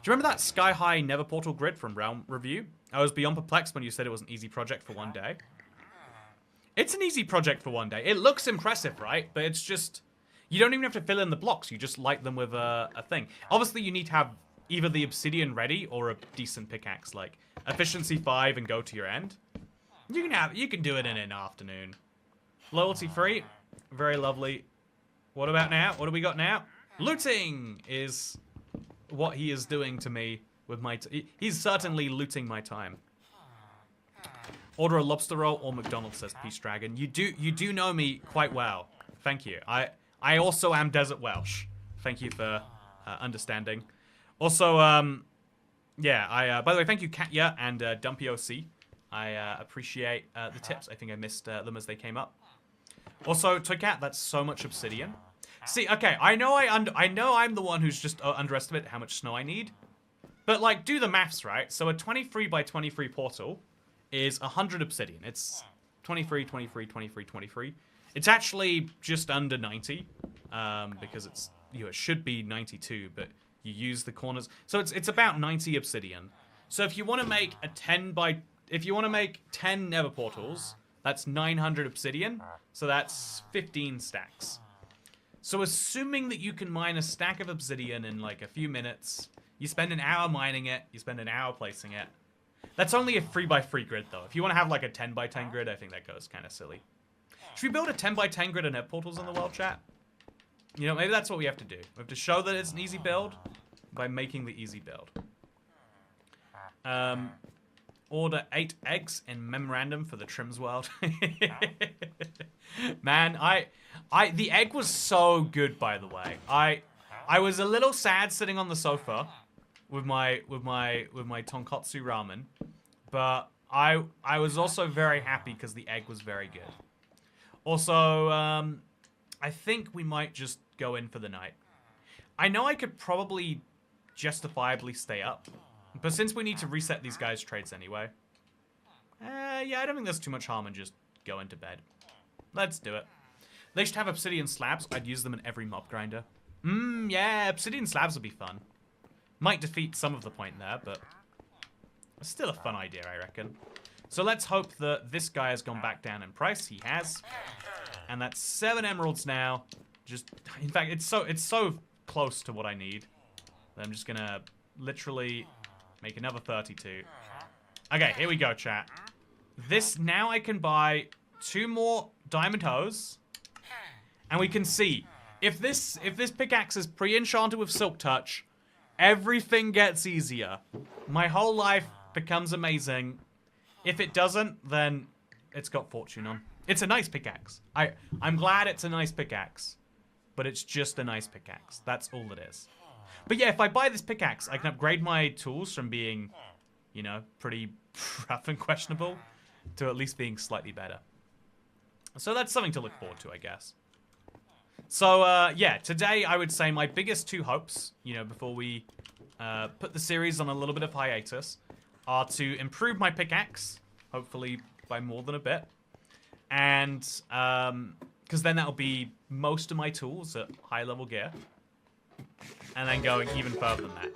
you remember that Sky High Never Portal grid from Realm Review? I was beyond perplexed when you said it was an easy project for one day. It's an easy project for one day. It looks impressive, right? But it's just... You don't even have to fill in the blocks. You just light them with a thing. Obviously, you need to have either the obsidian ready or a decent pickaxe. Like, efficiency 5 and go to your end. You can do it in an afternoon. Loyalty free. Very lovely. What about now? What do we got now? Looting is what he is doing to me with my... He's certainly looting my time. Order a lobster roll or McDonald's, says Peace Dragon. You do know me quite well. Thank you. I also am Desert Welsh. Thank you for understanding. Also, yeah, by the way, thank you Katya and Dumpy OC. I appreciate the tips. I think I missed them as they came up. Also, Toycat, that's so much obsidian. See, okay, I know I'm the one who's just underestimated how much snow I need. But, like, do the maths, right? So a 23 by 23 portal is 100 obsidian. It's 23, 23, 23, 23. It's actually just under 90, because it's, you know, it should be 92, but you use the corners. So it's about 90 obsidian. So if you want to make a 10 nether portals, that's 900 obsidian. So that's 15 stacks. So assuming that you can mine a stack of obsidian in like a few minutes, you spend an hour mining it, you spend an hour placing it. That's only a 3x3 grid though. If you want to have like a 10x10 grid, I think that goes kind of silly. Should we build a 10x10 grid of net portals in the world, chat? You know, maybe that's what we have to do. We have to show that it's an easy build by making the easy build. Order 8 eggs in memorandum for the Trims world. Man, the egg was so good, by the way. I was a little sad sitting on the sofa with my tonkotsu ramen, but I was also very happy because the egg was very good. Also, I think we might just go in for the night. I know I could probably justifiably stay up, but since we need to reset these guys' trades anyway, yeah, I don't think there's too much harm in just going to bed. Let's do it. They should have obsidian slabs. I'd use them in every mob grinder. Yeah, obsidian slabs would be fun. Might defeat some of the point there, but it's still a fun idea, I reckon. So let's hope that this guy has gone back down in price. He has. And that's 7 emeralds now. Just, in fact, it's so close to what I need that I'm just gonna literally make another 32. Okay, here we go, chat. This, now I can buy 2 more diamond hose. And we can see, if this pickaxe is pre-enchanted with silk touch, everything gets easier. My whole life becomes amazing. If it doesn't, then it's got fortune on. It's a nice pickaxe. I'm glad it's a nice pickaxe. But it's just a nice pickaxe. That's all it is. But yeah, if I buy this pickaxe, I can upgrade my tools from being, you know, pretty rough and questionable to at least being slightly better. So that's something to look forward to, I guess. So, yeah, today I would say my biggest 2 hopes, you know, before we put the series on a little bit of hiatus, are to improve my pickaxe, hopefully by more than a bit. And, because then that'll be most of my tools at high-level gear. And then going even further than that.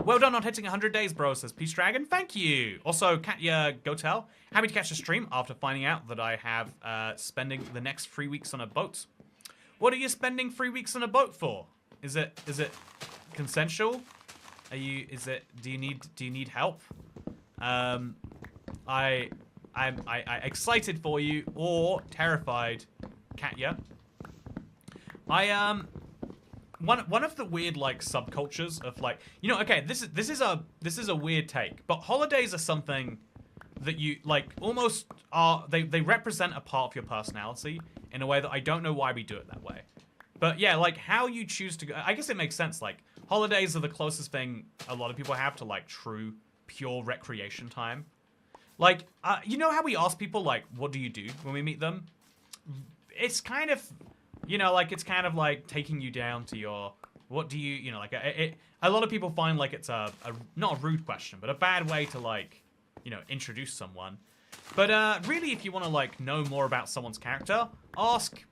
Well done on hitting 100 days, bro, says Peace Dragon. Thank you. Also, Katya Gotel, happy to catch the stream after finding out that I have spending the next 3 weeks on a boat. What are you spending 3 weeks on a boat for? Is it consensual? Do you need help? I'm excited for you or terrified, Katya. One of the weird like subcultures of like, you know, okay, this is a weird take, but holidays are something that you like almost are, they represent a part of your personality in a way that I don't know why we do it that way. But yeah, like how you choose to go, I guess it makes sense. Like holidays are the closest thing a lot of people have to like true pure recreation time. Like, you know how we ask people like, what do you do when we meet them? It's kind of, you know, like it's kind of like taking you down to your, what do you, you know, like a lot of people find like it's not a rude question, but a bad way to like, you know, introduce someone. But really, if you want to like know more about someone's character, ask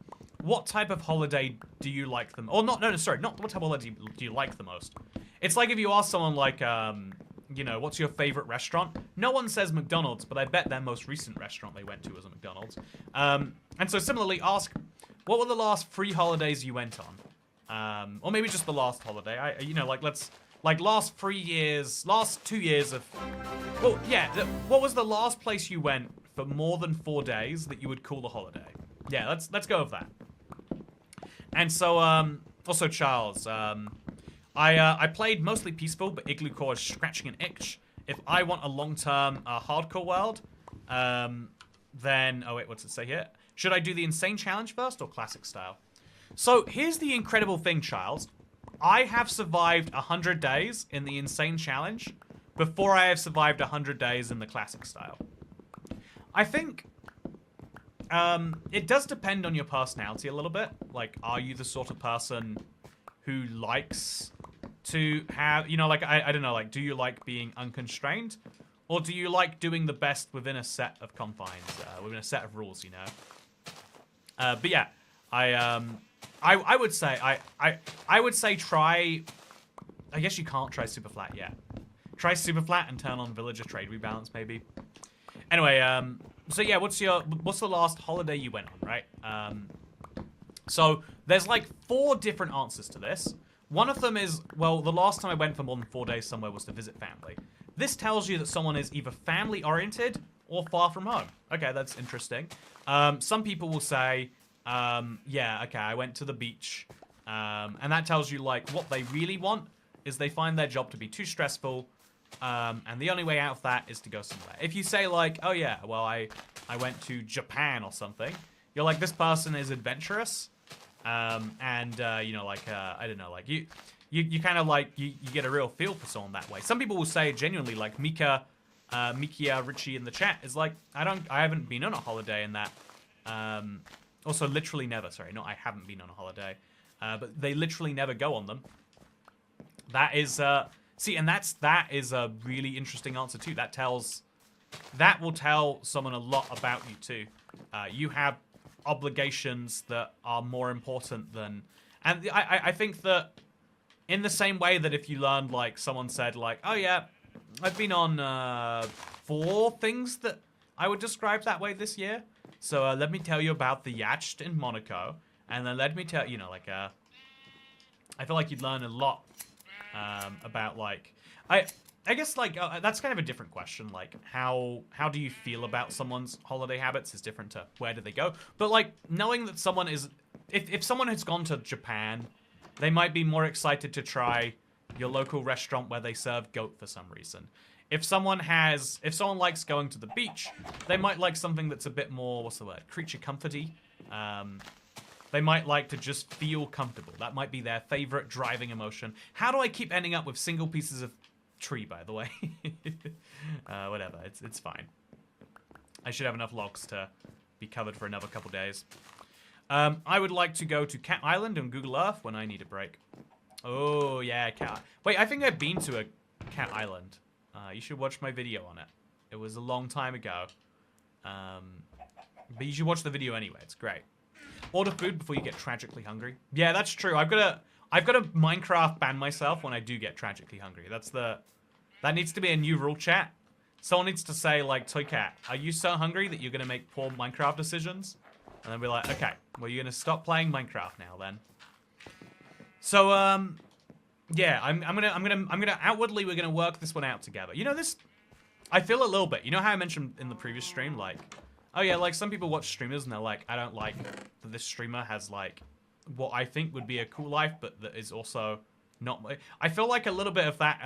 what type of holiday do you like them, or not? No, sorry, not what type of holiday do you like the most. It's like if you ask someone like, you know, what's your favorite restaurant? No one says McDonald's, but I bet their most recent restaurant they went to was a McDonald's. And so similarly, ask, what were the last 3 holidays you went on? Or maybe just the last holiday. You know, like last 3 years, last 2 years of, well, yeah, what was the last place you went for more than 4 days that you would call a holiday? Yeah, let's go with that. And so, also Charles, I played mostly peaceful, but Igloo Core is scratching an itch. If I want a long-term hardcore world, then, oh wait, what's it say here? Should I do the insane challenge first or classic style? So here's the incredible thing, Charles. I have survived 100 days in the insane challenge before I have survived 100 days in the classic style. I think it does depend on your personality a little bit. Like, are you the sort of person who likes to have, you know, like, I don't know, like, do you like being unconstrained? Or do you like doing the best within a set of confines, within a set of rules, you know? But yeah, I would say, I would say try, I guess you can't try super flat yet. Try super flat and turn on villager trade rebalance, maybe. Anyway, so yeah, what's the last holiday you went on, right? So there's like 4 different answers to this. One of them is, well, the last time I went for more than 4 days somewhere was to visit family. This tells you that someone is either family-oriented or far from home. Okay, that's interesting. Some people will say, yeah, okay, I went to the beach. And that tells you, like, what they really want is they find their job to be too stressful. And the only way out of that is to go somewhere. If you say, like, oh yeah, well, I went to Japan or something, you're like, this person is adventurous. You know, like, I don't know, like, you kind of, like, you get a real feel for someone that way. Some people will say, genuinely, like, Mikia Richie in the chat is like, I haven't been on a holiday in that. Also, literally never, sorry, not I haven't been on a holiday. But they literally never go on them. That is, see, and that is a really interesting answer too. That will tell someone a lot about you too. You have obligations that are more important than, and I think that in the same way that if you learned, like, someone said, like, oh yeah, I've been on 4 things that I would describe that way this year. So let me tell you about the yacht in Monaco, and then let me tell you know, like, I feel like you'd learn a lot about, like, I guess, like, that's kind of a different question. Like, how do you feel about someone's holiday habits is different to where do they go. But, like, knowing that someone is, if someone has gone to Japan, they might be more excited to try your local restaurant where they serve goat for some reason. If someone likes going to the beach, they might like something that's a bit more, what's the word, creature comforty. They might like to just feel comfortable. That might be their favorite driving emotion. How do I keep ending up with single pieces of tree, by the way? Whatever, it's fine. I should have enough logs to be covered for another couple days. I would like to go to Cat Island on Google Earth when I need a break. Oh, yeah, Cat. Wait, I think I've been to a Cat Island. You should watch my video on it. It was a long time ago. But you should watch the video anyway. It's great. Order food before you get tragically hungry. Yeah, that's true. I've got to Minecraft ban myself when I do get tragically hungry. That needs to be a new rule, chat. Someone needs to say, like, Toycat, are you so hungry that you're gonna make poor Minecraft decisions? And then be like, okay, well, you're gonna stop playing Minecraft now then. So, yeah, I'm gonna outwardly, we're gonna work this one out together. You know, this, I feel a little bit, you know how I mentioned in the previous stream, like, oh yeah, like, some people watch streamers and they're like, I don't like that this streamer has, like, what I think would be a cool life, but that is also not, I feel like a little bit of that,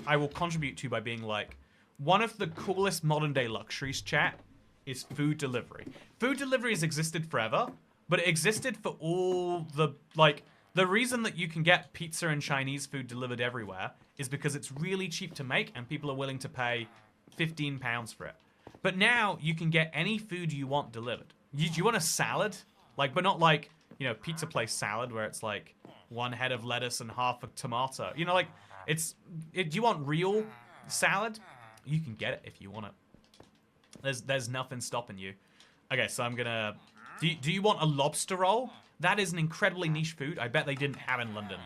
I will contribute to by being like, one of the coolest modern day luxuries, chat, is food delivery. Food delivery has existed forever, but it existed for all the, like, the reason that you can get pizza and Chinese food delivered everywhere is because it's really cheap to make and people are willing to pay £15 for it. But now you can get any food you want delivered. You want a salad? Like, but not like, you know, pizza place salad where it's like 1 head of lettuce and half a tomato. You know, like, do you want real salad? You can get it if you want it. There's nothing stopping you. Okay, so I'm gonna, do you want a lobster roll? That is an incredibly niche food. I bet they didn't have in London.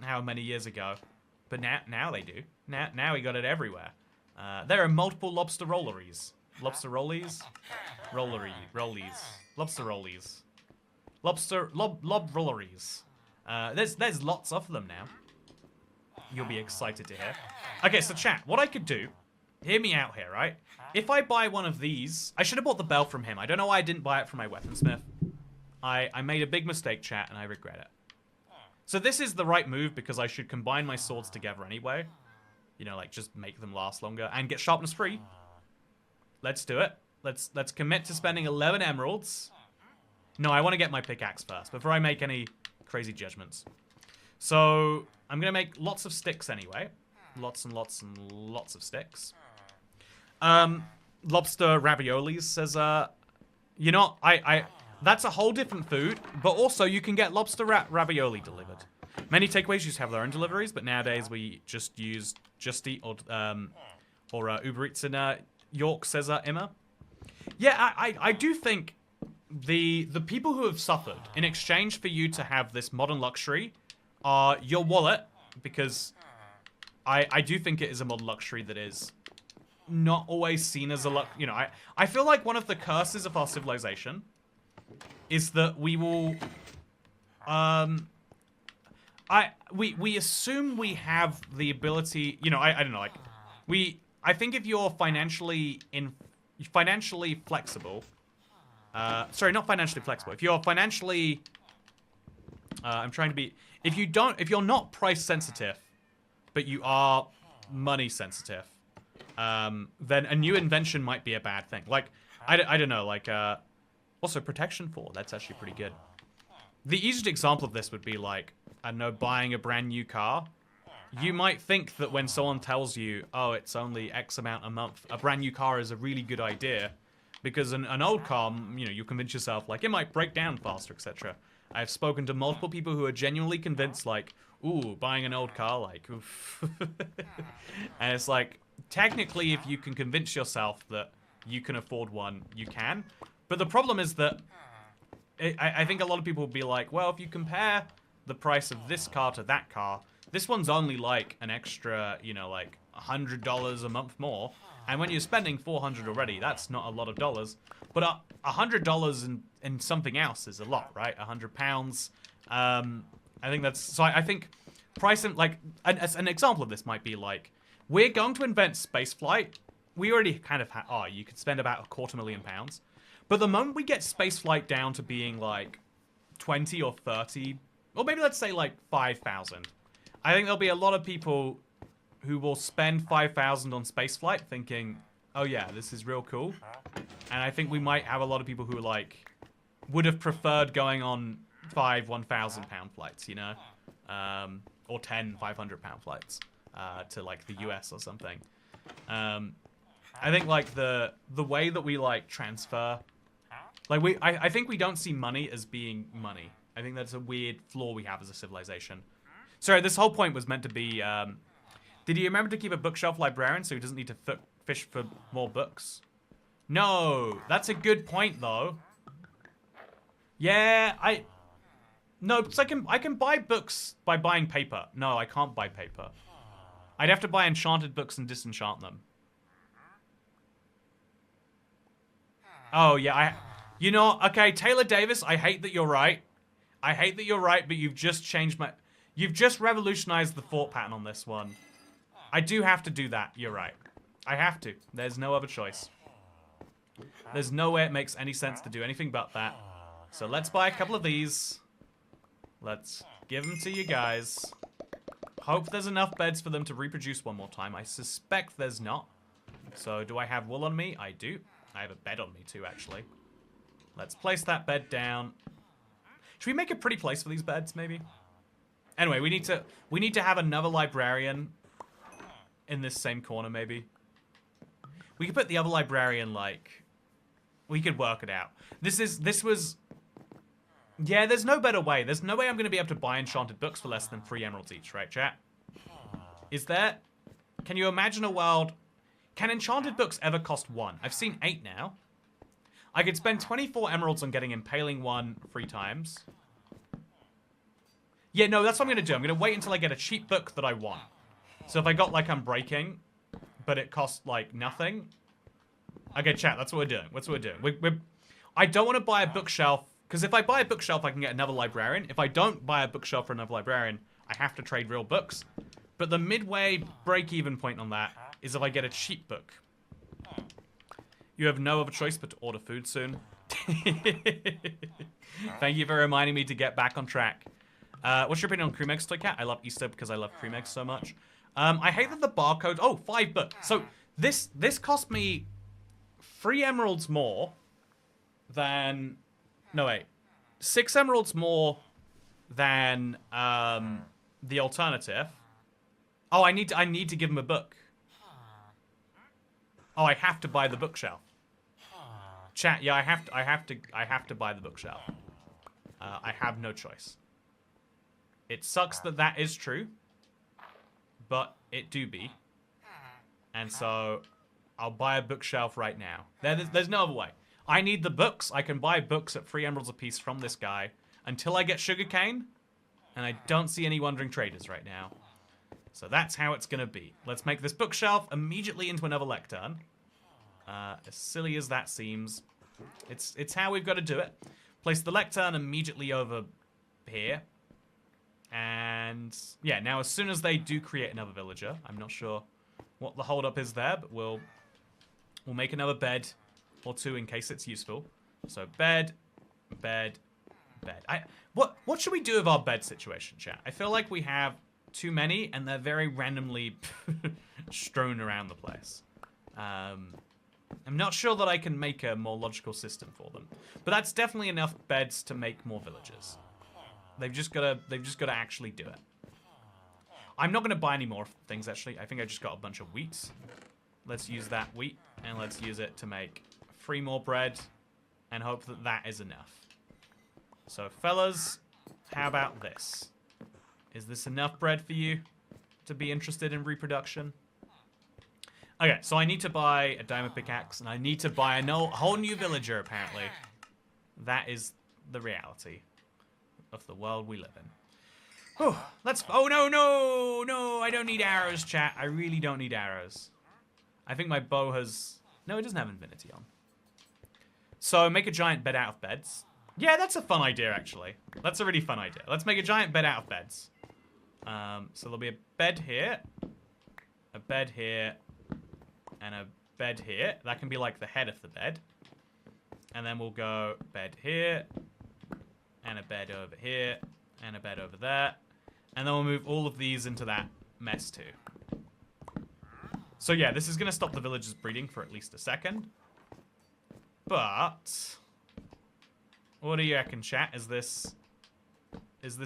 how many years ago. But now they do. Now we got it everywhere. There are multiple lobster rolleries. Lobster rollies? Rollies. Lobster rollies. Lob rolleries. There's lots of them now. You'll be excited to hear. Okay, so chat, what I could do, hear me out here, right? If I buy one of these, I should have bought the bell from him. I don't know why I didn't buy it from my weaponsmith. I made a big mistake, chat, and I regret it. So this is the right move because I should combine my swords together anyway. You know, like just make them last longer and get sharpness free. Let's do it. Let's commit to spending 11 emeralds. No, I want to get my pickaxe first before I make any crazy judgments. So I'm gonna make lots of sticks anyway. Lots and lots and lots of sticks. Lobster raviolis says, you know, that's a whole different food, but also you can get lobster ravioli delivered. Many takeaways used to have their own deliveries, but nowadays we just use Just Eat or Uber Eats in York, says Emma. Yeah, I do think the people who have suffered in exchange for you to have this modern luxury are your wallet, because I do think it is a modern luxury that is not always seen as a you know, I feel like one of the curses of our civilization is that we will we assume we have the ability, you know, I don't know, like I think if you're financially flexible, sorry, not financially flexible, if you're financially if you're not price sensitive but you are money sensitive, then a new invention might be a bad thing. Like, I don't know, like, also protection 4, that's actually pretty good. The easiest example of this would be like, I don't know, buying a brand new car. You might think that when someone tells you, oh, it's only X amount a month, a brand new car is a really good idea, because an old car, you know, you convince yourself, like, it might break down faster, etc. I've spoken to multiple people who are genuinely convinced, like, ooh, buying an old car, like, oof. And it's like, technically, if you can convince yourself that you can afford one, you can. But the problem is that I think a lot of people will be like, well, if you compare the price of this car to that car, this one's only like an extra, you know, like $100 a month more. And when you're spending $400 already, that's not a lot of dollars. But $100 in something else is a lot, right? £100. I think that's, so I think price, and like, an example of this might be like, we're going to invent spaceflight. We already kind of you could spend about £250,000. But the moment we get spaceflight down to being like 20 or 30, or maybe let's say like 5,000, I think there'll be a lot of people who will spend 5,000 on spaceflight thinking, oh yeah, this is real cool. And I think we might have a lot of people who like would have preferred going on 5 £1,000 flights, you know, or 10 £500 flights to like the US or something. I think like the way that we like transfer, like I think we don't see money as being money. I think that's a weird flaw we have as a civilization. Sorry, this whole point was meant to be, did he remember to keep a bookshelf librarian so he doesn't need to fish for more books? No, that's a good point though. Yeah, no, because I can buy books by buying paper. No, I can't buy paper. I'd have to buy enchanted books and disenchant them. Oh yeah, you know, okay, Taylor Davis, I hate that you're right. I hate that you're right, but you've just changed you've just revolutionized the thought pattern on this one. I do have to do that, you're right. I have to. There's no other choice. There's no way it makes any sense to do anything but that. So let's buy a couple of these. Let's give them to you guys. Hope there's enough beds for them to reproduce one more time. I suspect there's not. So do I have wool on me? I do. I have a bed on me too, actually. Let's place that bed down. Should we make a pretty place for these beds, maybe? Anyway, we need to have another librarian in this same corner, maybe. We could put the other librarian, like, we could work it out. This was, yeah, there's no better way. There's no way I'm going to be able to buy enchanted books for less than 3 emeralds each, right, chat? Is there? Can you imagine a world? Can enchanted books ever cost 1? I've seen 8 now. I could spend 24 emeralds on getting Impaling 1 3 times. Yeah, no, that's what I'm going to do. I'm going to wait until I get a cheap book that I want. So if I got, like, Unbreaking, but it cost, like, nothing. Okay, chat, that's what we're doing. That's what we're doing. I don't want to buy a bookshelf, because if I buy a bookshelf, I can get another librarian. If I don't buy a bookshelf for another librarian, I have to trade real books. But the midway break-even point on that is if I get a cheap book. You have no other choice but to order food soon. Thank you for reminding me to get back on track. What's your opinion on cream eggs, Toy Cat? I love Easter because I love cream eggs so much. I hate that the barcode... Oh, 5 books. So, this cost me 3 emeralds more than... No, wait. 6 emeralds more than the alternative. Oh, I need to give him a book. Oh, I have to buy the bookshelf. Chat, yeah, I have to buy the bookshelf. I have no choice. It sucks that that is true, but it do be. And so, I'll buy a bookshelf right now. There's no other way. I need the books. I can buy books at 3 emeralds apiece from this guy until I get sugarcane, and I don't see any wandering traders right now. So that's how it's gonna be. Let's make this bookshelf immediately into another lectern. As silly as that seems, it's how we've got to do it. Place the lectern immediately over here. And yeah, now as soon as they do create another villager, I'm not sure what the holdup is there, but we'll make another bed or 2 in case it's useful. So bed, bed, bed. What should we do with our bed situation, chat? I feel like we have too many and they're very randomly strewn around the place. I'm not sure that I can make a more logical system for them, but that's definitely enough beds to make more villages. They've just got to actually do it. I'm not going to buy any more things, actually. I think I just got a bunch of wheat. Let's use that wheat, and let's use it to make 3 more bread, and hope that that is enough. So, fellas, how about this? Is this enough bread for you to be interested in reproduction? Okay, so I need to buy a diamond pickaxe, and I need to buy a whole new villager, apparently. That is the reality of the world we live in. Oh, oh, no, I don't need arrows, chat. I really don't need arrows. I think my bow has... No, it doesn't have infinity on. So, make a giant bed out of beds. Yeah, that's a fun idea, actually. That's a really fun idea. Let's make a giant bed out of beds. So there'll be a bed here, a bed here, and a bed here. That can be like the head of the bed. And then we'll go bed here, and a bed over here, and a bed over there. And then we'll move all of these into that mess too. So yeah, this is going to stop the villagers breeding for at least a second. But what do you reckon, chat? Is this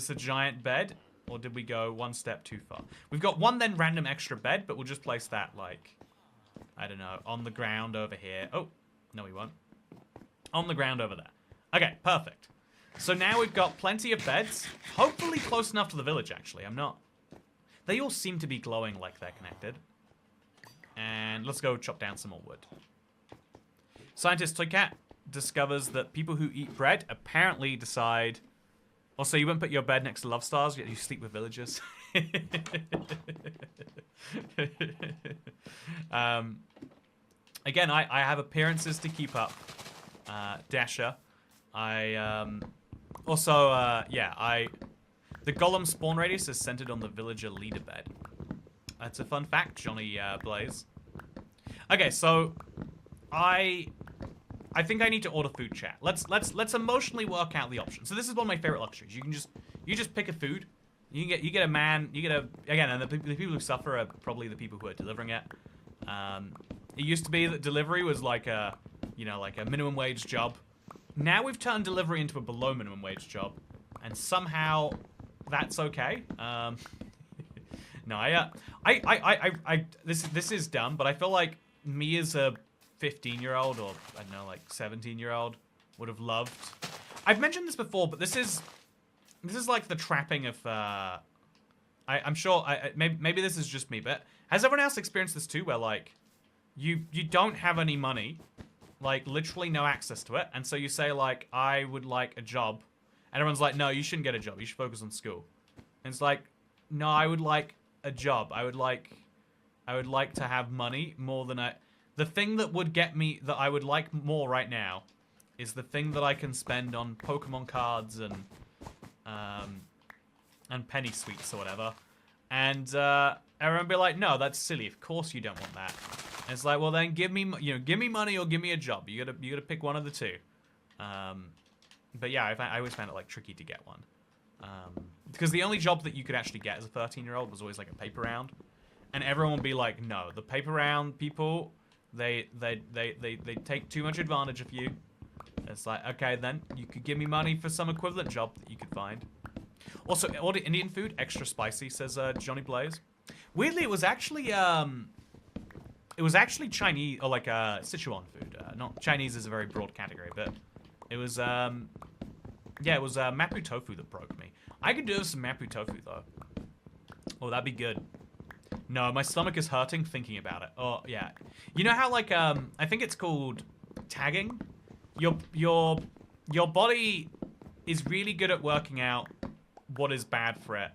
a giant bed? Or did we go one step too far? We've got one then random extra bed, but we'll just place that like, I don't know, on the ground over here. Oh, no we won't. On the ground over there. Okay, perfect. So now we've got plenty of beds. Hopefully close enough to the village, actually. I'm not... They all seem to be glowing like they're connected. And let's go chop down some more wood. Scientist Toy Cat discovers that people who eat bread apparently decide... Also, you wouldn't put your bed next to love stars, yet you sleep with villagers. Again, I have appearances to keep up. Dasher. The golem spawn radius is centered on the villager leader bed. That's a fun fact, Johnny Blaze. Okay, so I think I need to order food, chat. Let's emotionally work out the options. So this is one of my favorite luxuries. You just pick a food. You get a man. And the people who suffer are probably the people who are delivering it. It used to be that delivery was like a minimum wage job. Now we've turned delivery into a below minimum wage job, and somehow that's okay. No, this is dumb, but I feel like me as a 15-year-old or I don't know, like 17-year-old would have loved. I've mentioned this before, but this is like the trapping of. I'm sure. Maybe this is just me, but has everyone else experienced this too, where like you don't have any money, like literally no access to it, and so you say like I would like a job, and everyone's like, no, you shouldn't get a job. You should focus on school. And it's like, no, I would like a job. I would like to have money more than the thing that would get me, that I would like more right now, is the thing that I can spend on Pokemon cards and penny sweets or whatever. And everyone be like, no, that's silly. Of course you don't want that. And it's like, well then give me money or give me a job. You gotta pick one of the two. But yeah, I always found it like tricky to get one. Because the only job that you could actually get as a 13-year-old was always like a paper round. And everyone would be like, no, the paper round people, they take too much advantage of you. It's like, okay, then you could give me money for some equivalent job that you could find. Also, order Indian food, extra spicy, says Johnny Blaze. Weirdly, it was actually Chinese, or like Sichuan food. Not Chinese is a very broad category, but it was yeah, it was Mapu tofu that broke me. I could do with some Mapu tofu though. Oh, that'd be good. No, my stomach is hurting thinking about it. Oh yeah, you know how like I think it's called tagging. Your body is really good at working out what is bad for it.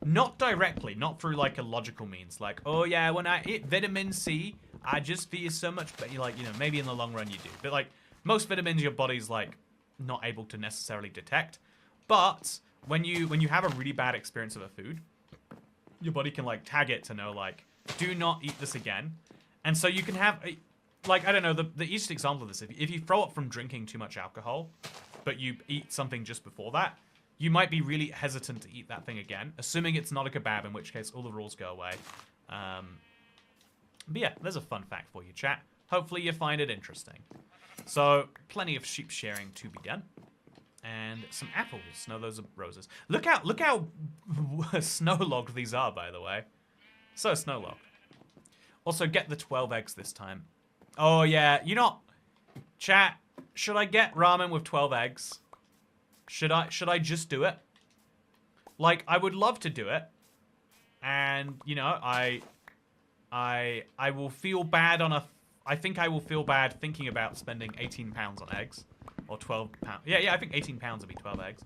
Not directly, not through like a logical means. Like, oh yeah, when I eat vitamin C, I just feel so much better. Like, you know, maybe in the long run you do. But like, most vitamins your body's like not able to necessarily detect. But when you have a really bad experience of a food, your body can like tag it to know like, do not eat this again. And so you can have, like, I don't know, the easiest example of this, if you throw up from drinking too much alcohol, but you eat something just before that, you might be really hesitant to eat that thing again, assuming it's not a kebab, in which case all the rules go away. But yeah, there's a fun fact for you, chat. Hopefully you find it interesting. So, plenty of sheep sharing to be done. And some apples. No, those are roses. Look how snow-logged these are, by the way. So snow-logged. Also, get the 12 eggs this time. Oh, yeah. You know, chat, should I get ramen with 12 eggs? Should I just do it? Like, I would love to do it. And, you know, I will feel bad on a... I think I will feel bad thinking about spending 18 pounds on eggs. Or 12 pounds. Yeah, I think 18 pounds would be 12 eggs.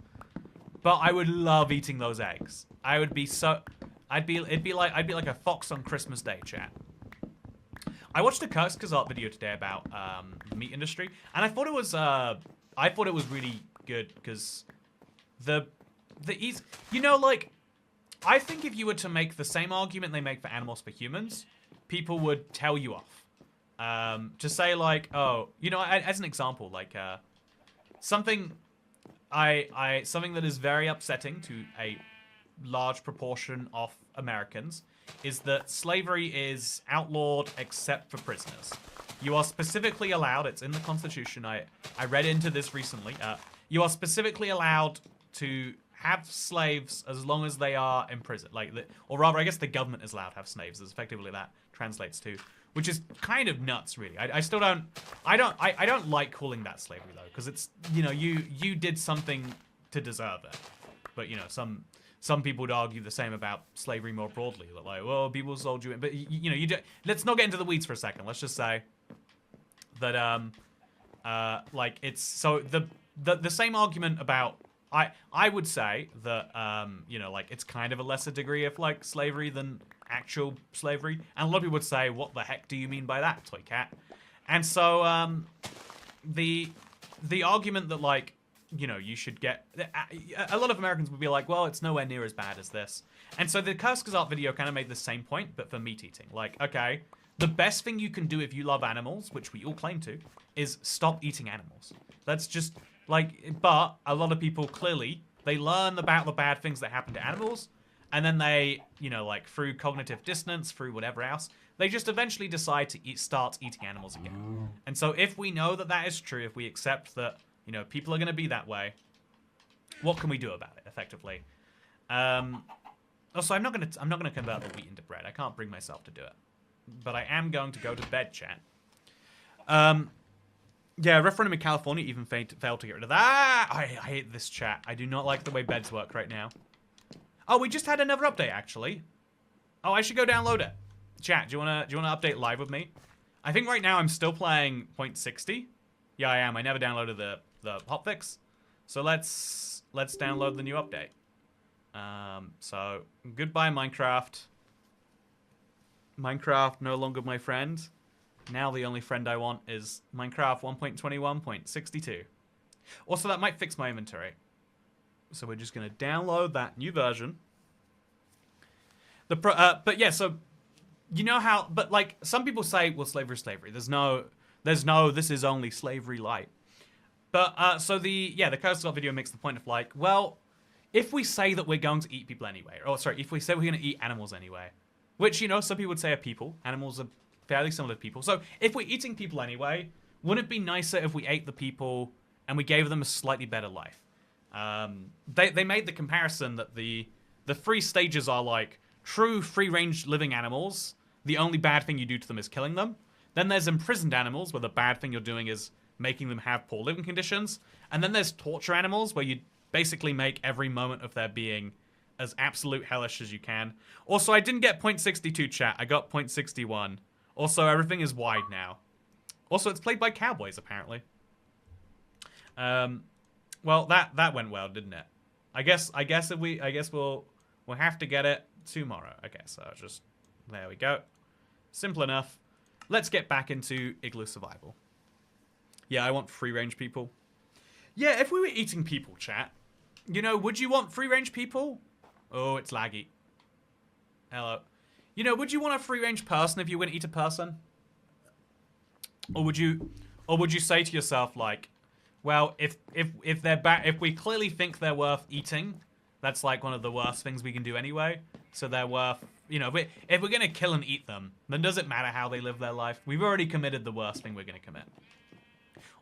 But I would love eating those eggs. I would be so... I'd be like a fox on Christmas Day, chat. I watched a Kurtzkazart video today about the meat industry, and I thought it was really good because the ease, you know, like, I think if you were to make the same argument they make for animals for humans, people would tell you off. To say like, oh, you know, as an example, like something that is very upsetting to a large proportion of Americans is that slavery is outlawed except for prisoners. You are specifically allowed, it's in the Constitution, I read into this recently, you are specifically allowed to have slaves as long as they are in prison. Or rather, I guess the government is allowed to have slaves, as effectively that translates to. Which is kind of nuts, really. I still don't... I don't like calling that slavery, though, because it's, you know, you did something to deserve it. But, you know, some people would argue the same about slavery more broadly. Like, well, people sold you in. But, you know, you do... Let's not get into the weeds for a second. Let's just say that, like, it's... So, the same argument about... I would say that, you know, like, it's kind of a lesser degree of, like, slavery than actual slavery. And a lot of people would say, what the heck do you mean by that, Toy Cat? And so, the argument that, like, you know, you should get... A lot of Americans would be like, well, it's nowhere near as bad as this. And so the Kurtzkazart video kind of made the same point, but for meat eating. Like, okay, the best thing you can do if you love animals, which we all claim to, is stop eating animals. That's just... Like, but a lot of people clearly, they learn about the bad things that happen to animals, and then they, you know, like, through cognitive dissonance, through whatever else, they just eventually decide to start eating animals again. And so if we know that that is true, if we accept that, you know, people are going to be that way, what can we do about it, effectively? Also, I'm not gonna convert the wheat into bread. I can't bring myself to do it. But I am going to go to bed, chat. Yeah, referendum in California even failed to get rid of that. I hate this chat. I do not like the way beds work right now. Oh, we just had another update, actually. Oh, I should go download it. Chat, do you wanna update live with me? I think right now I'm still playing 0.60. Yeah, I am. I never downloaded the hotfix. So let's download the new update. So, goodbye, Minecraft. Minecraft, no longer my friend. Now the only friend I want is Minecraft 1.21.62. Also, that might fix my inventory. So we're just going to download that new version. But yeah, so you know how, but like some people say, well, slavery, slavery. There's no, this is only slavery light. But so the Curse God video makes the point of like, well, if we say that we're going to eat people anyway, or sorry, if we say we're going to eat animals anyway, which, you know, some people would say are people. Animals are fairly similar to people. So if we're eating people anyway, wouldn't it be nicer if we ate the people and we gave them a slightly better life? They made the comparison that the 3 stages are like true free-range living animals. The only bad thing you do to them is killing them. Then there's imprisoned animals, where the bad thing you're doing is making them have poor living conditions. And then there's torture animals, where you basically make every moment of their being as absolute hellish as you can. Also, I didn't get 0.62 chat. I got 0.61. Also, everything is wide now. Also, it's played by cowboys, apparently. Well, that went well, didn't it? I guess we'll have to get it tomorrow. Okay, so just there we go. Simple enough. Let's get back into Igloo survival. Yeah, I want free-range people. Yeah, if we were eating people, chat, you know, would you want free-range people? Oh, it's laggy. Hello. You know, would you want a free-range person if you were going to eat a person? Or would you say to yourself like, well, if they're if we clearly think they're worth eating, that's like one of the worst things we can do anyway. So they're worth, you know, if we're gonna kill and eat them, then does it matter how they live their life? We've already committed the worst thing we're gonna commit.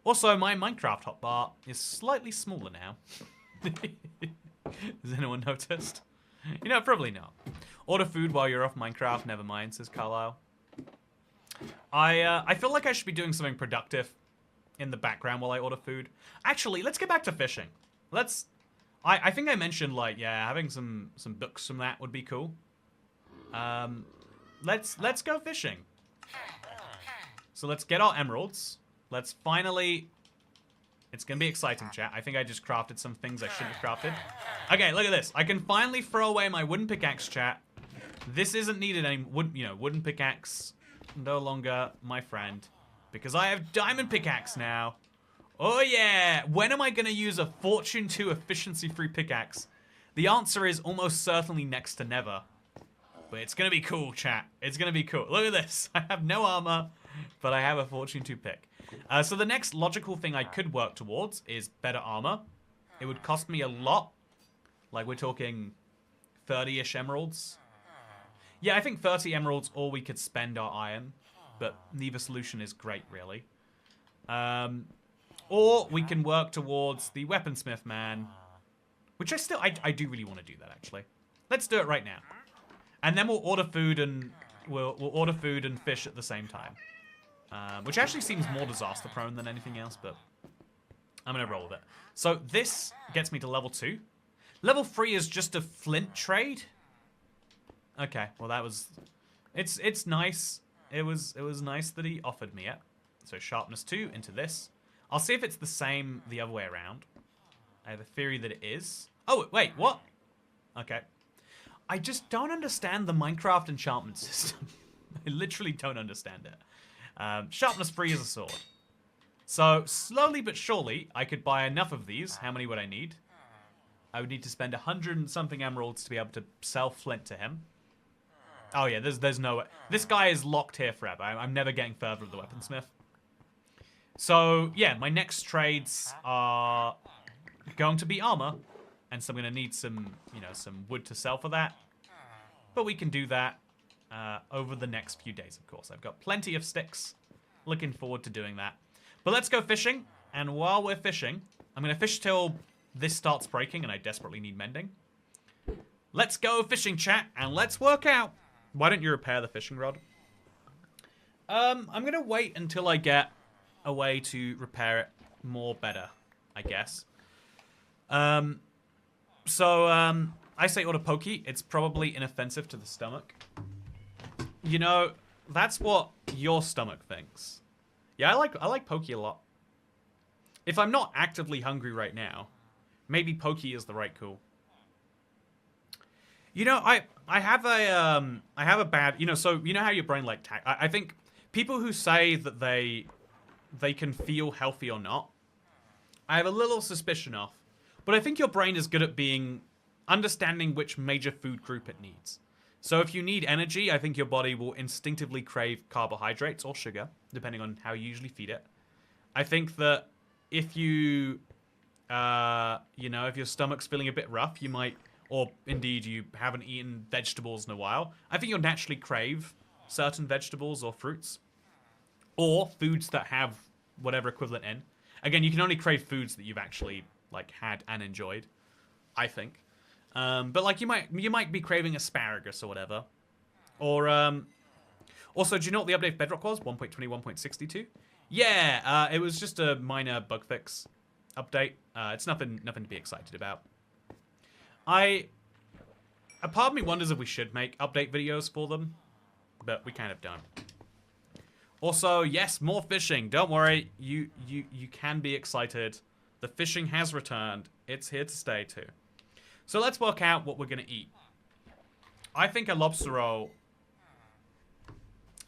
Also, my Minecraft hotbar is slightly smaller now. Has anyone noticed? You know, probably not. Order food while you're off Minecraft, never mind, says Carlisle. I feel like I should be doing something productive in the background while I order food. Actually, let's get back to fishing. I think I mentioned, like, yeah, having some books from that would be cool. Let's go fishing. So let's get our emeralds. Let's finally... It's gonna be exciting, chat. I think I just crafted some things I shouldn't have crafted. Okay, look at this. I can finally throw away my wooden pickaxe, chat. This isn't needed anymore. Wooden pickaxe, no longer my friend. Because I have diamond pickaxe now. Oh yeah! When am I gonna use a Fortune 2 efficiency 3 pickaxe? The answer is almost certainly next to never. But it's gonna be cool, chat. It's gonna be cool. Look at this. I have no armor, but I have a Fortune 2 pick. So the next logical thing I could work towards is better armor. It would cost me a lot. Like, we're talking 30-ish emeralds. Yeah, I think 30 emeralds, or we could spend our iron. But neither solution is great, really. Or we can work towards the weaponsmith man. Which I do really want to do that, actually. Let's do it right now. And then we'll order food and we'll order food and fish at the same time. Which actually seems more disaster prone than anything else, but I'm gonna roll with it. So this gets me to level 2. Level 3 is just a flint trade. Okay, well that was it's nice. It was nice that he offered me it. So sharpness 2 into this. I'll see if it's the same the other way around. I have a theory that it is. Oh, wait, what? Okay. I just don't understand the Minecraft enchantment system. I literally don't understand it. Sharpness 3 is a sword. So, slowly but surely, I could buy enough of these. How many would I need? I would need to spend 100 and something emeralds to be able to sell flint to him. Oh yeah, there's no way. This guy is locked here forever. I'm never getting further with the weaponsmith. So, yeah, my next trades are going to be armor. And so I'm going to need some, some wood to sell for that. But we can do that over the next few days, of course. I've got plenty of sticks. Looking forward to doing that. But let's go fishing. And while we're fishing, I'm going to fish till this starts breaking and I desperately need mending. Let's go fishing, chat, and let's work out. Why don't you repair the fishing rod? I'm going to wait until I get a way to repair it more better, I guess. I say order pokey. It's probably inoffensive to the stomach. You know, that's what your stomach thinks. Yeah, I like pokey a lot. If I'm not actively hungry right now, maybe pokey is the right call. You know, I have a bad, so you know how your brain like I think people who say that they can feel healthy or not, I have a little suspicion of. But I think your brain is good at understanding which major food group it needs. So if you need energy, I think your body will instinctively crave carbohydrates or sugar, depending on how you usually feed it. I think that if you, if your stomach's feeling a bit rough, you might, or indeed you haven't eaten vegetables in a while, I think you'll naturally crave certain vegetables or fruits. Or foods that have whatever equivalent in. Again, you can only crave foods that you've actually like had and enjoyed, I think. But like you might be craving asparagus or whatever. Or also, do you know what the update for Bedrock was? 1.21.62. Yeah, it was just a minor bug fix update. It's nothing to be excited about. A part of me wonders if we should make update videos for them, but we kind of don't. Also, yes, more fishing. Don't worry, you can be excited. The fishing has returned. It's here to stay too. So let's work out what we're gonna eat. I think a lobster roll.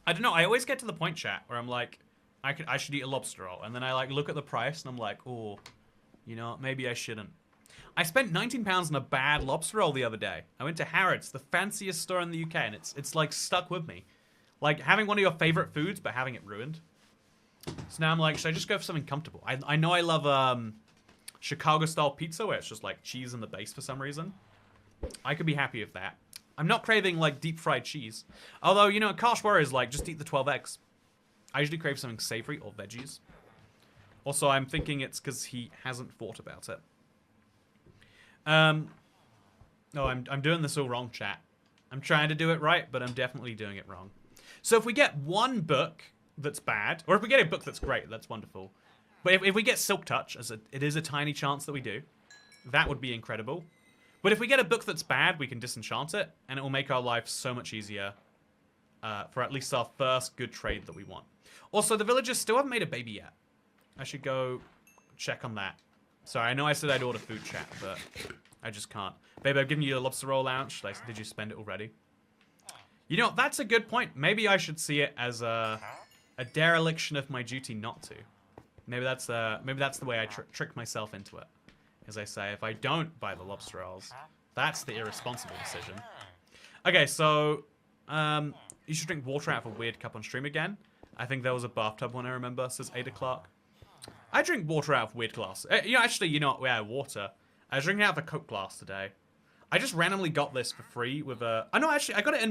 I don't know. I always get to the point, chat, where I'm like, I should eat a lobster roll, and then I like look at the price and I'm like, oh, maybe I shouldn't. I spent £19 on a bad lobster roll the other day. I went to Harrods, the fanciest store in the UK, and it's like stuck with me. Like having one of your favorite foods, but having it ruined. So now I'm like, should I just go for something comfortable? I know I love Chicago-style pizza, where it's just like cheese in the base for some reason. I could be happy with that. I'm not craving like deep-fried cheese. Although, Karsh Warrior is like, just eat the 12 eggs. I usually crave something savory or veggies. Also, I'm thinking it's because he hasn't thought about it. No, I'm doing this all wrong, chat. I'm trying to do it right, but I'm definitely doing it wrong. So if we get one book that's bad, or if we get a book that's great, that's wonderful. But if we get Silk Touch, it is a tiny chance that we do, that would be incredible. But if we get a book that's bad, we can disenchant it, and it will make our life so much easier for at least our first good trade that we want. Also, the villagers still haven't made a baby yet. I should go check on that. Sorry, I know I said I'd order food, chat, but I just can't. Babe, I've given you a lobster roll allowance. Did you spend it already? You know, that's a good point. Maybe I should see it as a dereliction of my duty not to. Maybe that's the way I trick myself into it. As I say, if I don't buy the lobster rolls, that's the irresponsible decision. Okay, so you should drink water out of a weird cup on stream again. I think there was a bathtub one I remember, says 8 o'clock. I drink water out of weird glass. Yeah, water. I was drinking out of a Coke glass today. I just randomly got this for free with a... Oh, no, actually, I got it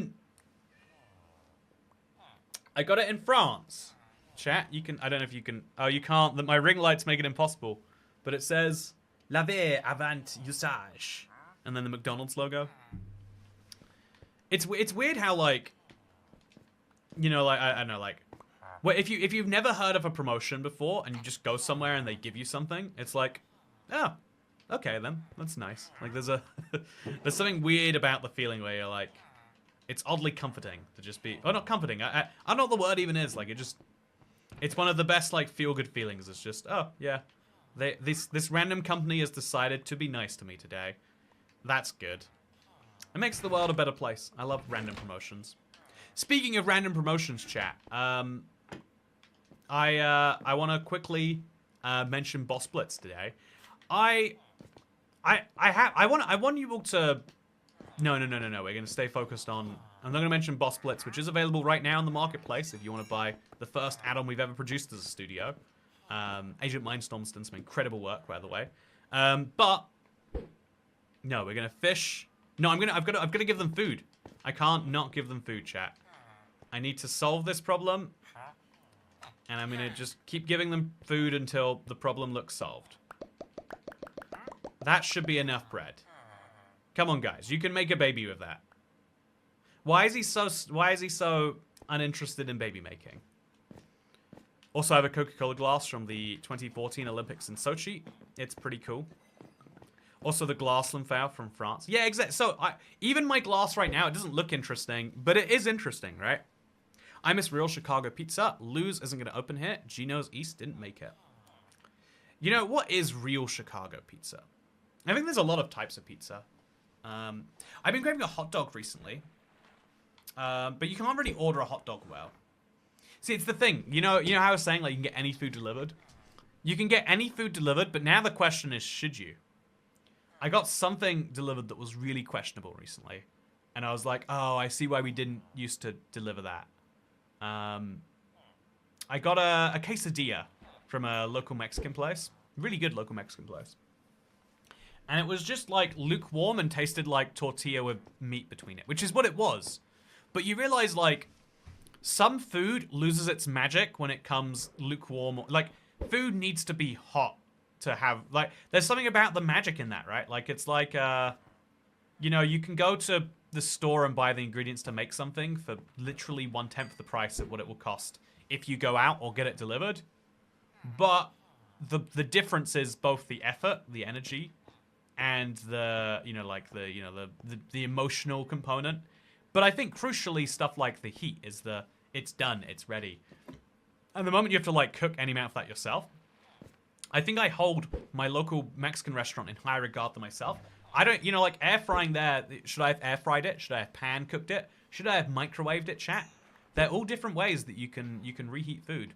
in France. Chat, you can... I don't know if you can... Oh, you can't. My ring lights make it impossible. But it says, Laver avant usage. And then the McDonald's logo. It's weird how, like... I don't know, like... Well, if you've never heard of a promotion before and you just go somewhere and they give you something, it's like, oh, okay then, that's nice. Like there's something weird about the feeling where you're like, it's oddly comforting to just be, oh, not comforting. I don't know what the word even is. Like it's one of the best like feel good feelings. It's just, oh yeah, this random company has decided to be nice to me today. That's good. It makes the world a better place. I love random promotions. Speaking of random promotions, chat. I want to quickly mention Boss Blitz today. I want you all to. No. We're gonna stay focused on. I'm not gonna mention Boss Blitz, which is available right now in the marketplace if you want to buy the first add-on we've ever produced as a studio. Agent Mindstorm's done some incredible work, by the way. But no, we're gonna fish. No, I've got to give them food. I can't not give them food, chat. I need to solve this problem. And I'm going to just keep giving them food until the problem looks solved. That should be enough bread. Come on, guys. You can make a baby with that. Why is he so uninterested in baby making? Also, I have a Coca-Cola glass from the 2014 Olympics in Sochi. It's pretty cool. Also, the glass Limphao from France. Yeah, exactly. So, even my glass right now, it doesn't look interesting, but it is interesting, right? I miss real Chicago pizza. Lou's isn't going to open here. Gino's East didn't make it. You know, what is real Chicago pizza? I think there's a lot of types of pizza. I've been craving a hot dog recently. But you can't really order a hot dog well. See, it's the thing. You know how I was saying, like, you can get any food delivered? You can get any food delivered, but now the question is, should you? I got something delivered that was really questionable recently. And I was like, oh, I see why we didn't used to deliver that. I got a quesadilla from a local Mexican place. Really good local Mexican place. And it was just, like, lukewarm and tasted like tortilla with meat between it, which is what it was. But you realize, like, some food loses its magic when it comes lukewarm. Like, food needs to be hot to have, like, there's something about the magic in that, right? Like, it's like, you know, you can go to the store and buy the ingredients to make something for literally 1/10 the price of what it will cost if you go out or get it delivered. But the difference is both the effort, the energy, and the, you know, like the emotional component. But I think crucially stuff like the heat is it's done, it's ready. And the moment you have to, like, cook any amount of that yourself, I think I hold my local Mexican restaurant in higher regard than myself. I don't, you know, like, air frying there, should I have air fried it? Should I have pan cooked it? Should I have microwaved it, chat? They're all different ways that you can reheat food.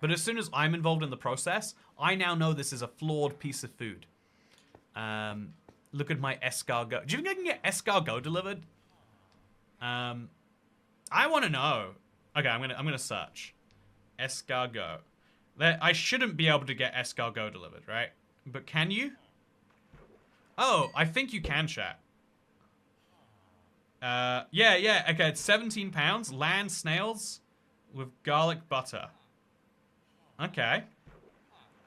But as soon as I'm involved in the process, I now know this is a flawed piece of food. Look at my escargot. Do you think I can get escargot delivered? I want to know. Okay, I'm gonna search escargot. I shouldn't be able to get escargot delivered, right? But can you? Oh, I think you can, chat. Yeah. Okay, it's 17 pounds. Land snails with garlic butter. Okay.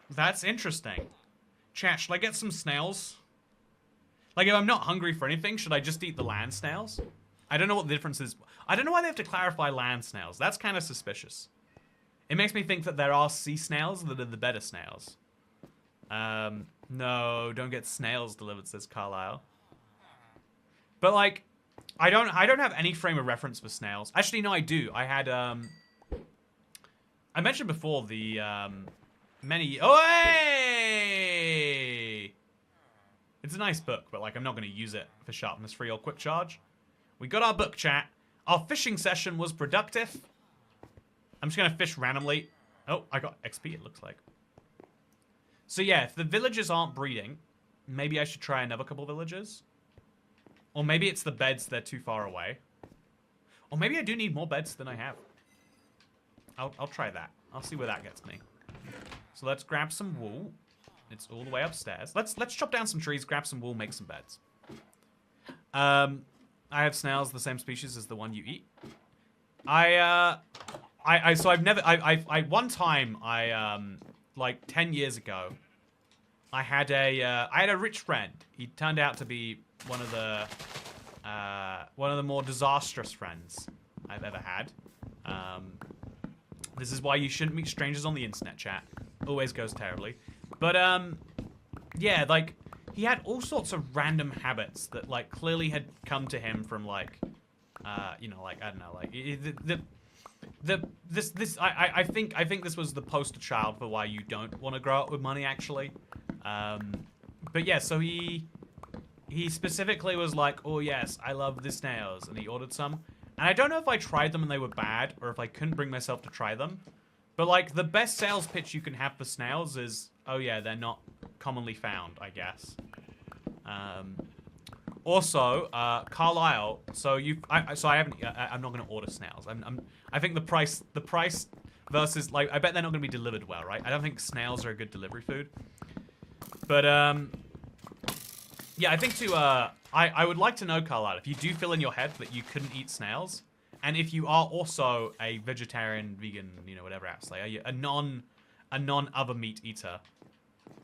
That's interesting. Chat, should I get some snails? Like, if I'm not hungry for anything, should I just eat the land snails? I don't know what the difference is. I don't know why they have to clarify land snails. That's kind of suspicious. It makes me think that there are sea snails that are the better snails. No, don't get snails delivered, says Carlisle. But, like, I don't have any frame of reference for snails. Actually, no, I do. I had, I mentioned before the, many... Oh, hey! It's a nice book, but, like, I'm not going to use it for sharpness 3 or quick charge. We got our book, chat. Our fishing session was productive. I'm just going to fish randomly. Oh, I got XP, it looks like. So, yeah, if the villagers aren't breeding, maybe I should try another couple villagers. Or maybe it's the beds, they're too far away. Or maybe I do need more beds than I have. I'll try that. I'll see where that gets me. So let's grab some wool. It's all the way upstairs. Let's chop down some trees, grab some wool, make some beds. I have snails, the same species as the one you eat. So I've never, one time, like 10 years ago, I had a rich friend. He turned out to be one of the more disastrous friends I've ever had. This is why you shouldn't meet strangers on the internet, chat. Always goes terribly. But, yeah, like, he had all sorts of random habits that, like, clearly had come to him from, like, you know, like, I don't know, like, I think this was the poster child for why you don't want to grow up with money, actually. But yeah, so he specifically was like, oh yes, I love the snails, and he ordered some. And I don't know if I tried them and they were bad, or if I couldn't bring myself to try them. But, like, the best sales pitch you can have for snails is, oh yeah, they're not commonly found, I guess. Also, Carlisle. So I haven't. I'm not going to order snails. I think the price versus, like, I bet they're not going to be delivered well, right? I don't think snails are a good delivery food. But yeah, I think I would like to know, Carlisle, if you do feel in your head that you couldn't eat snails, and if you are also a vegetarian, vegan, you know, whatever else, like, are you a non other meat eater?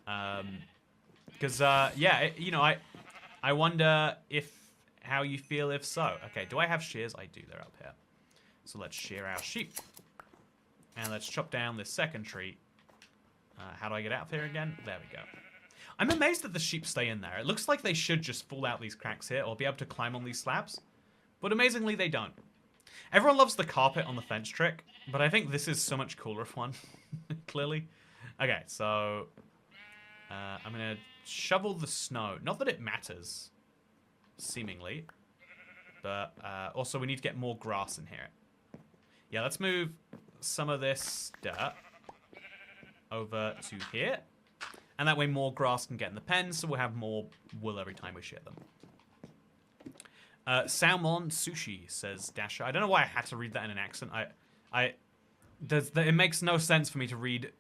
Because yeah, you know, I wonder how you feel if so. Okay, do I have shears? I do. They're up here. So let's shear our sheep, and let's chop down this second tree. How do I get out of here again? There we go. I'm amazed that the sheep stay in there. It looks like they should just fall out these cracks here or be able to climb on these slabs. But amazingly, they don't. Everyone loves the carpet on the fence trick, but I think this is so much cooler if one, clearly. Okay, so I'm going to shovel the snow. Not that it matters. seemingly. But also we need to get more grass in here. Yeah, let's move some of this dirt over to here. And that way more grass can get in the pen, so we'll have more wool every time we share them. Salmon sushi, says Dasher. I don't know why I had to read that in an accent. It makes no sense for me to read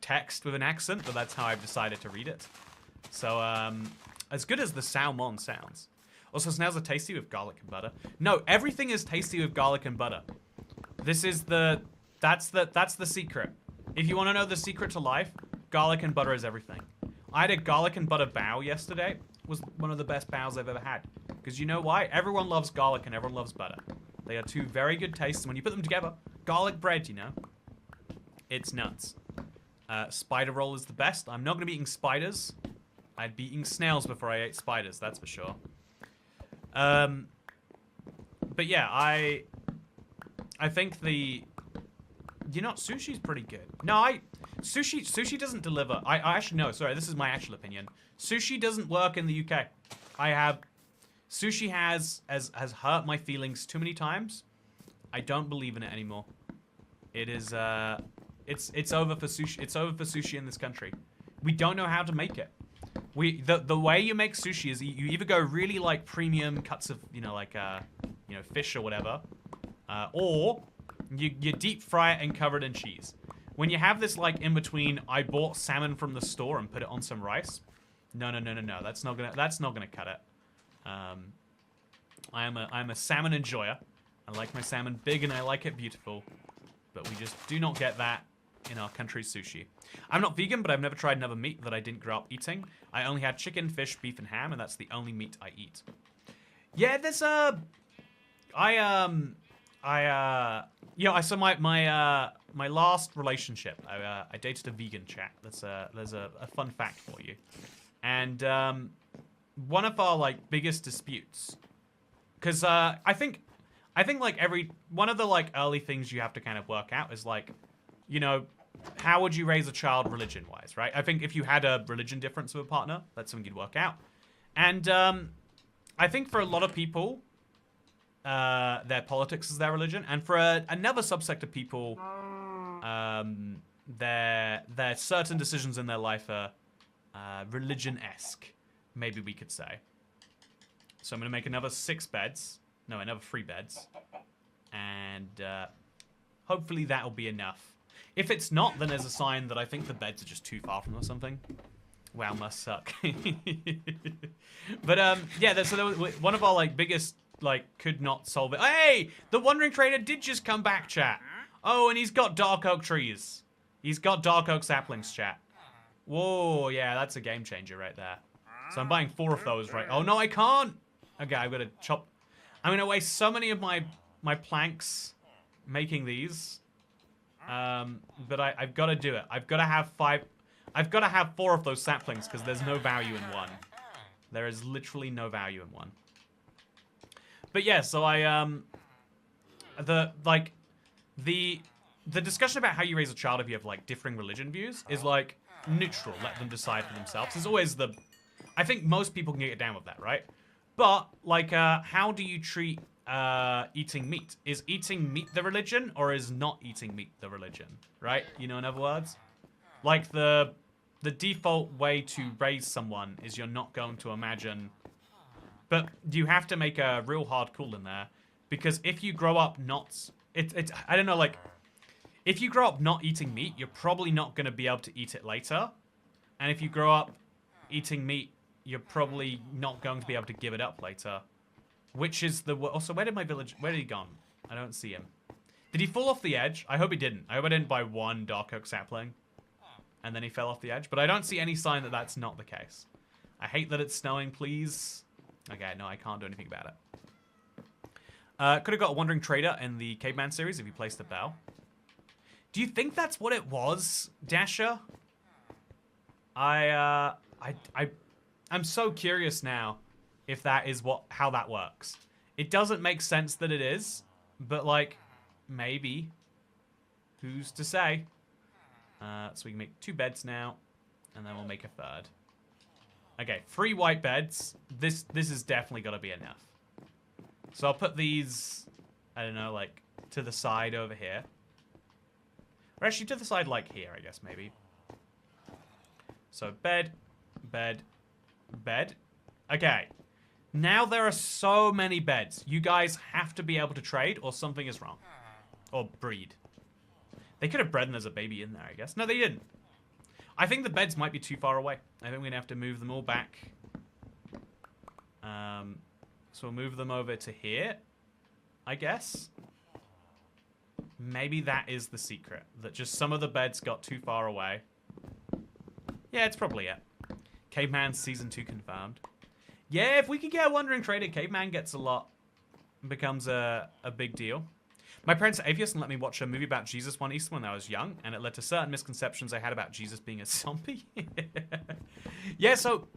text with an accent, but that's how I've decided to read it. So, as good as the salmon sounds. Also, snails are tasty with garlic and butter. No, everything is tasty with garlic and butter. This is that's the secret. If you want to know the secret to life, garlic and butter is everything. I had a garlic and butter bao yesterday. It was one of the best baos I've ever had. Because you know why? Everyone loves garlic and everyone loves butter. They are two very good tastes. And when you put them together, garlic bread, you know, it's nuts. Spider roll is the best. I'm not going to be eating spiders. I'd be eating snails before I ate spiders, that's for sure. But yeah, I think sushi's pretty good. No, sushi doesn't deliver. I actually, no, sorry, this is my actual opinion. Sushi doesn't work in the UK. Sushi has hurt my feelings too many times. I don't believe in it anymore. It is, it's over for sushi. It's over for sushi in this country. We don't know how to make it. The way you make sushi is you either go really like premium cuts of, fish or whatever, or you deep fry it and cover it in cheese. When you have this like in between, I bought salmon from the store and put it on some rice. No. That's not gonna cut it. I'm a salmon enjoyer. I like my salmon big and I like it beautiful, but we just do not get that in our country's sushi. I'm not vegan, but I've never tried another meat that I didn't grow up eating. I only had chicken, fish, beef, and ham, and that's the only meat I eat. Yeah, there's so my last relationship, I dated a vegan chap. There's a fun fact for you. And one of our like biggest disputes, because I think like one of the like early things you have to kind of work out is like, you know, how would you raise a child religion-wise, right? I think if you had a religion difference with a partner, that's something you'd work out. And I think for a lot of people, their politics is their religion, and for another subsect of people, their certain decisions in their life are religion-esque, maybe we could say. So I'm gonna make another 3 beds, and hopefully that'll be enough. If it's not, then there's a sign that I think the beds are just too far from or something. Wow, must suck. But yeah, so there was one of our like biggest like could not solve it. Hey, the Wandering Trader did just come back, chat. Oh, and he's got dark oak trees. He's got dark oak saplings, chat. Whoa, yeah, that's a game changer right there. So I'm buying 4 of those, right? Oh no, I can't. Okay, I've got to chop. I'm gonna waste so many of my planks making these. But I've got to do it. I've got to have 5. I've got to have 4 of those saplings because there's no value in one. There is literally no value in one. But yeah, so the discussion about how you raise a child if you have like differing religion views is like neutral. Let them decide for themselves. There's always I think most people can get down with that, right? But like, how do you treat eating meat? Is eating meat the religion, or is not eating meat the religion? Right? You know, in other words, like the default way to raise someone is you're not going to imagine, but you have to make a real hard call in there, because if you grow up not, I don't know, like, if you grow up not eating meat, you're probably not going to be able to eat it later, and if you grow up eating meat, you're probably not going to be able to give it up later. Which is the... Also, where did he gone? I don't see him. Did he fall off the edge? I hope he didn't. I hope I didn't buy 1 dark oak sapling. And then he fell off the edge. But I don't see any sign that that's not the case. I hate that it's snowing, please. Okay, no, I can't do anything about it. Could have got a Wandering Trader in the Caveman series if you placed the bell. Do you think that's what it was, Dasher? I'm so curious now if that is how that works. It doesn't make sense that it is, but like, maybe. Who's to say? So we can make 2 beds now, and then we'll make a 3rd. Okay, 3 white beds. This is definitely got to be enough. So I'll put these, I don't know, like, to the side over here. Or actually to the side like here, I guess, maybe. So bed, bed, bed. Okay. Now there are so many beds. You guys have to be able to trade or something is wrong. Or breed. They could have bred them as a baby in there, I guess. No, they didn't. I think the beds might be too far away. I think we're going to have to move them all back. So we'll move them over to here, I guess. Maybe that is the secret. That just some of the beds got too far away. Yeah, it's probably it. Caveman Season 2 confirmed. Yeah, if we could get a Wandering Trader, Caveman gets a lot. Becomes a big deal. My parents are atheists and let me watch a movie about Jesus one Easter when I was young, and it led to certain misconceptions I had about Jesus being a zombie. Yeah, so...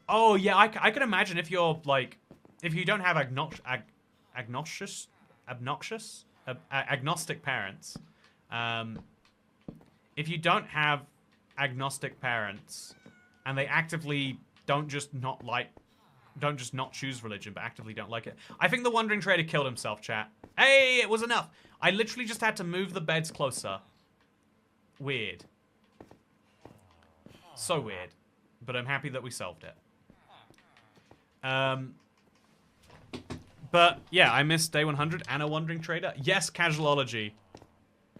Oh, yeah, I can imagine if you're, like... If you don't have agnostic parents. If you don't have agnostic parents, and they actively don't just not choose religion, but actively don't like it. I think the Wandering Trader killed himself, chat. Hey, it was enough. I literally just had to move the beds closer. Weird. So weird. But I'm happy that we solved it. But, yeah, I missed day 100 and a Wandering Trader. Yes, Casualology.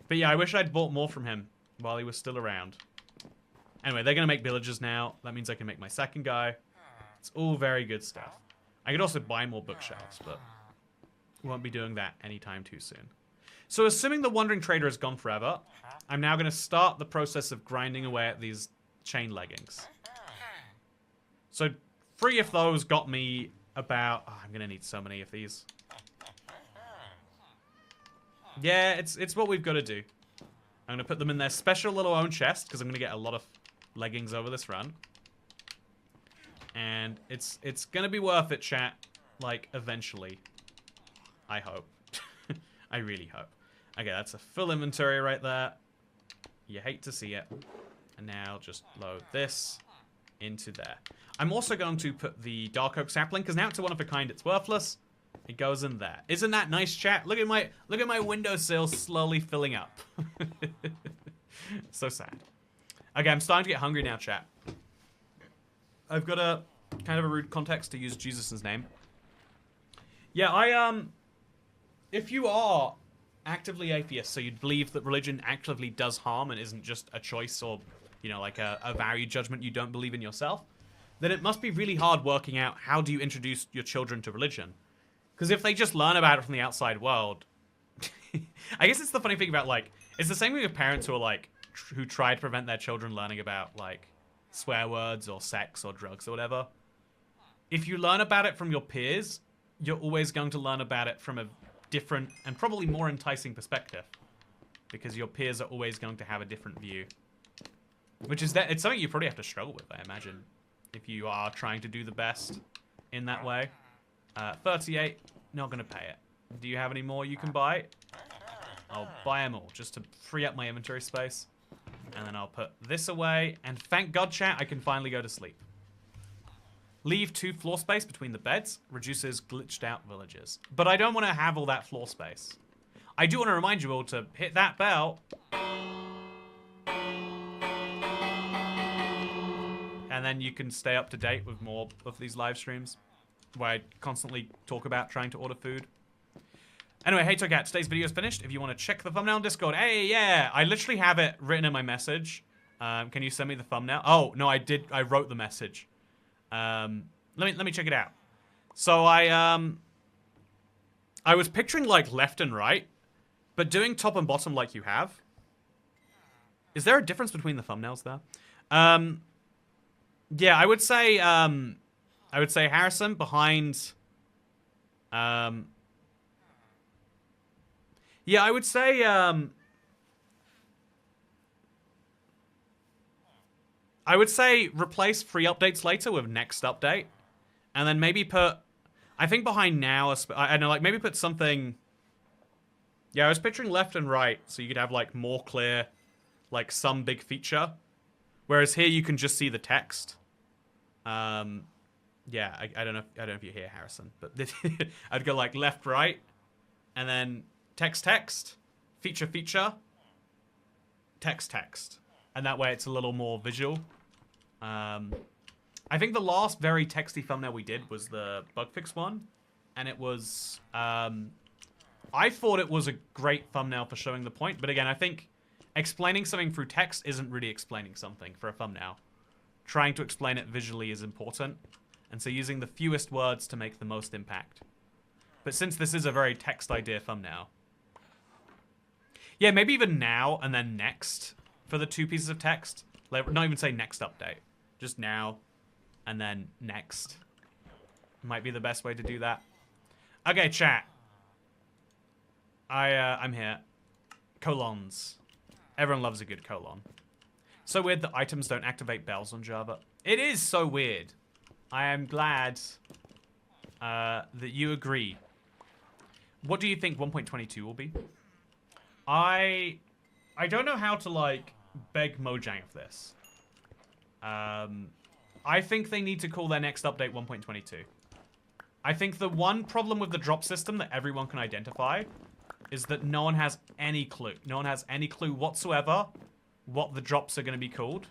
But yeah, I wish I'd bought more from him while he was still around. Anyway, they're going to make villagers now. That means I can make my second guy. It's all very good stuff. I could also buy more bookshelves, but won't be doing that anytime too soon. So assuming the Wandering Trader is gone forever, I'm now going to start the process of grinding away at these chain leggings. So 3 of those got me about... Oh, I'm going to need so many of these. Yeah, it's what we've got to do. I'm going to put them in their special little own chest, because I'm going to get a lot of leggings over this run. And it's going to be worth it, chat. Like, eventually. I hope. I really hope. Okay, that's a full inventory right there. You hate to see it. And now just load this into there. I'm also going to put the Dark Oak sapling, because now it's a one of a kind, it's worthless. It goes in there. Isn't that nice, chat? Look at my windowsill slowly filling up. So sad. Okay, I'm starting to get hungry now, chat. I've got a kind of a rude context to use Jesus' name. Yeah, if you are actively atheist, so you'd believe that religion actively does harm and isn't just a choice or, you know, like a value judgment you don't believe in yourself, then it must be really hard working out how do you introduce your children to religion. Because if they just learn about it from the outside world... I guess it's the funny thing about, like... It's the same thing with parents who are, like... who try to prevent their children learning about, like... swear words or sex or drugs or whatever. If you learn about it from your peers, you're always going to learn about it from a different and probably more enticing perspective. Because your peers are always going to have a different view. Which is that... It's something you probably have to struggle with, I imagine. If you are trying to do the best in that way. 38, not going to pay it. Do you have any more you can buy? I'll buy them all, just to free up my inventory space. And then I'll put this away. And thank God, chat, I can finally go to sleep. Leave 2 floor space between the beds. Reduces glitched out villagers. But I don't want to have all that floor space. I do want to remind you all to hit that bell. And then you can stay up to date with more of these live streams. Where I constantly talk about trying to order food. Anyway, hey Togat, today's video is finished. If you want to check the thumbnail on Discord, hey, yeah, I literally have it written in my message. Can you send me the thumbnail? Oh, no, I did. I wrote the message. Let me check it out. So I was picturing like left and right, but doing top and bottom like you have. Is there a difference between the thumbnails there? Yeah, I would say Harrison behind. Yeah, I would say replace free updates later with next update, and then maybe put. I think behind now, I don't know, like maybe put something. Yeah, I was picturing left and right, so you could have like more clear, like some big feature, whereas here you can just see the text. Yeah, I don't know. I don't know if you're here, Harrison, but I'd go like left, right, and then text, text, feature, feature, text, text, and that way it's a little more visual. I think the last very texty thumbnail we did was the bug fix one, and it was. I thought it was a great thumbnail for showing the point, but again, I think explaining something through text isn't really explaining something for a thumbnail. Trying to explain it visually is important. And so using the fewest words to make the most impact. But since this is a very text idea thumbnail. Yeah, maybe even now and then next for the 2 pieces of text. Like, not even say next update. Just now and then next. Might be the best way to do that. Okay, chat. I'm here. Colons. Everyone loves a good colon. So weird that items don't activate bells on Java. It is so weird. I am glad that you agree. What do you think 1.22 will be? I don't know how to, like, beg Mojang of this. I think they need to call their next update 1.22. I think the one problem with the drop system that everyone can identify is that no one has any clue. No one has any clue whatsoever what the drops are going to be called.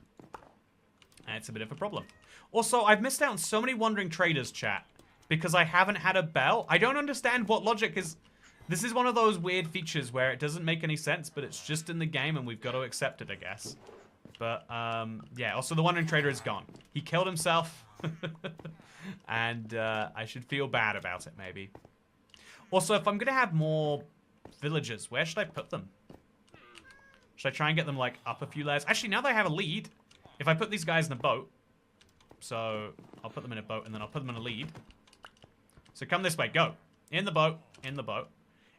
And it's a bit of a problem. Also, I've missed out on so many Wandering Traders, chat, because I haven't had a bell. I don't understand what logic is. This is one of those weird features where it doesn't make any sense, but it's just in the game and we've got to accept it, I guess. But, yeah, also the Wandering Trader is gone. He killed himself. And I should feel bad about it, maybe. Also, if I'm going to have more villagers, where should I put them? Should I try and get them, like, up a few layers? Actually, now that I have a lead, if I put these guys in a boat, so I'll put them in a boat and then I'll put them in a lead. So come this way, go. In the boat, in the boat.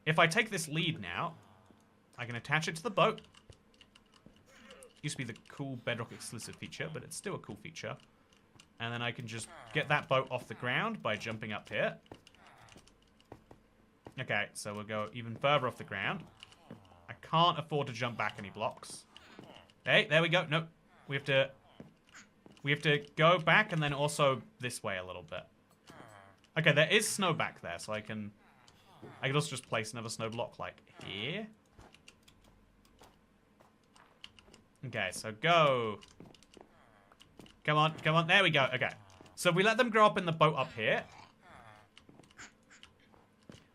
If I take this lead now, I can attach it to the boat. Used to be the cool Bedrock exclusive feature, but it's still a cool feature. And then I can just get that boat off the ground by jumping up here. Okay, so we'll go even further off the ground. I can't afford to jump back any blocks. Hey, there we go. Nope. We have to go back and then also this way a little bit. Okay, there is snow back there, so I can also just place another snow block like here. Okay, so go. Come on, come on. There we go. Okay. So we let them grow up in the boat up here.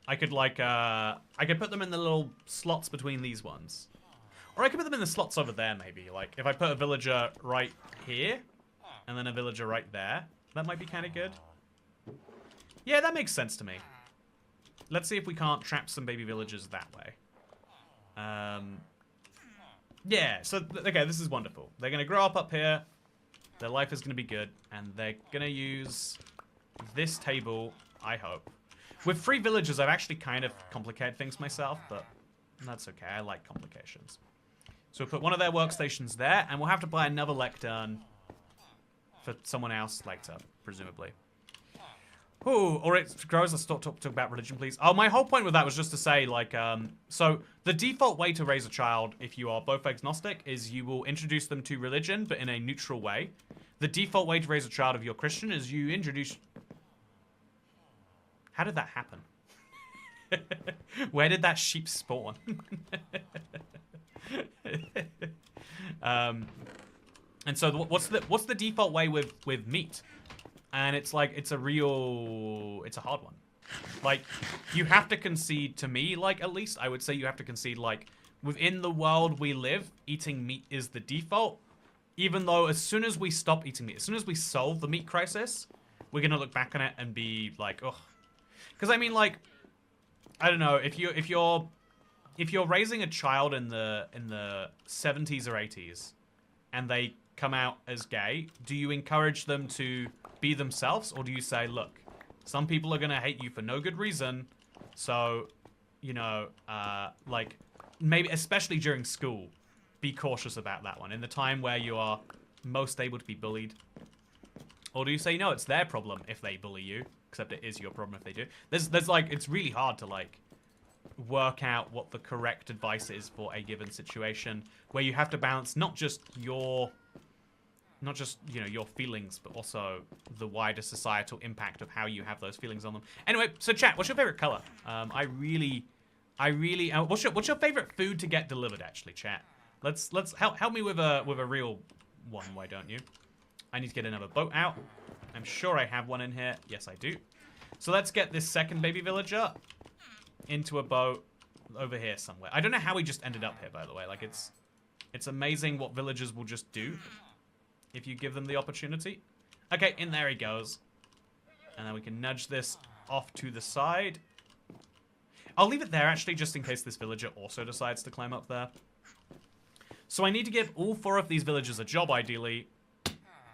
I could like I could put them in the little slots between these ones. Or I could put them in the slots over there maybe. Like if I put a villager right here and then a villager right there, that might be kind of good. Yeah, that makes sense to me. Let's see if we can't trap some baby villagers that way. Yeah, so okay, this is wonderful. They're going to grow up here. Their life is going to be good and they're going to use this table, I hope. With 3 villagers, I've actually kind of complicated things myself, but that's okay. I like complications. So we'll put one of their workstations there, and we'll have to buy another lectern for someone else later, presumably. Ooh, or it grows. Let's talk about religion, please. Oh, my whole point with that was just to say, like, so the default way to raise a child, if you are both agnostic, is you will introduce them to religion, but in a neutral way. The default way to raise a child if you're Christian is you introduce... How did that happen? Where did that sheep spawn? And so what's the default way with meat? And it's like it's a hard one. Like you have to concede to me, like at least I would say you have to concede like within the world we live, eating meat is the default. Even though as soon as we stop eating meat, as soon as we solve the meat crisis, we're gonna look back on it and be like, ugh. Because I mean, like, I don't know if you're raising a child in the 70s or 80s, and they come out as gay, do you encourage them to be themselves, or do you say, look, some people are gonna hate you for no good reason, so you know, like maybe especially during school, be cautious about that one in the time where you are most able to be bullied, or do you say no, it's their problem if they bully you? Except it is your problem if they do. There's like, it's really hard to like work out what the correct advice is for a given situation where you have to balance not just your not just, you know, your feelings, but also the wider societal impact of how you have those feelings on them. Anyway, so chat, what's your favorite color? What's your favorite food to get delivered, actually, chat? Let's help me with a real one, why don't you? I need to get another boat out. I'm sure I have one in here. Yes, I do. So let's get this second baby villager into a boat over here somewhere. I don't know how he just ended up here, by the way. Like, it's amazing what villagers will just do if you give them the opportunity. Okay, in there he goes. And then we can nudge this off to the side. I'll leave it there, actually, just in case this villager also decides to climb up there. So I need to give all 4 of these villagers a job, ideally.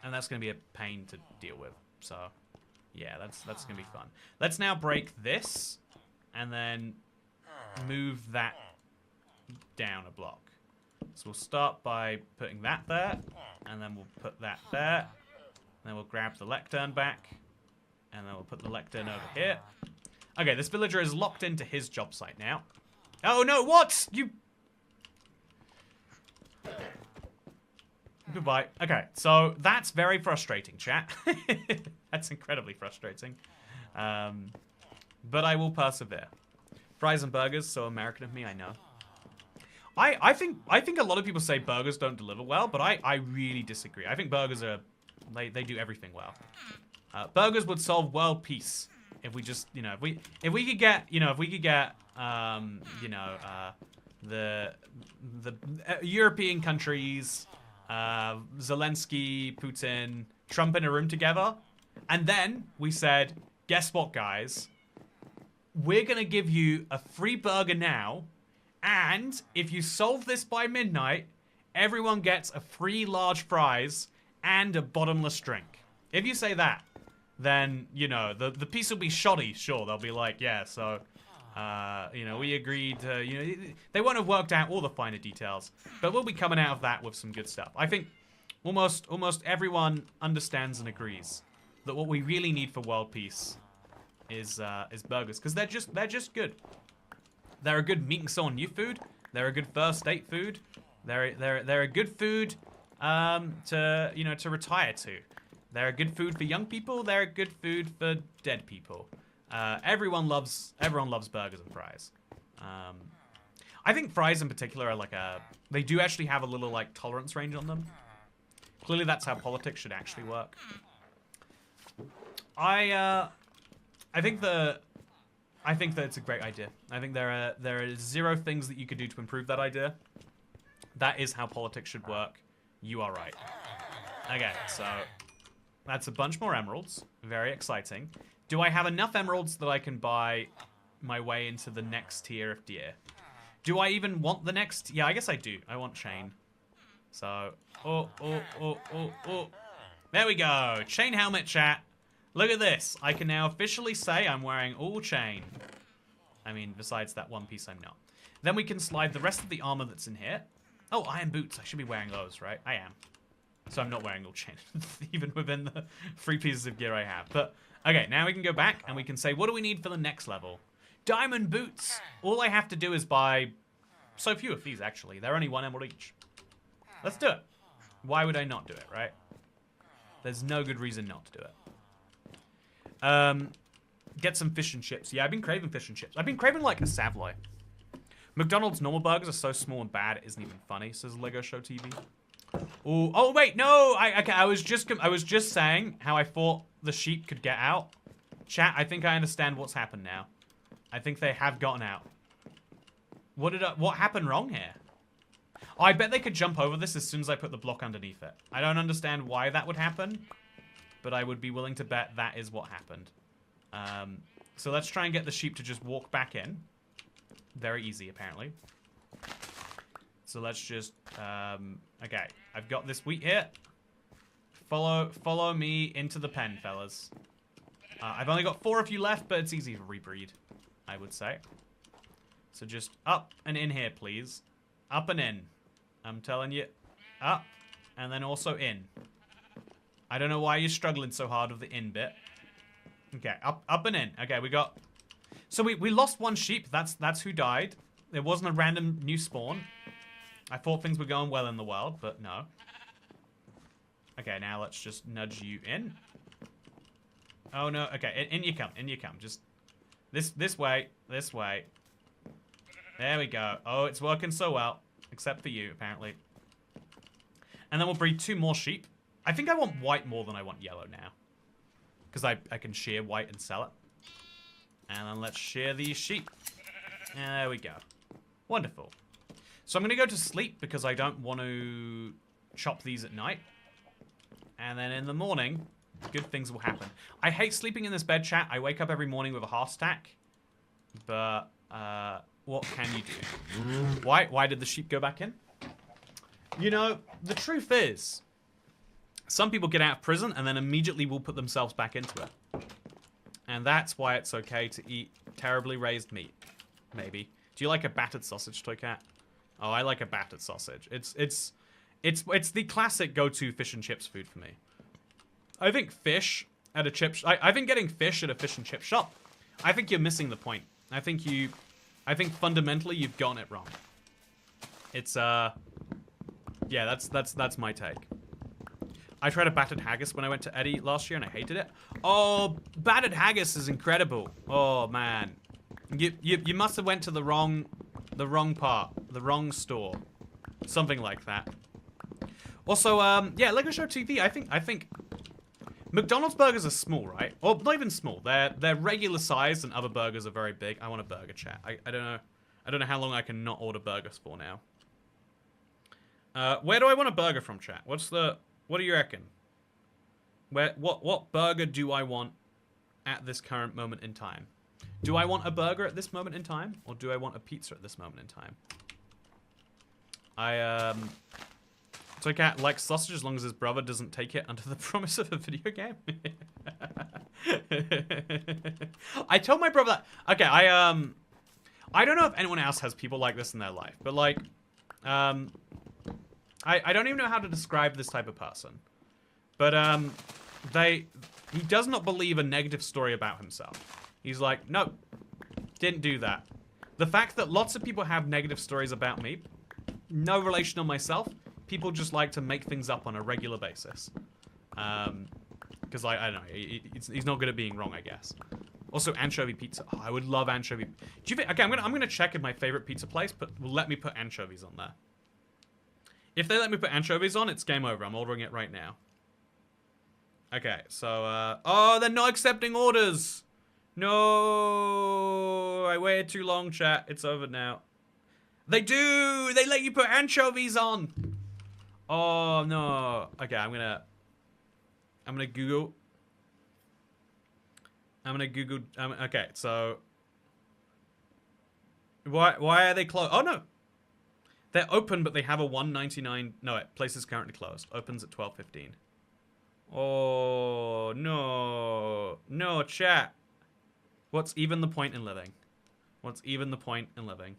And that's going to be a pain to deal with. So, yeah, that's going to be fun. Let's now break this. And then move that down a block. So we'll start by putting that there. And then we'll put that there. And then we'll grab the lectern back. And then we'll put the lectern over here. Okay, this villager is locked into his job site now. Oh no, what? You... Goodbye. Okay, so that's very frustrating, chat. That's incredibly frustrating. But I will persevere. Fries and burgers, so American of me, I know. I think a lot of people say burgers don't deliver well, but I really disagree. I think burgers are... They do everything well. Burgers would solve world peace if we just, you know, if we could get, you know, the European countries, Zelensky, Putin, Trump in a room together, and then we said, guess what, guys? We're gonna give you a free burger now, and if you solve this by midnight, everyone gets a free large fries and a bottomless drink. If you say that, then, you know, the piece will be shoddy, sure. They'll be like, yeah, so, you know, we agreed to, you know, they won't have worked out all the finer details, but we'll be coming out of that with some good stuff. I think almost everyone understands and agrees that what we really need for world peace is burgers, because they're just good. They're a good meat and so on new food. They're a good first date food. They're a good food to, you know, to retire to. They're a good food for young people. They're a good food for dead people. Everyone loves burgers and fries. I think fries in particular are like they do actually have a little like tolerance range on them. Clearly that's how politics should actually work. I think that it's a great idea. I think there are 0 things that you could do to improve that idea. That is how politics should work. You are right. Okay, so that's a bunch more emeralds. Very exciting. Do I have enough emeralds that I can buy my way into the next tier of deer? Do I even want the next? Yeah, I guess I do. I want chain. So, oh. There we go. Chain helmet, chat. Look at this. I can now officially say I'm wearing all chain. I mean, besides that one piece, I'm not. Then we can slide the rest of the armor that's in here. Oh, iron boots. I should be wearing those, right? I am. So I'm not wearing all chain, even within the 3 pieces of gear I have. But, okay, now we can go back and we can say, what do we need for the next level? Diamond boots. All I have to do is buy so few of these, actually. They're only 1 emerald each. Let's do it. Why would I not do it, right? There's no good reason not to do it. Get some fish and chips. Yeah, I've been craving fish and chips. I've been craving, like, a Savoy. McDonald's normal burgers are so small and bad it isn't even funny, says Lego Show TV. Ooh, oh wait, no! I was just saying how I thought the sheep could get out. Chat, I think I understand what's happened now. I think they have gotten out. What happened wrong here? Oh, I bet they could jump over this as soon as I put the block underneath it. I don't understand why that would happen, but I would be willing to bet that is what happened. So let's try and get the sheep to just walk back in. Very easy, apparently. So let's just, okay. I've got this wheat here. Follow me into the pen, fellas. I've only got 4 of you left, but it's easy to rebreed, I would say. So just up and in here, please. Up and in. I'm telling you. Up. And then also in. I don't know why you're struggling so hard with the in bit. Okay, up and in. Okay, we got... So we lost 1 sheep. That's who died. There wasn't a random new spawn. I thought things were going well in the world, but no. Okay, now let's just nudge you in. Oh no, okay, in you come, in you come. Just this way, this way. There we go. Oh, it's working so well. Except for you, apparently. And then we'll breed 2 more sheep. I think I want white more than I want yellow now. Because I can shear white and sell it. And then let's shear these sheep. And there we go. Wonderful. So I'm going to go to sleep because I don't want to chop these at night. And then in the morning, good things will happen. I hate sleeping in this bed, chat. I wake up every morning with a heart attack. But, what can you do? Why did the sheep go back in? You know, the truth is, some people get out of prison and then immediately will put themselves back into it. And that's why it's okay to eat terribly raised meat. Maybe. Do you like a battered sausage, Toy Cat? Oh, I like a battered sausage. It's the classic go-to fish and chips food for me. I think fish at a chip... I think getting fish at a fish and chip shop, I think you're missing the point. I think fundamentally you've gotten it wrong. It's, yeah, that's my take. I tried a battered haggis when I went to Eddie last year and I hated it. Oh, battered haggis is incredible. Oh, man. You must have went to the wrong part, the wrong store. Something like that. Also, yeah, Lego Show TV, I think McDonald's burgers are small, right? Or not even small. They're regular size and other burgers are very big. I want a burger, chat. I don't know. I don't know how long I can not order burgers for now. Where do I want a burger from, chat? What do you reckon? What burger do I want at this current moment in time? Do I want a burger at this moment in time? Or do I want a pizza at this moment in time? Toy Cat likes sausage as long as his brother doesn't take it under the promise of a video game. I told my brother that. Okay, I don't know if anyone else has people like this in their life, but like, I don't even know how to describe this type of person. But he does not believe a negative story about himself. He's like, no, didn't do that. The fact that lots of people have negative stories about me, no relation on myself, people just like to make things up on a regular basis. Because I don't know, he's not good at being wrong, I guess. Also, anchovy pizza. Oh, I would love anchovy. Do you think? Okay, I'm gonna check if my favorite pizza place will let me put anchovies on there. If they let me put anchovies on, it's game over. I'm ordering it right now. Okay, so oh, they're not accepting orders. No, I waited too long, chat. It's over now. They do. They let you put anchovies on. Oh no. Okay, I'm gonna Google. Okay, so why are they closed? Oh no, they're open, but they have a $1.99. No, place is currently closed. Opens at 12:15. Oh no, chat. What's even the point in living? What's even the point in living?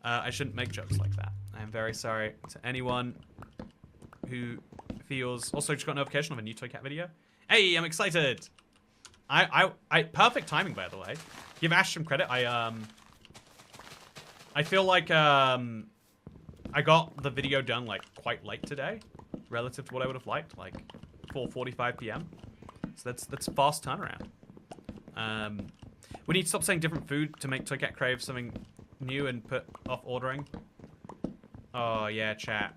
I shouldn't make jokes like that. I am very sorry to anyone who feels... Also, just got a notification of a new Toy Cat video. Hey, I'm excited! I perfect timing, by the way. Give Ash some credit. I feel like, I got the video done, like, quite late today. Relative to what I would have liked. Like, 4:45 p.m. So that's fast turnaround. We need to stop saying different food to make Toy Cat crave something new and put off ordering. Oh, yeah, chat.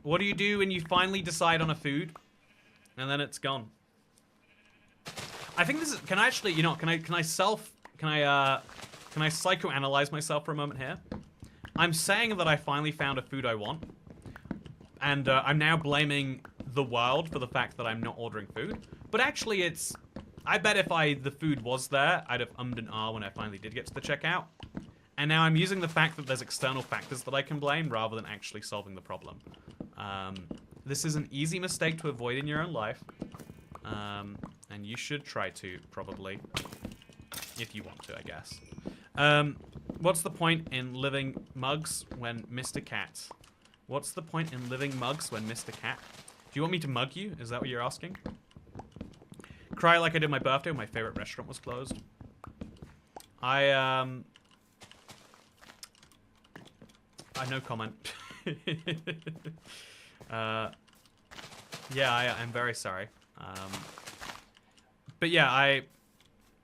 What do you do when you finally decide on a food and then it's gone? I think this is, can I actually, you know, can I psychoanalyze myself for a moment here? I'm saying that I finally found a food I want, and I'm now blaming the world for the fact that I'm not ordering food. But actually I bet if the food was there, I'd have ummed and ah when I finally did get to the checkout. And now I'm using the fact that there's external factors that I can blame rather than actually solving the problem. This is an easy mistake to avoid in your own life. And you should try to, probably. If you want to, I guess. What's the point in living mugs when Mr. Cat? What's the point in living mugs when Mr. Cat? Do you want me to mug you? Is that what you're asking? Cry like I did my birthday when my favorite restaurant was closed. I no comment. Yeah, I'm very sorry. But yeah,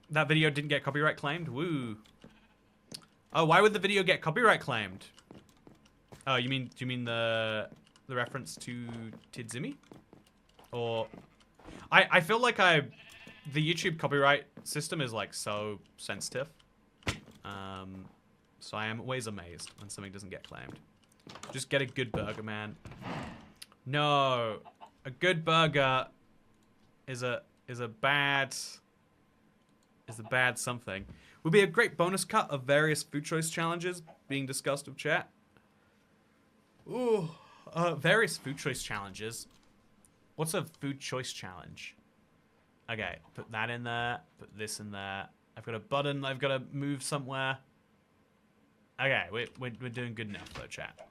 that video didn't get copyright claimed. Woo. Oh, why would the video get copyright claimed? Oh, do you mean the reference to Tidzimi? Or I feel like the YouTube copyright system is like so sensitive. So I am always amazed when something doesn't get claimed. Just get a good burger, man. No, a good burger is a bad something. Would be a great bonus cut of various food choice challenges being discussed with chat. Ooh, various food choice challenges. What's a food choice challenge? Okay, put that in there. Put this in there. I've got a button. I've got to move somewhere. Okay, we're doing good enough though, chat.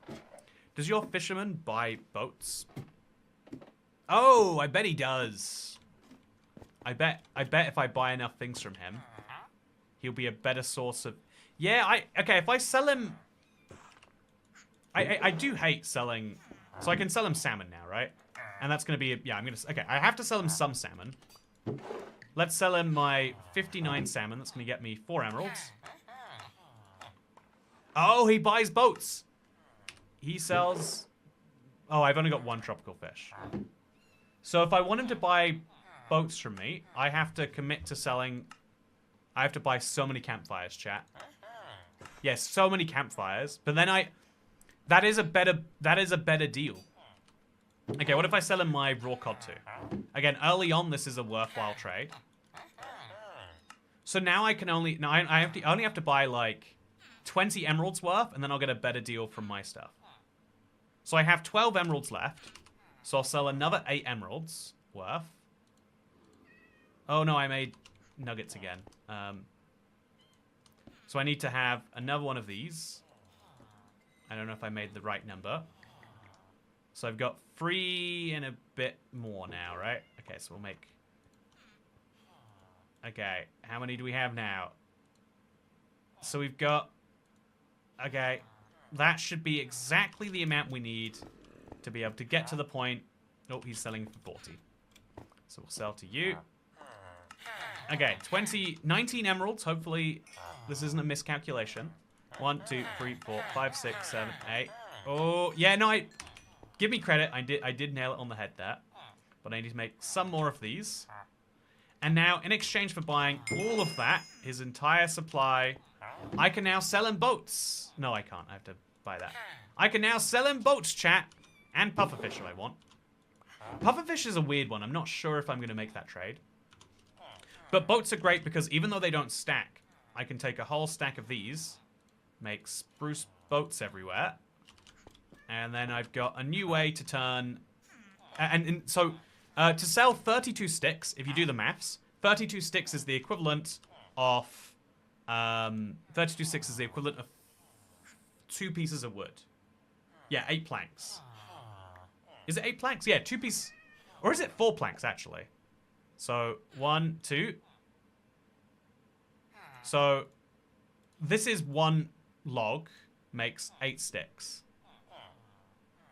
Does your fisherman buy boats? Oh, I bet he does. I bet if I buy enough things from him, he'll be a better source of... Yeah, okay, if I sell him... I do hate selling... So I can sell him salmon now, right? And that's going to be... Yeah, I'm going to... Okay, I have to sell him some salmon. Let's sell him my 59 salmon. That's going to get me 4 emeralds. Oh, he buys boats. He sells... Oh, I've only got 1 tropical fish. So if I want him to buy boats from me, I have to commit to selling... I have to buy so many campfires, chat. Yes, so many campfires. But then that is a better deal. Okay, what if I sell him my raw cod too? Again, early on, this is a worthwhile trade. So now I can only... Now I only have to buy like 20 emeralds worth, and then I'll get a better deal from my stuff. So I have 12 emeralds left. So I'll sell another 8 emeralds worth. Oh no, I made nuggets again. So I need to have another one of these. I don't know if I made the right number. So I've got 3 and a bit more now, right? Okay, so we'll make... Okay, how many do we have now? So we've got... Okay, that should be exactly the amount we need to be able to get to the point... Oh, he's selling for 40. So we'll sell to you. Okay, 19 emeralds. Hopefully this isn't a miscalculation. 1, 2, 3, 4, 5, 6, 7, 8. Oh, yeah, no, give me credit. I did nail it on the head there. But I need to make some more of these. And now, in exchange for buying all of that, his entire supply, I can now sell him boats. No, I can't. I have to buy that. I can now sell him boats, chat. And pufferfish if I want. Pufferfish is a weird one. I'm not sure if I'm going to make that trade. But boats are great because even though they don't stack, I can take a whole stack of these, make spruce boats everywhere, and then I've got a new way to turn... So, to sell 32 sticks, if you do the maths, 32 sticks is the equivalent of... 32 sticks is the equivalent of 2 pieces of wood. Yeah, 8 planks. Is it 8 planks? Yeah, 2 pieces... Or is it 4 planks, actually? So, 1, 2. So, this is 1 log, makes 8 sticks.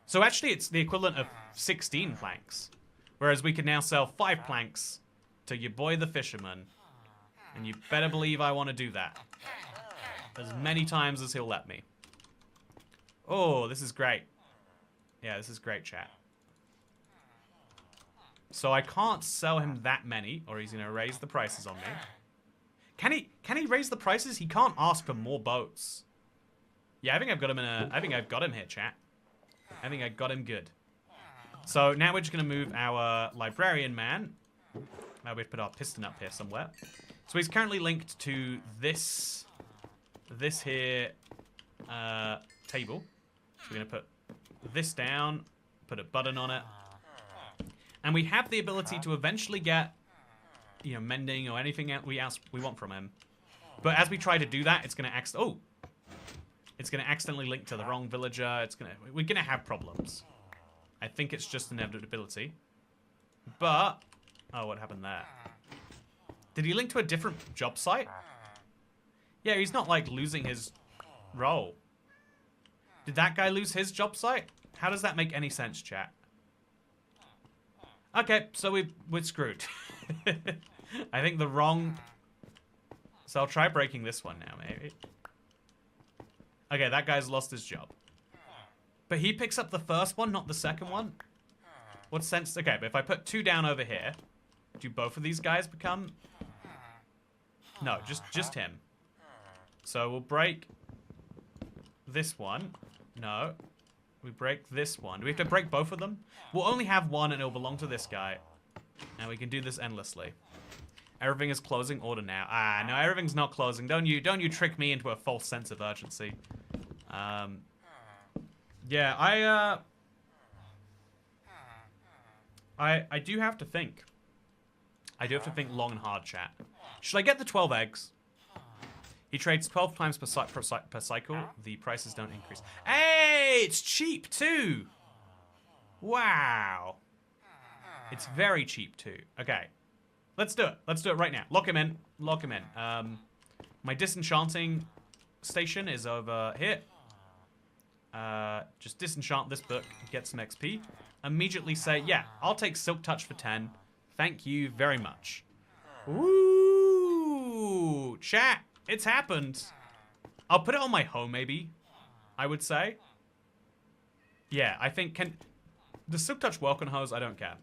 So actually, it's the equivalent of 16 planks. Whereas we can now sell 5 planks to your boy the fisherman. And you better believe I want to do that. As many times as he'll let me. Oh, this is great. Yeah, this is great, chat. So I can't sell him that many, or he's gonna raise the prices on me. Can he raise the prices? He can't ask for more boats. Yeah, I think I've got him here, chat. I think I got him good. So now we're just gonna move our librarian man. Now we put our piston up here somewhere. So he's currently linked to this here table. So we're gonna put this down, put a button on it. And we have the ability to eventually get, you know, mending or anything else we want from him. But as we try to do that, it's gonna it's gonna accidentally link to the wrong villager. We're gonna have problems. I think it's just an inevitability. But oh, what happened there? Did he link to a different job site? Yeah, he's not like losing his role. Did that guy lose his job site? How does that make any sense, chat? Okay, so we're screwed. I think the wrong... So I'll try breaking this one now, maybe. Okay, that guy's lost his job. But he picks up the first one, not the second one? What sense? Okay, but if I put 2 down over here, do both of these guys become... No, just him. So we'll break this one. No. We break this one. Do we have to break both of them? We'll only have one and it'll belong to this guy. And we can do this endlessly. Everything is closing order now. Ah, no, everything's not closing. Don't you trick me into a false sense of urgency. Yeah, I do have to think. I do have to think long and hard, chat. Should I get the 12 eggs? He trades 12 times per cycle. The prices don't increase. Hey, it's cheap too. Wow. It's very cheap too. Okay. Let's do it. Let's do it right now. Lock him in. Lock him in. My disenchanting station is over here. Just disenchant this book, get some XP. Immediately say, yeah, I'll take Silk Touch for 10. Thank you very much. Ooh, chat, it's happened. I'll put it on my home, maybe, I would say. Yeah, I think, the Silk Touch Welcome hose, I don't care.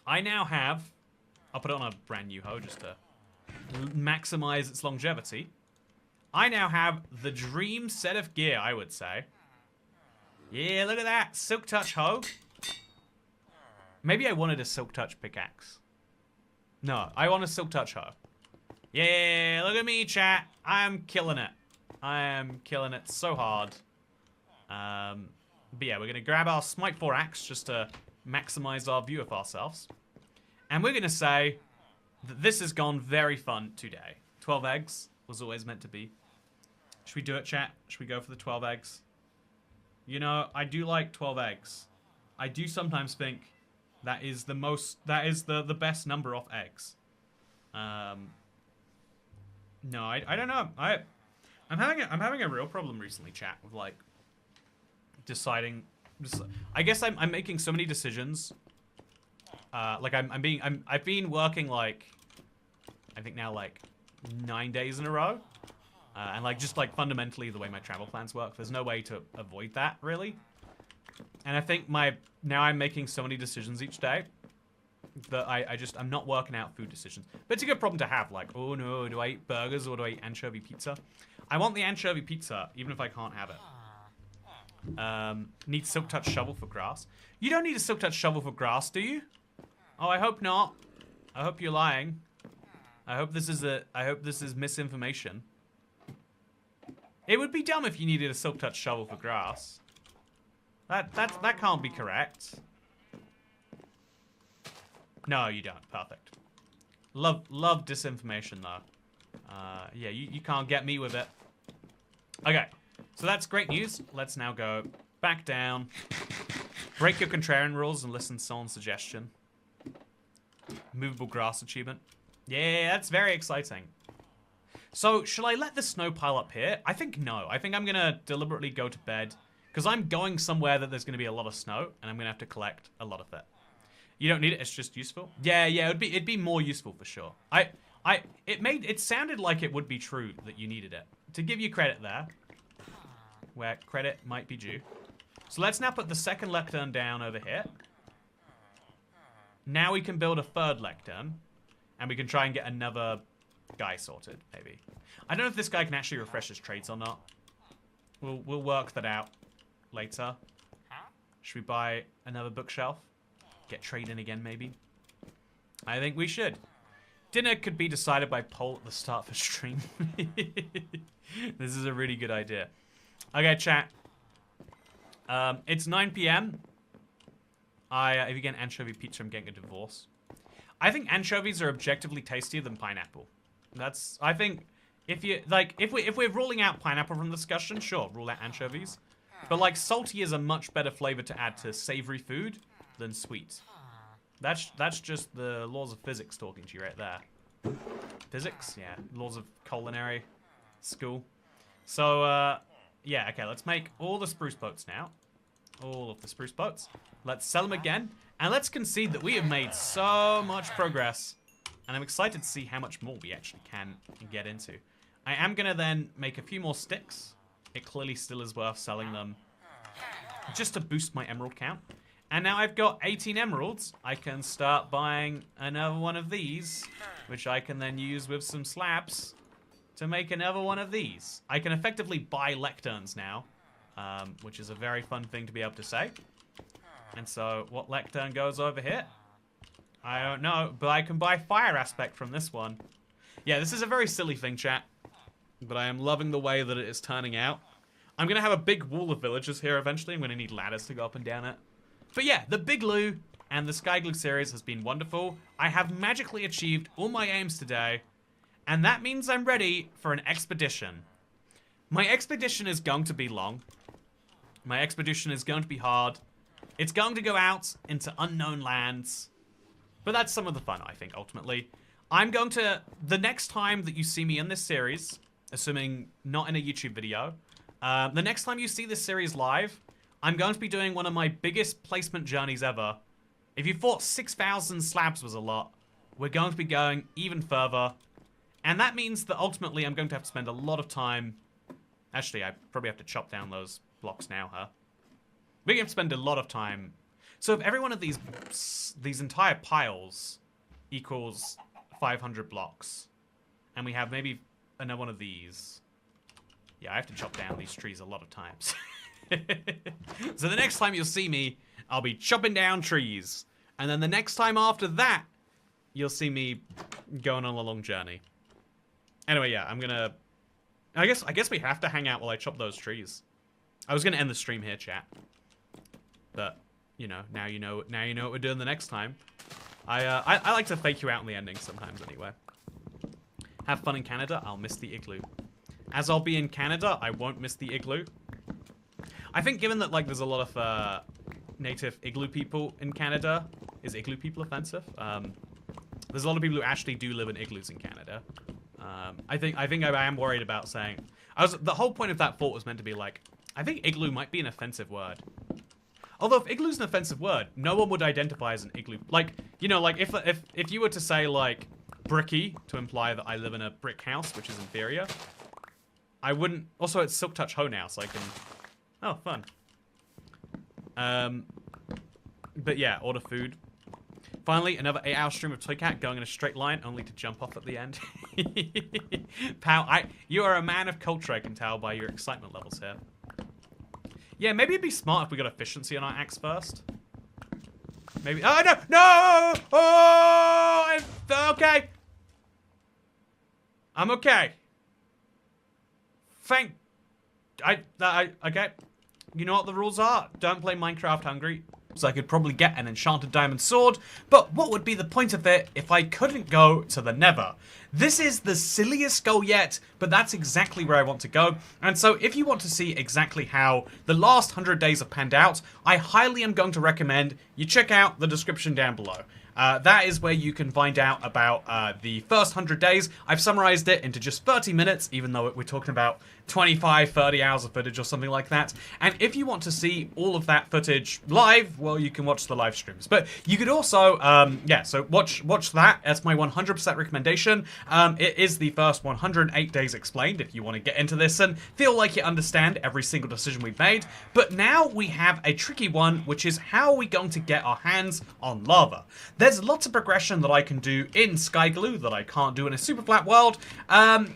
I now have, I'll put it on a brand new hoe just to maximize its longevity. I now have the dream set of gear, I would say. Yeah, look at that. Silk Touch hoe. Maybe I wanted a Silk Touch pickaxe. No, I want a Silk Touch hoe. Yeah, look at me, chat. I am killing it. I am killing it so hard. But yeah, we're going to grab our Smite 4 axe just to maximize our view of ourselves. And we're going to say that this has gone very fun today. 12 eggs was always meant to be. Should we do it, chat? Should we go for the 12 eggs? You know, I do like 12 eggs. I do sometimes think that is the the best number of eggs. No, I don't know. I'm having a real problem recently, chat, with like deciding. I guess I'm making so many decisions. Like I've been working like I think now like 9 days in a row. And like just like fundamentally the way my travel plans work, there's no way to avoid that really. And I think now I'm making so many decisions each day that I'm not working out food decisions. But it's a good problem to have. Like, oh no, do I eat burgers or do I eat anchovy pizza? I want the anchovy pizza even if I can't have it. Need Silk Touch shovel for grass. You don't need a Silk Touch shovel for grass, do you? Oh, I hope not. I hope you're lying. I hope this is misinformation. It would be dumb if you needed a Silk Touch shovel for grass. That can't be correct. No, you don't. Perfect. Love disinformation though. Yeah, you can't get me with it. Okay, so that's great news. Let's now go back down. Break your contrarian rules and listen to someone's suggestion. Movable grass achievement. Yeah, that's very exciting. So, should I let the snow pile up here? I think no. I think I'm going to deliberately go to bed. Because I'm going somewhere that there's going to be a lot of snow. And I'm going to have to collect a lot of it. You don't need it. It's just useful. Yeah, it'd be more useful for sure. It sounded like it would be true that you needed it. To give you credit there. Where credit might be due. So let's now put the second lectern down over here. Now we can build a third lectern. And we can try and get another guy sorted, maybe. I don't know if this guy can actually refresh his trades or not. We'll work that out later. Should we buy another bookshelf? Get trading again, maybe? I think we should. Dinner could be decided by poll at the start of the stream. This is a really good idea. Okay, chat. It's 9 p.m. If you get an anchovy pizza, I'm getting a divorce. I think anchovies are objectively tastier than pineapple. I think, if we're ruling out pineapple from the discussion, sure, rule out anchovies. But like, salty is a much better flavor to add to savory food than sweet. That's just the laws of physics talking to you right there. Physics? Yeah, laws of culinary school. So, yeah, okay, let's make all the spruce boats now. all of the spruce boats. Let's sell them again. And let's concede that we have made so much progress. And I'm excited to see how much more we actually can get into. I am going to then make a few more sticks. It clearly still is worth selling them just to boost my emerald count. And now I've got 18 emeralds. I can start buying another one of these, which I can then use with some slabs to make another one of these. I can effectively buy lecterns now, which is a very fun thing to be able to say. And so what lectern goes over here? I don't know, but I can buy fire aspect from this one. Yeah, this is a very silly thing, chat, but I am loving the way that it is turning out. I'm going to have a big wall of villagers here eventually. I'm going to need ladders to go up and down it. But yeah, the Big Glue and the Skygloo series has been wonderful. I have magically achieved all my aims today, and that means I'm ready for an expedition. My expedition is going to be long. My expedition is going to be hard. It's going to go out into unknown lands. But that's some of the fun, I think, ultimately. I'm going to... The next time that you see me in this series, assuming not in a YouTube video, the next time you see this series live, I'm going to be doing one of my biggest placement journeys ever. If you thought 6,000 slabs was a lot, we're going to be going even further. And that means that ultimately I'm going to have to spend a lot of time... Actually, I probably have to chop down those blocks now, huh? We're going to spend a lot of time. So if every one of these entire piles equals 500 blocks, and we have maybe another one of these, yeah, I have to chop down these trees a lot of times. So the next time you'll see me, I'll be chopping down trees, and then the next time after that, you'll see me going on a long journey. Anyway, yeah, I'm gonna. I guess we have to hang out while I chop those trees. I was gonna end the stream here, chat. But, you know, now you know what we're doing the next time. I like to fake you out in the ending sometimes anyway. Have fun in Canada, I'll miss the igloo. As I'll be in Canada, I won't miss the igloo. I think given that, like, there's a lot of native igloo people in Canada. Is igloo people offensive? There's a lot of people who actually do live in igloos in Canada. I think I am worried about saying... The whole point of that thought was meant to be like, I think igloo might be an offensive word. Although if igloo's an offensive word, no one would identify as an igloo. Like, you know, like if you were to say like bricky to imply that I live in a brick house, which is inferior, I wouldn't. Also, it's Silk Touch Hoe now, so I can. Oh, fun. But yeah, order food. Finally, another 8-hour stream of Toy Cat going in a straight line, only to jump off at the end. Pal, you are a man of culture, I can tell by your excitement levels here. Yeah, maybe it'd be smart if we got efficiency on our axe first. Maybe. Oh no! No! Oh! I'm okay. I'm okay. Okay. You know what the rules are. Don't play Minecraft hungry. So I could probably get an enchanted diamond sword, but what would be the point of it if I couldn't go to the Nether? This is the silliest goal yet, but that's exactly where I want to go. And so if you want to see exactly how the last 100 days have panned out, I highly am going to recommend you check out the description down below. That is where you can find out about the first 100 days. I've summarized it into just 30 minutes, even though we're talking about 25, 30 hours of footage or something like that. And if you want to see all of that footage live, well, you can watch the live streams. But you could also, yeah, so watch that. That's my 100% recommendation. It is the first 108 days explained if you want to get into this and feel like you understand every single decision we've made. But now we have a tricky one, which is how are we going to get our hands on lava? There's lots of progression that I can do in Skygloo that I can't do in a super flat world,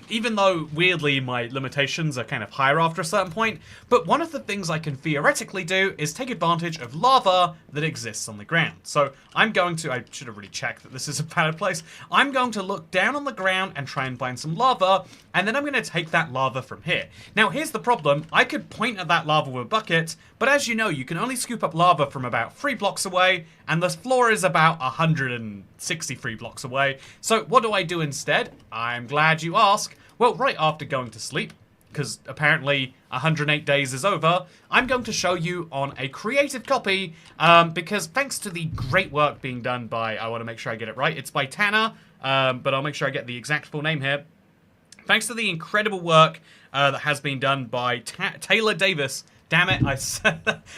even though, weirdly, my limitations are kind of higher after a certain point. But one of the things I can theoretically do is take advantage of lava that exists on the ground. So I'm going to, I should have really checked that this is a bad place. I'm going to look down on the ground and try and find some lava, and then I'm going to take that lava from here. Now, here's the problem. I could point at that lava with a bucket, but as you know, you can only scoop up lava from about 3 blocks away, and the floor is about 163 blocks away. So what do I do instead? I'm glad you ask. Well, right after going to sleep, because apparently 108 days is over, I'm going to show you on a creative copy, because thanks to the great work being done by, I want to make sure I get it right, it's by Tanner, but I'll make sure I get the exact full name here. Thanks to the incredible work that has been done by Taylor Davis, Damn it,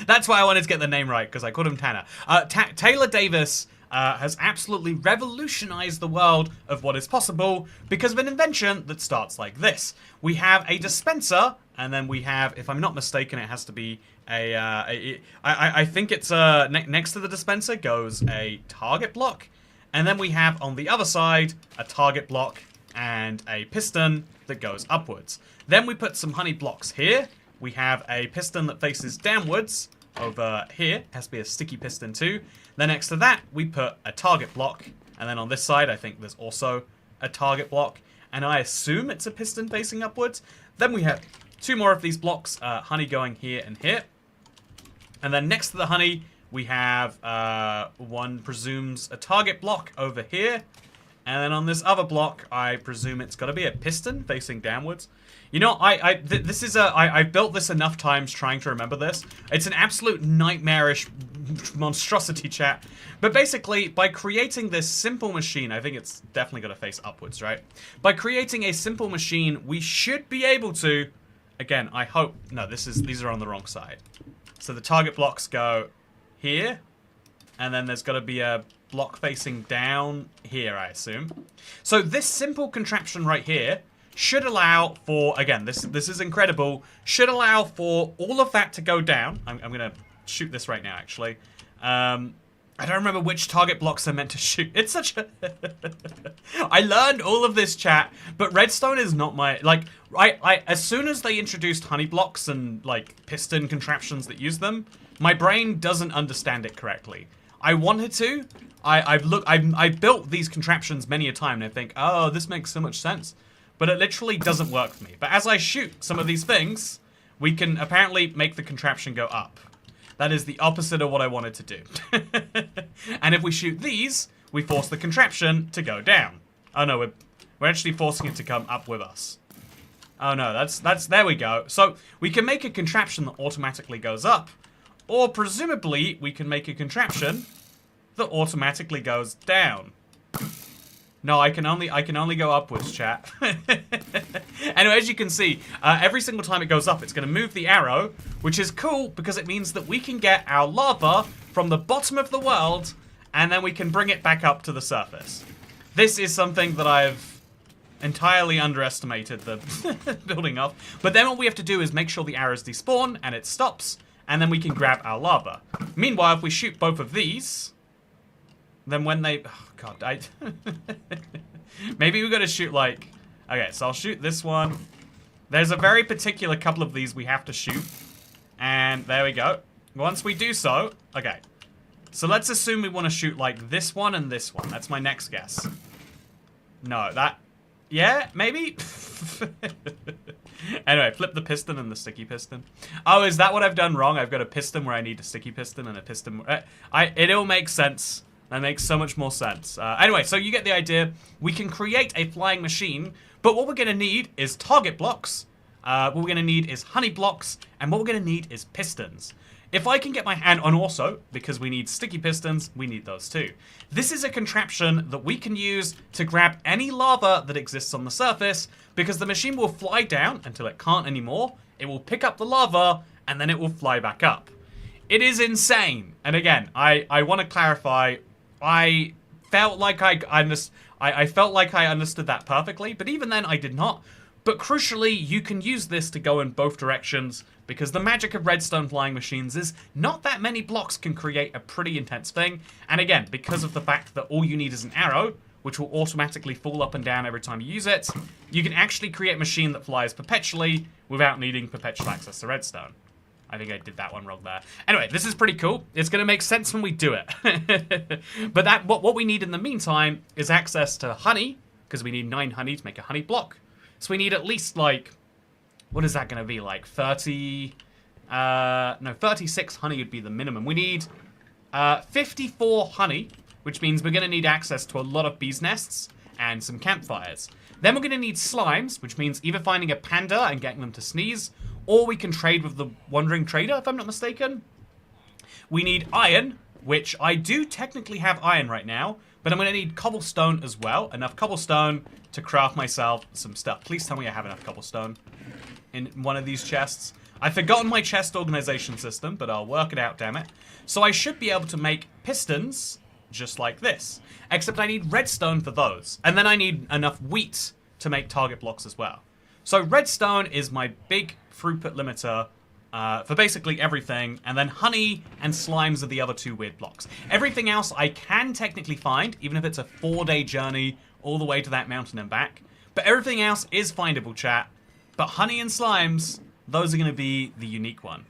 that's why I wanted to get the name right, because I called him Tanner. Taylor Davis has absolutely revolutionized the world of what is possible because of an invention that starts like this. We have a dispenser, and then we have, if I'm not mistaken, it has to be I think it's next to the dispenser goes a target block, and then we have on the other side a target block and a piston that goes upwards. Then we put some honey blocks here. We have a piston that faces downwards over here. Has to be a sticky piston too. Then next to that, we put a target block. And then on this side, I think there's also a target block. And I assume it's a piston facing upwards. Then we have two more of these blocks, honey going here and here. And then next to the honey, we have, one presumes a target block over here. And then on this other block, I presume it's got to be a piston facing downwards. You know, I've built this enough times trying to remember this. It's an absolute nightmarish monstrosity, chat. But basically, by creating this simple machine, I think it's definitely got to face upwards, right? By creating a simple machine, we should be able to, again, I hope, no, these are on the wrong side. So the target blocks go here, and then there's got to be a block facing down here, I assume. So this simple contraption right here should allow for, again, this is incredible, should allow for all of that to go down. I'm going to shoot this right now, actually. I don't remember which target blocks are meant to shoot. It's such a... I learned all of this, chat, but redstone is not my... Like, as soon as they introduced honey blocks and, like, piston contraptions that use them, my brain doesn't understand it correctly. I wanted to. I've built these contraptions many a time, and I think, oh, this makes so much sense. But it literally doesn't work for me. But as I shoot some of these things, we can apparently make the contraption go up. That is the opposite of what I wanted to do. And if we shoot these, we force the contraption to go down. Oh no, we're actually forcing it to come up with us. Oh no, there we go. So we can make a contraption that automatically goes up, or presumably we can make a contraption that automatically goes down. No, I can only go upwards, chat. Anyway, as you can see, every single time it goes up, it's going to move the arrow, which is cool because it means that we can get our lava from the bottom of the world, and then we can bring it back up to the surface. This is something that I've entirely underestimated the building of. But then what we have to do is make sure the arrows despawn, and it stops, and then we can grab our lava. Meanwhile, if we shoot both of these... Then when they... Oh, God, maybe we got to shoot, like... Okay, so I'll shoot this one. There's a very particular couple of these we have to shoot. And there we go. Once we do so... Okay. So let's assume we want to shoot, like, this one and this one. That's my next guess. No, that... Yeah, maybe? Anyway, flip the piston and the sticky piston. Oh, is that what I've done wrong? I've got a piston where I need a sticky piston and a piston... It all makes sense. That makes so much more sense. Anyway, so you get the idea. We can create a flying machine, but what we're going to need is target blocks. What we're going to need is honey blocks, and what we're going to need is pistons. If I can get my hand on also, because we need sticky pistons, we need those too. This is a contraption that we can use to grab any lava that exists on the surface, because the machine will fly down until it can't anymore. It will pick up the lava, and then it will fly back up. It is insane. And again, I want to clarify... I felt like I felt like I understood that perfectly, but even then I did not. But crucially, you can use this to go in both directions, because the magic of redstone flying machines is not that many blocks can create a pretty intense thing. And again, because of the fact that all you need is an arrow, which will automatically fall up and down every time you use it, you can actually create a machine that flies perpetually without needing perpetual access to redstone. I think I did that one wrong there. Anyway, this is pretty cool. It's going to make sense when we do it. But what we need in the meantime is access to honey, because we need 9 honey to make a honey block. So we need at least, like, what is that going to be, like 30... no, 36 honey would be the minimum. We need 54 honey, which means we're going to need access to a lot of bees' nests and some campfires. Then we're going to need slimes, which means either finding a panda and getting them to sneeze, or we can trade with the Wandering Trader, if I'm not mistaken. We need iron, which I do technically have iron right now, but I'm going to need cobblestone as well. Enough cobblestone to craft myself some stuff. Please tell me I have enough cobblestone in one of these chests. I've forgotten my chest organization system, but I'll work it out, damn it. So I should be able to make pistons just like this. Except I need redstone for those. And then I need enough wheat to make target blocks as well. So redstone is my big throughput limiter for basically everything. And then honey and slimes are the other two weird blocks. Everything else I can technically find, even if it's a 4-day journey all the way to that mountain and back. But everything else is findable, chat. But honey and slimes, those are going to be the unique one.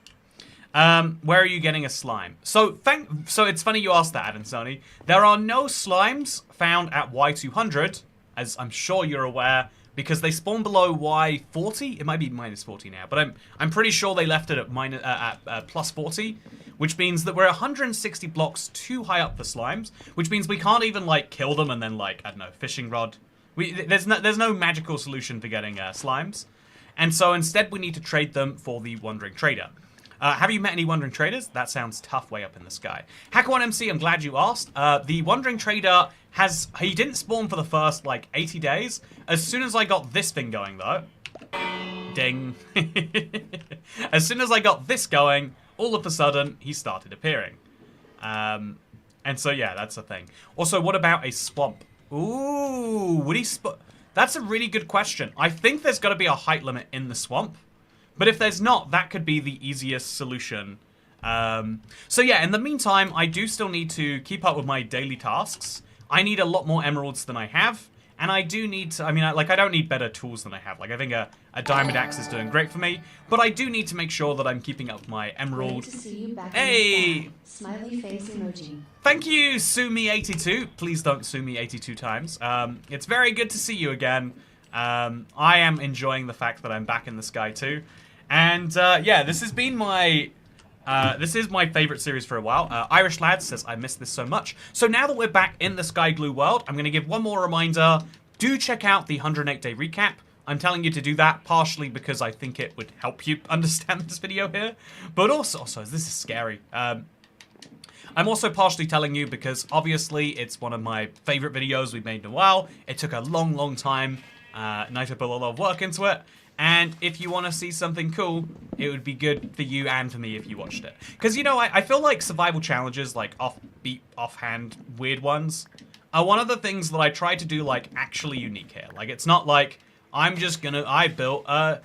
Where are you getting a slime? So it's funny you asked that, Adam Sony. There are no slimes found at Y200, as I'm sure you're aware, because they spawn below Y40. It might be minus 40 now, but I'm pretty sure they left it at plus 40, which means that we're 160 blocks too high up for slimes, which means we can't even like kill them and then like, I don't know, fishing rod. There's no magical solution for getting slimes, and so instead we need to trade them for the Wandering Trader. Have you met any Wandering Traders? That sounds tough way up in the sky. Hacker1MC, I'm glad you asked. The Wandering Trader he didn't spawn for the first, like, 80 days. As soon as I got this thing going, though. Ding. As soon as I got this going, all of a sudden, he started appearing. And so, yeah, that's the thing. Also, what about a swamp? Ooh, would he That's a really good question. I think there's got to be a height limit in the swamp. But if there's not, that could be the easiest solution. So yeah, in the meantime, I do still need to keep up with my daily tasks. I need a lot more emeralds than I have. And I do need to, I don't need better tools than I have. Like, I think a diamond axe is doing great for me. But I do need to make sure that I'm keeping up my emerald. Great to see you back. Hey! Smiley face emoji. Thank you, Sumi82. Please don't sue me 82 times. It's very good to see you again. I am enjoying the fact that I'm back in the sky too. And yeah, this has been my this is my favorite series for a while. Irish Lad says, I miss this so much. So now that we're back in the Skygloo world, I'm going to give one more reminder. Do check out the 108-day recap. I'm telling you to do that partially because I think it would help you understand this video here. But also this is scary. I'm also partially telling you because obviously it's one of my favorite videos we've made in a while. It took a long, long time. Nito put a lot of work into it. And if you want to see something cool, it would be good for you and for me if you watched it. Because, you know, I feel like survival challenges, like offbeat, offhand, weird ones, are one of the things that I try to do, like, actually unique here. Like, it's not like, I built a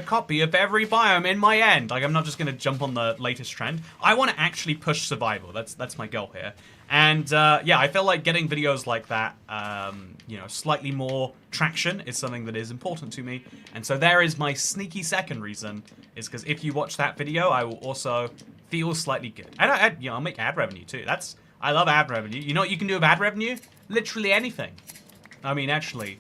copy of every biome in my end. Like, I'm not just going to jump on the latest trend. I want to actually push survival. That's my goal here. And, yeah, I feel like getting videos like that, you know, slightly more traction is something that is important to me. And so there is my sneaky second reason, is because if you watch that video, I will also feel slightly good. And, you know, I'll make ad revenue, too. I love ad revenue. You know what you can do with ad revenue? Literally anything. I mean, actually,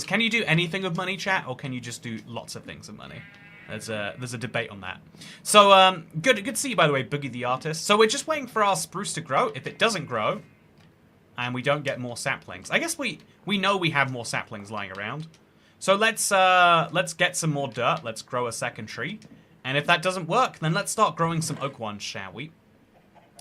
can you do anything with money, chat, or can you just do lots of things with money? There's a debate on that. So, good to see you, by the way, Boogie the Artist. So we're just waiting for our spruce to grow. If it doesn't grow, and we don't get more saplings, I guess we know we have more saplings lying around. So let's get some more dirt. Let's grow a second tree. And if that doesn't work, then let's start growing some oak ones, shall we?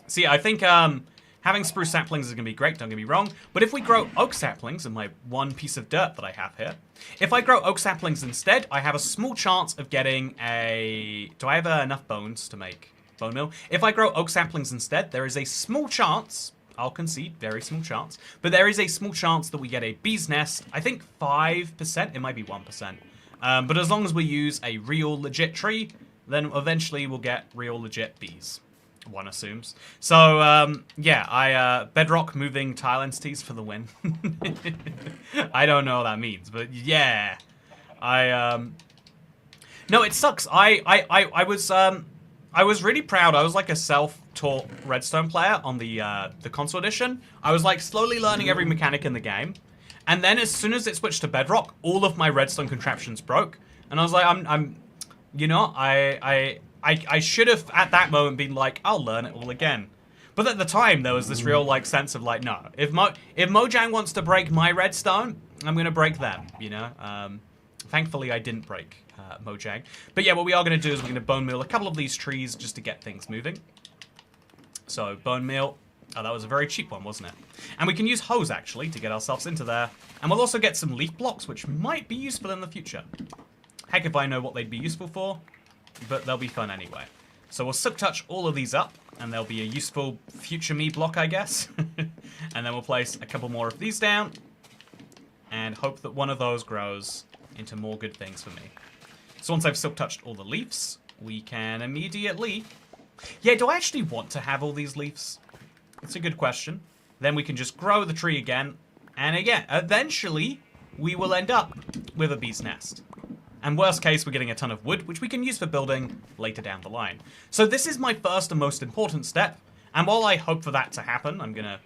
See, I think having spruce saplings is going to be great, don't get me wrong. But if we grow oak saplings in my one piece of dirt that I have here, if I grow oak saplings instead, I have a small chance of getting a... Do I have enough bones to make bone meal? If I grow oak saplings instead, there is a small chance, I'll concede, very small chance, but there is a small chance that we get a bee's nest. I think 5%, it might be 1%. But as long as we use a real legit tree, then eventually we'll get real legit bees. One assumes. So, yeah, Bedrock moving tile entities for the win. I don't know what that means, but yeah. No, it sucks. I was really proud. I was like a self-taught redstone player on the console edition. I was like slowly learning every mechanic in the game. And then as soon as it switched to Bedrock, all of my redstone contraptions broke. And I was like, you know, I should have, at that moment, been like, I'll learn it all again. But at the time, there was this real, like, sense of, like, no. If Mojang wants to break my redstone, I'm going to break them, you know? Thankfully, I didn't break Mojang. But yeah, what we are going to do is we're going to bone meal a couple of these trees just to get things moving. So, bone meal. Oh, that was a very cheap one, wasn't it? And we can use hose, actually, to get ourselves into there. And we'll also get some leaf blocks, which might be useful in the future. Heck if I know what they'd be useful for. but they'll be fun anyway. So we'll silk touch all of these up, and there'll be a useful future me block, I guess. And then we'll place a couple more of these down, and hope that one of those grows into more good things for me. So once I've silk touched all the leaves, we can immediately... Yeah, do I actually want to have all these leaves? It's a good question. Then we can just grow the tree again, and again, eventually, we will end up with a bee's nest. And worst case, we're getting a ton of wood, which we can use for building later down the line. So this is my first and most important step. And while I hope for that to happen, I'm going to,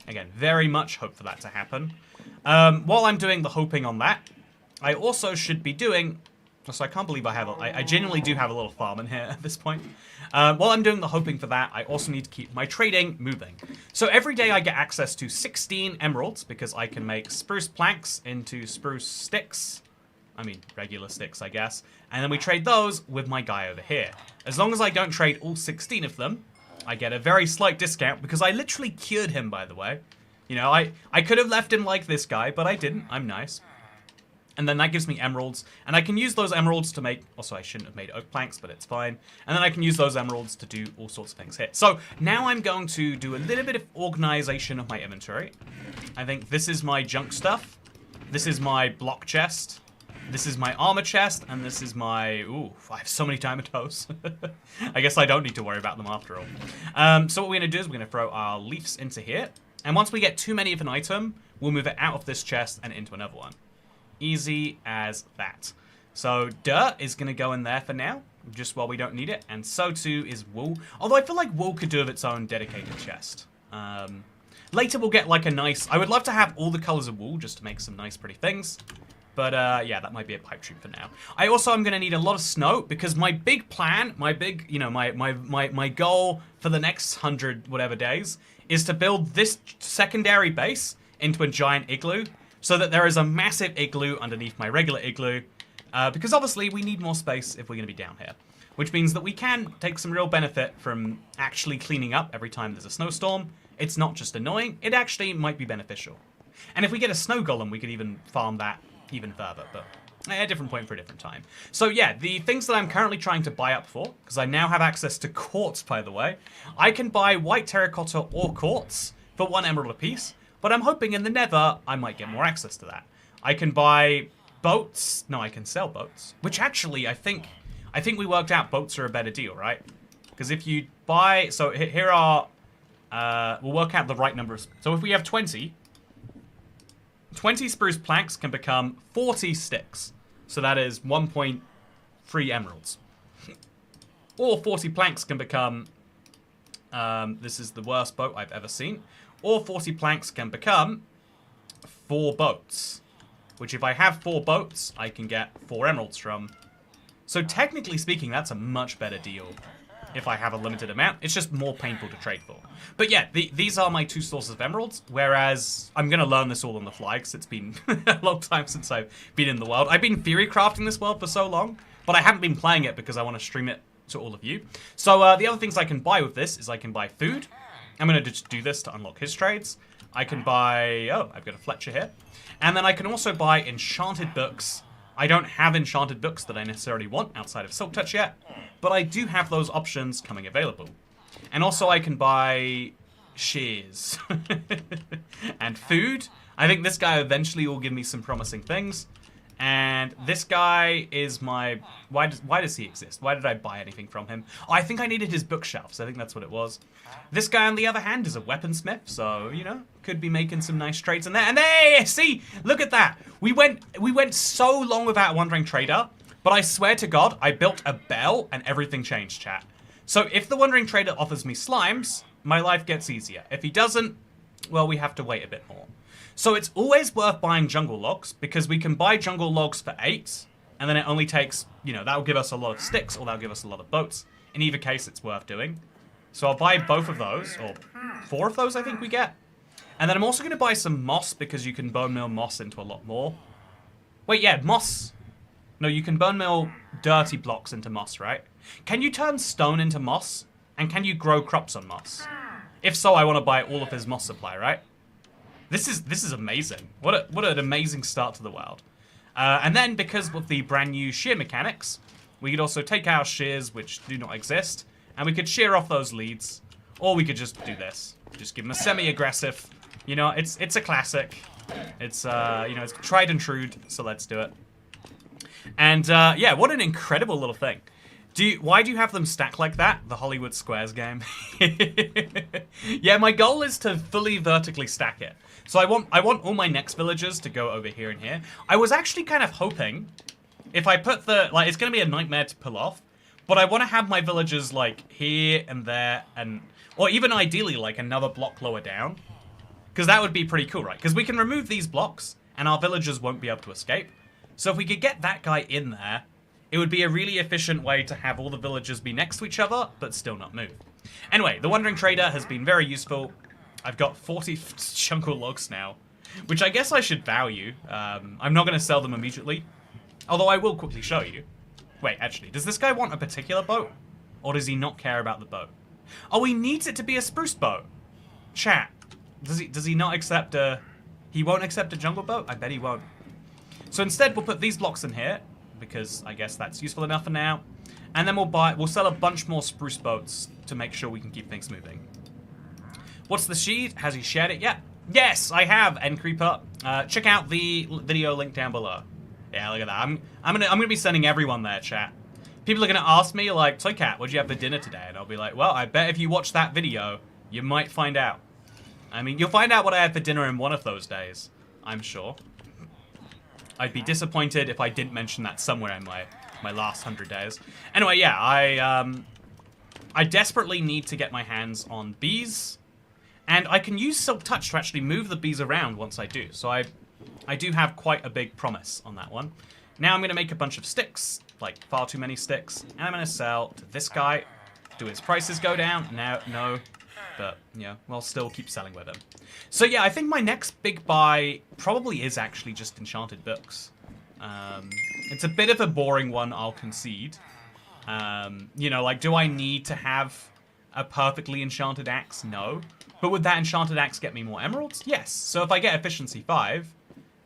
again, very much hope for that to happen. While I'm doing the hoping on that, I also should be doing... So I can't believe I genuinely do have a little farm in here at this point. While I'm doing the hoping for that, I also need to keep my trading moving. So every day I get access to 16 emeralds, because I can make spruce planks into spruce sticks. I mean, regular sticks, I guess. And then we trade those with my guy over here. As long as I don't trade all 16 of them, I get a very slight discount, because I literally cured him, by the way. You know, I could have left him like this guy, but I didn't. I'm nice. And then that gives me emeralds. And I can use those emeralds to make... Also, I shouldn't have made oak planks, but it's fine. And then I can use those emeralds to do all sorts of things here. So now I'm going to do a little bit of organization of my inventory. I think this is my junk stuff. This is my block chest. This is my armor chest, and this is my... Ooh, I have so many diamond toes. I guess I don't need to worry about them after all. So what we're going to do is we're going to throw our leaves into here. And once we get too many of an item, we'll move it out of this chest and into another one. Easy as that. So dirt is going to go in there for now, just while we don't need it. And so too is wool. Although I feel like wool could do with its own dedicated chest. Later we'll get like a nice... I would love to have all the colors of wool just to make some nice pretty things. But, yeah, that might be a pipe dream for now. I also am going to need a lot of snow, because my big plan, my big, you know, my goal for the next 100 whatever days is to build this secondary base into a giant igloo, so that there is a massive igloo underneath my regular igloo, because obviously we need more space if we're going to be down here. Which means that we can take some real benefit from actually cleaning up every time there's a snowstorm. It's not just annoying, it actually might be beneficial. And if we get a snow golem, we could even farm that even further, but a different point for a different time. So yeah, the things that I'm currently trying to buy up for, because I now have access to quartz, by the way. I can buy white terracotta or quartz for 1 emerald apiece, but I'm hoping in the nether I might get more access to that. I can buy boats. No, I can sell boats, which actually I think we worked out boats are a better deal, right? Because if you buy, so here are, we'll work out the right numbers. So if we have 20 spruce planks can become 40 sticks. So that is 1.3 emeralds. Or 40 planks can become, this is the worst boat I've ever seen. Or 40 planks can become 4 boats. Which if I have 4 boats, I can get 4 emeralds from. So technically speaking, that's a much better deal if I have a limited amount. It's just more painful to trade for. But yeah, these are my 2 sources of emeralds, whereas I'm going to learn this all on the fly, because it's been a long time since I've been in the world. I've been theory crafting this world for so long, but I haven't been playing it because I want to stream it to all of you. So the other things I can buy with this is I can buy food. I'm going to just do this to unlock his trades. I can buy... Oh, I've got a Fletcher here. And then I can also buy enchanted books. I don't have enchanted books that I necessarily want outside of Silk Touch yet, but I do have those options coming available. And also I can buy shears and food. I think this guy eventually will give me some promising things. And this guy is my... Why does he exist? Why did I buy anything from him? Oh, I think I needed his bookshelves. I think that's what it was. This guy, on the other hand, is a weaponsmith. So, you know, could be making some nice trades in there. And hey, see, look at that. We went so long without a Wandering Trader. But I swear to God, I built a bell and everything changed, chat. So if the Wandering Trader offers me slimes, my life gets easier. If he doesn't, well, we have to wait a bit more. So it's always worth buying jungle logs, because we can buy jungle logs for 8, and then it only takes, you know, that'll give us a lot of sticks, or that'll give us a lot of boats. In either case, it's worth doing. So I'll buy both of those, or 4 of those I think we get. And then I'm also going to buy some moss, because you can bone meal moss into a lot more. Wait, yeah, moss. No, you can bone meal dirty blocks into moss, right? Can you turn stone into moss? And can you grow crops on moss? If so, I want to buy all of his moss supply, right? This is amazing. What an amazing start to the world. And then, because of the brand new shear mechanics, We could also take our shears, which do not exist, and we could shear off those leads. Or we could just do this. Just give them a semi-aggressive. You know, it's a classic. It's, you know, it's tried and true, so let's do it. And, yeah, what an incredible little thing. Why do you have them stacked like that? The Hollywood Squares game. Yeah, my goal is to fully vertically stack it. So I want all my next villagers to go over here and here. I was actually kind of hoping, if I put the, like, it's going to be a nightmare to pull off, but I want to have my villagers, like, here and there, and, or even ideally, like, another block lower down. Because that would be pretty cool, right? Because we can remove these blocks, and our villagers won't be able to escape. So if we could get that guy in there, it would be a really efficient way to have all the villagers be next to each other, but still not move. Anyway, the Wandering Trader has been very useful. I've got 40 Jungle Logs now, which I guess I should value. I'm not going to sell them immediately, although I will quickly show you. Wait, actually, does this guy want a particular boat? Or does he not care about the boat? Oh, he needs it to be a spruce boat. Chat, does he not accept a... He won't accept a jungle boat? I bet he won't. So instead, we'll put these blocks in here, because I guess that's useful enough for now. And then we'll sell a bunch more spruce boats to make sure we can keep things moving. What's the sheet? Has he shared it yet? Yes, I have, End Creeper. Check out the video link down below. Yeah, look at that. I'm gonna be sending everyone there, chat. People are gonna ask me, like, Toy Cat, what'd you have for dinner today? And I'll be like, well, I bet if you watch that video, you might find out. I mean, you'll find out what I had for dinner in one of those days, I'm sure. I'd be disappointed if I didn't mention that somewhere in my last 100 days. Anyway, yeah, I desperately need to get my hands on bees, and I can use Silk Touch to actually move the bees around once I do. So I do have quite a big promise on that one. Now I'm going to make a bunch of sticks, like far too many sticks, and I'm going to sell to this guy. Do his prices go down? No. But, yeah, we'll still keep selling with him. So, yeah, I think my next big buy probably is actually just enchanted books. It's a bit of a boring one, I'll concede. You know, like, do I need to have a perfectly enchanted axe? No. But would that enchanted axe get me more emeralds? Yes. So if I get efficiency 5,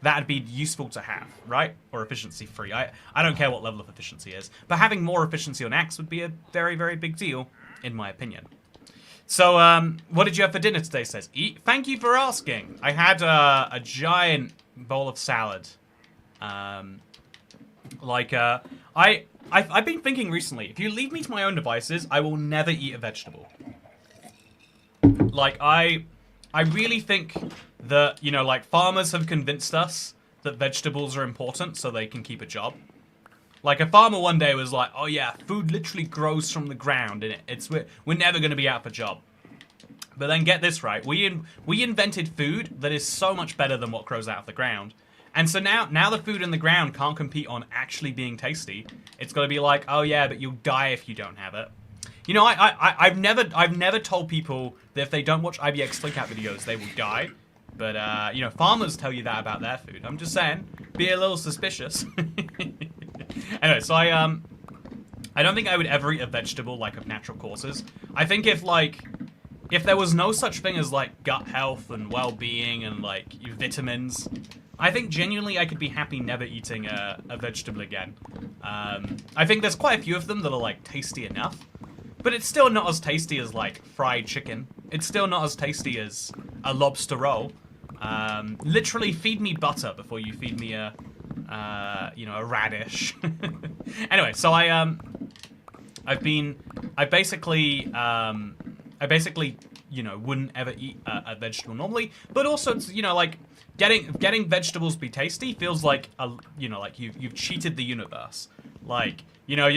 that'd be useful to have, right? Or efficiency 3. I don't care what level of efficiency is. But having more efficiency on axe would be a very, very big deal, in my opinion. So, what did you have for dinner today, says Eat? Thank you for asking. I had a giant bowl of salad. I've been thinking recently, if you leave me to my own devices, I will never eat a vegetable. Like, I really think that, you know, like, farmers have convinced us that vegetables are important so they can keep a job. Like, a farmer one day was like, oh yeah, food literally grows from the ground, and we're never going to be out of a job. But then get this right, we invented food that is so much better than what grows out of the ground. And so now the food in the ground can't compete on actually being tasty. It's got to be like, oh yeah, but you'll die if you don't have it. You know, I've never told people that if they don't watch IBX Toycat videos, they will die. But, you know, farmers tell you that about their food. I'm just saying, be a little suspicious. Anyway, so I don't think I would ever eat a vegetable, like, of natural causes. I think if there was no such thing as, like, gut health and well-being and, like, vitamins, I think genuinely I could be happy never eating a vegetable again. I think there's quite a few of them that are, like, tasty enough, but it's still not as tasty as, like, fried chicken. It's still not as tasty as a lobster roll. Literally feed me butter before you feed me you know, a radish. Anyway, so I basically, you know, wouldn't ever eat a vegetable normally, but also, it's, you know, like, getting vegetables be tasty feels like, you know, like you've cheated the universe. Like, you know,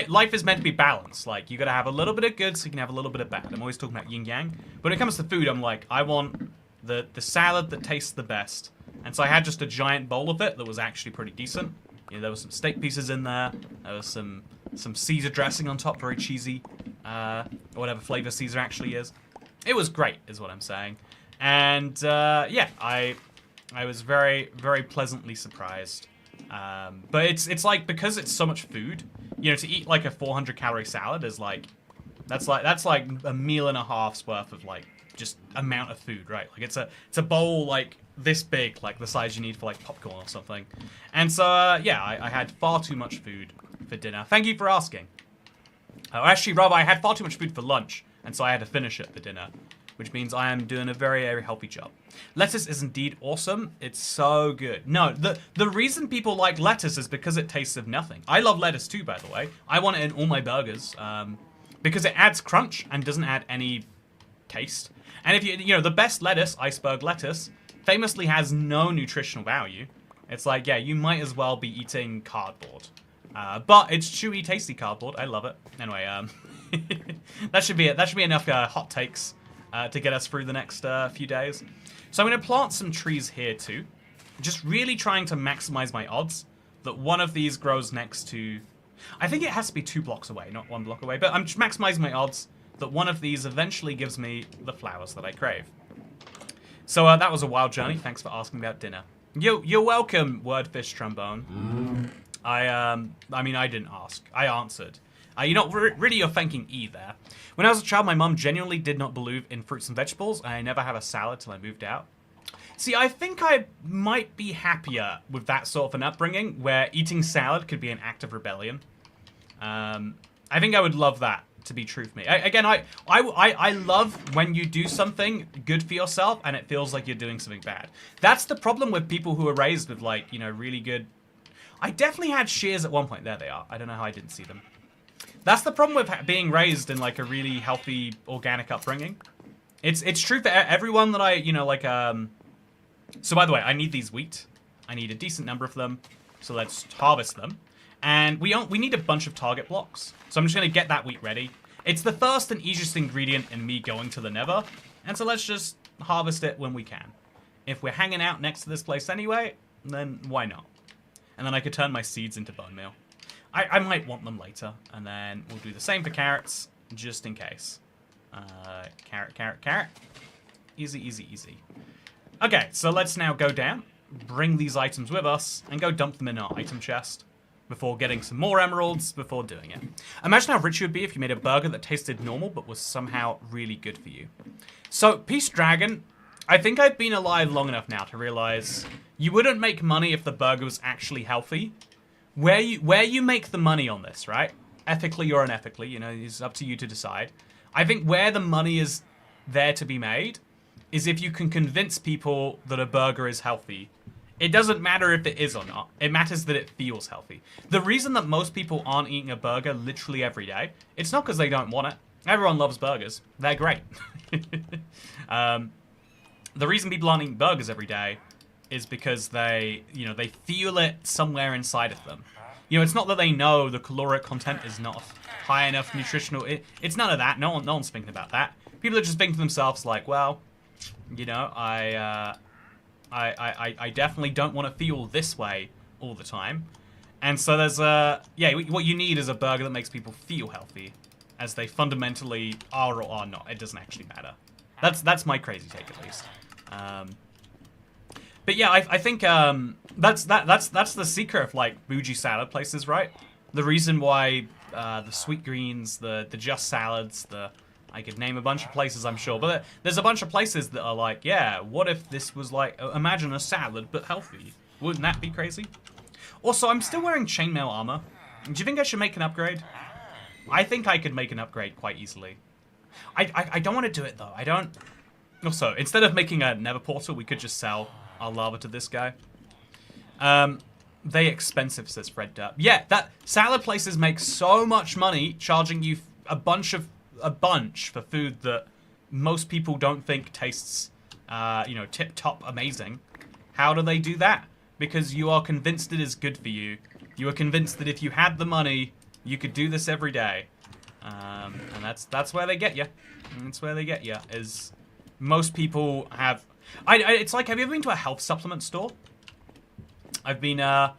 life is meant to be balanced. Like, you gotta have a little bit of good so you can have a little bit of bad. I'm always talking about yin yang. But when it comes to food, I'm like, I want the salad that tastes the best. And so I had just a giant bowl of it that was actually pretty decent. You know, there was some steak pieces in there. There was some Caesar dressing on top, very cheesy. Or whatever flavor Caesar actually is. It was great, is what I'm saying. And, yeah, I was very, very pleasantly surprised. But it's like, because it's so much food, you know, to eat like a 400-calorie salad is like, that's like a meal and a half's worth of, like, just amount of food, right? Like, it's a bowl, like, this big, like the size you need for, like, popcorn or something. And so, yeah, I had far too much food for dinner? Thank you for asking. Oh, actually, rather, I had far too much food for lunch, and so I had to finish it for dinner, which means I am doing a very, very healthy job. Lettuce is indeed awesome. It's so good. No, the reason people like lettuce is because it tastes of nothing. I love lettuce too, by the way. I want it in all my burgers because it adds crunch and doesn't add any taste. And if you know, the best lettuce, iceberg lettuce, famously has no nutritional value. It's like, yeah, you might as well be eating cardboard. But it's chewy, tasty cardboard. I love it. Anyway, that should be it. That should be enough hot takes to get us through the next few days. So I'm going to plant some trees here too. Just really trying to maximize my odds that one of these grows next to... I think it has to be 2 blocks away, not 1 block away. But I'm just maximizing my odds that one of these eventually gives me the flowers that I crave. So that was a wild journey. Thanks for asking about dinner. You're welcome, Wordfish Trombone. I mean, I didn't ask. I answered. You're not really you're thanking E there. When I was a child, my mum genuinely did not believe in fruits and vegetables, and I never had a salad till I moved out. See, I think I might be happier with that sort of an upbringing, where eating salad could be an act of rebellion. I think I would love that to be true for me. I love when you do something good for yourself, and it feels like you're doing something bad. That's the problem with people who are raised with, like, you know, really good... I definitely had shears at one point. There they are. I don't know how I didn't see them. That's the problem with being raised in, like, a really healthy, organic upbringing. It's true for everyone that I, you know, like, So, by the way, I need these wheat. I need a decent number of them. So let's harvest them. And we need a bunch of target blocks. So I'm just going to get that wheat ready. It's the first and easiest ingredient in me going to the Nether. And so let's just harvest it when we can. If we're hanging out next to this place anyway, then why not? And then I could turn my seeds into bone meal. I might want them later. And then we'll do the same for carrots, just in case. Carrot, carrot, carrot. Easy, easy, easy. Okay, so let's now go down, bring these items with us, and go dump them in our item chest before getting some more emeralds before doing it. Imagine how rich you would be if you made a burger that tasted normal but was somehow really good for you. So, Peace Dragon, I think I've been alive long enough now to realize you wouldn't make money if the burger was actually healthy. Where you make the money on this, right? Ethically or unethically, you know, it's up to you to decide. I think where the money is there to be made is if you can convince people that a burger is healthy. It doesn't matter if it is or not. It matters that it feels healthy. The reason that most people aren't eating a burger literally every day, it's not because they don't want it. Everyone loves burgers. They're great. The reason people aren't eating burgers every day is because they feel it somewhere inside of them. You know, it's not that they know the caloric content is not high enough nutritional. It's none of that. No one's thinking about that. People are just thinking to themselves like, well, you know, I definitely don't want to feel this way all the time. And so there's what you need is a burger that makes people feel healthy, as they fundamentally are or are not. It doesn't actually matter. That's my crazy take, at least. But yeah, I think that's the secret of, like, bougie salad places, right? The reason why the Sweet Greens, the Just Salads, I could name a bunch of places, I'm sure, but there's a bunch of places that are like, yeah, what if this was like, imagine a salad but healthy? Wouldn't that be crazy? Also, I'm still wearing chainmail armor. Do you think I should make an upgrade? I think I could make an upgrade quite easily. I don't want to do it though. I don't. Also, instead of making a Nether portal, we could just sell our lava to this guy. They expensive, says Fred Dirt. Yeah, that salad places make so much money charging you a bunch for food that most people don't think tastes, tip-top amazing. How do they do that? Because you are convinced it is good for you. You are convinced that if you had the money, you could do this every day. And that's where they get you. That's where they get you, is most people have... it's like, have you ever been to a health supplement store? I've been, I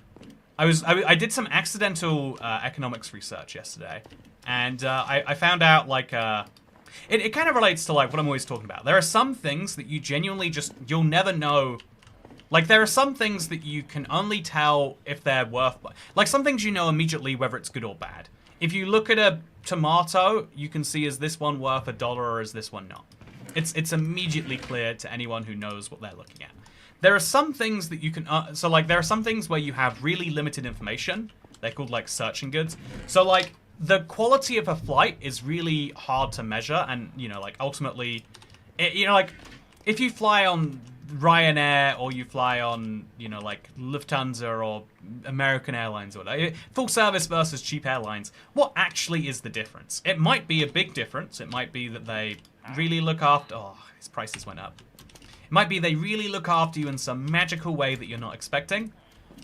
did some accidental economics research yesterday. And I found out, like, it kind of relates to, like, what I'm always talking about. There are some things that you genuinely you'll never know. Like, there are some things that you can only tell if they're worth... Like, some things you know immediately whether it's good or bad. If you look at a tomato, you can see, is this one worth $1 or is this one not? It's immediately clear to anyone who knows what they're looking at. There are some things that you can... there are some things where you have really limited information, They're called like searching goods. So like the quality of a flight is really hard to measure, and you know, like ultimately, you know, like if you fly on Ryanair or you fly on, you know, like Lufthansa or American Airlines or whatever, full service versus cheap airlines, what actually is the difference? It might be a big difference. It might be that they really look after. Oh, his prices went up. It might be they really look after you in some magical way that you're not expecting.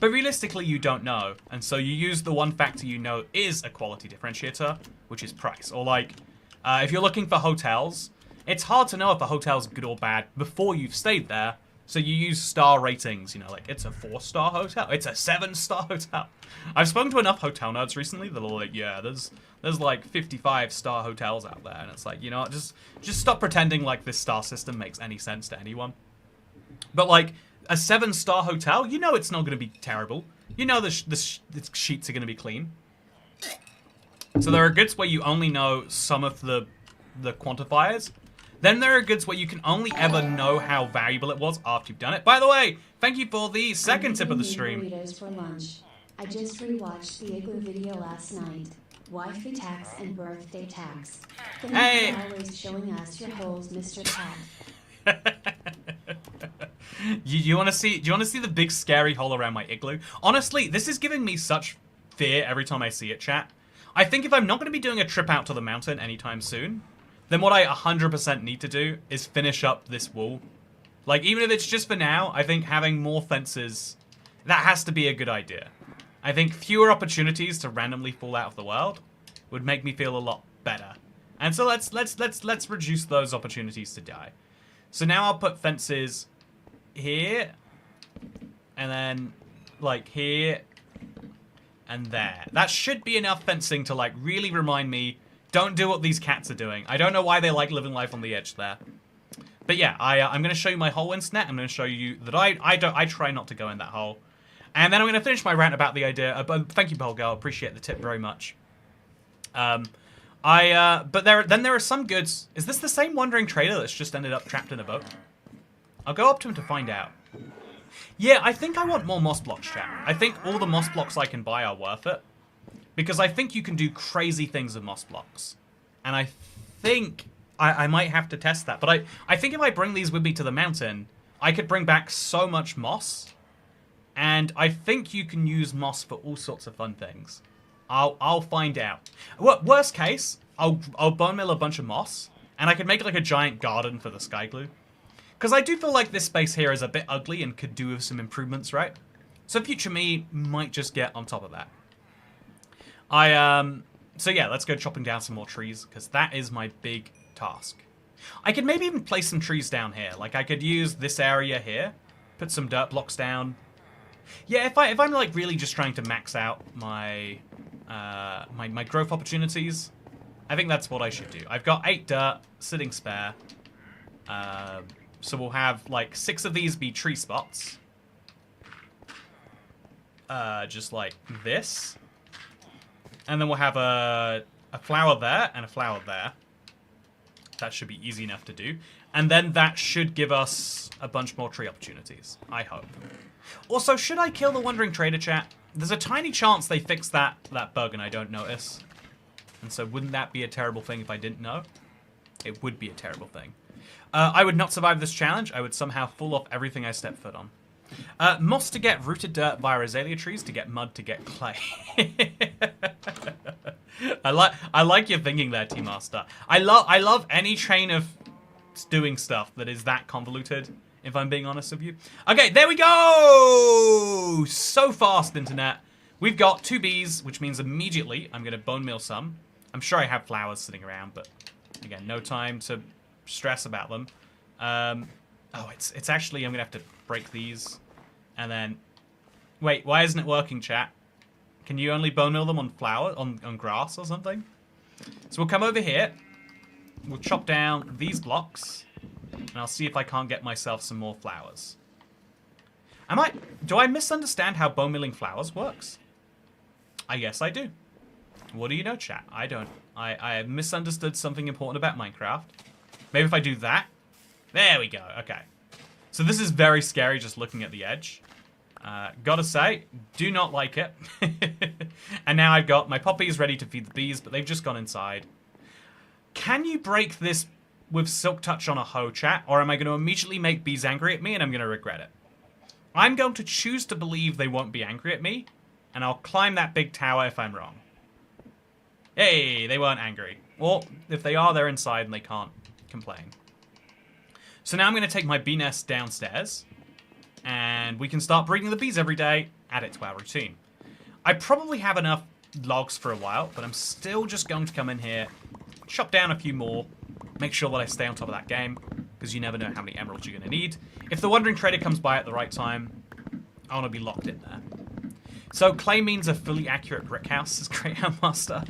But realistically, you don't know, and so you use the one factor you know is a quality differentiator, which is price. Or like, if you're looking for hotels, it's hard to know if a hotel's good or bad before you've stayed there, so you use star ratings, you know, like, it's a 4-star hotel, it's a 7-star hotel. I've spoken to enough hotel nerds recently that are like, yeah, there's like 55-star hotels out there, and it's like, you know, just stop pretending like this star system makes any sense to anyone. But like, a 7-star hotel, you know it's not going to be terrible. You know the sheets are going to be clean. So there are goods where you only know some of the quantifiers. Then there are goods where you can only ever know how valuable it was after you've done it. By the way, thank you for the second tip of the stream. Burritos for lunch. I just rewatched the Igloo video last night. Wifey tax and birthday tax. Thank you for always showing us your holes, Mr. Cat. You want to see? Do you want to see the big scary hole around my igloo? Honestly, this is giving me such fear every time I see it, chat. I think if I'm not going to be doing a trip out to the mountain anytime soon, then what I 100% need to do is finish up this wall. Like, even if it's just for now, I think having more fences, that has to be a good idea. I think fewer opportunities to randomly fall out of the world would make me feel a lot better. And so let's reduce those opportunities to die. So now I'll put fences here, and then like here and there. That should be enough fencing to like really remind me, don't do what these cats are doing. I don't know why they like living life on the edge there. But yeah, I'm going to show you my hole internet. I'm going to show you that I try not to go in that hole. And then I'm going to finish my rant about the idea. Thank you, Polgar. Appreciate the tip very much. But there are some goods. Is this the same wandering trader that's just ended up trapped in a boat? I'll go up to him to find out. Yeah, I think I want more moss blocks, chat. I think all the moss blocks I can buy are worth it. Because I think you can do crazy things with moss blocks. And I think I might have to test that. But I think if I bring these with me to the mountain, I could bring back so much moss. And I think you can use moss for all sorts of fun things. I'll find out. Worst case, I'll bone meal a bunch of moss. And I could make like a giant garden for the Skygloo. Because I do feel like this space here is a bit ugly and could do with some improvements, right? So future me might just get on top of that. So yeah, let's go chopping down some more trees, because that is my big task. I could maybe even place some trees down here. Like, I could use this area here, put some dirt blocks down. Yeah, if I'm like really just trying to max out my my growth opportunities, I think that's what I should do. I've got 8 dirt sitting spare. So we'll have like 6 of these be tree spots. Just like this. And then we'll have a flower there and a flower there. That should be easy enough to do. And then that should give us a bunch more tree opportunities, I hope. Also, should I kill the Wandering Trader, chat? There's a tiny chance they fix that bug and I don't notice. And so wouldn't that be a terrible thing if I didn't know? It would be a terrible thing. I would not survive this challenge. I would somehow fall off everything I step foot on. Moss to get rooted dirt via azalea trees, to get mud to get clay. I like your thinking there, T-Master. I love any chain of doing stuff that is that convoluted, if I'm being honest with you. Okay, there we go! So fast, internet. We've got 2 bees, which means immediately I'm going to bone meal some. I'm sure I have flowers sitting around, but again, no time to stress about them. Oh, it's actually, I'm going to have to break these. And then, wait, why isn't it working, chat? Can you only bone meal them on flower, on grass or something? So we'll come over here. We'll chop down these blocks. And I'll see if I can't get myself some more flowers. Do I misunderstand how bone milling flowers works? I guess I do. What do you know, chat? I don't. I have misunderstood something important about Minecraft. Maybe if I do that. There we go. Okay. So this is very scary just looking at the edge. Gotta say, do not like it. And now I've got my poppies ready to feed the bees, but they've just gone inside. Can you break this with Silk Touch on a hoe, chat? Or am I going to immediately make bees angry at me and I'm going to regret it? I'm going to choose to believe they won't be angry at me, and I'll climb that big tower if I'm wrong. Hey, they weren't angry. Or if they are, they're inside and they can't complain. So now I'm going to take my bee nest downstairs, and we can start breeding the bees every day, add it to our routine. I probably have enough logs for a while, but I'm still just going to come in here, chop down a few more, make sure that I stay on top of that game, because you never know how many emeralds you're going to need. If the Wandering Trader comes by at the right time, I want to be locked in there. So clay means a fully accurate brick house is Greyhound Master.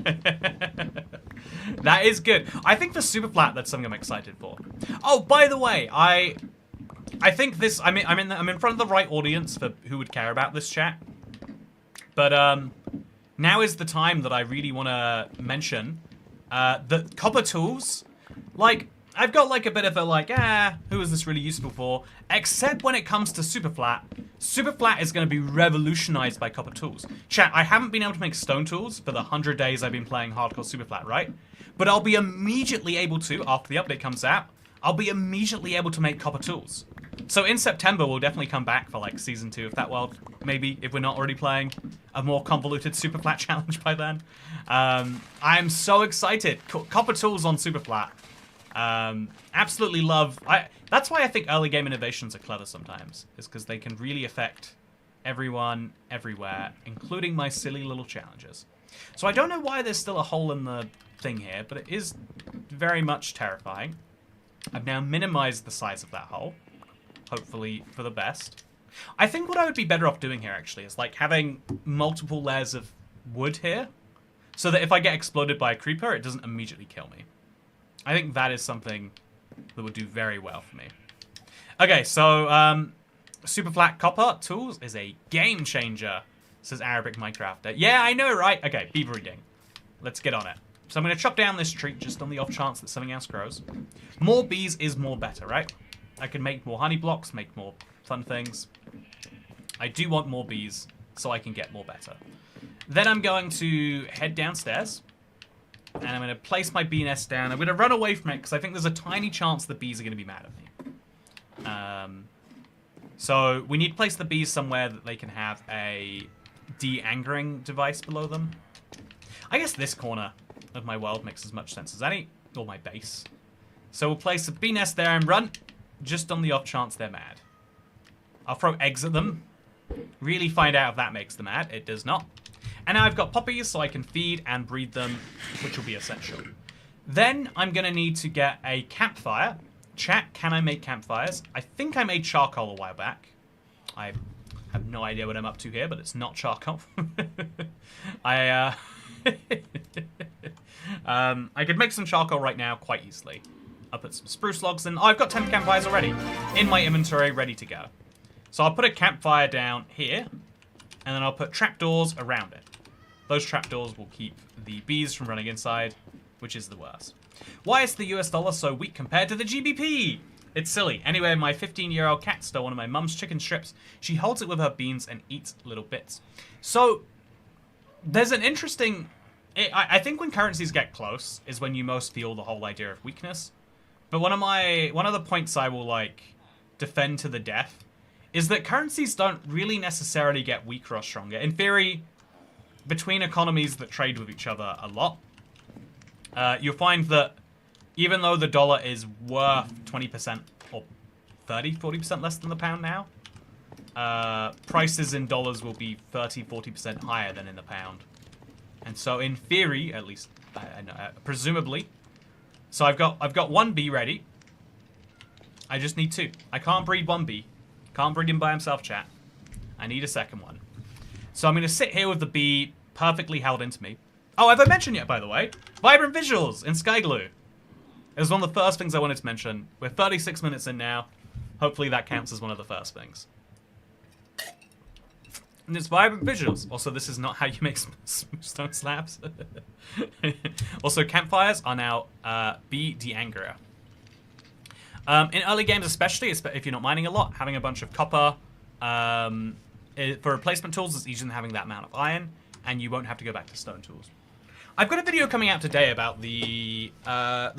That is good. I think for super flat, that's something I'm excited for. Oh, by the way, I think this. I'm in front of the right audience for who would care about this chat. But now is the time that I really want to mention that copper tools, like. I've got like a bit of a who is this really useful for? Except when it comes to super flat. Super flat is going to be revolutionized by copper tools. Chat, I haven't been able to make stone tools for the 100 days I've been playing hardcore super flat, right? But I'll be immediately able to, after the update comes out, I'll be immediately able to make copper tools. So in September, we'll definitely come back for like Season 2 of that world. Maybe, if we're not already playing a more convoluted super flat challenge by then. I'm so excited. Copper tools on super flat. Absolutely love. That's why I think early game innovations are clever sometimes, is because they can really affect everyone, everywhere, including my silly little challenges. So I don't know why there's still a hole in the thing here, but it is very much terrifying. I've now minimized the size of that hole, hopefully for the best. I think what I would be better off doing here actually is like having multiple layers of wood here, so that if I get exploded by a creeper, it doesn't immediately kill me. I think that is something that would do very well for me. Okay, so super flat copper tools is a game changer, says Arabic Minecrafter. Yeah, I know, right? Okay, bee breeding. Let's get on it. So I'm going to chop down this tree just on the off chance that something else grows. More bees is more better, right? I can make more honey blocks, make more fun things. I do want more bees so I can get more better. Then I'm going to head downstairs. And I'm going to place my bee nest down. I'm going to run away from it because I think there's a tiny chance the bees are going to be mad at me. So we need to place the bees somewhere that they can have a de-angering device below them. I guess this corner of my world makes as much sense as any. Or my base. So we'll place a bee nest there and run. Just on the off chance they're mad. I'll throw eggs at them. Really find out if that makes them mad. It does not. And now I've got poppies, so I can feed and breed them, which will be essential. Then I'm going to need to get a campfire. Chat, can I make campfires? I think I made charcoal a while back. I have no idea what I'm up to here, but it's not charcoal. I could make some charcoal right now quite easily. I'll put some spruce logs in. Oh, I've got 10 campfires already in my inventory, ready to go. So I'll put a campfire down here, and then I'll put trapdoors around it. Those trapdoors will keep the bees from running inside, which is the worst. Why is the US dollar so weak compared to the GBP? It's silly. Anyway, my 15-year-old cat stole one of my mum's chicken strips. She holds it with her beans and eats little bits. So, there's an interesting... I think when currencies get close is when you most feel the whole idea of weakness. But one of the points I will, like, defend to the death is that currencies don't really necessarily get weaker or stronger. In theory, between economies that trade with each other a lot, you'll find that even though the dollar is worth 20% or 30, 40% less than the pound now, prices in dollars will be 30, 40% higher than in the pound. And so in theory, at least, presumably, so I've got one bee ready. I just need two. I can't breed one bee. Can't breed him by himself, chat. I need a second one. So I'm going to sit here with the bee perfectly held into me. Oh, have I mentioned yet, by the way? Vibrant visuals in Skygloo. It was one of the first things I wanted to mention. We're 36 minutes in now. Hopefully that counts as one of the first things. And it's vibrant visuals. Also, this is not how you make stone slabs. Also, campfires are now bee de-angerer. In early games especially, if you're not mining a lot, having a bunch of copper for replacement tools, it's easier than having that amount of iron, and you won't have to go back to stone tools. I've got a video coming out today about the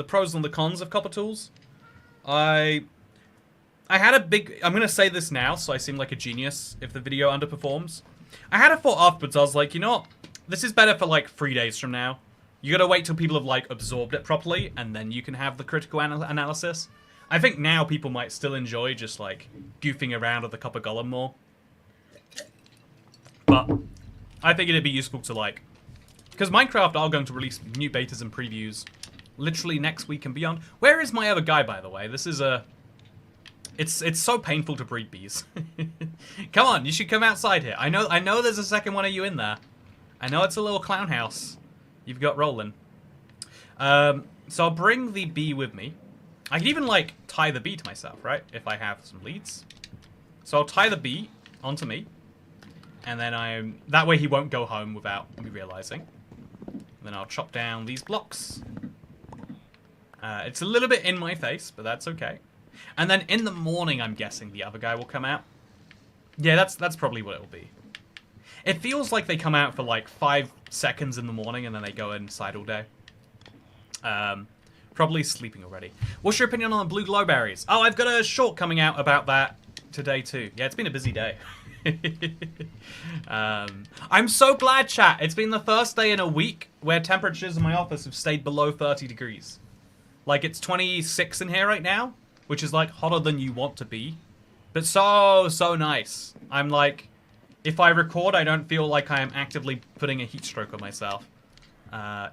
pros and the cons of copper tools. I had a big... I'm going to say this now, so I seem like a genius if the video underperforms. I had a thought afterwards. I was like, you know what? This is better for, like, 3 days from now. You got to wait till people have, like, absorbed it properly, and then you can have the critical analysis. I think now people might still enjoy just, like, goofing around with the copper golem more. But I think it'd be useful to, like... Because Minecraft are going to release new betas and previews literally next week and beyond. Where is my other guy, by the way? This is a... It's so painful to breed bees. Come on, you should come outside here. I know there's a second one of you in there. I know it's a little clown house you've got rolling. So I'll bring the bee with me. I can even, like, tie the bee to myself, right? If I have some leads. So I'll tie the bee onto me. And then that way he won't go home without me realizing. Then I'll chop down these blocks. It's a little bit in my face, but that's okay. And then in the morning, I'm guessing the other guy will come out. Yeah, that's probably what it will be. It feels like they come out for like 5 seconds in the morning and then they go inside all day. Probably sleeping already. What's your opinion on the blue glowberries? Oh, I've got a short coming out about that today too. Yeah, it's been a busy day. I'm so glad, chat. It's been the first day in a week where temperatures in my office have stayed below 30 degrees. Like, it's 26 in here right now, which is, like, hotter than you want to be. But so nice. I'm like, if I record, I don't feel like I am actively putting a heat stroke on myself.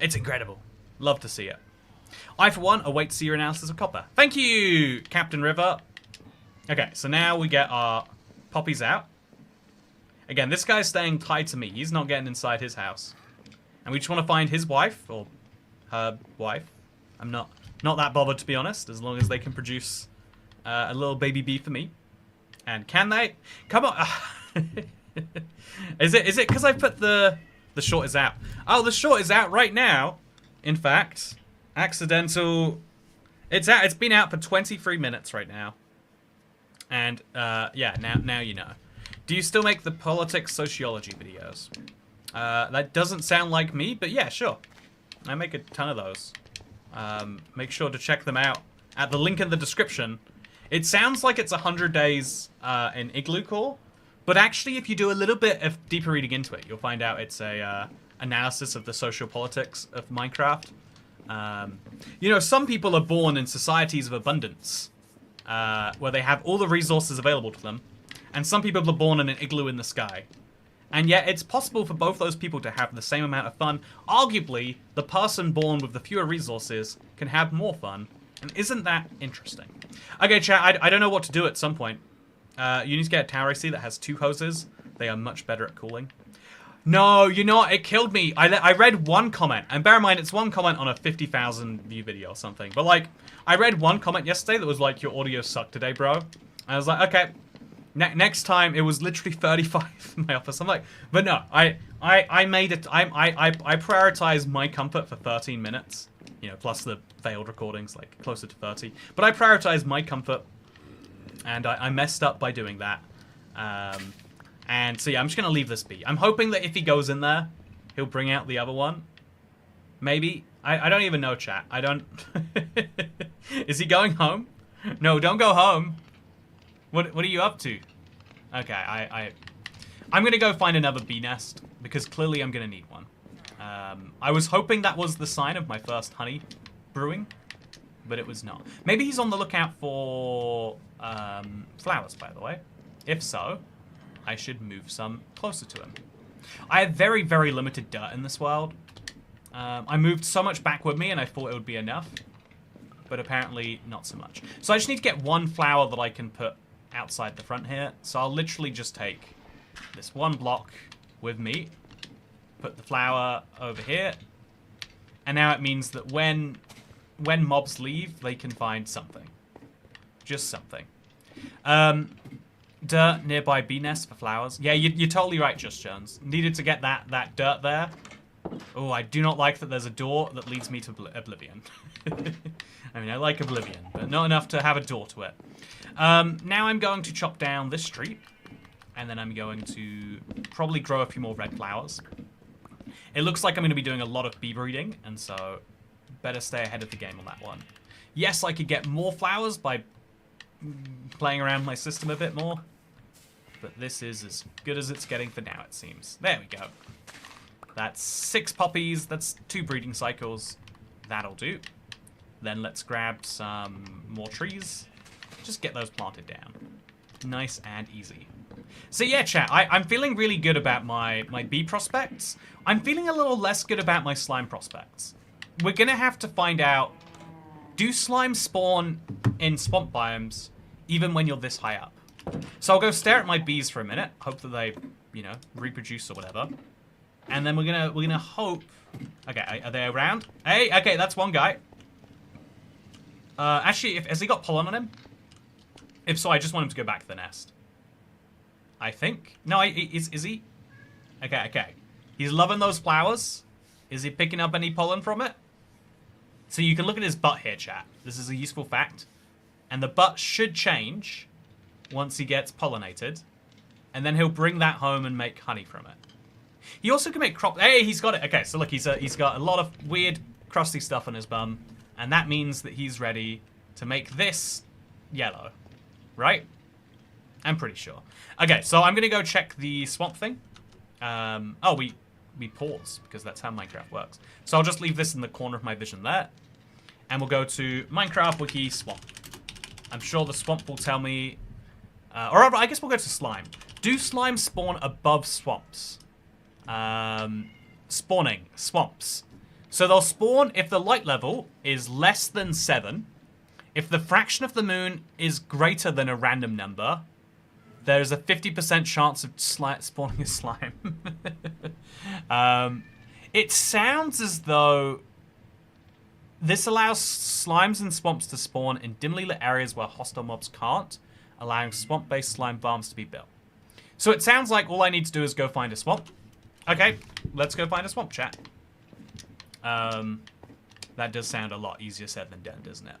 It's incredible. Love to see it. I, for one, await to see your analysis of copper. Thank you, Captain River. Okay, so now we get our poppies out. Again, this guy's staying tied to me. He's not getting inside his house. And we just want to find his wife, or her wife. I'm not that bothered, to be honest, as long as they can produce a little baby bee for me. And can they? Come on. Is it because I put the short is out? Oh, the short is out right now. In fact, accidental. It's out. It's been out for 23 minutes right now. And yeah, now you know. Do you still make the politics sociology videos? That doesn't sound like me, but yeah, sure. I make a ton of those. Make sure to check them out at the link in the description. It sounds like it's 100 days in Igloo Core, but actually if you do a little bit of deeper reading into it, you'll find out it's a analysis of the social politics of Minecraft. You know, some people are born in societies of abundance, where they have all the resources available to them. And some people are born in an igloo in the sky. And yet it's possible for both those people to have the same amount of fun. Arguably, the person born with the fewer resources can have more fun. And isn't that interesting? Okay, chat, I don't know what to do at some point. You need to get a tower AC that has 2 hoses. They are much better at cooling. No, you know what? It killed me. I read one comment. And bear in mind, it's one comment on a 50,000 view video or something. But, like, I read one comment yesterday that was like, your audio sucked today, bro. And I was like, okay. Next time, it was literally 35 in my office. I'm like, but no, I made it. I prioritized my comfort for 13 minutes, you know, plus the failed recordings, like closer to 30. But I prioritized my comfort, and I messed up by doing that. And so yeah, I'm just gonna leave this be. I'm hoping that if he goes in there, he'll bring out the other one. Maybe. I don't even know, chat. I don't. Is he going home? No, don't go home. What are you up to? Okay, I'm gonna go find another bee nest because clearly I'm gonna need one. I was hoping that was the sign of my first honey brewing, but it was not. Maybe he's on the lookout for flowers, by the way. If so, I should move some closer to him. I have very, very limited dirt in this world. I moved so much back with me and I thought it would be enough, but apparently not so much. So I just need to get one flower that I can put outside the front here. So I'll literally just take this one block with me, put the flower over here, and now it means that when mobs leave, they can find something. Just something. Dirt nearby bee nest for flowers. Yeah, you're totally right, Just Jones. Needed to get that dirt there. Oh, I do not like that there's a door that leads me to oblivion. I mean, I like oblivion, but not enough to have a door to it. Now I'm going to chop down this street. And then I'm going to probably grow a few more red flowers. It looks like I'm going to be doing a lot of bee breeding, and so better stay ahead of the game on that one. Yes, I could get more flowers by playing around my system a bit more, but this is as good as it's getting for now, it seems. There we go. That's 6 poppies. That's 2 breeding cycles. That'll do. Then let's grab some more trees. Just get those planted down. Nice and easy. So yeah, chat, I'm feeling really good about my bee prospects. I'm feeling a little less good about my slime prospects. We're going to have to find out, do slimes spawn in swamp biomes even when you're this high up? So I'll go stare at my bees for a minute, hope that they, you know, reproduce or whatever. And then we're gonna hope... Okay, are they around? Hey, okay, that's one guy. Actually, has he got pollen on him? If so, I just want him to go back to the nest. I think. No, is he? Okay. He's loving those flowers. Is he picking up any pollen from it? So you can look at his butt here, chat. This is a useful fact. And the butt should change once he gets pollinated. And then he'll bring that home and make honey from it. He also can make crop... Hey, he's got it. Okay, so look, he's got a lot of weird crusty stuff on his bum. And that means that he's ready to make this yellow. Right? I'm pretty sure. Okay, so I'm going to go check the swamp thing. Oh, we pause, because that's how Minecraft works. So I'll just leave this in the corner of my vision there. And we'll go to Minecraft Wiki Swamp. I'm sure the swamp will tell me... or I guess we'll go to slime. Do slime spawn above swamps? Spawning. Swamps. So they'll spawn if the light level is less than 7. If the fraction of the moon is greater than a random number, there's a 50% chance of spawning a slime. It sounds as though this allows slimes and swamps to spawn in dimly lit areas where hostile mobs can't, allowing swamp-based slime farms to be built. So it sounds like all I need to do is go find a swamp. Okay, let's go find a swamp, chat. That does sound a lot easier said than done, doesn't it?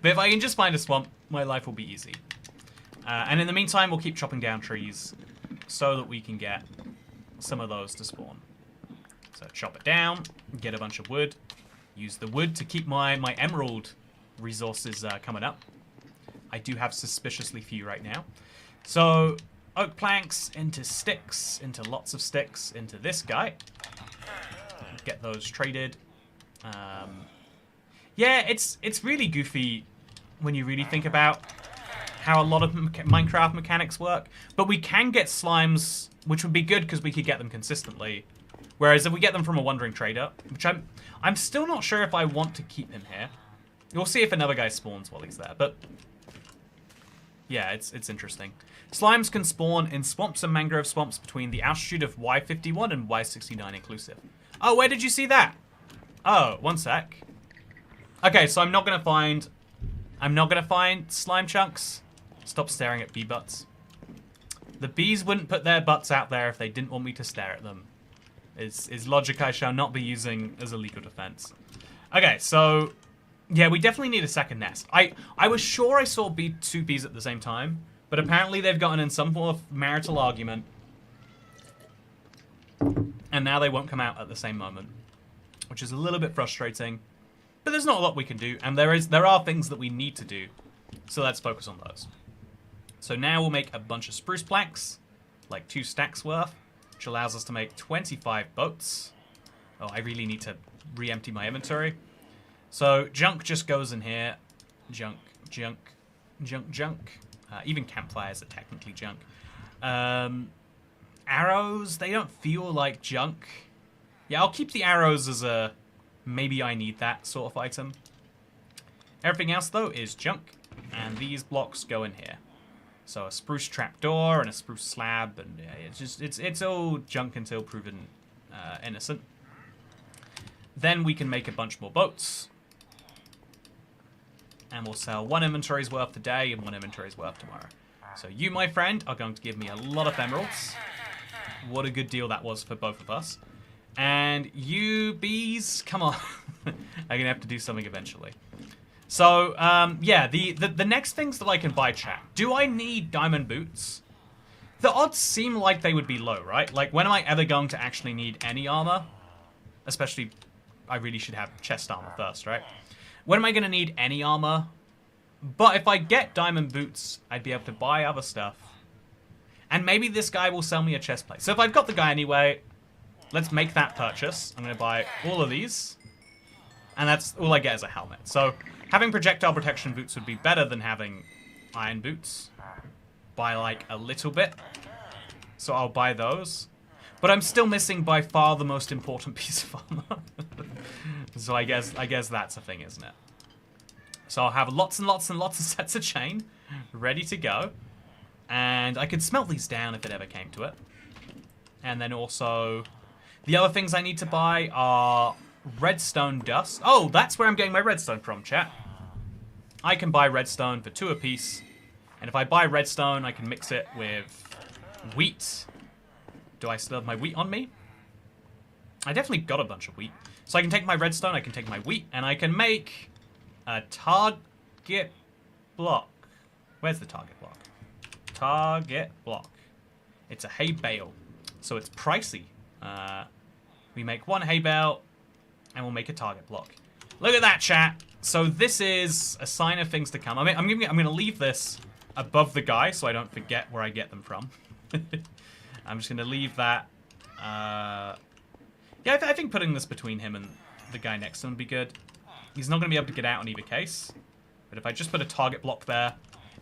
But if I can just find a swamp, my life will be easy. And in the meantime, we'll keep chopping down trees so that we can get some of those to spawn. So chop it down, get a bunch of wood, use the wood to keep my emerald resources coming up. I do have suspiciously few right now. So oak planks into sticks, into lots of sticks, into this guy. Get those traded. Yeah, it's really goofy when you really think about how a lot of Minecraft mechanics work. But we can get slimes, which would be good because we could get them consistently. Whereas if we get them from a wandering trader, which I'm still not sure if I want to keep him here. We'll see if another guy spawns while he's there, but yeah, it's interesting. Slimes can spawn in swamps and mangrove swamps between the altitude of Y51 and Y69 inclusive. Oh, where did you see that? Oh, one sec. Okay, so I'm not gonna find slime chunks. Stop staring at bee butts. The bees wouldn't put their butts out there if they didn't want me to stare at them. Is logic I shall not be using as a legal defense. Okay, so yeah, we definitely need a second nest. I was sure I saw two bees at the same time, but apparently they've gotten in some form of marital argument, and now they won't come out at the same moment, which is a little bit frustrating. But there's not a lot we can do, and there are things that we need to do, so let's focus on those. So now we'll make a bunch of spruce planks, like 2 stacks worth, which allows us to make 25 boats. Oh, I really need to re-empty my inventory. So junk just goes in here. Junk, junk, junk, junk. Even campfires are technically junk. Arrows, they don't feel like junk. Yeah, I'll keep the arrows as a maybe I need that sort of item. Everything else, though, is junk. And these blocks go in here. So a spruce trapdoor and a spruce slab, and yeah, it's all junk until proven innocent. Then we can make a bunch more boats. And we'll sell 1 inventory's worth today and 1 inventory's worth tomorrow. So you, my friend, are going to give me a lot of emeralds. What a good deal that was for both of us. And you, bees, come on. I'm going to have to do something eventually. So, yeah, the next things that I can buy, chat. Do I need diamond boots? The odds seem like they would be low, right? Like, when am I ever going to actually need any armor? Especially, I really should have chest armor first, right? When am I going to need any armor? But if I get diamond boots, I'd be able to buy other stuff. And maybe this guy will sell me a chest plate. So if I've got the guy anyway, let's make that purchase. I'm going to buy all of these. And that's all I get is a helmet. So having projectile protection boots would be better than having iron boots. By like a little bit. So I'll buy those. But I'm still missing by far the most important piece of armor. So I guess that's a thing, isn't it? So I'll have lots and lots and lots of sets of chain ready to go. And I could smelt these down if it ever came to it. And then also, the other things I need to buy are redstone dust. Oh, that's where I'm getting my redstone from, chat. I can buy redstone for 2 apiece. And if I buy redstone, I can mix it with wheat. Do I still have my wheat on me? I definitely got a bunch of wheat. So I can take my redstone, I can take my wheat, and I can make a target block. Where's the target block? Target block. It's a hay bale. So it's pricey. We make 1 hay bale, and we'll make a target block. Look at that, chat. So this is a sign of things to come. I mean, I'm gonna leave this above the guy so I don't forget where I get them from. I'm just going to leave that. Yeah, I think putting this between him and the guy next to him would be good. He's not going to be able to get out in either case. But if I just put a target block there,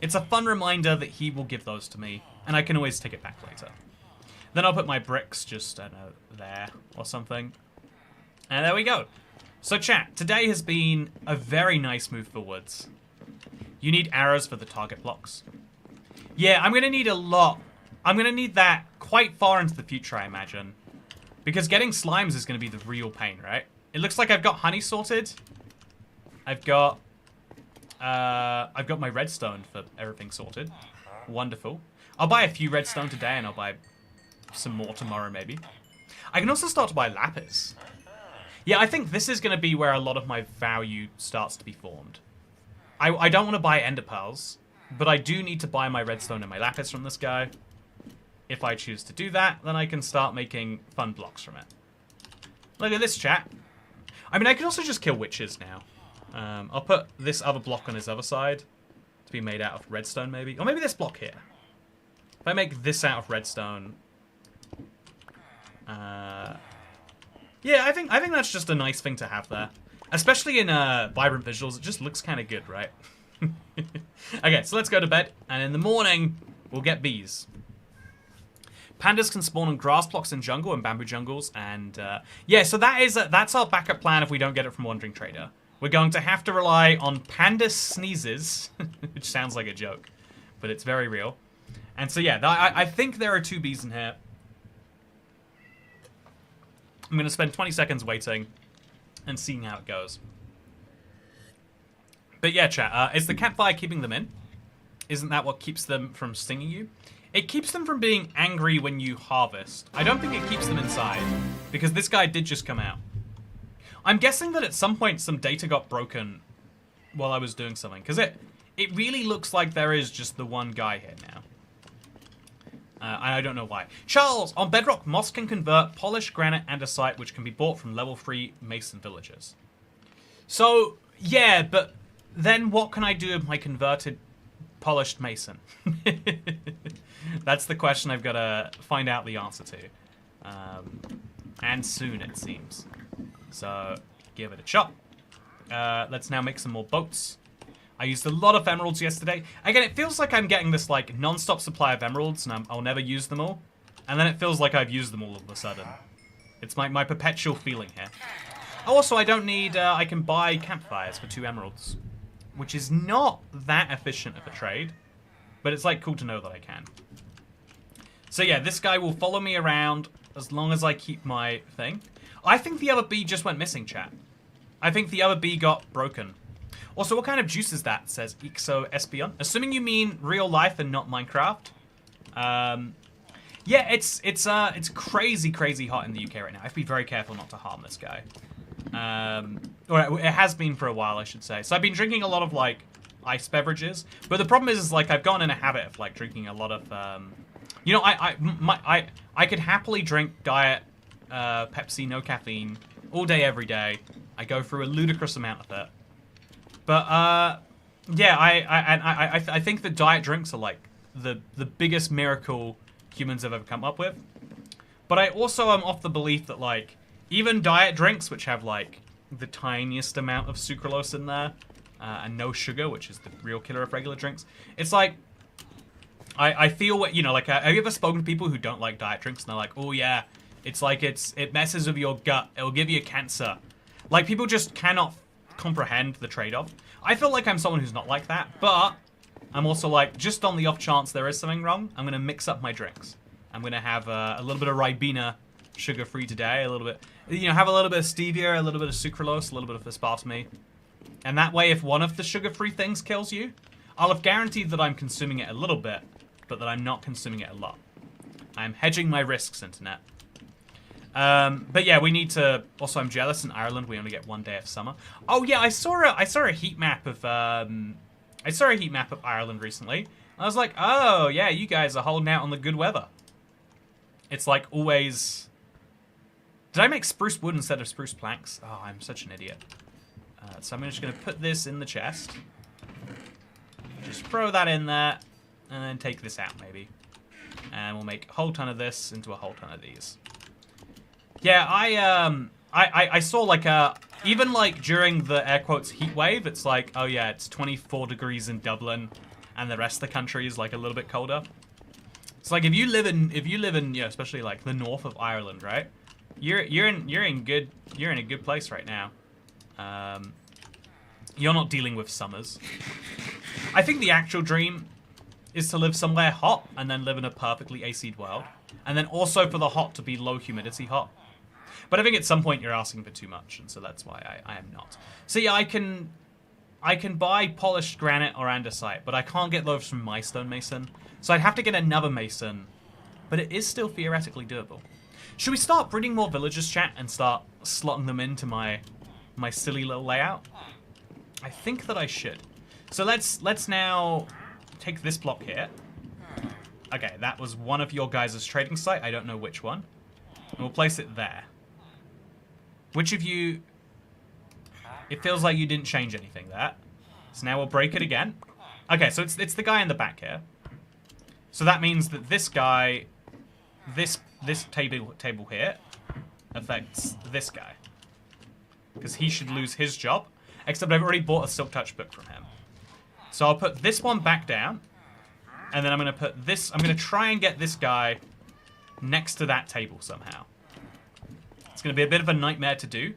it's a fun reminder that he will give those to me. And I can always take it back later. Then I'll put my bricks just, I don't know, there or something. And there we go. So chat, today has been a very nice move forwards. You need arrows for the target blocks. Yeah, I'm going to need a lot. I'm going to need that quite far into the future, I imagine. Because getting slimes is going to be the real pain, right? It looks like I've got honey sorted. I've got my redstone for everything sorted. Wonderful. I'll buy a few redstone today, and I'll buy some more tomorrow, maybe. I can also start to buy lapis. Yeah, I think this is going to be where a lot of my value starts to be formed. I don't want to buy ender pearls, but I do need to buy my redstone and my lapis from this guy. If I choose to do that, then I can start making fun blocks from it. Look at this, chat. I mean, I could also just kill witches now. I'll put this other block on his other side to be made out of redstone, maybe. Or maybe this block here. If I make this out of redstone... yeah, I think that's just a nice thing to have there. Especially in vibrant visuals, it just looks kind of good, right? Okay, so let's go to bed, and in the morning, we'll get bees. Pandas can spawn on grass blocks in jungle and bamboo jungles, and yeah, so that's our backup plan if we don't get it from Wandering Trader. We're going to have to rely on panda sneezes, which sounds like a joke, but it's very real. And so yeah, I think there are 2 bees in here. I'm going to spend 20 seconds waiting and seeing how it goes. But yeah, chat, is the campfire keeping them in? Isn't that what keeps them from stinging you? It keeps them from being angry when you harvest. I don't think it keeps them inside, because this guy did just come out. I'm guessing that at some point some data got broken while I was doing something, because it really looks like there is just the one guy here now. I don't know why. Charles, on Bedrock, moss can convert polished granite andesite, which can be bought from level 3 mason villagers. So, yeah, but then what can I do with my converted polished mason? That's the question I've got to find out the answer to. And soon, it seems. So, give it a shot. Let's now make some more boats. I used a lot of emeralds yesterday. Again, it feels like I'm getting this like non-stop supply of emeralds, and I'll never use them all. And then it feels like I've used them all of a sudden. It's my perpetual feeling here. Also, I don't need... I can buy campfires for 2 emeralds, which is not that efficient of a trade, but it's like cool to know that I can. So yeah, this guy will follow me around as long as I keep my thing. I think the other bee just went missing, chat. I think the other bee got broken. Also, what kind of juice is that? Says Ixo Espion. Assuming you mean real life and not Minecraft. Yeah, it's crazy, crazy hot in the UK right now. I have to be very careful not to harm this guy. Or it has been for a while, I should say. So I've been drinking a lot of like ice beverages, but the problem is like I've gone in a habit of like drinking a lot of You know, I could happily drink diet Pepsi, no caffeine, all day, every day. I go through a ludicrous amount of it. But, yeah, I think that diet drinks are, like, the biggest miracle humans have ever come up with. But I also am of the belief that, like, even diet drinks, which have, like, the tiniest amount of sucralose in there, and no sugar, which is the real killer of regular drinks, it's like, I feel what, you know, like, have you ever spoken to people who don't like diet drinks, and they're like, oh yeah, it's like, it messes with your gut, it'll give you cancer. Like, people just cannot comprehend the trade-off. I feel like I'm someone who's not like that, but I'm also like, just on the off chance there is something wrong, I'm gonna mix up my drinks. I'm gonna have a little bit of Ribena, sugar-free today, a little bit, you know, have a little bit of stevia, a little bit of sucralose, a little bit of aspartame. And that way, if one of the sugar-free things kills you, I'll have guaranteed that I'm consuming it a little bit, but that I'm not consuming it a lot. I'm hedging my risks, internet. But yeah, we need to. Also, I'm jealous. In Ireland, we only get 1 day of summer. Oh yeah, I saw a heat map of Ireland recently. I was like, oh yeah, you guys are holding out on the good weather. It's like always. Did I make spruce wood instead of spruce planks? Oh, I'm such an idiot. So I'm just gonna put this in the chest. Just throw that in there, and then take this out maybe, and we'll make a whole ton of this into a whole ton of these. Yeah, I saw like even like during the air quotes heat wave, it's like, oh yeah, it's 24 degrees in Dublin, and the rest of the country is like a little bit colder. It's like if you live in you know, especially like the north of Ireland, right? You're in a good place right now. You're not dealing with summers. I think the actual dream is to live somewhere hot and then live in a perfectly AC'd world, and then also for the hot to be low humidity hot. But I think at some point you're asking for too much, and so that's why I am not. So yeah, I can buy polished granite or andesite, but I can't get those from my stonemason. So I'd have to get another mason, but it is still theoretically doable. Should we start breeding more villagers, chat, and start slotting them into my silly little layout? I think that I should. So let's now take this block here. Okay, that was one of your guys' trading site. I don't know which one. And we'll place it there. Which of you... It feels like you didn't change anything there. So now we'll break it again. Okay, so it's the guy in the back here. So that means that this guy... This table here affects this guy. Because he should lose his job. Except I've already bought a Silk Touch book from him. So I'll put this one back down. And then I'm going to put this... I'm going to try and get this guy next to that table somehow. It's going to be a bit of a nightmare to do.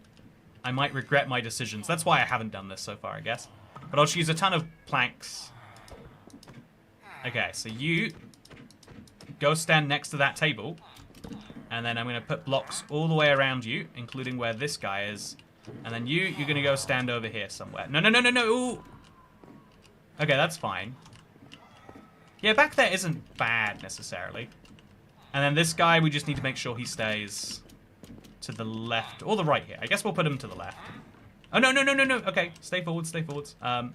I might regret my decisions. That's why I haven't done this so far, I guess. But I'll just use a ton of planks. Okay, so you go stand next to that table. And then I'm going to put blocks all the way around you, including where this guy is. And then you're going to go stand over here somewhere. No. Ooh. Okay, that's fine. Yeah, back there isn't bad, necessarily. And then this guy, we just need to make sure he stays to the left. Or the right here. I guess we'll put him to the left. Oh, no. Okay, stay forwards. So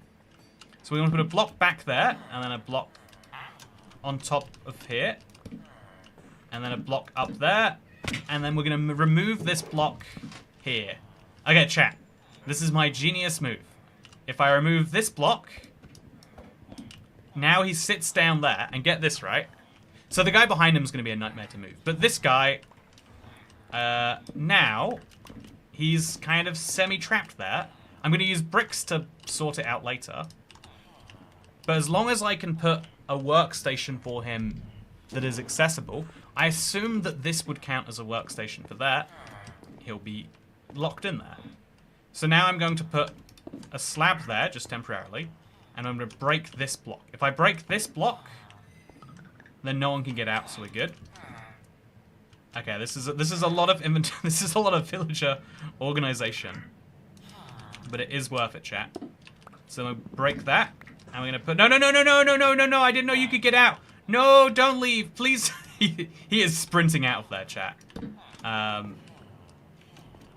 we want to put a block back there. And then a block on top of here. And then a block up there. And then we're going to remove this block here. Okay, chat. This is my genius move. If I remove this block... Now he sits down there, and get this right. So the guy behind him is going to be a nightmare to move. But this guy, now, he's kind of semi-trapped there. I'm going to use bricks to sort it out later. But as long as I can put a workstation for him that is accessible, I assume that this would count as a workstation for that. He'll be locked in there. So now I'm going to put a slab there, just temporarily. And I'm going to break this block. If I break this block, then no one can get out, so we're good. Okay, this is a lot of inventory. This is a lot of villager organization, but it is worth it, chat. So I'm gonna break that, and we're gonna put no. I didn't know you could get out. No, don't leave, please. He is sprinting out of there, chat.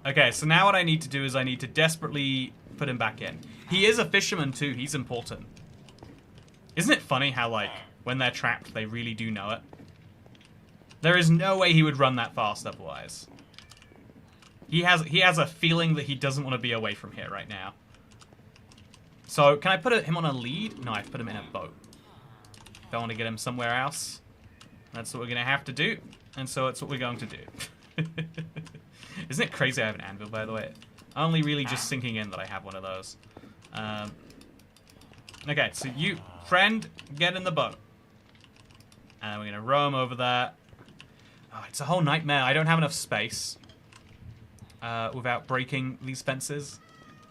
Okay, so now what I need to do is I need to desperately put him back in. He is a fisherman too, he's important. Isn't it funny how, like, when they're trapped, they really do know it? There is no way he would run that fast otherwise. He has a feeling that he doesn't want to be away from here right now. So, can I put him on a lead? No, I've put him in a boat. Don't want to get him somewhere else. That's what we're going to have to do. And so it's what we're going to do. Isn't it crazy I have an anvil, by the way? Only really just sinking in that I have one of those. Okay, so you, friend, get in the boat. And we're going to row him over there. Oh, it's a whole nightmare. I don't have enough space without breaking these fences.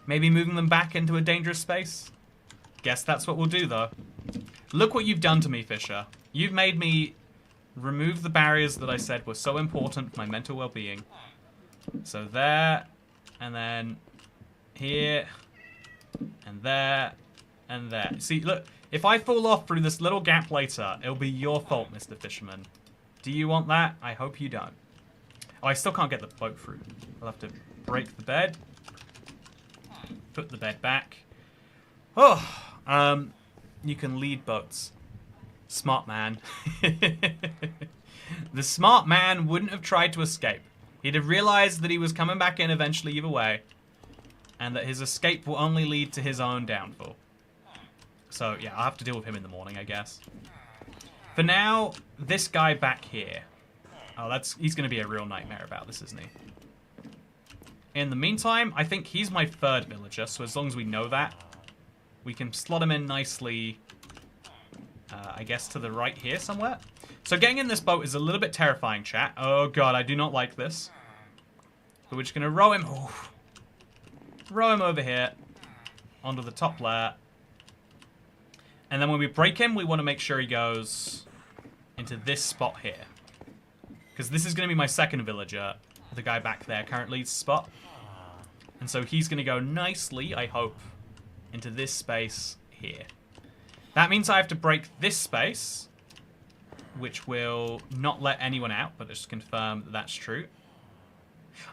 Maybe moving them back into a dangerous space? Guess that's what we'll do, though. Look what you've done to me, Fisher. You've made me remove the barriers that I said were so important for my mental well-being. So there, and then here, and there, and there. See, look, if I fall off through this little gap later, it'll be your fault, Mr. Fisherman. Do you want that? I hope you don't. Oh, I still can't get the boat through. I'll have to break the bed. Put the bed back. Oh, you can lead boats. Smart man. The smart man wouldn't have tried to escape. He'd have realized that he was coming back in eventually either way, and that his escape will only lead to his own downfall. So, yeah, I'll have to deal with him in the morning, I guess. For now, this guy back here. Oh, he's going to be a real nightmare about this, isn't he? In the meantime, I think he's my third villager, so as long as we know that, we can slot him in nicely, I guess, to the right here somewhere. So getting in this boat is a little bit terrifying, chat. Oh, God, I do not like this. But we're just going to row him... Oh, row him over here onto the top layer. And then when we break him, we want to make sure he goes into this spot here. Because this is going to be my second villager, the guy back there currently spot. And so he's going to go nicely, I hope, into this space here. That means I have to break this space, which will not let anyone out, but just confirm that that's true.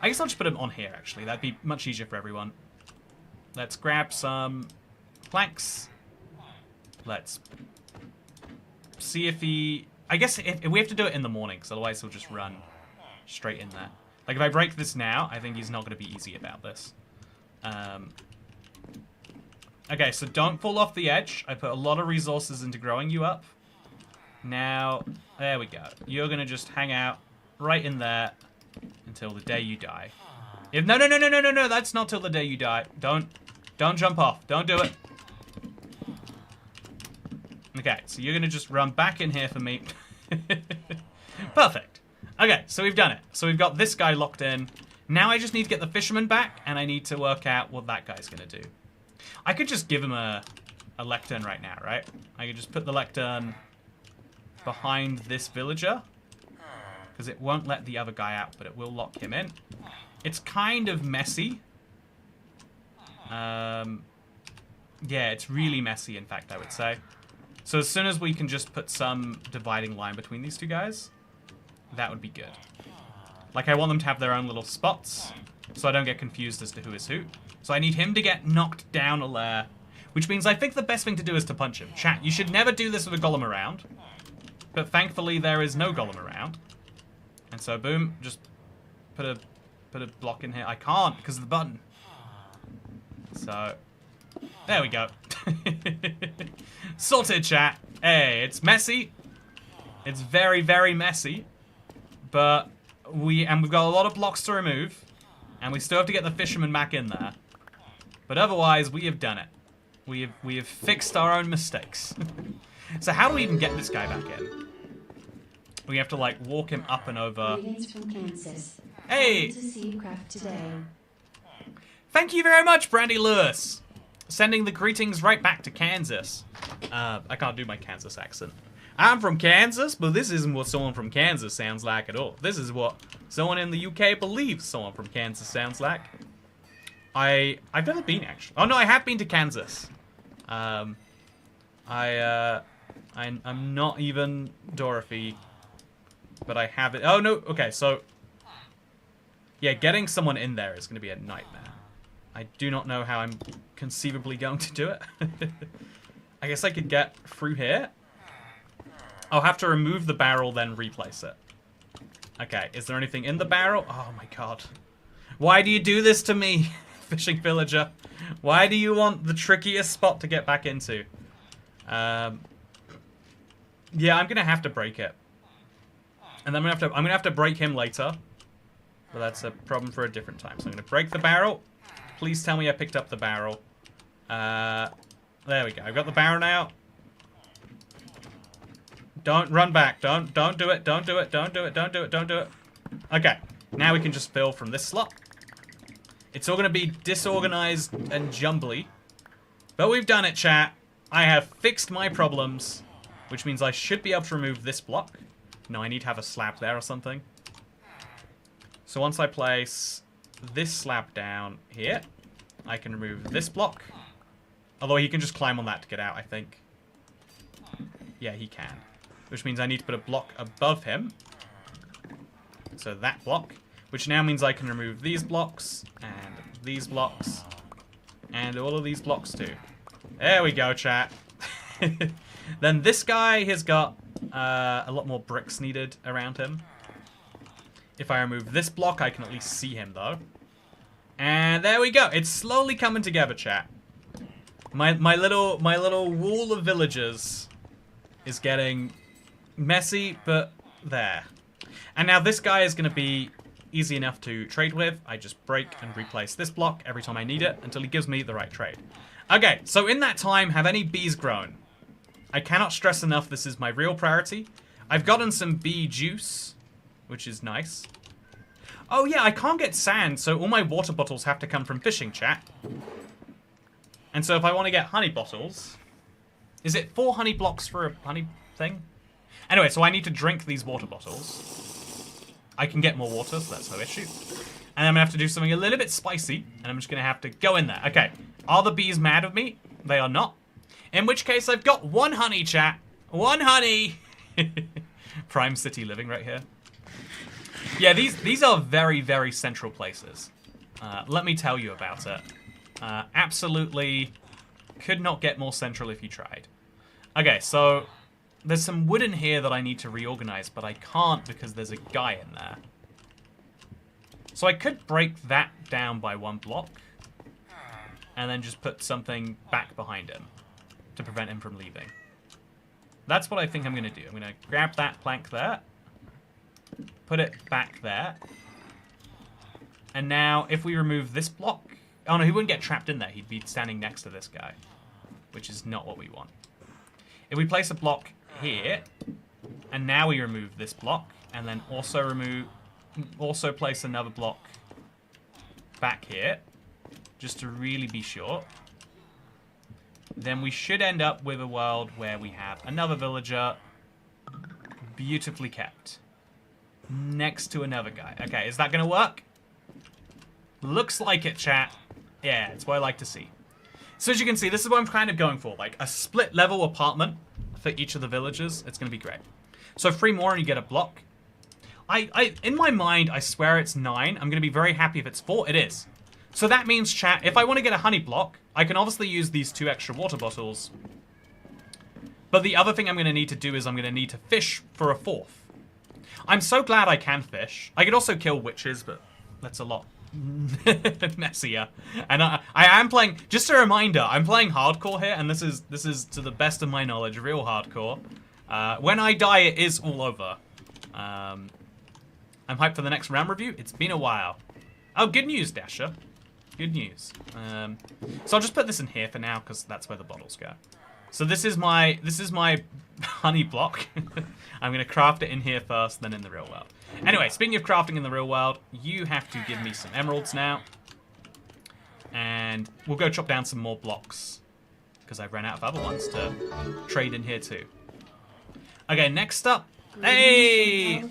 I guess I'll just put him on here, actually. That'd be much easier for everyone. Let's grab some planks. Let's see if he... I guess if we have to do it in the morning, because otherwise he'll just run straight in there. Like, if I break this now, I think he's not going to be easy about this. Okay, so don't fall off the edge. I put a lot of resources into growing you up. Now, there we go. You're going to just hang out right in there until the day you die. No, that's not till the day you die. Don't jump off. Don't do it. Okay, so you're going to just run back in here for me. Perfect. Okay, so we've done it. So we've got this guy locked in. Now I just need to get the fisherman back, and I need to work out what that guy's going to do. I could just give him a lectern right now, right? I could just put the lectern behind this villager, because it won't let the other guy out, but it will lock him in. It's kind of messy. Yeah, it's really messy, in fact, I would say. So as soon as we can just put some dividing line between these two guys, that would be good. Like, I want them to have their own little spots, so I don't get confused as to who is who. So I need him to get knocked down a layer, which means I think the best thing to do is to punch him. Chat, you should never do this with a golem around, but thankfully there is no golem around. And so, boom, just put a block in here. I can't, because of the button. So, there we go. Sorted, chat. Hey, it's messy. It's very, very messy. But we've got a lot of blocks to remove. And we still have to get the fisherman back in there. But otherwise, we have done it. We have fixed our own mistakes. So how do we even get this guy back in? We have to, like, walk him up and over. Greetings from Kansas. Hey! To see you craft today. Thank you very much, Brandy Lewis. Sending the greetings right back to Kansas. I can't do my Kansas accent. I'm from Kansas, but this isn't what someone from Kansas sounds like at all. This is what someone in the UK believes someone from Kansas sounds like. I've never been, actually. Oh, no, I have been to Kansas. I'm not even Dorothy, but I have it. Oh, no, okay, so... Yeah, getting someone in there is going to be a nightmare. I do not know how I'm conceivably going to do it. I guess I could get through here. I'll have to remove the barrel, then replace it. Okay, is there anything in the barrel? Oh my god. Why do you do this to me, fishing villager? Why do you want the trickiest spot to get back into? Yeah, I'm gonna have to break it. And then I'm gonna have to break him later. But that's a problem for a different time. So I'm gonna break the barrel. Please tell me I picked up the barrel. There we go. I've got the barrel now. Don't run back. Don't do it. Don't do it. Don't do it. Don't do it. Don't do it. Okay. Now we can just fill from this slot. It's all going to be disorganized and jumbly. But we've done it, chat. I have fixed my problems. Which means I should be able to remove this block. No, I need to have a slab there or something. So once I place this slab down here, I can remove this block. Although he can just climb on that to get out, I think. Yeah, he can. Which means I need to put a block above him. So that block. Which now means I can remove these blocks, and these blocks, and all of these blocks too. There we go, chat. Then this guy has got a lot more bricks needed around him. If I remove this block, I can at least see him, though. And there we go. It's slowly coming together, chat. My little wall of villagers is getting messy, but there. And now this guy is going to be easy enough to trade with. I just break and replace this block every time I need it until he gives me the right trade. Okay, so in that time, have any bees grown? I cannot stress enough this is my real priority. I've gotten some bee juice, which is nice. Oh yeah, I can't get sand, so all my water bottles have to come from fishing, chat. And so if I want to get honey bottles... Is it 4 honey blocks for a honey thing? Anyway, so I need to drink these water bottles. I can get more water, so that's no issue. And I'm going to have to do something a little bit spicy, and I'm just going to have to go in there. Okay, are the bees mad at me? They are not. In which case, I've got 1 honey, chat. 1 honey! Prime City living right here. Yeah, these are very, very central places. Let me tell you about it. Absolutely could not get more central if you tried. Okay, so there's some wood in here that I need to reorganize, but I can't because there's a guy in there. So I could break that down by 1 block and then just put something back behind him to prevent him from leaving. That's what I think I'm going to do. I'm going to grab that plank there, put it back there, and now if we remove this block... Oh no, he wouldn't get trapped in there. He'd be standing next to this guy, which is not what we want. If we place a block here, and now we remove this block, and then also place another block back here, just to really be sure, then we should end up with a world where we have another villager beautifully kept next to another guy. Okay, is that going to work? Looks like it, chat. Yeah, it's what I like to see. So as you can see, this is what I'm kind of going for, like a split level apartment for each of the villagers. It's going to be great. So 3 more and you get a block. In my mind, I swear it's 9. I'm going to be very happy if it's 4. It is. So that means, chat, if I want to get a honey block, I can obviously use these 2 extra water bottles. But the other thing I'm going to need to do is I'm going to need to fish for a 4th. I'm so glad I can fish. I could also kill witches, but that's a lot messier. And I am playing, just a reminder, I'm playing hardcore here, and this is to the best of my knowledge real hardcore. When I die, it is all over. I'm hyped for the next round review. It's been a while. Oh, good news, Dasher. Good news. So I'll just put this in here for now because that's where the bottles go. So this is my honey block. I'm gonna craft it in here first, then in the real world. Anyway, speaking of crafting in the real world, you have to give me some emeralds now. And we'll go chop down some more blocks because I've ran out of other ones to trade in here too. Okay, next up. Hey!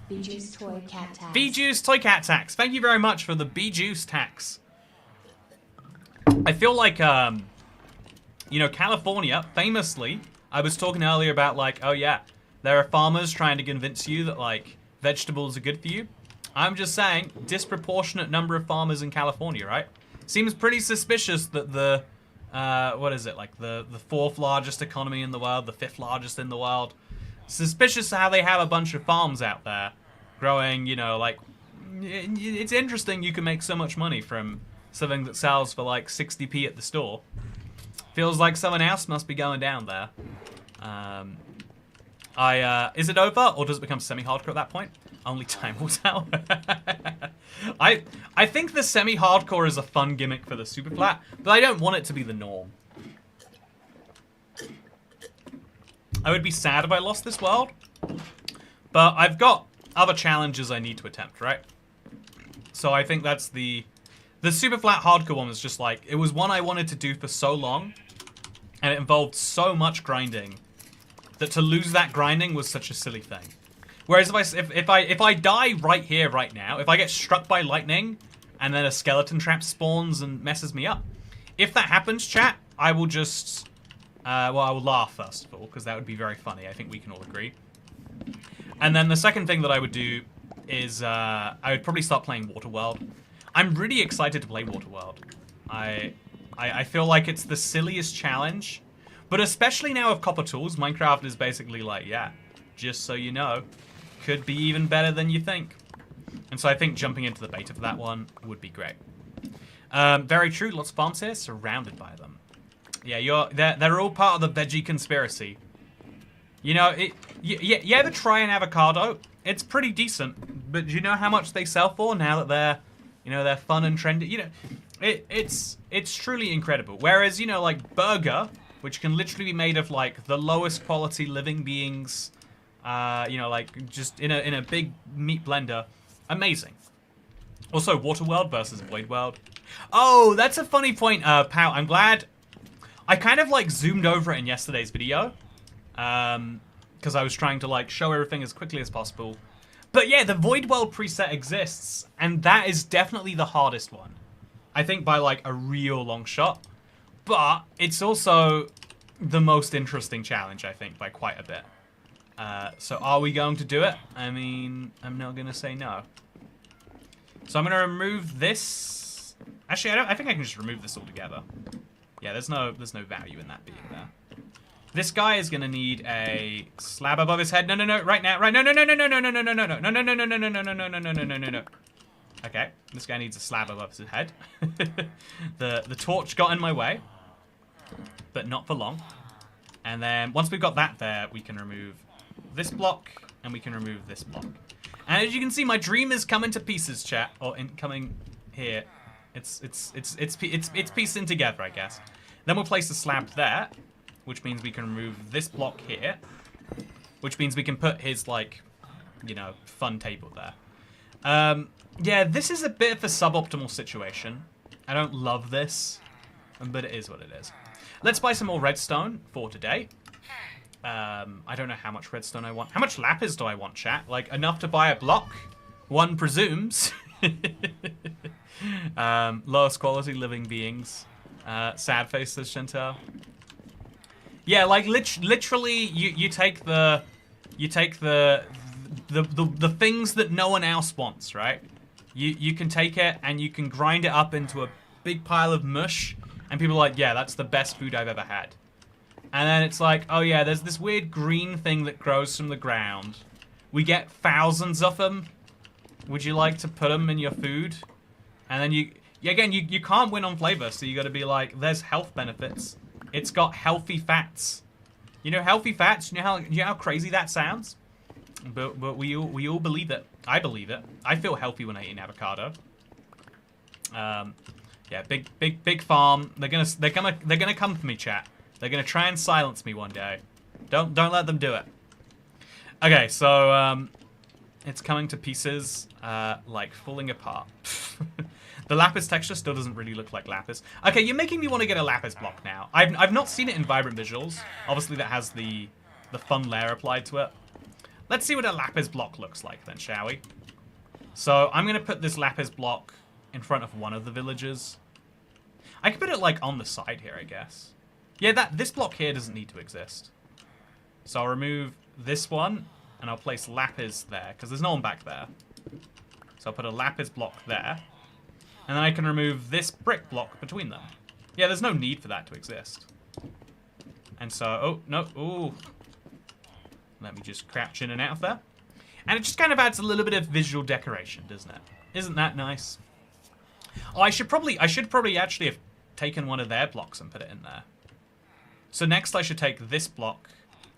Bee-Juice Toy Cat Tax. Bee-Juice Toy Cat Tax. Thank you very much for the Bee-Juice tax. I feel like, you know, California, famously, I was talking earlier about, like, oh yeah, there are farmers trying to convince you that, like, vegetables are good for you. I'm just saying, disproportionate number of farmers in California, right? Seems pretty suspicious that the, what is it, like, the 4th largest economy in the world, the 5th largest in the world. Suspicious how they have a bunch of farms out there. growing, you know, like, it's interesting you can make so much money from something that sells for like 60p at the store. Feels like someone else must be going down there. Is it over, or does it become semi-hardcore at that point? Only time will tell. I think the semi-hardcore is a fun gimmick for the super flat, but I don't want it to be the norm. I would be sad if I lost this world, but I've got other challenges I need to attempt, right? So I think that's the super flat hardcore one was just like, it was one I wanted to do for so long, and it involved so much grinding that to lose that grinding was such a silly thing. Whereas if I die right here, right now, if I get struck by lightning and then a skeleton trap spawns and messes me up, if that happens, chat, I will just, well, I will laugh first of all, because that would be very funny. I think we can all agree. And then the second thing that I would do is I would probably start playing Waterworld. I'm really excited to play Waterworld. I feel like it's the silliest challenge, but especially now with copper tools, Minecraft is basically like, yeah, just so you know, could be even better than you think. And so I think jumping into the beta for that one would be great. Very true, lots of farms here, surrounded by them. Yeah, they're all part of the veggie conspiracy. You know, you ever try an avocado? It's pretty decent, but do you know how much they sell for now that they're, you know, they're fun and trendy? You know, it's truly incredible. Whereas, you know, like burger, which can literally be made of like the lowest quality living beings, you know, like just in a big meat blender, amazing. Also, Waterworld versus Void World. Oh, that's a funny point, Pow. I'm glad. I kind of like zoomed over it in yesterday's video, because I was trying to like show everything as quickly as possible. But yeah, the Void World preset exists, and that is definitely the hardest one. I think by like a real long shot. But it's also the most interesting challenge, I think, by quite a bit. So are we going to do it? I mean, I'm not going to say no. So I'm going to remove this. Actually, I think I can just remove this altogether. Yeah, there's no value in that being there. This guy is gonna need a slab above his head. No, right now, right? No. Okay, this guy needs a slab above his head. The torch got in my way, but not for long. And then once we've got that there, we can remove this block and we can remove this block. And as you can see, my dream is coming to pieces, chat, or coming here. It's piecing together, I guess. Then we'll place the slab there, which means we can remove this block here, which means we can put his, like, you know, fun table there. Yeah, this is a bit of a suboptimal situation. I don't love this, but it is what it is. Let's buy some more redstone for today. I don't know how much redstone I want. How much lapis do I want, chat? Like, enough to buy a block? One presumes. Lowest quality living beings. Sad face, says Chantal. Yeah, like literally, you take the things that no one else wants, right? You can take it and you can grind it up into a big pile of mush, and people are like, yeah, that's the best food I've ever had. And then it's like, oh yeah, there's this weird green thing that grows from the ground. We get thousands of them. Would you like to put them in your food? And then you can't win on flavor, so you got to be like, there's health benefits. It's got healthy fats. You know healthy fats? You know how crazy that sounds? But we all believe it. I believe it. I feel healthy when I eat an avocado. Yeah, big farm. They're gonna come for me, chat. They're gonna try and silence me one day. Don't let them do it. Okay, so it's coming to pieces, like falling apart. The lapis texture still doesn't really look like lapis. Okay, you're making me want to get a lapis block now. I've not seen it in Vibrant Visuals. Obviously, that has the fun layer applied to it. Let's see what a lapis block looks like then, shall we? So I'm gonna put this lapis block in front of one of the villages. I can put it like on the side here, I guess. Yeah, this block here doesn't need to exist. So I'll remove this one and I'll place lapis there because there's no one back there. So I'll put a lapis block there. And then I can remove this brick block between them. Yeah, there's no need for that to exist. And so, oh, no, ooh. Let me just crouch in and out of there. And it just kind of adds a little bit of visual decoration, doesn't it? Isn't that nice? Oh, I should probably actually have taken one of their blocks and put it in there. So next I should take this block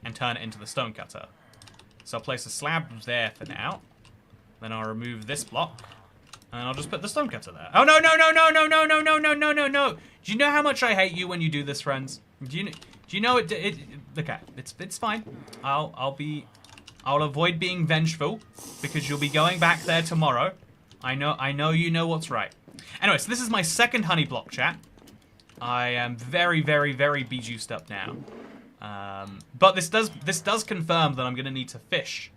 and turn it into the stone cutter. So I'll place a slab there for now. Then I'll remove this block. And I'll just put the stone cutter there. Oh, no, no, no, no, no, no, no, no, no, no, no, no. Do you know how much I hate you when you do this, friends? Do you know it okay, it's fine. I'll avoid being vengeful because you'll be going back there tomorrow. I know you know what's right. Anyway, so this is my second honey block, chat. I am very, very, very be-juiced up now. But this does confirm that I'm gonna need to fish.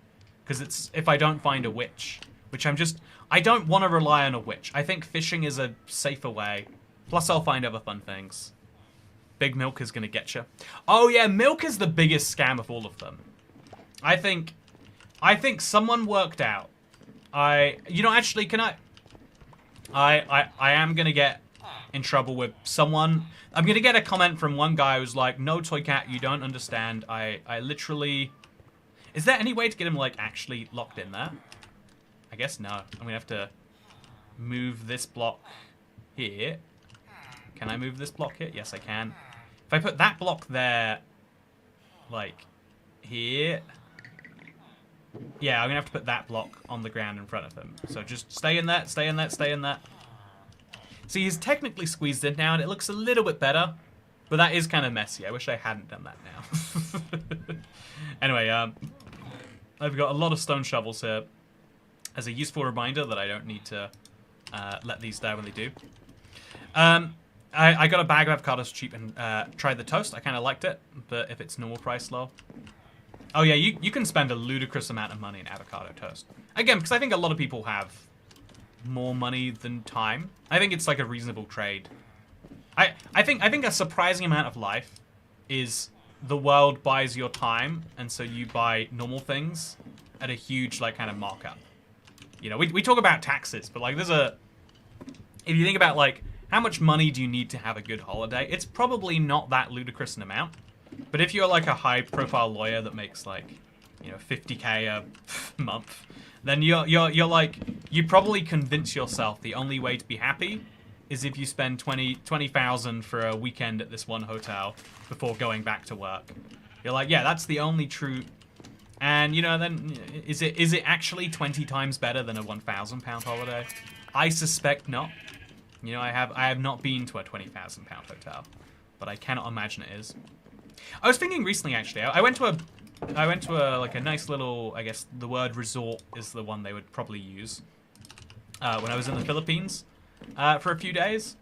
Because it's if I don't find a witch. Which I don't want to rely on a witch. I think fishing is a safer way. Plus I'll find other fun things. Big Milk is gonna get you. Oh yeah, Milk is the biggest scam of all of them. I think someone worked out. Actually, can I am gonna get in trouble with someone. I'm gonna get a comment from one guy who's like, "No, Toy Cat, you don't understand. I literally." Is there any way to get him like actually locked in there? I guess no. I'm gonna have to move this block here. Can I move this block here? Yes, I can. If I put that block there, like here. Yeah, I'm gonna have to put that block on the ground in front of him. So just stay in that, stay in that, stay in that. See, he's technically squeezed in now, and it looks a little bit better, but that is kind of messy. I wish I hadn't done that now. Anyway, I've got a lot of stone shovels here as a useful reminder that I don't need to let these die when they do. I got a bag of avocados cheap and tried the toast. I kind of liked it, but if it's normal price low. Oh yeah, you can spend a ludicrous amount of money in avocado toast. Again, because I think a lot of people have more money than time. I think it's like a reasonable trade. I think a surprising amount of life is the world buys your time, and so you buy normal things at a huge like kind of markup. You know, we talk about taxes, but like if you think about like how much money do you need to have a good holiday, it's probably not that ludicrous an amount. But if you're like a high-profile lawyer that makes like, you know, 50K a month, then you're like, you probably convince yourself the only way to be happy is if you spend 20,000 for a weekend at this one hotel before going back to work. You're like, yeah, that's the only true. And you know, then is it actually 20 times better than a £1,000 holiday? I suspect not. You know, I have not been to a £20,000 hotel, but I cannot imagine it is. I was thinking recently, actually, I went to a like a nice little, I guess the word resort is the one they would probably use, when I was in the Philippines, for a few days,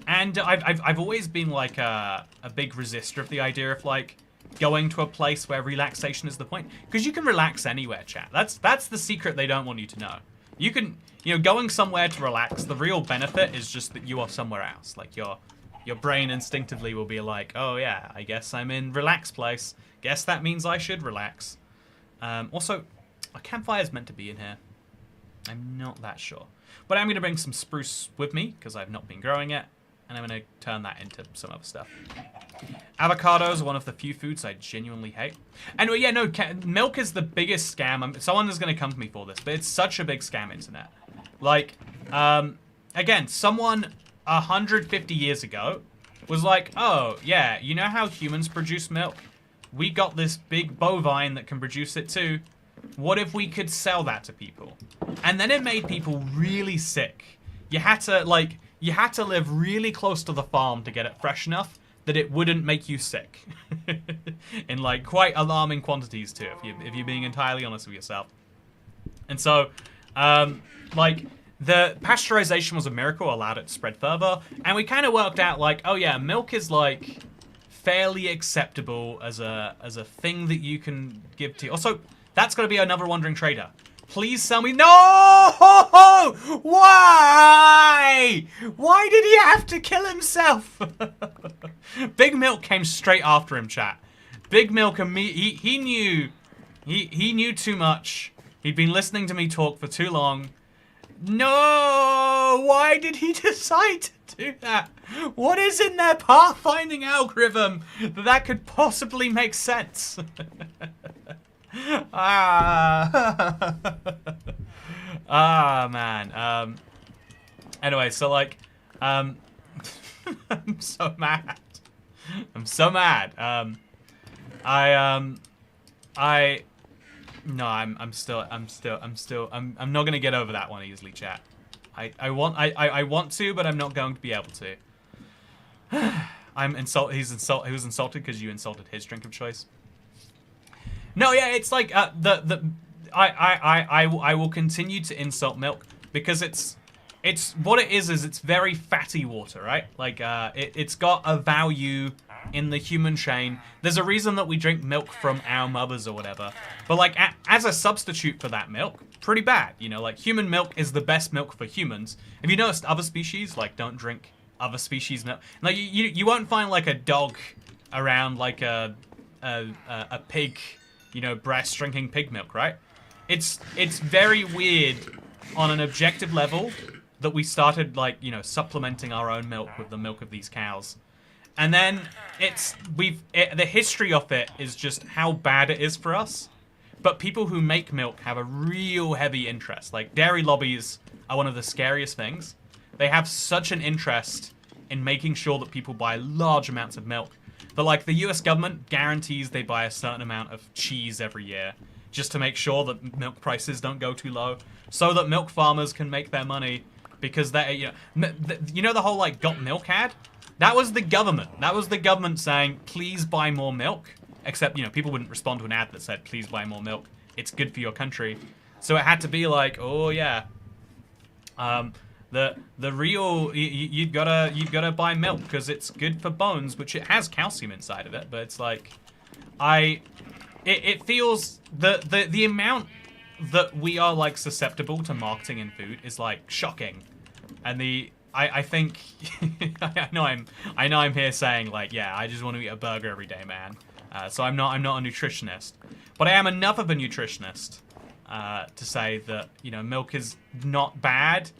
and I've always been like a big resistor of the idea of like going to a place where relaxation is the point, because you can relax anywhere, chat. That's the secret they don't want you to know. You can, you know, going somewhere to relax, the real benefit is just that you are somewhere else. Like your brain instinctively will be like, oh yeah, I guess I'm in relax place. Guess that means I should relax. Also, a campfire is meant to be in here. I'm not that sure. But I'm going to bring some spruce with me, because I've not been growing it. And I'm going to turn that into some other stuff. Avocados are one of the few foods I genuinely hate. Anyway, yeah, no, milk is the biggest scam. Someone is going to come to me for this, but it's such a big scam, internet. Like, again, someone 150 years ago was like, oh, yeah, you know how humans produce milk? We got this big bovine that can produce it too. What if we could sell that to people? And then it made people really sick. You had to live really close to the farm to get it fresh enough that it wouldn't make you sick. In like quite alarming quantities too, if you're being entirely honest with yourself. And so, like, the pasteurization was a miracle, allowed it to spread further, and we kind of worked out like, oh yeah, milk is like fairly acceptable as a thing that you can give to. Also, that's got to be another wandering trader. Please sell me. No! Why? Why did he have to kill himself? Big Milk came straight after him, chat. Big Milk and me. He knew too much. He'd been listening to me talk for too long. No! Why did he decide to do that? What is in their pathfinding algorithm that could possibly make sense? Ah. Ah, man. Anyway, so like, I'm so mad. I'm so mad. No, I'm not gonna get over that one easily, chat. I want to, but I'm not going to be able to. He was insulted because you insulted his drink of choice. No, yeah, it's like I will continue to insult milk because it's what it is it's very fatty water, right? Like it's got a value in the human chain. There's a reason that we drink milk from our mothers or whatever. But like as a substitute for that milk, pretty bad. You know, like human milk is the best milk for humans. Have you noticed other species like don't drink other species milk? Like you won't find like a dog around like a pig, you know, breast drinking pig milk, right? It's very weird on an objective level that we started like, you know, supplementing our own milk with the milk of these cows. And then the history of it is just how bad it is for us. But people who make milk have a real heavy interest. Like dairy lobbies are one of the scariest things. They have such an interest in making sure that people buy large amounts of milk. But like the US government guarantees they buy a certain amount of cheese every year just to make sure that milk prices don't go too low, so that milk farmers can make their money because they, you know the whole like got milk ad? That was the government. That was the government saying, please buy more milk. Except, you know, people wouldn't respond to an ad that said, please buy more milk. It's good for your country. So it had to be like, oh yeah. The real, you've gotta buy milk because it's good for bones, which it has calcium inside of it. But it's like, it feels, the amount that we are like susceptible to marketing in food is like shocking. And I think I know I'm here saying like, yeah, I just want to eat a burger every day, man. So I'm not a nutritionist, but I am enough of a nutritionist to say that, you know, milk is not bad,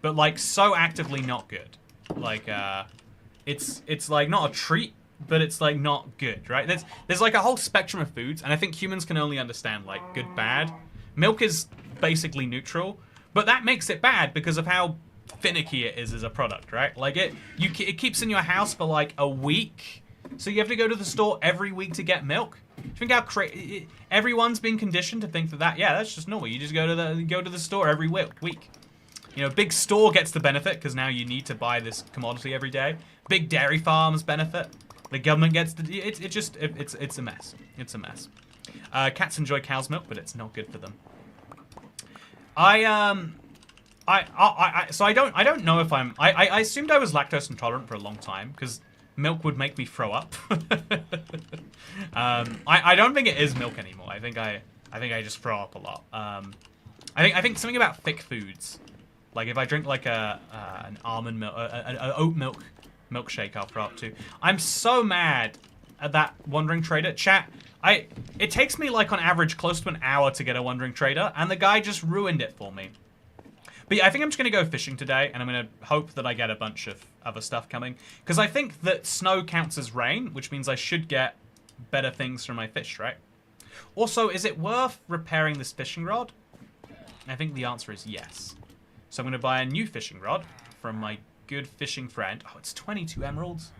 but like so actively not good. Like it's like not a treat, but it's like not good, right? There's like a whole spectrum of foods, and I think humans can only understand like good, bad. Milk is basically neutral, but that makes it bad because of how finicky it is as a product, right? Like it keeps in your house for like a week, so you have to go to the store every week to get milk. Do you think how crazy? Everyone's been conditioned to think that yeah, that's just normal. You just go to the store every week. You know, big store gets the benefit because now you need to buy this commodity every day. Big dairy farms benefit. The government gets the. It's a mess. It's a mess. Cats enjoy cow's milk, but it's not good for them. So I don't know if I assumed I was lactose intolerant for a long time because milk would make me throw up. I don't think it is milk anymore. I think I just throw up a lot. I think something about thick foods, like if I drink like an almond milk, an oat milk milkshake, I'll throw up too. I'm so mad at that Wandering Trader chat. It takes me like on average close to an hour to get a Wandering Trader, and the guy just ruined it for me. But yeah, I think I'm just going to go fishing today, and I'm going to hope that I get a bunch of other stuff coming. Because I think that snow counts as rain, which means I should get better things from my fish, right? Also, is it worth repairing this fishing rod? I think the answer is yes. So I'm going to buy a new fishing rod from my good fishing friend. Oh, it's 22 emeralds.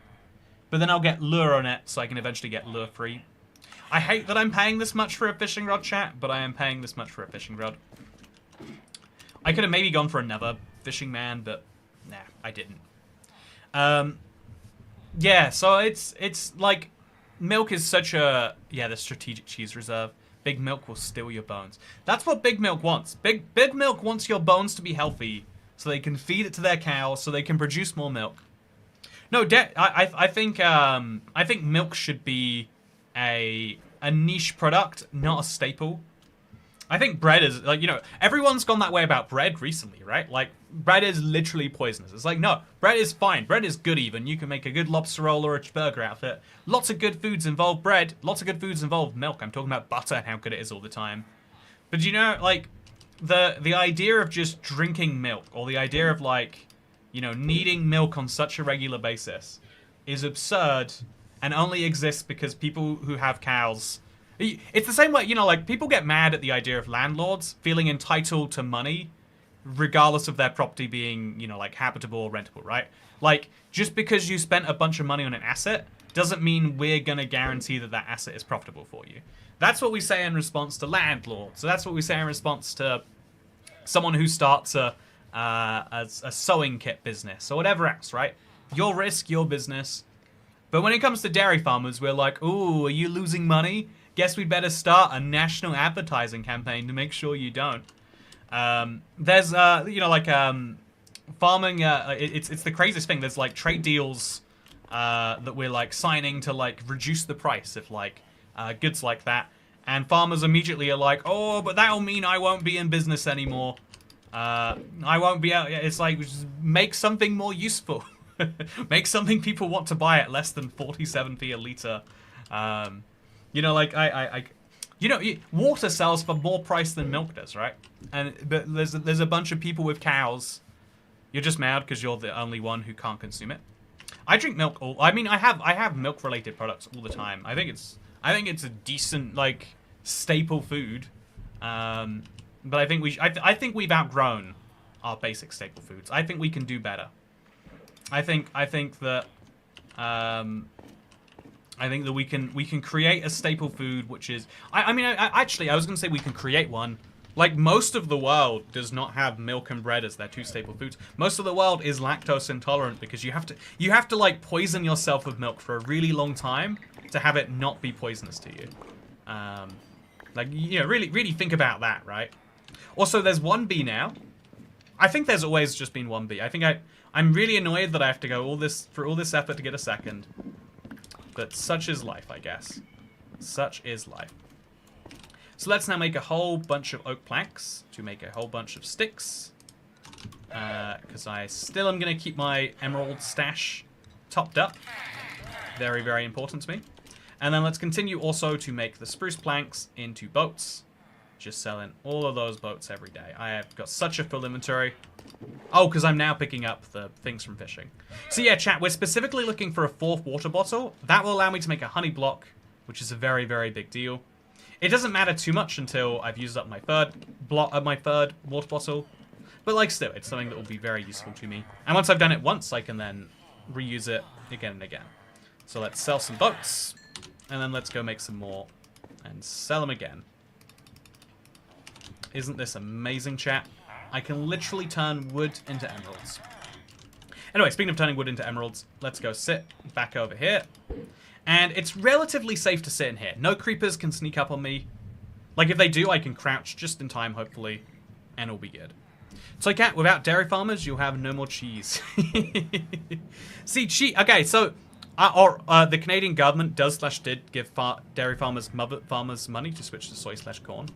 But then I'll get lure on it, so I can eventually get lure free. I hate that I'm paying this much for a fishing rod, chat, but I am paying this much for a fishing rod. I could have maybe gone for another fishing man, but nah, I didn't. Yeah, so it's like milk is such a the strategic cheese reserve. Big milk will steal your bones. That's what Big Milk wants. Big Milk wants your bones to be healthy, so they can feed it to their cows, so they can produce more milk. No, I think milk should be a niche product, not a staple. I think bread is, like, you know, everyone's gone that way about bread recently, right? Like, bread is literally poisonous. It's like, no, bread is fine. Bread is good even. You can make a good lobster roll or a burger out of it. Lots of good foods involve bread. Lots of good foods involve milk. I'm talking about butter and how good it is all the time. But you know, like, the idea of just drinking milk, or the idea of, like, you know, needing milk on such a regular basis is absurd and only exists because people who have cows It's the same way, you know, like, people get mad at the idea of landlords feeling entitled to money regardless of their property being, you know, like, habitable or rentable, right? Like, just because you spent a bunch of money on an asset doesn't mean we're going to guarantee that that asset is profitable for you. That's what we say in response to landlords. So that's what we say in response to someone who starts a sewing kit business or whatever else, right? Your risk, your business. But when it comes to dairy farmers, we're like, ooh, are you losing money? Guess we'd better start a national advertising campaign to make sure you don't. There's, you know, like, farming, it's the craziest thing. There's, like, trade deals that we're, like, signing to, like, reduce the price of, like, goods like that. And farmers immediately are like, oh, but that'll mean I won't be in business anymore. I won't be out. It's like, just make something more useful. Make something people want to buy at less than 47p a litre. You know, like, you know, water sells for more price than milk does, right? But there's a bunch of people with cows. You're just mad because you're the only one who can't consume it. I drink milk I mean, I have milk related products all the time. I think it's a decent, like, staple food. But I think we've outgrown our basic staple foods. I think we can do better. I think that we can create a staple food which is I mean I was gonna say we can create one. Like, most of the world does not have milk and bread as their two staple foods. Most of the world is lactose intolerant because you have to like poison yourself with milk for a really long time to have it not be poisonous to you. Like, you know, really think about that, right? Also, there's 1B now. I think there's always just been 1B. I think I'm really annoyed that I have to go through all this effort to get a second. But such is life, I guess. Such is life. So let's now make a whole bunch of oak planks to make a whole bunch of sticks. Because I still am going to keep my emerald stash topped up. Very, very important to me. And then let's continue also to make the spruce planks into boats. Just selling all of those boats every day. I have got such a full inventory. Oh, because I'm now picking up the things from fishing. So yeah, chat, we're specifically looking for a 4th water bottle. That will allow me to make a honey block, which is a very, very big deal. It doesn't matter too much until I've used up my third water bottle. But, like, still, it's something that will be very useful to me. And once I've done it once, I can then reuse it again and again. So let's sell some boats. And then let's go make some more and sell them again. Isn't this amazing, chat? I can literally turn wood into emeralds. Anyway, speaking of turning wood into emeralds, let's go sit back over here. And it's relatively safe to sit in here. No creepers can sneak up on me. Like, if they do, I can crouch just in time, hopefully, and it'll be good. So, cat, without dairy farmers, you'll have no more cheese. See, cheese. Okay, so the Canadian government did give dairy farmers money to switch to soy/corn.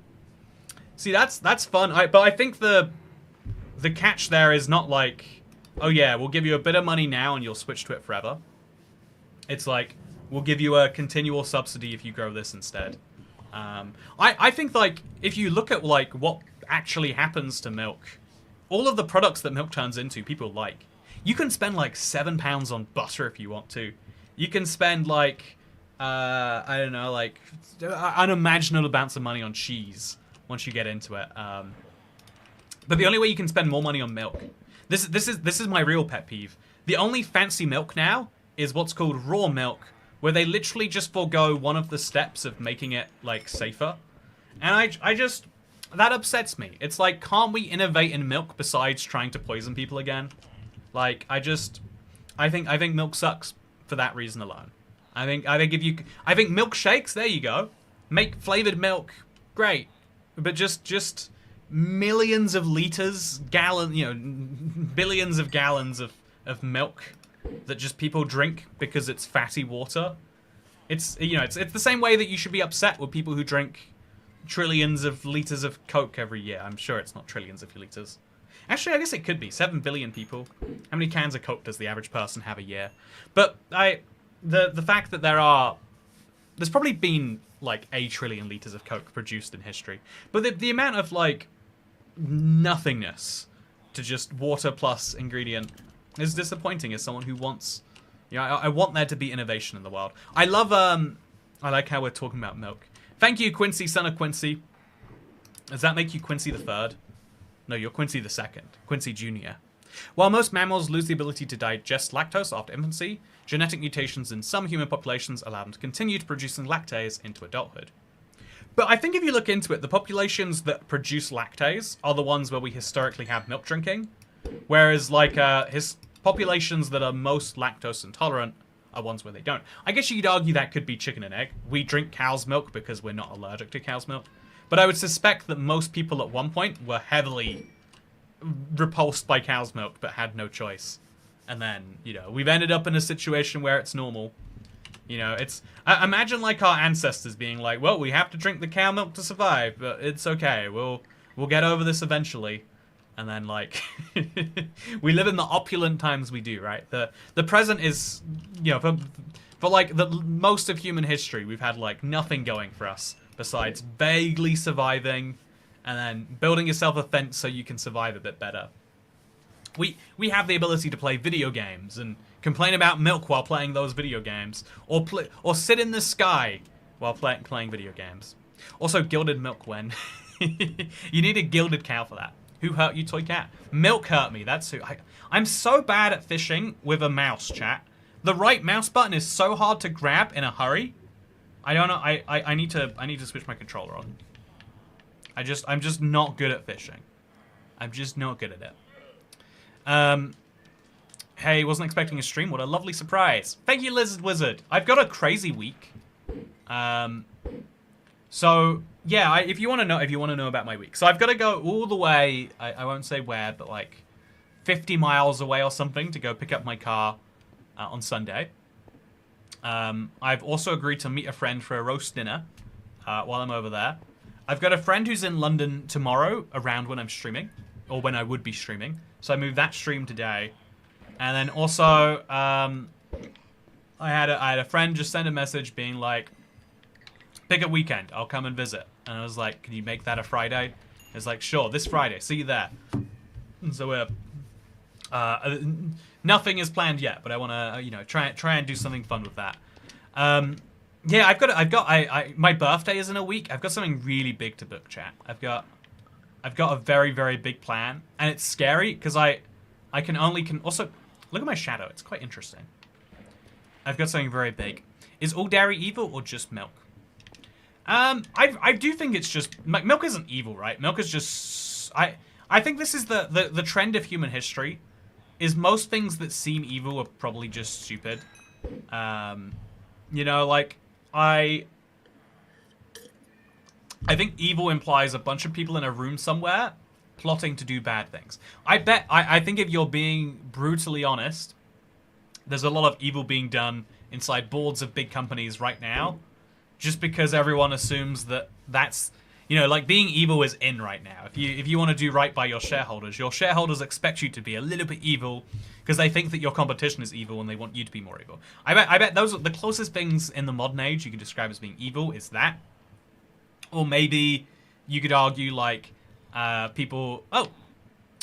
See, that's fun. But I think the catch there is not like, oh yeah, we'll give you a bit of money now and you'll switch to it forever. It's like, we'll give you a continual subsidy if you grow this instead. I think, like, if you look at, like, what actually happens to milk, all of the products that milk turns into, people like. You can spend, like, £7 on butter if you want to. You can spend, like, I don't know, like, unimaginable amounts of money on cheese once you get into it. But the only way you can spend more money on milk, this is my real pet peeve. The only fancy milk now is what's called raw milk, where they literally just forego one of the steps of making it, like, safer. And I just, that upsets me. It's like, can't we innovate in milk besides trying to poison people again? Like, I think milk sucks for that reason alone. I think milkshakes, there you go. Make flavored milk, great. But just millions of liters, billions of gallons of milk that just people drink because it's fatty water. It's the same way that you should be upset with people who drink trillions of liters of Coke every year. I'm sure it's not trillions of liters. Actually, I guess it could be. 7 billion people. How many cans of Coke does the average person have a year? But the fact that there's probably been like 1 trillion liters of Coke produced in history. But the amount of, like, nothingness to just water plus ingredient is disappointing as someone who wants, I want there to be innovation in the world. I like how we're talking about milk. Thank you, Quincy, son of Quincy. Does that make you Quincy the Third? No, you're Quincy the Second. Quincy Jr. While most mammals lose the ability to digest lactose after infancy, genetic mutations in some human populations allow them to continue to producing lactase into adulthood. But I think if you look into it, the populations that produce lactase are the ones where we historically have milk drinking. Whereas, like, his populations that are most lactose intolerant are ones where they don't. I guess you could argue that could be chicken and egg. We drink cow's milk because we're not allergic to cow's milk. But I would suspect that most people at one point were heavily repulsed by cow's milk but had no choice. And then, you know, we've ended up in a situation where it's normal. You know, it's... imagine, like, our ancestors being like, well, we have to drink the cow milk to survive, but it's okay. We'll get over this eventually. And then, like... we live in the opulent times we do, right? The present is, you know, for like, the most of human history, we've had, like, nothing going for us besides vaguely surviving and then building yourself a fence so you can survive a bit better. We have the ability to play video games and complain about milk while playing those video games, or sit in the sky while playing video games. Also, gilded milk when you need a gilded cow for that. Who hurt you, toy cat? Milk hurt me. That's who. I'm so bad at fishing with a mouse, chat. The right mouse button is so hard to grab in a hurry. I don't know. I need to switch my controller on. I'm just not good at fishing. I'm just not good at it. Hey, wasn't expecting a stream. What a lovely surprise. Thank you, Lizard Wizard. I've got a crazy week. So yeah, if you want to know about my week. So I've got to go all the way, I won't say where, but like 50 miles away or something to go pick up my car on Sunday. I've also agreed to meet a friend for a roast dinner while I'm over there. I've got a friend who's in London tomorrow around when I'm streaming, or when I would be streaming. So I moved that stream today. And then also, I had a friend just send a message being like, pick a weekend, I'll come and visit. And I was like, can you make that a Friday? It's like, sure, this Friday, see you there. And so we're, nothing is planned yet, but I want to, you know, try and do something fun with that. Yeah, my birthday is in a week. I've got something really big to book, chat. I've got a very, very big plan, and it's scary because I can also look at my shadow. It's quite interesting. I've got something very big. Is all dairy evil or just milk? I do think it's just milk isn't evil, right? Milk is just I think this is the trend of human history. Is most things that seem evil are probably just stupid. You know, like I think evil implies a bunch of people in a room somewhere plotting to do bad things. I think if you're being brutally honest, there's a lot of evil being done inside boards of big companies right now, just because everyone assumes that that's, you know, like being evil is in right now. If you want to do right by your shareholders expect you to be a little bit evil because they think that your competition is evil and they want you to be more evil. I bet those are the closest things in the modern age you can describe as being evil is that. Or maybe you could argue like people. Oh,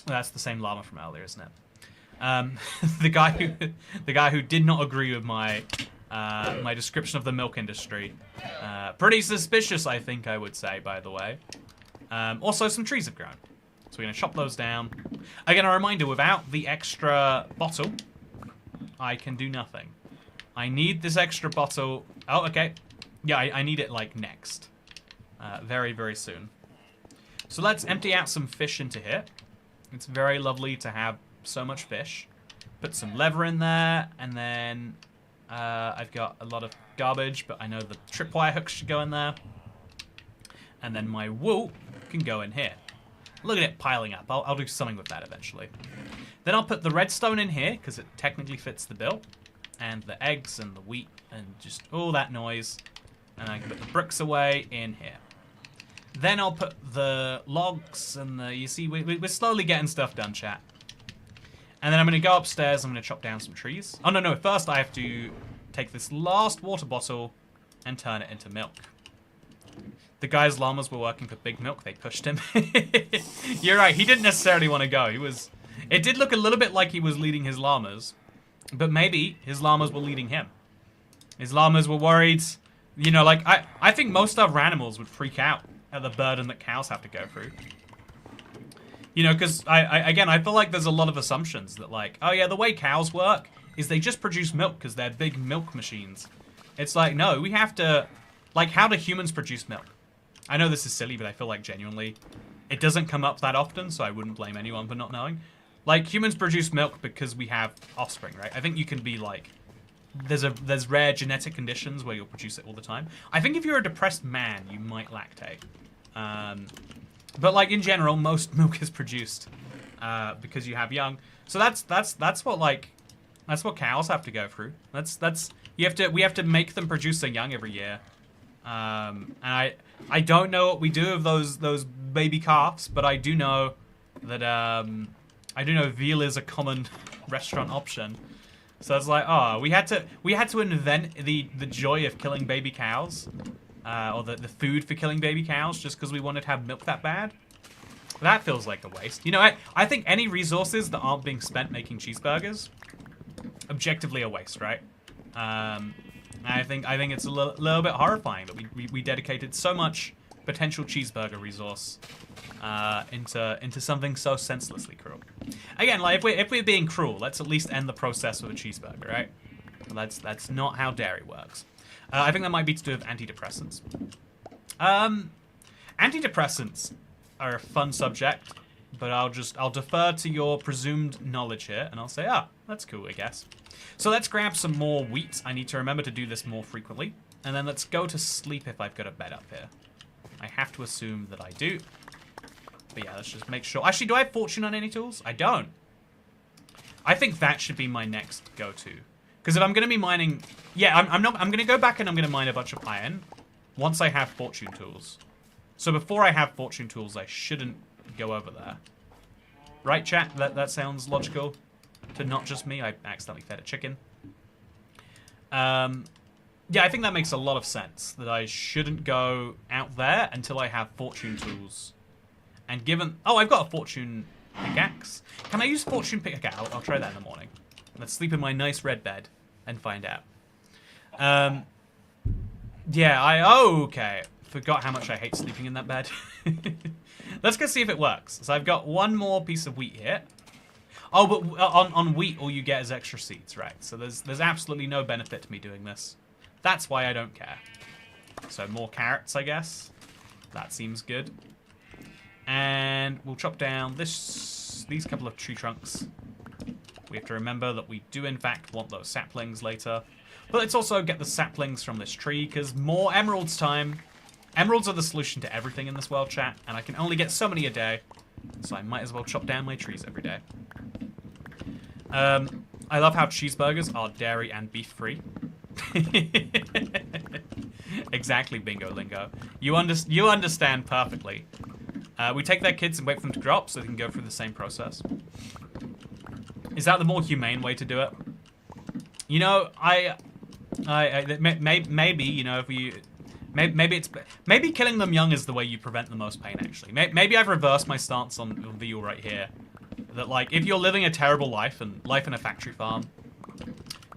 that's the same llama from earlier, isn't it? The guy who did not agree with my my description of the milk industry. Pretty suspicious, I think I would say. By the way, also some trees have grown, so we're gonna chop those down. Again, a reminder: without the extra bottle, I can do nothing. I need this extra bottle. Oh, okay. Yeah, I need it like next. Very, very soon. So let's empty out some fish into here. It's very lovely to have so much fish. Put some leather in there, and then I've got a lot of garbage, but I know the tripwire hooks should go in there. And then my wool can go in here. Look at it piling up. I'll do something with that eventually. Then I'll put the redstone in here, because it technically fits the bill. And the eggs and the wheat and just all that noise. And I can put the bricks away in here. Then I'll put the logs and the... You see, we're slowly getting stuff done, chat. And then I'm going to go upstairs. I'm going to chop down some trees. Oh, no. First, I have to take this last water bottle and turn it into milk. The guy's llamas were working for Big Milk. They pushed him. You're right. He didn't necessarily want to go. It did look a little bit like he was leading his llamas. But maybe his llamas were leading him. His llamas were worried You know, like, I think most other animals would freak out at the burden that cows have to go through. You know, because, again, I feel like there's a lot of assumptions that, like, oh yeah, the way cows work is they just produce milk because they're big milk machines. It's like, no, we have to, like, how do humans produce milk? I know this is silly, but I feel like genuinely it doesn't come up that often, so I wouldn't blame anyone for not knowing. Like, humans produce milk because we have offspring, right? I think you can be, like, there's rare genetic conditions where you'll produce it all the time. I think if you're a depressed man, you might lactate. But like in general, most milk is produced because you have young. So that's what cows have to go through. We have to make them produce their young every year. And I don't know what we do with those baby calves, but I do know that veal is a common restaurant option. So it's like, oh, we had to invent the joy of killing baby cows, or the food for killing baby cows, just because we wanted to have milk that bad. That feels like a waste. You know, I think any resources that aren't being spent making cheeseburgers, objectively a waste, right? I think it's a little bit horrifying that we dedicated so much potential cheeseburger resource into something so senselessly cruel. Again, like if we're being cruel, let's at least end the process with a cheeseburger, right? That's not how dairy works. I think that might be to do with antidepressants. Antidepressants are a fun subject, but I'll defer to your presumed knowledge here, and I'll say, that's cool, I guess. So let's grab some more wheat. I need to remember to do this more frequently, and then let's go to sleep if I've got a bed up here. I have to assume that I do. But yeah, let's just make sure. Actually, do I have fortune on any tools? I don't. I think that should be my next go-to. Because if I'm going to be mining... Yeah, I'm going to go back and I'm going to mine a bunch of iron once I have fortune tools. So before I have fortune tools, I shouldn't go over there. Right, chat? That sounds logical to not just me. I accidentally fed a chicken. Yeah, I think that makes a lot of sense, that I shouldn't go out there until I have fortune tools. And given... Oh, I've got a fortune pickaxe. Can I use fortune pickaxe? I'll try that in the morning. Let's sleep in my nice red bed and find out. Yeah, okay. Forgot how much I hate sleeping in that bed. Let's go see if it works. So I've got one more piece of wheat here. Oh, but on wheat, all you get is extra seeds, right? So there's absolutely no benefit to me doing this. That's why I don't care. So more carrots, I guess. That seems good. And we'll chop down these couple of tree trunks. We have to remember that we do, in fact, want those saplings later. But let's also get the saplings from this tree, because more emeralds time. Emeralds are the solution to everything in this world, chat. And I can only get so many a day. So I might as well chop down my trees every day. I love how cheeseburgers are dairy and beef free. Exactly, bingo lingo. You understand perfectly. We take their kids and wait for them to grow up so they can go through the same process. Is that the more humane way to do it? You know, maybe, you know, if we... Maybe killing them young is the way you prevent the most pain, actually. Maybe I've reversed my stance on veal right here. That, like, if you're living a terrible life, and life in a factory farm,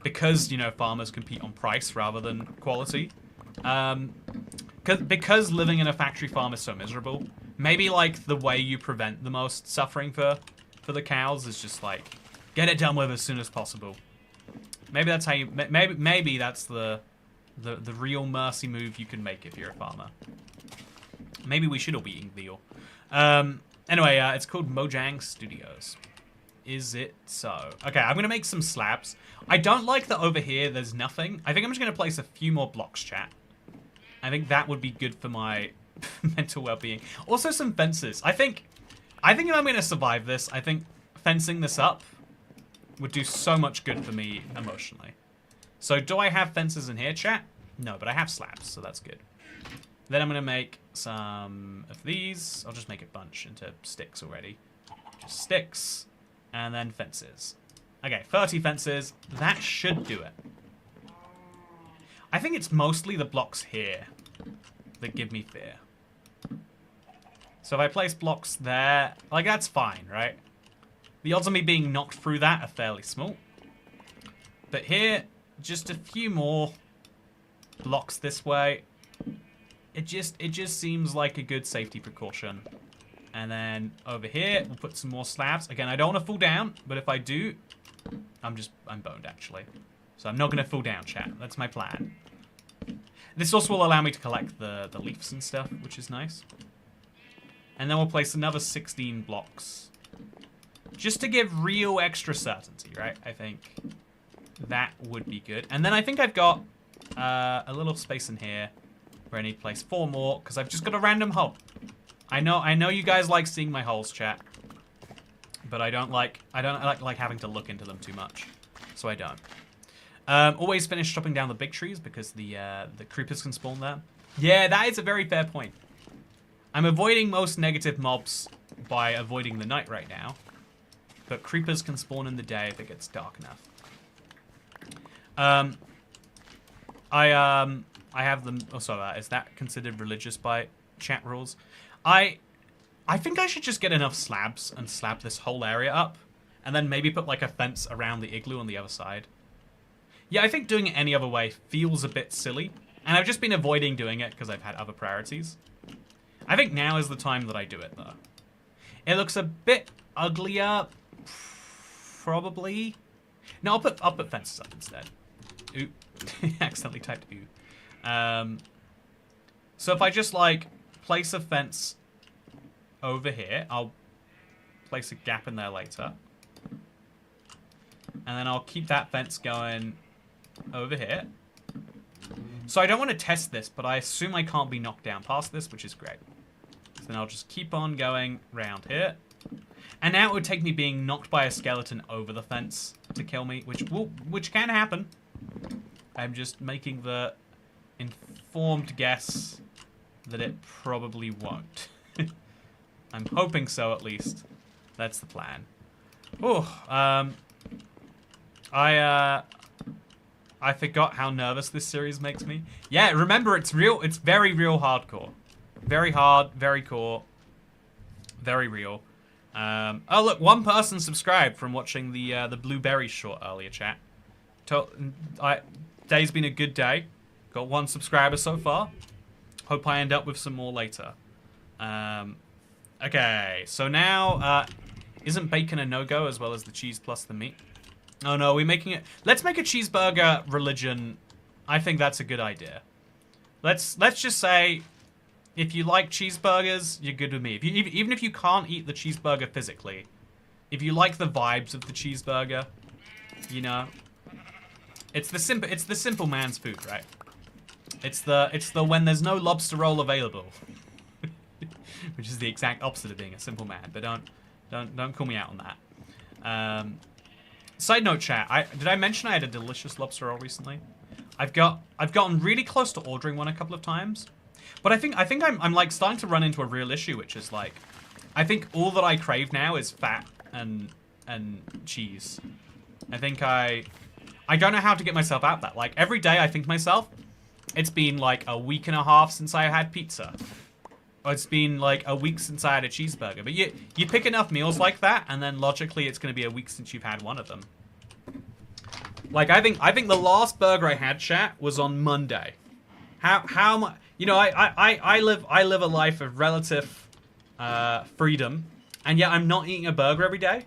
because, you know, farmers compete on price rather than quality, because living in a factory farm is so miserable, maybe, like, the way you prevent the most suffering for the cows is just, like, get it done with as soon as possible. Maybe that's how you... Maybe that's the real mercy move you can make if you're a farmer. Maybe we should all be eating veal. Anyway, it's called Mojang Studios. Is it so? Okay, I'm going to make some slabs. I don't like that over here there's nothing. I think I'm just going to place a few more blocks, chat. I think that would be good for my mental well-being. Also some fences. I think if I'm going to survive this, I think fencing this up would do so much good for me emotionally. So do I have fences in here, chat? No, but I have slabs, so that's good. Then I'm going to make some of these. I'll just make a bunch into sticks already. Just sticks, and then fences. Okay, 30 fences. That should do it. I think it's mostly the blocks here that give me fear. So if I place blocks there, like, that's fine, right? The odds of me being knocked through that are fairly small. But here, just a few more. blocks this way. It just seems like a good safety precaution. And then over here, we'll put some more slabs. Again, I don't want to fall down, but if I do, I'm boned actually. So I'm not going to fall down, chat. That's my plan. This also will allow me to collect the leaves and stuff, which is nice. And then we'll place another 16 blocks. Just to give real extra certainty, right? I think that would be good. And then I think I've got a little space in here where I need to place 4 more, because I've just got a random hole. I know you guys like seeing my holes, chat. But I don't like having to look into them too much. So I don't. Always finish chopping down the big trees because the creepers can spawn there. Yeah, that is a very fair point. I'm avoiding most negative mobs by avoiding the night right now. But creepers can spawn in the day if it gets dark enough. I have them. Oh, sorry. Is that considered religious by chat rules? I think I should just get enough slabs and slab this whole area up, and then maybe put like a fence around the igloo on the other side. Yeah, I think doing it any other way feels a bit silly, and I've just been avoiding doing it because I've had other priorities. I think now is the time that I do it, though. It looks a bit uglier, probably. No, I'll put fences up instead. Ooh, accidentally typed ooh. So if I just like place a fence over here, I'll place a gap in there later, and then I'll keep that fence going over here. So I don't want to test this, but I assume I can't be knocked down past this, which is great. So then I'll just keep on going round here. And now it would take me being knocked by a skeleton over the fence to kill me, which can happen. I'm just making the informed guess that it probably won't. I'm hoping so, at least. That's the plan. Oh, I forgot how nervous this series makes me. Yeah, remember, it's real. It's very real hardcore. Very hard, very core. Very real. Oh, look, 1 person subscribed from watching the Blueberry short earlier, chat. Day's been a good day. Got 1 subscriber so far. Hope I end up with some more later. Okay, so now, isn't bacon a no-go as well as the cheese plus the meat? Oh no, we're making it... Let's make a cheeseburger religion. I think that's a good idea. Let's just say, if you like cheeseburgers, you're good with me. Even if you can't eat the cheeseburger physically, if you like the vibes of the cheeseburger, you know, it's the simple man's food, right? It's the when there's no lobster roll available, which is the exact opposite of being a simple man. But don't call me out on that. Side note, chat. Did I mention I had a delicious lobster roll recently? I've gotten really close to ordering one a couple of times, but I think I'm like starting to run into a real issue, which is like, I think all that I crave now is fat and cheese. I think I don't know how to get myself out that. Like every day I think to myself, it's been like a week and a half since I had pizza. Or it's been like a week since I had a cheeseburger. But you pick enough meals like that, and then logically it's going to be a week since you've had one of them. Like I think the last burger I had, chat, was on Monday. How much? You know, I live a life of relative freedom, and yet I'm not eating a burger every day.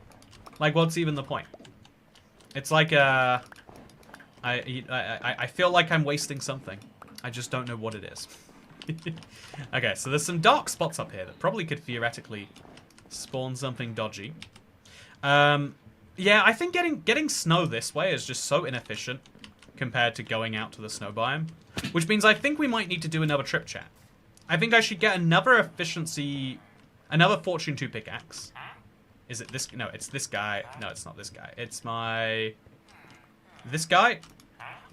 Like, what's even the point? It's like I feel like I'm wasting something. I just don't know what it is. Okay, so there's some dark spots up here that probably could theoretically spawn something dodgy. Yeah, I think getting snow this way is just so inefficient compared to going out to the snow biome, which means I think we might need to do another trip, chat. I think I should get another Fortune 2 pickaxe. Is it this? No, it's this guy. No, it's not this guy. It's this guy.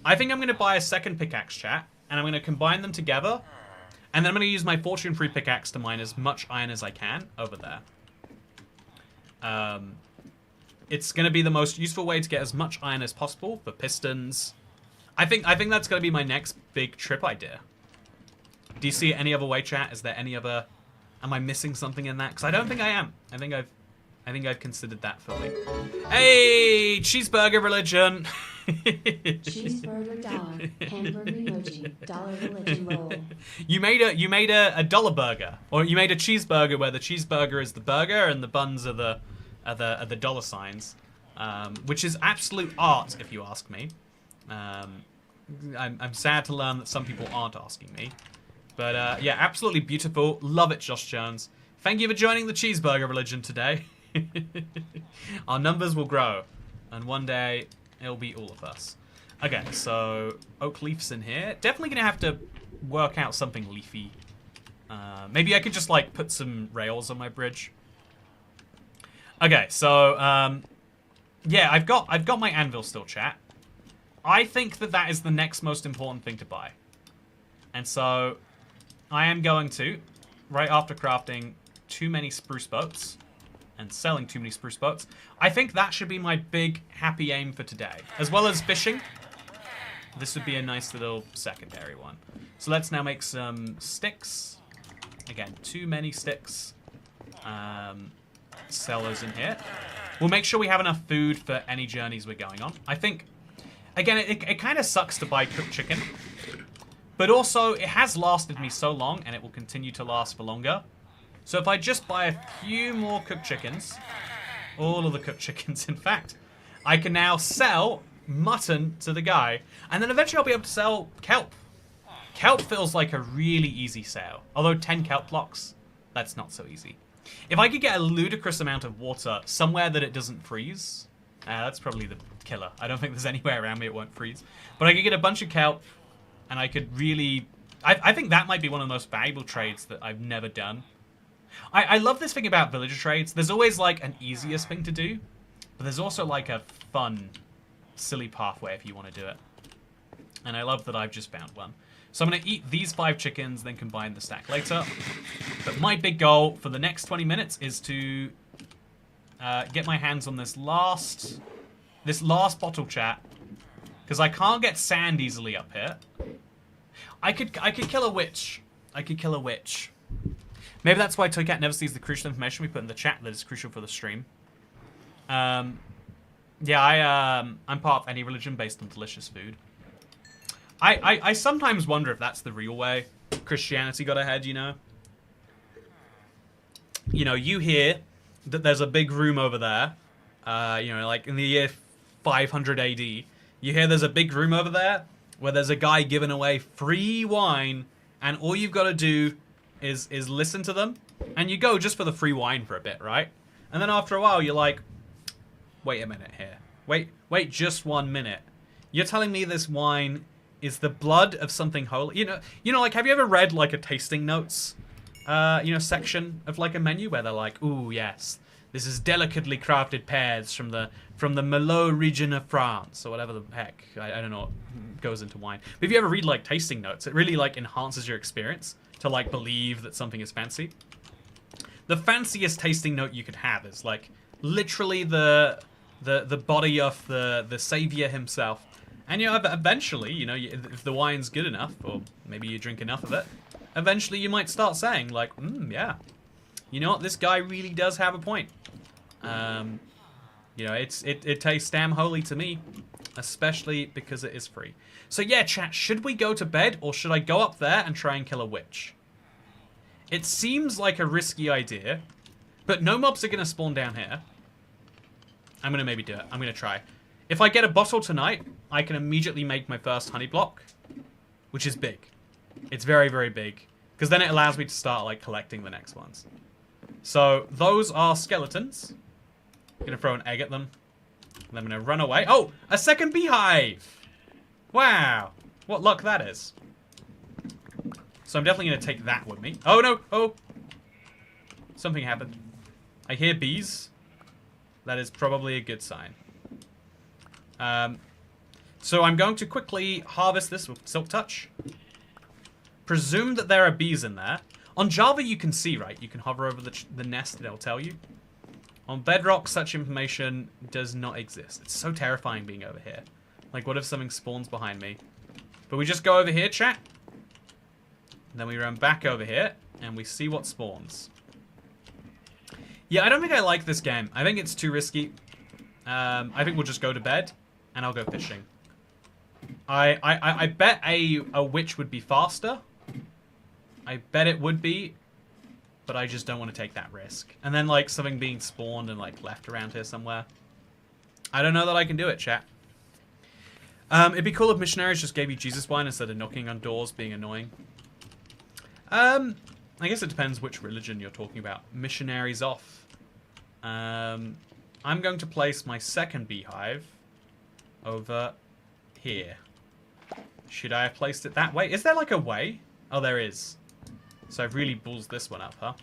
I think I'm going to buy a second pickaxe, chat, and I'm going to combine them together. And then I'm going to use my Fortune 3 pickaxe to mine as much iron as I can over there. It's going to be the most useful way to get as much iron as possible for pistons. I think that's going to be my next big trip idea. Do you see it any other way, chat? Is there any other... Am I missing something in that? Because I don't think I am. I think I've considered that fully. Hey, cheeseburger religion. Cheeseburger dollar, hamburger emoji, dollar religion roll. You made a dollar burger, or you made a cheeseburger where the cheeseburger is the burger and the buns are the dollar signs, which is absolute art if you ask me. I'm sad to learn that some people aren't asking me, but yeah, absolutely beautiful. Love it, Josh Jones. Thank you for joining the cheeseburger religion today. Our numbers will grow, and one day it'll be all of us. Okay, so oak leaf's in here. Definitely gonna have to work out something leafy. Maybe I could just like put some rails on my bridge. Okay, so yeah, I've got my anvil still, chat. I think that is the next most important thing to buy, and so I am going to, right after crafting too many spruce boats and selling too many spruce boats, I think that should be my big happy aim for today. As well as fishing, this would be a nice little secondary one. So let's now make some sticks. Again, too many sticks. Sell those in here. We'll make sure we have enough food for any journeys we're going on. I think, again, it kind of sucks to buy cooked chicken, but also it has lasted me so long and it will continue to last for longer. So if I just buy a few more cooked chickens, all of the cooked chickens in fact, I can now sell mutton to the guy, and then eventually I'll be able to sell kelp. Kelp feels like a really easy sale, although 10 kelp blocks, that's not so easy. If I could get a ludicrous amount of water somewhere that it doesn't freeze, that's probably the killer. I don't think there's anywhere around me it won't freeze. But I could get a bunch of kelp, and I could really... I think that might be one of the most valuable trades that I've never done. I love this thing about villager trades. There's always like an easiest thing to do, but there's also like a fun, silly pathway if you want to do it. And I love that I've just found one. So I'm going to eat these 5 chickens, then combine the stack later. But my big goal for the next 20 minutes is to get my hands on this last bottle, chat, because I can't get sand easily up here. I could kill a witch. I could kill a witch. Maybe that's why Toycat never sees the crucial information we put in the chat that is crucial for the stream. Yeah, I'm part of any religion based on delicious food. I sometimes wonder if that's the real way Christianity got ahead, you know? You know, you hear that there's a big room over there, you know, like in the year 500 AD. You hear there's a big room over there where there's a guy giving away free wine, and all you've got to do is listen to them, and you go just for the free wine for a bit, right? And then after a while, you're like, wait a minute here. Wait just 1 minute. You're telling me this wine is the blood of something holy? You know, like, have you ever read, like, a tasting notes, you know, section of, like, a menu where they're like, ooh, yes, this is delicately crafted pears from the Merlot region of France, or whatever the heck. I don't know what goes into wine. But if you ever read, like, tasting notes, it really, like, enhances your experience to, like, believe that something is fancy. The fanciest tasting note you could have is, like, literally the body of the savior himself. And, you know, eventually, you know, if the wine's good enough, or maybe you drink enough of it, eventually you might start saying, like, yeah, you know what, this guy really does have a point. You know, it tastes damn holy to me, especially because it is free. So yeah, chat, should we go to bed, or should I go up there and try and kill a witch? It seems like a risky idea, but no mobs are going to spawn down here. I'm going to maybe do it. I'm going to try. If I get a bottle tonight, I can immediately make my first honey block, which is big. It's very, very big, because then it allows me to start, like, collecting the next ones. So those are skeletons. I'm going to throw an egg at them. And I'm going to run away. Oh, a second beehive! Wow. What luck that is. So I'm definitely going to take that with me. Oh, no. Oh. Something happened. I hear bees. That is probably a good sign. So I'm going to quickly harvest this with Silk Touch. Presume that there are bees in there. On Java, you can see, right? You can hover over the nest and it'll tell you. On Bedrock, such information does not exist. It's so terrifying being over here. Like, what if something spawns behind me? But we just go over here, chat. And then we run back over here, and we see what spawns. Yeah, I don't think I like this game. I think it's too risky. I think we'll just go to bed, and I'll go fishing. I bet a witch would be faster. I bet it would be, but I just don't want to take that risk. And then like something being spawned and like left around here somewhere. I don't know that I can do it, chat. It'd be cool if missionaries just gave you Jesus wine instead of knocking on doors being annoying. I guess it depends which religion you're talking about. Missionaries off. I'm going to place my second beehive over here. Should I have placed it that way? Is there like a way? Oh, there is. So I've really ballsed this one up, huh?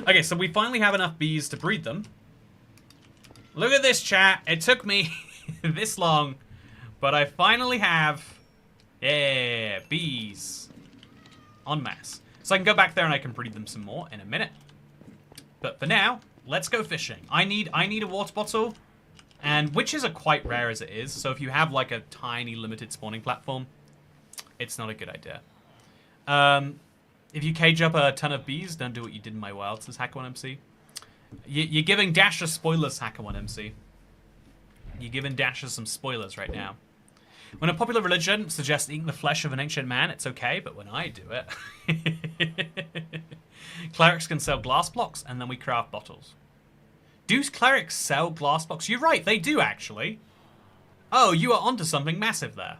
Okay, so we finally have enough bees to breed them. Look at this, chat. It took me this long, but I finally have, yeah, bees en masse. So I can go back there and I can breed them some more in a minute. But for now, let's go fishing. I need a water bottle, and witches are quite rare as it is. So if you have like a tiny limited spawning platform, it's not a good idea. If you cage up a ton of bees, don't do what you did in my wild, says Hacker1MC. You're giving Dasher spoilers, Hacker1MC. You're giving Dasher some spoilers right now. When a popular religion suggests eating the flesh of an ancient man, it's okay, but when I do it... Clerics can sell glass blocks, and then we craft bottles. Do clerics sell glass blocks? You're right, they do, actually. Oh, you are onto something massive there.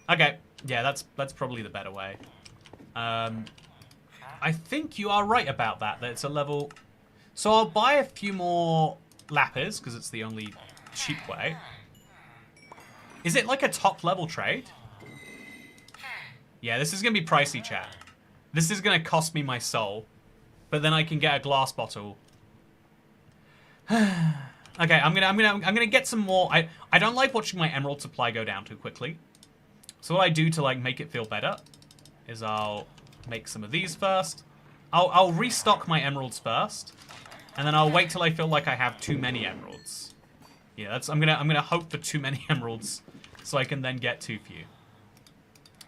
Okay, yeah, that's probably the better way. I think you are right about that it's a level... So I'll buy a few more lapis, because it's the only cheap way. Is it like a top level trade? Yeah, this is going to be pricey, chat. This is going to cost me my soul. But then I can get a glass bottle. Okay, I'm gonna get some more. I don't like watching my emerald supply go down too quickly. So what I do to like make it feel better is I'll make some of these first. I'll restock my emeralds first, and then I'll wait till I feel like I have too many emeralds. Yeah, I'm gonna hope for too many emeralds, so I can then get too few.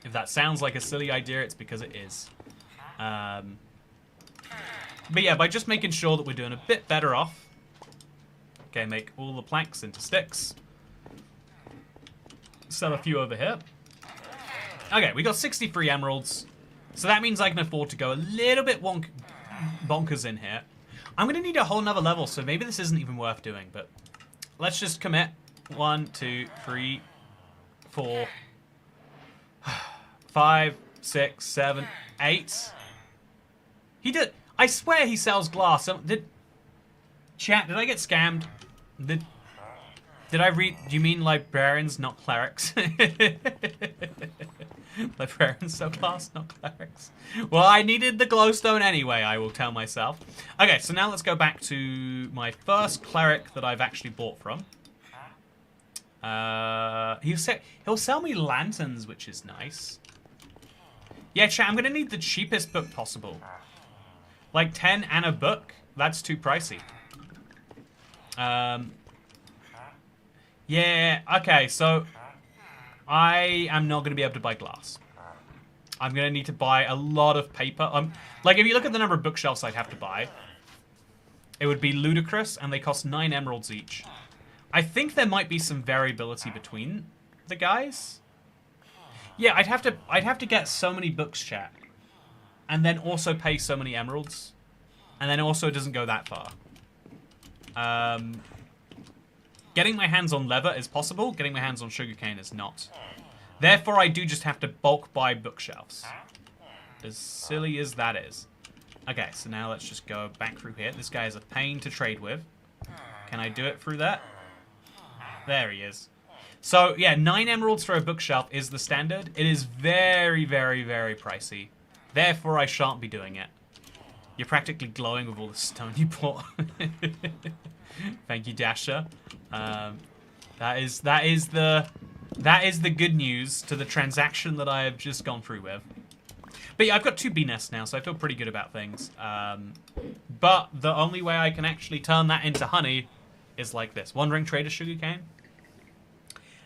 If that sounds like a silly idea, it's because it is. But yeah, by just making sure that we're doing a bit better off. Okay, make all the planks into sticks. Sell a few over here. Okay, we got 63 emeralds. So that means I can afford to go a little bit bonkers in here. I'm going to need a whole nother level, so maybe this isn't even worth doing, but let's just commit. 1, 2, 3, 4, 5, 6, 7, 8. He did. I swear he sells glass. Chat, did I get scammed? Did I read? Do you mean librarians, not clerics? Librarians sell glass, not clerics. Well, I needed the glowstone anyway, I will tell myself. Okay, so now let's go back to my first cleric that I've actually bought from. He'll sell me lanterns, which is nice. Yeah, chat, I'm going to need the cheapest book possible. Like 10 and a book? That's too pricey. Yeah, okay, so I am not going to be able to buy glass. I'm going to need to buy a lot of paper. Like, if you look at the number of bookshelves I'd have to buy, it would be ludicrous, and they cost 9 emeralds each. I think there might be some variability between the guys. Yeah, I'd have to get so many books, chat, and then also pay so many emeralds, and then also it doesn't go that far. Getting my hands on leather is possible. Getting my hands on sugarcane is not. Therefore, I do just have to bulk buy bookshelves. As silly as that is. Okay, so now let's just go back through here. This guy is a pain to trade with. Can I do it through that? There he is. So, yeah, 9 emeralds for a bookshelf is the standard. It is very, very, very pricey. Therefore, I shan't be doing it. You're practically glowing with all the stone you bought. Thank you, Dasher. That is the good news to the transaction that I have just gone through with. But yeah, I've got 2 bee nests now, so I feel pretty good about things. But the only way I can actually turn that into honey is like this. Wandering trader sugarcane.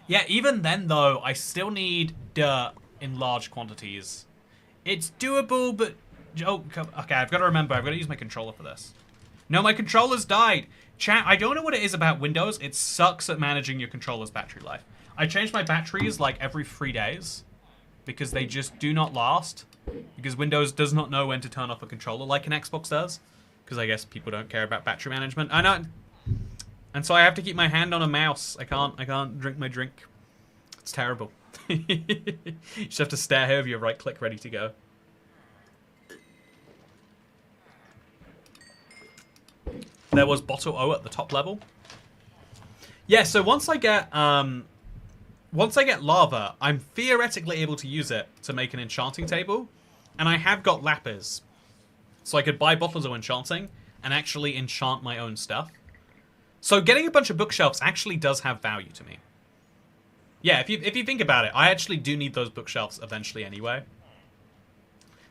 Yeah, even then though, I still need dirt in large quantities. It's doable, but oh, okay, I've got to remember, I've got to use my controller for this. No, my controller's died. Chat, I don't know what it is about Windows. It sucks at managing your controller's battery life. I change my batteries like every 3 days because they just do not last. Because Windows does not know when to turn off a controller like an Xbox does. Because I guess people don't care about battery management. I know. And so I have to keep my hand on a mouse. I can't drink my drink. It's terrible. You just have to stare here with your right click ready to go. There was bottle O at the top level. Yeah, so once I get lava, I'm theoretically able to use it to make an enchanting table, and I have got lapis, so I could buy bottles of enchanting and actually enchant my own stuff. So getting a bunch of bookshelves actually does have value to me. Yeah, if you think about it, I actually do need those bookshelves eventually anyway.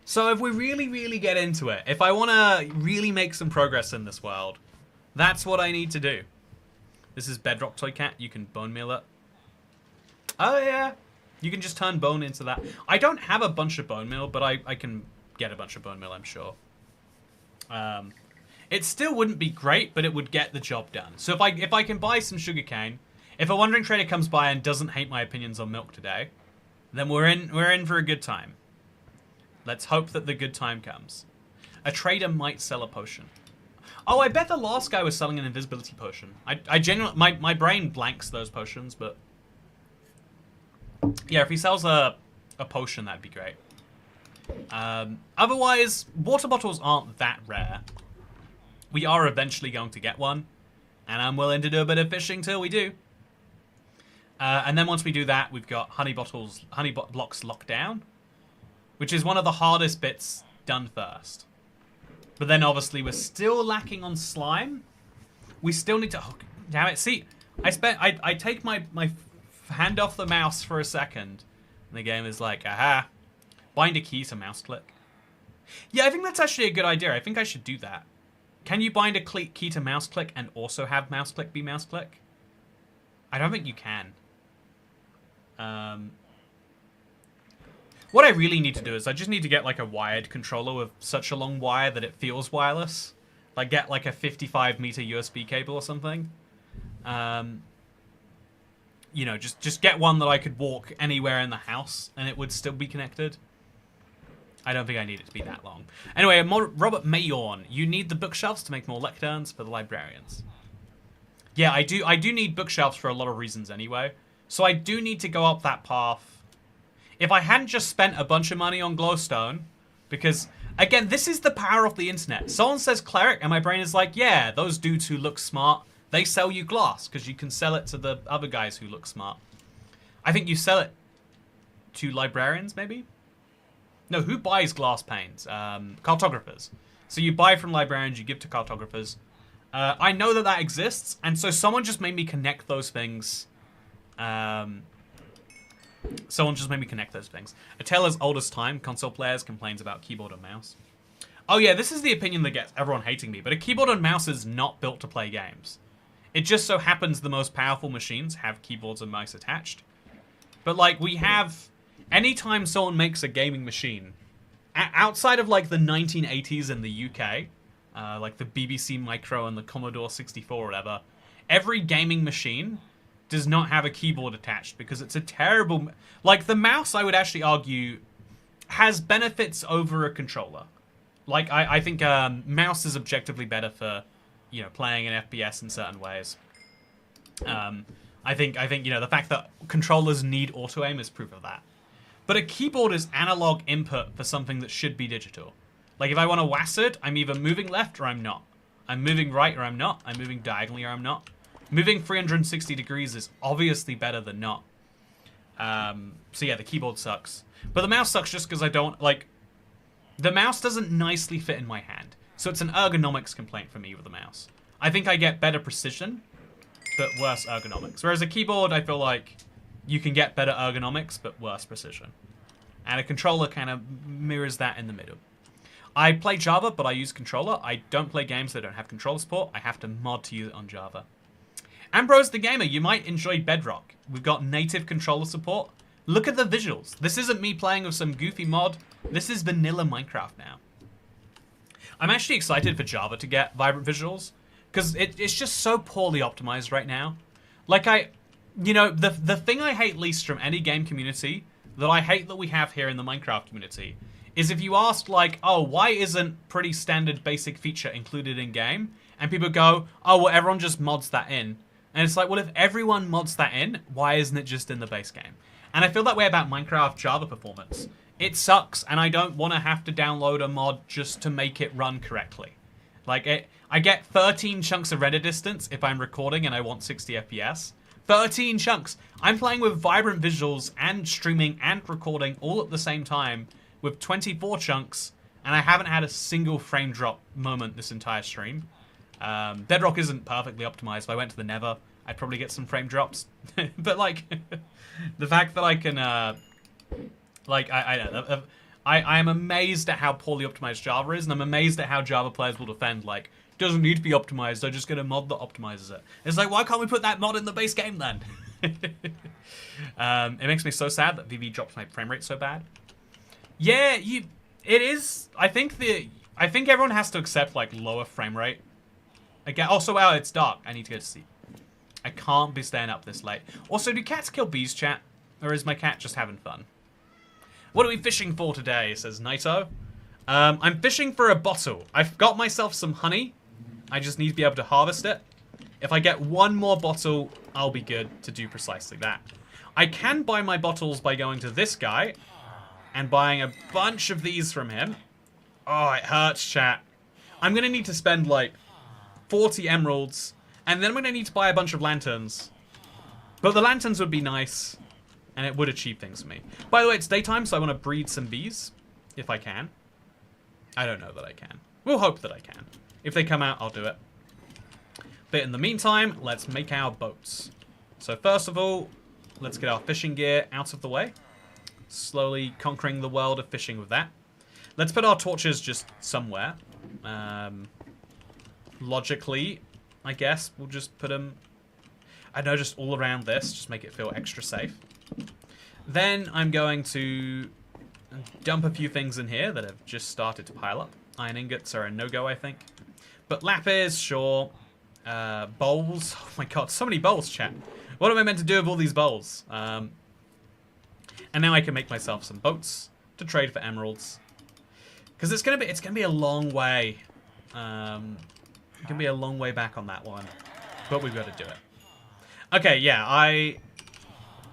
So if we really get into it, if I want to really make some progress in this world, that's what I need to do. This is Bedrock Toy Cat. You can bone meal it. Oh yeah, you can just turn bone into that. I don't have a bunch of bone meal, but I can get a bunch of bone meal, I'm sure. It still wouldn't be great, but it would get the job done. So if I can buy some sugarcane, if a wandering trader comes by and doesn't hate my opinions on milk today, then we're in for a good time. Let's hope that the good time comes. A trader might sell a potion. Oh, I bet the last guy was selling an invisibility potion. I genuinely, my brain blanks those potions, but yeah, if he sells a potion, that'd be great. Otherwise, water bottles aren't that rare. We are eventually going to get one, and I'm willing to do a bit of fishing till we do. And then once we do that, we've got honey blocks locked down, which is one of the hardest bits done first. But then obviously we're still lacking on slime. We still need to... Oh, damn it. See, I take my hand off the mouse for a second, and the game is like, aha, bind a key to mouse click. Yeah, I think that's actually a good idea. I think I should do that. Can you bind a key to mouse click and also have mouse click be mouse click? I don't think you can. What I really need to do is I just need to get like a wired controller with such a long wire that it feels wireless. Like get like a 55-meter USB cable or something. You know, just get one that I could walk anywhere in the house and it would still be connected. I don't think I need it to be that long. Anyway, Robert Mayorn, you need the bookshelves to make more lecterns for the librarians. Yeah, I do need bookshelves for a lot of reasons anyway. So I do need to go up that path. If I hadn't just spent a bunch of money on glowstone, because, again, this is the power of the internet. Someone says cleric, and my brain is like, yeah, those dudes who look smart, they sell you glass, because you can sell it to the other guys who look smart. I think you sell it to librarians, maybe? No, who buys glass panes? Cartographers. So you buy from librarians, you give to cartographers. I know that exists, and so someone just made me connect those things. Someone just made me connect those things. A tale as old as time, console players complains about keyboard and mouse. Oh yeah, this is the opinion that gets everyone hating me, but a keyboard and mouse is not built to play games. It just so happens the most powerful machines have keyboards and mice attached. But like, we have... Anytime someone makes a gaming machine, outside of like the 1980s in the UK, like the BBC Micro and the Commodore 64 or whatever, every gaming machine does not have a keyboard attached because it's a terrible... Like, the mouse, I would actually argue, has benefits over a controller. Like, I think mouse is objectively better for, you know, playing an FPS in certain ways. I think, you know, the fact that controllers need auto-aim is proof of that. But a keyboard is analog input for something that should be digital. Like, if I want to WASD, I'm either moving left or I'm not. I'm moving right or I'm not. I'm moving diagonally or I'm not. Moving 360 degrees is obviously better than not. So yeah, the keyboard sucks. But the mouse sucks just because I don't, like... The mouse doesn't nicely fit in my hand. So it's an ergonomics complaint for me with the mouse. I think I get better precision, but worse ergonomics. Whereas a keyboard, I feel like you can get better ergonomics, but worse precision. And a controller kind of mirrors that in the middle. I play Java, but I use controller. I don't play games that don't have controller support. I have to mod to use it on Java. Ambrose the Gamer, you might enjoy Bedrock. We've got native controller support. Look at the visuals. This isn't me playing with some goofy mod. This is vanilla Minecraft now. I'm actually excited for Java to get vibrant visuals, because it's just so poorly optimized right now. Like, you know, the thing I hate least from any game community, that I hate that we have here in the Minecraft community, is if you ask, like, oh, why isn't pretty standard basic feature included in game? And people go, oh, well, everyone just mods that in. And it's like, well, if everyone mods that in, why isn't it just in the base game? And I feel that way about Minecraft Java performance. It sucks, and I don't want to have to download a mod just to make it run correctly. Like, I get 13 chunks of render distance if I'm recording and I want 60 FPS. 13 chunks. I'm playing with vibrant visuals and streaming and recording all at the same time with 24 chunks, and I haven't had a single frame drop moment this entire stream. Bedrock isn't perfectly optimized. If I went to the Nether, I'd probably get some frame drops. But, like, the fact that I can, like, I am amazed at how poorly optimized Java is, and I'm amazed at how Java players will defend, like, doesn't need to be optimized, I just get a mod that optimizes it. It's like, why can't we put that mod in the base game then? It makes me so sad that VV drops my frame rate so bad. Yeah, it is. I think everyone has to accept, like, lower frame rate. Again, also, wow, it's dark. I need to go to sleep. I can't be staying up this late. Also, do cats kill bees, chat? Or is my cat just having fun? What are we fishing for today, says Nito. I'm fishing for a bottle. I've got myself some honey. I just need to be able to harvest it. If I get one more bottle, I'll be good to do precisely that. I can buy my bottles by going to this guy and buying a bunch of these from him. Oh, it hurts, chat. I'm going to need to spend, like, 40 emeralds, and then I'm going to need to buy a bunch of lanterns. But the lanterns would be nice, and it would achieve things for me. By the way, it's daytime, so I want to breed some bees, if I can. I don't know that I can. We'll hope that I can. If they come out, I'll do it. But in the meantime, let's make our boats. So first of all, let's get our fishing gear out of the way. Slowly conquering the world of fishing with that. Let's put our torches just somewhere. Logically, I guess, we'll just put them, I don't know, just all around this. Just make it feel extra safe. Then I'm going to dump a few things in here that have just started to pile up. Iron ingots are a no-go, I think. But lapis, sure. Bowls. Oh my god, so many bowls, chat. What am I meant to do with all these bowls? And now I can make myself some boats to trade for emeralds. Because it's gonna be a long way. It can be a long way back on that one. But we've got to do it. Okay, yeah, I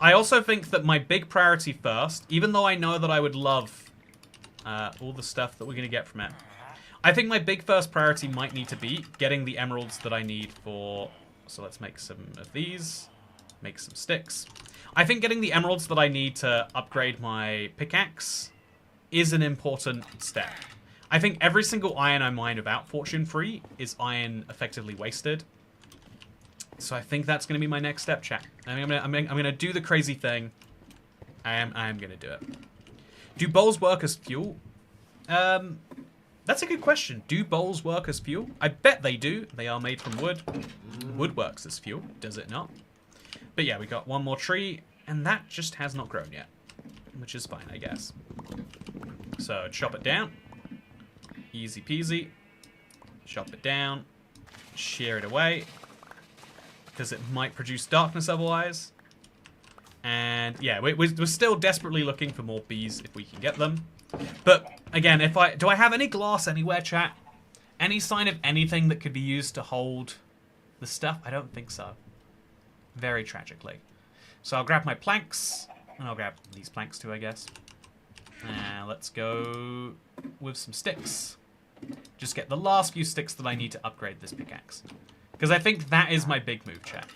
also think that my big priority first, even though I know that I would love all the stuff that we're going to get from it, I think my big first priority might need to be getting the emeralds that I need for... So let's make some of these, make some sticks. I think getting the emeralds that I need to upgrade my pickaxe is an important step. I think every single iron I mine without fortune free is iron effectively wasted. So I think that's going to be my next step, chat. I'm gonna do the crazy thing. I am gonna do it. Do bowls work as fuel? That's a good question. Do bowls work as fuel? I bet they do. They are made from wood. Wood works as fuel, does it not? But yeah, we got one more tree, and that just has not grown yet, which is fine, I guess. So chop it down. Easy peasy. Chop it down. Shear it away. Because it might produce darkness otherwise. And yeah, we're still desperately looking for more bees if we can get them. But again, do I have any glass anywhere, chat? Any sign of anything that could be used to hold the stuff? I don't think so. Very tragically. So I'll grab my planks. And I'll grab these planks too, I guess. And let's go with some sticks. Just get the last few sticks that I need to upgrade this pickaxe. Because I think that is my big move, chat.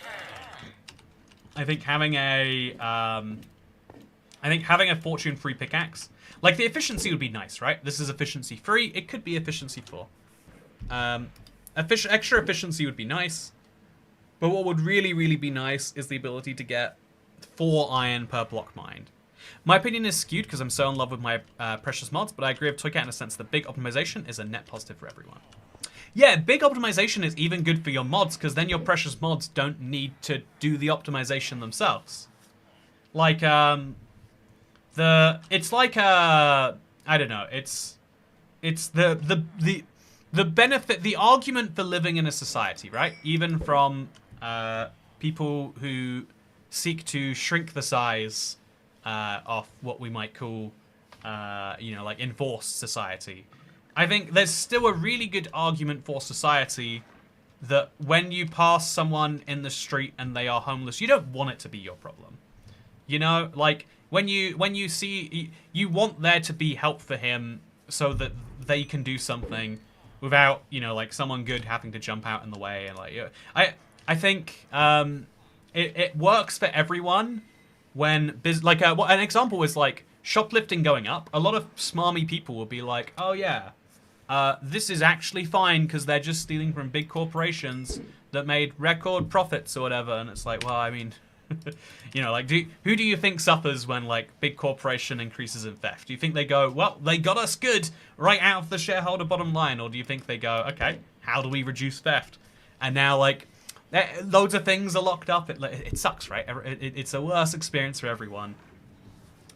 I think having a fortune-free pickaxe, like the efficiency would be nice, right? This is efficiency-free. It could be efficiency 4. Extra efficiency would be nice. But what would really, really be nice is the ability to get 4 iron per block mined. My opinion is skewed because I'm so in love with my precious mods, but I agree with Toycat in a sense that big optimization is a net positive for everyone. Yeah, big optimization is even good for your mods, because then your precious mods don't need to do the optimization themselves. Like, I don't know, it's the benefit, the argument for living in a society, right? Even from people who seek to shrink the size of what we might call, you know, like enforced society. I think there's still a really good argument for society that when you pass someone in the street and they are homeless, you don't want it to be your problem. You know, like when you see, you want there to be help for him so that they can do something without, you know, like someone good having to jump out in the way. And like, I think it works for everyone when like an example is like shoplifting going up. A lot of smarmy people will be like, oh yeah, this is actually fine because they're just stealing from big corporations that made record profits or whatever. And it's like, well, I mean, you know, like, who do you think suffers when, like, big corporation increases in theft? Do you think they go, well, they got us good right out of the shareholder bottom line? Or do you think they go, okay, how do we reduce theft? And now, like, loads of things are locked up. It sucks, right? It's a worse experience for everyone.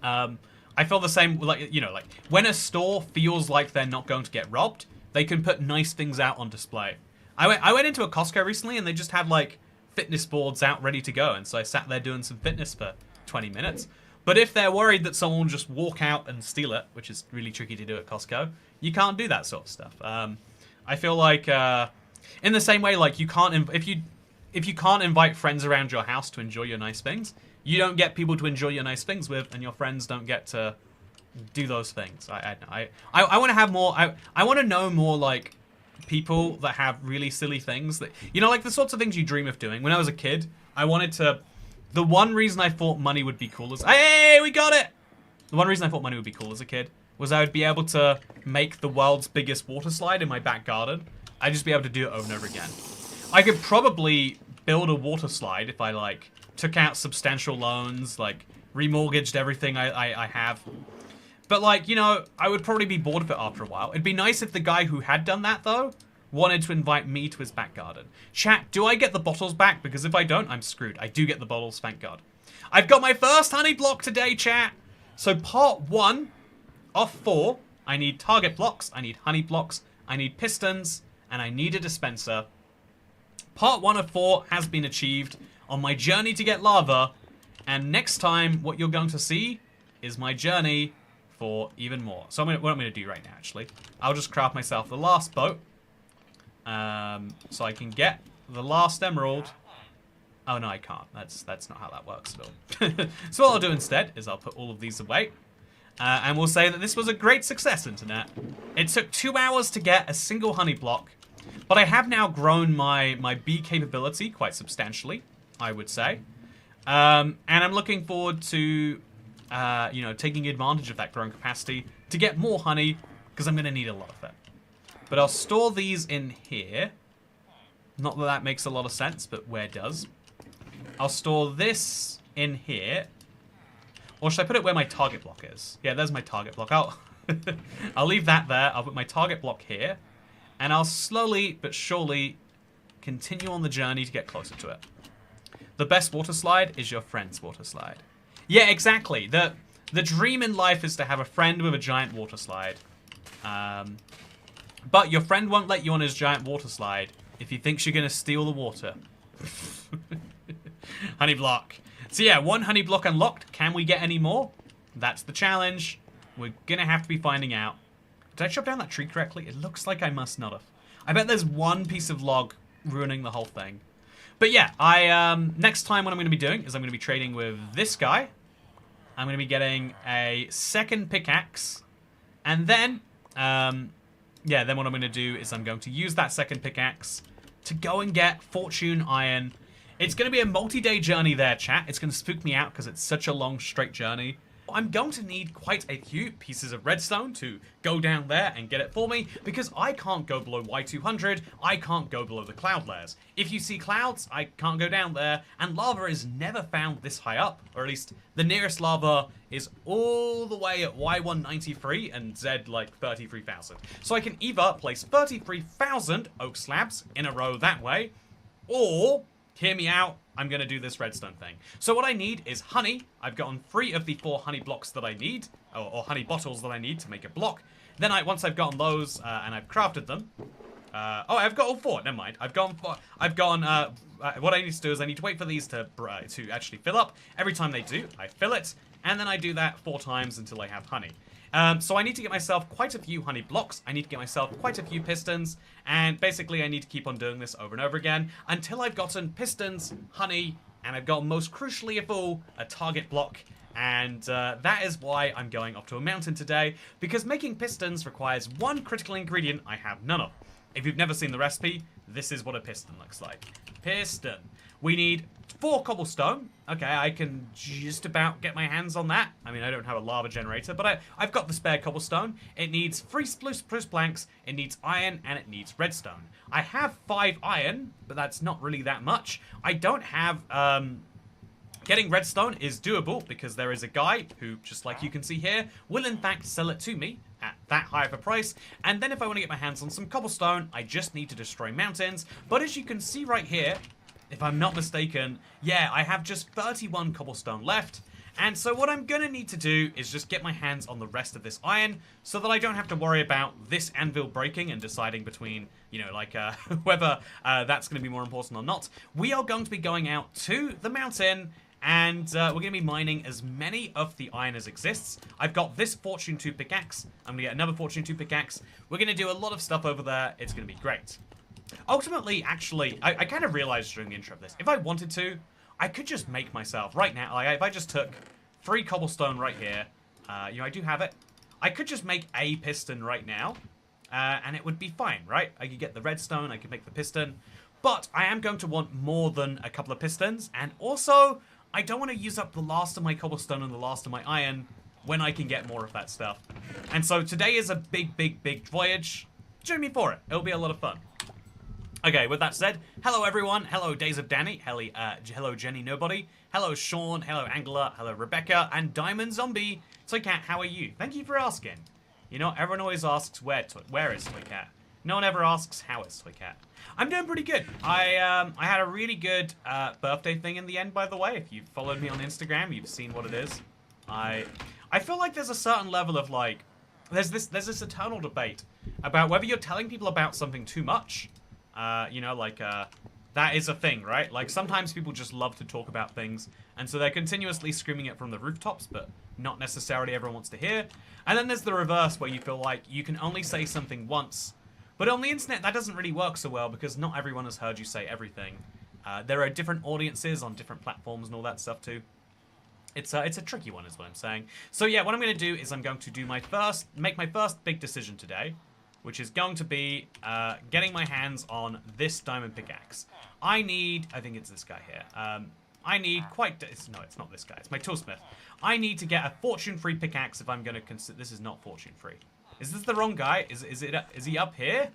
I feel the same, like, you know, like, when a store feels like they're not going to get robbed, they can put nice things out on display. I went into a Costco recently and they just had, like, fitness boards out ready to go, and so I sat there doing some fitness for 20 minutes. But if they're worried that someone will just walk out and steal it, which is really tricky to do at Costco, you can't do that sort of stuff. I feel like in the same way, like, you can't if you can't invite friends around your house to enjoy your nice things, you don't get people to enjoy your nice things with, and your friends don't get to do those things. I want to have more. I want to know more, like, people that have really silly things that, you know, like the sorts of things you dream of doing. When I was a kid, I wanted to, the one reason I thought money would be cool as, hey, we got it! The one reason I thought money would be cool as a kid was I would be able to make the world's biggest water slide in my back garden. I'd just be able to do it over and over again. I could probably build a water slide if I, like, took out substantial loans, like, remortgaged everything I have. But, like, you know, I would probably be bored of it after a while. It'd be nice if the guy who had done that, though, wanted to invite me to his back garden. Chat, do I get the bottles back? Because if I don't, I'm screwed. I do get the bottles, thank God. I've got my first honey block today, chat. So part 1 of 4, I need target blocks, I need honey blocks, I need pistons, and I need a dispenser. Part 1 of 4 has been achieved on my journey to get lava. And next time, what you're going to see is my journey for even more. So what I'm going to do right now, actually, I'll just craft myself the last boat, so I can get the last emerald. Oh no, I can't. That's not how that works at all. So what I'll do instead is I'll put all of these away, and we'll say that this was a great success, internet. It took 2 hours to get a single honey block, but I have now grown my bee capability quite substantially, I would say, and I'm looking forward to you know, taking advantage of that growing capacity to get more honey, because I'm going to need a lot of it. But I'll store these in here. Not that that makes a lot of sense, but where does? I'll store this in here. Or should I put it where my target block is? Yeah, there's my target block. I'll leave that there. I'll put my target block here. And I'll slowly but surely continue on the journey to get closer to it. The best water slide is your friend's water slide. Yeah, exactly. The dream in life is to have a friend with a giant water slide. But your friend won't let you on his giant water slide if he thinks you're going to steal the water. Honey block. So yeah, 1 honey block unlocked. Can we get any more? That's the challenge. We're going to have to be finding out. Did I chop down that tree correctly? It looks like I must not have. I bet there's one piece of log ruining the whole thing. But yeah, next time what I'm going to be doing is I'm going to be trading with this guy. I'm going to be getting a second pickaxe. And then, yeah, then what I'm going to do is I'm going to use that second pickaxe to go and get fortune iron. It's going to be a multi-day journey there, chat. It's going to spook me out because it's such a long, straight journey. I'm going to need quite a few pieces of redstone to go down there and get it for me, because I can't go below Y200, I can't go below the cloud layers. If you see clouds, I can't go down there, and lava is never found this high up, or at least the nearest lava is all the way at Y193 and Z like 33,000. So I can either place 33,000 oak slabs in a row that way, or, hear me out, I'm going to do this redstone thing. So what I need is honey. I've gotten 3 of the 4 honey blocks that I need, or honey bottles that I need to make a block. Then once I've gotten those and I've crafted them, Oh, I've got all 4. Never mind. I've gone. What I need to do is I need to wait for these to actually fill up. Every time they do, I fill it, and then I do that 4 times until I have honey. So I need to get myself quite a few honey blocks. I need to get myself quite a few pistons, and basically I need to keep on doing this over and over again until I've gotten pistons, honey, and I've got most crucially of all a target block. And that is why I'm going up to a mountain today, because making pistons requires 1 critical ingredient I have none of. If you've never seen the recipe, this is what a piston looks like. Piston. We need 4 cobblestone. Okay, I can just about get my hands on that. I mean, I don't have a lava generator, but I've got the spare cobblestone. It needs 3 spruce planks, it needs iron, and it needs redstone. I have 5 iron, but that's not really that much. I don't have... Getting redstone is doable because there is a guy who, just like you can see here, will in fact sell it to me at that high of a price. And then if I want to get my hands on some cobblestone, I just need to destroy mountains. But as you can see right here, if I'm not mistaken, yeah, I have just 31 cobblestone left. And so what I'm going to need to do is just get my hands on the rest of this iron so that I don't have to worry about this anvil breaking and deciding between, you know, like whether that's going to be more important or not. We are going to be going out to the mountain, and we're going to be mining as many of the iron as exists. I've got this Fortune 2 pickaxe. I'm going to get another Fortune 2 pickaxe. We're going to do a lot of stuff over there. It's going to be great. Ultimately, actually, I kind of realized during the intro of this, if I wanted to, I could just make myself, right now, like, if I just took 3 cobblestone right here, you know, I do have it. I could just make a piston right now, and it would be fine, right? I could get the redstone, I could make the piston, but I am going to want more than a couple of pistons, and also... I don't want to use up the last of my cobblestone and the last of my iron when I can get more of that stuff. And so today is a big, big, big voyage. Join me for it. It'll be a lot of fun. Okay, with that said, hello everyone. Hello Days of Danny. Hello Jenny Nobody. Hello Sean. Hello Angela. Hello Rebecca. And Diamond Zombie. Toycat, how are you? Thank you for asking. You know, everyone always asks where is Toycat. No one ever asks how is Toycat. I'm doing pretty good. I had a really good birthday thing in the end, by the way. If you've followed me on Instagram, you've seen what it is. I feel like there's a certain level of like, there's this eternal debate about whether you're telling people about something too much. You know, like that is a thing, right? Like sometimes people just love to talk about things, and so they're continuously screaming it from the rooftops, but not necessarily everyone wants to hear. And then there's the reverse, where you feel like you can only say something once. But on the internet, that doesn't really work so well because not everyone has heard you say everything. There are different audiences on different platforms and all that stuff too. It's a tricky one is what I'm saying. So yeah, what I'm going to do is I'm going to do make my first big decision today, which is going to be getting my hands on this diamond pickaxe. I think it's this guy here. I need no, it's not this guy. It's my toolsmith. I need to get a fortune-free pickaxe if I'm going to consider... This is not fortune-free. Is this the wrong guy? Is he up here?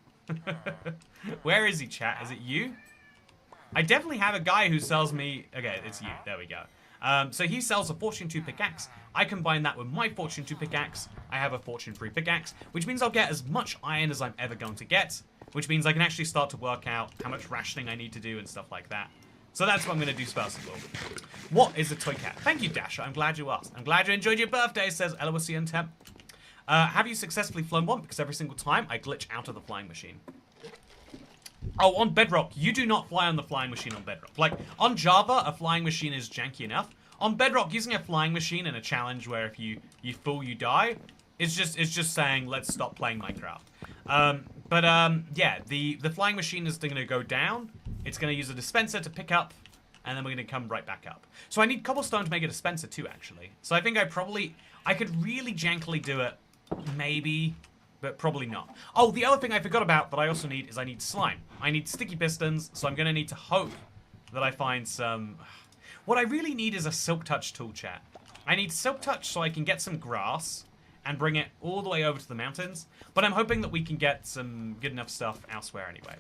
Where is he, chat? Is it you? I definitely have a guy who sells me... Okay, it's you. There we go. So he sells a Fortune 2 pickaxe. I combine that with my Fortune 2 pickaxe. I have a Fortune 3 pickaxe, which means I'll get as much iron as I'm ever going to get, which means I can actually start to work out how much rationing I need to do and stuff like that. So that's what I'm going to do first of all. What is a toy cat? Thank you, Dasher. I'm glad you asked. I'm glad you enjoyed your birthday, says LOC and Temp. Have you successfully flown one? Because every single time I glitch out of the flying machine. Oh, on Bedrock, you do not fly on the flying machine on Bedrock. Like, on Java, a flying machine is janky enough. On Bedrock, using a flying machine in a challenge where if you fool, you die, it's just saying, let's stop playing Minecraft. Yeah, the flying machine is going to go down. It's going to use a dispenser to pick up, and then we're going to come right back up. So I need cobblestone to make a dispenser too, actually. So I think I could really jankily do it, maybe, but probably not. Oh, the other thing I forgot about that I also need is I need slime. I need sticky pistons, so I'm going to need to hope that I find some... What I really need is a silk touch tool, chat. I need silk touch so I can get some grass and bring it all the way over to the mountains, but I'm hoping that we can get some good enough stuff elsewhere anyway.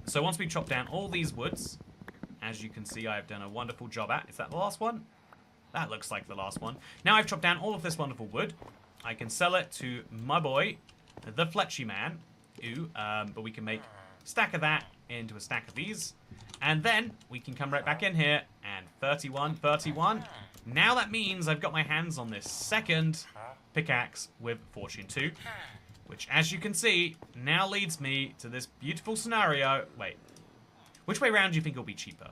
So once we chop down all these woods, as you can see, I've done a wonderful job at. Is that the last one? That looks like the last one. Now I've chopped down all of this wonderful wood. I can sell it to my boy, the Fletchy man. Ooh, but we can make a stack of that into a stack of these. And then we can come right back in here and 31, 31. Now that means I've got my hands on this second pickaxe with Fortune 2. Which, as you can see, now leads me to this beautiful scenario. Wait. Which way round do you think will be cheaper?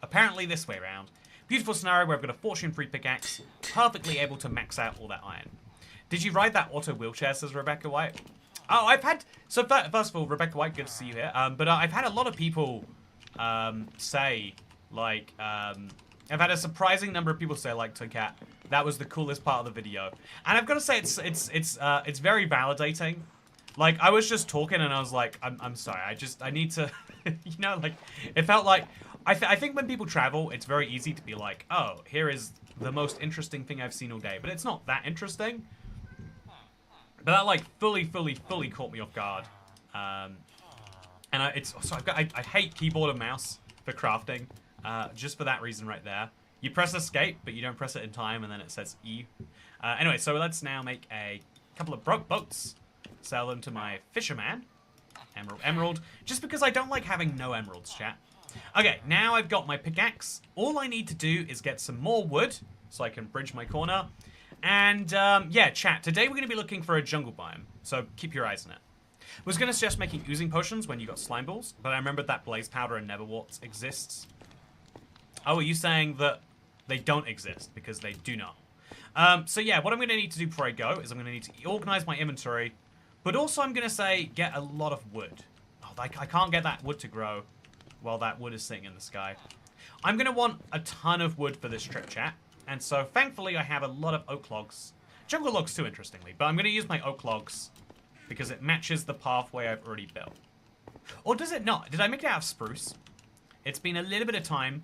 Apparently this way round. Beautiful scenario where I've got a fortune-free pickaxe, perfectly able to max out all that iron. Did you ride that auto wheelchair, says Rebecca White? Oh, I've had... So, first of all, Rebecca White, good to see you here. But I've had a lot of people say, like... I've had a surprising number of people say, like, Cat, that was the coolest part of the video. And I've got to say, it's very validating. Like, I was just talking and I was like, I'm sorry, I need to... you know, like, it felt like... I think when people travel, it's very easy to be like, oh, here is the most interesting thing I've seen all day. But it's not that interesting. But that, like, fully caught me off guard. And I hate keyboard and mouse for crafting. Just for that reason right there. You press escape, but you don't press it in time, and then it says E. Anyway, so let's now make a couple of broke boats. Sell them to my fisherman. Emerald. Just because I don't like having no emeralds, chat. Okay, now I've got my pickaxe. All I need to do is get some more wood, so I can bridge my corner. And, yeah, chat, today we're going to be looking for a jungle biome, so keep your eyes on it. I was going to suggest making oozing potions when you got slime balls, but I remembered that blaze powder and neverwort exists. Oh, are you saying that they don't exist? Because they do not. So yeah, what I'm going to need to do before I go is I'm going to need to organize my inventory, but also I'm going to say get a lot of wood. Oh, I can't get that wood to grow while that wood is sitting in the sky. I'm going to want a ton of wood for this trip, chat. And so, thankfully, I have a lot of oak logs. Jungle logs too, interestingly. But I'm going to use my oak logs because it matches the pathway I've already built. Or does it not? Did I make it out of spruce? It's been a little bit of time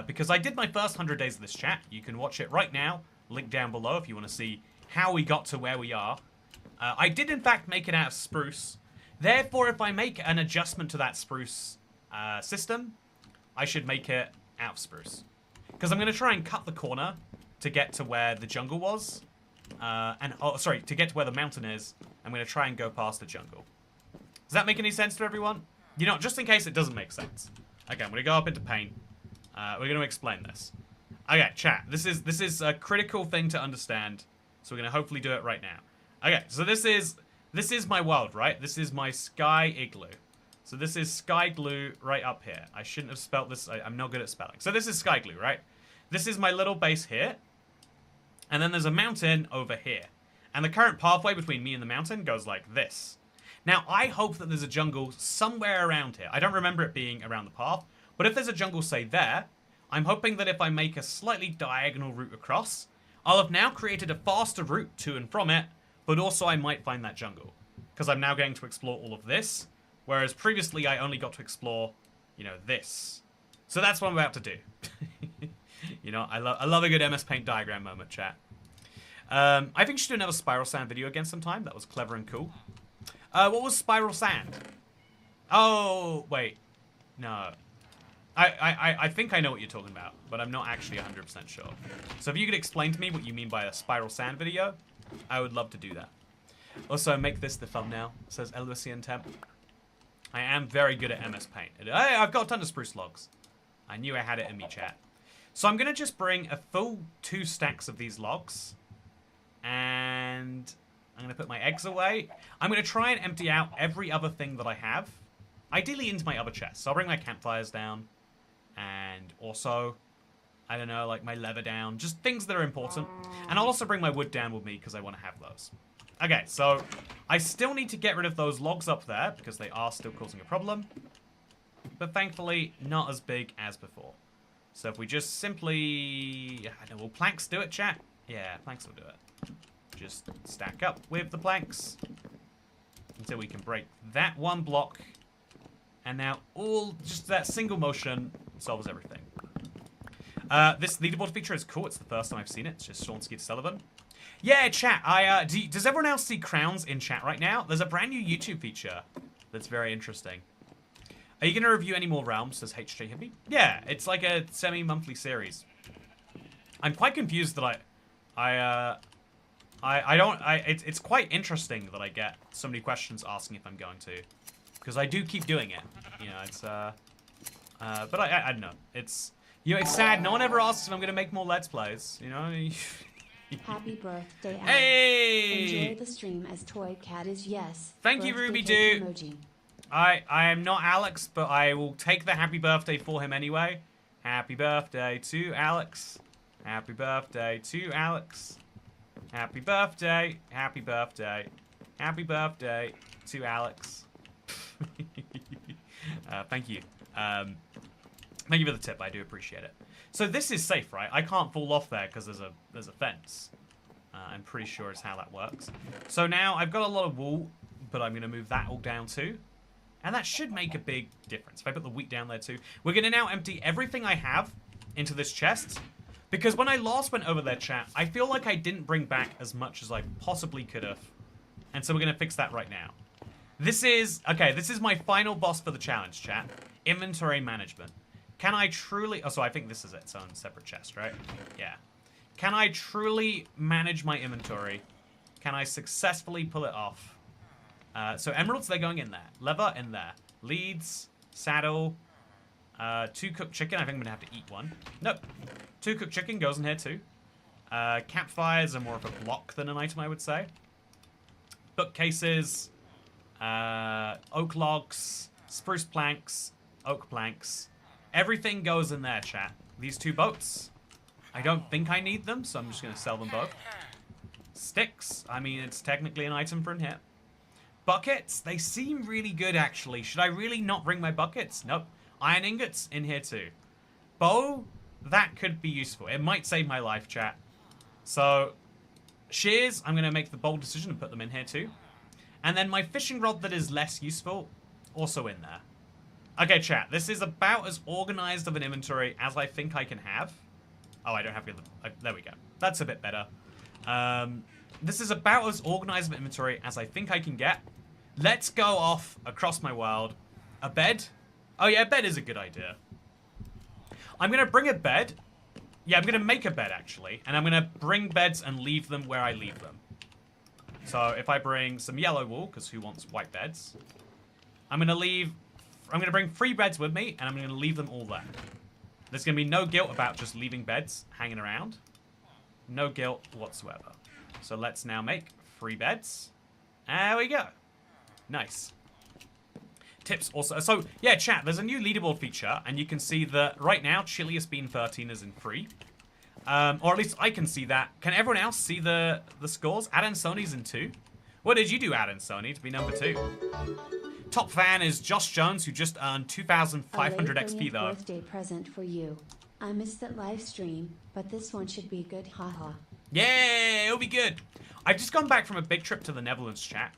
because I did my first 100 days of this chat. You can watch it right now. Link down below if you want to see how we got to where we are. I did, in fact, make it out of spruce. Therefore, if I make an adjustment to that spruce system, I should make it out of spruce. Because I'm going to try and cut the corner to get to where the jungle was. To get to where the mountain is. I'm going to try and go past the jungle. Does that make any sense to everyone? You know, just in case it doesn't make sense. Okay, I'm going to go up into paint. We're going to explain this. Okay, chat. This is a critical thing to understand. So we're going to hopefully do it right now. Okay, so this is my world, right? This is my sky igloo. So this is Skygloo right up here. I shouldn't have spelt this. I'm not good at spelling. So this is Skygloo, right? This is my little base here. And then there's a mountain over here. And the current pathway between me and the mountain goes like this. Now, I hope that there's a jungle somewhere around here. I don't remember it being around the path. But if there's a jungle, say, there, I'm hoping that if I make a slightly diagonal route across, I'll have now created a faster route to and from it, but also I might find that jungle. Because I'm now going to explore all of this. Whereas previously I only got to explore, you know, this. So that's what I'm about to do. You know, I love a good MS Paint diagram moment, chat. I think we should do another Spiral Sand video again sometime. That was clever and cool. What was Spiral Sand? Oh, wait. No. I think I know what you're talking about, but I'm not actually 100% sure. So if you could explain to me what you mean by a Spiral Sand video, I would love to do that. Also, make this the thumbnail, says Elysian Temp. I am very good at MS Paint. I've got a ton of spruce logs. I knew I had it in me, chat. So I'm going to just bring a full 2 stacks of these logs. And I'm going to put my eggs away. I'm going to try and empty out every other thing that I have. Ideally into my other chests. So I'll bring my campfires down. And also, I don't know, like my leather down. Just things that are important. And I'll also bring my wood down with me because I want to have those. Okay, so I still need to get rid of those logs up there because they are still causing a problem. But thankfully, not as big as before. So if we just simply... I don't know, will planks do it, chat? Yeah, planks will do it. Just stack up with the planks until we can break that one block. And now just that single motion solves everything. This leaderboard feature is cool. It's the first time I've seen it. It's just Sean Skeeter Sullivan. Yeah, chat. Does everyone else see crowns in chat right now? There's a brand new YouTube feature that's very interesting. Are you going to review any more realms, says HJ Hippie? Yeah, it's like a semi-monthly series. I'm quite confused that it's quite interesting that I get so many questions asking if I'm going to. Because I do keep doing it. You know, it's, but I don't know. It's, you know, it's sad. No one ever asks if I'm going to make more Let's Plays, you know? Happy birthday, Alex. Hey! Enjoy the stream as Toy Cat is yes. Thank you, Birthday Ruby cake Doo. emoji. I am not Alex, but I will take the happy birthday for him anyway. Happy birthday to Alex. Happy birthday to Alex. Happy birthday. Happy birthday. Happy birthday to Alex. Thank you. Thank you for the tip. I do appreciate it. So this is safe, right? I can't fall off there because there's a fence. I'm pretty sure is how that works. So now I've got a lot of wool, but I'm going to move that all down too. And that should make a big difference. If I put the wheat down there too. We're going to now empty everything I have into this chest. Because when I last went over there, chat, I feel like I didn't bring back as much as I possibly could have. And so we're going to fix that right now. This is my final boss for the challenge, chat. Inventory management. Can I truly... Oh, so I think this is its own separate chest, right? Yeah. Can I truly manage my inventory? Can I successfully pull it off? So emeralds, they're going in there. Leather, in there. Leads, saddle, 2 cooked chicken. I think I'm going to have to eat one. Nope. 2 cooked chicken goes in here too. Campfires are more of a block than an item, I would say. Bookcases, oak logs, spruce planks, oak planks. Everything goes in there, chat. These 2 boats, I don't think I need them, so I'm just going to sell them both. Sticks, I mean, it's technically an item from here. Buckets, they seem really good, actually. Should I really not bring my buckets? Nope. Iron ingots in here, too. Bow, that could be useful. It might save my life, chat. So, shears, I'm going to make the bold decision and put them in here, too. And then my fishing rod that is less useful, also in there. Okay, chat, this is about as organized of an inventory as I think I can have. Oh, I don't have... there we go. That's a bit better. This is about as organized of an inventory as I think I can get. Let's go off across my world. A bed? Oh yeah, a bed is a good idea. I'm going to bring a bed. Yeah, I'm going to make a bed, actually. And I'm going to bring beds and leave them where I leave them. So if I bring some yellow wool, because who wants white beds? I'm going to bring 3 beds with me, and I'm going to leave them all there. There's going to be no guilt about just leaving beds hanging around. No guilt whatsoever. So let's now make 3 beds. There we go. Nice. Tips also. So, yeah, chat, there's a new leaderboard feature, and you can see that right now, Chiliest Bean 13 is in free. Or at least I can see that. Can everyone else see the scores? Adan Sony's in 2. What did you do, Adan Sony, to be number 2? Top fan is Josh Jones, who just earned 2,500 XP, though. Birthday present for you. I missed that live stream, but this one should be good, haha. Yeah, it'll be good. I've just gone back from a big trip to the Netherlands, chat.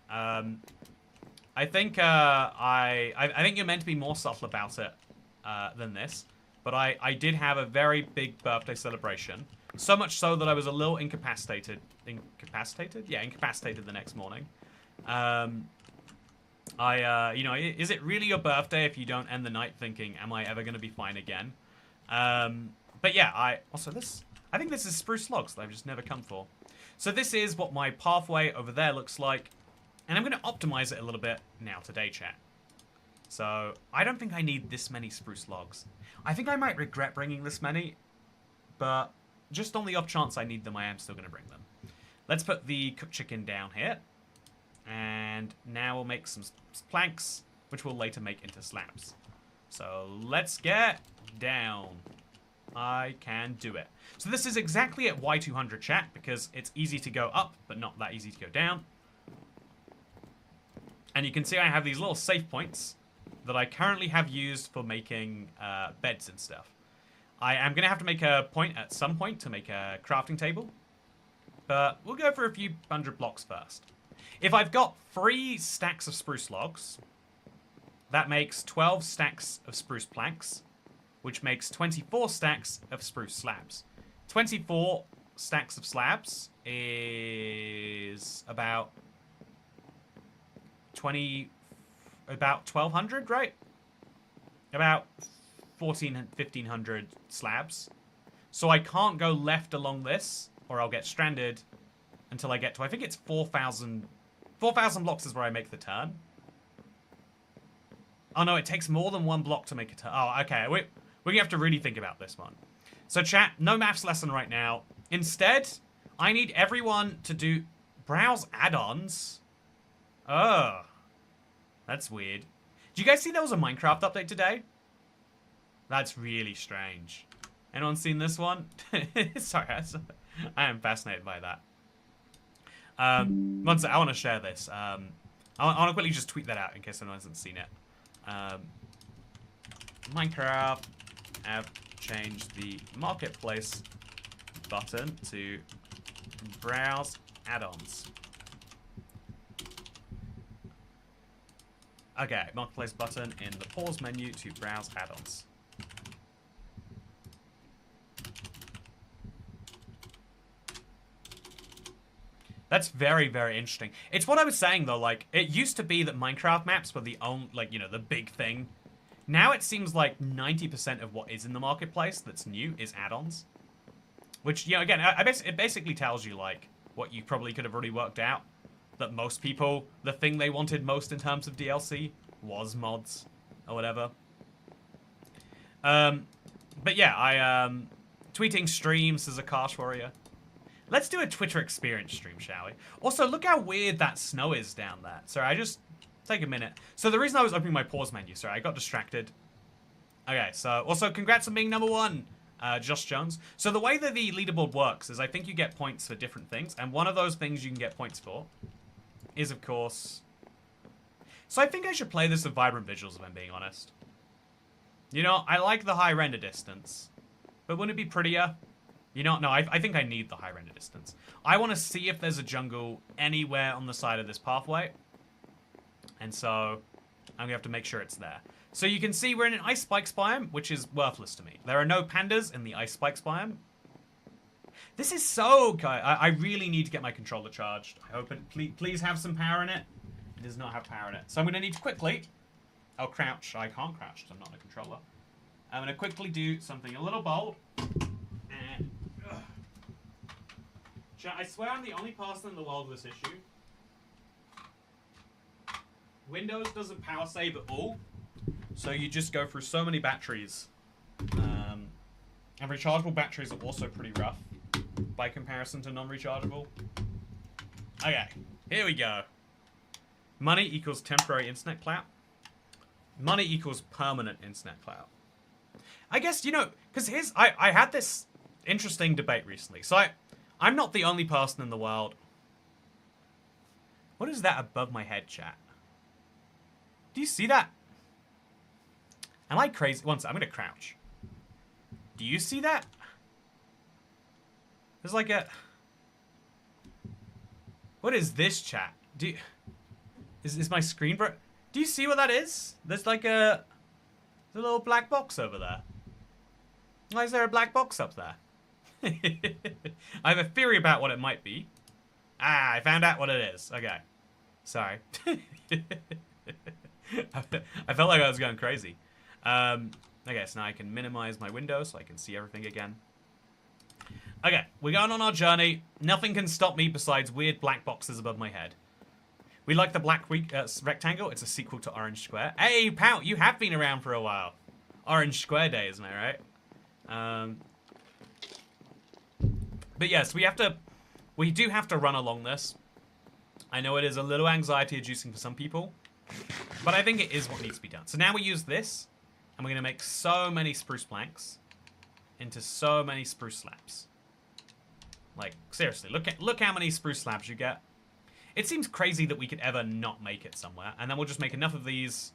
I think I think you're meant to be more subtle about it than this, but I did have a very big birthday celebration. So much so that I was a little incapacitated. Incapacitated? Yeah, incapacitated the next morning. You know, is it really your birthday if you don't end the night thinking, am I ever going to be fine again? But yeah, I think this is spruce logs that I've just never come for. So this is what my pathway over there looks like. And I'm going to optimize it a little bit now today, chat. So I don't think I need this many spruce logs. I think I might regret bringing this many, but just on the off chance I need them, I am still going to bring them. Let's put the cooked chicken down here. And now we'll make some planks, which we'll later make into slabs. So let's get down. I can do it. So this is exactly at Y200, chat, because it's easy to go up, but not that easy to go down. And you can see I have these little safe points that I currently have used for making beds and stuff. I am going to have to make a point at some point to make a crafting table. But we'll go for a few hundred blocks first. If I've got 3 stacks of spruce logs, that makes 12 stacks of spruce planks, which makes 24 stacks of spruce slabs. 24 stacks of slabs is about 1,200, right? About 1,500 slabs. So I can't go left along this, or I'll get stranded until I get to, I think it's 4,000. 4,000 blocks is where I make the turn. Oh no, it takes more than 1 block to make a turn. Oh, okay. We're going to have to really think about this one. So chat, no maths lesson right now. Instead, I need everyone to do browse add-ons. Oh. That's weird. Do you guys see there was a Minecraft update today? That's really strange. Anyone seen this one? Sorry, I am fascinated by that. One sec, I want to share this. I want to quickly just tweet that out in case anyone hasn't seen it. Minecraft app changed the marketplace button to browse add-ons. Okay, marketplace button in the pause menu to browse add-ons. That's very, very interesting. It's what I was saying though, like, it used to be that Minecraft maps were the only, like, you know, the big thing. Now it seems like 90% of what is in the marketplace that's new is add-ons. Which, you know, again, it basically tells you, like, what you probably could have already worked out. That most people, the thing they wanted most in terms of DLC was mods or whatever. But yeah, tweeting streams as a Karsh warrior. Let's do a Twitter experience stream, shall we? Also, look how weird that snow is down there. Sorry, I just take a minute. So the reason I was opening my pause menu, sorry, I got distracted. Okay, so also congrats on being #1, Josh Jones. So the way that the leaderboard works is I think you get points for different things, and one of those things you can get points for is, of course... So I think I should play this with vibrant visuals, if I'm being honest. You know, I like the high render distance, but wouldn't it be prettier? You know, no, I think I need the high render distance. I want to see if there's a jungle anywhere on the side of this pathway. And so, I'm going to have to make sure it's there. So you can see we're in an ice spikes biome, which is worthless to me. There are no pandas in the ice spikes biome. This is so good. I really need to get my controller charged. I hope it, please have some power in it. It does not have power in it. So I'm going to need to quickly... Oh, crouch. I can't crouch because I'm not on a controller. I'm going to quickly do something a little bold. And... I swear I'm the only person in the world with this issue. Windows doesn't power save at all. So you just go through so many batteries. And rechargeable batteries are also pretty rough by comparison to non-rechargeable. Okay, here we go. Money equals temporary internet clout. Money equals permanent internet clout. I guess, you know, because I had this interesting debate recently. So I'm not the only person in the world. What is that above my head, chat? Do you see that? Am I crazy? One second, I'm going to crouch. Do you see that? There's like a... What is this, chat? Is my screen bro... Do you see what that is? There's like there's a little black box over there. Why is there a black box up there? I have a theory about what it might be. Ah, I found out what it is. Okay. Sorry. I felt like I was going crazy. Okay, so now I can minimize my window so I can see everything again. Okay, we're going on our journey. Nothing can stop me besides weird black boxes above my head. We like the black rectangle. It's a sequel to Orange Square. Hey, Pout, you have been around for a while. Orange Square Day, isn't it, right? But yes, we do have to run along this. I know it is a little anxiety-inducing for some people, but I think it is what needs to be done. So now we use this, and we're going to make so many spruce planks into so many spruce slabs. Like, seriously, look how many spruce slabs you get. It seems crazy that we could ever not make it somewhere, and then we'll just make enough of these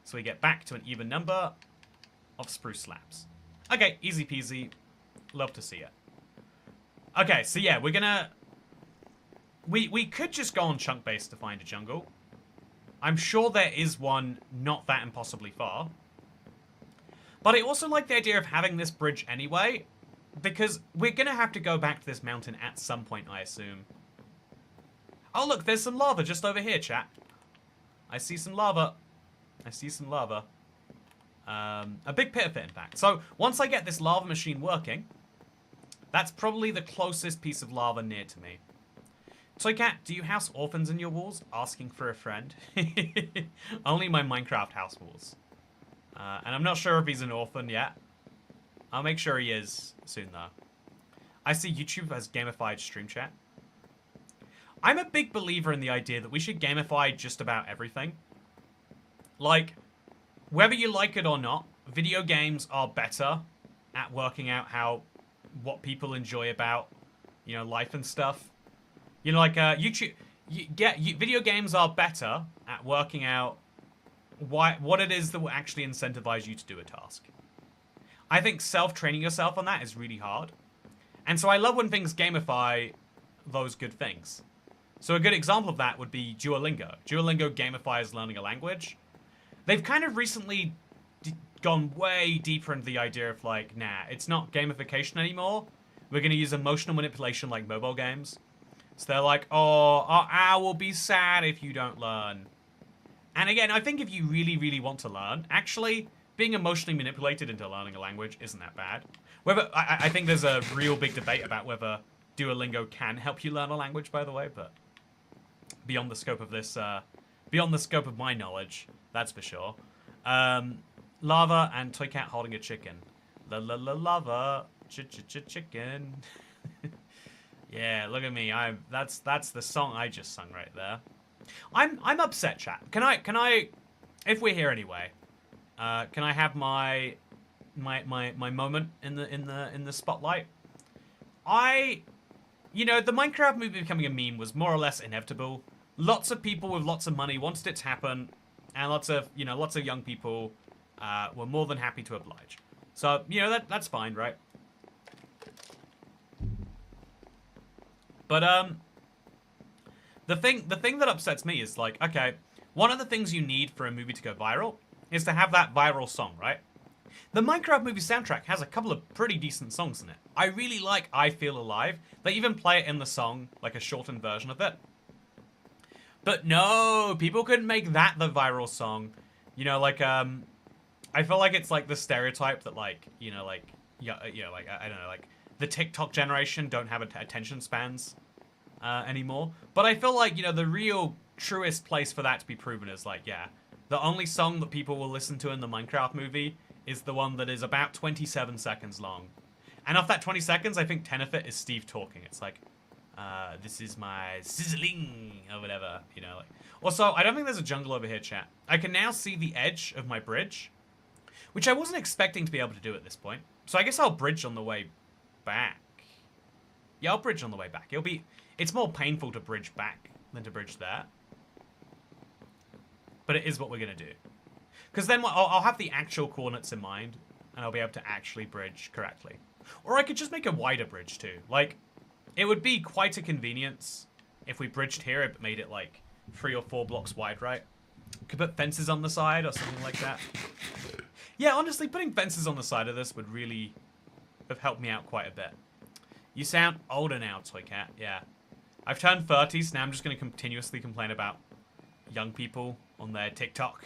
so we get back to an even number of spruce slabs. Okay, easy peasy. Love to see it. Okay, so yeah, we're gonna... We could just go on chunk base to find a jungle. I'm sure there is one not that impossibly far. But I also like the idea of having this bridge anyway, because we're gonna have to go back to this mountain at some point, I assume. Oh look, there's some lava just over here, chat. I see some lava. I see some lava. A big pit of it, in fact. So, once I get this lava machine working, that's probably the closest piece of lava near to me. Toy Cat, do you house orphans in your walls? Asking for a friend. Only my Minecraft house walls. And I'm not sure if he's an orphan yet. I'll make sure he is soon, though. I see YouTube has gamified stream chat. I'm a big believer in the idea that we should gamify just about everything. Like, whether you like it or not, video games are better at working out what people enjoy about, you know, life and stuff. You know, like YouTube, video games are better at working out what it is that will actually incentivize you to do a task. I think self-training yourself on that is really hard. And so I love when things gamify those good things. So a good example of that would be Duolingo. Duolingo gamifies learning a language. They've kind of recently gone way deeper into the idea of like, nah, it's not gamification anymore. We're going to use emotional manipulation like mobile games. So they're like, oh, I will be sad if you don't learn. And again, I think if you really, really want to learn, actually, being emotionally manipulated into learning a language isn't that bad. I think there's a real big debate about whether Duolingo can help you learn a language, by the way, but beyond the scope of this, beyond the scope of my knowledge, that's for sure. Lava and Toy Cat holding a chicken. Lava, chicken. Yeah, look at me. That's the song I just sung right there. I'm upset, chat. Can I, if we're here anyway, can I have my moment in the spotlight? You know, the Minecraft movie becoming a meme was more or less inevitable. Lots of people with lots of money wanted it to happen, and lots of young people were more than happy to oblige. So, you know, that's fine, right? But the thing that upsets me is like, okay, one of the things you need for a movie to go viral is to have that viral song, right? The Minecraft movie soundtrack has a couple of pretty decent songs in it. I really like I Feel Alive. They even play it in the song, like a shortened version of it. But no, people couldn't make that the viral song. You know, like, I feel like it's like the stereotype that like, you know, like, like, I don't know, like, the TikTok generation don't have attention spans anymore. But I feel like, you know, the real truest place for that to be proven is like, yeah, the only song that people will listen to in the Minecraft movie is the one that is about 27 seconds long. And off that 20 seconds, I think 10 of it is Steve talking. It's like, this is my sizzling, or whatever, you know. Like. Also, I don't think there's a jungle over here, chat. I can now see the edge of my bridge, which I wasn't expecting to be able to do at this point. So I guess I'll bridge on the way back. Yeah, I'll bridge on the way back. It's more painful to bridge back than to bridge there. But it is what we're going to do. Because then I'll have the actual coordinates in mind, and I'll be able to actually bridge correctly. Or I could just make a wider bridge too. Like, it would be quite a convenience if we bridged here, but made it like 3 or 4 blocks wide, right? Could put fences on the side or something like that. Yeah, honestly, putting fences on the side of this would really have helped me out quite a bit. You sound older now, Toy Cat. Yeah. I've turned 30, so now I'm just going to continuously complain about young people on their TikTok.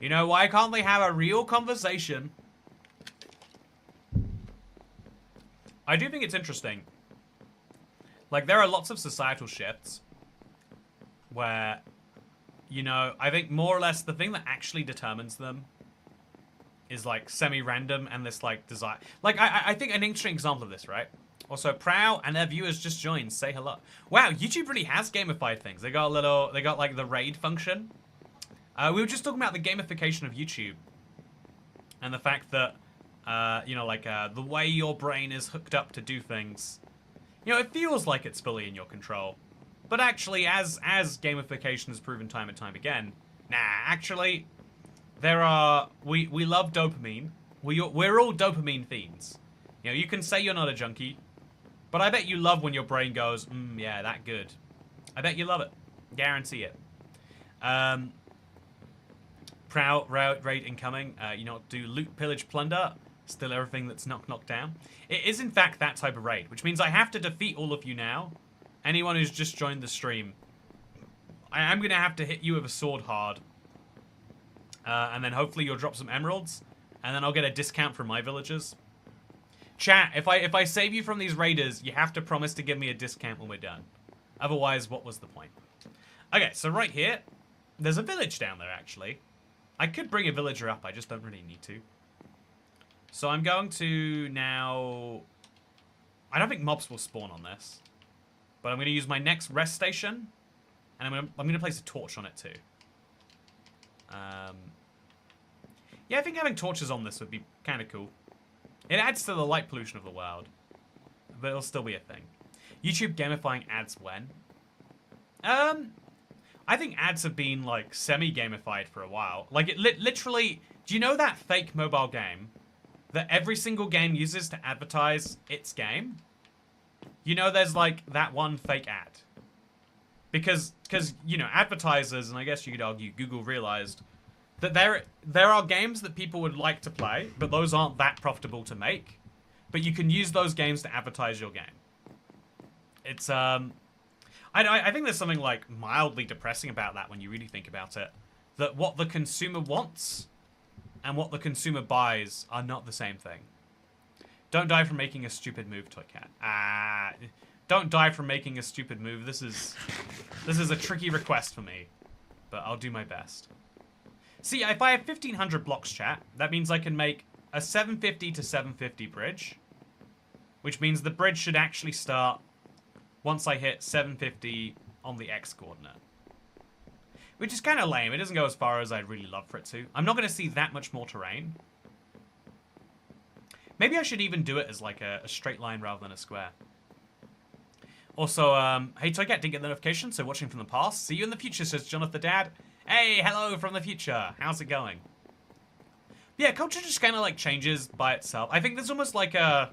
You know, why can't they have a real conversation? I do think it's interesting. Like, there are lots of societal shifts where, you know, I think more or less the thing that actually determines them is, like, semi-random and this, like, desire. Like, I think an interesting example of this, right? Also, Prow and their viewers just joined. Say hello. Wow, YouTube really has gamified things. They got like, the raid function. We were just talking about the gamification of YouTube. And the fact that, you know, like, the way your brain is hooked up to do things. You know, it feels like it's fully in your control. But actually, as gamification has proven time and time again, nah, actually, we love dopamine. We're all dopamine fiends. You know, you can say you're not a junkie, but I bet you love when your brain goes, yeah, that good. I bet you love it. Guarantee it. Proud raid incoming. You know, do loot, pillage, plunder. Still everything that's knocked down. It is in fact that type of raid, which means I have to defeat all of you now. Anyone who's just joined the stream. I am going to have to hit you with a sword hard. And then hopefully you'll drop some emeralds. And then I'll get a discount from my villagers. Chat, if I save you from these raiders, you have to promise to give me a discount when we're done. Otherwise, what was the point? Okay, so right here, there's a village down there, actually. I could bring a villager up, I just don't really need to. So I'm going to now I don't think mobs will spawn on this. But I'm going to use my next rest station. And I'm going to place a torch on it too. Yeah, I think having torches on this would be kind of cool. It adds to the light pollution of the world. But it'll still be a thing. YouTube gamifying ads when? I think ads have been, like, semi-gamified for a while. Like, it literally... Do you know that fake mobile game that every single game uses to advertise its game? You know there's, like, that one fake ad. Because you know, advertisers, and I guess you could argue Google realized that there are games that people would like to play, but those aren't that profitable to make. But you can use those games to advertise your game. It's, I think there's something, like, mildly depressing about that when you really think about it. That what the consumer wants and what the consumer buys are not the same thing. Don't die from making a stupid move, Toy Cat. Don't die from making a stupid move. This is a tricky request for me, but I'll do my best. See, if I have 1,500 blocks, chat, that means I can make a 750 to 750 bridge, which means the bridge should actually start once I hit 750 on the X coordinate. Which is kind of lame. It doesn't go as far as I'd really love for it to. I'm not going to see that much more terrain. Maybe I should even do it as like a straight line rather than a square. Also, hey Toycat, didn't get the notification, so watching from the past. See you in the future, says Jonathan Dad. Hey, hello from the future. How's it going? Yeah, culture just kind of like changes by itself. I think there's almost like a...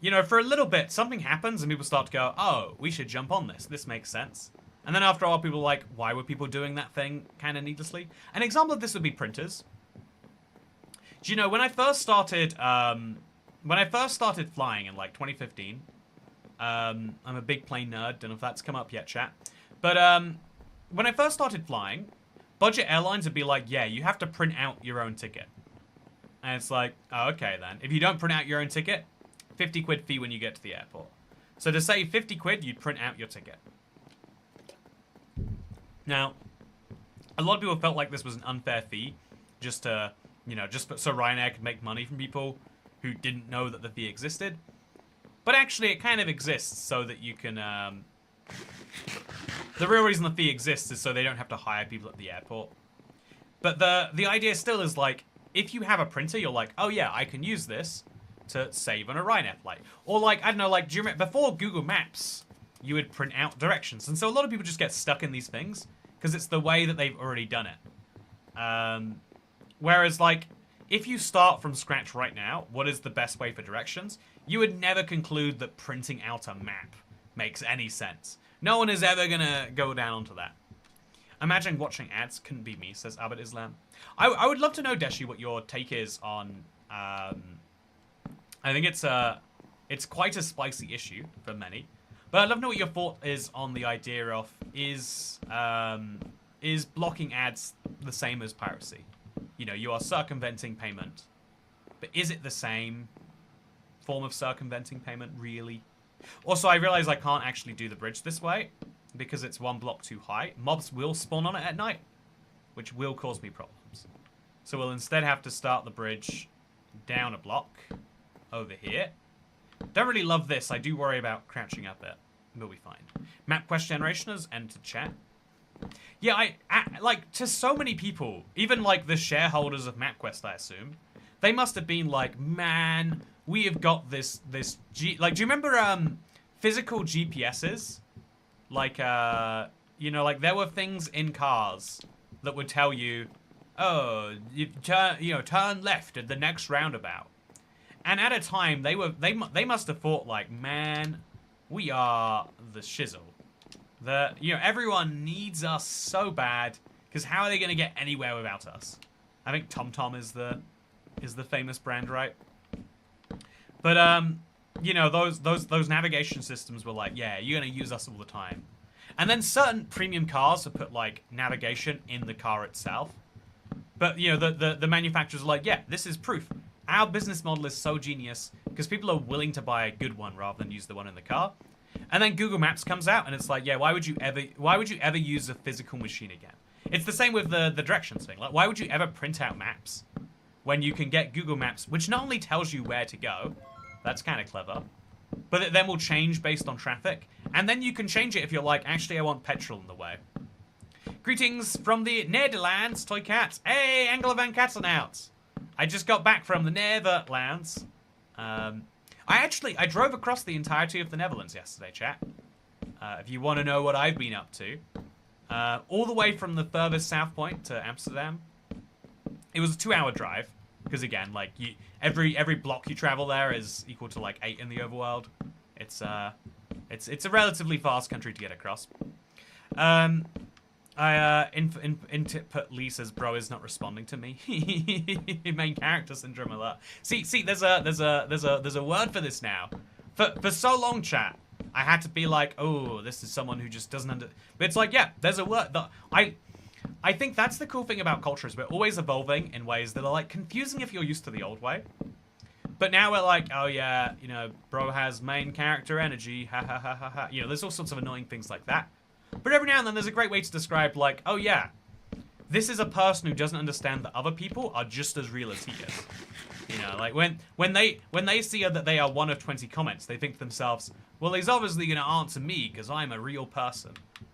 You know, for a little bit, something happens and people start to go, oh, we should jump on this. This makes sense. And then after a while, people are like, why were people doing that thing kind of needlessly? An example of this would be printers. Do you know, when I first started flying in like 2015, I'm a big plane nerd. Don't know if that's come up yet, chat. But when I first started flying, budget airlines would be like, yeah, you have to print out your own ticket. And it's like, oh, okay then. If you don't print out your own ticket, 50 quid fee when you get to the airport. So to save 50 quid, you'd print out your ticket. Now, a lot of people felt like this was an unfair fee, just to, you know, just so Ryanair could make money from people who didn't know that the fee existed. But actually, it kind of exists so that you can, the real reason the fee exists is so they don't have to hire people at the airport. But the idea still is like, if you have a printer, you're like, oh yeah, I can use this to save on a Ryanair flight. Or like, I don't know, like, do you remember, before Google Maps, you would print out directions. And so a lot of people just get stuck in these things because it's the way that they've already done it. Whereas, like, if you start from scratch right now, what is the best way for directions? You would never conclude that printing out a map makes any sense. No one is ever going to go down onto that. Imagine watching ads couldn't be me, says Abed Islam. I would love to know, Deshi, what your take is on... I think it's quite a spicy issue for many. But I'd love to know what your thought is on the idea of, is blocking ads the same as piracy? You know, you are circumventing payment. But is it the same form of circumventing payment, really? Also, I realize I can't actually do the bridge this way, because it's one block too high. Mobs will spawn on it at night, which will cause me problems. So we'll instead have to start the bridge down a block over here. Don't really love this. I do worry about crouching up it. We'll be fine. Map quest generation has entered chat. Yeah, I like, to so many people, even like the shareholders of MapQuest, I assume, they must have been like, man, we have got this like, do you remember physical GPSs? Like, you know, like there were things in cars that would tell you, oh, you turn left at the next roundabout. And at a time, they must have thought like, man, we are the shizzle. You know, everyone needs us so bad, because how are they going to get anywhere without us? I think TomTom is the famous brand, right? But you know, those navigation systems were like, yeah, you're going to use us all the time. And then certain premium cars have put like navigation in the car itself. But you know, the manufacturers are like, yeah, this is proof. Our business model is so genius because people are willing to buy a good one rather than use the one in the car. And then Google Maps comes out and it's like, yeah, why would you ever use a physical machine again? It's the same with the directions thing. Like, why would you ever print out maps when you can get Google Maps, which not only tells you where to go, That's kind of clever. But it then will change based on traffic. And then you can change it if you're like, actually, I want petrol in the way. Greetings from the Nederlands, Toy Cats. Hey, Angela Van Kattenhout. I just got back from the Netherlands. I drove across the entirety of the Netherlands yesterday, chat. If you want to know what I've been up to. All the way from the furthest south point to Amsterdam. It was a 2-hour drive. Because again, like, every block you travel there is equal to like 8 in the overworld. It's a relatively fast country to get across. Input Lee says, bro is not responding to me. Main character syndrome alert. See, there's a word for this now. For so long, chat, I had to be like, oh, this is someone who just doesn't but it's like, yeah, there's a word that I think that's the cool thing about culture is we're always evolving in ways that are like confusing if you're used to the old way. But now we're like, oh yeah, you know, bro has main character energy, ha ha ha ha ha. You know, there's all sorts of annoying things like that. But every now and then there's a great way to describe like, oh yeah, this is a person who doesn't understand that other people are just as real as he is. You know, like when they see that they are one of 20 comments, they think to themselves, well, he's obviously going to answer me because I'm a real person.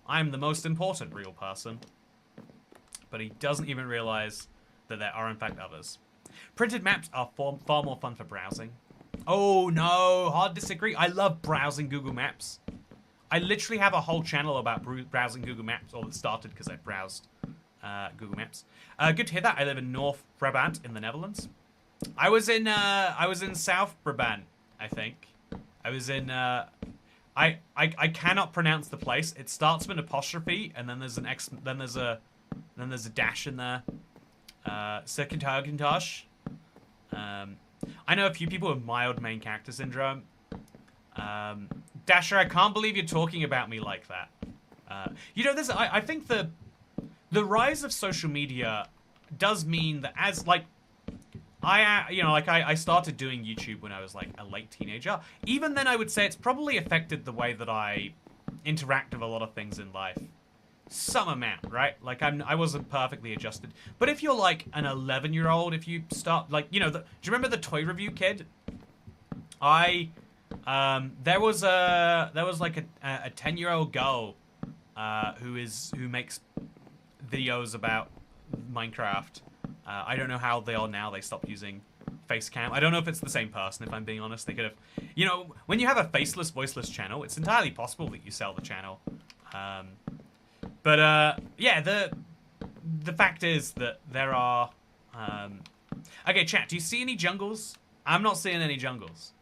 I'm the most important real person. But he doesn't even realize that there are in fact others. Printed maps are far more fun for browsing. Oh no, hard disagree. I love browsing Google Maps. I literally have a whole channel about browsing Google Maps, or it started because I browsed Google Maps. Good to hear that. I live in North Brabant in the Netherlands. I was in South Brabant, I think. I was in I cannot pronounce the place. It starts with an apostrophe and then there's an then there's a dash in there. Sekentagentosh. I know a few people with mild main character syndrome. Dasher, I can't believe you're talking about me like that. You know, I think the rise of social media does mean that as, like, I started doing YouTube when I was, like, a late teenager. Even then, I would say it's probably affected the way that I interact with a lot of things in life. Some amount, right? Like, I wasn't perfectly adjusted. But if you're, like, an 11-year-old, if you start, like, you know, do you remember the toy review kid? There was like a 10-year-old girl who makes videos about Minecraft. I don't know how they are now. They stopped using face cam. I don't know if it's the same person, if I'm being honest. They could have, you know, when you have a faceless, voiceless channel, it's entirely possible that you sell the channel. Yeah, the fact is that there are, okay, chat, do you see any jungles? I'm not seeing any jungles.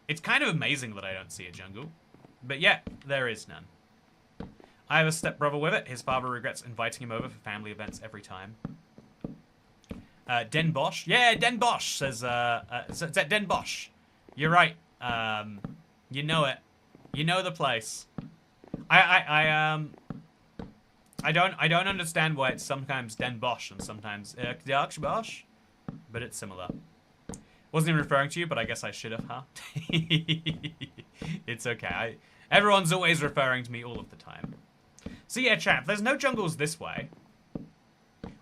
It's kind of amazing that I don't see a jungle. But yeah, there is none. I have a stepbrother with it. His father regrets inviting him over for family events every time. Den Bosch. Yeah, Den Bosch says, Den Bosch. You're right. You know it. You know the place. I don't understand why it's sometimes Den Bosch and sometimes Bosch, but it's similar. Wasn't even referring to you, but I guess I should have, huh? It's okay. Everyone's always referring to me all of the time. So yeah, chat, if there's no jungles this way,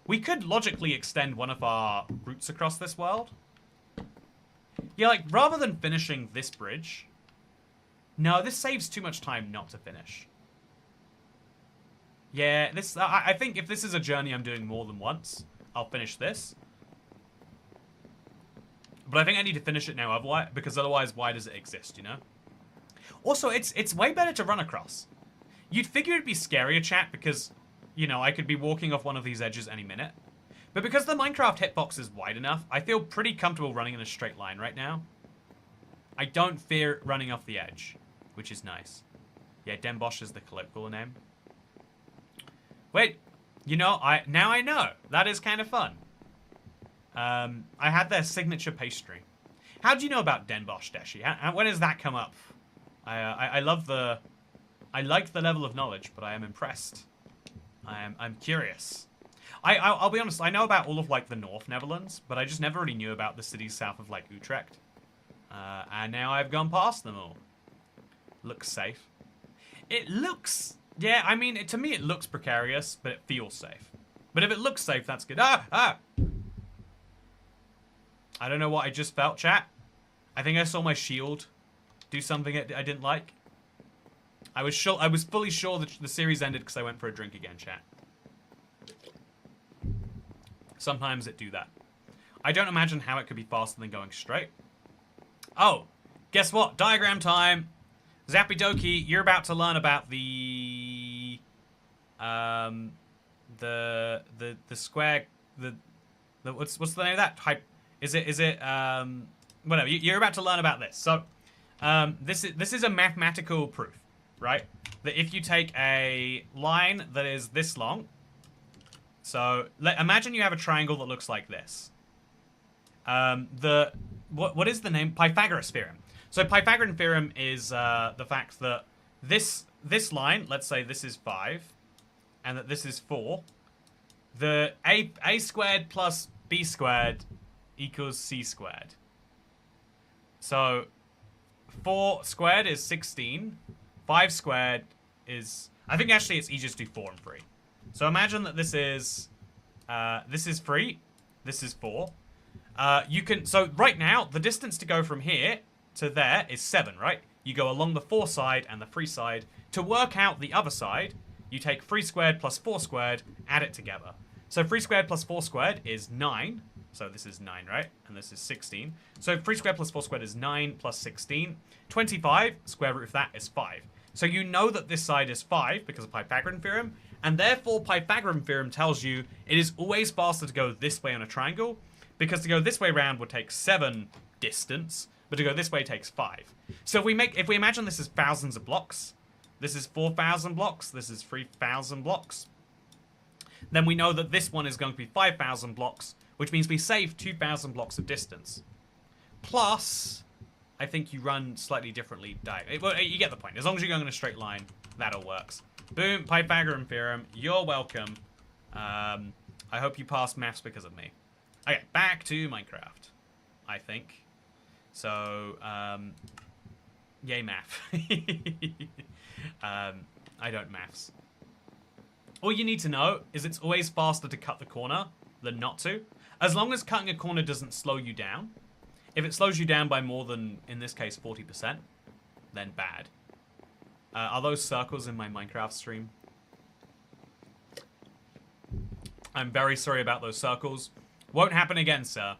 we could logically extend one of our routes across this world. Yeah, like, rather than finishing this bridge... No, this saves too much time not to finish. Yeah, this... I think if this is a journey I'm doing more than once, I'll finish this. But I think I need to finish it now, otherwise, because otherwise, why does it exist, you know? Also, it's way better to run across. You'd figure it'd be scarier, chat, because, you know, I could be walking off one of these edges any minute. But because the Minecraft hitbox is wide enough, I feel pretty comfortable running in a straight line right now. I don't fear running off the edge, which is nice. Yeah, Den Bosch is the colloquial name. Wait, you know, now I know. That is kind of fun. I had their signature pastry. How do you know about Den Bosch, Deshi? When does that come up? I like the level of knowledge, but I am impressed. I'm curious. I'll be honest, I know about all of, like, the North Netherlands, but I just never really knew about the cities south of, like, Utrecht. And now I've gone past them all. Looks safe. It looks... Yeah, I mean, to me it looks precarious, but it feels safe. But if it looks safe, that's good. Ah! I don't know what I just felt, chat. I think I saw my shield do something I didn't like. I was fully sure that the series ended because I went for a drink again, chat. Sometimes it do that. I don't imagine how it could be faster than going straight. Oh, guess what? Diagram time. Zappy Doki, you're about to learn about the square, the what's the name of that? Is it whatever. You're about to learn about this. So, this is a mathematical proof, right? That if you take a line that is this long, so imagine you have a triangle that looks like this. What is the name? Pythagoras theorem. So Pythagorean theorem is the fact that this line, let's say this is 5, and that this is 4. The a squared plus b squared equals c squared. So 4 squared is 16. 5 squared is, I think actually it's easier to do 4 and 3. So imagine that this is 3, this is 4. So right now, the distance to go from here to there is 7, right? You go along the 4 side and the 3 side. To work out the other side, you take 3 squared plus 4 squared, add it together. So 3 squared plus 4 squared is 9. So this is 9, right? And this is 16. So 3 squared plus 4 squared is 9 plus 16. 25, square root of that is 5. So you know that this side is 5 because of Pythagorean theorem. And therefore, Pythagorean theorem tells you it is always faster to go this way on a triangle, because to go this way around would take 7 distance, but to go this way takes 5. So if we imagine this is thousands of blocks, this is 4,000 blocks, this is 3,000 blocks, then we know that this one is going to be 5,000 blocks, which means we save 2,000 blocks of distance. Plus, I think you run slightly differently. Well, you get the point. As long as you're going in a straight line, that all works. Boom, Pythagorean theorem. You're welcome. I hope you passed maths because of me. Okay, back to Minecraft, I think. So, yay math. I don't maths. All you need to know is it's always faster to cut the corner than not to. As long as cutting a corner doesn't slow you down. If it slows you down by more than, in this case, 40%, then bad. Are those circles in my Minecraft stream? I'm very sorry about those circles. Won't happen again, sir.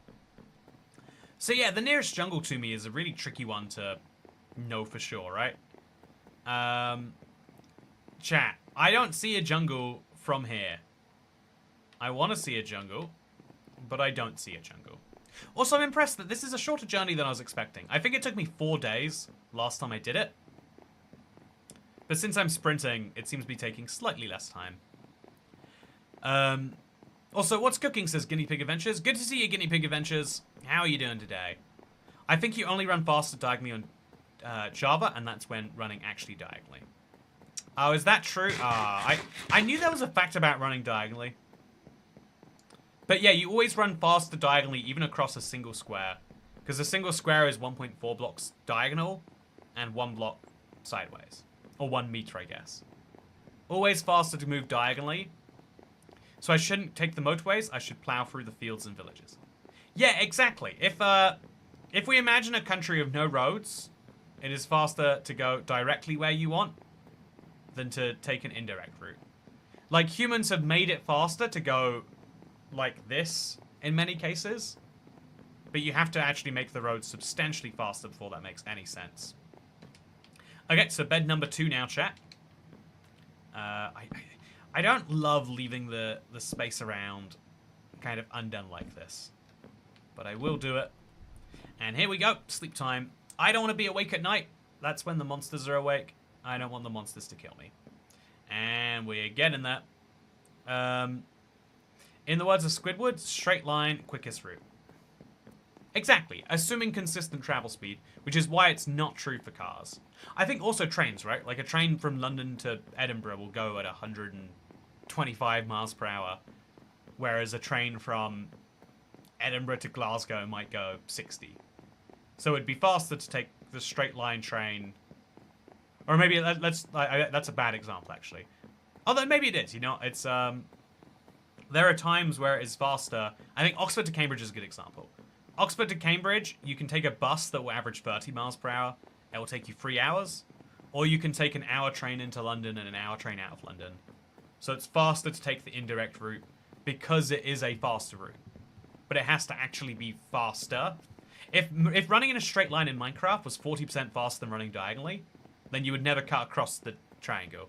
So yeah, the nearest jungle to me is a really tricky one to know for sure, right? Chat, I don't see a jungle from here. I want to see a jungle, but I don't see a jungle. Also, I'm impressed that this is a shorter journey than I was expecting. I think it took me 4 days last time I did it. But since I'm sprinting, it seems to be taking slightly less time. Also, what's cooking, says Guinea Pig Adventures. Good to see you, Guinea Pig Adventures. How are you doing today? I think you only run faster diagonally on Java, and that's when running actually diagonally. Oh, is that true? I knew there was a fact about running diagonally. But yeah, you always run faster diagonally, even across a single square. Because a single square is 1.4 blocks diagonal, and 1 block sideways. Or 1 meter, I guess. Always faster to move diagonally. So I shouldn't take the motorways, I should plow through the fields and villages. Yeah, exactly. If we imagine a country of no roads, it is faster to go directly where you want than to take an indirect route. Like, humans have made it faster to go like this in many cases, but you have to actually make the road substantially faster before that makes any sense. Okay, so bed number 2 now, chat. I don't love leaving the space around kind of undone like this, but I will do it. And here we go, sleep time. I don't want to be awake at night. That's when the monsters are awake. I don't want the monsters to kill me. And we're getting that. In the words of Squidward, straight line, quickest route. Exactly, assuming consistent travel speed, which is why it's not true for cars. I think also trains, right? Like a train from London to Edinburgh will go at 125 miles per hour, whereas a train from Edinburgh to Glasgow might go 60. So it'd be faster to take the straight line train, or maybe that's a bad example actually. Although maybe it is, you know, it's there are times where it is faster. I think Oxford to Cambridge is a good example, Oxford to Cambridge, you can take a bus that will average 30 miles per hour. It will take you 3 hours. Or you can take an hour train into London and an hour train out of London. So it's faster to take the indirect route because it is a faster route. But it has to actually be faster. If running in a straight line in Minecraft was 40% faster than running diagonally, then you would never cut across the triangle.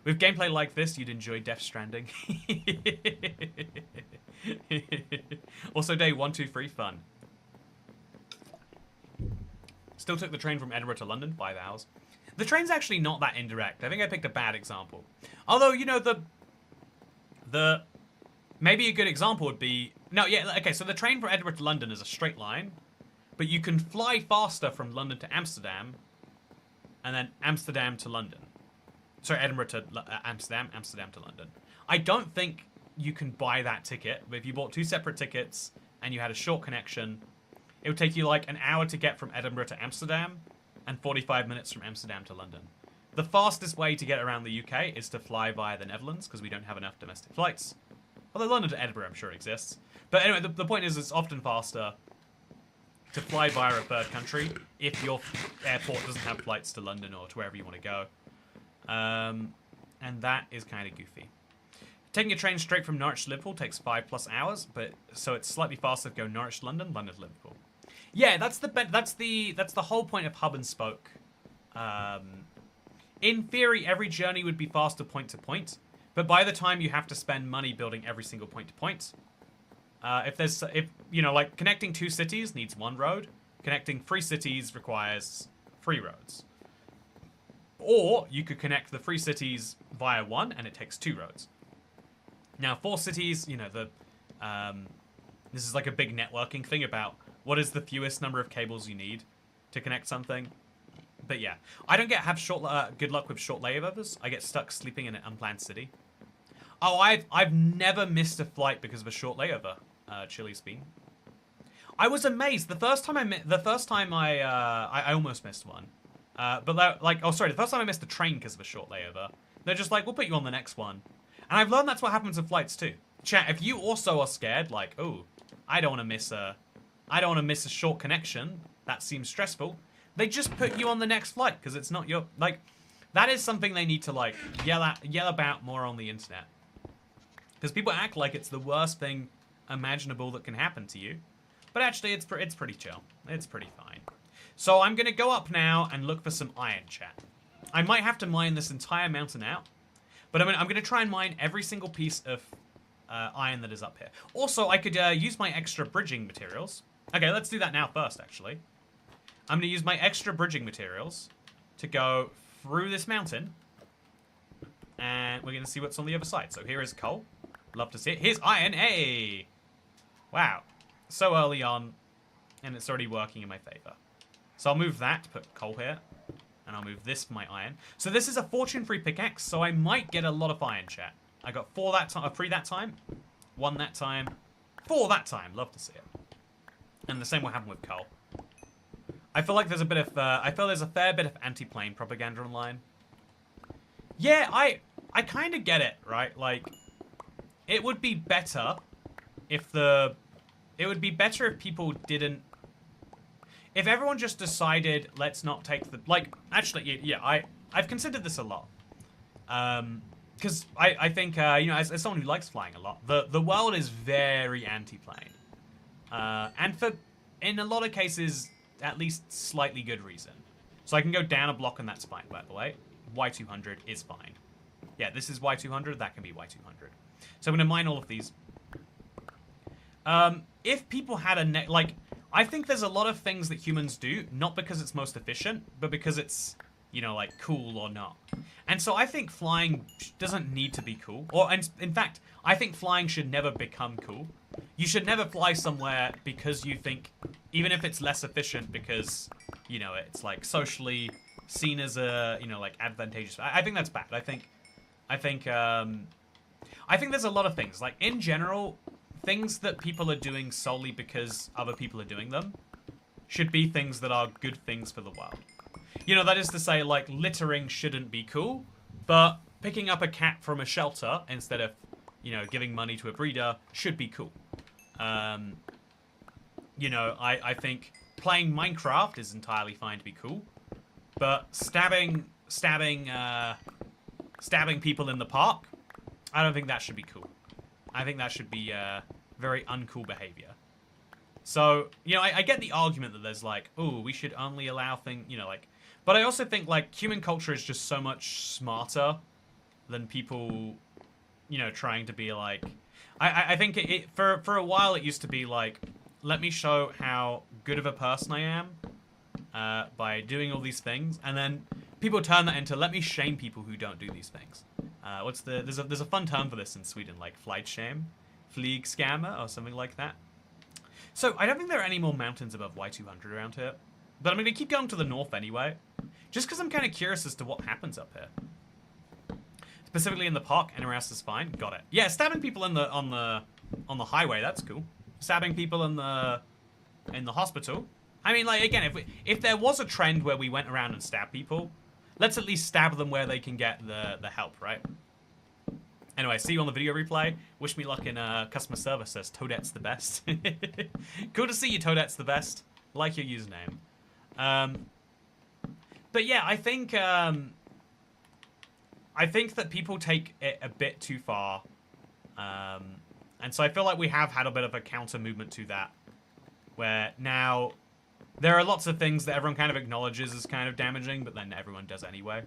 With gameplay like this, you'd enjoy Death Stranding. Also, day 123 fun. Still took the train from Edinburgh to London, 5 hours. The train's actually not that indirect. I think I picked a bad example. Although, you know, maybe a good example would be... No, yeah, okay, so the train from Edinburgh to London is a straight line, but you can fly faster from London to Amsterdam, and then Amsterdam to London. Sorry, Edinburgh to Amsterdam, Amsterdam to London. I don't think you can buy that ticket, but if you bought 2 separate tickets and you had a short connection, it would take you like an hour to get from Edinburgh to Amsterdam and 45 minutes from Amsterdam to London. The fastest way to get around the UK is to fly via the Netherlands because we don't have enough domestic flights. Although London to Edinburgh, I'm sure exists. But anyway, the point is it's often faster to fly via a third country if your airport doesn't have flights to London or to wherever you want to go. And that is kind of goofy. Taking a train straight from Norwich to Liverpool takes 5+ hours, but so it's slightly faster to go Norwich to London, London to Liverpool. Yeah, that's the whole point of hub and spoke. In theory, every journey would be faster point to point, but by the time you have to spend money building every single point to point, if you know, like connecting 2 cities needs 1 road, connecting 3 cities requires 3 roads. Or you could connect the 3 cities via 1 and it takes 2 roads. Now 4 cities, you know, this is like a big networking thing about what is the fewest number of cables you need to connect something. But yeah, I don't have good luck with short layovers. I get stuck sleeping in an unplanned city. Oh, I've never missed a flight because of a short layover. Chili's been. I was amazed the first time I almost missed one. But like, oh sorry, the first time I missed a train because of a short layover. They're just like, we'll put you on the next one. And I've learned that's what happens with flights too. Chat, if you also are scared, like, oh, I don't want to miss a short connection. That seems stressful. They just put you on the next flight because it's not your, like, that is something they need to like yell about more on the internet. Because people act like it's the worst thing imaginable that can happen to you. But actually, it's pretty chill. It's pretty fine. So I'm going to go up now and look for some iron, chat. I might have to mine this entire mountain out. But I'm going to try and mine every single piece of iron that is up here. Also, I could use my extra bridging materials. Okay, let's do that now first, actually. I'm going to use my extra bridging materials to go through this mountain. And we're going to see what's on the other side. So here is coal. Love to see it. Here's iron. Hey! Wow. So early on, and it's already working in my favor. So I'll move that to put coal here. And I'll move this for my iron. So this is a fortune-free pickaxe, so I might get a lot of iron, chat. I got 3 that time, 1 that time, 4 that time. Love to see it. And the same will happen with coal. I feel like there's a bit of, there's a fair bit of anti-plane propaganda online. Yeah, I kind of get it, right? Like, it would be better if people didn't, if everyone just decided, let's not take the, like, actually, yeah, I've considered this a lot. Because I think, you know, as someone who likes flying a lot, the world is very anti-plane. And in a lot of cases, at least slightly good reason. So I can go down a block and that's fine, by the way. Y200 is fine. Yeah, this is Y200, that can be Y200. So I'm going to mine all of these. If people had a like, I think there's a lot of things that humans do, not because it's most efficient, but because it's, you know, like, cool or not. And so I think flying doesn't need to be cool. Or, in fact, I think flying should never become cool. You should never fly somewhere because you think, even if it's less efficient because, you know, it's, like, socially seen as a, you know, like, advantageous. I think that's bad. I think there's a lot of things. Like, in general, things that people are doing solely because other people are doing them should be things that are good things for the world. You know, that is to say, like, littering shouldn't be cool, but picking up a cat from a shelter instead of, you know, giving money to a breeder should be cool. you know, I think playing Minecraft is entirely fine to be cool, but stabbing people in the park, I don't think that should be cool. I think that should be very uncool behavior. So, you know, I get the argument that there's like, oh, we should only allow things, you know, like, but I also think like human culture is just so much smarter than people, you know, trying to be like, I think for a while it used to be like, let me show how good of a person I am by doing all these things, and then people turn that into let me shame people who don't do these things. There's a fun term for this in Sweden, like flight shame, flyg scammer or something like that. So I don't think there are any more mountains above Y200 around here, but I'm going to keep going to the north anyway, just because I'm kind of curious as to what happens up here. Specifically in the park, anywhere else is fine. Got it. Yeah, stabbing people on the highway, that's cool. Stabbing people in the hospital. I mean, like, again, if there was a trend where we went around and stabbed people, let's at least stab them where they can get the help, right? Anyway, see you on the video replay. Wish me luck in customer service, says Toadette's the best. Cool to see you, Toadette's the best. Like your username. But yeah, I think that people take it a bit too far. And so I feel like we have had a bit of a counter movement to that, where now there are lots of things that everyone kind of acknowledges as kind of damaging, but then everyone does anyway.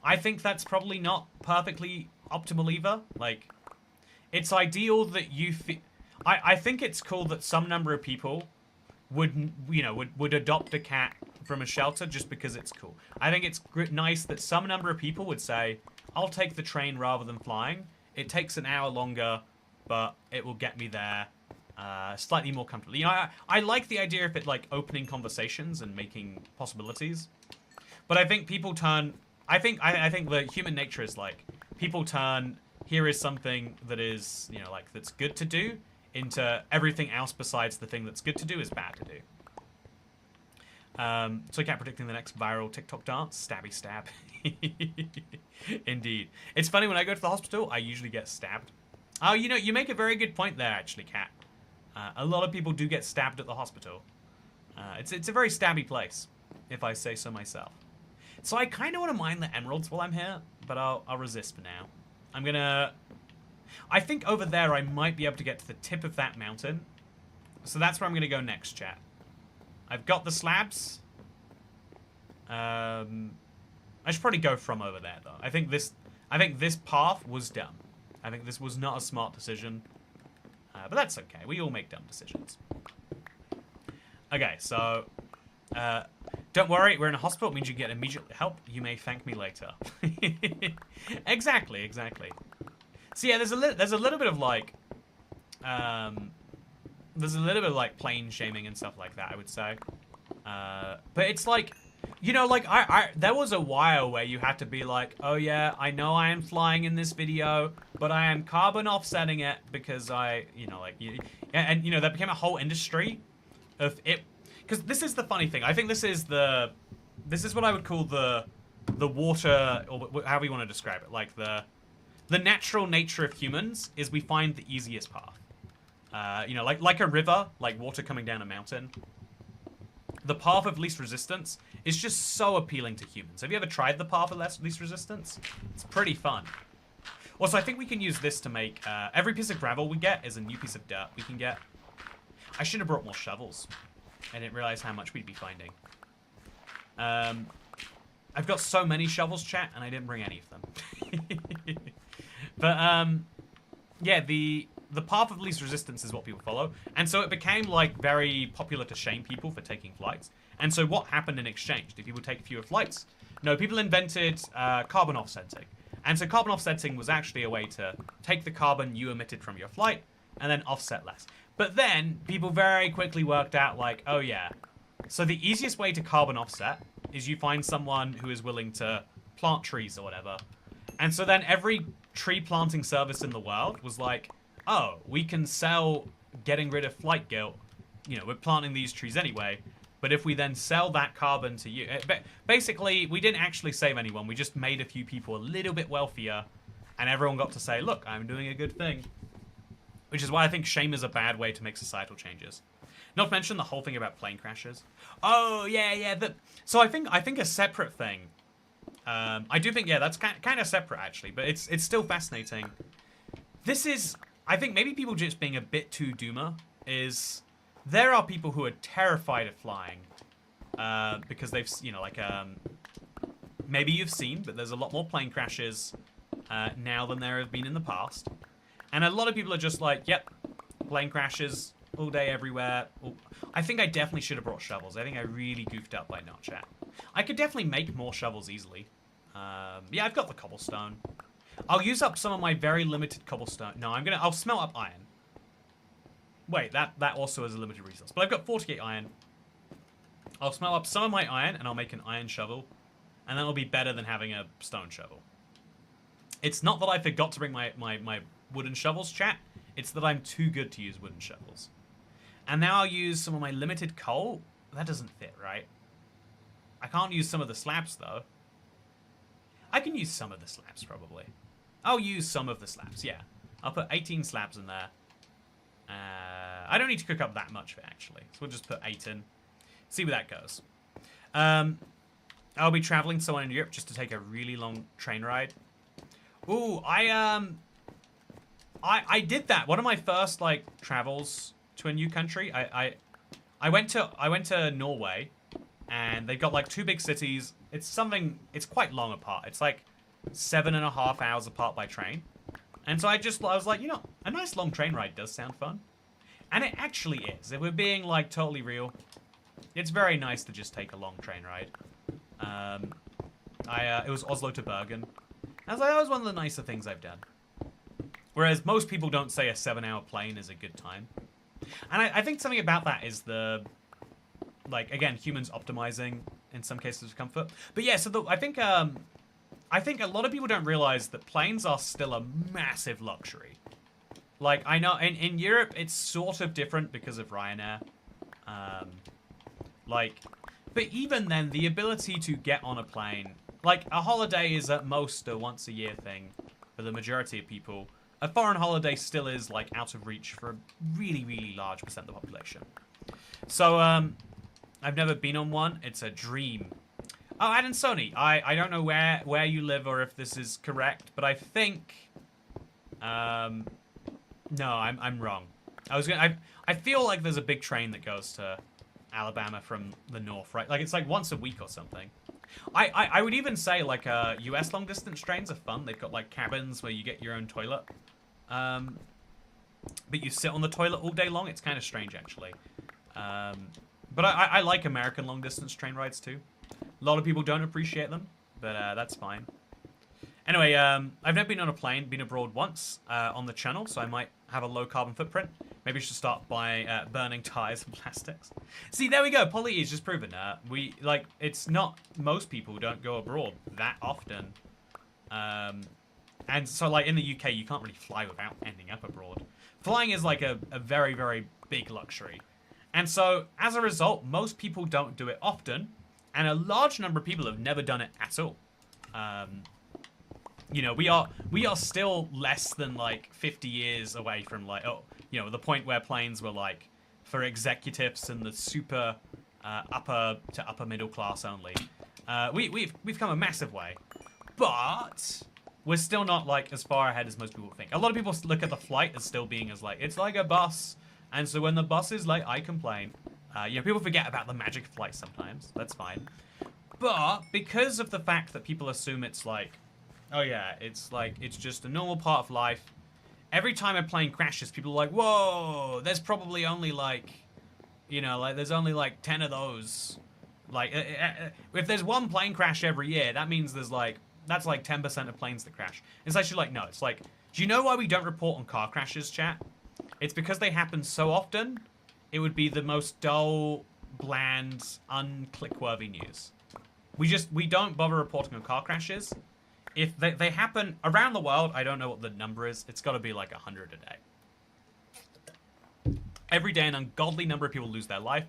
I think that's probably not perfectly optimal either. Like, it's ideal that you I think it's cool that some number of people would, you know, would adopt a cat from a shelter just because it's cool. I think it's nice that some number of people would say, I'll take the train rather than flying. It takes an hour longer, but it will get me there slightly more comfortably. You know, I like the idea of it, like, opening conversations and making possibilities. But I think people turn... I think the human nature is, like, people turn, here is something that is, you know, like, that's good to do, into everything else besides the thing that's good to do is bad to do. So I kept predicting the next viral TikTok dance. Stabby stab. Indeed. It's funny, when I go to the hospital, I usually get stabbed. Oh, you know, you make a very good point there, actually, Kat. A lot of people do get stabbed at the hospital. It's a very stabby place, if I say so myself. So I kind of want to mine the emeralds while I'm here, but I'll resist for now. I'm gonna... I think over there I might be able to get to the tip of that mountain. So that's where I'm gonna go next, chat. I've got the slabs. I should probably go from over there, though. I think this path was dumb. I think this was not a smart decision. But that's okay. We all make dumb decisions. Okay, so... don't worry, we're in a hospital. It means you get immediate help. You may thank me later. Exactly. So yeah, there's a little bit of like... there's a little bit of like plane shaming and stuff like that, I would say. But it's like... You know, like, there was a while where you had to be like, oh yeah, I know I am flying in this video, but I am carbon offsetting it because you know, like, and you know, there became a whole industry of it, because this is the funny thing. I think this is what I would call the water, or however you want to describe it, like the natural nature of humans is we find the easiest path. You know, like a river, like water coming down a mountain. The path of least resistance is just so appealing to humans. Have you ever tried the path of least resistance? It's pretty fun. Also, I think we can use this to make... every piece of gravel we get is a new piece of dirt we can get. I should have brought more shovels. I didn't realize how much we'd be finding. I've got so many shovels, chat, and I didn't bring any of them. But, yeah, the path of least resistance is what people follow. And so it became, like, very popular to shame people for taking flights. And so what happened in exchange? Did people take fewer flights? No, people invented carbon offsetting. And so carbon offsetting was actually a way to take the carbon you emitted from your flight and then offset less. But then people very quickly worked out, like, oh yeah, so the easiest way to carbon offset is you find someone who is willing to plant trees or whatever. And so then every tree planting service in the world was like, oh, we can sell getting rid of flight guilt. You know, we're planting these trees anyway. But if we then sell that carbon to you... Basically, we didn't actually save anyone. We just made a few people a little bit wealthier. And everyone got to say, look, I'm doing a good thing. Which is why I think shame is a bad way to make societal changes. Not to mention the whole thing about plane crashes. Oh, yeah. So I think a separate thing. I do think, yeah, that's kind of separate, actually. But it's still fascinating. This is, I think maybe people just being a bit too doomer is... There are people who are terrified of flying. Because they've, you know, like... maybe you've seen, but there's a lot more plane crashes now than there have been in the past. And a lot of people are just like, yep, plane crashes all day, everywhere. I think I definitely should have brought shovels. I think I really goofed up by not, chat. I could definitely make more shovels easily. Yeah, I've got the cobblestone. I'll use up some of my very limited cobblestone. No, I'll smelt up iron. Wait, that also is a limited resource. But I've got 48 iron. I'll smelt up some of my iron, and I'll make an iron shovel. And that'll be better than having a stone shovel. It's not that I forgot to bring my wooden shovels, chat. It's that I'm too good to use wooden shovels. And now I'll use some of my limited coal. That doesn't fit, right? I can't use some of the slabs, though. I can use some of the slabs, probably. I'll use some of the slabs, yeah. I'll put 18 slabs in there. I don't need to cook up that much of it, actually. So we'll just put 8 in. See where that goes. I'll be traveling somewhere in Europe just to take a really long train ride. Ooh, I did that. One of my first, like, travels to a new country. I went to Norway, and they've got, like, 2 big cities. It's quite long apart. It's, like, 7.5 hours apart by train. And so I was like, you know, a nice long train ride does sound fun. And it actually is. If we're being, like, totally real, it's very nice to just take a long train ride. It was Oslo to Bergen. I was like, that was one of the nicer things I've done. Whereas most people don't say a 7-hour plane is a good time. And I think something about that is the, like, again, humans optimizing in some cases for comfort. But yeah, so I think a lot of people don't realize that planes are still a massive luxury. Like, I know in Europe it's sort of different because of Ryanair. But even then, the ability to get on a plane, like, a holiday is at most a once-a-year thing for the majority of people. A foreign holiday still is, like, out of reach for a really, really large percent of the population. So, I've never been on one. It's a dream. Oh, Ad and Sony, I don't know where you live or if this is correct, but I think... no, I'm wrong. I feel like there's a big train that goes to Alabama from the north, right? Like, it's like once a week or something. I would even say, like, US long-distance trains are fun. They've got, like, cabins where you get your own toilet. But you sit on the toilet all day long. It's kind of strange, actually. But I like American long-distance train rides, too. A lot of people don't appreciate them, but that's fine. Anyway, I've never been on a plane, been abroad once on the channel, so I might have a low-carbon footprint. Maybe I should start by burning tires and plastics. See, there we go. Polly is just proven. It's not... Most people don't go abroad that often. And so, like, in the UK, you can't really fly without ending up abroad. Flying is, like, a very, very big luxury. And so, as a result, most people don't do it often, and a large number of people have never done it at all. You know, we are still less than, like, 50 years away from, like, you know, the point where planes were, like, for executives and the super upper to upper middle class only. We've come a massive way, but we're still not, like, as far ahead as most people think. A lot of people look at the flight as still being as, like, it's like a bus, and so when the bus is late, I complain. You know, people forget about the magic of flight sometimes. That's fine. But because of the fact that people assume it's like, oh yeah, it's like, it's just a normal part of life. Every time a plane crashes, people are like, whoa, there's probably only like, you know, like there's only like 10 of those. Like, if there's one plane crash every year, that means there's like, that's like 10% of planes that crash. It's actually like, no, it's like, do you know why we don't report on car crashes, chat? It's because they happen so often, it would be the most dull, bland, unclick-worthy news. We don't bother reporting on car crashes. If they happen around the world, I don't know what the number is. It's got to be like 100 a day. Every day, an ungodly number of people lose their life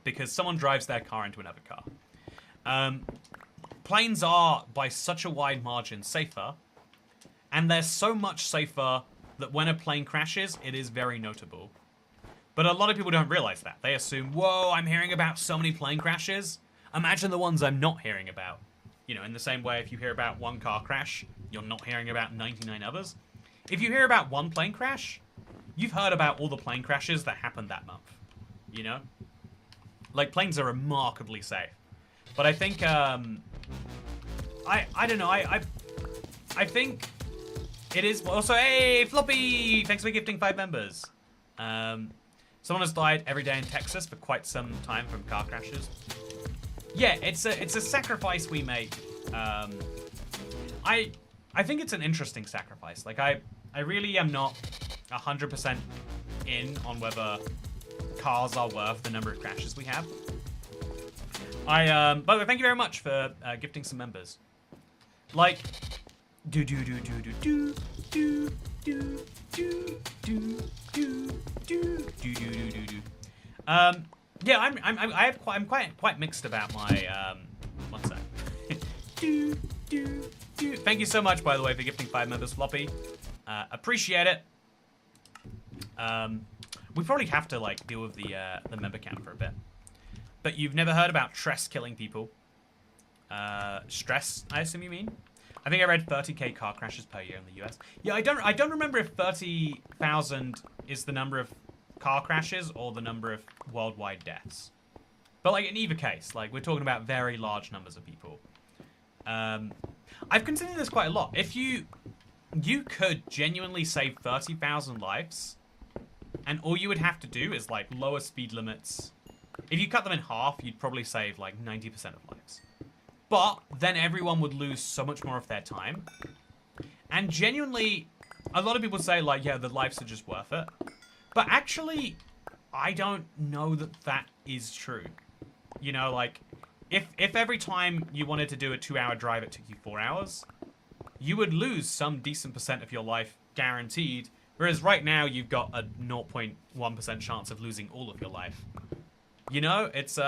because someone drives their car into another car. Planes are, by such a wide margin, safer, and they're so much safer that when a plane crashes, it is very notable. But a lot of people don't realize that. They assume, whoa, I'm hearing about so many plane crashes. Imagine the ones I'm not hearing about. You know, in the same way, if you hear about one car crash, you're not hearing about 99 others. If you hear about one plane crash, you've heard about all the plane crashes that happened that month. You know? Like, planes are remarkably safe. But I think, I don't know, I think it is... Also, hey, Floppy! Thanks for gifting 5 members. Someone has died every day in Texas for quite some time from car crashes. Yeah, it's a sacrifice we make. I think it's an interesting sacrifice. Like, I really am not 100% in on whether cars are worth the number of crashes we have. By the way, thank you very much for gifting some members. Like, yeah, I'm quite mixed about my one sec. Thank you so much, by the way, for gifting 5 members, Floppy. Appreciate it. We probably have to like deal with the member count for a bit. But you've never heard about stress killing people? Stress, I assume you mean? I think I read 30k car crashes per year in the US. Yeah, I don't remember if 30,000 is the number of car crashes or the number of worldwide deaths. But like in either case, like we're talking about very large numbers of people. I've considered this quite a lot. If you could genuinely save 30,000 lives, and all you would have to do is like lower speed limits. If you cut them in half, you'd probably save like 90% of lives. But then everyone would lose so much more of their time. And genuinely, a lot of people say like, yeah, the lives are just worth it. But actually, I don't know that that is true. You know, like, if every time you wanted to do a 2-hour drive, it took you 4 hours, you would lose some decent percent of your life guaranteed. Whereas right now, you've got a 0.1% chance of losing all of your life. You know, it's,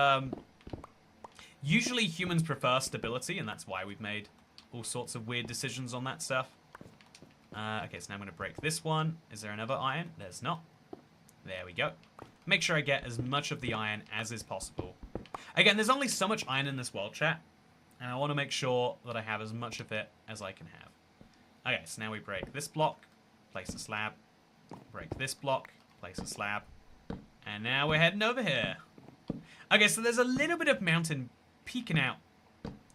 usually humans prefer stability, and that's why we've made all sorts of weird decisions on that stuff. Okay, so now I'm going to break this one. Is there another iron? There's not. There we go. Make sure I get as much of the iron as is possible. Again, there's only so much iron in this world, chat. And I want to make sure that I have as much of it as I can have. Okay, so now we break this block, place a slab. Break this block, place a slab. And now we're heading over here. Okay, so there's a little bit of mountain peeking out,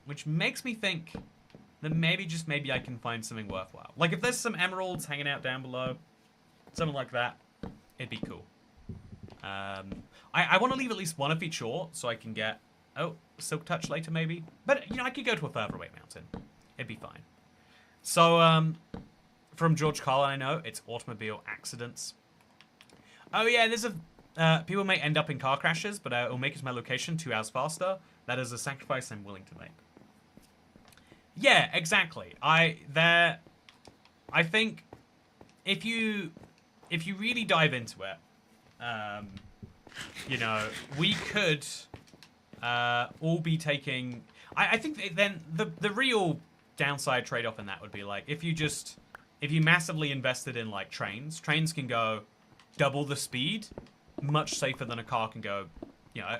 which makes me think that maybe, just maybe, I can find something worthwhile. Like, if there's some emeralds hanging out down below, something like that, it'd be cool. I want to leave at least one of each ore, so I can get, Silk Touch later, maybe. But, you know, I could go to a further away mountain. It'd be fine. So, from George Carlin, I know, it's automobile accidents. Oh, yeah, there's a... people may end up in car crashes, but it'll make it to my location 2 hours faster. That is a sacrifice I'm willing to make. Yeah, exactly. I think if you really dive into it, you know, we could all be taking... I think then the real downside trade-off in that would be like, if you massively invested in like trains can go double the speed, much safer than a car can go. You know,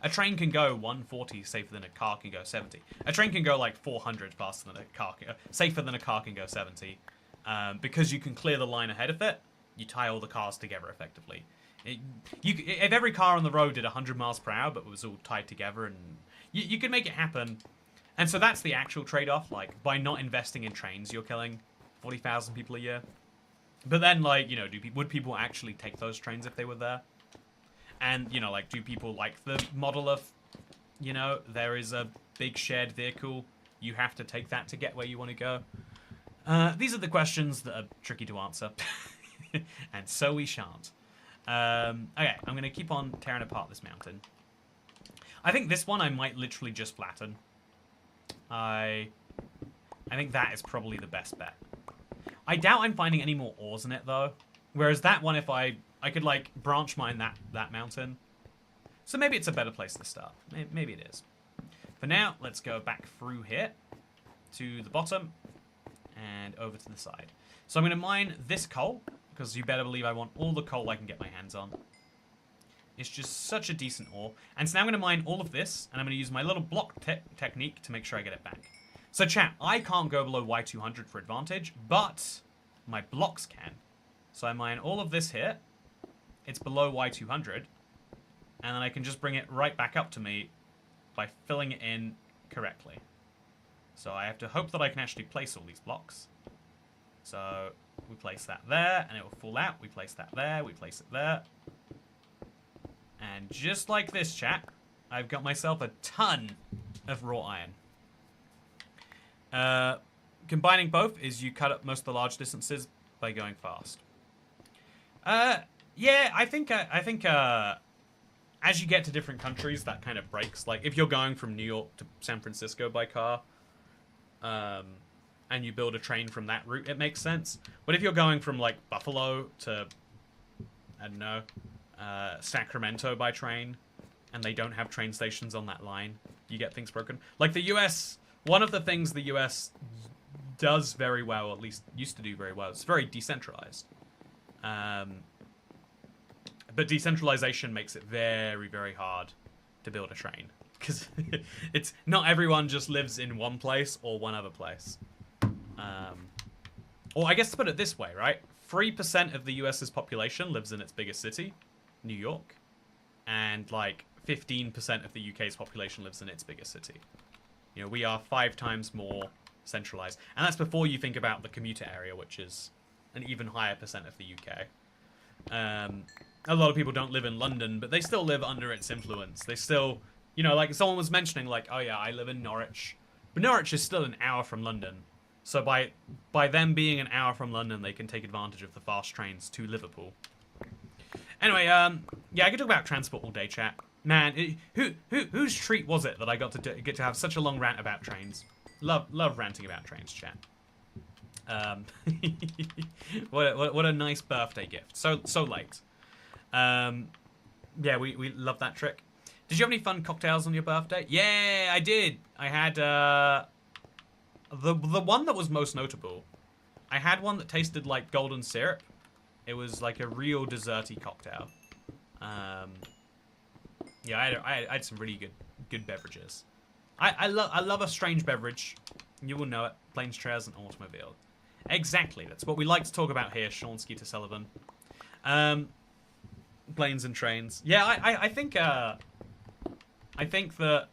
a train can go 140 safer than a car can go 70. A train can go like 400 faster than a car, safer than a car can go 70, because you can clear the line ahead of it. You tie all the cars together effectively. If every car on the road did 100 miles per hour, but was all tied together, and you could make it happen. And so that's the actual trade-off. Like, by not investing in trains, you're killing 40,000 people a year. But then, like, you know, would people actually take those trains if they were there? And, you know, like, do people like the model of, you know, there is a big shared vehicle, you have to take that to get where you want to go? These are the questions that are tricky to answer. And so we shan't. Okay, I'm going to keep on tearing apart this mountain. I think this one I might literally just flatten. I think that is probably the best bet. I doubt I'm finding any more ores in it, though. Whereas that one, if I could, like, branch mine that mountain. So maybe it's a better place to start. Maybe it is. For now, let's go back through here to the bottom and over to the side. So I'm going to mine this coal, because you better believe I want all the coal I can get my hands on. It's just such a decent ore. And so now I'm going to mine all of this, and I'm going to use my little block technique to make sure I get it back. So chat, I can't go below Y200 for advantage, but my blocks can. So I mine all of this here. It's below Y200. And then I can just bring it right back up to me by filling it in correctly. So I have to hope that I can actually place all these blocks. So we place that there, and it will fall out. We place that there, we place it there. And just like this, chat, I've got myself a ton of raw iron. Combining both is you cut up most of the large distances by going fast. Yeah, I think as you get to different countries, that kind of breaks. Like, if you're going from New York to San Francisco by car, and you build a train from that route, it makes sense. But if you're going from, like, Buffalo to, I don't know, Sacramento by train, and they don't have train stations on that line, you get things broken. Like, the US, one of the things the US does very well, or at least used to do very well, it's very decentralized. But decentralization makes it very, very hard to build a train. Because it's not everyone just lives in one place or one other place. Or I guess to put it this way, right? 3% of the US's population lives in its biggest city, New York. And like 15% of the UK's population lives in its biggest city. You know, we are 5 times more centralized. And that's before you think about the commuter area, which is an even higher percent of the UK. A lot of people don't live in London, but they still live under its influence. They still, you know, like someone was mentioning, like, oh yeah, I live in Norwich. But Norwich is still an hour from London. So by them being an hour from London, they can take advantage of the fast trains to Liverpool. Anyway, yeah, I could talk about transport all day, chat. Man, whose treat was it that I got to get to have such a long rant about trains? Love ranting about trains, chat. What a nice birthday gift. So late. Yeah, we love that trick. Did you have any fun cocktails on your birthday? Yeah, I did. I had the one that was most notable. I had one that tasted like golden syrup. It was like a real desserty cocktail. Yeah, I had some really good beverages. I love a strange beverage. You will know it. Planes, trails, and automobile. Exactly. That's what we like to talk about here, Sean Skeeter Sullivan. Planes and trains. Yeah, I think that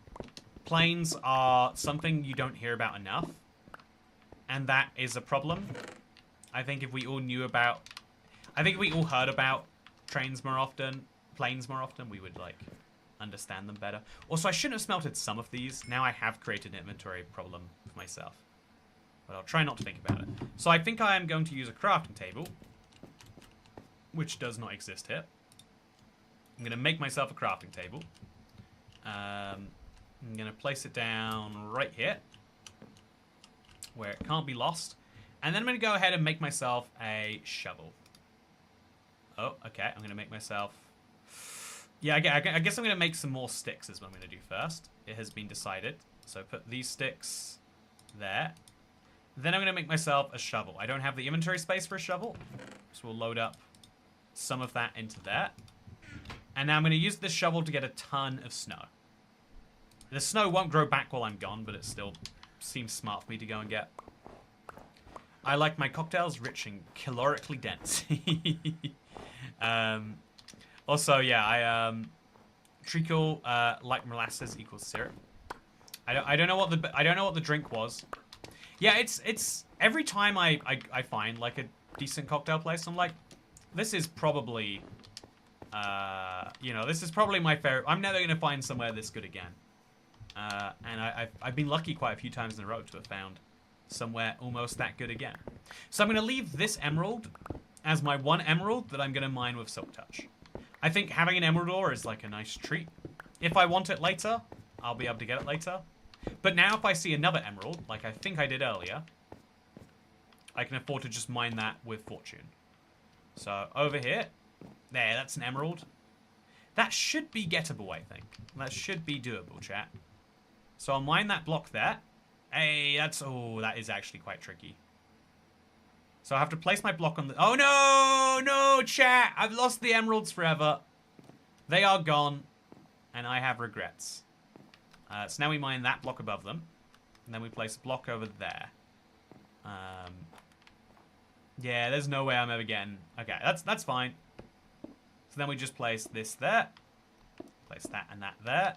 planes are something you don't hear about enough, and that is a problem. I think if we all heard about trains more often, planes more often, we would like understand them better. Also, I shouldn't have smelted some of these. Now I have created an inventory problem for myself, but I'll try not to think about it. So I think I am going to use a crafting table, which does not exist here. I'm going to make myself a crafting table. I'm going to place it down right here, where it can't be lost. And then I'm going to go ahead and make myself a shovel. Oh, okay. I'm going to make myself... Yeah, I guess I'm going to make some more sticks is what I'm going to do first. It has been decided. So put these sticks there. Then I'm going to make myself a shovel. I don't have the inventory space for a shovel, so we'll load up some of that into there. And now I'm going to use this shovel to get a ton of snow. The snow won't grow back while I'm gone, but it still seems smart for me to go and get. I like my cocktails rich and calorically dense. Also, yeah, treacle like molasses equals syrup. I don't know what the drink was. Yeah, it's every time I find like a decent cocktail place, I'm like, this is probably you know, this is probably my favorite. I'm never gonna find somewhere this good again. And I've been lucky quite a few times in a row to have found somewhere almost that good again. So I'm gonna leave this emerald as my one emerald that I'm gonna mine with Silk Touch. I think having an emerald ore is like a nice treat. If I want it later, I'll be able to get it later. But now if I see another emerald, like I think I did earlier, I can afford to just mine that with fortune. So over here, there, that's an emerald. That should be gettable, I think. That should be doable, chat. So I'll mine that block there. Hey, that is actually quite tricky. So I have to place my block on the... Oh, no! No, chat! I've lost the emeralds forever. They are gone, and I have regrets. So now we mine that block above them, and then we place a block over there. Yeah, there's no way I'm ever getting... Okay, that's fine. So then we just place this there. Place that and that there.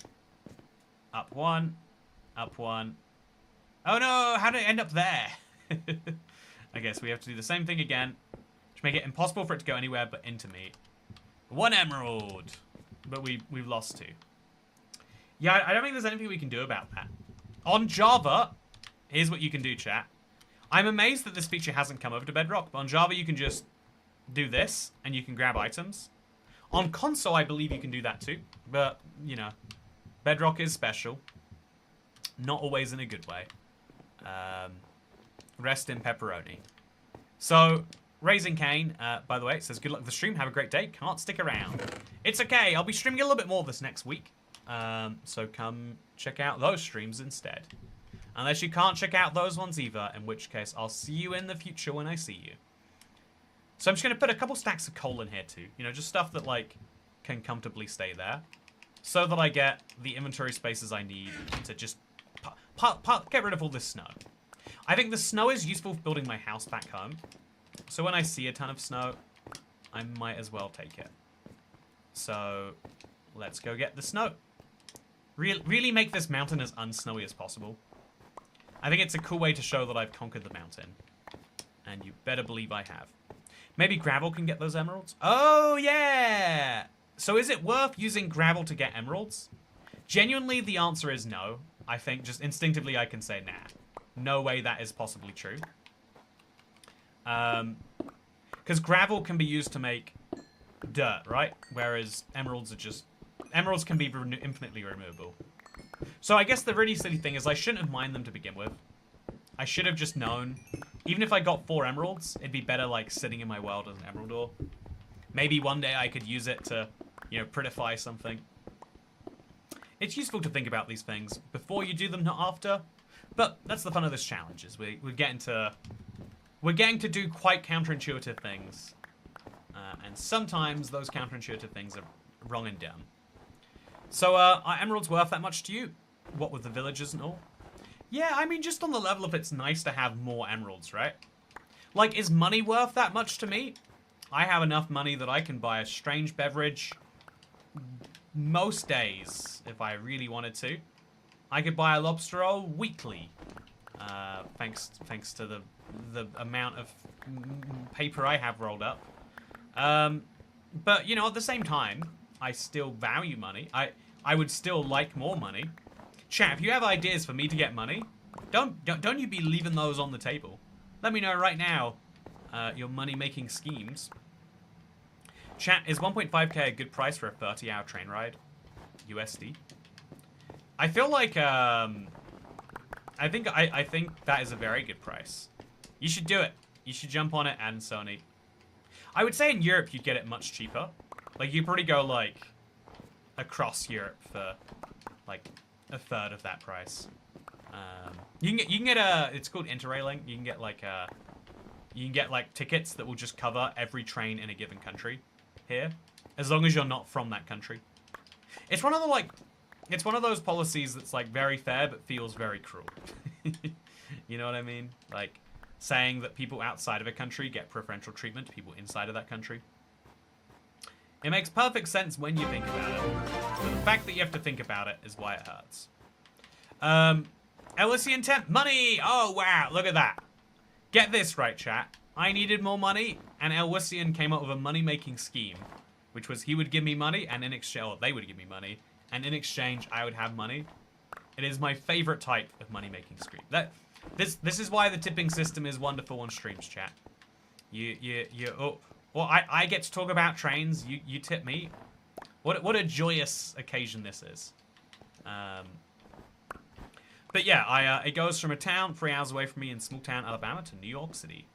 Up one. Up one. Oh no, how did it end up there? I guess we have to do the same thing again. To make it impossible for it to go anywhere but into me. 1 emerald. But we've lost 2. Yeah, I don't think there's anything we can do about that. On Java, here's what you can do, chat. I'm amazed that this feature hasn't come over to Bedrock, but on Java you can just do this, and you can grab items. On console, I believe you can do that too, but, you know, Bedrock is special. Not always in a good way. Rest in pepperoni. So, Raising Cane, by the way, says, good luck with the stream, have a great day, can't stick around. It's okay, I'll be streaming a little bit more this next week. So come check out those streams instead. Unless you can't check out those ones either, in which case I'll see you in the future when I see you. So I'm just going to put a couple stacks of coal in here too. You know, just stuff that, like, can comfortably stay there. So that I get the inventory spaces I need to just get rid of all this snow. I think the snow is useful for building my house back home. So when I see a ton of snow, I might as well take it. So let's go get the snow. Really make this mountain as unsnowy as possible. I think it's a cool way to show that I've conquered the mountain. And you better believe I have. Maybe gravel can get those emeralds? Oh, yeah! So is it worth using gravel to get emeralds? Genuinely, the answer is no. I think just instinctively I can say nah. No way that is possibly true. Because gravel can be used to make dirt, right? Whereas emeralds are just... Emeralds can be infinitely removable. So I guess the really silly thing is I shouldn't have mined them to begin with. I should have just known. Even if I got 4 emeralds, it'd be better like sitting in my world as an emerald ore. Maybe one day I could use it to, you know, prettify something. It's useful to think about these things before you do them, not after. But that's the fun of this challenge, is we're getting to do quite counterintuitive things. And sometimes those counterintuitive things are wrong and dumb. So, are emeralds worth that much to you? What with the villagers and all? Yeah, I mean, just on the level of it's nice to have more emeralds, right? Like, is money worth that much to me? I have enough money that I can buy a strange beverage most days, if I really wanted to. I could buy a lobster roll weekly, thanks to the amount of paper I have rolled up. But, you know, at the same time, I still value money. I would still like more money. Chat, if you have ideas for me to get money, don't you be leaving those on the table. Let me know right now your money-making schemes. Chat, is 1.5k a good price for a 30-hour train ride? USD? I feel like, I think that is a very good price. You should do it. You should jump on it, and Sony. I would say in Europe you'd get it much cheaper. Like, you'd probably go, like, across Europe for, like, a third of that price. You can get it's called interrailing. You can get, like, tickets that will just cover every train in a given country here, as long as you're not from that country. It's one of the, like, it's one of those policies that's, like, very fair but feels very cruel. You know what I mean? Like, saying that people outside of a country get preferential treatment to people inside of that country. It makes perfect sense when you think about it. But the fact that you have to think about it is why it hurts. Elysian Temp. Money! Oh, wow. Look at that. Get this right, chat. I needed more money, and Elysian came up with a money-making scheme, which was he would give me money, and in exchange, or they would give me money, and in exchange, I would have money. It is my favorite type of money-making scheme. This is why the tipping system is wonderful on streams, chat. Well, I get to talk about trains. You tip me. What a joyous occasion this is. But yeah, it goes from a town 3 hours away from me in small town Alabama to New York City.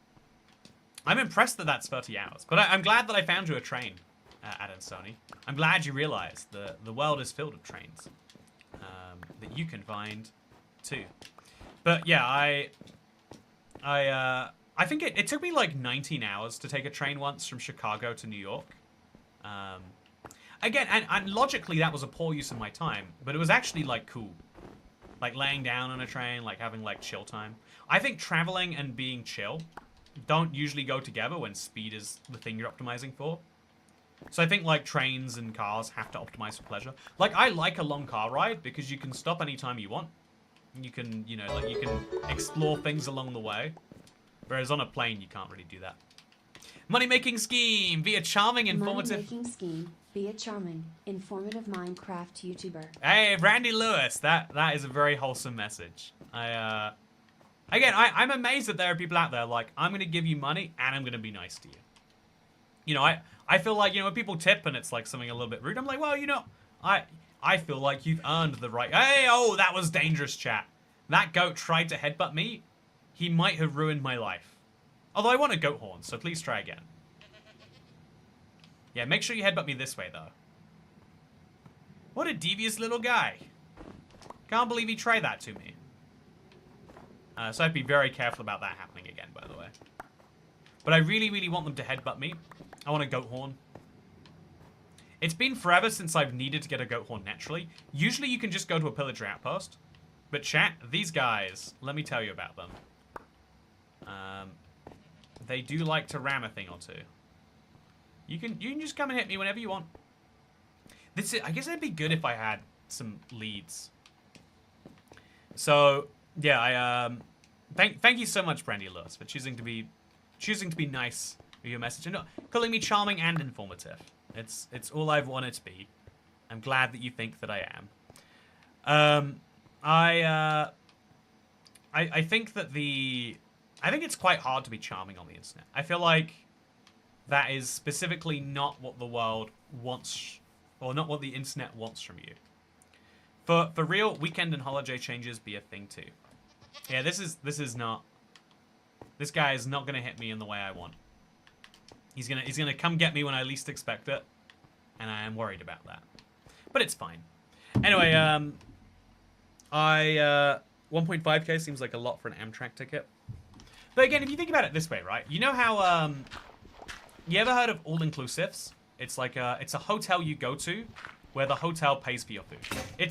I'm impressed that that's 30 hours. But I'm glad that I found you a train, Adam Sony. I'm glad you realized the world is filled with trains that you can find too. But yeah, I think it took me like 19 hours to take a train once from Chicago to New York. again, and logically that was a poor use of my time, but it was actually like cool. Like laying down on a train, like having like chill time. I think traveling and being chill don't usually go together when speed is the thing you're optimizing for. So I think like trains and cars have to optimize for pleasure. Like I like a long car ride because you can stop anytime you want. You can, you know, like you can explore things along the way. Whereas on a plane, you can't really do that. Money-making scheme. Be a charming, informative... Money-making scheme. Be a charming, informative Minecraft YouTuber. Hey, Randy Lewis. That is a very wholesome message. Again, I'm amazed that there are people out there like, I'm going to give you money and I'm going to be nice to you. You know, I feel like, you know, when people tip and it's like something a little bit rude, I'm like, well, you know, I feel like you've earned the right... Hey, oh, that was dangerous, chat. That goat tried to headbutt me. He might have ruined my life. Although I want a goat horn, so please try again. Yeah, make sure you headbutt me this way, though. What a devious little guy. Can't believe he tried that to me. So I'd be very careful about that happening again, by the way. But I really, really want them to headbutt me. I want a goat horn. It's been forever since I've needed to get a goat horn naturally. Usually you can just go to a pillager outpost. But chat, these guys, let me tell you about them. They do like to ram a thing or two. You can just come and hit me whenever you want. I guess it'd be good if I had some leads. So yeah, thank you so much, Brandy Lewis, for choosing to be nice with your message and not calling me charming and informative. It's all I've wanted to be. I'm glad that you think that I am. I think that I think it's quite hard to be charming on the internet. I feel like that is specifically not what the world wants, or not what the internet wants from you. For real, weekend and holiday changes be a thing too. Yeah, this is not. This guy is not gonna hit me in the way I want. He's gonna come get me when I least expect it, and I am worried about that. But it's fine. Anyway, 1.5k seems like a lot for an Amtrak ticket. But again, if you think about it this way, right? You know how you ever heard of all-inclusives? It's like it's a hotel you go to where the hotel pays for your food.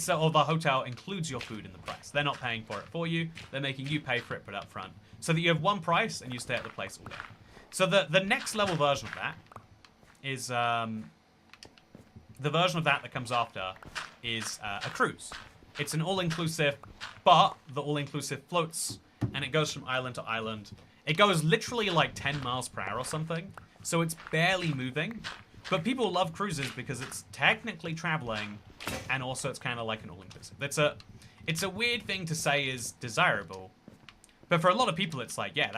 Or the hotel includes your food in the price. They're not paying for it for you. They're making you pay for it, but up front. So that you have one price and you stay at the place all day. So the next level version of that is the version of that comes after is a cruise. It's an all-inclusive, but the all-inclusive floats and it goes from island to island. It goes literally like 10 miles per hour or something. So it's barely moving. But people love cruises because it's technically traveling and also it's kind of like an all-inclusive. It's a weird thing to say is desirable. But for a lot of people it's like, yeah,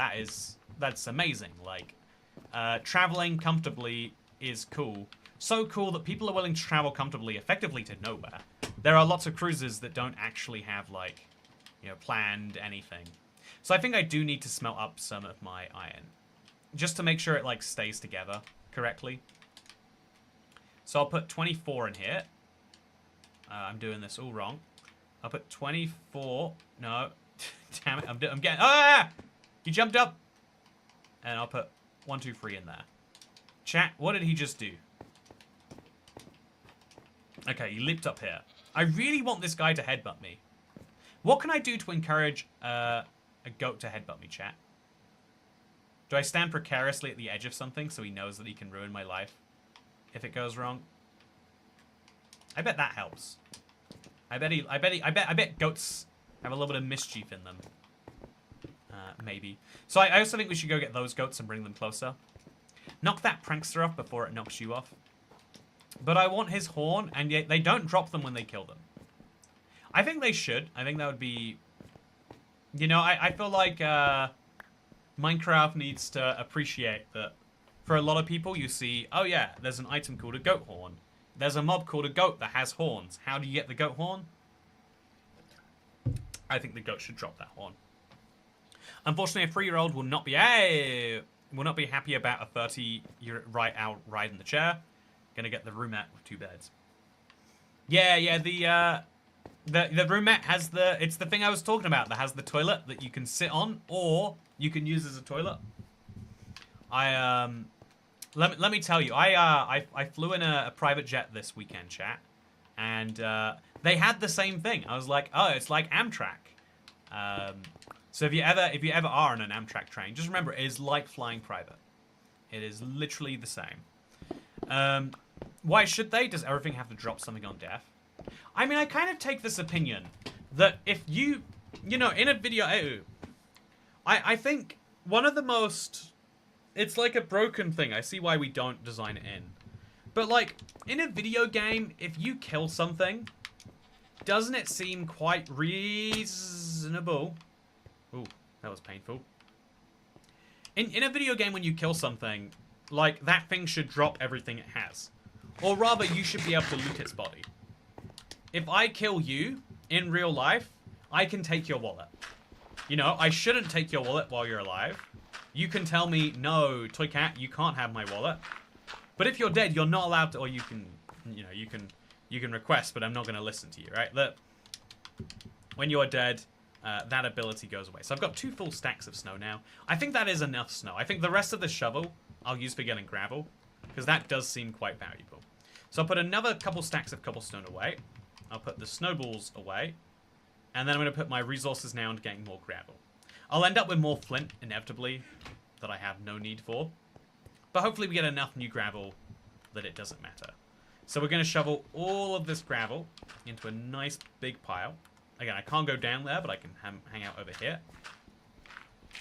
that's amazing. Like, traveling comfortably is cool. So cool that people are willing to travel comfortably effectively to nowhere. There are lots of cruises that don't actually have, like, you know, planned anything. So I think I do need to smelt up some of my iron. Just to make sure it, like, stays together correctly. So I'll put 24 in here. I'm doing this all wrong. I'll put 24. No. Damn it. I'm getting... Ah! He jumped up. And I'll put 1, 2, 3 in there. Chat, what did he just do? Okay, he leaped up here. I really want this guy to headbutt me. What can I do to encourage a goat to headbutt me, chat? Do I stand precariously at the edge of something so he knows that he can ruin my life if it goes wrong? I bet that helps. I bet goats have a little bit of mischief in them. Maybe. So I also think we should go get those goats and bring them closer. Knock that prankster off before it knocks you off. But I want his horn, and yet they don't drop them when they kill them. I think they should. I think that would be... You know, I feel like Minecraft needs to appreciate that for a lot of people you see, oh yeah, there's an item called a goat horn. There's a mob called a goat that has horns. How do you get the goat horn? I think the goat should drop that horn. Unfortunately, a 3-year-old will not be happy about a 30-year ride in the chair. Gonna get the roomette with 2 beds. Yeah, the roomette has it's the thing I was talking about that has the toilet that you can sit on or you can use as a toilet. Let let me tell you, I flew in a private jet this weekend, chat, and they had the same thing. I was like, oh, it's like Amtrak. So if you ever are on an Amtrak train, just remember it is like flying private. It is literally the same. Why should they? Does everything have to drop something on death? I mean, I kind of take this opinion that if you know, in a video, I think one of the most, it's like a broken thing. I see why we don't design it in. But like, in a video game, if you kill something, doesn't it seem quite reasonable? Ooh, that was painful. In a video game, when you kill something, like, that thing should drop everything it has. Or rather, you should be able to loot its body. If I kill you, in real life, I can take your wallet. You know, I shouldn't take your wallet while you're alive. You can tell me, no, Toy Cat, you can't have my wallet. But if you're dead, you're not allowed to, or you can, you know, you can request, but I'm not going to listen to you, right? That when you're dead, that ability goes away. So I've got 2 full stacks of snow now. I think that is enough snow. I think the rest of the shovel I'll use for getting gravel, because that does seem quite valuable. So I'll put another couple stacks of cobblestone away. I'll put the snowballs away. And then I'm going to put my resources now into getting more gravel. I'll end up with more flint, inevitably, that I have no need for. But hopefully we get enough new gravel that it doesn't matter. So we're going to shovel all of this gravel into a nice big pile. Again, I can't go down there, but I can hang out over here.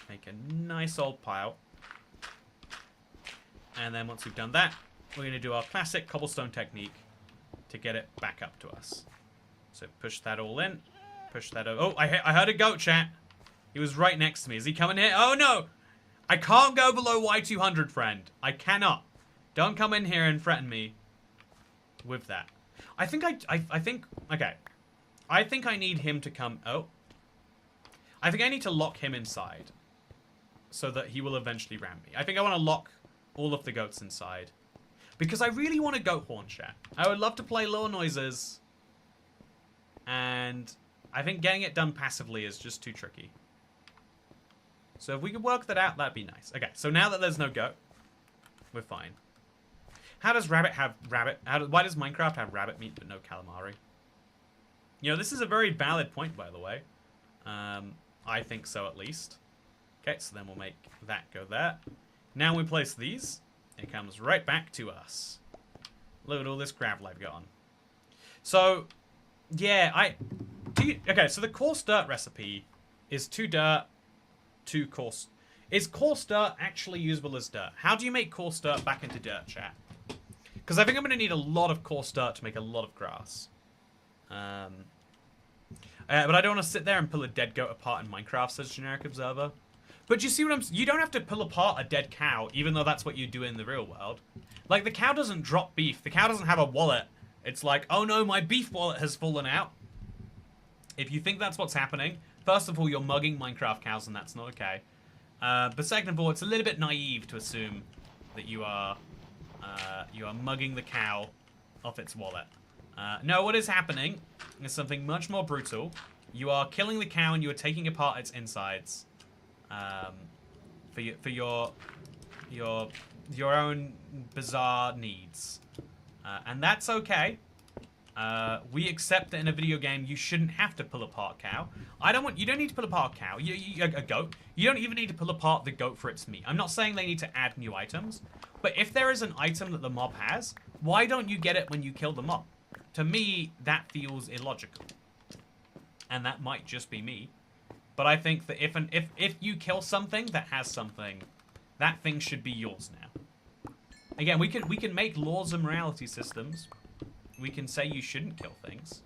Make a nice old pile. And then once we've done that, we're going to do our classic cobblestone technique to get it back up to us. So push that all in. Push that over. Oh, I heard a goat, chat. He was right next to me. Is he coming here? Oh, no. I can't go below Y200, friend. I cannot. Don't come in here and threaten me with that. I think, okay. I think I need him to come, oh. I think I need to lock him inside so that he will eventually ram me. I think I want to lock all of the goats inside because I really want a goat horn, chat. I would love to play lower noises, and I think getting it done passively is just too tricky. So if we could work that out, that'd be nice. Okay, so now that there's no goat, we're fine. How does rabbit have rabbit? Why does Minecraft have rabbit meat but no calamari? You know, this is a very valid point, by the way. I think so, at least. Okay, so then we'll make that go there. Now we place these, it comes right back to us. Look at all this gravel I've got on. So, yeah, okay, so the coarse dirt recipe is 2 dirt, 2 coarse. Is coarse dirt actually usable as dirt? How do you make coarse dirt back into dirt, chat? Because I think I'm going to need a lot of coarse dirt to make a lot of grass. But I don't want to sit there and pull a dead goat apart in Minecraft, says Generic Observer. But you see what you don't have to pull apart a dead cow, even though that's what you do in the real world. Like, the cow doesn't drop beef. The cow doesn't have a wallet. It's like, oh no, my beef wallet has fallen out. If you think that's what's happening, first of all, you're mugging Minecraft cows, and that's not okay. But second of all, it's a little bit naive to assume that you are mugging the cow off its wallet. No, what is happening is something much more brutal. You are killing the cow and you are taking apart its insides for your own bizarre needs, and that's okay. We accept that in a video game you shouldn't have to pull apart a cow. You don't need to pull apart a cow. A goat. You don't even need to pull apart the goat for its meat. I'm not saying they need to add new items, but if there is an item that the mob has, why don't you get it when you kill the mob? To me, that feels illogical. And that might just be me. But I think that if you kill something that has something, that thing should be yours now. Again, we can make laws and morality systems. We can say you shouldn't kill things.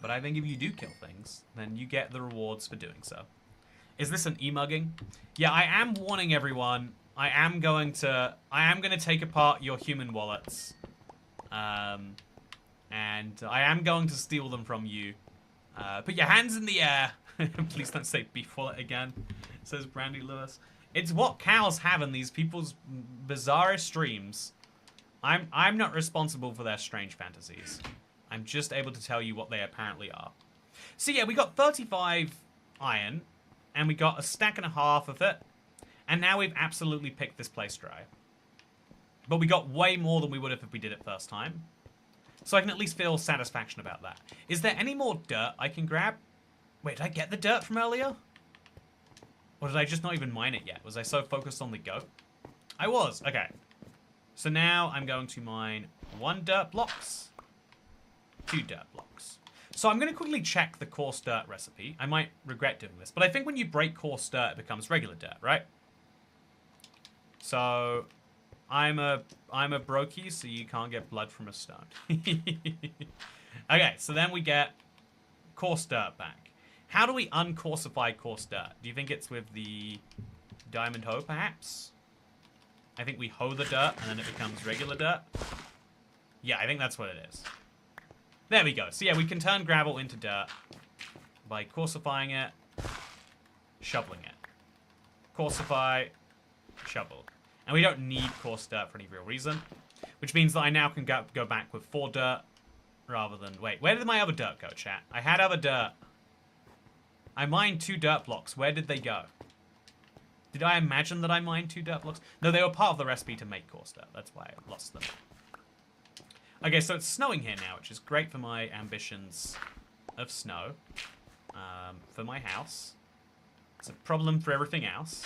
But I think if you do kill things, then you get the rewards for doing so. Is this an e-mugging? Yeah, I am warning everyone. I am going to take apart your human wallets. And I am going to steal them from you. Put your hands in the air. Please don't say beef wallet again, says Brandy Lewis. It's what cows have in these people's bizarrest dreams. I'm not responsible for their strange fantasies. I'm just able to tell you what they apparently are. So yeah, we got 35 iron, and we got a stack and a half of it, and now we've absolutely picked this place dry. But we got way more than we would have if we did it first time. So I can at least feel satisfaction about that. Is there any more dirt I can grab? Wait, did I get the dirt from earlier? Or did I just not even mine it yet? Was I so focused on the goat? I was. Okay. So now I'm going to mine 1 dirt blocks. 2 dirt blocks. So I'm going to quickly check the coarse dirt recipe. I might regret doing this. But I think when you break coarse dirt, it becomes regular dirt, right? So I'm a brokey, so you can't get blood from a stone. Okay, so then we get coarse dirt back. How do we uncoarsify coarse dirt? Do you think it's with the diamond hoe, perhaps? I think we hoe the dirt, and then it becomes regular dirt. Yeah, I think that's what it is. There we go. So yeah, we can turn gravel into dirt by coarsifying it, shoveling it. Coarsify, shovel. And we don't need coarse dirt for any real reason, which means that I now can go back with 4 dirt rather than... Wait, where did my other dirt go, chat? I had other dirt. I mined 2 dirt blocks. Where did they go? Did I imagine that I mined 2 dirt blocks? No, they were part of the recipe to make coarse dirt. That's why I lost them. Okay, so it's snowing here now, which is great for my ambitions of snow. For my house. It's a problem for everything else.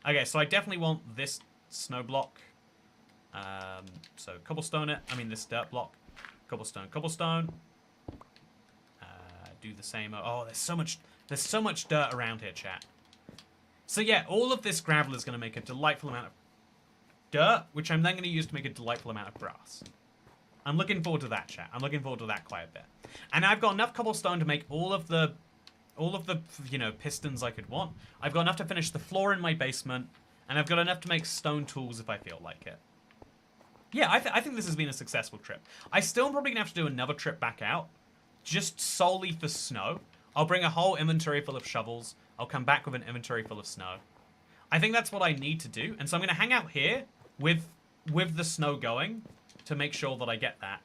Okay, so I definitely want this snow block. So cobblestone it. I mean, this dirt block. Cobblestone, cobblestone. Do the same. Oh, there's so much dirt around here, chat. So yeah, all of this gravel is going to make a delightful amount of dirt, which I'm then going to use to make a delightful amount of grass. I'm looking forward to that, chat. I'm looking forward to that quite a bit. And I've got enough cobblestone to make all of the, you know, pistons I could want. I've got enough to finish the floor in my basement, and I've got enough to make stone tools if I feel like it. Yeah, I think this has been a successful trip. I still am probably going to have to do another trip back out, just solely for snow. I'll bring a whole inventory full of shovels. I'll come back with an inventory full of snow. I think that's what I need to do, and so I'm going to hang out here with the snow going to make sure that I get that.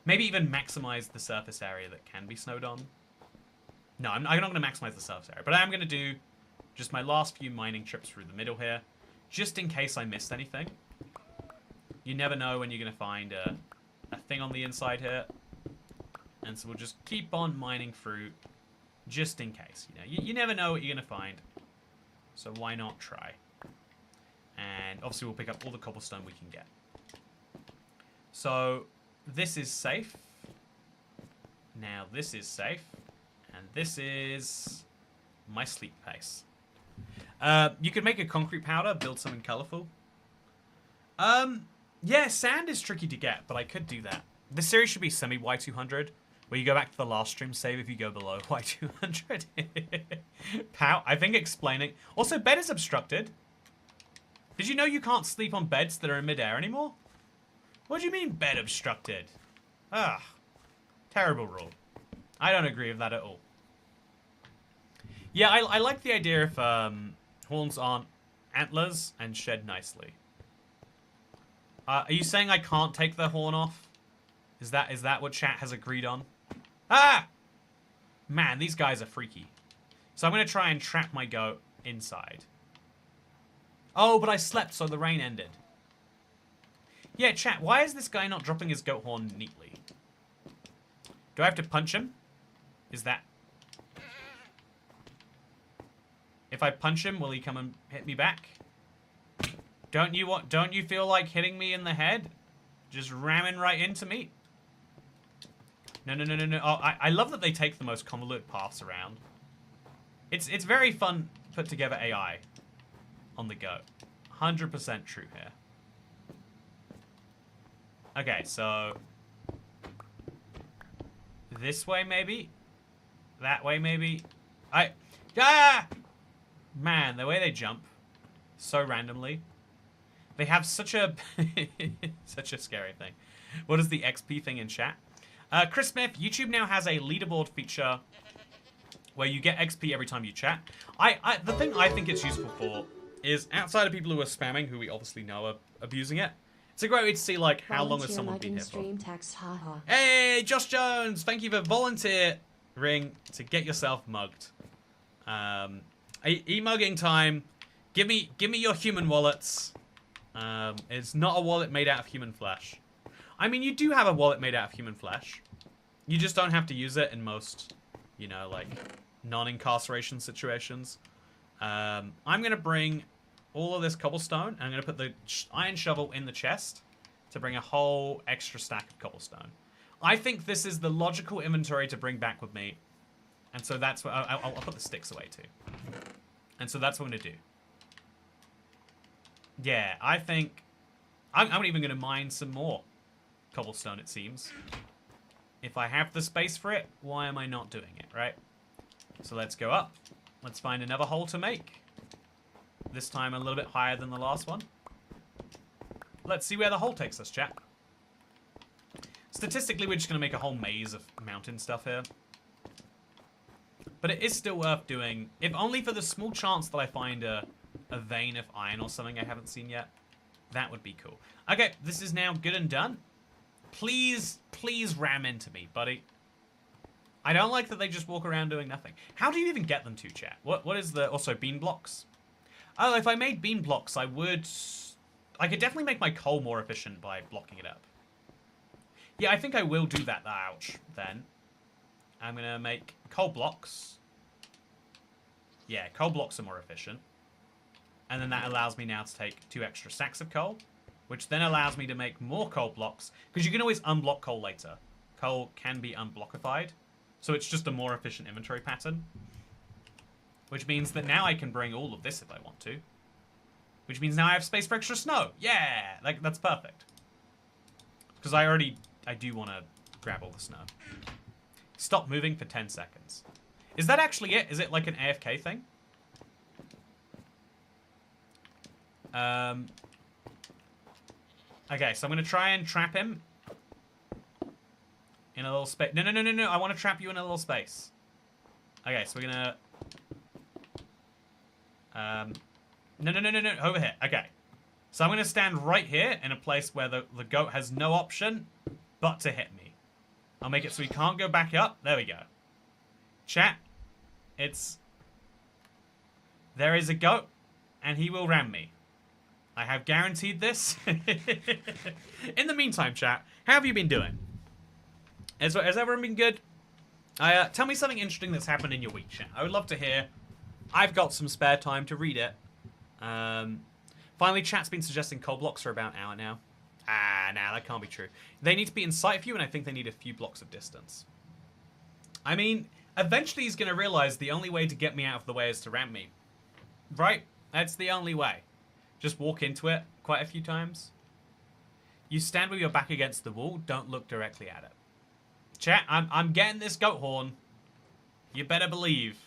Maybe even maximize the surface area that can be snowed on. No, I'm not going to maximize the surface area, but I am going to do just my last few mining trips through the middle here, just in case I missed anything. You never know when you're going to find a thing on the inside here. And so we'll just keep on mining through, just in case. You know, you never know what you're going to find. So why not try? And obviously we'll pick up all the cobblestone we can get. So this is safe. Now this is safe. And this is my sleep pace. You could make a concrete powder, build something colorful. Yeah, sand is tricky to get, but I could do that. This series should be semi-Y200, where you go back to the last stream save if you go below Y200. Pow, I think explaining... Also, bed is obstructed. Did you know you can't sleep on beds that are in midair anymore? What do you mean, bed obstructed? Ugh. Terrible rule. I don't agree with that at all. Yeah, I like the idea if horns aren't antlers and shed nicely. Are you saying I can't take the horn off? Is that what chat has agreed on? Ah! Man, these guys are freaky. So I'm going to try and trap my goat inside. Oh, but I slept, so the rain ended. Yeah, chat, why is this guy not dropping his goat horn neatly? Do I have to punch him? Is that... If I punch him, will he come and hit me back? Don't you feel like hitting me in the head? Just ramming right into me? No. Oh, I love that they take the most convoluted paths around. It's very fun put together AI on the go. 100% true here. Okay, so this way maybe? That way maybe? Man, the way they jump so randomly. They have such a such a scary thing. What is the XP thing in chat? Chris Smith, YouTube now has a leaderboard feature where you get XP every time you chat. The thing I think it's useful for is outside of people who are spamming, who we obviously know are abusing it. It's a great way to see like how long has someone been here for. Hey, Josh Jones, thank you for volunteering to get yourself mugged. E-mugging time. Give me your human wallets. It's not a wallet made out of human flesh. I mean, you do have a wallet made out of human flesh. You just don't have to use it in most, you know, like, non-incarceration situations. I'm going to bring all of this cobblestone, and I'm going to put the iron shovel in the chest to bring a whole extra stack of cobblestone. I think this is the logical inventory to bring back with me. And so that's what... I'll put the sticks away, too. And so that's what I'm going to do. Yeah, I think... I'm even going to mine some more cobblestone, it seems. If I have the space for it, why am I not doing it, right? So let's go up. Let's find another hole to make. This time a little bit higher than the last one. Let's see where the hole takes us, chat. Statistically, we're just going to make a whole maze of mountain stuff here. But it is still worth doing, if only for the small chance that I find a vein of iron or something I haven't seen yet. That would be cool. Okay, this is now good and done. Please, please ram into me, buddy. I don't like that they just walk around doing nothing. How do you even get them to, chat? What is the... Also, bean blocks? Oh, if I made bean blocks, I could definitely make my coal more efficient by blocking it up. Yeah, I think I will do that, ouch, then. I'm going to make coal blocks. Yeah, coal blocks are more efficient. And then that allows me now to take 2 extra stacks of coal, which then allows me to make more coal blocks, because you can always unblock coal later. Coal can be unblockified, so it's just a more efficient inventory pattern. Which means that now I can bring all of this if I want to. Which means now I have space for extra snow. Yeah, like that's perfect. Because I do want to grab all the snow. Stop moving for 10 seconds. Is that actually it? Is it like an AFK thing? Okay, so I'm going to try and trap him in a little space. No. I want to trap you in a little space. Okay, so we're going to... No. Over here. Okay. So I'm going to stand right here in a place where the goat has no option but to hit me. I'll make it so he can't go back up. There we go. Chat. There is a goat, and he will ram me. I have guaranteed this. In the meantime, chat, how have you been doing? Has everyone been good? Tell me something interesting that's happened in your week, chat. I would love to hear. I've got some spare time to read it. Finally, chat's been suggesting coal blocks for about an hour now. Nah, that can't be true. They need to be in sight of you, and I think they need a few blocks of distance. I mean, eventually he's going to realize the only way to get me out of the way is to ram me. Right? That's the only way. Just walk into it quite a few times. You stand with your back against the wall. Don't look directly at it. Chat, I'm getting this goat horn. You better believe.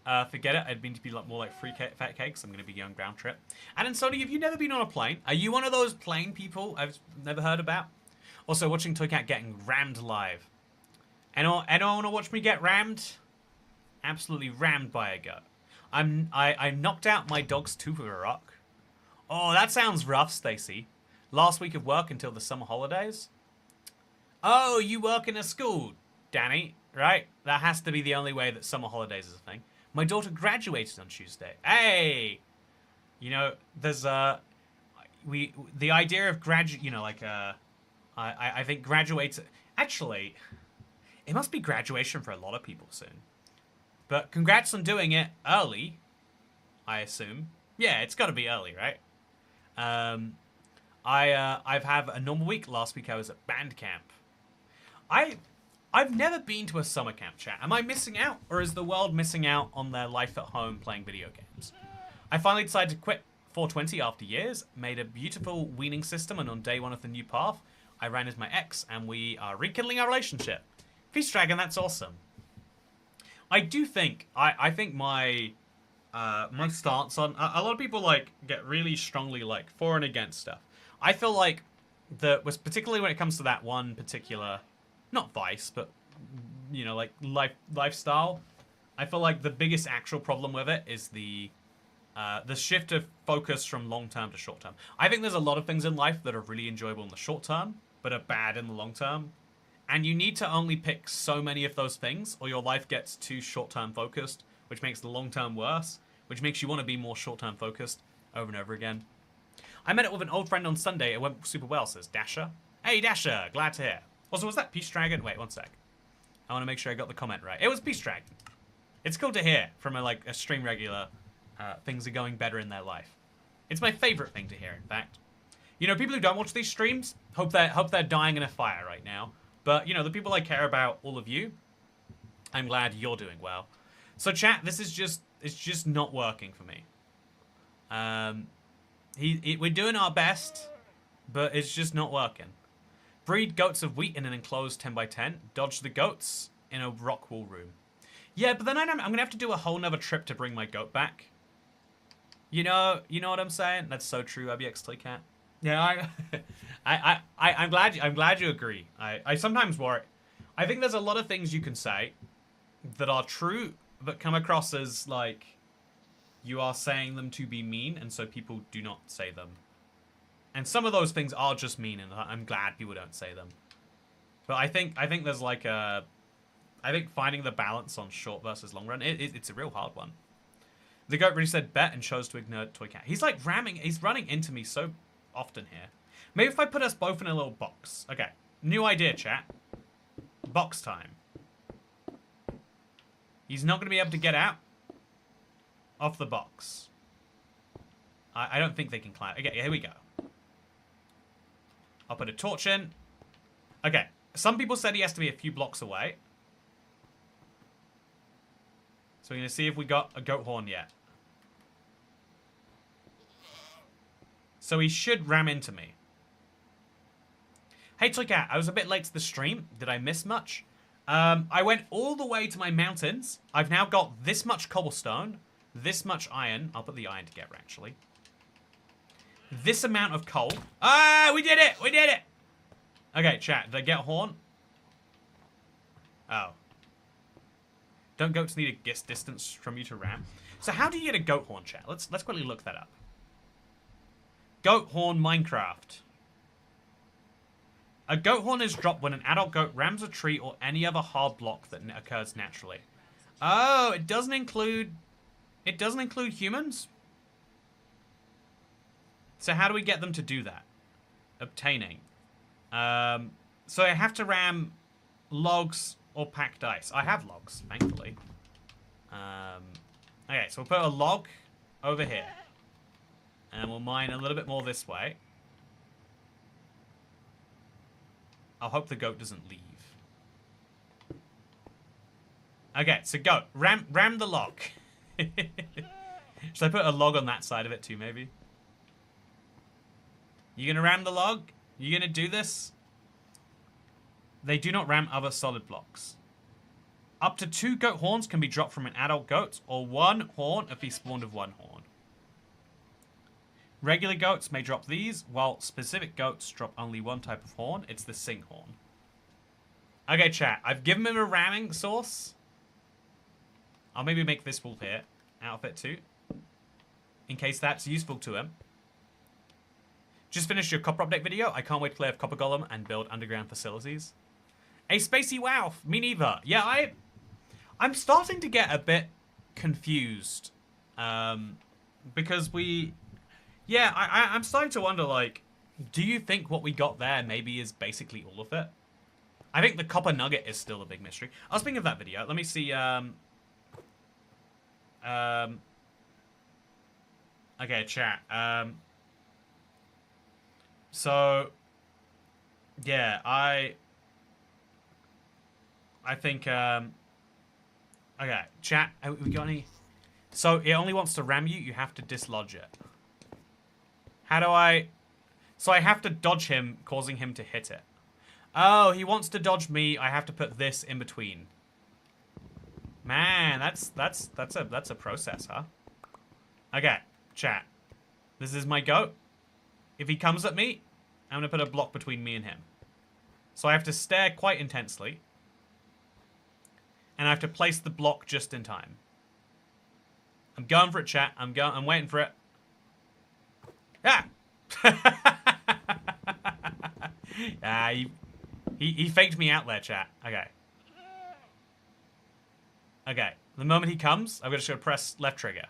Forget it. I'd mean to be more like free fat cakes. I'm going to be going ground trip. And then, Sony, have you never been on a plane? Are you one of those plane people I've never heard about? Also, watching Toycat getting rammed live. Anyone want to watch me get rammed? Absolutely rammed by a goat. I knocked out my dog's tooth with a rock. Oh, that sounds rough, Stacy. Last week of work until the summer holidays. Oh, you work in a school, Danny, right? That has to be the only way that summer holidays is a thing. My daughter graduated on Tuesday. Hey! You know, there's the idea of I think graduates... Actually, it must be graduation for a lot of people soon. But congrats on doing it early, I assume. Yeah, it's got to be early, right? I've had a normal week. Last week I was at band camp. I've never been to a summer camp, chat. Am I missing out? Or is the world missing out on their life at home playing video games? I finally decided to quit 420 after years, made a beautiful weaning system, and on day 1 of the new path, I ran as my ex, and we are rekindling our relationship. Feast Dragon, that's awesome. I do think, I think my stance on, a lot of people like get really strongly like for and against stuff. I feel like was particularly when it comes to that one particular, not vice, but you know, like lifestyle. I feel like the biggest actual problem with it is the shift of focus from long term to short term. I think there's a lot of things in life that are really enjoyable in the short term, but are bad in the long term. And you need to only pick so many of those things, or your life gets too short-term focused, which makes the long-term worse, which makes you want to be more short-term focused. over and over again. I met up with an old friend on Sunday. It went super well, says Dasher. Hey, Dasher, glad to hear. Also, was that Peace Dragon? Wait, one sec. I want to make sure I got the comment right. It was Peace Dragon. It's cool to hear from a stream regular things are going better in their life. It's my favorite thing to hear, in fact. You know, people who don't watch these streams, hope they're dying in a fire right now. But, you know, the people I care about, all of you, I'm glad you're doing well. So, chat, this is it's just not working for me. We're doing our best, but it's just not working. Breed goats of wheat in an enclosed 10 by 10. Dodge the goats in a rock wool room. Yeah, but then I'm going to have to do a whole nother trip to bring my goat back. You know what I'm saying? That's so true, IBX Toycat. Yeah, I'm glad you agree. I sometimes worry. I think there's a lot of things you can say that are true, but come across as like you are saying them to be mean, and so people do not say them. And some of those things are just mean, and I'm glad people don't say them. But I think there's like I think finding the balance on short versus long run, it's a real hard one. The goat really said bet and chose to ignore Toycat. He's like he's running into me so often here. Maybe if I put us both in a little box. Okay, new idea, chat. Box time. He's not going to be able to get out off the box. I don't think they can climb. Okay, here we go. I'll put a torch in. Okay, some people said he has to be a few blocks away. So we're going to see if we got a goat horn yet. So he should ram into me. Hey, Toycat, I was a bit late to the stream. Did I miss much? I went all the way to my mountains. I've now got this much cobblestone, this much iron. I'll put the iron together, actually. This amount of coal. Ah, we did it! We did it! Okay, chat, did I get a horn? Oh. Don't goats need a distance from you to ram? So how do you get a goat horn, chat? Let's quickly look that up. Goat horn Minecraft. A goat horn is dropped when an adult goat rams a tree or any other hard block that occurs naturally. Oh, it doesn't include humans? So how do we get them to do that? Obtaining. So I have to ram logs or packed ice. I have logs, thankfully. Okay, so we'll put a log over here. And we'll mine a little bit more this way. I'll hope the goat doesn't leave. Okay, so goat. Ram the log. Should I put a log on that side of it too, maybe? You gonna ram the log? You gonna do this? They do not ram other solid blocks. Up to 2 goat horns can be dropped from an adult goat, or 1 horn if he spawned with 1 horn. Regular goats may drop these, while specific goats drop only 1 type of horn. It's the sing horn. Okay, chat. I've given him a ramming source. I'll maybe make this wool here out of it too, in case that's useful to him. Just finished your copper update video. I can't wait to play with Copper Golem and build underground facilities. A spacey wow. Me neither. Yeah, I'm starting to get a bit confused. Because we... Yeah, I'm starting to wonder, like, do you think what we got there maybe is basically all of it? I think the copper nugget is still a big mystery. I was thinking of that video. Let me see, okay, chat. So, yeah, I think, okay, chat, have we got any? So, it only wants to ram you, you have to dislodge it. How do I... So I have to dodge him, causing him to hit it. Oh, he wants to dodge me, I have to put this in between. Man, that's a process, huh? Okay, chat. This is my goat. If he comes at me, I'm going to put a block between me and him. So I have to stare quite intensely. And I have to place the block just in time. I'm going for it, chat. I'm waiting for it. Ah! He faked me out there, chat. Okay. Okay. The moment he comes, I'm just going to press left trigger.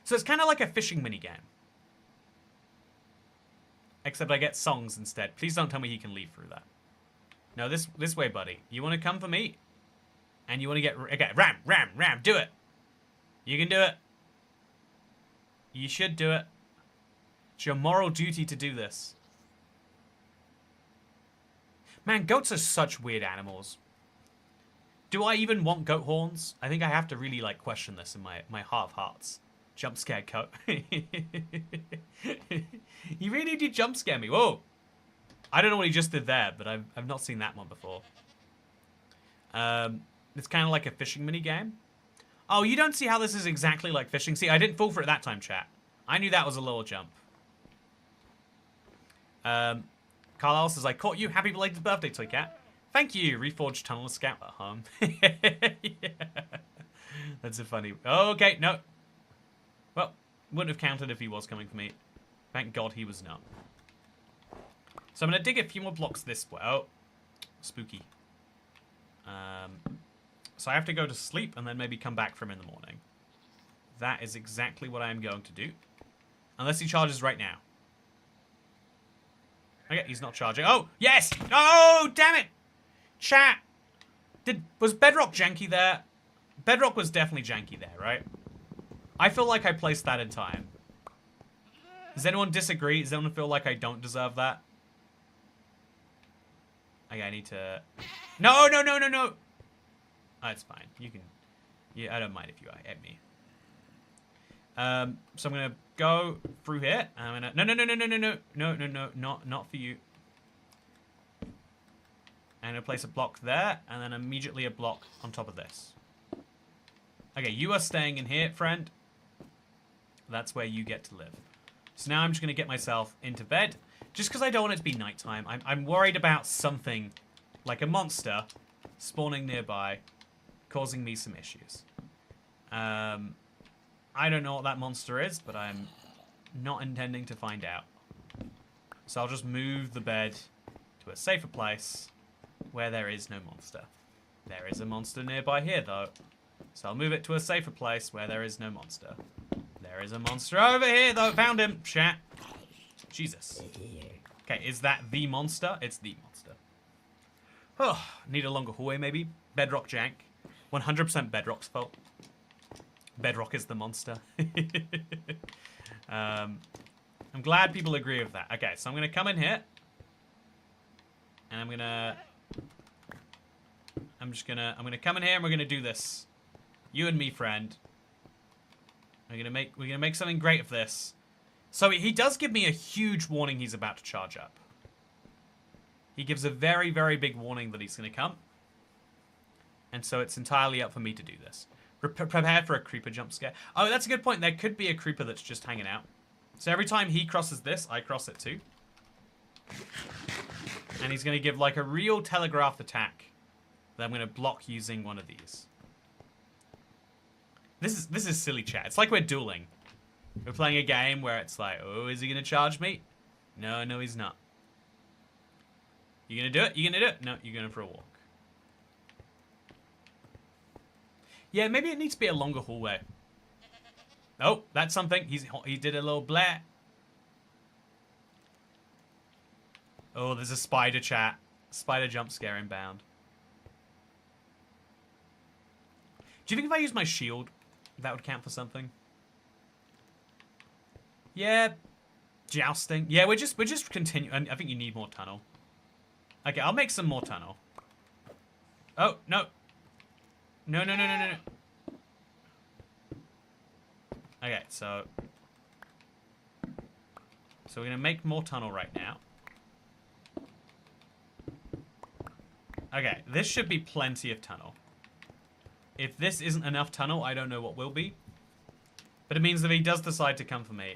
So it's kind of like a fishing minigame. Except I get songs instead. Please don't tell me he can leave through that. No, this way, buddy. You want to come for me? And you want to get... Okay, ram, do it. You can do it. You should do it. It's your moral duty to do this. Man, goats are such weird animals. Do I even want goat horns? I think I have to really, like, question this in my heart of hearts. Jump scare goat. He really did jump scare me. Whoa. I don't know what he just did there, but I've not seen that one before. It's kind of like a fishing mini game. Oh, you don't see how this is exactly like fishing? See, I didn't fall for it that time, chat. I knew that was a little jump. Carlisle says, I caught you. Happy belated birthday, Toy Cat. Thank you. Reforged Tunnel Scout at home. Yeah. That's a funny... Okay, no. Well, wouldn't have counted if he was coming for me. Thank God he was not. So I'm going to dig a few more blocks this way. Oh, spooky. So I have to go to sleep and then maybe come back from in the morning. That is exactly what I am going to do. Unless he charges right now. Okay, he's not charging. Oh, yes! Oh, damn it! Chat! Was Bedrock janky there? Bedrock was definitely janky there, right? I feel like I placed that in time. Does anyone disagree? Does anyone feel like I don't deserve that? Okay, I need to... No! Oh, it's fine. You can... Yeah, I don't mind if you hit me. So I'm gonna go through here. I'm gonna... No, not for you. I'm gonna place a block there, and then immediately a block on top of this. Okay, you are staying in here, friend. That's where you get to live. So now I'm just gonna get myself into bed, just because I don't want it to be nighttime. I'm worried about something, like a monster, spawning nearby, causing me some issues. I don't know what that monster is, but I'm not intending to find out. So I'll just move the bed to a safer place where there is no monster. There is a monster nearby here, though. So I'll move it to a safer place where there is no monster. There is a monster over here, though. Found him. Chat. Jesus. Okay, is that the monster? It's the monster. Oh, need a longer hallway, maybe? Bedrock jank. 100% Bedrock's fault. Bedrock is the monster. I'm glad people agree with that. Okay, so I'm going to come in here. And I'm going to come in here and we're going to do this. You and me, friend. We're gonna make something great of this. So he does give me a huge warning he's about to charge up. He gives a very, very big warning that he's gonna come. And so it's entirely up for me to do this. Prepare for a creeper jump scare. Oh, that's a good point. There could be a creeper that's just hanging out. So every time he crosses this, I cross it too. And he's gonna give like a real telegraphed attack that I'm gonna block using one of these. This is silly, chat. It's like we're dueling. We're playing a game where it's like, oh, is he gonna charge me? No, he's not. You gonna do it? You gonna do it? No, you're going for a walk. Yeah, maybe it needs to be a longer hallway. Oh, that's something. He did a little blare. Oh, there's a spider, chat. Spider jump scare inbound. Do you think if I use my shield, that would count for something? Yeah. Jousting. Yeah, we're just continuing. I think you need more tunnel. Okay, I'll make some more tunnel. Oh, no. No. Okay, so we're gonna make more tunnel right now. Okay, this should be plenty of tunnel. If this isn't enough tunnel, I don't know what will be. But it means that he does decide to come for me.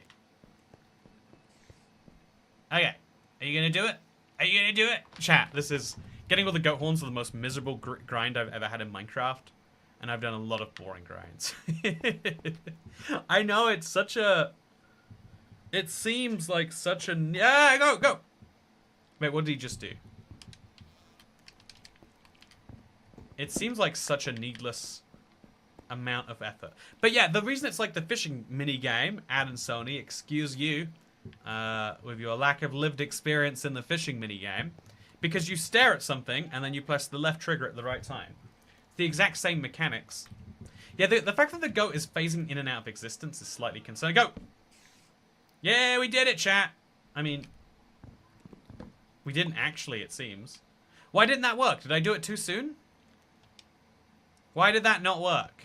Okay, are you gonna do it? Are you gonna do it? Chat, this is... Getting all the goat horns are the most miserable grind I've ever had in Minecraft. And I've done a lot of boring grinds. I know, it's such a... It seems like such a... Yeah, go! Wait, what did he just do? It seems like such a needless amount of effort. But yeah, the reason it's like the fishing mini game, Ad and Sony, excuse you, with your lack of lived experience in the fishing minigame, because you stare at something and then you press the left trigger at the right time. The exact same mechanics. Yeah, the fact that the goat is phasing in and out of existence is slightly concerning. Go! Yeah, we did it, chat! I mean, we didn't actually, it seems. Why didn't that work? Did I do it too soon? Why did that not work?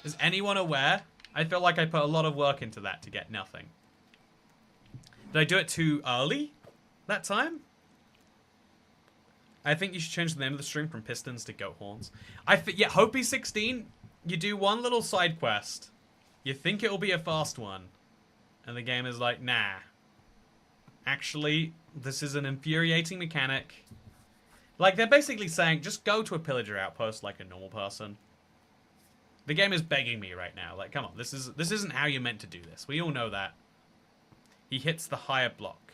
Is anyone aware? I feel like I put a lot of work into that to get nothing. Did I do it too early that time? I think you should change the name of the stream from Pistons to Goat Horns. Yeah, Hopey16, you do one little side quest. You think it'll be a fast one. And the game is like, nah. Actually, this is an infuriating mechanic. Like, they're basically saying, just go to a pillager outpost like a normal person. The game is begging me right now. Like, come on, this isn't how you're meant to do this. We all know that. He hits the higher block.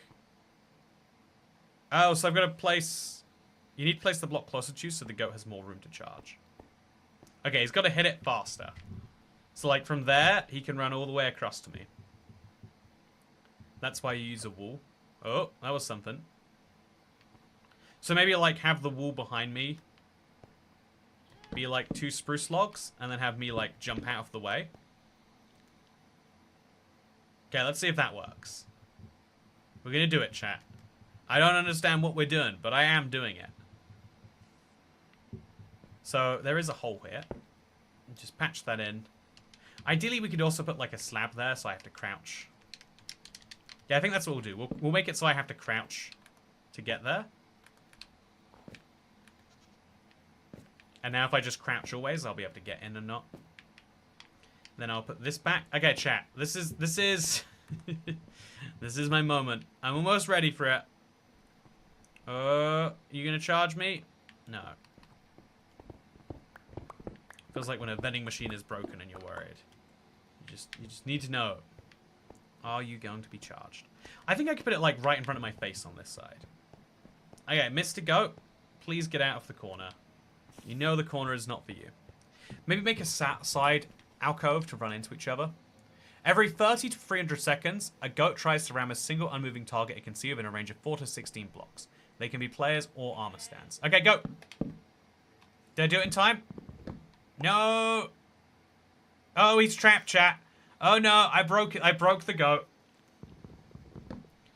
Oh, so I've got to place... You need to place the block closer to you so the goat has more room to charge. Okay, he's got to hit it faster. So, like, from there, he can run all the way across to me. That's why you use a wall. Oh, that was something. So maybe, like, have the wall behind me be, like, 2 spruce logs, and then have me, like, jump out of the way. Okay, let's see if that works. We're gonna do it, chat. I don't understand what we're doing, but I am doing it. So, there is a hole here. Just patch that in. Ideally, we could also put, like, a slab there, so I have to crouch. Yeah, I think that's what we'll do. We'll make it so I have to crouch to get there. And now if I just crouch always, I'll be able to get in and not. Then I'll put this back. Okay, chat. This is this is my moment. I'm almost ready for it. You gonna charge me? No. Feels like when a vending machine is broken and you're worried. You just need to know. Are you going to be charged? I think I could put it like right in front of my face on this side. Okay, Mr. Goat, please get out of the corner. You know the corner is not for you. Maybe make a side alcove to run into each other. Every 30 to 300 seconds, a goat tries to ram a single unmoving target it can see within a range of 4 to 16 blocks. They can be players or armor stands. Okay, go. Did I do it in time? No. Oh, he's trapped, chat. Oh no, I broke it. I broke the goat.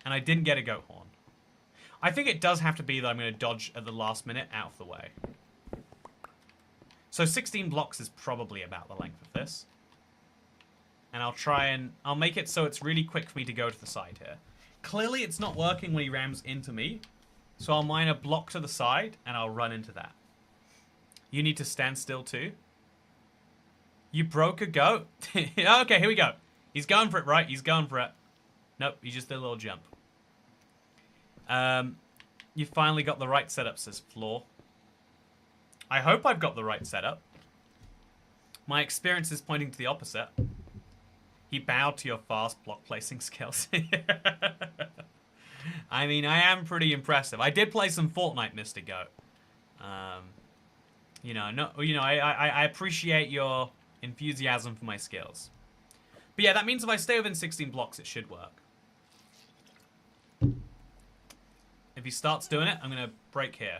And I didn't get a goat horn. I think it does have to be that I'm going to dodge at the last minute out of the way. So 16 blocks is probably about the length of this. And I'll make it so it's really quick for me to go to the side here. Clearly it's not working when he rams into me. So I'll mine a block to the side and I'll run into that. You need to stand still too. You broke a goat? Okay, here we go. He's going for it, right? He's going for it. Nope, he just did a little jump. You finally got the right setup, says Floor. I hope I've got the right setup. My experience is pointing to the opposite. He bowed to your fast block placing skills. I mean, I am pretty impressive. I did play some Fortnite, Mr. Goat. I appreciate your enthusiasm for my skills. But yeah, that means if I stay within 16 blocks, it should work. If he starts doing it, I'm going to break here.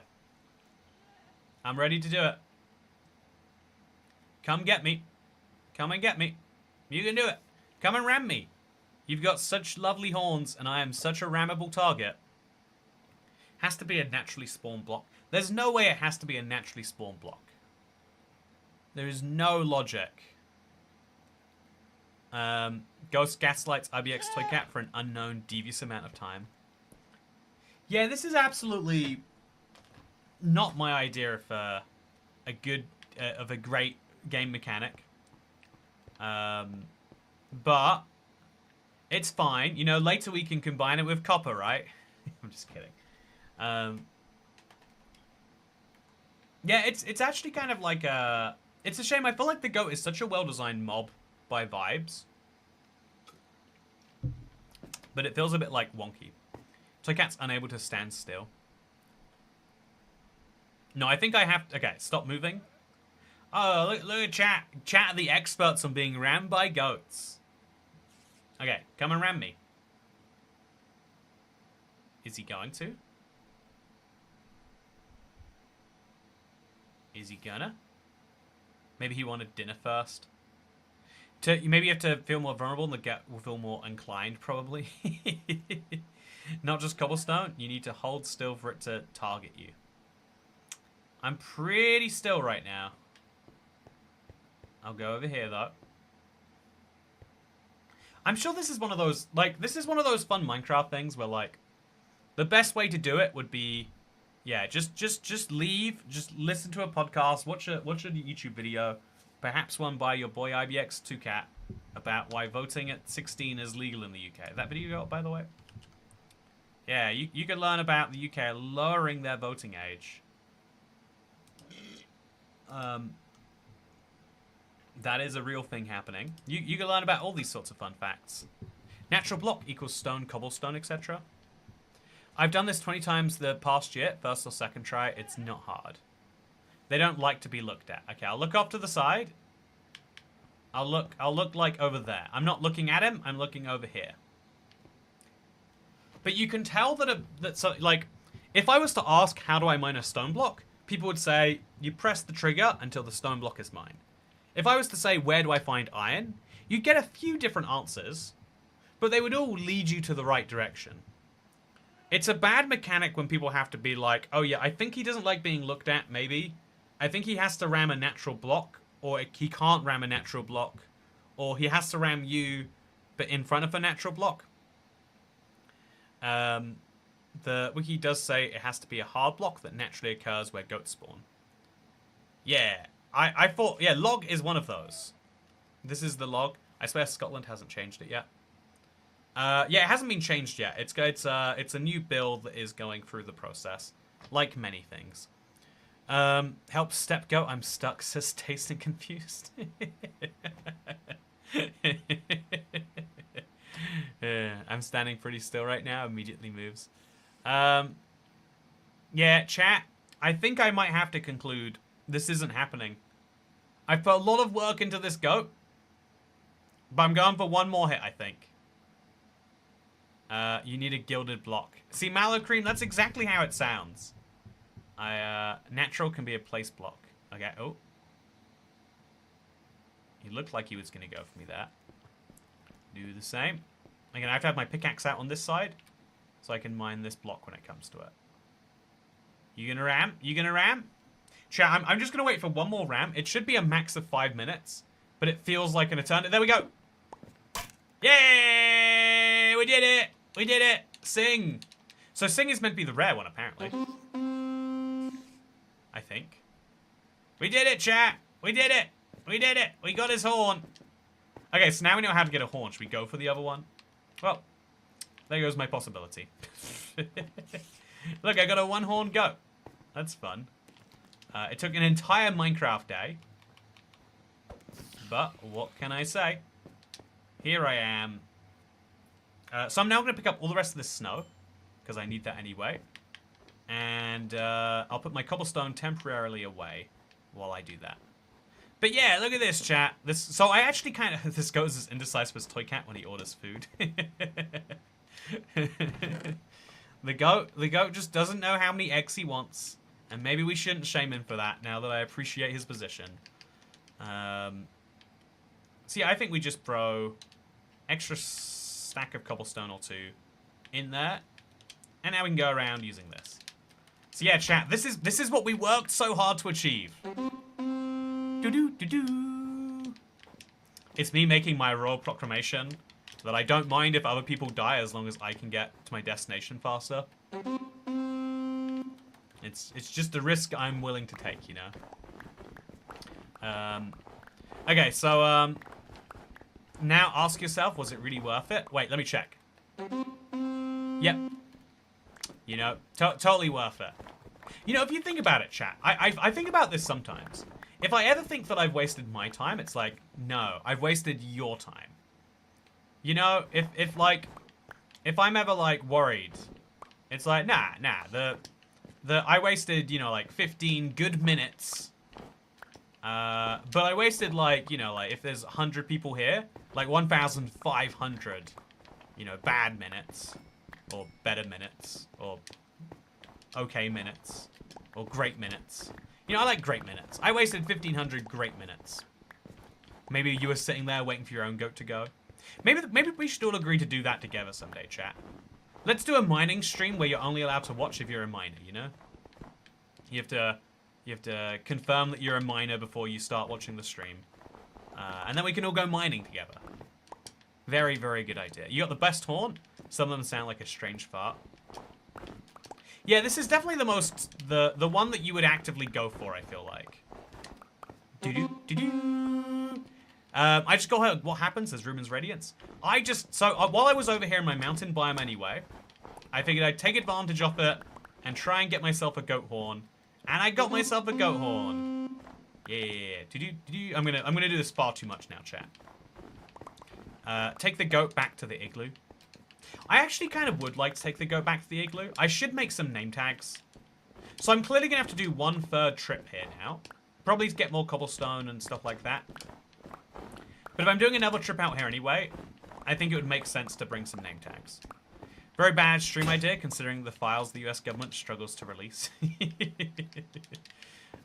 I'm ready to do it. Come get me. Come and get me. You can do it. Come and ram me. You've got such lovely horns, and I am such a rammable target. Has to be a naturally spawned block. There's no way it has to be a naturally spawned block. There is no logic. Ghost gaslights IBX Toycat for an unknown devious amount of time. Yeah, this is absolutely not my idea of a great game mechanic. But it's fine. You know, later we can combine it with copper, right? I'm just kidding. Yeah, it's actually kind of like a... It's a shame. I feel like the goat is such a well-designed mob by vibes. But it feels a bit like wonky. Toycat's unable to stand still. No, I think I have... Okay, stop moving. Oh, look at chat. Chat are the experts on being rammed by goats. Okay, come and ram me. Is he going to? Is he gonna? Maybe he wanted dinner first. Maybe you have to feel more vulnerable and the get will feel more inclined, probably. Not just cobblestone. You need to hold still for it to target you. I'm pretty still right now. I'll go over here, though. I'm sure this is one of those, like, this is one of those fun Minecraft things where, like, the best way to do it would be, yeah, just leave, just listen to a podcast, watch a YouTube video, perhaps one by your boy IBX2Cat about why voting at 16 is legal in the UK. That video got, by the way? Yeah, you can learn about the UK lowering their voting age. That is a real thing happening. You can learn about all these sorts of fun facts. Natural block equals stone, cobblestone, etc. I've done this 20 times the past year, first or second try. It's not hard. They don't like to be looked at. Okay, I'll look off to the side. I'll look like over there. I'm not looking at him. I'm looking over here. But you can tell that like, if I was to ask how do I mine a stone block, people would say you press the trigger until the stone block is mined. If I was to say where do I find iron, you'd get a few different answers, but they would all lead you to the right direction. It's a bad mechanic when people have to be like, oh yeah, I think he doesn't like being looked at, maybe. I think he has to ram a natural block, or he can't ram a natural block, or he has to ram you, but in front of a natural block. The wiki does say it has to be a hard block that naturally occurs where goats spawn. Yeah, I thought, yeah, log is one of those. This is the log. I swear Scotland hasn't changed it yet. Yeah, it hasn't been changed yet. It's a new build that is going through the process, like many things. Help step goat. I'm stuck. Says tasting confused. I'm standing pretty still right now. Immediately moves. Yeah, chat. I think I might have to conclude this isn't happening. I put a lot of work into this goat, but I'm going for one more hit, I think. You need a gilded block. See, mallow cream, that's exactly how it sounds. Natural can be a place block. Okay, oh. He looked like he was going to go for me there. Do the same. Again, I have to have my pickaxe out on this side, so I can mine this block when it comes to it. You gonna ram? You gonna ram? Chat, I'm just gonna wait for one more ram. It should be a max of 5 minutes, but it feels like an eternity. There we go. Yay! We did it! We did it! Sing! So sing is meant to be the rare one, apparently. I think. We did it, chat! We did it! We did it! We got his horn! Okay, so now we know how to get a horn. Should we go for the other one? Well, there goes my possibility. Look, I got a one-horn goat. That's fun. It took an entire Minecraft day. But what can I say? Here I am. So I'm now going to pick up all the rest of this snow, because I need that anyway. And I'll put my cobblestone temporarily away while I do that. But yeah, look at this, chat. So I actually kind of... This goes as indecisive as Toy Cat when he orders food. The goat just doesn't know how many eggs he wants. And maybe we shouldn't shame him for that, now that I appreciate his position. See, I think we just throw extra stack of cobblestone or two in there. And now we can go around using this. So yeah, chat, this is what we worked so hard to achieve. Do-do-do-do. It's me making my royal proclamation that I don't mind if other people die as long as I can get to my destination faster. It's just a risk I'm willing to take, you know? Okay, so, now ask yourself, was it really worth it? Wait, let me check. Yep. You know, totally worth it. You know, if you think about it, chat, I think about this sometimes. If I ever think that I've wasted my time, it's like, no, I've wasted your time. You know, if I'm ever, like, worried, it's like, nah, I wasted, you know, like, 15 good minutes. But I wasted, like, you know, like, if there's 100 people here, like, 1,500, you know, bad minutes. or better minutes, or okay minutes, or great minutes. You know, I like great minutes. I wasted 1,500 great minutes. Maybe you were sitting there waiting for your own goat to go. Maybe we should all agree to do that together someday, chat. Let's do a mining stream where you're only allowed to watch if you're a miner, you know? You have to confirm that you're a miner before you start watching the stream. And then we can all go mining together. Very, very good idea. You got the best horn? Some of them sound like a strange fart. Yeah, this is definitely the one that you would actively go for, I feel like. I just got what happens as Ruben's Radiance. While I was over here in my mountain biome anyway, I figured I'd take advantage of it and try and get myself a goat horn. And I got myself a goat horn. Yeah. I'm gonna do this far too much now, chat. Take the goat back to the igloo. I actually kind of would like to take the goat back to the igloo. I should make some name tags. So I'm clearly gonna have to do 1/3 trip here now. Probably to get more cobblestone and stuff like that. But if I'm doing another trip out here anyway, I think it would make sense to bring some name tags. Very bad stream idea, considering the files the US government struggles to release.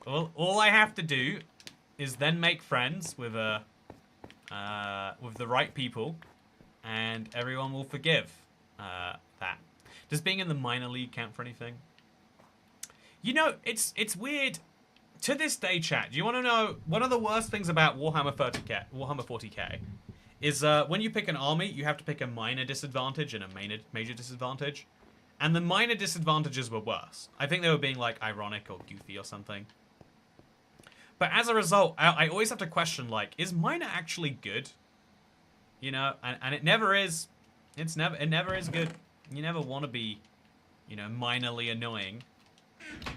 Well, all I have to do is then make friends with the right people, and everyone will forgive that. Does being in the minor league count for anything? You know, it's weird. To this day, chat, do you want to know one of the worst things about Warhammer 40k is when you pick an army, you have to pick a minor disadvantage and a major disadvantage. And the minor disadvantages were worse. I think they were being like ironic or goofy or something. But as a result, I always have to question, like, is minor actually good? You know, and it never is. It never is good. You never want to be, you know, minorly annoying.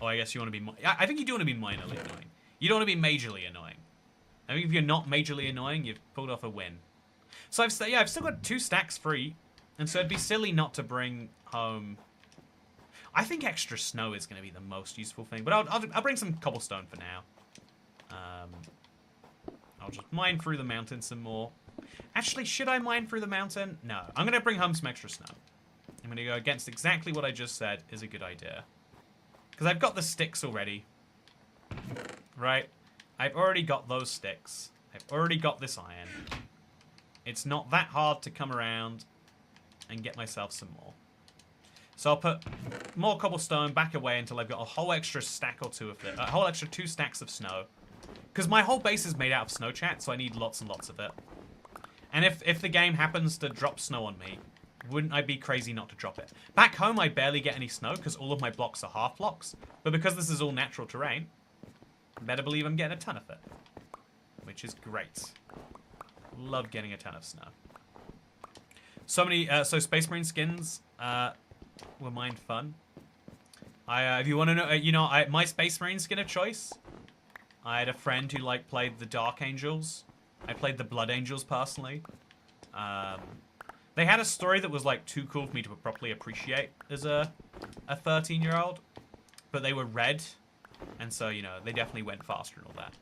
Oh, I guess you want to be... I think you do want to be minorly annoying. You don't want to be majorly annoying. I think if you're not majorly annoying, you've pulled off a win. So I've still got 2 stacks free. And so it'd be silly not to bring home... I think extra snow is going to be the most useful thing. But I'll bring some cobblestone for now. I'll just mine through the mountain some more. Actually, should I mine through the mountain? No. I'm going to bring home some extra snow. I'm going to go against exactly what I just said is a good idea. Because I've got the sticks already. Right? I've already got those sticks. I've already got this iron. It's not that hard to come around and get myself some more. So I'll put more cobblestone back away until I've got a whole extra stack or 2 of it. A whole extra 2 stacks of snow. Because my whole base is made out of snow, chat, so I need lots and lots of it. And if the game happens to drop snow on me, wouldn't I be crazy not to drop it? Back home, I barely get any snow because all of my blocks are half blocks. But because this is all natural terrain, better believe I'm getting a ton of it. Which is great. Love getting a ton of snow. So many, so Space Marine skins were mined fun. If you want to know, you know, my Space Marine skin of choice, I had a friend who, like, played the Dark Angels. I played the Blood Angels, personally. They had a story that was, like, too cool for me to properly appreciate as a 13-year-old. But they were red. And so, you know, they definitely went faster and all that.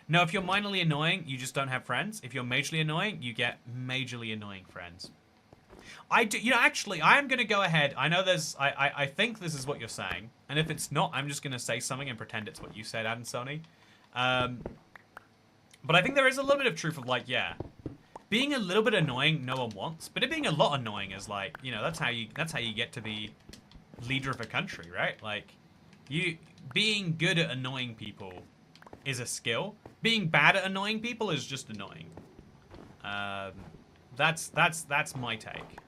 No, if you're minorly annoying, you just don't have friends. If you're majorly annoying, you get majorly annoying friends. I do, you know, actually, I am going to go ahead. I know there's, I think this is what you're saying. And if it's not, I'm just going to say something and pretend it's what you said, Ad and Sony. But I think there is a little bit of truth of, like, yeah, being a little bit annoying, no one wants. But it being a lot annoying is, like, you know, that's how you get to be leader of a country, right? Like, being good at annoying people is a skill. Being bad at annoying people is just annoying. That's my take.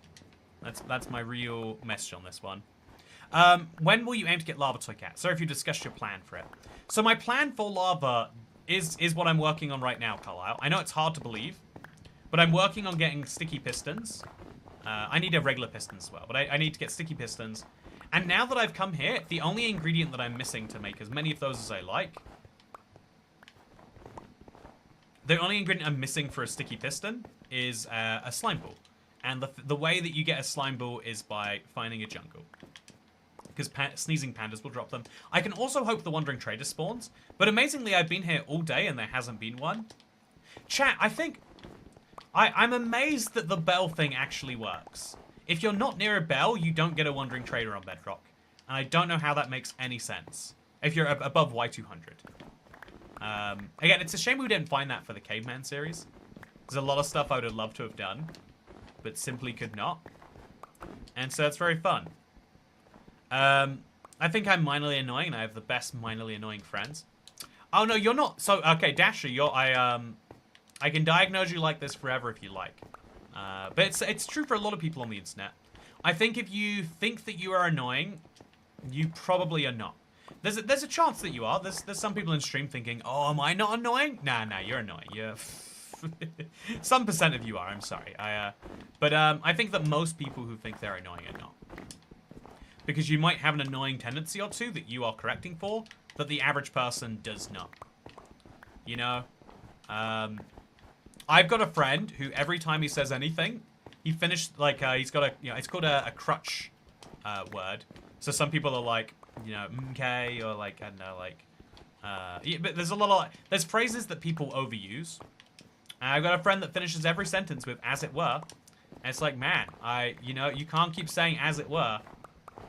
That's my real message on this one. When will you aim to get Lava Toy Cat? Sorry if you discussed your plan for it. So my plan for lava is what I'm working on right now, Carlisle. I know it's hard to believe, but I'm working on getting sticky pistons. I need a regular piston as well, but I need to get sticky pistons. And now that I've come here, the only ingredient that I'm missing to make as many of those as I like, the only ingredient I'm missing for a sticky piston is a slime ball. And the way that you get a slime ball is by finding a jungle. Because sneezing pandas will drop them. I can also hope the Wandering Trader spawns. But amazingly, I've been here all day and there hasn't been one. Chat, I think... I'm amazed that the bell thing actually works. if you're not near a bell, you don't get a Wandering Trader on Bedrock. And I don't know how that makes any sense. If you're above Y200. Again, it's a shame we didn't find that for the Caveman series. There's a lot of stuff I would have loved to have done, but simply could not. And so it's very fun. I think I'm minorly annoying, and I have the best minorly annoying friends. Oh no, you're not. So okay, Dasher, I can diagnose you like this forever if you like. But it's true for a lot of people on the internet. I think if you think that you are annoying, you probably are not. There's a chance that you are. There's some people in stream thinking, oh, am I not annoying? Nah, you're annoying. You're some percent of you are. I'm sorry. But I think that most people who think they're annoying are not. Because you might have an annoying tendency or two that you are correcting for, that the average person does not. You know? I've got a friend who every time he says anything, he finished, like, he's got a, you know, it's called a crutch word. So some people are like, you know, okay, or like, I don't know, like, yeah, but there's a lot of, there's phrases that people overuse. And I've got a friend that finishes every sentence with as it were. And it's like, man, you know, you can't keep saying as it were.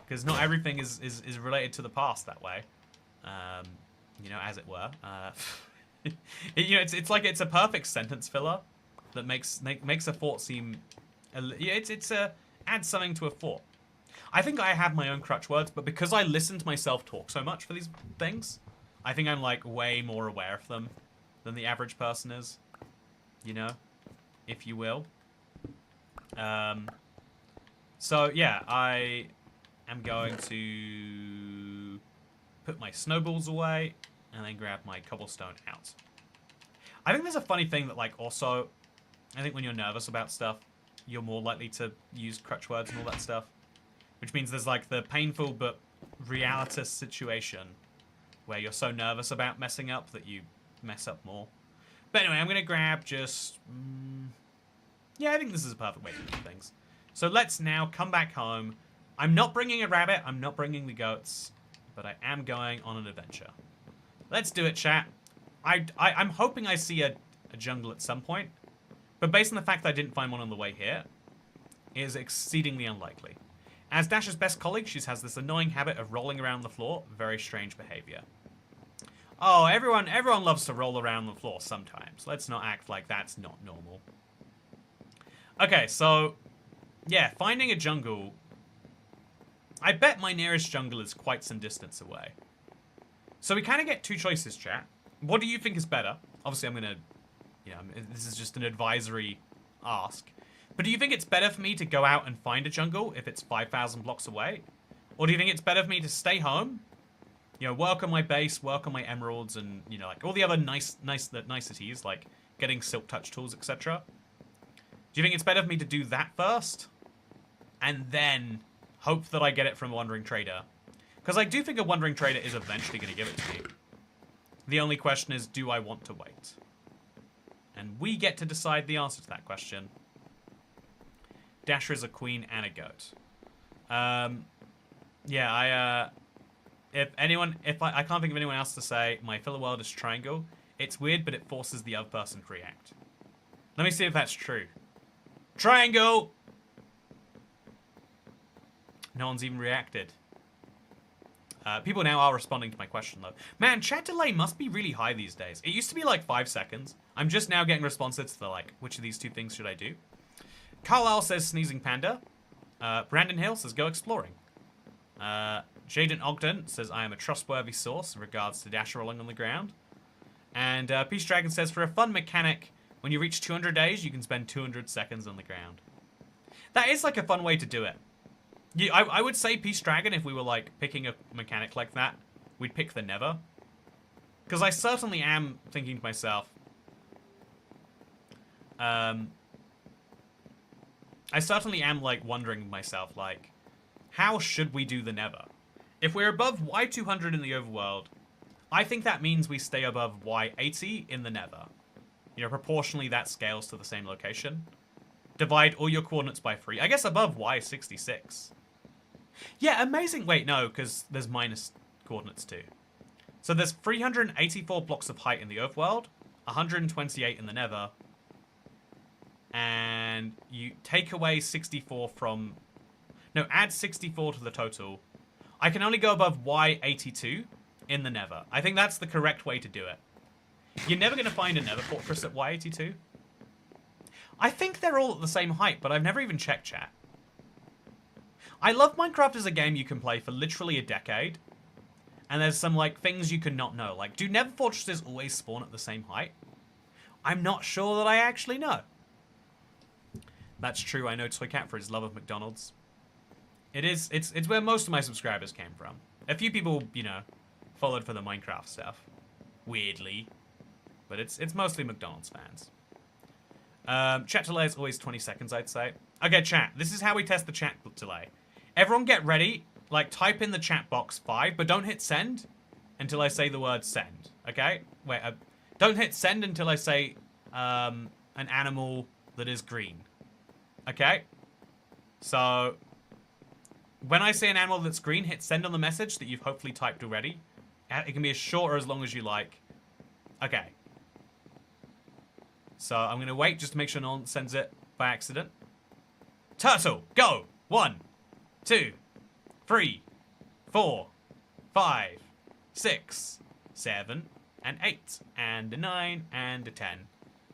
Because not everything is related to the past that way. You know, as it were. You know, it's like it's a perfect sentence filler that makes a thought seem. Adds something to a thought. I think I have my own crutch words, but because I listen to myself talk so much for these things, I think I'm like way more aware of them than the average person is. You know, if you will. So yeah, I am going to put my snowballs away and then grab my cobblestone out. I think there's a funny thing that, like, also, I think when you're nervous about stuff, you're more likely to use crutch words and all that stuff. Which means there's, like, the painful but realitous situation where you're so nervous about messing up that you mess up more. But anyway, I'm going to grab just... yeah, I think this is a perfect way to do things. So let's now come back home. I'm not bringing a rabbit. I'm not bringing the goats. But I am going on an adventure. Let's do it, chat. I'm hoping I see a jungle at some point. But based on the fact that I didn't find one on the way here, it is exceedingly unlikely. As Dash's best colleague, she has this annoying habit of rolling around the floor. Very strange behavior. Oh, everyone loves to roll around the floor sometimes. Let's not act like that's not normal. Okay, so... yeah, finding a jungle... I bet my nearest jungle is quite some distance away. So we kind of get two choices, chat. What do you think is better? Obviously, I'm going to... you know, this is just an advisory ask. But do you think it's better for me to go out and find a jungle if it's 5,000 blocks away? Or do you think it's better for me to stay home, you know, work on my base, work on my emeralds, and, you know, like all the other niceties, like getting silk touch tools, etc.? Do you think it's better for me to do that first? And then hope that I get it from a Wandering Trader? Because I do think a Wandering Trader is eventually going to give it to me. The only question is, do I want to wait? And we get to decide the answer to that question. Dasher is a queen and a goat. Yeah, I can't think of anyone else to say my filler world is triangle. It's weird, but it forces the other person to react. Let me see if that's true. Triangle! No one's even reacted. People now are responding to my question, though. Man, chat delay must be really high these days. It used to be like 5 seconds. I'm just now getting responses to the, like, which of these two things should I do? Carlisle says Sneezing Panda. Brandon Hill says go exploring. Jaden Ogden says I am a trustworthy source in regards to Dash rolling on the ground. And Peace Dragon says for a fun mechanic, when you reach 200 days, you can spend 200 seconds on the ground. That is like a fun way to do it. I would say Peace Dragon, if we were like picking a mechanic like that, we'd pick the Never. Because I certainly am thinking to myself, I certainly am like wondering myself, like, how should we do the Never? If we're above Y200 in the overworld, I think that means we stay above Y80 in the Nether. You know, proportionally that scales to the same location. Divide all your coordinates by 3. I guess above Y66. Yeah, amazing. Wait, no, because there's minus coordinates too. So there's 384 blocks of height in the overworld, 128 in the Nether, and you take away 64 from No, add 64 to the total. I can only go above Y82 in the Nether. I think that's the correct way to do it. You're never going to find a Nether Fortress at Y82. I think they're all at the same height, but I've never even checked chat. I love Minecraft as a game you can play for literally a decade. And there's some, like, things you can not know. Like, do Nether Fortresses always spawn at the same height? I'm not sure that I actually know. That's true, I know Toycat for his love of McDonald's. It's where most of my subscribers came from. A few people, you know, followed for the Minecraft stuff. Weirdly. But it's mostly McDonald's fans. Chat delay is always 20 seconds, I'd say. Okay, chat. This is how we test the chat delay. Everyone get ready. Like, type in the chat box 5, but don't hit send until I say the word send. Okay? Wait, don't hit send until I say an animal that is green. Okay? So, when I say an animal that's green, hit send on the message that you've hopefully typed already. It can be as short or as long as you like. Okay. So, I'm going to wait just to make sure no one sends it by accident. Turtle, go! 1, 2, 3, 4, 5, 6, 7, and 8, and a 9, and a 10,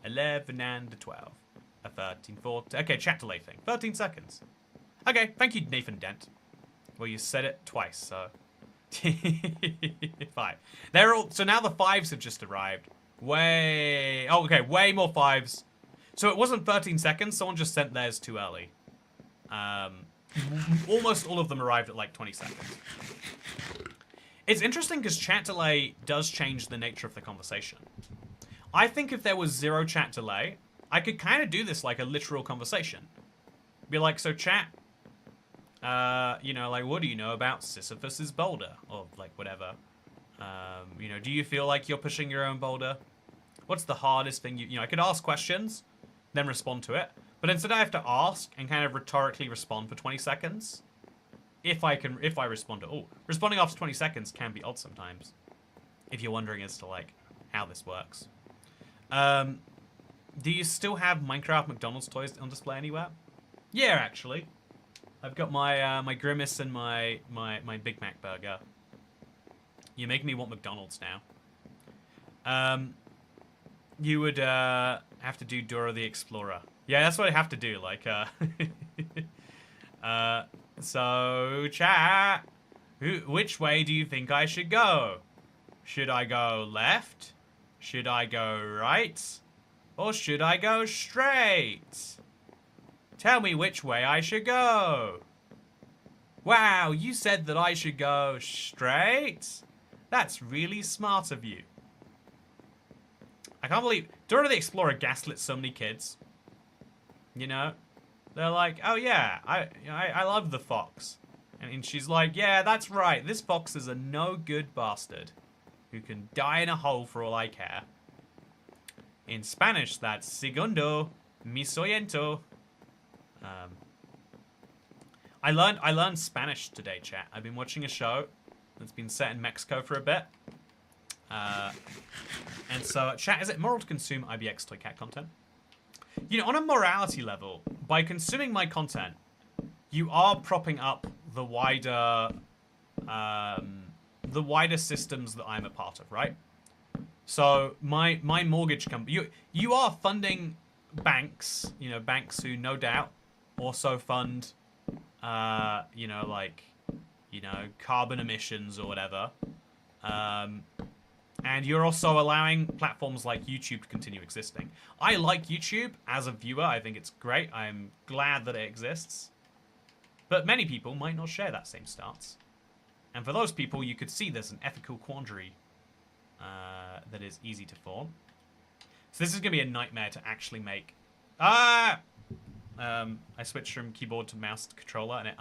11, and a 12, a 13, 14. Okay, chat delay thing. 13 seconds. Okay, thank you, Nathan Dent. Well, you said it twice, so. 5. They're all. So now the 5s have just arrived. Way. Oh, okay, way more 5s. So it wasn't 13 seconds. Someone just sent theirs too early. Almost all of them arrived at like 20 seconds. It's interesting because chat delay does change the nature of the conversation. I think if there was 0 chat delay, I could kind of do this like a literal conversation. Be like, so chat, you know, like, what do you know about Sisyphus's boulder? Or like whatever. You know, do you feel like you're pushing your own boulder? What's the hardest thing you know, I could ask questions, then respond to it. But instead I have to ask and kind of rhetorically respond for 20 seconds. If I respond to all. Responding after 20 seconds can be odd sometimes. If you're wondering as to, like, how this works. Do you still have Minecraft McDonald's toys on display anywhere? Yeah, actually. I've got my my Grimace and my Big Mac burger. You make me want McDonald's now. You would have to do Dora the Explorer. Yeah, that's what I have to do, like, so, chat, which way do you think I should go? Should I go left? Should I go right? Or should I go straight? Tell me which way I should go. Wow, you said that I should go straight? That's really smart of you. I can't believe Dora the Explorer gaslit so many kids. You know? They're like, oh yeah, I love the fox. And she's like, yeah, that's right. This fox is a no-good bastard who can die in a hole for all I care. In Spanish, that's segundo mi soyento. I learned Spanish today, chat. I've been watching a show that's been set in Mexico for a bit. And so, chat, is it moral to consume IBX Toy Cat content? You know, on a morality level, by consuming my content, you are propping up the wider systems that I'm a part of, right? So my mortgage company, you are funding banks, you know, banks who no doubt also fund, you know, like, you know, carbon emissions or whatever. And you're also allowing platforms like YouTube to continue existing. I like YouTube as a viewer. I think it's great. I'm glad that it exists. But many people might not share that same stance. And for those people, you could see there's an ethical quandary that is easy to form. So this is going to be a nightmare to actually make. I switched from keyboard to mouse to controller and it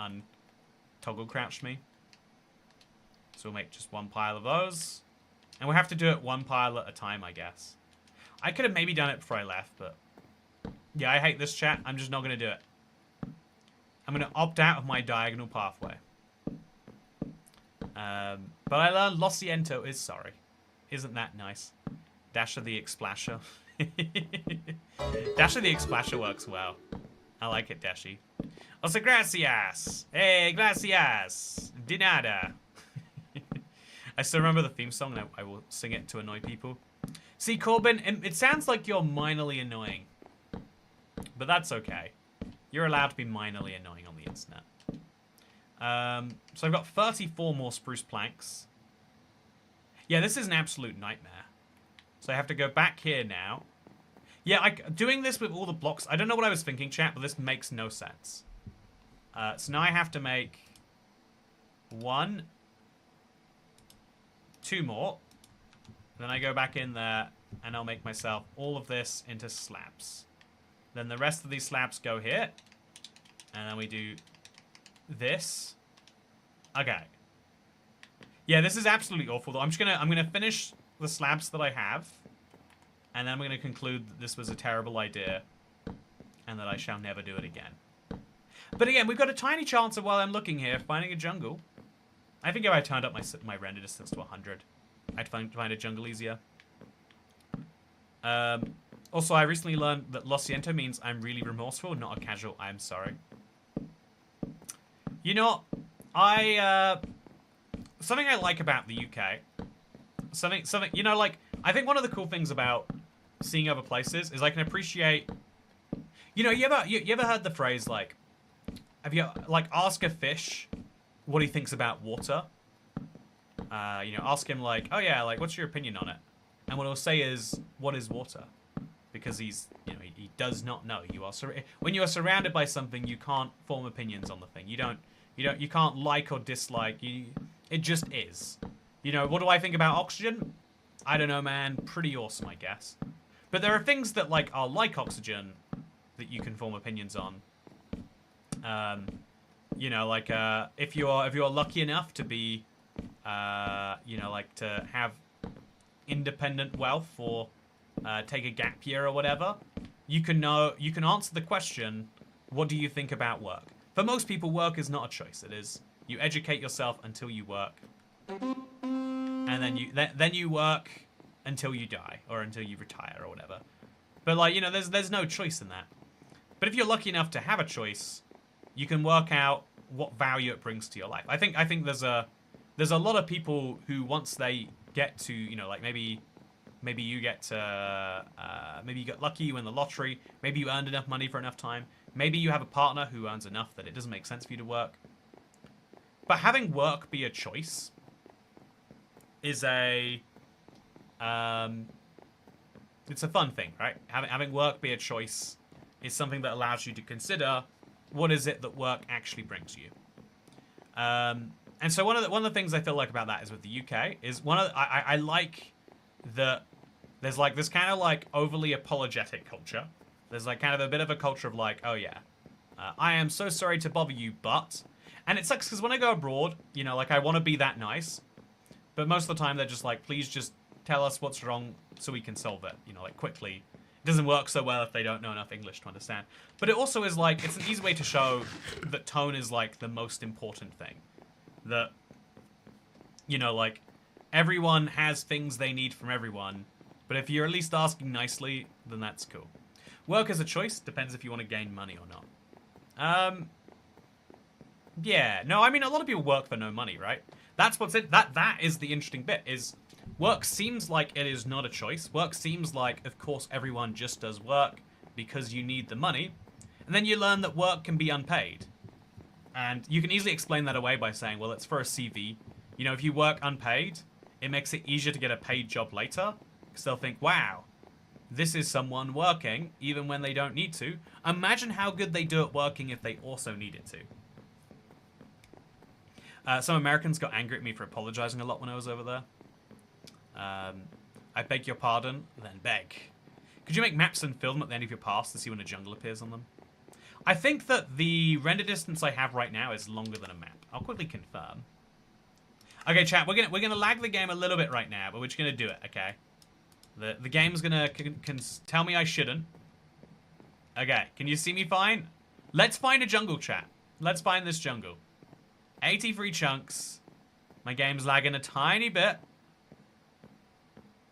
untoggle crouched me. So we'll make just one pile of those. And we'll have to do it one pile at a time, I guess. I could have maybe done it before I left, but... yeah, I hate this chat. I'm just not going to do it. I'm going to opt out of my diagonal pathway. But I learned Lo siento is sorry. Isn't that nice? Dasher the Explasher. Dasher the Explasher works well. I like it, Dashi. Osa gracias. Hey, gracias. De nada. I still remember the theme song, and I will sing it to annoy people. See, Corbin, it sounds like you're minorly annoying. But that's okay. You're allowed to be minorly annoying on the internet. So I've got 34 more spruce planks. Yeah, this is an absolute nightmare. So I have to go back here now. Yeah, doing this with all the blocks, I don't know what I was thinking, chat, but this makes no sense. So now I have to make 1, 2 more. Then I go back in there, and I'll make myself all of this into slabs. Then the rest of these slabs go here. And then we do this. Okay. Yeah, this is absolutely awful, though. I'm gonna finish the slabs that I have. And then I'm gonna conclude that this was a terrible idea. And that I shall never do it again. But again, we've got a tiny chance of, while I'm looking here, finding a jungle. I think if I turned up my render distance to 100, I'd find a jungle easier. Also, I recently learned that lo siento means I'm really remorseful, not a casual I'm sorry. You know, something I like about the UK, you know, like, I think one of the cool things about seeing other places is I can appreciate, you know, you ever heard the phrase, like, have you, like, ask a fish what he thinks about water? You know, ask him, like, oh yeah, like, what's your opinion on it? And what he'll say is, what is water? Because he's, you know, he does not know. When you are surrounded by something, you can't form opinions on the thing. You can't like or dislike. It just is. You know, what do I think about oxygen? I don't know, man. Pretty awesome, I guess. But there are things that, like, are like oxygen that you can form opinions on. You know, like, if you're lucky enough to be, you know, like, to have independent wealth or take a gap year or whatever, you can answer the question, what do you think about work? For most people, work is not a choice. It is, you educate yourself until you work, and then you work until you die or until you retire or whatever. But, like, you know, there's no choice in that. But if you're lucky enough to have a choice, you can work out what value it brings to your life. I think there's a lot of people who, once they get to, you know, like, maybe you get maybe you got lucky, you win the lottery, maybe you earned enough money for enough time, maybe you have a partner who earns enough that it doesn't make sense for you to work. But having work be a choice is it's a fun thing, right? Having work be a choice is something that allows you to consider what is it that work actually brings you. And so one of the things I feel like about that is with the UK is I like that there's, like, this kind of, like, overly apologetic culture. There's, like, kind of a bit of a culture of, like, oh yeah, I am so sorry to bother you, but, and it sucks because when I go abroad, you know, like, I want to be that nice, but most of the time they're just like, please just tell us what's wrong so we can solve it, you know, like, quickly. It doesn't work so well if they don't know enough English to understand. But it also is, like, it's an easy way to show that tone is, like, the most important thing. That, you know, like, everyone has things they need from everyone, but if you're at least asking nicely, then that's cool. Work as a choice depends if you want to gain money or not. Yeah, no, I mean, a lot of people work for no money, right? That's what's it. That is the interesting bit, is work seems like it is not a choice. Work seems like, of course, everyone just does work because you need the money. And then you learn that work can be unpaid. And you can easily explain that away by saying, well, it's for a CV. You know, if you work unpaid, it makes it easier to get a paid job later. Because they'll think, wow, this is someone working even when they don't need to. Imagine how good they do at working if they also needed to. Some Americans got angry at me for apologizing a lot when I was over there. I beg your pardon, then beg. Could you make maps and fill them at the end of your pass to see when a jungle appears on them? I think that the render distance I have right now is longer than a map. I'll quickly confirm. Okay, chat, we're gonna lag the game a little bit right now, but we're just gonna do it, okay? The game's gonna tell me I shouldn't. Okay, can you see me fine? Let's find a jungle, chat. Let's find this jungle. 83 chunks. My game's lagging a tiny bit.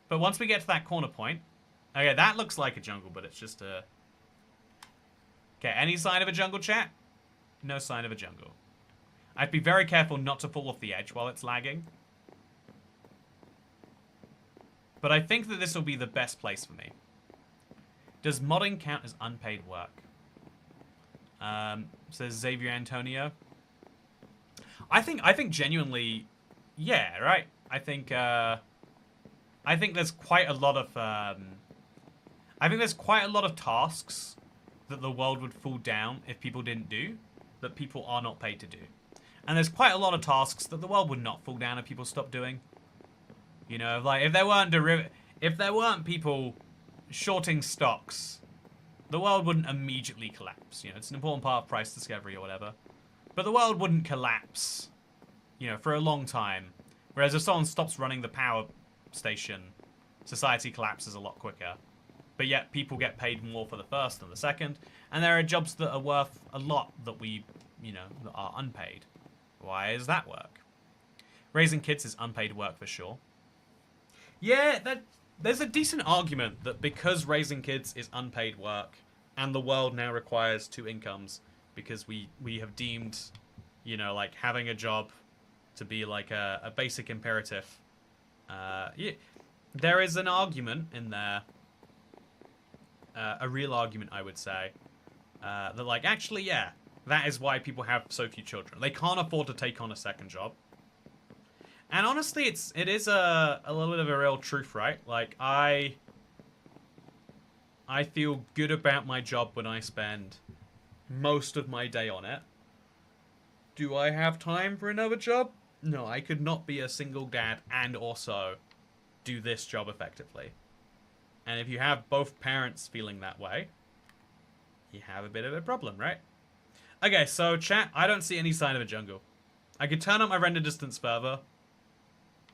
But once we get to that corner point... Okay, that looks like a jungle, but it's just a... Okay, any sign of a jungle, chat? no sign of a jungle. I'd be very careful not to fall off the edge while it's lagging. But I think that this will be the best place for me. Does modding count as unpaid work? Says Xavier Antonio. I think genuinely, yeah, right? I think there's quite a lot of tasks that the world would fall down if people didn't do, that people are not paid to do. And there's quite a lot of tasks that the world would not fall down if people stopped doing. You know, like if there weren't people shorting stocks, the world wouldn't immediately collapse. You know, it's an important part of price discovery or whatever. But the world wouldn't collapse, you know, for a long time. Whereas if someone stops running the power station, society collapses a lot quicker. But yet people get paid more for the first than the second. And there are jobs that are worth a lot that we, you know, that are unpaid. Why is that work? Raising kids is unpaid work for sure. Yeah, there's a decent argument that because raising kids is unpaid work, and the world now requires 2 incomes, because we have deemed, you know, like having a job to be like a basic imperative. Yeah, there is an argument in there, a real argument, I would say, that like actually, yeah, that is why people have so few children. They can't afford to take on a second job. And honestly, it is a little bit of a real truth, right? Like, I feel good about my job when I spend most of my day on it. Do I have time for another job? No, I could not be a single dad and also do this job effectively. And if you have both parents feeling that way, you have a bit of a problem, right? Okay, so chat, I don't see any sign of a jungle. I could turn up my render distance further.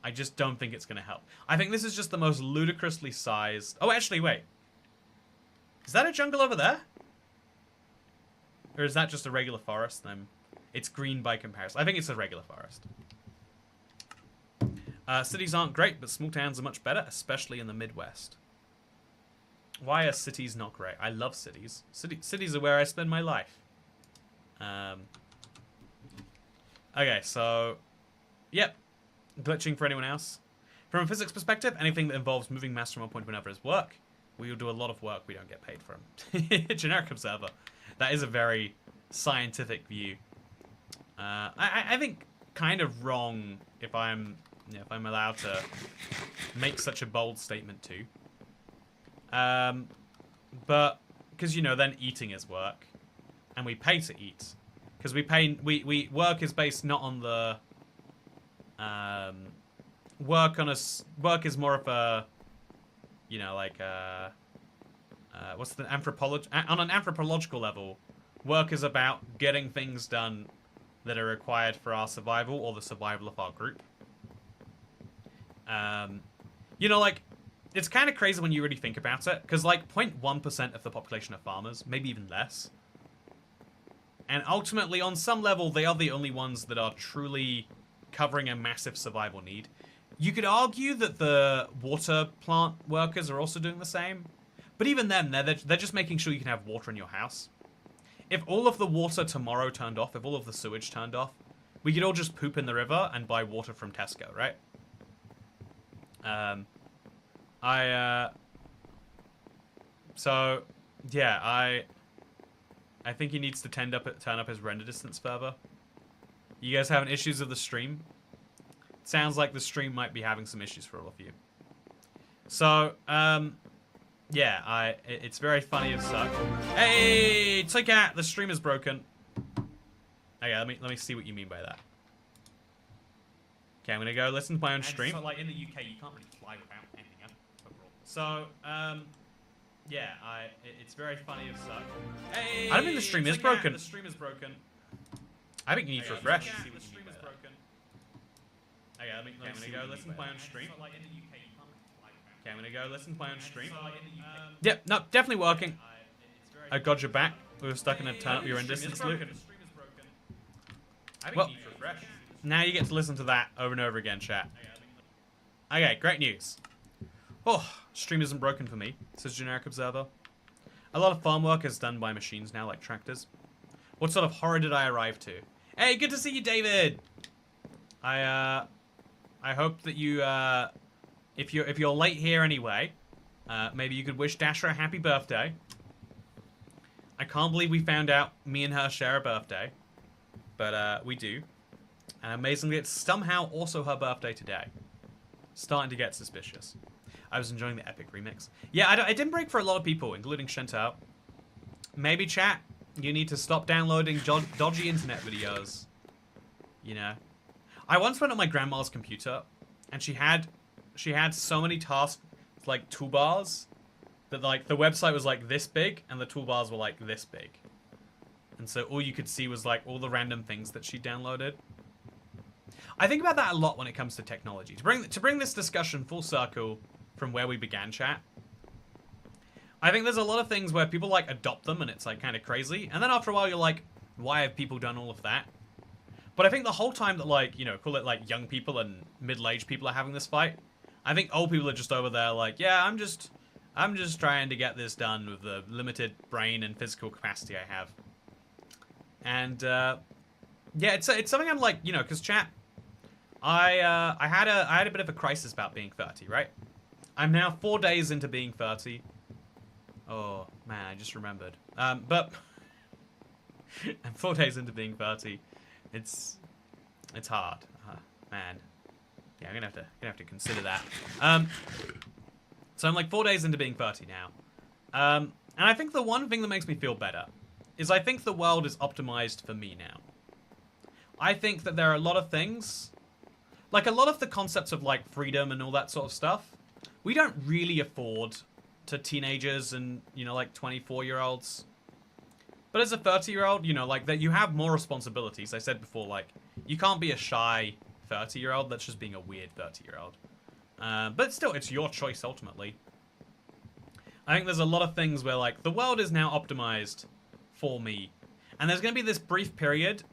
I just don't think it's going to help. I think this is just the most ludicrously sized... Oh, actually, wait. Is that a jungle over there? Or is that just a regular forest? Then it's green by comparison. I think it's a regular forest. Cities aren't great, but small towns are much better, especially in the Midwest. Why are cities not great? I love cities. Cities are where I spend my life. Okay, so... Yep. Glitching for anyone else? From a physics perspective, anything that involves moving mass from one point to another is work. We will do a lot of work we don't get paid from. Generic observer. That is a very scientific view. I think kind of wrong if I'm allowed to make such a bold statement too. But because you know then eating is work, and we pay to eat because we work is based not on the work is more of a, you know, like what's the on an anthropological level, work is about getting things done that are required for our survival or the survival of our group. You know, like it's kind of crazy when you really think about it, because like 0.1% of the population are farmers, maybe even less. And ultimately, on some level, they are the only ones that are truly covering a massive survival need. You could argue that the water plant workers are also doing the same. But even then, they're just making sure you can have water in your house. If all of the water tomorrow turned off, if all of the sewage turned off, we could all just poop in the river and buy water from Tesco, right? So, yeah, I think he needs to turn up his render distance further. You guys having issues with the stream? Sounds like the stream might be having some issues for all of you. So, yeah, it's very funny as such. Hey, take out, the stream is broken. Okay, let me see what you mean by that. Okay, I'm gonna go listen to my own stream. So, like in the UK, you can't really fly without anything else. So, yeah, it's very funny as such. Hey, I don't think the stream is broken. The stream is broken. I think you need to refresh. The stream is broken. Okay, let me go listen to my own stream. Okay, I'm gonna go listen to my own stream. Yep, no, definitely working. Oh god, you're back. We were stuck in a turn up your own distance loop. Well, now you get to listen to that over and over again, chat. Okay, great news. Oh, stream isn't broken for me, says Generic Observer. A lot of farm work is done by machines now, like tractors. What sort of horror did I arrive to? Hey, good to see you, David. I hope that you, if you're late here anyway, maybe you could wish Dasher a happy birthday. I can't believe we found out me and her share a birthday, but we do. And amazingly, it's somehow also her birthday today. Starting to get suspicious. I was enjoying the epic remix. Yeah, I didn't break for a lot of people, including Chantal. Maybe, chat, you need to stop downloading dodgy internet videos. You know? I once went on my grandma's computer, and she had so many tasks, like toolbars, that like the website was like this big, and the toolbars were like this big. And so all you could see was like all the random things that she downloaded. I think about that a lot when it comes to technology. To bring this discussion full circle from where we began, chat, I think there's a lot of things where people like adopt them and it's like kind of crazy, and then after a while you're like, why have people done all of that? But I think the whole time that, like, you know, call it like young people and middle-aged people are having this fight, I think old people are just over there like, yeah, I'm just trying to get this done with the limited brain and physical capacity I have. And yeah, it's something I'm like, you know, because chat, I had a bit of a crisis about being 30, right? I'm now 4 days into being 30. Oh man, I just remembered. But I'm 4 days into being 30. It's hard, man. Yeah, I'm gonna have to consider that. So I'm like 4 days into being 30 now. And I think the one thing that makes me feel better is I think the world is optimized for me now. I think that there are a lot of things, like a lot of the concepts of like freedom and all that sort of stuff, we don't really afford to teenagers and, you know, like 24-year-olds. But as a 30-year-old, you know, like that you have more responsibilities. I said before, like, you can't be a shy 30-year-old. That's just being a weird 30-year-old. But still, it's your choice, ultimately. I think there's a lot of things where, like, the world is now optimized for me. And there's going to be this brief period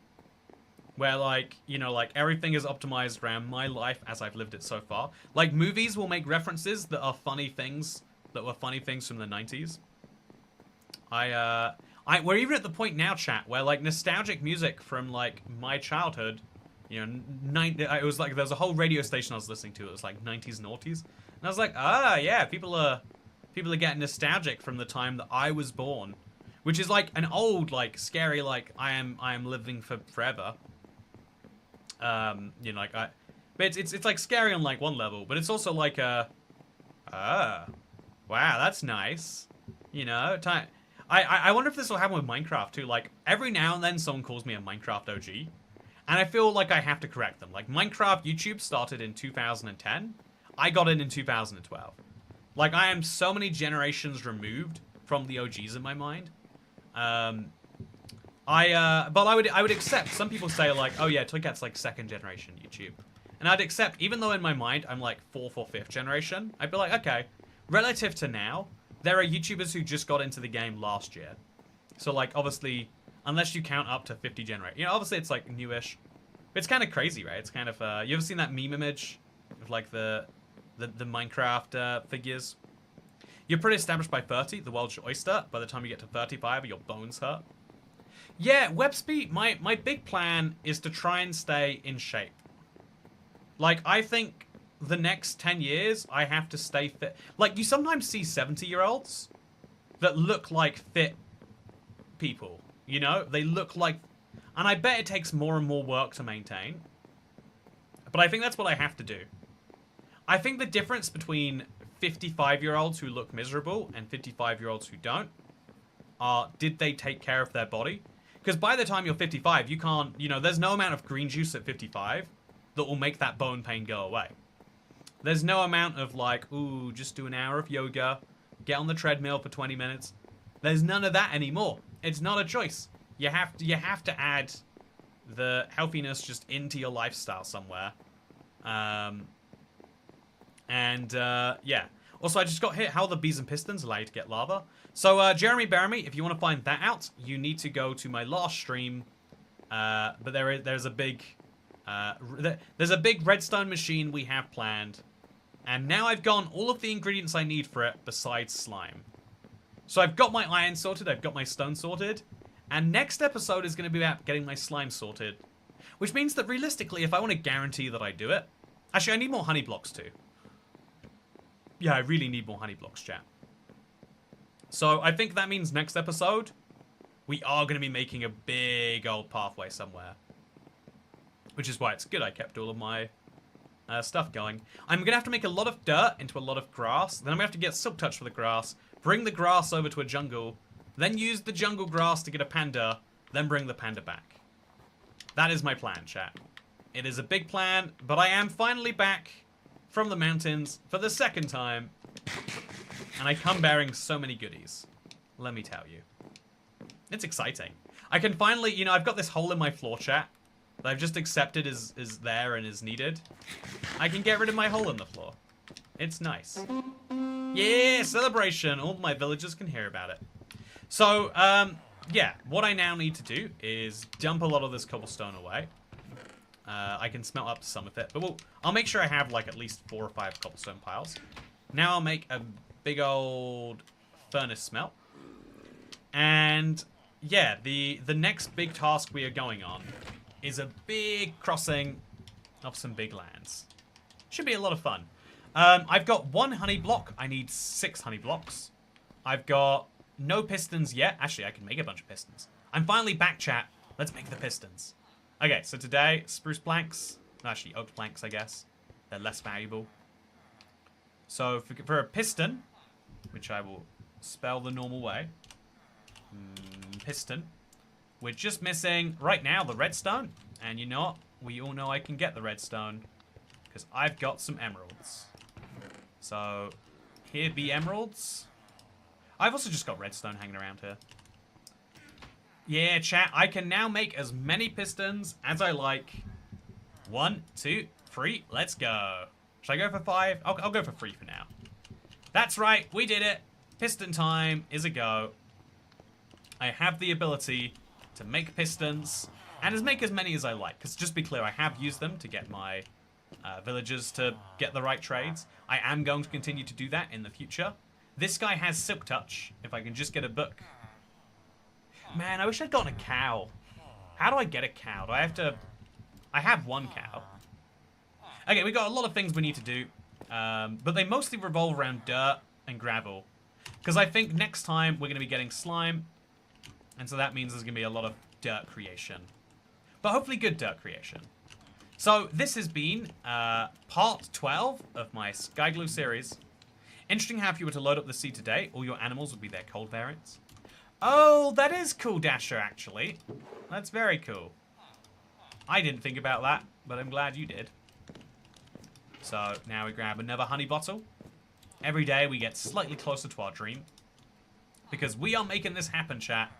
where, like, you know, like, everything is optimized around my life as I've lived it so far. Like, movies will make references that are funny things, that were funny things from the 90s. We're even at the point now, chat, where, like, nostalgic music from, like, my childhood, you know, it was like, there was a whole radio station I was listening to. It was like 90s and noughties. And I was like, ah, yeah, people are getting nostalgic from the time that I was born. Which is like an old, like, scary, like, I am living forever. You know, like, but it's like scary on, like, one level. But it's also like, wow, that's nice. You know, I wonder if this will happen with Minecraft, too. Like, every now and then someone calls me a Minecraft OG. And I feel like I have to correct them. Like, Minecraft YouTube started in 2010. I got in 2012. Like, I am so many generations removed from the OGs in my mind. But I would accept. Some people say, like, oh yeah, Toykat's like second generation YouTube. And I'd accept, even though in my mind I'm like fourth or fifth generation, I'd be like, okay, relative to now, there are YouTubers who just got into the game last year. So, like, obviously, unless you count up to 50 generation, you know, obviously it's like newish. But it's kind of crazy, right? It's kind of, you ever seen that meme image of like the Minecraft figures? You're pretty established by 30, the world's your oyster. By the time you get to 35, your bones hurt. Yeah, web speed, my big plan is to try and stay in shape. Like, I think the next 10 years, I have to stay fit. Like, you sometimes see 70-year-olds that look like fit people. You know, they look like... And I bet it takes more and more work to maintain. But I think that's what I have to do. I think the difference between 55-year-olds who look miserable and 55-year-olds who don't are, did they take care of their body? Because by the time you're 55, you can't... You know, there's no amount of green juice at 55 that will make that bone pain go away. There's no amount of, like, ooh, just do an hour of yoga, get on the treadmill for 20 minutes. There's none of that anymore. It's not a choice. You have to add the healthiness just into your lifestyle somewhere. Yeah. Also, I just got hit. How are the bees and pistons allow you to get lava? So, Jeremy Beremy, if you want to find that out, you need to go to my last stream. But there's a big redstone machine we have planned. And now I've gotten all of the ingredients I need for it besides slime. So I've got my iron sorted, I've got my stone sorted, And next episode is going to be about getting my slime sorted. Which means that realistically, if I want to guarantee that I do it... Actually, I need more honey blocks too. Yeah, I really need more honey blocks, chat. So I think that means next episode, we are going to be making a big old pathway somewhere. Which is why it's good I kept all of my stuff going. I'm going to have to make a lot of dirt into a lot of grass. Then I'm going to have to get silk touch for the grass. Bring the grass over to a jungle. Then use the jungle grass to get a panda. Then bring the panda back. That is my plan, chat. It is a big plan, but I am finally back from the mountains for the second time. And I come bearing so many goodies. Let me tell you. It's exciting. I can finally, you know, I've got this hole in my floor, chat, that I've just accepted is there and is needed. I can get rid of my hole in the floor. It's nice. Yeah, celebration. All my villagers can hear about it. So, yeah, what I now need to do is dump a lot of this cobblestone away. I can smelt up some of it, but I'll make sure I have like at least 4 or 5 cobblestone piles. Now I'll make a big old furnace smelt. And yeah, the next big task we are going on is a big crossing of some big lands. Should be a lot of fun. I've got 1 honey block. I need 6 honey blocks. I've got no pistons yet. Actually, I can make a bunch of pistons. I'm finally back, chat. Let's make the pistons. Okay, so today, spruce planks. Actually, oak planks, I guess. They're less valuable. So for a piston, which I will spell the normal way. Piston. We're just missing, right now, the redstone. And you know what? We all know I can get the redstone. Because I've got some emeralds. So, here be emeralds. I've also just got redstone hanging around here. Yeah, chat, I can now make as many pistons as I like. 1, 2, 3, let's go. Should I go for 5? I'll go for 3 for now. That's right, we did it. Piston time is a go. I have the ability to make pistons and make as many as I like. Because just be clear, I have used them to get my villagers to get the right trades. I am going to continue to do that in the future. This guy has silk touch. If I can just get a book. Man, I wish I'd gotten a cow. How do I get a cow? Do I have to... I have 1 cow. Okay, we've got a lot of things we need to do. But they mostly revolve around dirt and gravel. Because I think next time we're going to be getting slime. And so that means there's going to be a lot of dirt creation. But hopefully good dirt creation. So this has been part 12 of my Skygloo series. Interesting how if you were to load up the sea today, all your animals would be their cold variants. Oh, that is cool, Dasher, actually. That's very cool. I didn't think about that, but I'm glad you did. So now we grab another honey bottle. Every day we get slightly closer to our dream. Because we are making this happen, chat.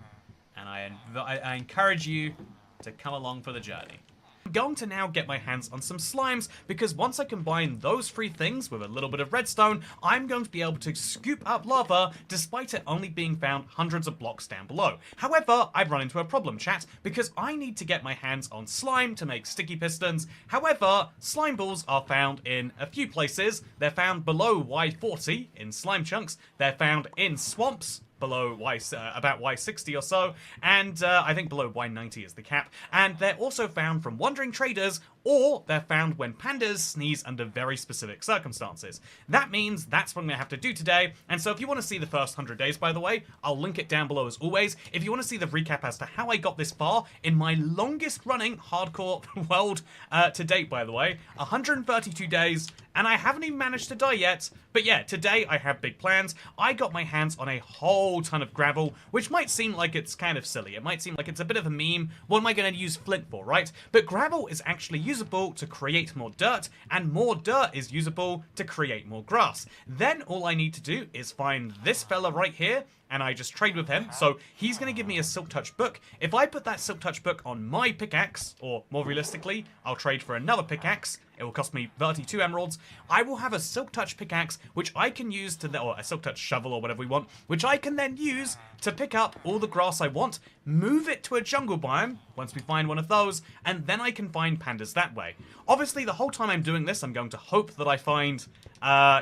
And I encourage you to come along for the journey. I'm going to now get my hands on some slimes, because once I combine those 3 things with a little bit of redstone, I'm going to be able to scoop up lava, despite it only being found hundreds of blocks down below. However, I've run into a problem, chat, because I need to get my hands on slime to make sticky pistons. However, slime balls are found in a few places. They're found below Y40 in slime chunks. They're found in swamps below about Y60 or so, and I think below Y90 is the cap, and they're also found from wandering traders, or they're found when pandas sneeze under very specific circumstances. That means that's what I'm going to have to do today, and so if you want to see the first 100 days, by the way, I'll link it down below as always. If you want to see the recap as to how I got this far in my longest running hardcore world to date, by the way, 132 days, and I haven't even managed to die yet. But yeah, today I have big plans. I got my hands on a whole ton of gravel, which might seem like it's kind of silly. It might seem like it's a bit of a meme. What am I going to use flint for, right? But gravel is actually usable to create more dirt, and more dirt is usable to create more grass. Then all I need to do is find this fella right here, and I just trade with him. So he's going to give me a silk touch book. If I put that silk touch book on my pickaxe, or more realistically, I'll trade for another pickaxe, It will cost me 32 emeralds. I will have a silk touch pickaxe, which I can use to, or a silk touch shovel or whatever we want, which I can then use to pick up all the grass I want, move it to a jungle biome, once we find one of those, and then I can find pandas that way. Obviously, the whole time I'm doing this, I'm going to hope that I find,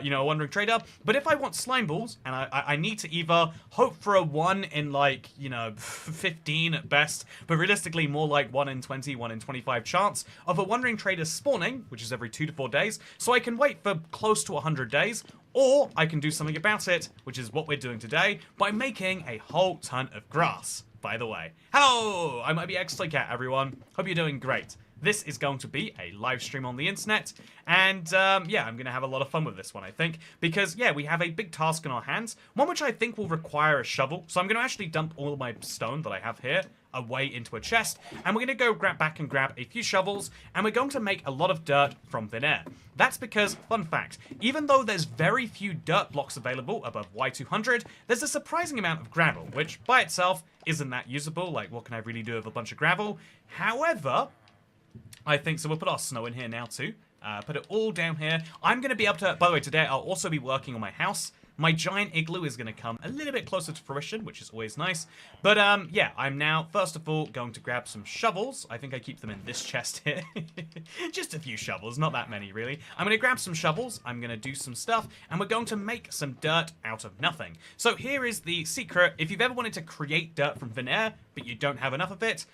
you know, a wandering trader, but if I want slime balls, and I need to either hope for a 1 in, like, you know, 15 at best, but realistically more like 1 in 20, 1 in 25 chance of a wandering trader spawning, which is every 2 to 4 days, so I can wait for close to 100 days, or I can do something about it, which is what we're doing today, by making a whole ton of grass, by the way. Hello! I might be X-Cat, everyone. Hope you're doing great. This is going to be a live stream on the internet, and yeah, I'm going to have a lot of fun with this one, I think, because, yeah, we have a big task in our hands, one which I think will require a shovel, so I'm going to actually dump all of my stone that I have here away into a chest, and we're going to go back and grab a few shovels, and we're going to make a lot of dirt from thin air. That's because, fun fact, even though there's very few dirt blocks available above Y200, there's a surprising amount of gravel, which by itself isn't that usable. Like, what can I really do with a bunch of gravel? However, I think, so we'll put our snow in here now too. Put it all down here. I'm going to be able to, by the way, today I'll also be working on my house. My giant igloo is going to come a little bit closer to fruition, which is always nice. But yeah, I'm now, first of all, going to grab some shovels. I think I keep them in this chest here. Just a few shovels, not that many really. I'm going to grab some shovels, I'm going to do some stuff, and we're going to make some dirt out of nothing. So here is the secret. If you've ever wanted to create dirt from thin air, but you don't have enough of it,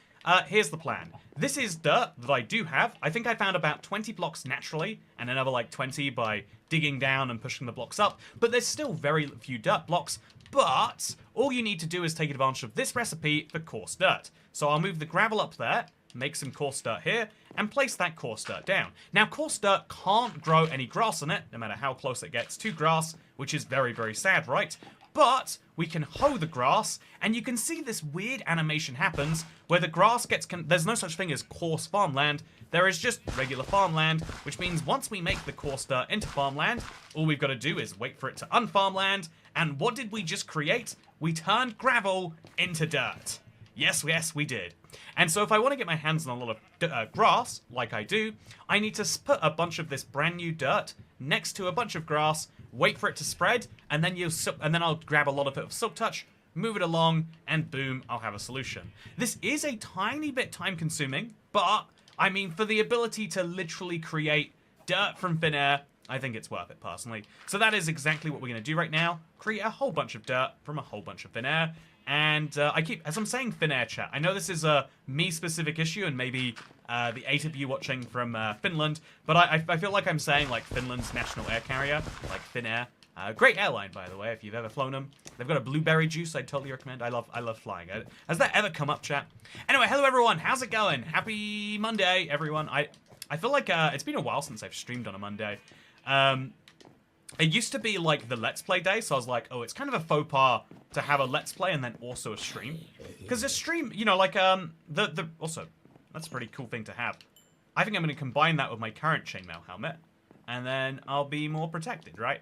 here's the plan. This is dirt that I do have. I think I found about 20 blocks naturally, and another like 20 by digging down and pushing the blocks up, but there's still very few dirt blocks, but all you need to do is take advantage of this recipe for coarse dirt. So I'll move the gravel up there, make some coarse dirt here, and place that coarse dirt down. Now, coarse dirt can't grow any grass on it, no matter how close it gets to grass, which is very, very sad, right? But we can hoe the grass, and you can see this weird animation happens where the grass gets... there's no such thing as coarse farmland. There is just regular farmland, which means once we make the coarse dirt into farmland, all we've got to do is wait for it to unfarmland. And what did we just create? We turned gravel into dirt. Yes, we did. And so if I want to get my hands on a lot of grass, like I do, I need to put a bunch of this brand new dirt next to a bunch of grass, wait for it to spread, and then I'll grab a lot of it of silk touch, move it along, and boom, I'll have a solution. This is a tiny bit time consuming, but I mean, for the ability to literally create dirt from thin air, I think it's worth it personally. So that is exactly what we're going to do right now. Create a whole bunch of dirt from a whole bunch of thin air. And as I'm saying thin air, chat, I know this is a me-specific issue and maybe the 8 of you watching from Finland, but I feel like I'm saying like Finland's national air carrier, like Finnair. Great airline, by the way, if you've ever flown them. They've got a blueberry juice I'd totally recommend. I love flying. Has that ever come up, chat? Anyway, hello everyone, how's it going? Happy Monday, everyone. I feel like it's been a while since I've streamed on a Monday. It used to be like the Let's Play day, so I was like, oh, it's kind of a faux pas to have a Let's Play and then also a stream. Because a stream, you know, like, also, that's a pretty cool thing to have. I think I'm going to combine that with my current chainmail helmet, and then I'll be more protected, right?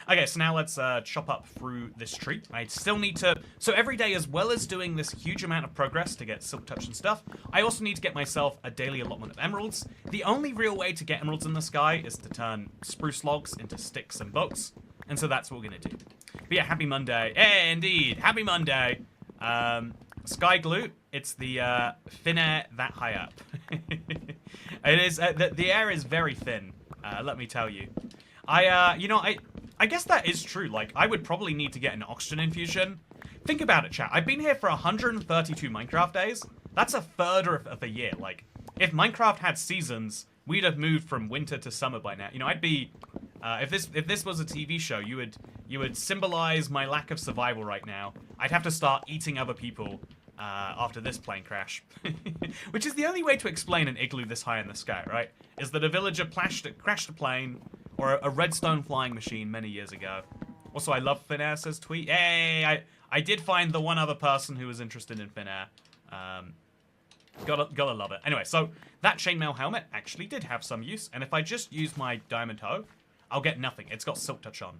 Okay, so now let's chop up through this tree. I still need to... So every day, as well as doing this huge amount of progress to get silk touch and stuff, I also need to get myself a daily allotment of emeralds. The only real way to get emeralds in the sky is to turn spruce logs into sticks and boats. And so that's what we're going to do. But yeah, happy Monday. Hey, indeed. Happy Monday. Skygloo, it's the thin air that high up. It is... the air is very thin, let me tell you. You know, I guess that is true. Like, I would probably need to get an oxygen infusion. Think about it, chat. I've been here for 132 Minecraft days. That's a third of a year. Like, if Minecraft had seasons, we'd have moved from winter to summer by now. You know, I'd be... if this was a TV show, you would symbolize my lack of survival right now. I'd have to start eating other people after this plane crash. Which is the only way to explain an igloo this high in the sky, right? Is that a villager crashed a plane... or a redstone flying machine many years ago. Also, I love thin air, says Tweet. Hey, I did find the one other person who was interested in thin air. Gotta love it. Anyway, so that chainmail helmet actually did have some use, and if I just use my diamond hoe, I'll get nothing. It's got silk touch on.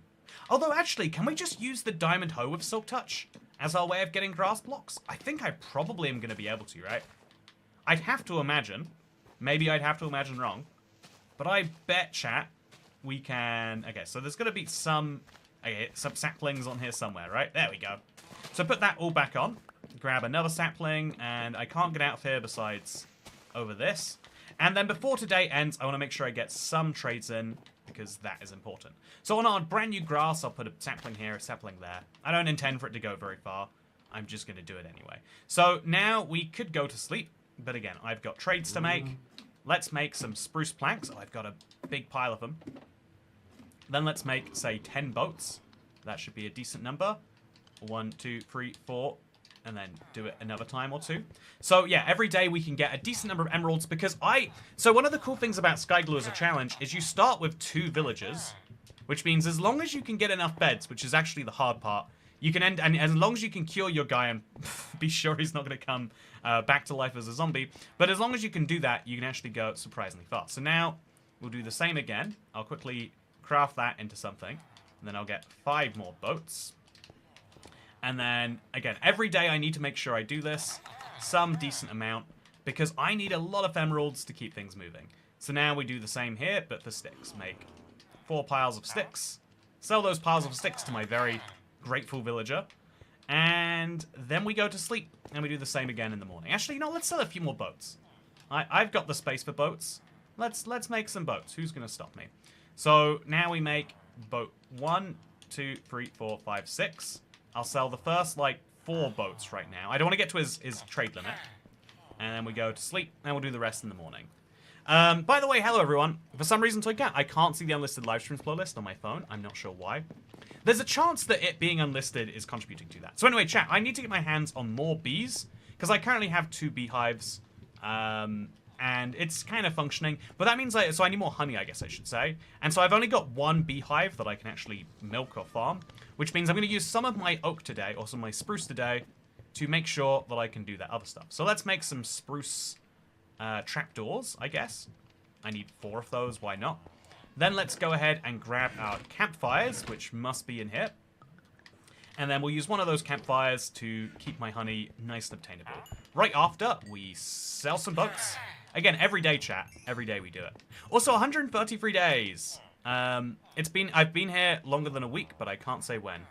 Although, actually, can we just use the diamond hoe with silk touch as our way of getting grass blocks? I think I probably am going to be able to, right? I'd have to imagine. Maybe I'd have to imagine wrong. But I bet, chat, we can... Okay, so there's going to be some saplings on here somewhere, right? There we go. So put that all back on. Grab another sapling, and I can't get out of here besides over this. And then before today ends, I want to make sure I get some trades in, because that is important. So on our brand new grass, I'll put a sapling here, a sapling there. I don't intend for it to go very far. I'm just going to do it anyway. So now we could go to sleep, but again, I've got trades to make. Let's make some spruce planks. Oh, I've got a big pile of them. Then let's make, say, 10 boats. That should be a decent number. 1, 2, 3, 4, and then do it another time or two. So yeah, every day we can get a decent number of emeralds because so one of the cool things about Skygloo as a challenge is you start with 2 villagers, which means as long as you can get enough beds, which is actually the hard part, you can and as long as you can cure your guy and be sure he's not going to come back to life as a zombie, but as long as you can do that, you can actually go surprisingly fast. So now we'll do the same again. I'll quickly craft that into something, and then I'll get 5 more boats. And then, again, every day I need to make sure I do this, some decent amount, because I need a lot of emeralds to keep things moving. So now we do the same here, but for sticks. Make 4 piles of sticks, sell those piles of sticks to my very grateful villager, and then we go to sleep, and we do the same again in the morning. Actually, you know, let's sell a few more boats. I've got the space for boats. Let's make some boats. Who's going to stop me? So now we make boat 1, 2, 3, 4, 5, 6. I'll sell the first, like, 4 boats right now. I don't want to get to his trade limit. And then we go to sleep, and we'll do the rest in the morning. By the way, hello, everyone. For some reason, I can't see the unlisted live streams playlist on my phone. I'm not sure why. There's a chance that it being unlisted is contributing to that. So anyway, chat, I need to get my hands on more bees, because I currently have 2 beehives, and it's kind of functioning. But that means so I need more honey, I guess I should say. And so I've only got 1 beehive that I can actually milk or farm, which means I'm going to use some of my oak today, or some of my spruce today, to make sure that I can do that other stuff. So let's make some spruce trapdoors, I guess. I need 4 of those, why not? Then let's go ahead and grab our campfires, which must be in here. And then we'll use one of those campfires to keep my honey nice and obtainable. Right after, we sell some boats. Again, every day, chat. Every day we do it. Also, 133 days. I've been here longer than a week, but I can't say when.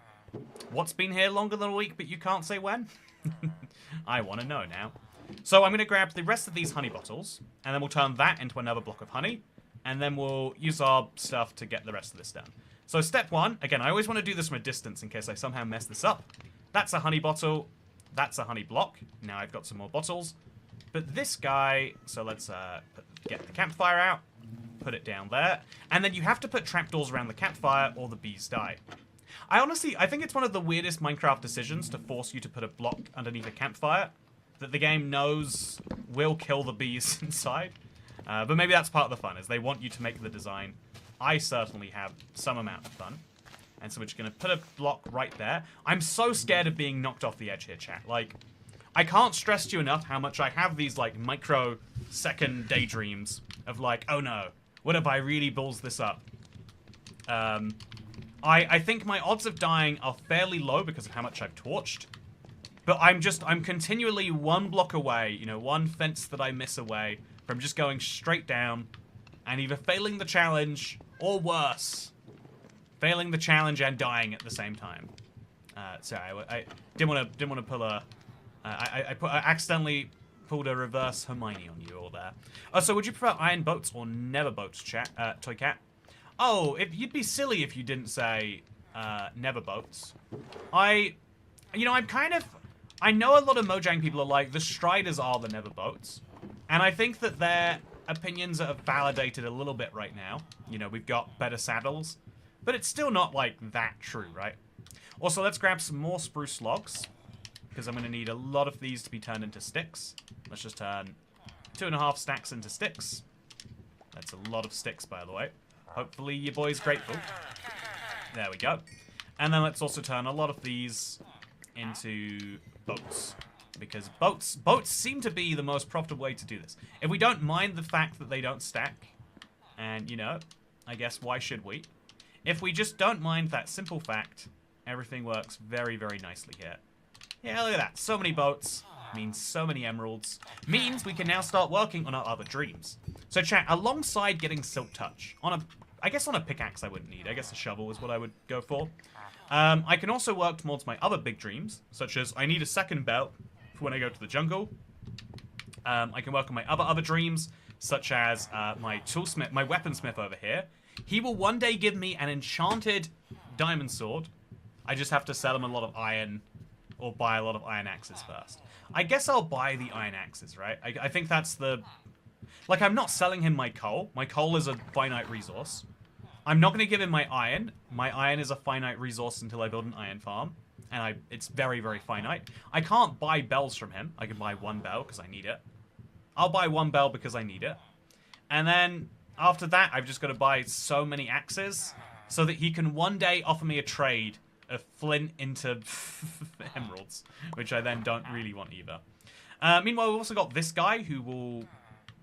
What's been here longer than a week, but you can't say when? I want to know now. So I'm going to grab the rest of these honey bottles, and then we'll turn that into another block of honey, and then we'll use our stuff to get the rest of this done. So step 1, again, I always want to do this from a distance in case I somehow mess this up. That's a honey bottle. That's a honey block. Now I've got some more bottles. But this guy, so let's get the campfire out, put it down there, and then you have to put trapdoors around the campfire or the bees die. I think it's one of the weirdest Minecraft decisions to force you to put a block underneath a campfire that the game knows will kill the bees inside. But maybe that's part of the fun, is they want you to make the design. I certainly have some amount of fun. And so we're just going to put a block right there. I'm so scared of being knocked off the edge here, chat. Like, I can't stress to you enough how much I have these, like, micro-second daydreams of, like, oh no, what if I really balls this up? I think my odds of dying are fairly low because of how much I've torched. But I'm continually 1 block away, you know, 1 fence that I miss away from just going straight down and either failing the challenge or worse, failing the challenge and dying at the same time. Sorry, I didn't want to pull a. I accidentally pulled a reverse Hermione on you all there. Oh, so would you prefer iron boats or never boats, chat? Toy Cat? Oh, you'd be silly if you didn't say never boats. I know a lot of Mojang people are like, the Striders are the never boats. And I think that their opinions are validated a little bit right now. You know, we've got better saddles. But it's still not, like, that true, right? Also, let's grab some more spruce logs, because I'm going to need a lot of these to be turned into sticks. Let's just turn 2.5 stacks into sticks. That's a lot of sticks, by the way. Hopefully your boy's grateful. There we go. And then let's also turn a lot of these into boats. Because boats seem to be the most profitable way to do this. If we don't mind the fact that they don't stack, and, you know, I guess why should we? If we just don't mind that simple fact, everything works very, very nicely here. Yeah, look at that. So many boats. means so many emeralds, means we can now start working on our other dreams. So chat, alongside getting Silk Touch, I guess on a pickaxe I wouldn't need, I guess a shovel is what I would go for. I can also work towards my other big dreams, such as I need a second belt for when I go to the jungle. I can work on my other dreams, such as my toolsmith, my weaponsmith over here. He will one day give me an enchanted diamond sword. I just have to sell him a lot of iron, or buy a lot of iron axes first. I guess I'll buy the iron axes, right? I think that's the... Like, I'm not selling him my coal. My coal is a finite resource. I'm not going to give him my iron. My iron is a finite resource until I build an iron farm. And it's very, very finite. I can't buy bells from him. I can buy one bell because I need it. I'll buy one bell because I need it. And then after that, I've just got to buy so many axes so that he can one day offer me a trade of flint into emeralds, which I then don't really want either. Meanwhile, we've also got this guy who will...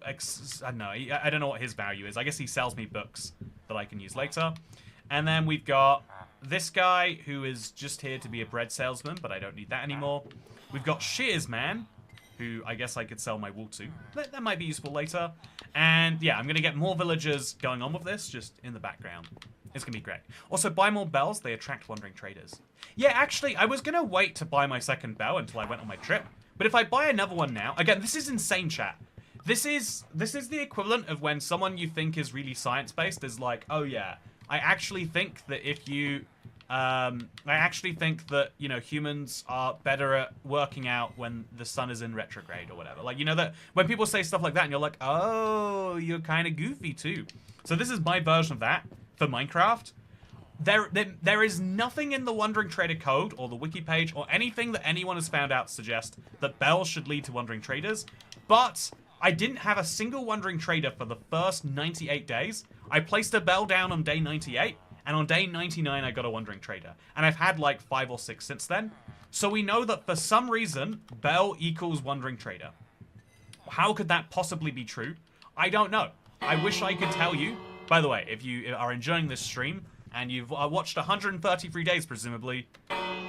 I don't know. I don't know what his value is. I guess he sells me books that I can use later. And then we've got this guy who is just here to be a bread salesman, but I don't need that anymore. We've got Shearsman, who I guess I could sell my wool to. That might be useful later. And yeah, I'm going to get more villagers going on with this, just in the background. It's going to be great. Also, buy more bells. They attract wandering traders. Yeah, actually, I was going to wait to buy my second bell until I went on my trip. But if I buy another one now... Again, this is insane, chat. This is the equivalent of when someone you think is really science-based is like, oh yeah, I actually think that if you... you know, humans are better at working out when the sun is in retrograde or whatever. Like, you know, that when people say stuff like that and you're like, oh, you're kind of goofy too. So this is my version of that for Minecraft. There is nothing in the Wandering Trader code or the wiki page or anything that anyone has found out to suggest that bells should lead to Wandering Traders. But I didn't have a single Wandering Trader for the first 98 days. I placed a bell down on day 98. And on day 99, I got a Wandering Trader. And I've had like 5 or 6 since then. So we know that for some reason, bell equals Wandering Trader. How could that possibly be true? I don't know. I wish I could tell you. By the way, if you are enjoying this stream, and you've watched 133 days, presumably,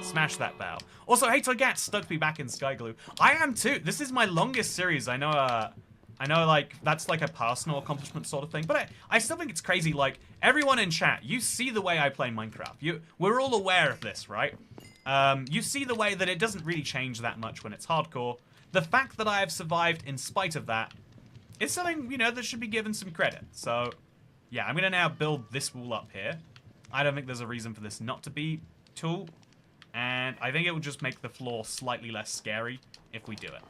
smash that bell. Also, hey Togat, stoked to be back in Skygloo. I am too. This is my longest series. I know, like, that's like a personal accomplishment sort of thing, but I still think it's crazy, like, everyone in chat, you see the way I play Minecraft. We're all aware of this, right? You see the way that it doesn't really change that much when it's hardcore. The fact that I have survived in spite of that is something, you know, that should be given some credit. So, yeah, I'm going to now build this wall up here. I don't think there's a reason for this not to be tall, and I think it will just make the floor slightly less scary if we do it.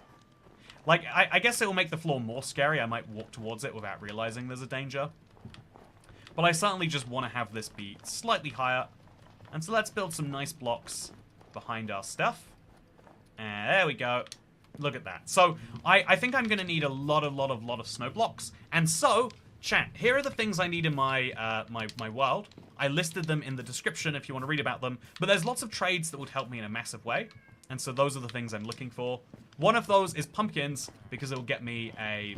Like, I guess it will make the floor more scary. I might walk towards it without realizing there's a danger. But I certainly just want to have this be slightly higher. And so let's build some nice blocks behind our stuff. And there we go. Look at that. So I think I'm going to need a lot of snow blocks. And so, chat, here are the things I need in my my world. I listed them in the description if you want to read about them. But there's lots of trades that would help me in a massive way. And so those are the things I'm looking for. One of those is pumpkins, because it will get me a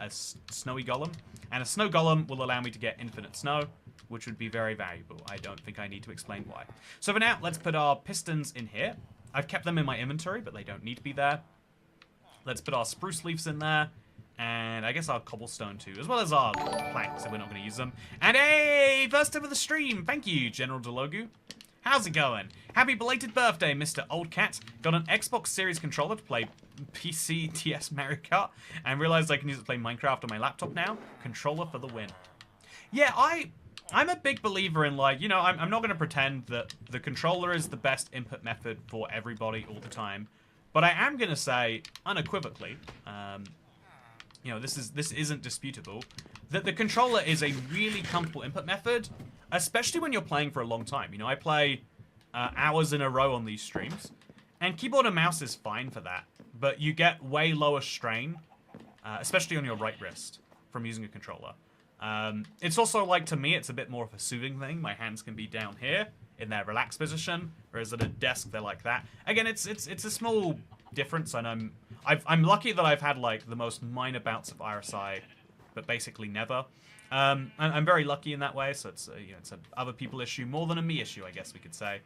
snowy golem. And a snow golem will allow me to get infinite snow, which would be very valuable. I don't think I need to explain why. So for now, let's put our pistons in here. I've kept them in my inventory, but they don't need to be there. Let's put our spruce leaves in there. And I guess our cobblestone too, as well as our planks, if we're not going to use them. And hey, first tip of the stream. Thank you, General Delogu. How's it going? Happy belated birthday, Mr. Old Cat. Got an Xbox Series controller to play PC TS Mario Kart, and realized I can use it to play Minecraft on my laptop now. Controller for the win. Yeah, I'm a big believer in, like, you know, I'm not going to pretend that the controller is the best input method for everybody all the time, but I am going to say, unequivocally, you know, this isn't disputable, that the controller is a really comfortable input method, especially when you're playing for a long time. You know, I play hours in a row on these streams, and keyboard and mouse is fine for that, but you get way lower strain, especially on your right wrist, from using a controller. It's also, like, to me, it's a bit more of a soothing thing. My hands can be down here in their relaxed position, whereas at a desk they're like that. Again, it's a small difference, and I'm lucky that I've had, like, the most minor bouts of RSI, but basically never. I'm very lucky in that way, so it's you know, it's an other people issue more than a me issue, I guess we could say.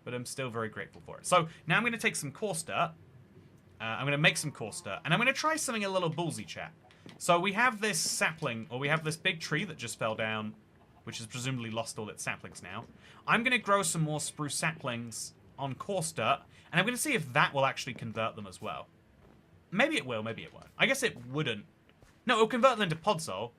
But I'm still very grateful for it. So now I'm going to take some coarse dirt, I'm going to make some coarse dirt. And I'm going to try something a little ballsy, chat. So we have this sapling, or we have this big tree that just fell down, which has presumably lost all its saplings now. I'm going to grow some more spruce saplings on coarse dirt, and I'm going to see if that will actually convert them as well. Maybe it will, maybe it won't. I guess it wouldn't. No, it'll convert them into podzol.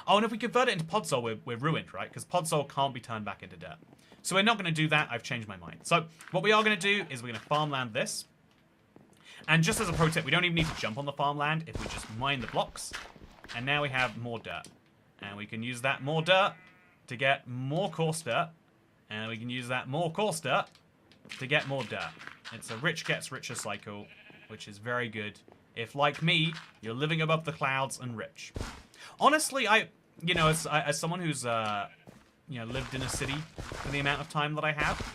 Oh, and if we convert it into podzol, we're ruined, right? Because podzol can't be turned back into dirt. So we're not going to do that. I've changed my mind. So what we are going to do is we're going to farmland this. And just as a pro tip, we don't even need to jump on the farmland if we just mine the blocks. And now we have more dirt. And we can use that more dirt to get more coarse dirt. And we can use that more coarse dirt to get more dirt. It's a rich gets richer cycle, which is very good if, like me, you're living above the clouds and rich. Honestly, as someone who's lived in a city for the amount of time that I have,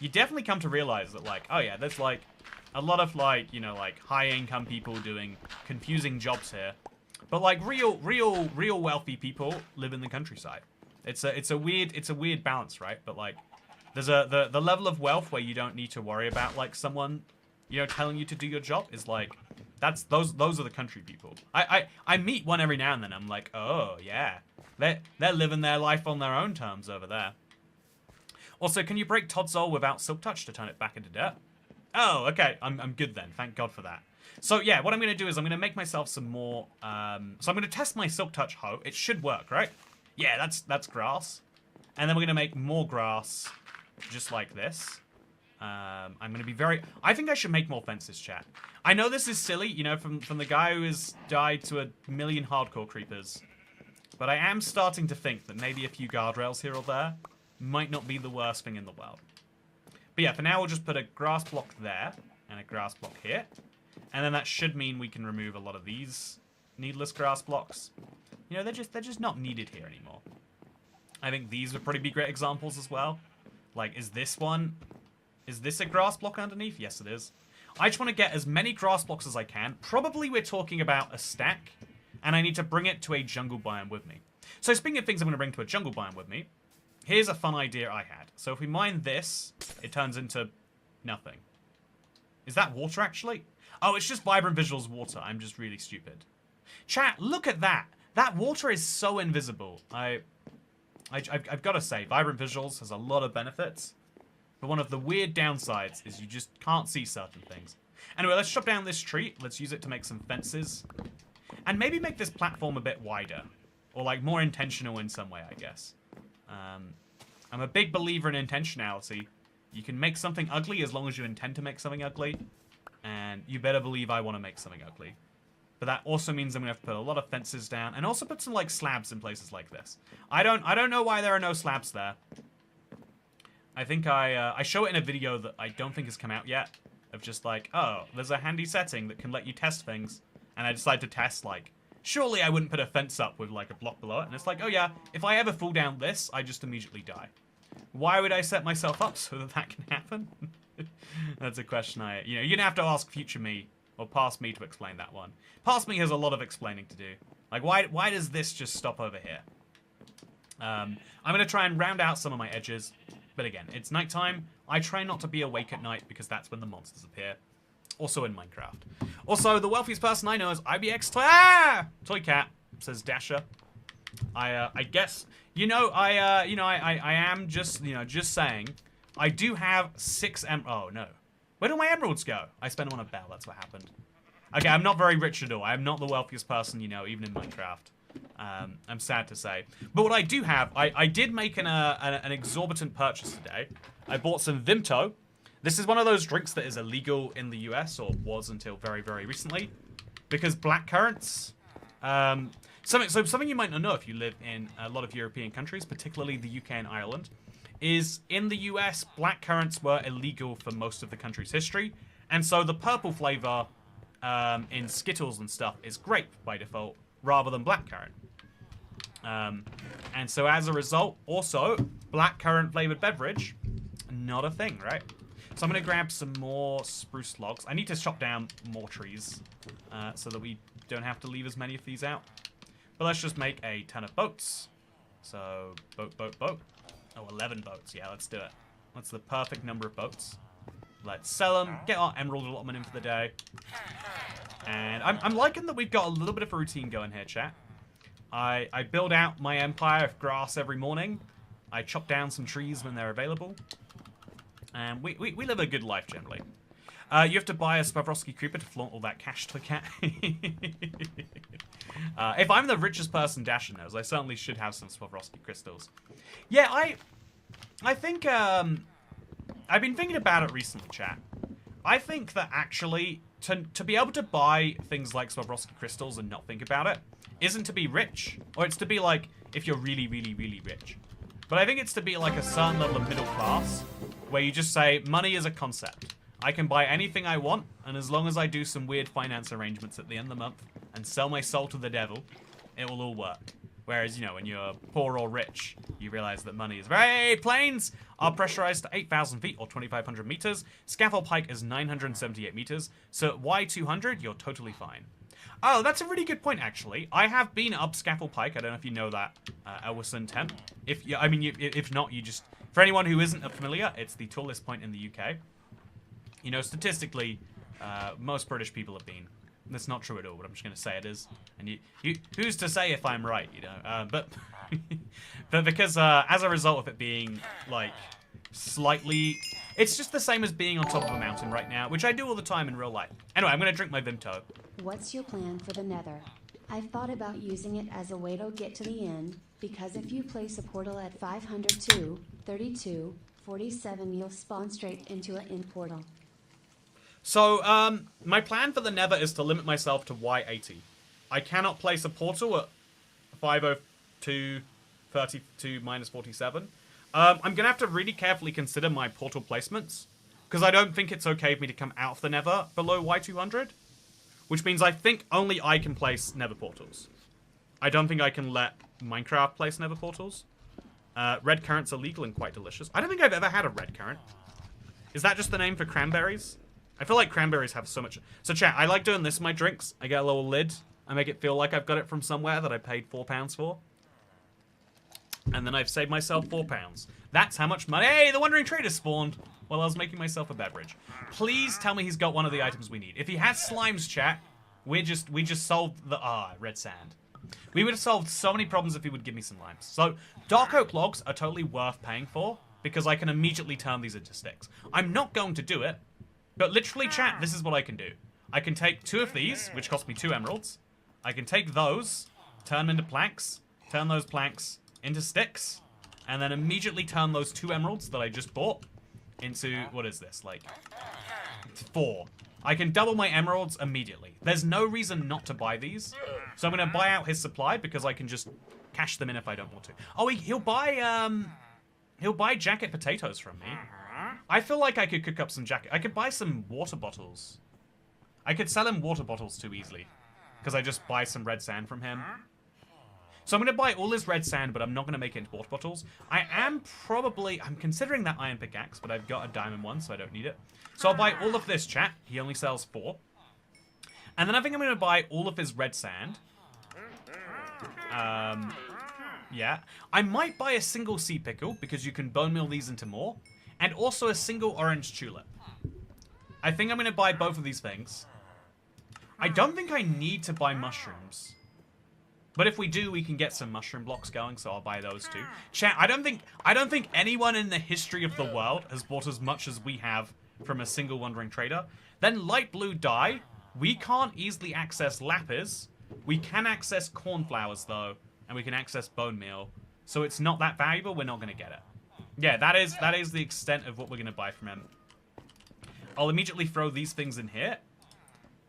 you definitely come to realize that, like, oh yeah, there's like a lot of like high income people doing confusing jobs here, but like real wealthy people live in the countryside. It's a weird balance, right? But like, there's the level of wealth where you don't need to worry about like someone, telling you to do your job is like, those are the country people. I meet one every now and then. I'm like, oh yeah, they're living their life on their own terms over there. Also, can you break Todzol without Silk Touch to turn it back into dirt? Oh, okay. I'm good then. Thank God for that. So yeah, what I'm going to do is I'm going to make myself some more. So I'm going to test my Silk Touch hoe. It should work, right? Yeah, that's grass. And then we're going to make more grass, just like this. I'm going to be very... I think I should make more fences, chat. I know this is silly, from the guy who has died to a million hardcore creepers. But I am starting to think that maybe a few guardrails here or there might not be the worst thing in the world. But yeah, for now we'll just put a grass block there and a grass block here. And then that should mean we can remove a lot of these needless grass blocks. They're just not needed here anymore. I think these would probably be great examples as well. Like, is this a grass block underneath? Yes, it is. I just want to get as many grass blocks as I can. Probably we're talking about a stack. And I need to bring it to a jungle biome with me. So speaking of things I'm going to bring to a jungle biome with me, here's a fun idea I had. So if we mine this, it turns into nothing. Is that water, actually? Oh, it's just Vibrant Visuals water. I'm just really stupid. Chat, look at that. That water is so invisible. I've got to say, Vibrant Visuals has a lot of benefits. But one of the weird downsides is you just can't see certain things. Anyway, let's chop down this tree. Let's use it to make some fences. And maybe make this platform a bit wider. Or like more intentional in some way, I guess. I'm a big believer in intentionality. You can make something ugly as long as you intend to make something ugly. And you better believe I want to make something ugly. But that also means I'm going to have to put a lot of fences down. And also put some like slabs in places like this. I don't know why there are no slabs there. I think I show it in a video that I don't think has come out yet. Of just like, oh, there's a handy setting that can let you test things. And I decided to test, like, surely I wouldn't put a fence up with, like, a block below it. And it's like, oh, yeah, if I ever fall down this, I just immediately die. Why would I set myself up so that that can happen? That's a question you're going to have to ask future me, or past me to explain that one. Past me has a lot of explaining to do. Like, why does this just stop over here? I'm going to try and round out some of my edges. But again, it's nighttime. I try not to be awake at night because that's when the monsters appear. Also in Minecraft. Also, the wealthiest person I know is IBX Toy Cat, says Dasher. I guess, I am just, just saying, I do have 6 oh no. Where do my emeralds go? I spent them on a bell, that's what happened. Okay, I'm not very rich at all. I'm not the wealthiest person, even in Minecraft. I'm sad to say. But what I do have, I did make an exorbitant purchase today. I bought some Vimto. This is one of those drinks that is illegal in the US, or was until very, very recently. Because blackcurrants, something you might not know if you live in a lot of European countries, particularly the UK and Ireland, is in the US, blackcurrants were illegal for most of the country's history. And so the purple flavor in Skittles and stuff is grape by default, rather than blackcurrant. And so as a result, also, blackcurrant flavored beverage, not a thing, right? So I'm going to grab some more spruce logs. I need to chop down more trees so that we don't have to leave as many of these out. But let's just make a ton of boats. So, boat. Oh, 11 boats. Yeah, let's do it. That's the perfect number of boats. Let's sell them, get our emerald allotment in for the day. And I'm liking that we've got a little bit of a routine going here, chat. I build out my empire of grass every morning. I chop down some trees when they're available. And we live a good life, generally. You have to buy a Swarovski creeper to flaunt all that cash to the cat. If I'm the richest person Dasher knows, I certainly should have some Swarovski crystals. Yeah, I think, I've been thinking about it recently, chat. I think that actually, to be able to buy things like Swarovski crystals and not think about it, isn't to be rich. Or it's to be like, if you're really, really, really rich. But I think it's to be like a certain level of middle class, where you just say, money is a concept. I can buy anything I want, and as long as I do some weird finance arrangements at the end of the month and sell my soul to the devil, it will all work. Whereas, you know, when you're poor or rich, you realize that money is very... Planes are pressurized to 8,000 feet or 2,500 meters. Scaffold pike is 978 meters. So at Y200, you're totally fine. Oh, that's a really good point, actually. I have been up Scaffold pike. I don't know if you know that, Elwison Temp. If not, you just... For anyone who isn't familiar, it's the tallest point in the UK. You know, statistically, most British people have been. That's not true at all, but I'm just going to say it is. And you who's to say if I'm right, you know? But because as a result of it being, like, slightly... It's just the same as being on top of a mountain right now, which I do all the time in real life. Anyway, I'm going to drink my Vimto. What's your plan for the Nether? I've thought about using it as a way to get to the end, because if you place a portal at 502, 32, 47, you'll spawn straight into an end portal. So, my plan for the Nether is to limit myself to Y80. I cannot place a portal at 502, 32, minus 47. I'm going to have to really carefully consider my portal placements, because I don't think it's okay for me to come out of the Nether below Y200, which means I think only I can place Nether portals. I don't think I can let Minecraft place Nether portals. Red currants are legal and quite delicious. I don't think I've ever had a red currant. Is that just the name for cranberries? I feel like cranberries have so much... So chat, I like doing this in my drinks. I get a little lid. I make it feel like I've got it from somewhere that I paid £4 for. And then I've saved myself £4. That's how much money... Hey, the Wandering Trader spawned while I was making myself a beverage. Please tell me he's got one of the items we need. If he has slimes, chat, we just solved the... red sand. We would have solved so many problems if he would give me some limes. So, dark oak logs are totally worth paying for, because I can immediately turn these into sticks. I'm not going to do it, but literally, chat, this is what I can do. I can take 2 of these, which cost me 2 emeralds. I can take those, turn them into planks, turn those planks into sticks, and then immediately turn those 2 emeralds that I just bought into, what is this, like, 4. I can double my emeralds immediately. There's no reason not to buy these. So I'm going to buy out his supply because I can just cash them in if I don't want to. Oh, he'll buy jacket potatoes from me. I feel like I could cook up some jacket. I could buy some water bottles. I could sell him water bottles too easily because I just buy some red sand from him. So I'm going to buy all his red sand, but I'm not going to make it into water bottles. I'm considering that iron pickaxe, but I've got a diamond one, so I don't need it. So I'll buy all of this, chat. He only sells 4. And then I think I'm going to buy all of his red sand. Yeah. I might buy a single sea pickle, because you can bone meal these into more. And also a single orange tulip. I think I'm going to buy both of these things. I don't think I need to buy mushrooms. But if we do, we can get some mushroom blocks going, so I'll buy those too. Chat, I don't think anyone in the history of the world has bought as much as we have from a single Wandering Trader. Then light blue dye. We can't easily access lapis. We can access cornflowers, though. And we can access bone meal. So it's not that valuable. We're not going to get it. Yeah, that is the extent of what we're going to buy from him. I'll immediately throw these things in here.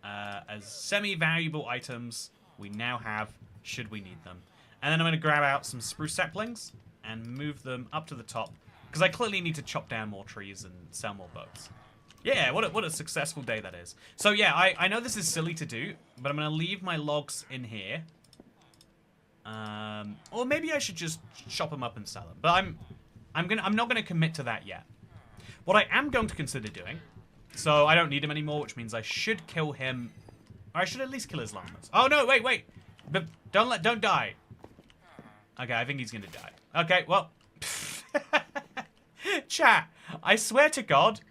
As semi-valuable items we now have, should we need them. And then I'm going to grab out some spruce saplings and move them up to the top. Because I clearly need to chop down more trees and sell more boats. Yeah, what a successful day that is. So yeah, I know this is silly to do, but I'm going to leave my logs in here. Or maybe I should just chop them up and sell them. But I'm not going to commit to that yet. What I am going to consider doing, so I don't need him anymore, which means I should kill him, or I should at least kill his llamas. Oh no, wait. But don't die. Okay, I think he's going to die. Okay, well. Chat, I swear to God,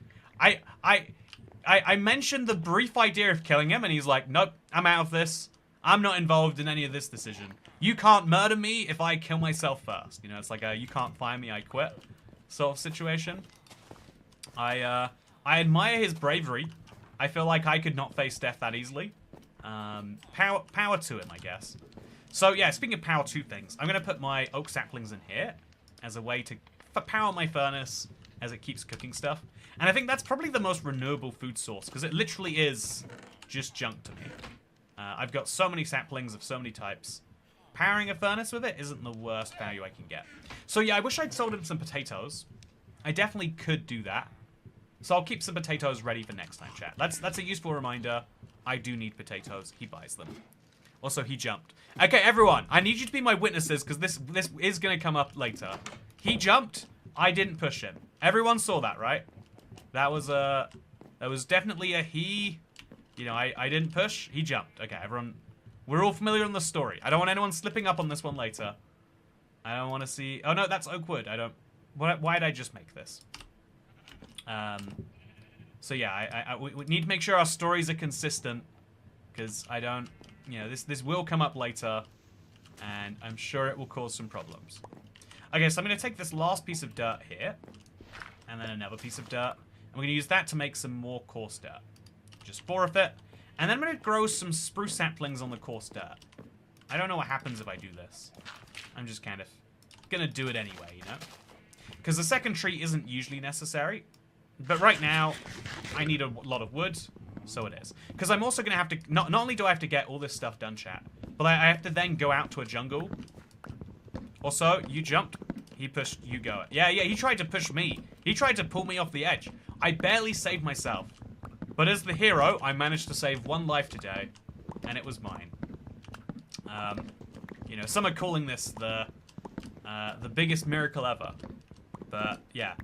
I mentioned the brief idea of killing him, and he's like, nope, I'm out of this. I'm not involved in any of this decision. You can't murder me if I kill myself first. You know, it's like a you can't fire me, I quit sort of situation. I admire his bravery. I feel like I could not face death that easily. Power to him, I guess. So yeah, speaking of power to things, I'm going to put my oak saplings in here as a way to power my furnace as it keeps cooking stuff. And I think that's probably the most renewable food source, because it literally is just junk to me. I've got so many saplings of so many types. Powering a furnace with it isn't the worst value I can get. So yeah, I wish I'd sold him some potatoes. I definitely could do that. So I'll keep some potatoes ready for next time, chat. That's a useful reminder. I do need potatoes. He buys them. Also, he jumped. Okay, everyone, I need you to be my witnesses, because this is going to come up later. He jumped. I didn't push him. Everyone saw that, right? That was definitely a he. You know, I didn't push. He jumped. Okay, everyone, we're all familiar on the story. I don't want anyone slipping up on this one later. I don't want to see. Oh no, that's oak wood. I don't. Why did I just make this? So yeah, we need to make sure our stories are consistent, because I don't. You know, this will come up later, and I'm sure it will cause some problems. Okay, so I'm going to take this last piece of dirt here, and then another piece of dirt, and we're going to use that to make some more coarse dirt. Just 4 of it, and then I'm going to grow some spruce saplings on the coarse dirt. I don't know what happens if I do this. I'm just kind of going to do it anyway, you know? Because the second tree isn't usually necessary, but right now, I need a lot of wood, so it is. Because I'm also going to have to, not only do I have to get all this stuff done, chat, but I have to then go out to a jungle. Also, you jumped. He pushed, you go. Yeah, he tried to push me. He tried to pull me off the edge. I barely saved myself. But as the hero, I managed to save 1 life today, and it was mine. You know, some are calling this the biggest miracle ever. But, yeah.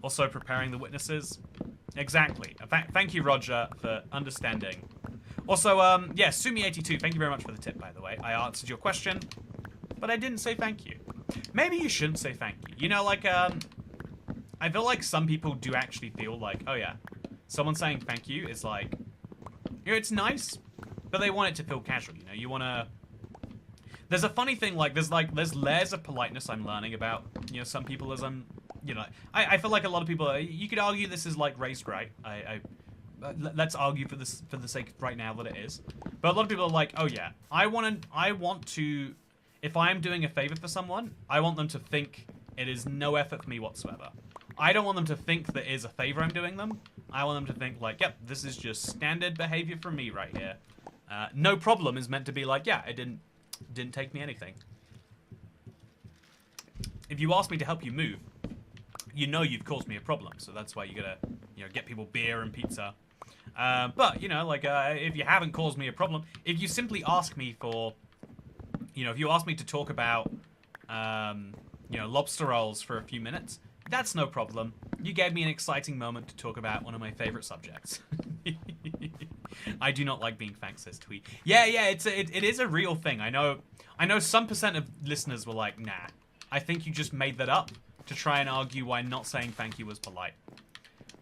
Also preparing the witnesses. Exactly. Thank you, Roger, for understanding. Also, yeah, Sumi82, thank you very much for the tip, by the way. I answered your question, but I didn't say thank you. Maybe you shouldn't say thank you. You know, like, I feel like some people do actually feel like, oh yeah, someone saying thank you is like, you know, it's nice, but they want it to feel casual, you know? You want to... There's a funny thing, like, there's layers of politeness I'm learning about, you know, some people as I'm... You know, I feel like a lot of people, you could argue this is like raised right. Let's argue for the sake of right now that it is. But a lot of people are like, oh yeah, I want to, if I am doing a favor for someone, I want them to think it is no effort for me whatsoever. I don't want them to think that it is a favor I'm doing them. I want them to think like, yep, this is just standard behavior from me right here. No problem is meant to be like, yeah, it didn't take me anything. If you ask me to help you move, you know you've caused me a problem, so that's why you gotta, you know, get people beer and pizza. But, you know, like, if you haven't caused me a problem, if you simply ask me for, you know, if you ask me to talk about, you know, lobster rolls for a few minutes, that's no problem. You gave me an exciting moment to talk about one of my favorite subjects. I do not like being thanked, says Tweet. Yeah, it is a real thing. I know some % of listeners were like, nah, I think you just made that up to try and argue why not saying thank you was polite.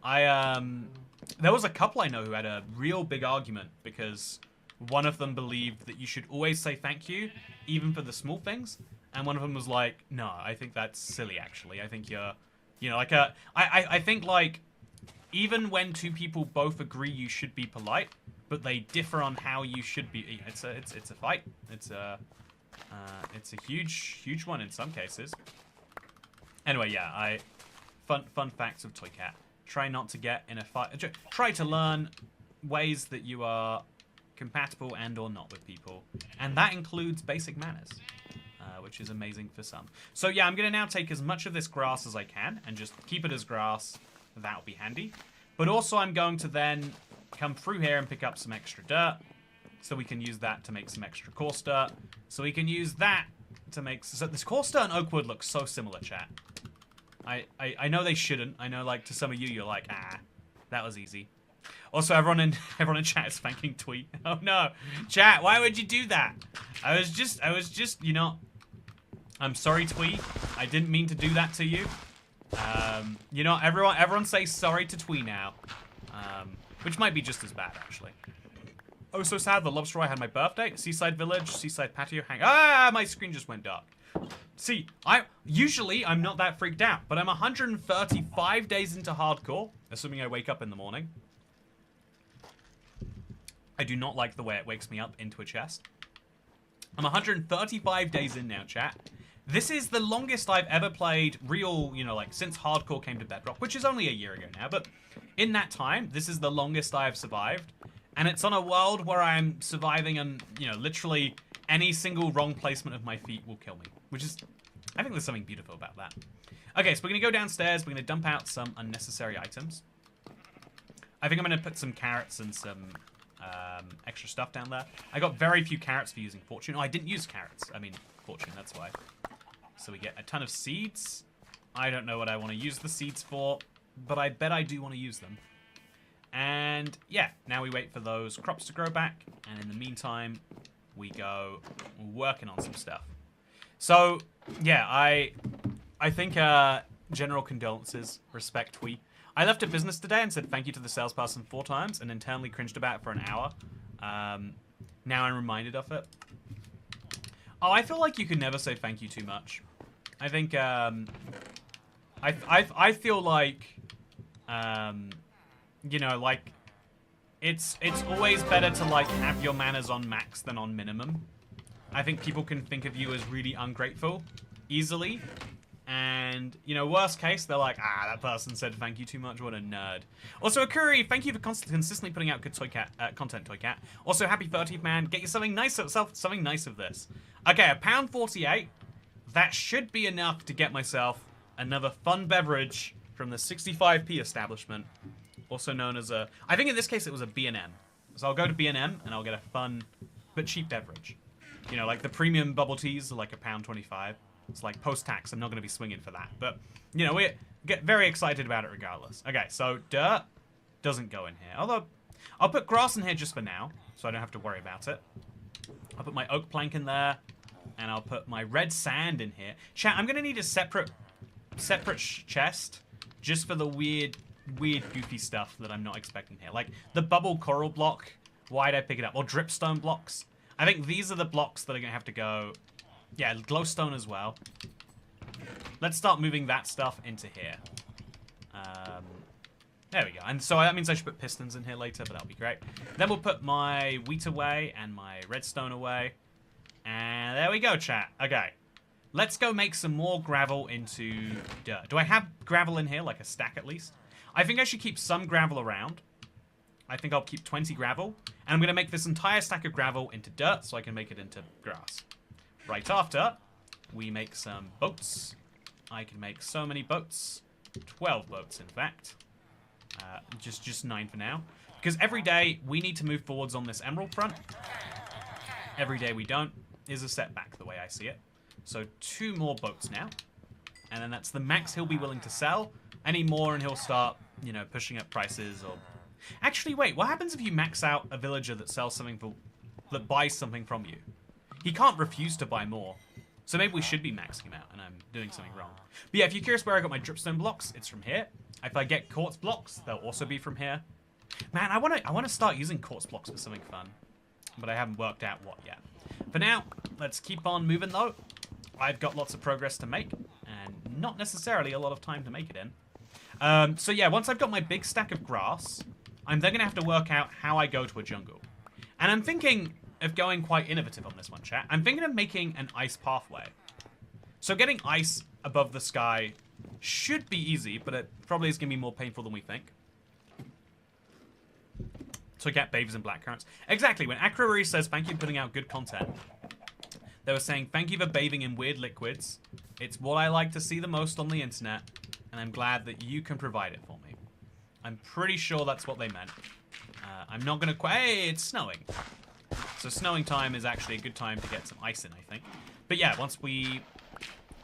There was a couple I know who had a real big argument because one of them believed that you should always say thank you, even for the small things, and one of them was like, no, I think that's silly, actually. I think you're, you know, like, I think, like, even when 2 people both agree you should be polite, but they differ on how you should be, you know, it's a fight. It's a huge one in some cases. Anyway, yeah, fun facts of Toy Cat. Try not to get in a fight. Try to learn ways that you are compatible and or not with people. And that includes basic manners, which is amazing for some. So yeah, I'm going to now take as much of this grass as I can and just keep it as grass. That'll be handy. But also I'm going to then come through here and pick up some extra dirt. So we can use that to make some extra coarse dirt. So we can use that to make... So this coarse dirt and oak wood looks so similar, chat. I know they shouldn't. I know, like, to some of you, you're like, ah, that was easy. Also, everyone in chat is thanking Tweet. Oh no, chat, why would you do that? I was just, you know, I'm sorry, Tweet. I didn't mean to do that to you. You know, everyone say sorry to Twee now. Which might be just as bad, actually. Oh, so sad. The lobster I had my birthday. Seaside village, seaside patio hang. Ah, my screen just went dark. See, usually I'm not that freaked out, but I'm 135 days into hardcore, assuming I wake up in the morning. I do not like the way it wakes me up into a chest. I'm 135 days in now, chat. This is the longest I've ever played real, you know, like, since hardcore came to Bedrock, which is only a year ago now, but in that time, this is the longest I have survived, and it's on a world where I'm surviving and, you know, literally any single wrong placement of my feet will kill me, which is, I think there's something beautiful about that. Okay, so we're gonna go downstairs, we're gonna dump out some unnecessary items. I think I'm gonna put some carrots and some extra stuff down there. I got very few carrots for using fortune. Oh, I didn't use carrots. I mean, fortune, that's why. So we get a ton of seeds. I don't know what I want to use the seeds for, but I bet I do want to use them. And yeah, now we wait for those crops to grow back, and in the meantime, we go working on some stuff. So yeah, I think general condolences, respect Twee. I left a business today and said thank you to the salesperson 4 times and internally cringed about it for an hour. Now I'm reminded of it. Oh, I feel like you can never say thank you too much. I think, I feel like, you know, like, it's always better to, like, have your manners on max than on minimum. I think people can think of you as really ungrateful easily. And, you know, worst case, they're like, ah, that person said thank you too much, what a nerd. Also, Akuri, thank you for consistently putting out good content, Toy Cat. Also, happy 30th, man. Get you something nice of this. Okay, £1.48. That should be enough to get myself another fun beverage from the 65p establishment, also known as a, I think in this case it was a B&M. So I'll go to B&M and I'll get a fun but cheap beverage. You know, like the premium bubble teas are like £1.25. It's like post-tax, I'm not going to be swinging for that. But, you know, we get very excited about it regardless. Okay, so dirt doesn't go in here. Although, I'll put grass in here just for now, so I don't have to worry about it. I'll put my oak plank in there, and I'll put my red sand in here. Chat, I'm going to need a separate chest just for the weird, goofy stuff that I'm not expecting here. Like, the bubble coral block, why'd I pick it up? Or dripstone blocks. I think these are the blocks that are going to have to go... Yeah, glowstone as well. Let's start moving that stuff into here. There we go. And so that means I should put pistons in here later, but that'll be great. Then we'll put my wheat away and my redstone away. And there we go, chat. Okay. Let's go make some more gravel into dirt. Do I have gravel in here, like a stack at least? I think I should keep some gravel around. I think I'll keep 20 gravel. And I'm going to make this entire stack of gravel into dirt so I can make it into grass. Right after, we make some boats. I can make so many boats. 12 boats, in fact. Just 9 for now. Because every day, we need to move forwards on this emerald front. Every day we don't is a setback, the way I see it. So 2 more boats now. And then that's the max he'll be willing to sell. Any more and he'll start, you know, pushing up prices or... Actually, wait, what happens if you max out a villager that sells something for... that buys something from you? He can't refuse to buy more. So maybe we should be maxing him out and I'm doing something wrong. But yeah, if you're curious where I got my dripstone blocks, it's from here. If I get quartz blocks, they'll also be from here. Man, I wanna start using quartz blocks for something fun. But I haven't worked out what yet. For now, let's keep on moving though. I've got lots of progress to make and not necessarily a lot of time to make it in. So yeah, once I've got my big stack of grass, I'm then gonna have to work out how I go to a jungle. And I'm thinking of going quite innovative on this one, chat. I'm thinking of making an ice pathway. So getting ice above the sky should be easy, but it probably is going to be more painful than we think. So get babies and blackcurrants. Exactly, when Acroree says thank you for putting out good content, they were saying thank you for bathing in weird liquids. It's what I like to see the most on the internet, and I'm glad that you can provide it for me. I'm pretty sure that's what they meant. I'm not going to... Hey, it's snowing. So snowing time is actually a good time to get some ice in, I think. But yeah,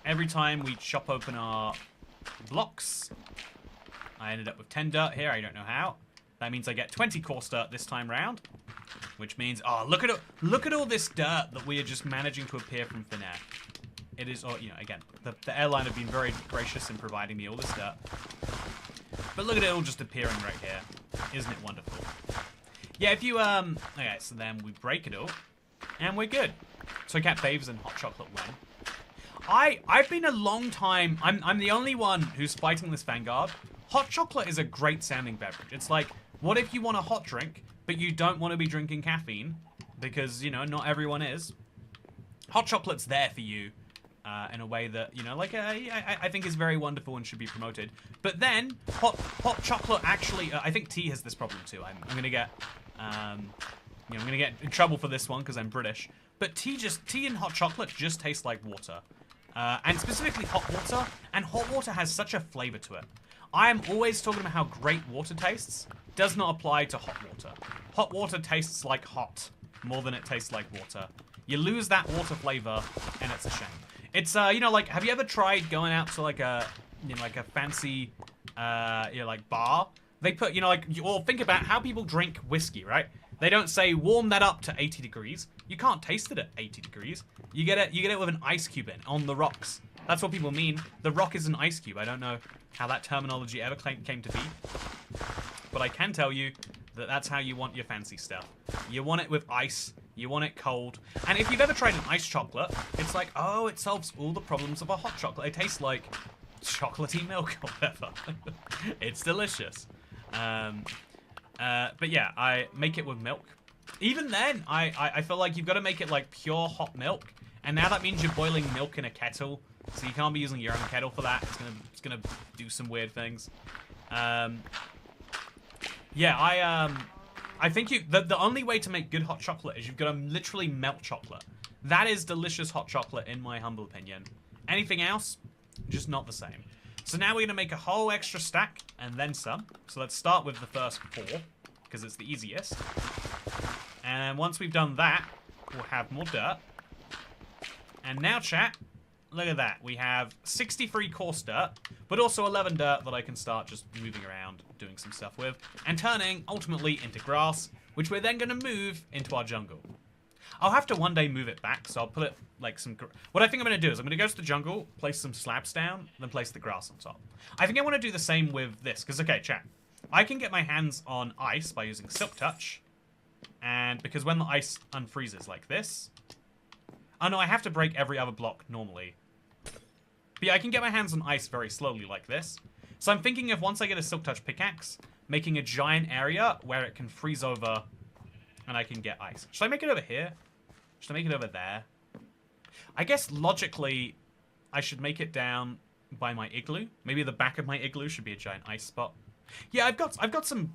every time we chop open our blocks, I ended up with 10 dirt here. I don't know how. That means I get 20 coarse dirt this time round, which means, oh, look at all this dirt that we are just managing to appear from thin air. It is, or, you know, again, the airline have been very gracious in providing me all this dirt. But look at it all just appearing right here. Isn't it wonderful? Yeah, if you, okay, so then we break it all, and we're good. So Cat Faves and Hot Chocolate win. I've been a long time, I'm the only one who's fighting this Vanguard. Hot chocolate is a great sounding beverage. It's like, what if you want a hot drink, but you don't want to be drinking caffeine? Because, you know, not everyone is. Hot chocolate's there for you in a way that, you know, like, I think is very wonderful and should be promoted. But then, hot chocolate actually, I think tea has this problem too. I'm going to get, you know, I'm going to get in trouble for this one because I'm British. But tea and hot chocolate just taste like water. And specifically hot water. And hot water has such a flavor to it. I am always talking about how great water tastes. Does not apply to hot water. Hot water tastes like hot more than it tastes like water. You lose that water flavor, and it's a shame. It's you know, like, have you ever tried going out to like a, you know, like a fancy, you know, like bar? They put, you know, like, or think about how people drink whiskey, right? They don't say warm that up to 80 degrees. You can't taste it at 80 degrees. You get it with an ice cube in on the rocks. That's what people mean. The rock is an ice cube. I don't know how that terminology ever came to be. But I can tell you that that's how you want your fancy stuff. You want it with ice. You want it cold. And if you've ever tried an iced chocolate, it's like, oh, it solves all the problems of a hot chocolate. It tastes like chocolatey milk or whatever. It's delicious. But yeah, I make it with milk. Even then, I feel like you've got to make it like pure hot milk. And now that means you're boiling milk in a kettle. So you can't be using your own kettle for that. It's gonna do some weird things. Yeah, I think the only way to make good hot chocolate is you've got to literally melt chocolate. That is delicious hot chocolate in my humble opinion. Anything else, just not the same. So now we're gonna make a whole extra stack and then some. So let's start with the first 4 because it's the easiest. And once we've done that, we'll have more dirt. And now, chat, look at that. We have 63 coarse dirt, but also 11 dirt that I can start just moving around, doing some stuff with, and turning, ultimately, into grass, which we're then going to move into our jungle. I'll have to one day move it back, so I'll put it, like, some... What I think I'm going to do is I'm going to go to the jungle, place some slabs down, then place the grass on top. I think I want to do the same with this, because, okay, chat, I can get my hands on ice by using Silk Touch, and because when the ice unfreezes like this... Oh no, I have to break every other block normally. But yeah, I can get my hands on ice very slowly like this. So I'm thinking of once I get a Silk Touch pickaxe, making a giant area where it can freeze over and I can get ice. Should I make it over here? Should I make it over there? I guess logically, I should make it down by my igloo. Maybe the back of my igloo should be a giant ice spot. Yeah, I've got some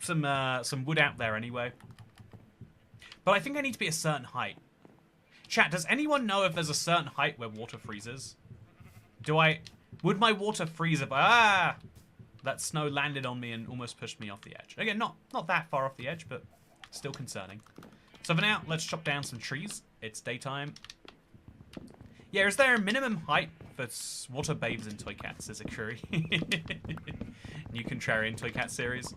wood out there anyway. But I think I need to be a certain height. Chat, does anyone know if there's a certain height where water freezes? Would my water freeze if that snow landed on me and almost pushed me off the edge? Again, not that far off the edge, but still concerning. So for now, let's chop down some trees. It's daytime. Yeah, is there a minimum height for water babes and toy cats? Says a query. New contrarian toy cat series.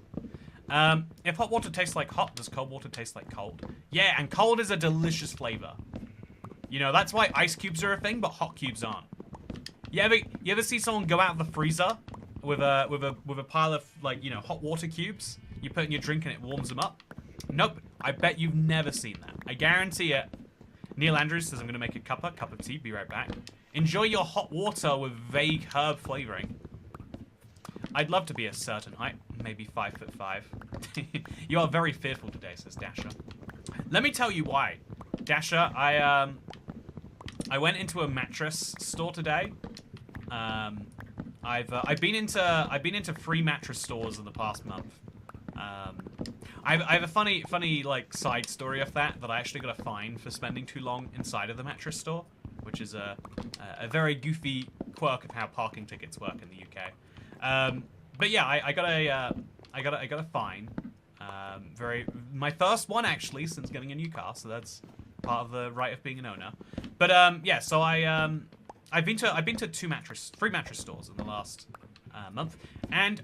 If hot water tastes like hot, does cold water taste like cold? Yeah, and cold is a delicious flavor. You know, that's why ice cubes are a thing, but hot cubes aren't. You ever see someone go out of the freezer with a pile of, like, you know, hot water cubes? You put in your drink and it warms them up? Nope. I bet you've never seen that. I guarantee it. Neil Andrews says I'm going to make a cup of tea. Be right back. Enjoy your hot water with vague herb flavoring. I'd love to be a certain height. Maybe 5'5". You are very fearful today, says Dasher. Let me tell you why. Dasher, I went into a mattress store today. I've been into free mattress stores in the past month. I have a funny like side story of that I actually got a fine for spending too long inside of the mattress store, which is a very goofy quirk of how parking tickets work in the UK. But yeah, I got a fine. My first one actually since getting a new car, so that's part of the right of being an owner. But yeah, so I've been to free mattress stores in the last month, and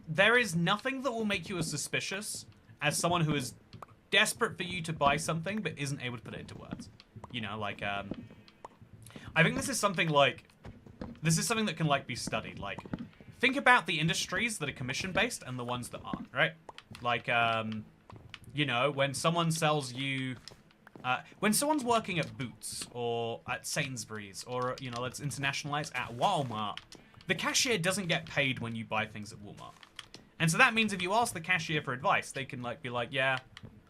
there is nothing that will make you as suspicious as someone who is desperate for you to buy something but isn't able to put it into words. You know, like I think this is something like, this is something that can like be studied. Like, think about the industries that are commission based and the ones that aren't, right? Like, you know, when someone sells you, when someone's working at Boots or at Sainsbury's or, you know, let's internationalize, at Walmart, the cashier doesn't get paid when you buy things at Walmart. And so that means if you ask the cashier for advice, they can like be like, yeah,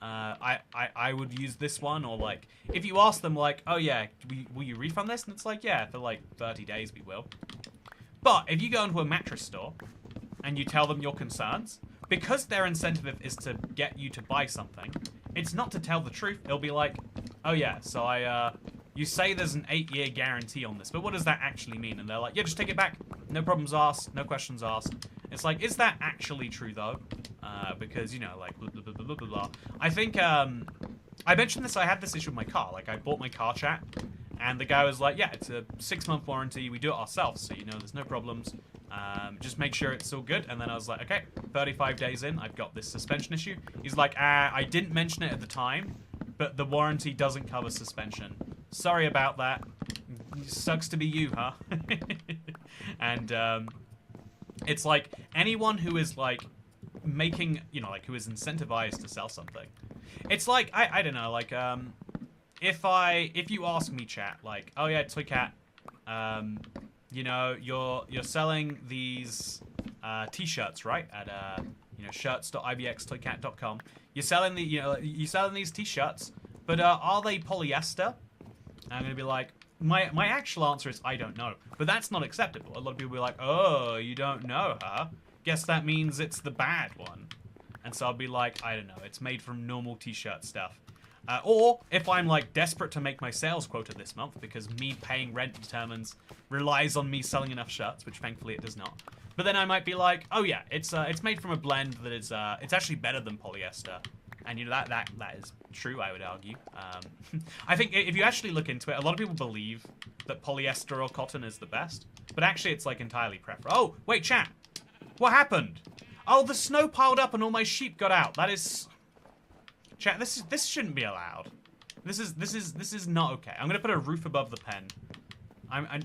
I would use this one. Or like, if you ask them like, oh yeah, will you refund this? And it's like, yeah, for like 30 days we will. But if you go into a mattress store and you tell them your concerns, because their incentive is to get you to buy something, it's not to tell the truth. It'll be like, oh yeah, so you say there's an 8-year guarantee on this, but what does that actually mean? And they're like, yeah, just take it back. No problems asked, no questions asked. It's like, is that actually true though? Because, you know, like, blah, blah, blah, blah, blah, blah. I think, I mentioned this, I had this issue with my car. Like, I bought my car, chat, and the guy was like, yeah, it's a 6-month warranty. We do it ourselves, so, you know, there's no problems. Just make sure it's all good. And then I was like, okay, 35 days in, I've got this suspension issue. He's like, I didn't mention it at the time, but the warranty doesn't cover suspension. Sorry about that. Sucks to be you, huh? And, it's like, anyone who is, like, making, you know, like, who is incentivized to sell something. It's like, I don't know, like, if you ask me, chat, like, oh yeah, Toy Cat, you know, you're selling these, t-shirts, right? At, you know, shirts.ibxtoycat.com. You're selling you're selling these t-shirts, but, are they polyester? And I'm gonna be like, my actual answer is I don't know. But that's not acceptable. A lot of people will be like, oh, you don't know, huh? Guess that means it's the bad one. And so I'll be like, I don't know. It's made from normal t-shirt stuff. Or if I'm like desperate to make my sales quota this month because me paying rent relies on me selling enough shirts, which thankfully it does not. But then I might be like, oh yeah, it's made from a blend that is it's actually better than polyester. And you know that is true, I would argue. I think if you actually look into it, a lot of people believe that polyester or cotton is the best, but actually it's like entirely preferable. Oh wait, chat, what happened? Oh, the snow piled up and all my sheep got out. That is, chat. This shouldn't be allowed. This is not okay. I'm gonna put a roof above the pen.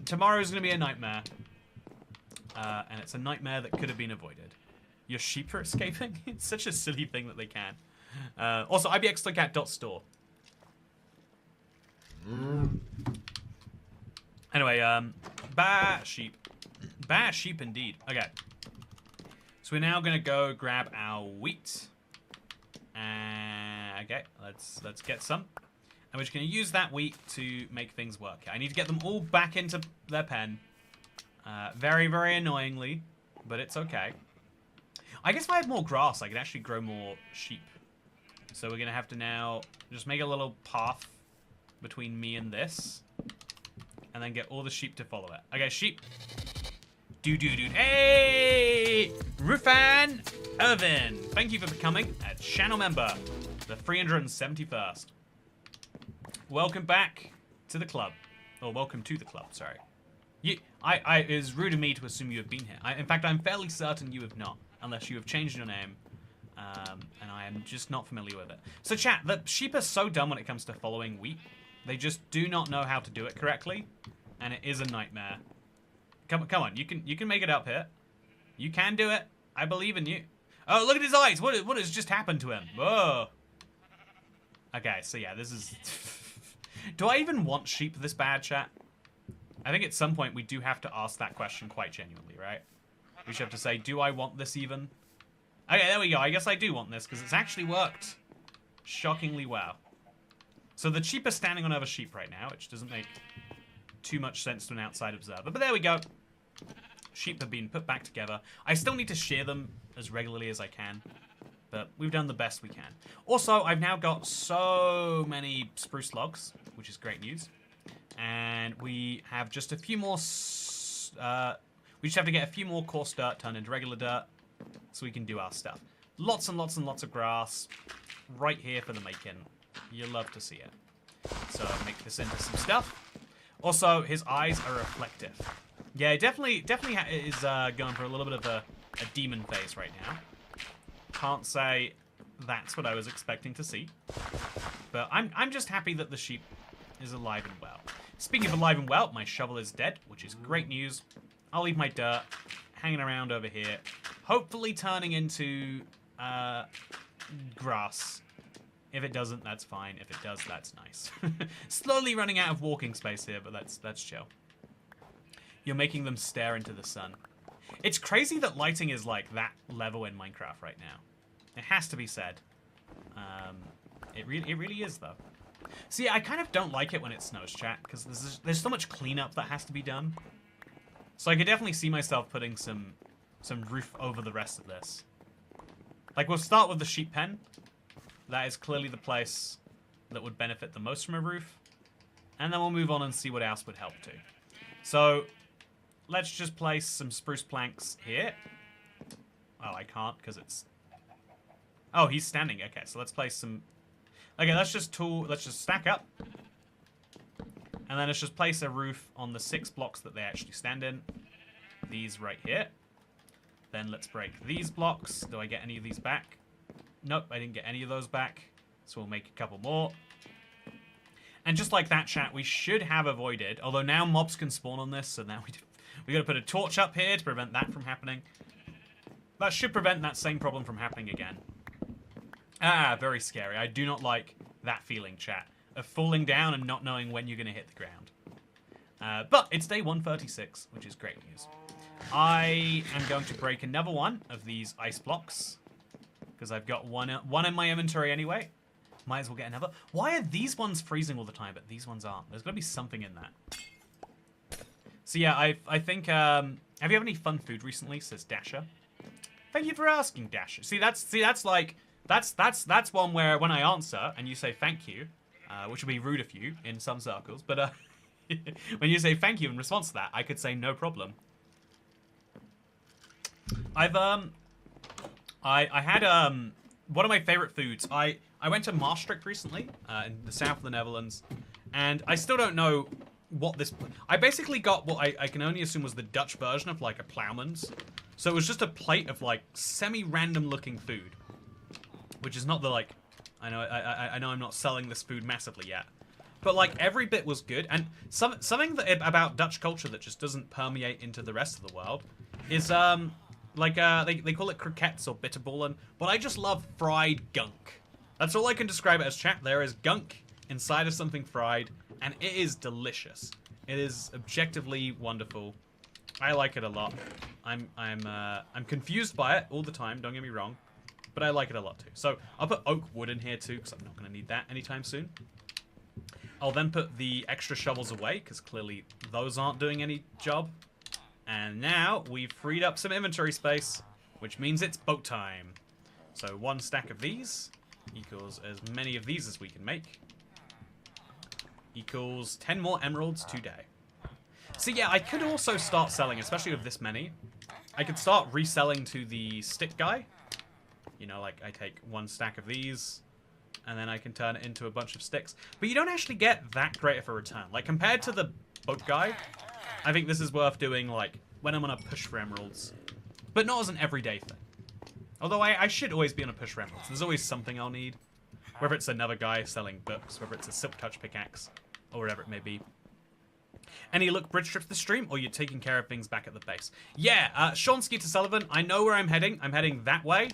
Tomorrow's gonna be a nightmare, and it's a nightmare that could have been avoided. Your sheep are escaping. It's such a silly thing that they can. Also, ibxtoycat.store. Anyway, bah sheep. Bah sheep indeed. Okay. So we're now gonna go grab our wheat. Okay, let's get some. And we're just gonna use that wheat to make things work. I need to get them all back into their pen. Very, very annoyingly, but it's okay. I guess if I had more grass, I could actually grow more sheep. So we're gonna have to now just make a little path between me and this, and then get all the sheep to follow it. Okay, sheep. Dude. Hey! Rufan Irvin, thank you for becoming a channel member, the 371st. Welcome back to the club. Or welcome to the club, sorry. It is rude of me to assume you have been here. In fact, I'm fairly certain you have not, unless you have changed your name. And I am just not familiar with it. So chat, the sheep are so dumb when it comes to following wheat. They just do not know how to do it correctly, and it is a nightmare. Come on, you can make it up here. You can do it. I believe in you. Oh, look at his eyes. What has just happened to him? Whoa. Okay, so yeah, this is... Do I even want sheep this bad, chat? I think at some point we do have to ask that question quite genuinely, right? We should have to say, do I want this even? Okay, there we go. I guess I do want this, because it's actually worked shockingly well. So the sheep are standing on other sheep right now, which doesn't make too much sense to an outside observer. But there we go. Sheep have been put back together. I still need to shear them as regularly as I can, but we've done the best we can. Also, I've now got so many spruce logs, which is great news. And we have just a few more... we just have to get a few more coarse dirt turned into regular dirt, so we can do our stuff. Lots and lots and lots of grass right here for the making. You'll love to see it. So make this into some stuff. Also, his eyes are reflective. Yeah, definitely is going for a little bit of a demon phase right now. Can't say that's what I was expecting to see. But I'm just happy that the sheep is alive and well. Speaking of alive and well, my shovel is dead, which is great news. I'll leave my dirt hanging around over here, hopefully turning into grass. If it doesn't, that's fine. If it does, that's nice. Slowly running out of walking space here, but that's chill. You're making them stare into the sun. It's crazy that lighting is like that level in Minecraft right now. It has to be said. It really is though. See, I kind of don't like it when it snows, chat, because there's so much cleanup that has to be done. So I could definitely see myself putting some roof over the rest of this. Like, we'll start with the sheep pen. That is clearly the place that would benefit the most from a roof. And then we'll move on and see what else would help too. So, let's just place some spruce planks here. Oh, I can't because it's... Oh, he's standing. Okay, so let's place some... Okay, let's just stack up. And then let's just place a roof on the 6 blocks that they actually stand in. These right here. Then let's break these blocks. Do I get any of these back? Nope, I didn't get any of those back. So we'll make a couple more. And just like that, chat, we should have avoided... Although now mobs can spawn on this, so now we got to put a torch up here to prevent that from happening. That should prevent that same problem from happening again. Ah, very scary. I do not like that feeling, chat, of falling down and not knowing when you're going to hit the ground. But it's day 136, which is great news. I am going to break another one of these ice blocks, because I've got one in my inventory anyway. Might as well get another. Why are these ones freezing all the time, but these ones aren't? There's got to be something in that. So yeah, I think, have you had any fun food recently, says Dasher. Thank you for asking, Dasher. That's one where when I answer and you say thank you, which would be rude of you in some circles, but when you say thank you in response to that, I could say no problem. I had one of my favorite foods. I went to Maastricht recently in the south of the Netherlands, and I still don't know what this... I basically got what I can only assume was the Dutch version of like a ploughman's. So it was just a plate of like semi-random looking food, which is not the like... I know I'm not selling this food massively yet, but like every bit was good. And something about Dutch culture that just doesn't permeate into the rest of the world is they call it croquettes or bitterballen, but I just love fried gunk. That's all I can describe it as, chat. There is gunk inside of something fried, and it is delicious. It is objectively wonderful. I like it a lot. I'm confused by it all the time, don't get me wrong, but I like it a lot too. So I'll put oak wood in here too, because I'm not going to need that anytime soon. I'll then put the extra shovels away, because clearly those aren't doing any job. And now we've freed up some inventory space, which means it's boat time. So 1 stack of these equals as many of these as we can make. Equals 10 more emeralds today. So yeah, I could also start selling, especially with this many. I could start reselling to the stick guy. You know, like I take 1 stack of these, and then I can turn it into a bunch of sticks. But you don't actually get that great of a return. Like, compared to the boat guy, I think this is worth doing, like, when I'm on a push for emeralds. But not as an everyday thing. Although I should always be on a push for emeralds. There's always something I'll need. Whether it's another guy selling books, whether it's a silk touch pickaxe, or whatever it may be. Any look bridge trip to the stream, or you're taking care of things back at the base? Yeah, Sean Skeeter Sullivan, I know where I'm heading. I'm heading that way,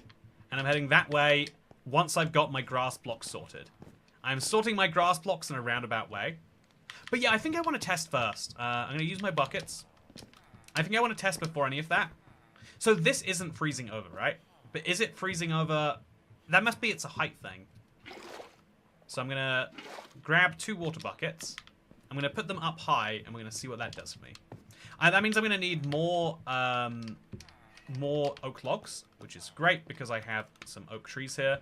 and I'm heading that way once I've got my grass blocks sorted. I'm sorting my grass blocks in a roundabout way. But yeah, I think I want to test first. I'm going to use my buckets. I think I want to test before any of that. So this isn't freezing over, right? But is it freezing over? That must be it's a height thing. So I'm going to grab 2 water buckets. I'm going to put them up high, and we're going to see what that does for me. That means I'm going to need more oak logs, which is great because I have some oak trees here.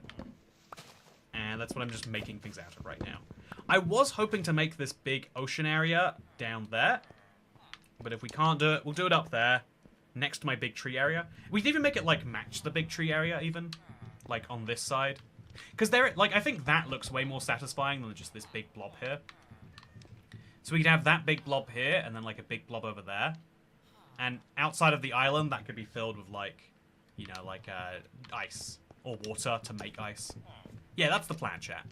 And that's what I'm just making things out of right now. I was hoping to make this big ocean area down there. But if we can't do it, we'll do it up there, next to my big tree area. We can even make it, like, match the big tree area, even. Like, on this side. Because I think that looks way more satisfying than just this big blob here. So we could have that big blob here, and then, like, a big blob over there. And outside of the island, that could be filled with, like, you know, like, ice. Or water to make ice. Yeah, that's the plan, chat.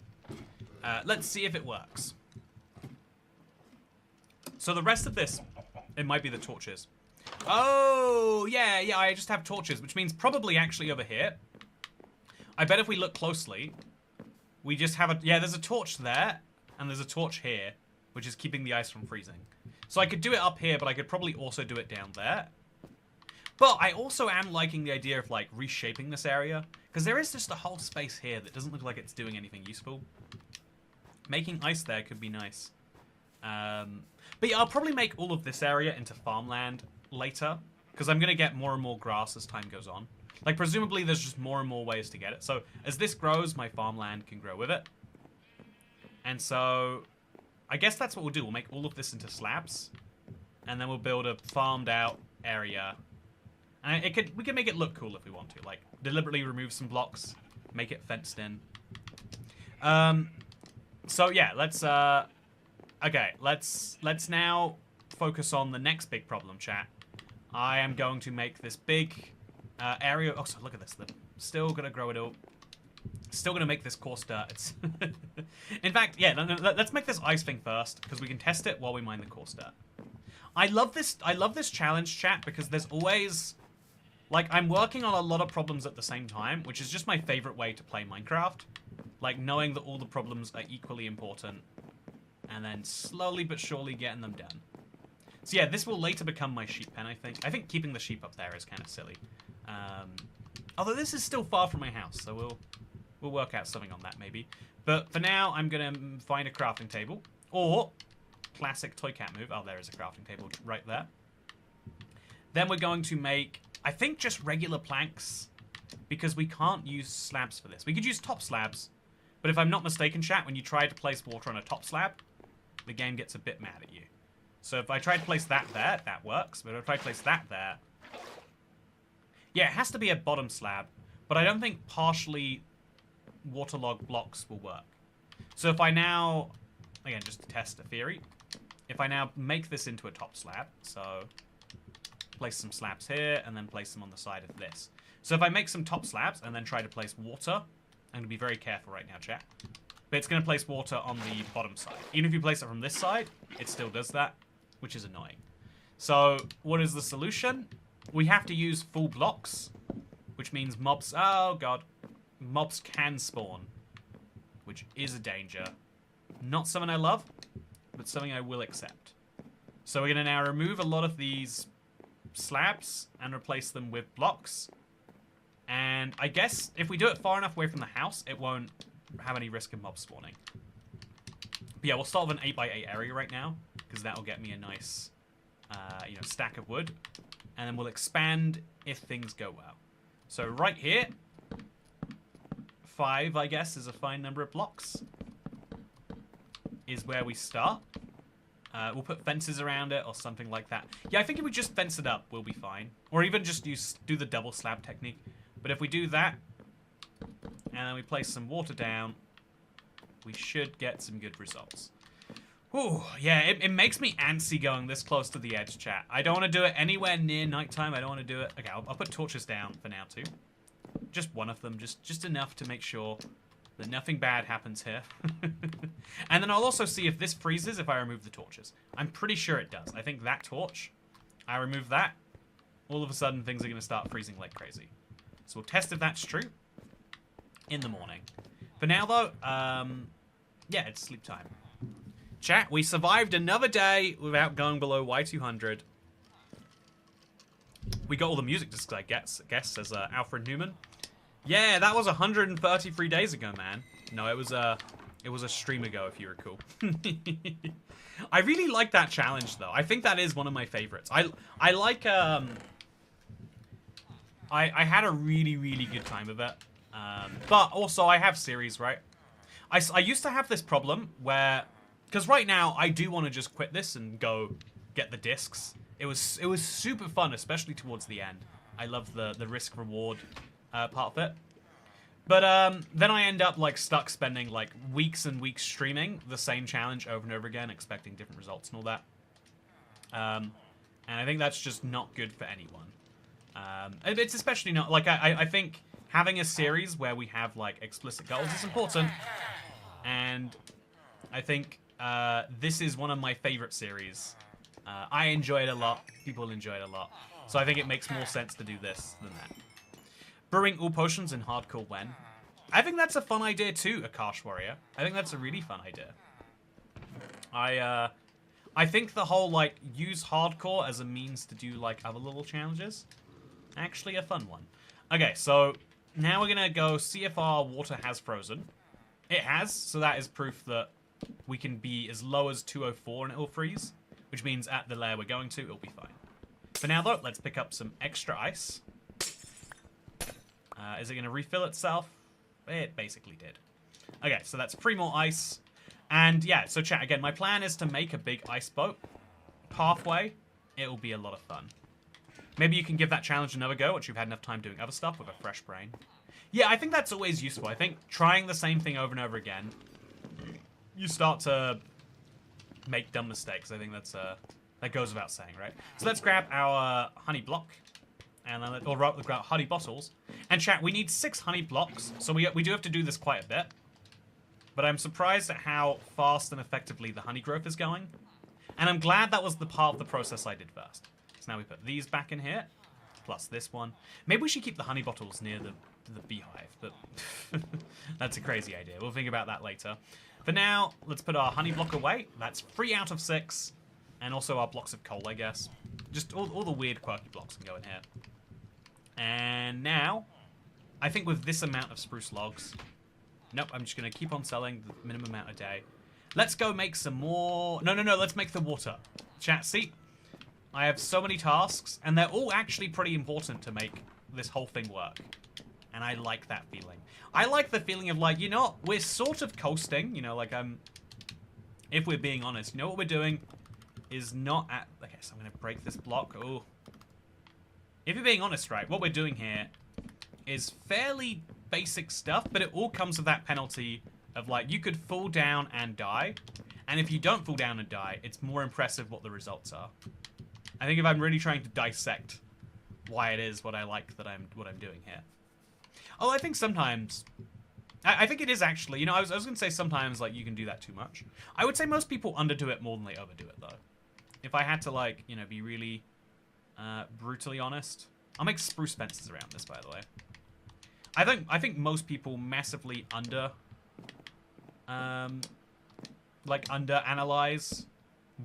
Let's see if it works. So the rest of this, it might be the torches. Oh, yeah, I just have torches, which means probably actually over here. I bet if we look closely, we just have a... Yeah, there's a torch there, and there's a torch here, which is keeping the ice from freezing. So I could do it up here, but I could probably also do it down there. But I also am liking the idea of, like, reshaping this area, because there is just a whole space here that doesn't look like it's doing anything useful. Making ice there could be nice. But yeah, I'll probably make all of this area into farmland later, because I'm going to get more and more grass as time goes on. Like, presumably there's just more and more ways to get it. So, as this grows, my farmland can grow with it. And so, I guess that's what we'll do. We'll make all of this into slabs, and then we'll build a farmed out area. And we can make it look cool if we want to. Like, deliberately remove some blocks, make it fenced in. So yeah, let's okay, let's now focus on the next big problem, chat. I am going to make this big area. Oh, so look at this. They're still gonna grow it all. Still gonna make this coarse dirt. It's in fact, yeah. Let's make this ice thing first because we can test it while we mine the coarse dirt. I love this challenge, chat, because there's always, like, I'm working on a lot of problems at the same time, which is just my favorite way to play Minecraft. Like, knowing that all the problems are equally important, and then slowly but surely getting them done. So yeah, this will later become my sheep pen, I think. I think keeping the sheep up there is kind of silly. Although this is still far from my house, so we'll work out something on that maybe. But for now, I'm gonna find a crafting table, or classic toy cat move. Oh, there is a crafting table right there. Then we're going to make, I think, just regular planks, because we can't use slabs for this. We could use top slabs, but if I'm not mistaken, chat, when you try to place water on a top slab, the game gets a bit mad at you. So if I try to place that there, that works. But if I place that there... Yeah, it has to be a bottom slab, but I don't think partially waterlogged blocks will work. So if I now... Again, just to test a theory. If I now make this into a top slab, so place some slabs here, and then place them on the side of this. So if I make some top slabs and then try to place water... I'm going to be very careful right now, chat. But it's going to place water on the bottom side. Even if you place it from this side, it still does that, which is annoying. So, what is the solution? We have to use full blocks, which means mobs... Oh, God. Mobs can spawn, which is a danger. Not something I love, but something I will accept. So we're going to now remove a lot of these slabs and replace them with blocks. And I guess if we do it far enough away from the house, it won't have any risk of mob spawning. But yeah, we'll start with an 8x8 area right now, because that'll get me a nice, you know, stack of wood. And then we'll expand if things go well. So right here, 5, I guess, is a fine number of blocks. Is where we start. We'll put fences around it or something like that. Yeah, I think if we just fence it up, we'll be fine. Or even just do the double slab technique. But if we do that, and then we place some water down, we should get some good results. Ooh, yeah, it makes me antsy going this close to the edge, chat. I don't want to do it anywhere near nighttime. I don't want to do it... Okay, I'll put torches down for now, too. Just one of them, just enough to make sure that nothing bad happens here. And then I'll also see if this freezes if I remove the torches. I'm pretty sure it does. I think that torch, I remove that, all of a sudden things are going to start freezing like crazy. So we'll test if that's true in the morning. For now, though, yeah, it's sleep time. Chat, we survived another day without going below Y200. We got all the music discs, I guess, says Alfred Newman. Yeah, that was 133 days ago, man. No, it was a stream ago, if you recall. I really like that challenge, though. I think that is one of my favorites. I like, I had a really, really good time with it. But also, I have series, right? I used to have this problem where... Because right now, I do want to just quit this and go get the discs. It was super fun, especially towards the end. I love the risk-reward part of it. But then I end up like stuck spending like weeks and weeks streaming the same challenge over and over again, expecting different results and all that. And I think that's just not good for anyone. It's especially not... Like, I think having a series where we have like explicit goals is important. And I think... this is one of my favorite series I enjoy it a lot. People enjoy it a lot. So I think it makes more sense to do this than that. Brewing all potions in hardcore when? I think that's a fun idea too, Akash Warrior. I think that's a really fun idea. I think the whole, like, use hardcore as a means to do, like, other little challenges, actually a fun one. Okay, so now we're gonna go see if our water has frozen. It has, so that is proof that we can be as low as 204 and it'll freeze, which means at the layer we're going to, it'll be fine. For now, though, let's pick up some extra ice. Is it gonna refill itself? It basically did. Okay, so that's 3 more ice. And yeah, so chat, again, my plan is to make a big ice boat. Halfway, it'll be a lot of fun. Maybe you can give that challenge another go once you've had enough time doing other stuff with a fresh brain. Yeah, I think that's always useful. I think trying the same thing over and over again, you start to make dumb mistakes. I think that's that goes without saying, right? So let's grab our honey block, and then or grab honey bottles. And chat, we need 6 honey blocks, so we do have to do this quite a bit. But I'm surprised at how fast and effectively the honey growth is going. And I'm glad that was the part of the process I did first. So now we put these back in here, plus this one. Maybe we should keep the honey bottles near the beehive, but that's a crazy idea. We'll think about that later. For now, let's put our honey block away. That's 3 out of 6. And also our blocks of coal, I guess. Just all the weird quirky blocks can go in here. And now, I think with this amount of spruce logs... Nope, I'm just going to keep on selling the minimum amount a day. Let's go make some more... No, let's make the water. Chat, see? I have so many tasks, and they're all actually pretty important to make this whole thing work. And I like that feeling. I like the feeling of, like, you know, we're sort of coasting, you know, like, if we're being honest, you know what we're doing is not at... Okay, so I'm going to break this block. Oh. If you're being honest, right, what we're doing here is fairly... basic stuff, but it all comes with that penalty of, like, you could fall down and die, and if you don't fall down and die, it's more impressive what the results are. I think if I'm really trying to dissect why it is what I like that what I'm doing here. Oh, I think sometimes, I think it is actually, you know, I was gonna say sometimes, like, you can do that too much. I would say most people underdo it more than they overdo it, though. If I had to, like, you know, be really brutally honest, I'll make spruce fences around this, by the way. I think most people massively underanalyze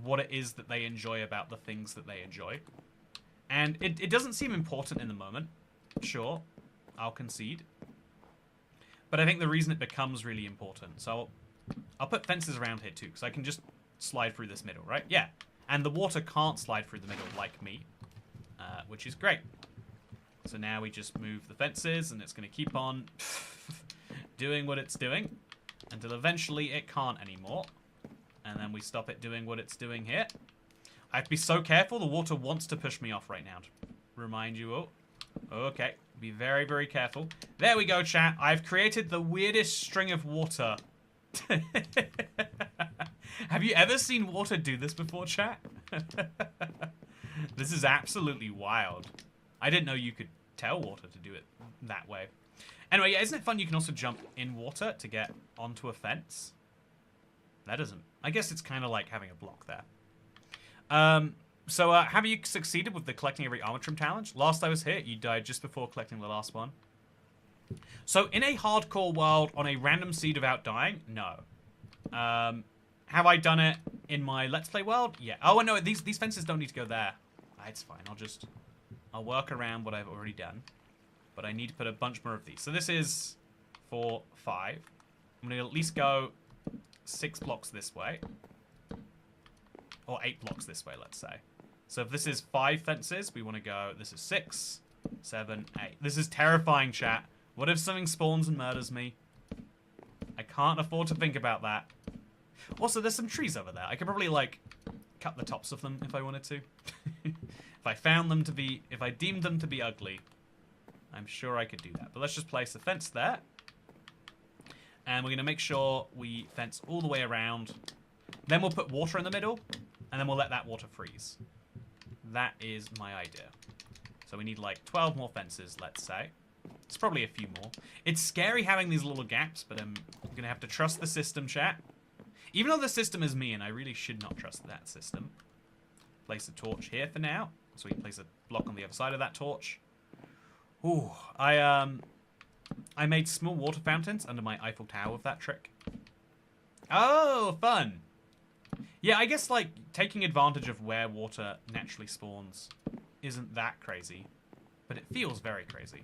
what it is that they enjoy about the things that they enjoy. And it doesn't seem important in the moment. Sure, I'll concede. But I think the reason it becomes really important, so I'll put fences around here too, because I can just slide through this middle, right? Yeah, and the water can't slide through the middle like me, which is great. So now we just move the fences, and it's going to keep on doing what it's doing until eventually it can't anymore. And then we stop it doing what it's doing here. I have to be so careful. The water wants to push me off right now. To remind you all. Okay. Be very, very careful. There we go, chat. I've created the weirdest string of water. Have you ever seen water do this before, chat? This is absolutely wild. I didn't know you could tell water to do it that way. Anyway, yeah, isn't it fun you can also jump in water to get onto a fence? That doesn't... I guess it's kind of like having a block there. So have you succeeded with the collecting every armor trim challenge? Last I was here, you died just before collecting the last one. So in a hardcore world, on a random seed without dying? No. Have I done it in my Let's Play world? Yeah. Oh, no, these fences don't need to go there. It's fine, I'll work around what I've already done. But I need to put a bunch more of these. So this is 4, 5. I'm going to at least go 6 blocks this way. Or 8 blocks this way, let's say. So if this is 5 fences, we want to go... This is 6, 7, 8. This is terrifying, chat. What if something spawns and murders me? I can't afford to think about that. Also, there's some trees over there. I could probably, like, cut the tops of them if I wanted to. If I found them to be... If I deemed them to be ugly, I'm sure I could do that. But let's just place a fence there. And we're going to make sure we fence all the way around. Then we'll put water in the middle. And then we'll let that water freeze. That is my idea. So we need like 12 more fences, let's say. It's probably a few more. It's scary having these little gaps, but I'm going to have to trust the system, chat. Even though the system is me, and I really should not trust that system. place a torch here for now. So we can place a block on the other side of that torch. Ooh, I made small water fountains under my Eiffel Tower with that trick. Oh, fun. Yeah, I guess, like, taking advantage of where water naturally spawns isn't that crazy. But it feels very crazy.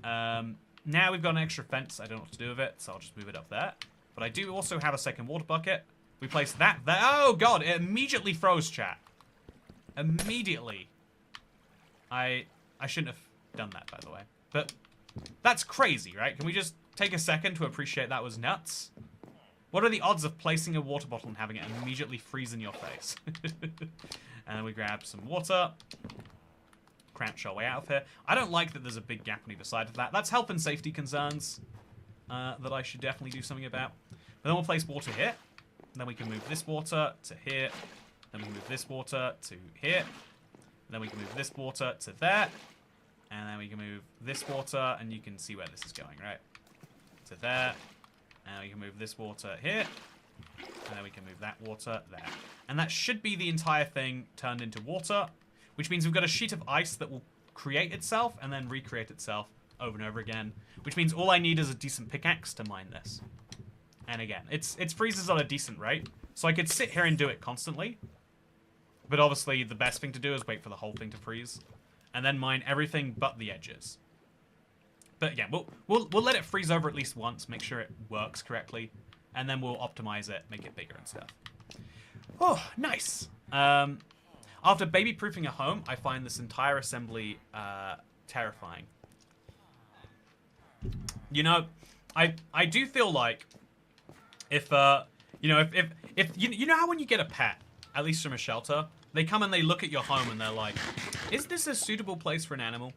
Now we've got an extra fence. I don't know what to do with it, so I'll just move it up there. But I do also have a second water bucket. We place that there. Oh, God, it immediately froze, chat. Immediately. I shouldn't have done that, by the way. But that's crazy, right? Can we just take a second to appreciate that was nuts? What are the odds of placing a water bottle and having it immediately freeze in your face? And we grab some water. Crouch our way out of here. I don't like that there's a big gap on either side of that. That's health and safety concerns that I should definitely do something about. But then we'll place water here. And then we can move this water to here. Then we can move this water to here. And then we can move this water to there. And then we can move this water, and you can see where this is going, right? To there. And we can move this water here. And then we can move that water there. And that should be the entire thing turned into water, which means we've got a sheet of ice that will create itself and then recreate itself over and over again, which means all I need is a decent pickaxe to mine this. And again, it freezes at a decent rate, so I could sit here and do it constantly. But obviously, the best thing to do is wait for the whole thing to freeze, and then mine everything but the edges. But again, we'll let it freeze over at least once, make sure it works correctly, and then we'll optimize it, make it bigger and stuff. Oh, nice. After baby-proofing a home, I find this entire assembly terrifying. You know, I do feel like if you know, if you know how when you get a pet, at least from a shelter, they come and they look at your home and they're like, is this a suitable place for an animal?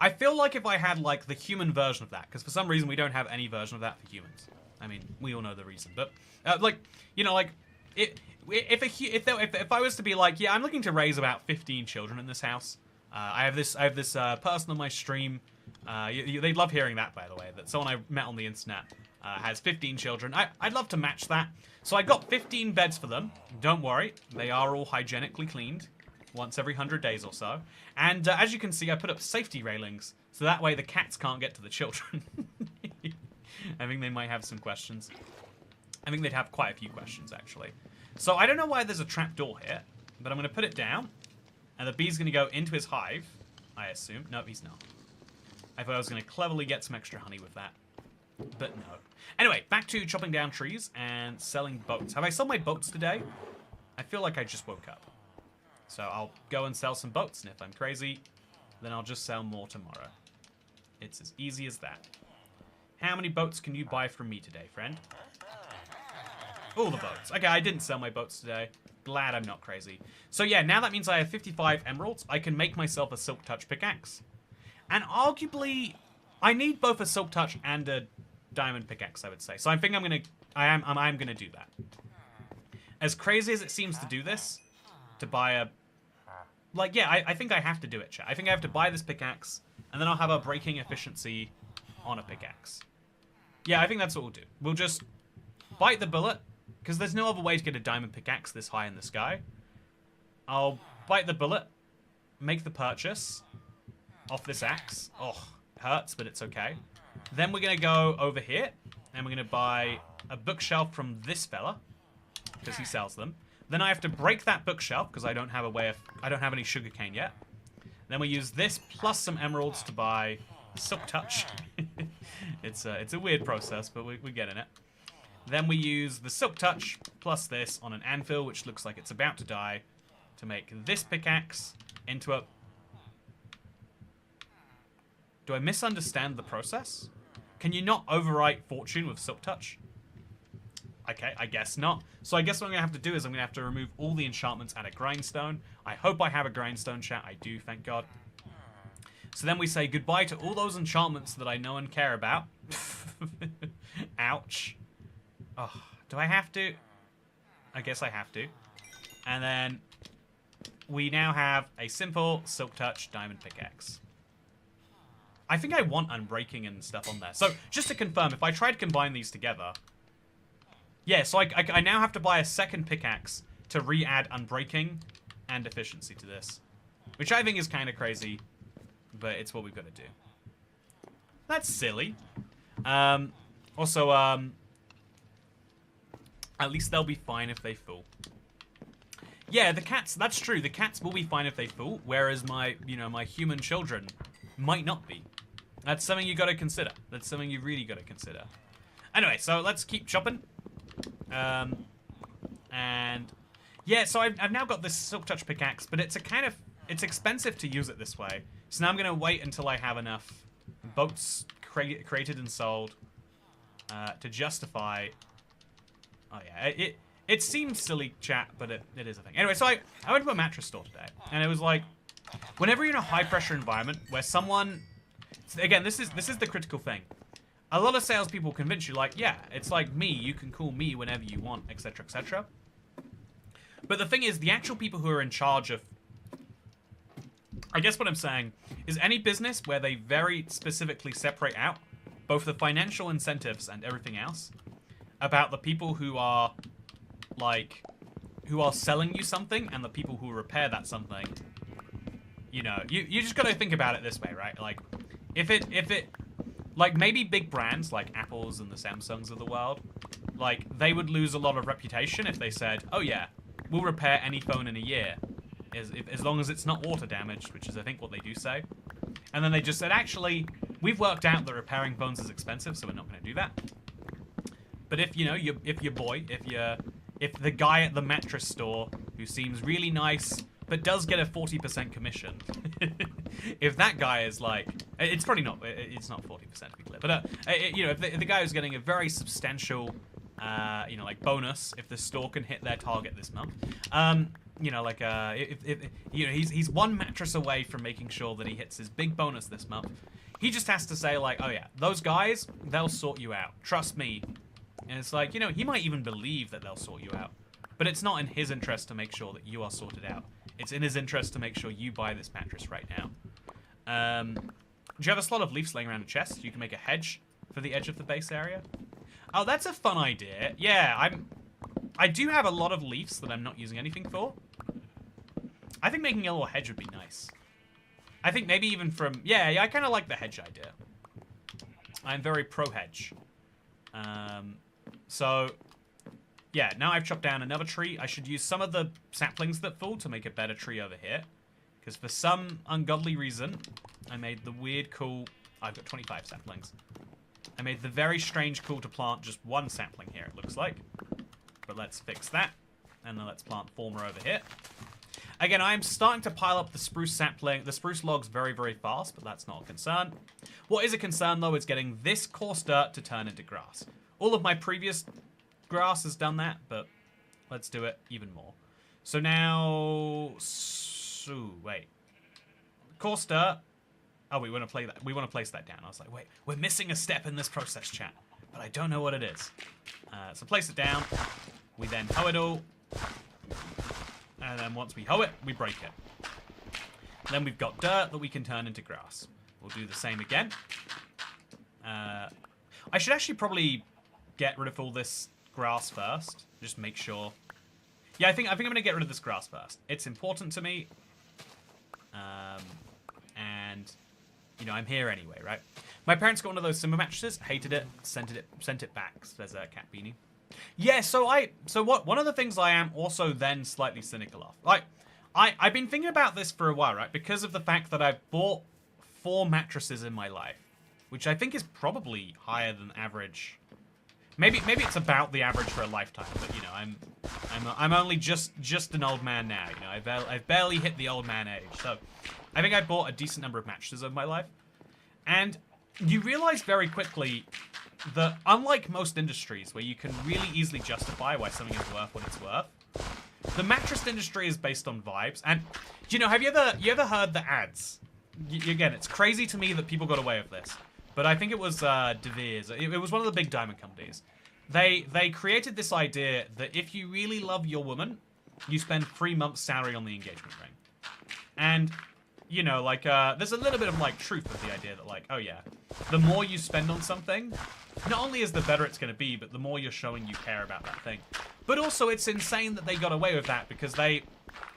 I feel like if I had like the human version of that, because for some reason we don't have any version of that for humans. I mean, we all know the reason, but like, you know, like if I was to be like, yeah, I'm looking to raise about 15 children in this house. I have this person on my stream. They'd love hearing that, by the way, that someone I met on the internet has 15 children. I'd love to match that. So I got 15 beds for them. Don't worry, they are all hygienically cleaned once every 100 days or so. And as you can see, I put up safety railings, so that way the cats can't get to the children. I think they might have some questions. I think they'd have quite a few questions, actually. So I don't know why there's a trapdoor here, but I'm going to put it down, and the bee's going to go into his hive, I assume. No, he's not. I thought I was going to cleverly get some extra honey with that, but no. Anyway, back to chopping down trees and selling boats. Have I sold my boats today? I feel like I just woke up. So I'll go and sell some boats, and if I'm crazy, then I'll just sell more tomorrow. It's as easy as that. How many boats can you buy from me today, friend? All the boats. Okay, I didn't sell my boats today. Glad I'm not crazy. So yeah, now that means I have 55 emeralds. I can make myself a silk touch pickaxe. And arguably, I need both a silk touch and a diamond pickaxe, I would say. So I think I'm gonna do that. As crazy as it seems to do this, to buy a... Like, yeah, I think I have to do it, chat. I think I have to buy this pickaxe, and then I'll have a breaking efficiency on a pickaxe. Yeah, I think that's what we'll do. We'll just bite the bullet, because there's no other way to get a diamond pickaxe this high in the sky. I'll bite the bullet, make the purchase off this axe. Oh, hurts, but it's okay. Then we're going to go over here, and we're going to buy a bookshelf from this fella, because he sells them. Then I have to break that bookshelf, because I don't have any sugarcane yet. Then we use this plus some emeralds to buy silk touch. It's a weird process, but we're getting it. Then we use the silk touch plus this on an anvil, which looks like it's about to die, to make this pickaxe into a... Do I misunderstand the process? Can you not overwrite fortune with silk touch? Okay, I guess not. So I guess what I'm going to have to do is I'm going to have to remove all the enchantments and a grindstone. I hope I have a grindstone, chat. I do, thank God. So then we say goodbye to all those enchantments that I know and care about. Ouch. Oh, do I have to? I guess I have to. And then we now have a simple silk touch diamond pickaxe. I think I want unbreaking and stuff on there. So just to confirm, if I try to combine these together... Yeah, so I now have to buy a second pickaxe to re-add unbreaking and efficiency to this. Which I think is kind of crazy, but it's what we've got to do. That's silly. Also, at least they'll be fine if they fool. Yeah, the cats, that's true. The cats will be fine if they fool, whereas my human children might not be. That's something you got to consider. That's something you really got to consider. Anyway, so let's keep chopping. And yeah, so I've now got this Silk Touch pickaxe, but it's it's expensive to use it this way. So now I'm gonna wait until I have enough boats created and sold to justify. Oh yeah, it seems silly, chat, but it is a thing. Anyway, so I went to a mattress store today, and it was like, whenever you're in a high pressure environment where someone, again, this is the critical thing. A lot of salespeople convince you, like, yeah, it's like me, you can call me whenever you want, etc., etc. But the thing is, the actual people who are in charge of, I guess what I'm saying is any business where they very specifically separate out both the financial incentives and everything else about the people who are, like, who are selling you something and the people who repair that something, you know, you just gotta think about it this way, right? Like, if it, like, maybe big brands like Apple's and the Samsungs of the world, like, they would lose a lot of reputation if they said, oh yeah, we'll repair any phone in a year, as long as it's not water damaged, which is, I think, what they do say. And then they just said, actually, we've worked out that repairing phones is expensive, so we're not going to do that. But if, you know, if the guy at the mattress store who seems really nice but does get a 40% commission, if that guy is like, it's probably not, it's not 40% to be clear, but you know, if the guy is getting a very substantial, you know, like bonus if the store can hit their target this month, you know, like if you know, he's one mattress away from making sure that he hits his big bonus this month. He just has to say, like, oh yeah, those guys, they'll sort you out. Trust me. And it's like, you know, he might even believe that they'll sort you out. But it's not in his interest to make sure that you are sorted out. It's in his interest to make sure you buy this mattress right now. Do you have a slot of leaves laying around a chest? You can make a hedge for the edge of the base area. Oh, that's a fun idea. Yeah, I do have a lot of leaves that I'm not using anything for. I think making a little hedge would be nice. I think maybe even from... Yeah, I kind of like the hedge idea. I'm very pro-hedge. So, yeah, now I've chopped down another tree. I should use some of the saplings that fall to make a better tree over here. Because for some ungodly reason, I made the weird cool... I've got 25 saplings. I made the very strange call to plant just one sapling here, it looks like. But let's fix that. And then let's plant 4 more over here. Again, I'm starting to pile up the spruce logs very, very fast, but that's not a concern. What is a concern, though, is getting this coarse dirt to turn into grass. All of my previous grass has done that, but let's do it even more. So now... wait. Coarse dirt. Oh, we want to play that. We want to place that down. I was like, wait, we're missing a step in this process, chat. But I don't know what it is. So place it down. We then hoe it all. And then once we hoe it, we break it. Then we've got dirt that we can turn into grass. We'll do the same again. I should actually probably get rid of all this grass first. Just make sure. Yeah, I think I'm going to get rid of this grass first. It's important to me. And, you know, I'm here anyway, right? My parents got one of those Simba mattresses. Hated it. Sent it back. There's a cat beanie. Yeah, so one of the things I am also then slightly cynical of. Like, I've been thinking about this for a while, right? Because of the fact that I've bought 4 mattresses in my life, which I think is probably higher than average. Maybe it's about the average for a lifetime, but you know, I'm only just an old man now. You know, I've barely hit the old man age, so I think I bought a decent number of mattresses over my life, and you realize very quickly that unlike most industries where you can really easily justify why something is worth what it's worth, the mattress industry is based on vibes. And you know, have you ever heard the ads? Again, it's crazy to me that people got away with this, but I think it was De Beers. It was one of the big diamond companies. They created this idea that if you really love your woman, you spend 3 months' salary on the engagement ring. And you know, like, there's a little bit of, like, truth with the idea that, like, oh, yeah, the more you spend on something, not only is the better it's going to be, but the more you're showing you care about that thing. But also, it's insane that they got away with that because they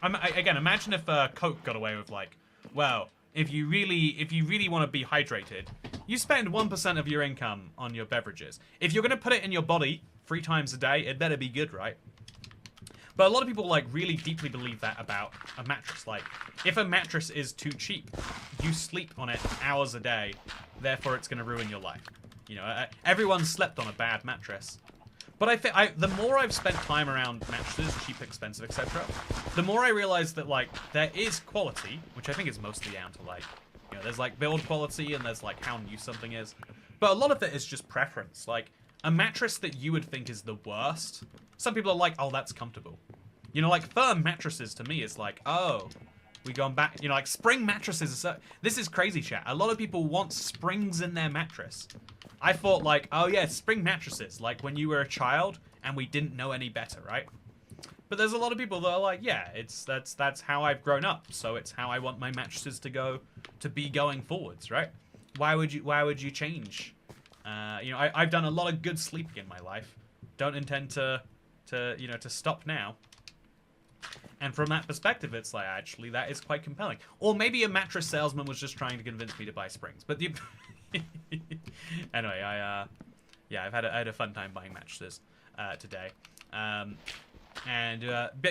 Again, imagine if Coke got away with like, well, if you really want to be hydrated, you spend 1% of your income on your beverages. If you're gonna put it in your body 3 times a day, it better be good, right? But a lot of people like really deeply believe that about a mattress. Like, if a mattress is too cheap, you sleep on it hours a day, therefore it's gonna ruin your life. You know, everyone slept on a bad mattress. But I think the more I've spent time around mattresses, cheap, expensive, etc., the more I realize that like there is quality, which I think is mostly down to like, you know, there's like build quality and there's like how new something is. But a lot of it is just preference. Like a mattress that you would think is the worst, some people are like, oh, that's comfortable. You know, like firm mattresses to me is like, oh, we going back. You know, like spring mattresses. This is crazy, chat. A lot of people want springs in their mattress. I thought like, oh yeah, spring mattresses, like when you were a child and we didn't know any better, right? But there's a lot of people that are like, yeah, that's how I've grown up, so it's how I want my mattresses to be going forwards, right? Why would you change? You know, I've done a lot of good sleeping in my life. Don't intend to stop now. And from that perspective, it's like, actually, that is quite compelling. Or maybe a mattress salesman was just trying to convince me to buy springs. But the anyway, yeah, I've had a fun time buying mattresses today. But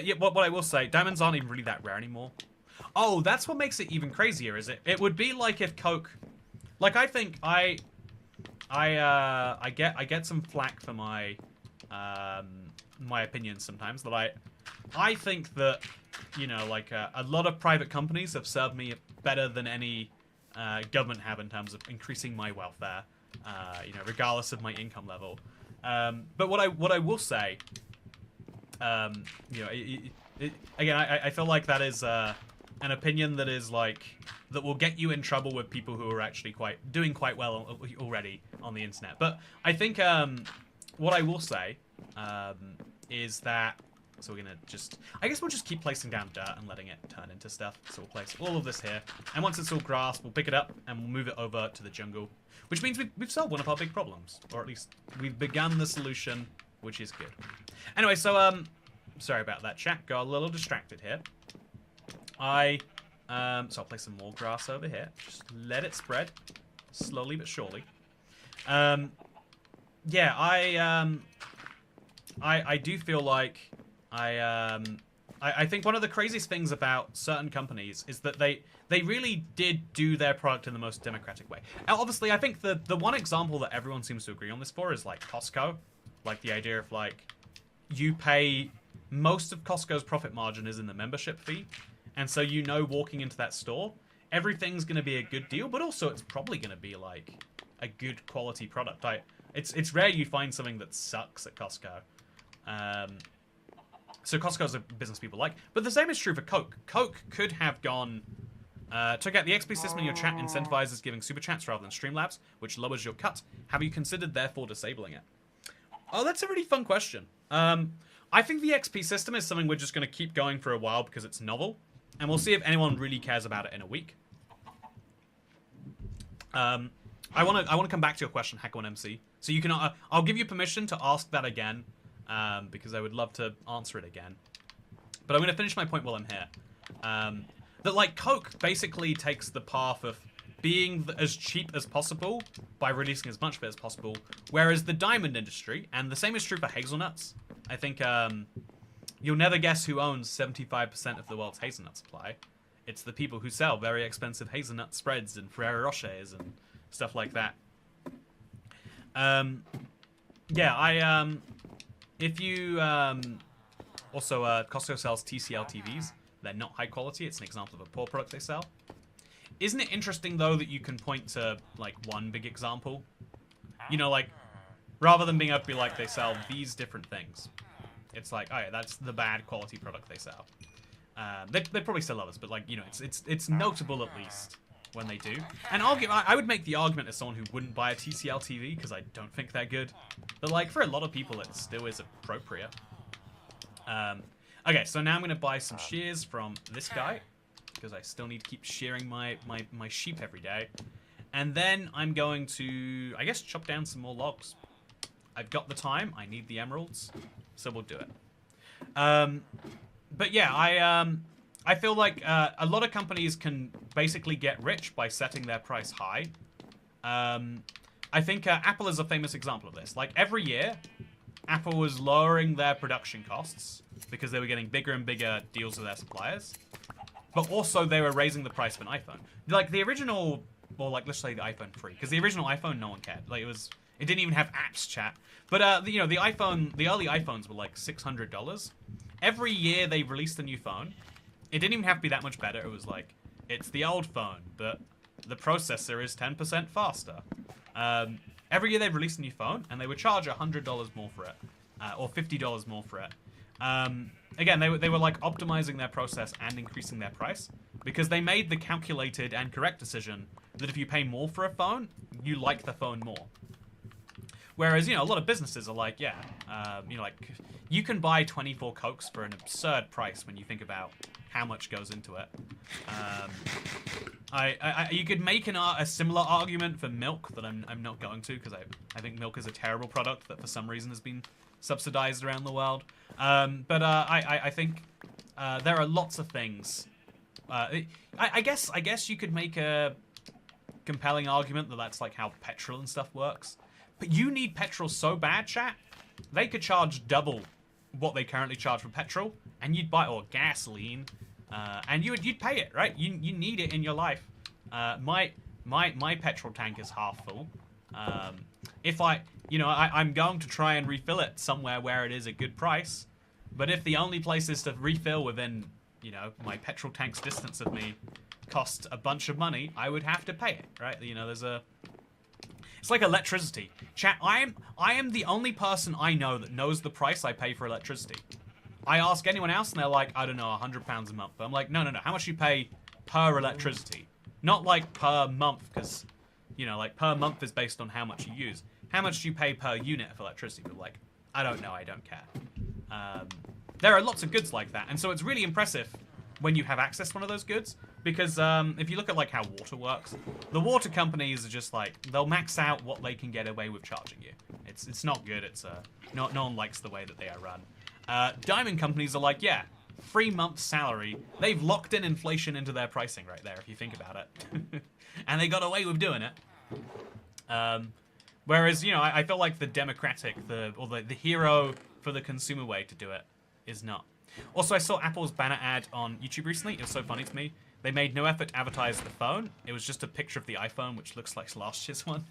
yeah, what I will say, diamonds aren't even really that rare anymore. Oh, that's what makes it even crazier, is it? It would be like if Coke, like I think I get some flack for my my opinions sometimes, that I think that, you know, like a lot of private companies have served me better than any government have in terms of increasing my welfare, you know, regardless of my income level. But what I will say, you know, again, I feel like that is an opinion that is like that will get you in trouble with people who are actually doing quite well already on the internet. But I think what I will say is that. So we're gonna I guess we'll just keep placing down dirt and letting it turn into stuff. So we'll place all of this here. And once it's all grass, we'll pick it up and we'll move it over to the jungle. Which means we've solved one of our big problems. Or at least we've begun the solution, which is good. Anyway, so, sorry about that, chat. Got a little distracted here. So I'll place some more grass over here. Just let it spread. Slowly but surely. Yeah, I do feel like I think one of the craziest things about certain companies is that they really did do their product in the most democratic way. Now, obviously, I think the one example that everyone seems to agree on this for is like Costco. Like the idea of like, you pay, most of Costco's profit margin is in the membership fee. And so you know walking into that store, everything's going to be a good deal, but also it's probably going to be like a good quality product. It's rare you find something that sucks at Costco. So Costco's a business people like. But the same is true for Coke. Coke could have gone... check out the XP system in your chat incentivizes giving super chats rather than Streamlabs, which lowers your cut. Have you considered, therefore, disabling it? Oh, that's a really fun question. I think the XP system is something we're just going to keep going for a while because it's novel. And we'll see if anyone really cares about it in a week. I want to come back to your question, Hack1MC. So you can... I'll give you permission to ask that again. Because I would love to answer it again. But I'm going to finish my point while I'm here. That, like, Coke basically takes the path of being as cheap as possible by releasing as much of it as possible, whereas the diamond industry, and the same is true for hazelnuts, I think you'll never guess who owns 75% of the world's hazelnut supply. It's the people who sell very expensive hazelnut spreads and Ferrero Rochers and stuff like that. Yeah, if you, also, Costco sells TCL TVs. They're not high quality. It's an example of a poor product they sell. Isn't it interesting, though, that you can point to, like, one big example? You know, like, rather than being able to be like, they sell these different things. It's like, oh yeah, that's the bad quality product they sell. They probably sell others, but, like, you know, it's notable at least when they do. And I would make the argument as someone who wouldn't buy a TCL TV, because I don't think they're good. But, like, for a lot of people, it still is appropriate. Okay, so now I'm going to buy some shears from this guy, because I still need to keep shearing my sheep every day. And then I'm going to, I guess, chop down some more logs. I've got the time. I need the emeralds, so we'll do it. But yeah, I feel like a lot of companies can basically get rich by setting their price high. I think Apple is a famous example of this. Like every year, Apple was lowering their production costs because they were getting bigger and bigger deals with their suppliers. But also they were raising the price of an iPhone. Like the original, or like let's say the iPhone 3, because the original iPhone no one cared. Like it didn't even have apps, chat. But you know, the early iPhones were like $600. Every year they released a new phone. It didn't even have to be that much better. It was like, it's the old phone, but the processor is 10% faster. Every year they'd release a new phone, and they would charge $100 more for it, or $50 more for it. Again, they were like optimizing their process and increasing their price, because they made the calculated and correct decision that if you pay more for a phone, you like the phone more. Whereas, you know, a lot of businesses are like, yeah, you know, like, you can buy 24 Cokes for an absurd price when you think about how much goes into it. You could make a similar argument for milk that I'm not going to, because I think milk is a terrible product that for some reason has been subsidized around the world. But I think there are lots of things. I guess you could make a compelling argument that that's like how petrol and stuff works. But you need petrol so bad, chat. They could charge double what they currently charge for petrol, and you'd buy, or gasoline, and you'd pay it, right? You need it in your life. My petrol tank is half full. If I'm going to try and refill it somewhere where it is a good price, but if the only place is to refill within, you know, my petrol tank's distance of me cost a bunch of money, I would have to pay it, right? You know, it's like electricity. Chat, I am the only person I know that knows the price I pay for electricity. I ask anyone else and they're like, I don't know, £100 a month. But I'm like, no, how much do you pay per electricity? Not like per month, because, you know, like per month is based on how much you use. How much do you pay per unit of electricity? But like, I don't know, I don't care. There are lots of goods like that. And so it's really impressive when you have access to one of those goods, because if you look at like how water works, the water companies are just like, they'll max out what they can get away with charging you. It's not good. It's no one likes the way that they are run. Diamond companies are like, yeah, 3 months salary. They've locked in inflation into their pricing right there, if you think about it. And they got away with doing it. Whereas, you know, I feel like the democratic, the hero for the consumer way to do it is not. Also, I saw Apple's banner ad on YouTube recently. It was so funny to me. They made no effort to advertise the phone. It was just a picture of the iPhone, which looks like last year's one.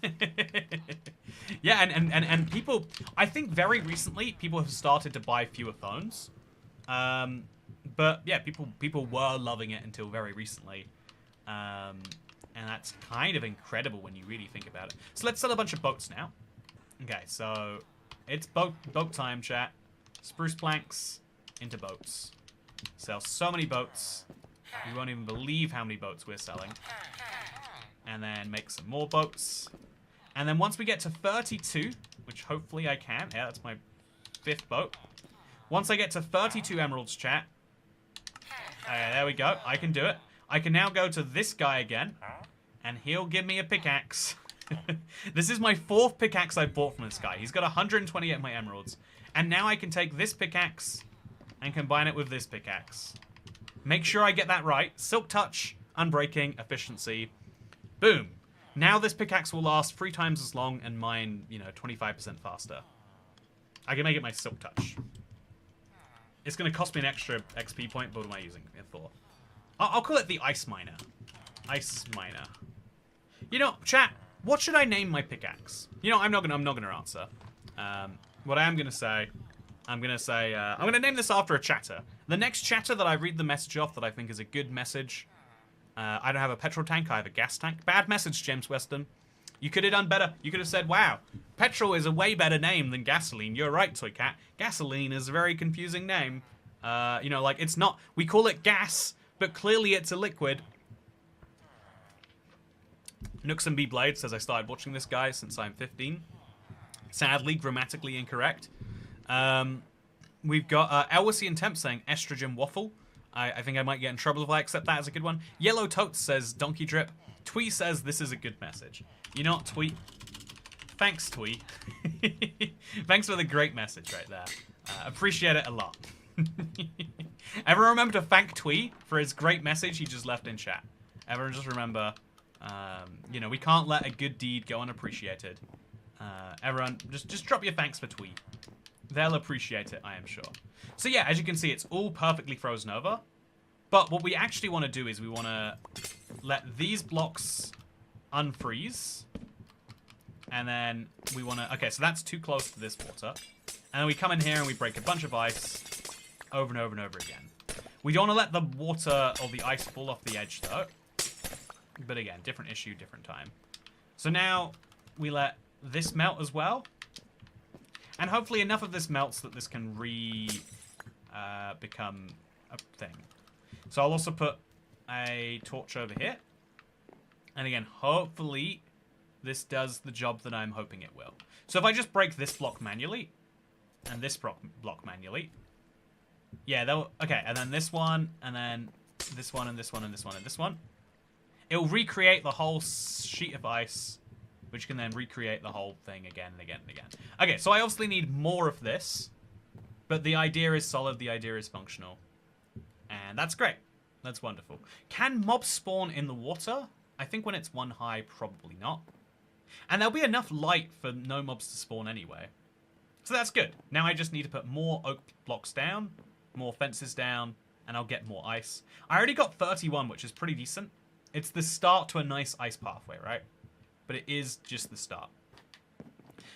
Yeah, and people, I think very recently, people have started to buy fewer phones. But yeah, people were loving it until very recently. And that's kind of incredible when you really think about it. So let's sell a bunch of boats now. Okay, so it's boat time, chat. Spruce planks into boats. Sell so many boats. You won't even believe how many boats we're selling. And then make some more boats. And then once we get to 32, which hopefully I can. Yeah, that's my 5th boat. Once I get to 32 emeralds, chat. There we go. I can do it. I can now go to this guy again. And he'll give me a pickaxe. This is my 4th pickaxe I bought from this guy. He's got 128 of my emeralds. And now I can take this pickaxe and combine it with this pickaxe. Make sure I get that right. Silk touch, unbreaking, efficiency. Boom. Now this pickaxe will last 3 times as long and mine, you know, 25% faster. I can make it my silk touch. It's going to cost me an extra XP point, but what am I using it for? I'll call it the ice miner. Ice miner. You know, chat, what should I name my pickaxe? You know, I'm not gonna answer. What I am gonna say, I'm gonna name this after a chatter. The next chatter that I read the message off that I think is a good message. I don't have a petrol tank, I have a gas tank. Bad message, James Weston. You could have done better. You could have said, wow, petrol is a way better name than gasoline. You're right, Toy Cat. Gasoline is a very confusing name. You know, like, it's not, we call it gas, but clearly it's a liquid. Nooks and B Blade says I started watching this guy since I'm 15. Sadly, grammatically incorrect. We've got Elwissy and Temp saying estrogen waffle. I think I might get in trouble if I accept that as a good one. Yellow Totes says donkey drip. Twee says this is a good message. You know what, Twee? Thanks, Twee. Thanks for the great message right there. Appreciate it a lot. Everyone remember to thank Twee for his great message he just left in chat. Everyone just remember, you know, we can't let a good deed go unappreciated. Everyone, just drop your thanks for Twee. They'll appreciate it, I am sure. So yeah, as you can see, it's all perfectly frozen over. But what we actually want to do is we want to let these blocks unfreeze. And then we want to... Okay, so that's too close to this water. And then we come in here and we break a bunch of ice over and over and over again. We don't want to let the water or the ice fall off the edge, though. But again, different issue, different time. So now we let this melt as well. And hopefully enough of this melts that this can become a thing. So I'll also put a torch over here. And again, hopefully this does the job that I'm hoping it will. So if I just break this block manually, and this block manually, yeah, okay, and then this one, and then this one, and this one, and this one, and this one. It'll recreate the whole sheet of ice, which can then recreate the whole thing again and again and again. Okay, so I obviously need more of this, but the idea is solid, the idea is functional. And that's great. That's wonderful. Can mobs spawn in the water? I think when it's 1 high, probably not. And there'll be enough light for no mobs to spawn anyway. So that's good. Now I just need to put more oak blocks down, more fences down, and I'll get more ice. I already got 31, which is pretty decent. It's the start to a nice ice pathway, right? But it is just the start.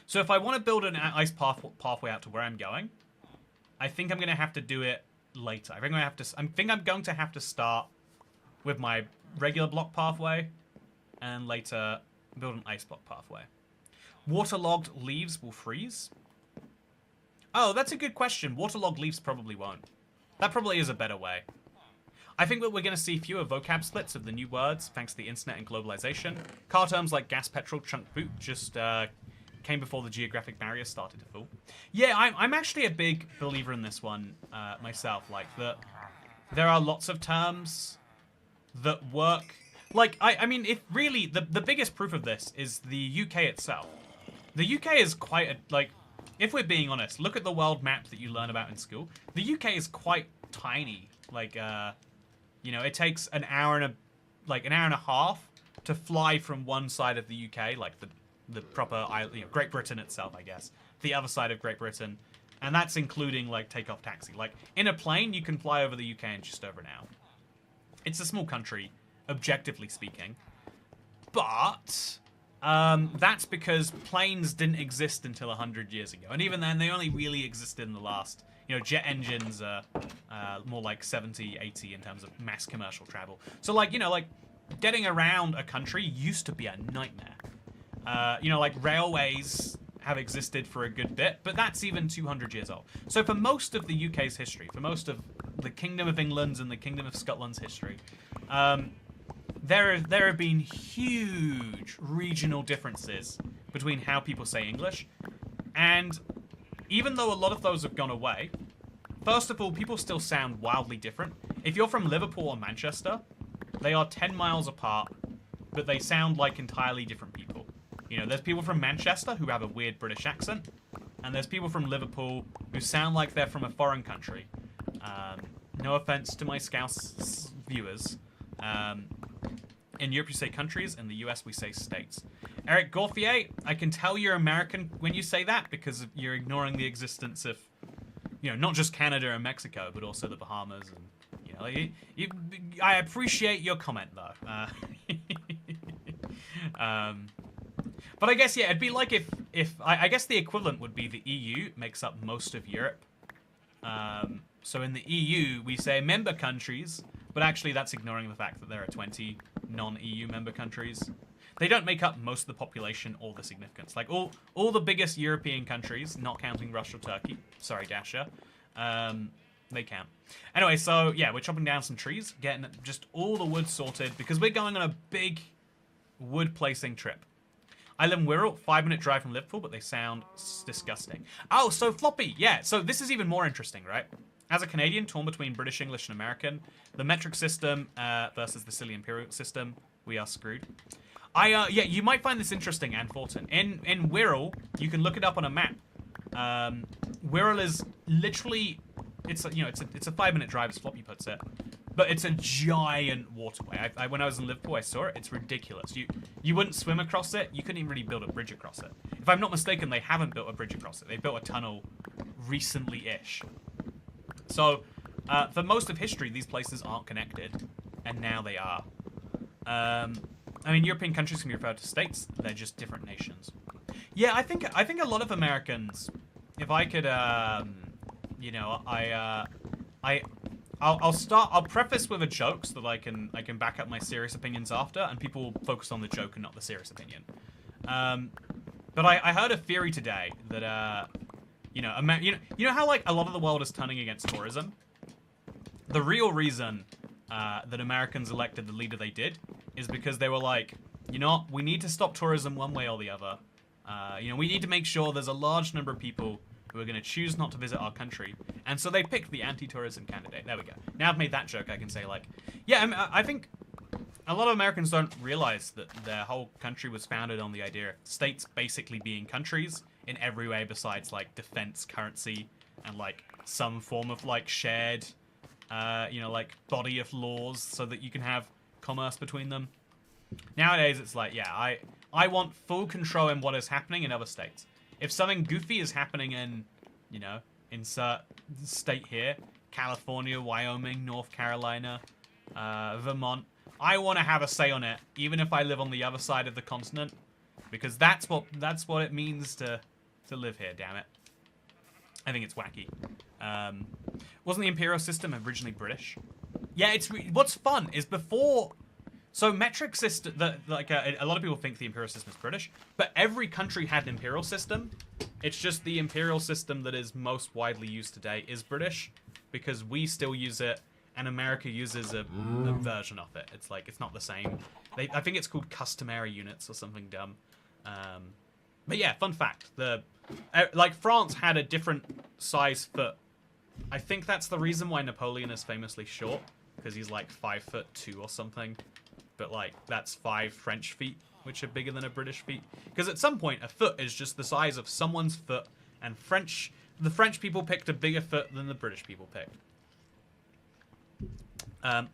So if I want to build an ice pathway out to where I'm going, I think I'm going to have to do it later. I think I'm going to have to start with my regular block pathway, and later build an ice block pathway. Waterlogged leaves will freeze. Oh, that's a good question. Waterlogged leaves probably won't. That probably is a better way. I think that we're going to see fewer vocab splits of the new words, thanks to the internet and globalization. Car terms like gas, petrol, chunk boot just came before the geographic barriers started to fall. Yeah, I'm actually a big believer in this one myself. Like, that there are lots of terms that work. Like, I mean, if really, the biggest proof of this is the UK itself. The UK is quite a, like, if we're being honest, look at the world map that you learn about in school. The UK is quite tiny. Like, you know, it takes an hour and a half to fly from one side of the UK, like the proper, you know, Great Britain itself, I guess, the other side of Great Britain, and that's including like takeoff taxi. Like, in a plane, you can fly over the UK in just over an hour. It's a small country, objectively speaking, but that's because planes didn't exist until 100 years ago, and even then, they only really existed in the last. You know, jet engines are more like 70, 80 in terms of mass commercial travel. So, like, you know, like, getting around a country used to be a nightmare. You know, like, railways have existed for a good bit, but that's even 200 years old. So for most of the UK's history, for most of the Kingdom of England's and the Kingdom of Scotland's history, there have been huge regional differences between how people say English, and even though a lot of those have gone away, first of all, people still sound wildly different. If you're from Liverpool or Manchester, they are 10 miles apart, but they sound like entirely different people. You know, there's people from Manchester who have a weird British accent, and there's people from Liverpool who sound like they're from a foreign country. No offense to my Scouse viewers. In Europe, you say countries. In the US, we say states. Eric Gauthier, I can tell you're American when you say that because you're ignoring the existence of, you know, not just Canada and Mexico, but also the Bahamas. And, you know, I appreciate your comment, though. But I guess, yeah, it'd be like if I guess the equivalent would be the EU makes up most of Europe. So in the EU, we say member countries, but actually that's ignoring the fact that there are 20 non-EU member countries. They don't make up most of the population or the significance. Like, all the biggest European countries, not counting Russia or Turkey, sorry, Dasha, they count. Anyway, so, yeah, we're chopping down some trees, getting just all the wood sorted, because we're going on a big wood placing trip. I live in Wirral, 5-minute drive from Liverpool, but they sound disgusting. Oh, so Floppy, yeah, so this is even more interesting, right? As a Canadian, torn between British English and American, the metric system versus the silly imperial system, we are screwed. Yeah, you might find this interesting, Ann Fulton. In Wirral, you can look it up on a map. Wirral is literally it's a, it's a 5-minute drive, as Floppy puts it. But it's a giant waterway. When I was in Liverpool, I saw it. It's ridiculous. You wouldn't swim across it. You couldn't even really build a bridge across it. If I'm not mistaken, they haven't built a bridge across it. They built a tunnel recently-ish. So, for most of history, these places aren't connected, and now they are. I mean, European countries can be referred to states. They're just different nations. Yeah, I think a lot of Americans, if I could, you know, I'll preface with a joke so that I can back up my serious opinions after, and people focus on the joke and not the serious opinion. But I heard a theory today that you know how like a lot of the world is turning against tourism. The real reason that Americans elected the leader they did is because they were like, you know what, we need to stop tourism one way or the other. You know, we need to make sure there's a large number of people who are going to choose not to visit our country. And so they picked the anti-tourism candidate. There we go. Now I've made that joke, I can say, like, yeah, I think a lot of Americans don't realize that their whole country was founded on the idea of states basically being countries in every way besides, like, defense, currency, and, like, some form of, like, shared, you know, like, body of laws so that you can have commerce between them. Nowadays, it's like, yeah, I want full control in what is happening in other states. If something goofy is happening in, you know, insert state here, California, Wyoming, North Carolina, Vermont, I want to have a say on it, even if I live on the other side of the continent, because that's what it means to live here. Damn it! I think it's wacky. Wasn't the imperial system originally British? Yeah, what's fun is before. So metric system, like a lot of people think the imperial system is British, but every country had an imperial system. It's just the imperial system that is most widely used today is British, because we still use it, and America uses a version of it. It's like, it's not the same. I think it's called customary units or something dumb. But yeah, fun fact: like France had a different size foot. I think that's the reason why Napoleon is famously short, because he's like 5'2" or something. But, like, that's 5 French feet, which are bigger than a British feet. Because at some point, a foot is just the size of someone's foot, and the French people picked a bigger foot than the British people picked. The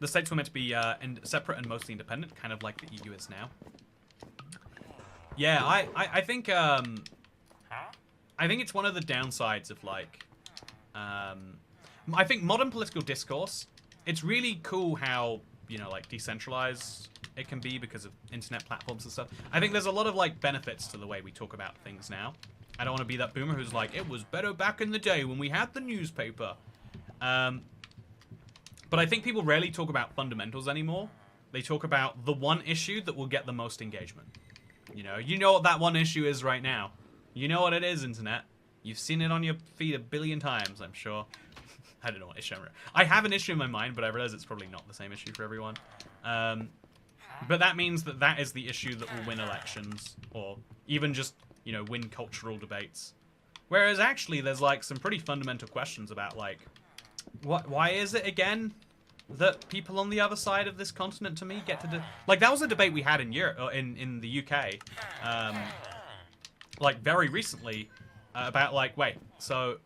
states were meant to be separate and mostly independent, kind of like the EU is now. Yeah, I think it's one of the downsides of, like, I think modern political discourse, it's really cool how, you know, like, decentralized it can be because of internet platforms and stuff. I think there's a lot of, like, benefits to the way we talk about things now. I don't want to be that boomer who's like, it was better back in the day when we had the newspaper. But I think people rarely talk about fundamentals anymore. They talk about the one issue that will get the most engagement. You know what that one issue is right now. You know what it is, internet. You've seen it on your feed a billion times, I'm sure. I don't know what issue I have an issue in my mind, but I realize it's probably not the same issue for everyone. But that means that is the issue that will win elections, or even just, you know, win cultural debates. Whereas actually there's, like, some pretty fundamental questions about, like, why is it again that people on the other side of this continent, to me, get to like, that was a debate we had in Europe, or in the UK, like, very recently, about, like, wait, so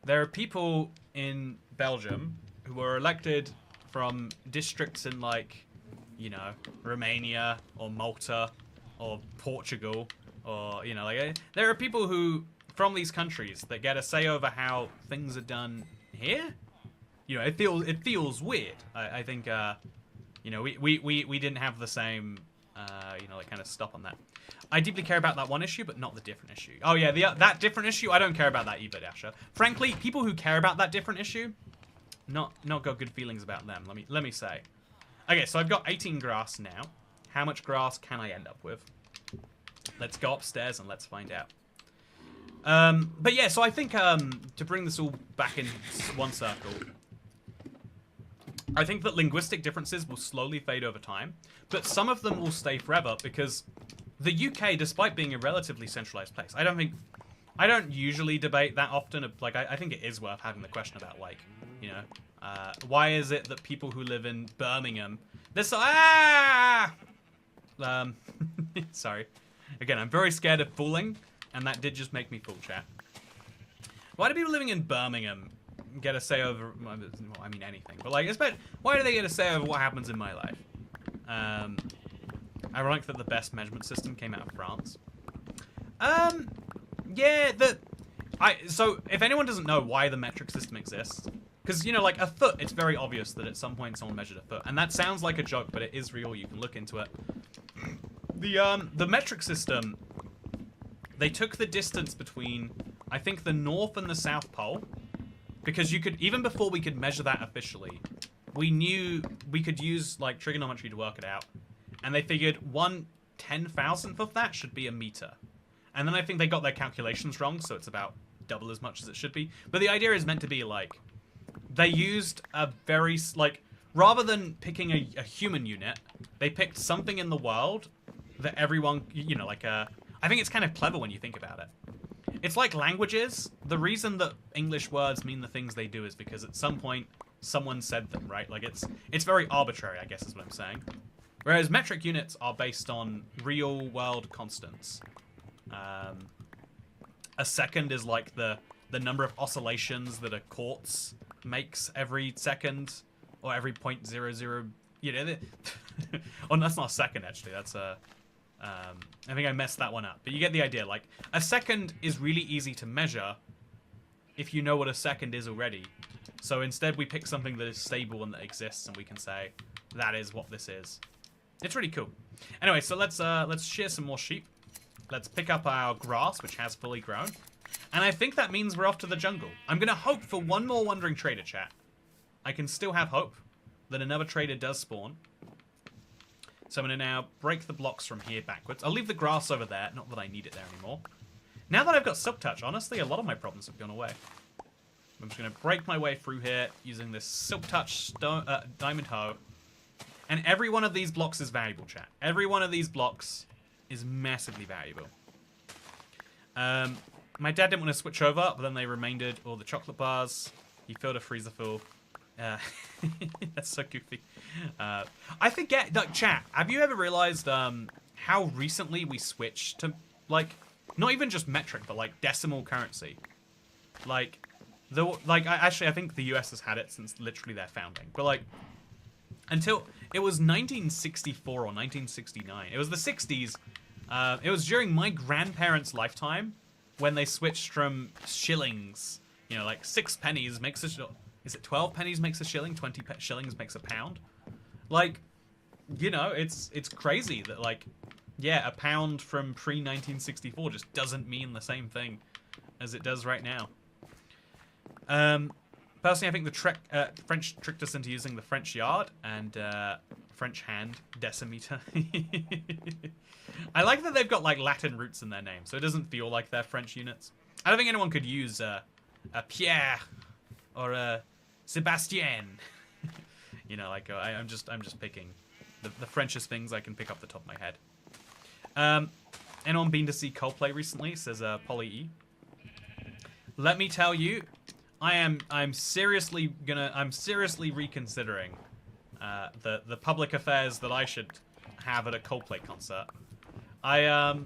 there are people in Belgium who were elected from districts in, like, you know, Romania or Malta or Portugal, or, you know, like, there are people who from these countries that get a say over how things are done here. You know, it feels weird. I think you know, we didn't have the same you know, like, kind of stop on that. I deeply care about that one issue, but not the different issue. Oh yeah, that different issue, I don't care about that either, Dasher. Frankly, people who care about that different issue, not got good feelings about them. Let me say. Okay, so I've got 18 grass now. How much grass can I end up with? Let's go upstairs and let's find out. But yeah, so I think to bring this all back in one circle, I think that linguistic differences will slowly fade over time, but some of them will stay forever because the UK, despite being a relatively centralized place, I don't usually debate that often. Like, I think it is worth having the question about, like, you know, why is it that people who live in Birmingham, they're so, sorry. Again, I'm very scared of fooling, and that did just make me fool, chat. Why do people living in Birmingham get a say over, well, I mean anything, but like, why do they get a say over what happens in my life? Ironic that the best measurement system came out of France. Yeah, so if anyone doesn't know why the metric system exists, because, you know, like a foot, it's very obvious that at some point someone measured a foot, and that sounds like a joke, but it is real. You can look into it. The metric system, they took the distance between, I think, the North and the South Pole, because you could, even before we could measure that officially, we knew we could use, like, trigonometry to work it out. And they figured 1/10,000th of that should be a meter. And then I think they got their calculations wrong, so it's about double as much as it should be. But the idea is meant to be, like, they used a very, like, rather than picking a human unit, they picked something in the world that everyone, you know, like, I think it's kind of clever when you think about it. It's like languages. The reason that English words mean the things they do is because at some point someone said them, right? Like, it's very arbitrary, I guess is what I'm saying. Whereas metric units are based on real world constants. A second is like the number of oscillations that a quartz makes every second, or every 0.00, you know. Oh, that's not a second, actually. That's a... I think I messed that one up. But you get the idea. Like, a second is really easy to measure if you know what a second is already. So instead we pick something that is stable and that exists, and we can say, that is what this is. It's really cool. Anyway, so let's shear some more sheep. Let's pick up our grass, which has fully grown. And I think that means we're off to the jungle. I'm going to hope for one more wandering trader, chat. I can still have hope that another trader does spawn. So I'm going to now break the blocks from here backwards. I'll leave the grass over there. Not that I need it there anymore. Now that I've got Silk Touch, honestly, a lot of my problems have gone away. I'm just going to break my way through here using this Silk Touch diamond hoe. And every one of these blocks is valuable, chat. Every one of these blocks is massively valuable. My dad didn't want to switch over, but then they remaindered all the chocolate bars. He filled a freezer full. That's so goofy. I forget, like, chat, have you ever realized how recently we switched to, like, not even just metric, but, like, decimal currency? Like, I think the US has had it since literally their founding. But, like, until, it was 1964 or 1969. It was the 60s. It was during my grandparents' lifetime when they switched from shillings. You know, like 6 pennies makes a... Is it 12 pennies makes a shilling? 20 shillings makes a pound? Like, you know, it's crazy that, like, yeah, a pound from pre-1964 just doesn't mean the same thing as it does right now. Personally, I think the French tricked us into using the French yard and French hand decimeter. I like that they've got, like, Latin roots in their name, so it doesn't feel like they're French units. I don't think anyone could use a Pierre or a Sebastien. You know, like, I'm just picking the Frenchest things I can pick off the top of my head. Anyone been to see Coldplay recently? Says Polly E. Let me tell you, I'm seriously reconsidering the public affairs that I should have at a Coldplay concert. I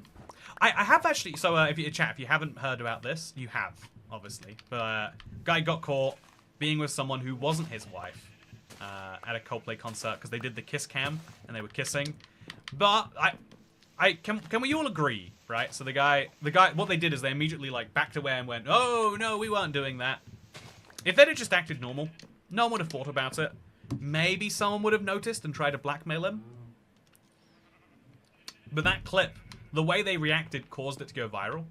have actually. So if you haven't heard about this, you have obviously. But guy got caught being with someone who wasn't his wife at a Coldplay concert because they did the kiss cam and they were kissing. But can we all agree, right? So the guy, what they did is they immediately, like, backed away and went, "Oh no, we weren't doing that." If they'd have just acted normal, no one would have thought about it. Maybe someone would have noticed and tried to blackmail him. But that clip, the way they reacted caused it to go viral.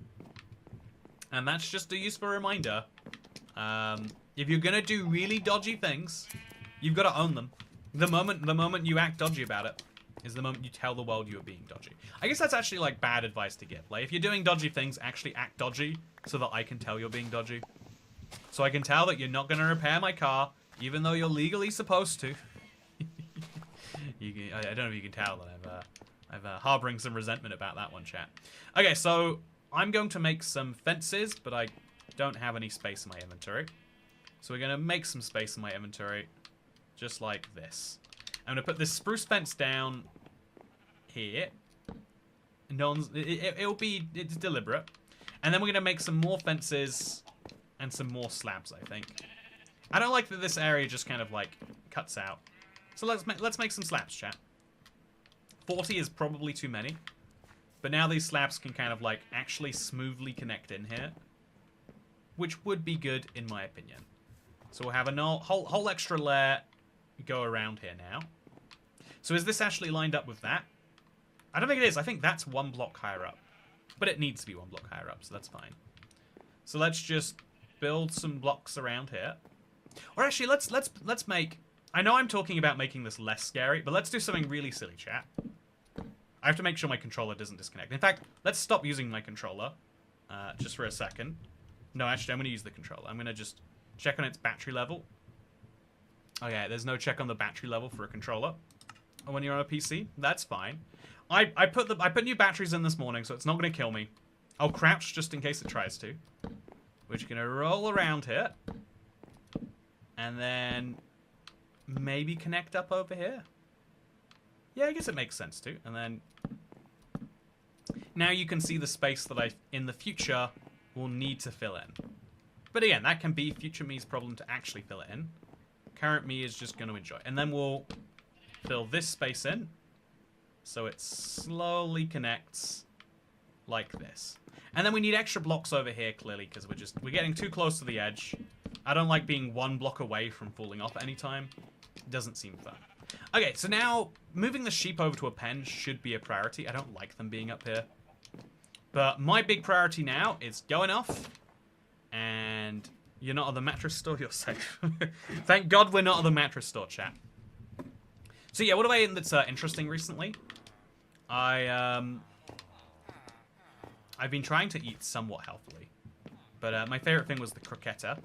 And that's just a useful reminder. If you're gonna do really dodgy things, you've got to own them. The moment you act dodgy about it is the moment you tell the world you're being dodgy. I guess that's actually, like, bad advice to give. Like, if you're doing dodgy things, actually act dodgy so that I can tell you're being dodgy. So I can tell that you're not going to repair my car, even though you're legally supposed to. I don't know if you can tell that I'm harboring some resentment about that one, chat. Okay, so I'm going to make some fences, but I don't have any space in my inventory. So we're going to make some space in my inventory, just like this. I'm going to put this spruce fence down here. It's deliberate. And then we're going to make some more fences and some more slabs, I think. I don't like that this area just kind of like cuts out. So let's make some slabs, chat. 40 is probably too many. But now these slabs can kind of like actually smoothly connect in here. Which would be good in my opinion. So we'll have a whole extra layer go around here now. So is this actually lined up with that? I don't think it is. I think that's one block higher up. But it needs to be one block higher up, so that's fine. So let's just build some blocks around here. Or actually, let's make... I know I'm talking about making this less scary, but let's do something really silly, chat. I have to make sure my controller doesn't disconnect. In fact, let's stop using my controller just for a second. No, actually, I'm going to use the controller. I'm going to just check on its battery level. Okay, there's no check on the battery level for a controller. When you're on a PC, that's fine. I put new batteries in this morning, so it's not going to kill me. I'll crouch just in case it tries to. We're just going to roll around here. And then maybe connect up over here. Yeah, I guess it makes sense too. And then now you can see the space that I, in the future, will need to fill in. But again, that can be future me's problem to actually fill it in. Current me is just going to enjoy. And then we'll fill this space in. So it slowly connects like this. And then we need extra blocks over here, clearly, because we're getting too close to the edge. I don't like being one block away from falling off at any time. It doesn't seem fun. Okay, so now moving the sheep over to a pen should be a priority. I don't like them being up here. But my big priority now is going off. And you're not at the mattress store, you're safe. Thank God we're not at the mattress store, chat. So yeah, what have I eaten that's interesting recently? I've been trying to eat somewhat healthily. But my favorite thing was the croqueta.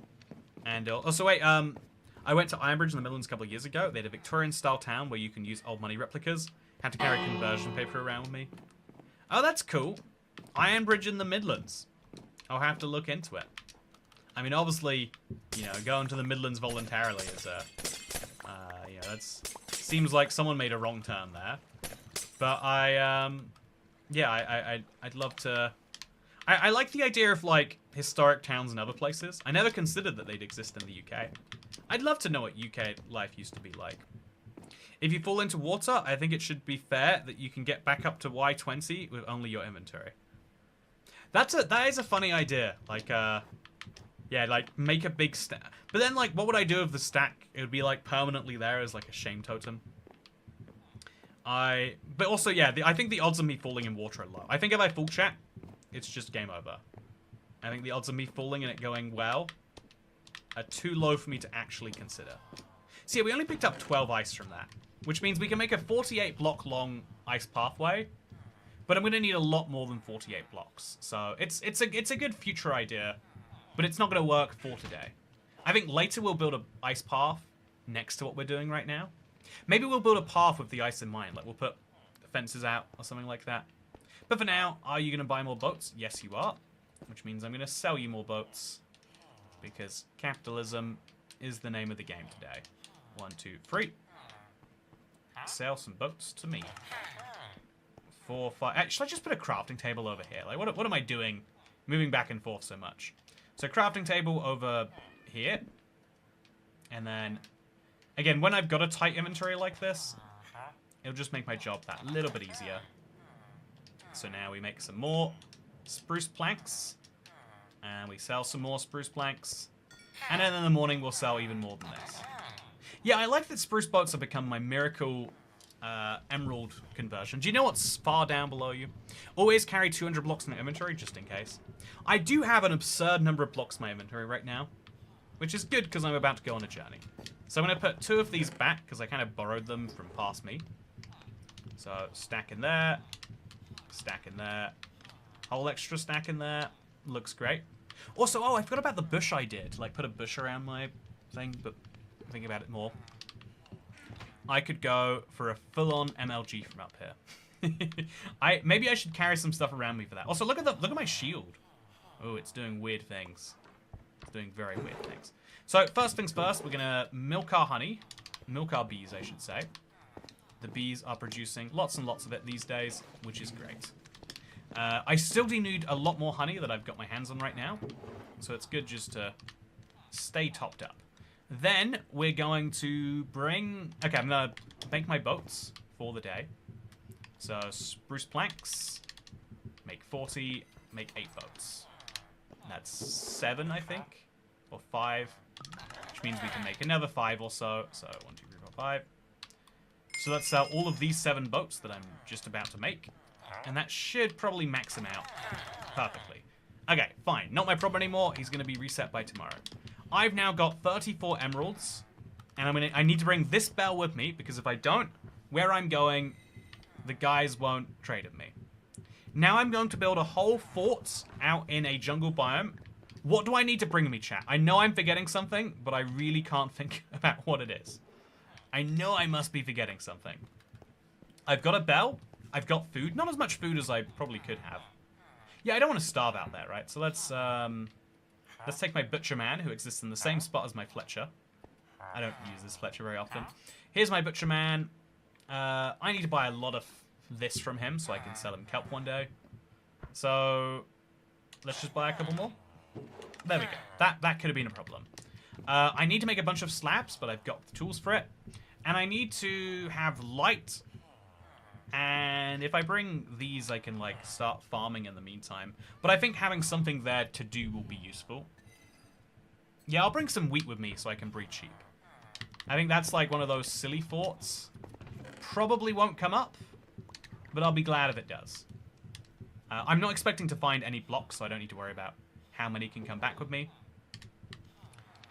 And also, wait, I went to Ironbridge in the Midlands a couple of years ago. They had a Victorian-style town where you can use old money replicas. Had to carry conversion paper around with me. Oh, that's cool. Ironbridge in the Midlands. I'll have to look into it. I mean, obviously, you know, going to the Midlands voluntarily is you know, that's seems like someone made a wrong turn there. But yeah, I'd love to. I like the idea of like historic towns and other places. I never considered that they'd exist in the UK. I'd love to know what UK life used to be like. If you fall into water, I think it should be fair that you can get back up to Y20 with only your inventory. That is a funny idea. Like, yeah, like make a big stack. But then, like, what would I do if the stack? It would be like permanently there as like a shame totem. But also, yeah, I think the odds of me falling in water are low. I think if I full chat, it's just game over. I think the odds of me falling and it going well are too low for me to actually consider. So yeah, we only picked up 12 ice from that, which means we can make a 48 block long ice pathway, but I'm going to need a lot more than 48 blocks. So it's a good future idea, but it's not going to work for today. I think later we'll build a ice path next to what we're doing right now. Maybe we'll build a path with the ice in mind, like we'll put fences out or something like that. But for now, are you going to buy more boats? Yes, you are, which means I'm going to sell you more boats. Because capitalism is the name of the game today. 1, 2, 3. Sell some boats to me. 4, 5. Should I just put a crafting table over here? Like, what am I doing moving back and forth so much? So crafting table over here. And then, again, when I've got a tight inventory like this, it'll just make my job that little bit easier. So now we make some more spruce planks. And we sell some more spruce planks. And then in the morning, we'll sell even more than this. Yeah, I like that spruce boats have become my miracle emerald conversion. Do you know what's far down below you? Always carry 200 blocks in the inventory, just in case. I do have an absurd number of blocks in my inventory right now. Which is good, because I'm about to go on a journey. So I'm going to put 2 of these back, because I kind of borrowed them from past me. So, stack in there. Stack in there. Whole extra stack in there. Looks great. Also, oh, I forgot about the bush I did. Like, put a bush around my thing, but think about it more. I could go for a full-on MLG from up here. Maybe I should carry some stuff around me for that. Also, look at my shield. Oh, it's doing weird things. It's doing very weird things. So, first things first, we're gonna milk our honey. Milk our bees, I should say. The bees are producing lots and lots of it these days, which is great. I still do need a lot more honey that I've got my hands on right now. So it's good just to stay topped up. Then we're going to bring... Okay, I'm going to make my boats for the day. So spruce planks, make 40, make 8 boats. That's 7, I think, or 5, which means we can make another 5 or so. So 1, 2, 3, 4, 5. So let's sell all of these 7 boats that I'm just about to make, and that should probably max him out perfectly. Okay, fine, not my problem anymore. He's going to be reset by tomorrow. I've now got 34 emeralds, and I need to bring this bell with me, because if I don't, where I'm going, the guys won't trade with me. Now I'm going to build a whole fort out in a jungle biome. What do I need to bring with me, chat? I know I'm forgetting something, but I really can't think about what it is. I know I must be forgetting something. I've got a bell. I've got food. Not as much food as I probably could have. Yeah, I don't want to starve out there, right? So let's take my butcher man, who exists in the same spot as my Fletcher. I don't use this Fletcher very often. Here's my butcher man. I need to buy a lot of this from him so I can sell him kelp one day. So let's just buy a couple more. There we go. That could have been a problem. I need to make a bunch of slabs, but I've got the tools for it. And I need to have light. And if I bring these, I can like start farming in the meantime. But I think having something there to do will be useful. Yeah, I'll bring some wheat with me so I can breed sheep. I think that's like one of those silly forts. Probably won't come up, but I'll be glad if it does. I'm not expecting to find any blocks, so I don't need to worry about how many can come back with me.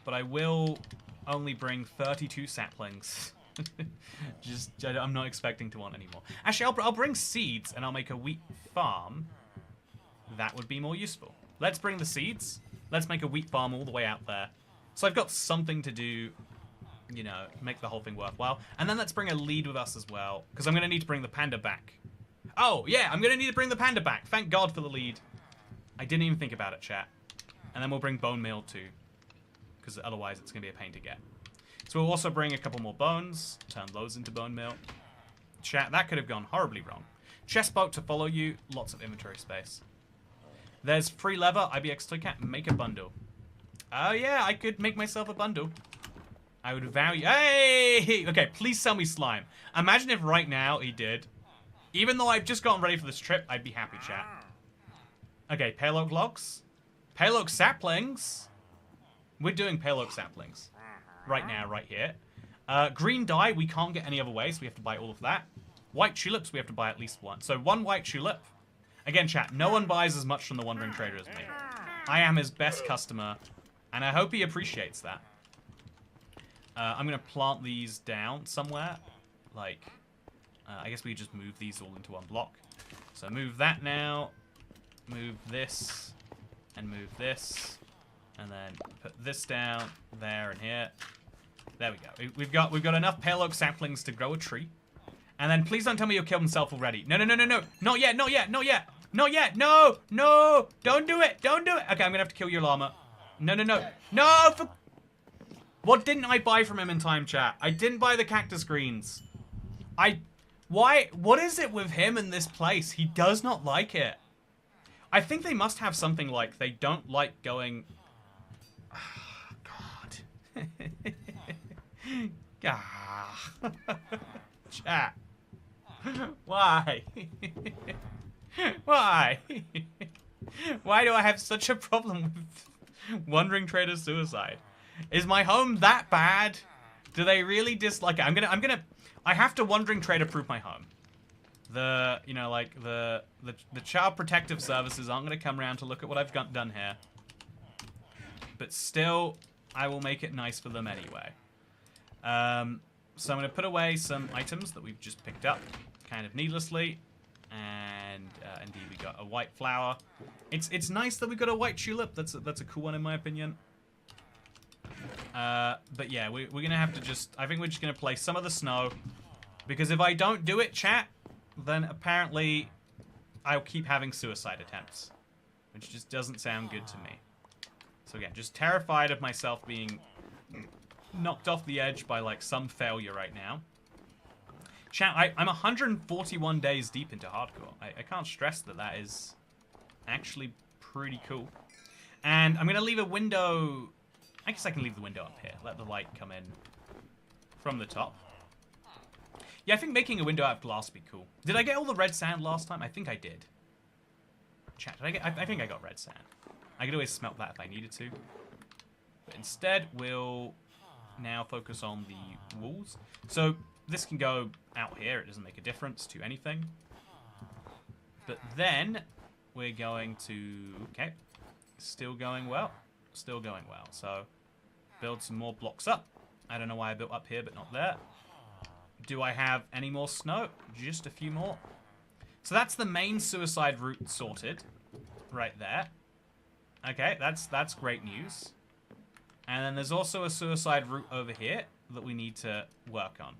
But I will only bring 32 saplings. I'm not expecting to want any more. Actually, I'll bring seeds, and I'll make a wheat farm. That would be more useful. Let's bring the seeds. Let's make a wheat farm all the way out there. So I've got something to do, you know, make the whole thing worthwhile. And then let's bring a lead with us as well, because I'm going to need to bring the panda back. Oh, yeah, I'm going to need to bring the panda back. Thank God for the lead. I didn't even think about it, chat. And then we'll bring bone meal too, because otherwise it's going to be a pain to get. So we'll also bring a couple more bones, turn those into bone meal. Chat, that could have gone horribly wrong. Chest boat to follow you, lots of inventory space. There's free leather, IBX Toycat, make a bundle. Oh yeah, I could make myself a bundle. I would value, hey! Okay, please sell me slime. Imagine if right now he did. Even though I've just gotten ready for this trip, I'd be happy, chat. Okay, pale oak logs. Pale oak saplings. We're doing pale oak saplings. Right now, right here. Green dye, we can't get any other way, so we have to buy all of that. White tulips, we have to buy at least one. So 1 white tulip. Again, chat, no one buys as much from the Wandering Trader as me. I am his best customer, and I hope he appreciates that. I'm going to plant these down somewhere. Like, I guess we just move these all into one block. So move that now. Move this. And move this. And then put this down, there, and here. There we go. We've got enough pale oak saplings to grow a tree. And then please don't tell me you'll kill himself already. No, no, no, no, no. Not yet, not yet, not yet. Not yet. No, no. Don't do it. Don't do it. Okay, I'm going to have to kill your llama. No, no, no. No! What didn't I buy from him in time, chat? I didn't buy the cactus greens. Why? What is it with him in this place? He does not like it. I think they must have something like they don't like going... God. Chat. Why? Why? Why do I have such a problem with Wandering Trader suicide? Is my home that bad? Do they really dislike it? I have to Wandering Trader proof my home. The Child Protective Services aren't going to come around to look at what I've done here. But still, I will make it nice for them anyway. So I'm going to put away some items that we've just picked up, kind of needlessly. And indeed, we got a white flower. It's nice that we got a white tulip. That's a cool one in my opinion. But yeah, we're going to have to just... I think we're just going to play some of the snow. Because if I don't do it, chat, then apparently I'll keep having suicide attempts. Which just doesn't sound good to me. So again, just terrified of myself being knocked off the edge by like some failure right now. Chat, I'm 141 days deep into hardcore. I can't stress that is actually pretty cool. And I'm going to leave a window I guess I can leave the window up here. Let the light come in from the top. Yeah, I think making a window out of glass would be cool. Did I get all the red sand last time? I think I did. Chat, did I get... I think I got red sand. I could always smelt that if I needed to. But instead, we'll now focus on the walls. So this can go out here. It doesn't make a difference to anything. But then we're going to... Okay. Still going well. Still going well. So build some more blocks up. I don't know why I built up here, but not there. Do I have any more snow? Just a few more. So that's the main suicide route sorted. Right there. Okay, that's great news. And then there's also a suicide route over here that we need to work on.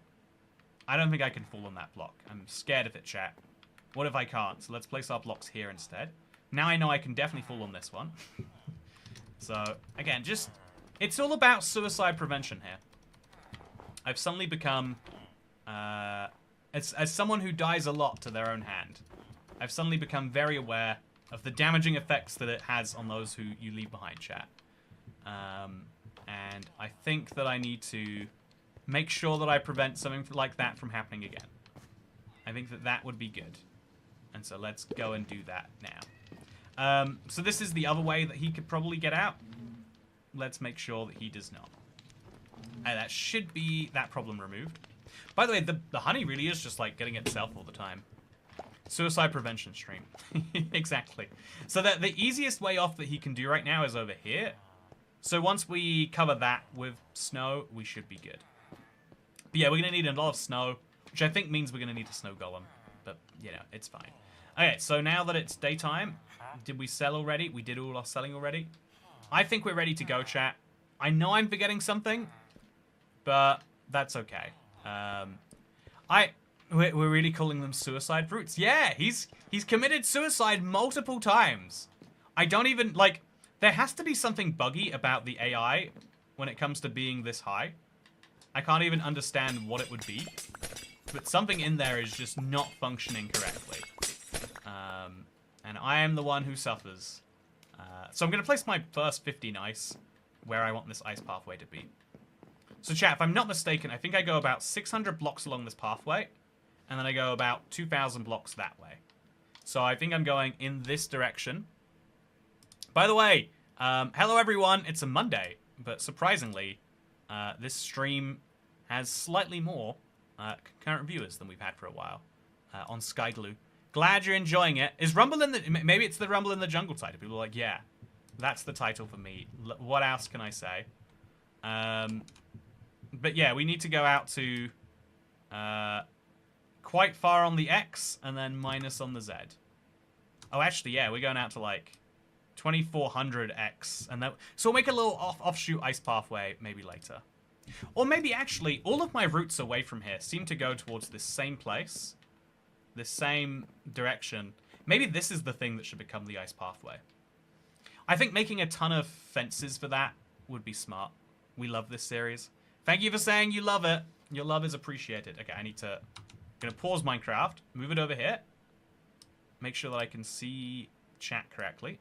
I don't think I can fall on that block. I'm scared of it, chat. What if I can't? So let's place our blocks here instead. Now I know I can definitely fall on this one. So, again, just... It's all about suicide prevention here. I've suddenly become... as someone who dies a lot to their own hand, I've suddenly become very aware of the damaging effects that it has on those who you leave behind, chat. And I think that I need to make sure that I prevent something like that from happening again. I think that that would be good. And so let's go and do that now. So this is the other way that he could probably get out. Let's make sure that he does not. And that should be that problem removed. By the way, the honey really is just like getting itself all the time. Suicide prevention stream. Exactly. So that the easiest way off that he can do right now is over here. So once we cover that with snow, we should be good. But yeah, we're going to need a lot of snow, which I think means we're going to need a snow golem. But, you know, it's fine. Okay, so now that it's daytime, did we sell already? We did all our selling already. I think we're ready to go, chat. I know I'm forgetting something, but that's okay. We're really calling them suicide fruits. Yeah, he's committed suicide multiple times. I don't even, like, there has to be something buggy about the AI when it comes to being this high. I can't even understand what it would be, but something in there is just not functioning correctly. And I am the one who suffers. So I'm going to place my first 15 ice where I want this ice pathway to be. So chat, if I'm not mistaken, I think I go about 600 blocks along this pathway, and then I go about 2,000 blocks that way. So I think I'm going in this direction. By the way, hello everyone, it's a Monday, but surprisingly, this stream has slightly more concurrent viewers than we've had for a while on Skygloo. Glad you're enjoying it. Is Rumble in the... Maybe it's the Rumble in the Jungle title. People are like, yeah, that's the title for me. What else can I say? But yeah, we need to go out to quite far on the X and then minus on the Z. Oh, actually, yeah, we're going out to like 2400 X. And then, so we'll make a little offshoot ice pathway maybe later. Or maybe actually, all of my routes away from here seem to go towards this same place. This same direction. Maybe this is the thing that should become the ice pathway. I think making a ton of fences for that would be smart. We love this series. Thank you for saying you love it. Your love is appreciated. Okay, I need to... I'm going to pause Minecraft. Move it over here. Make sure that I can see chat correctly.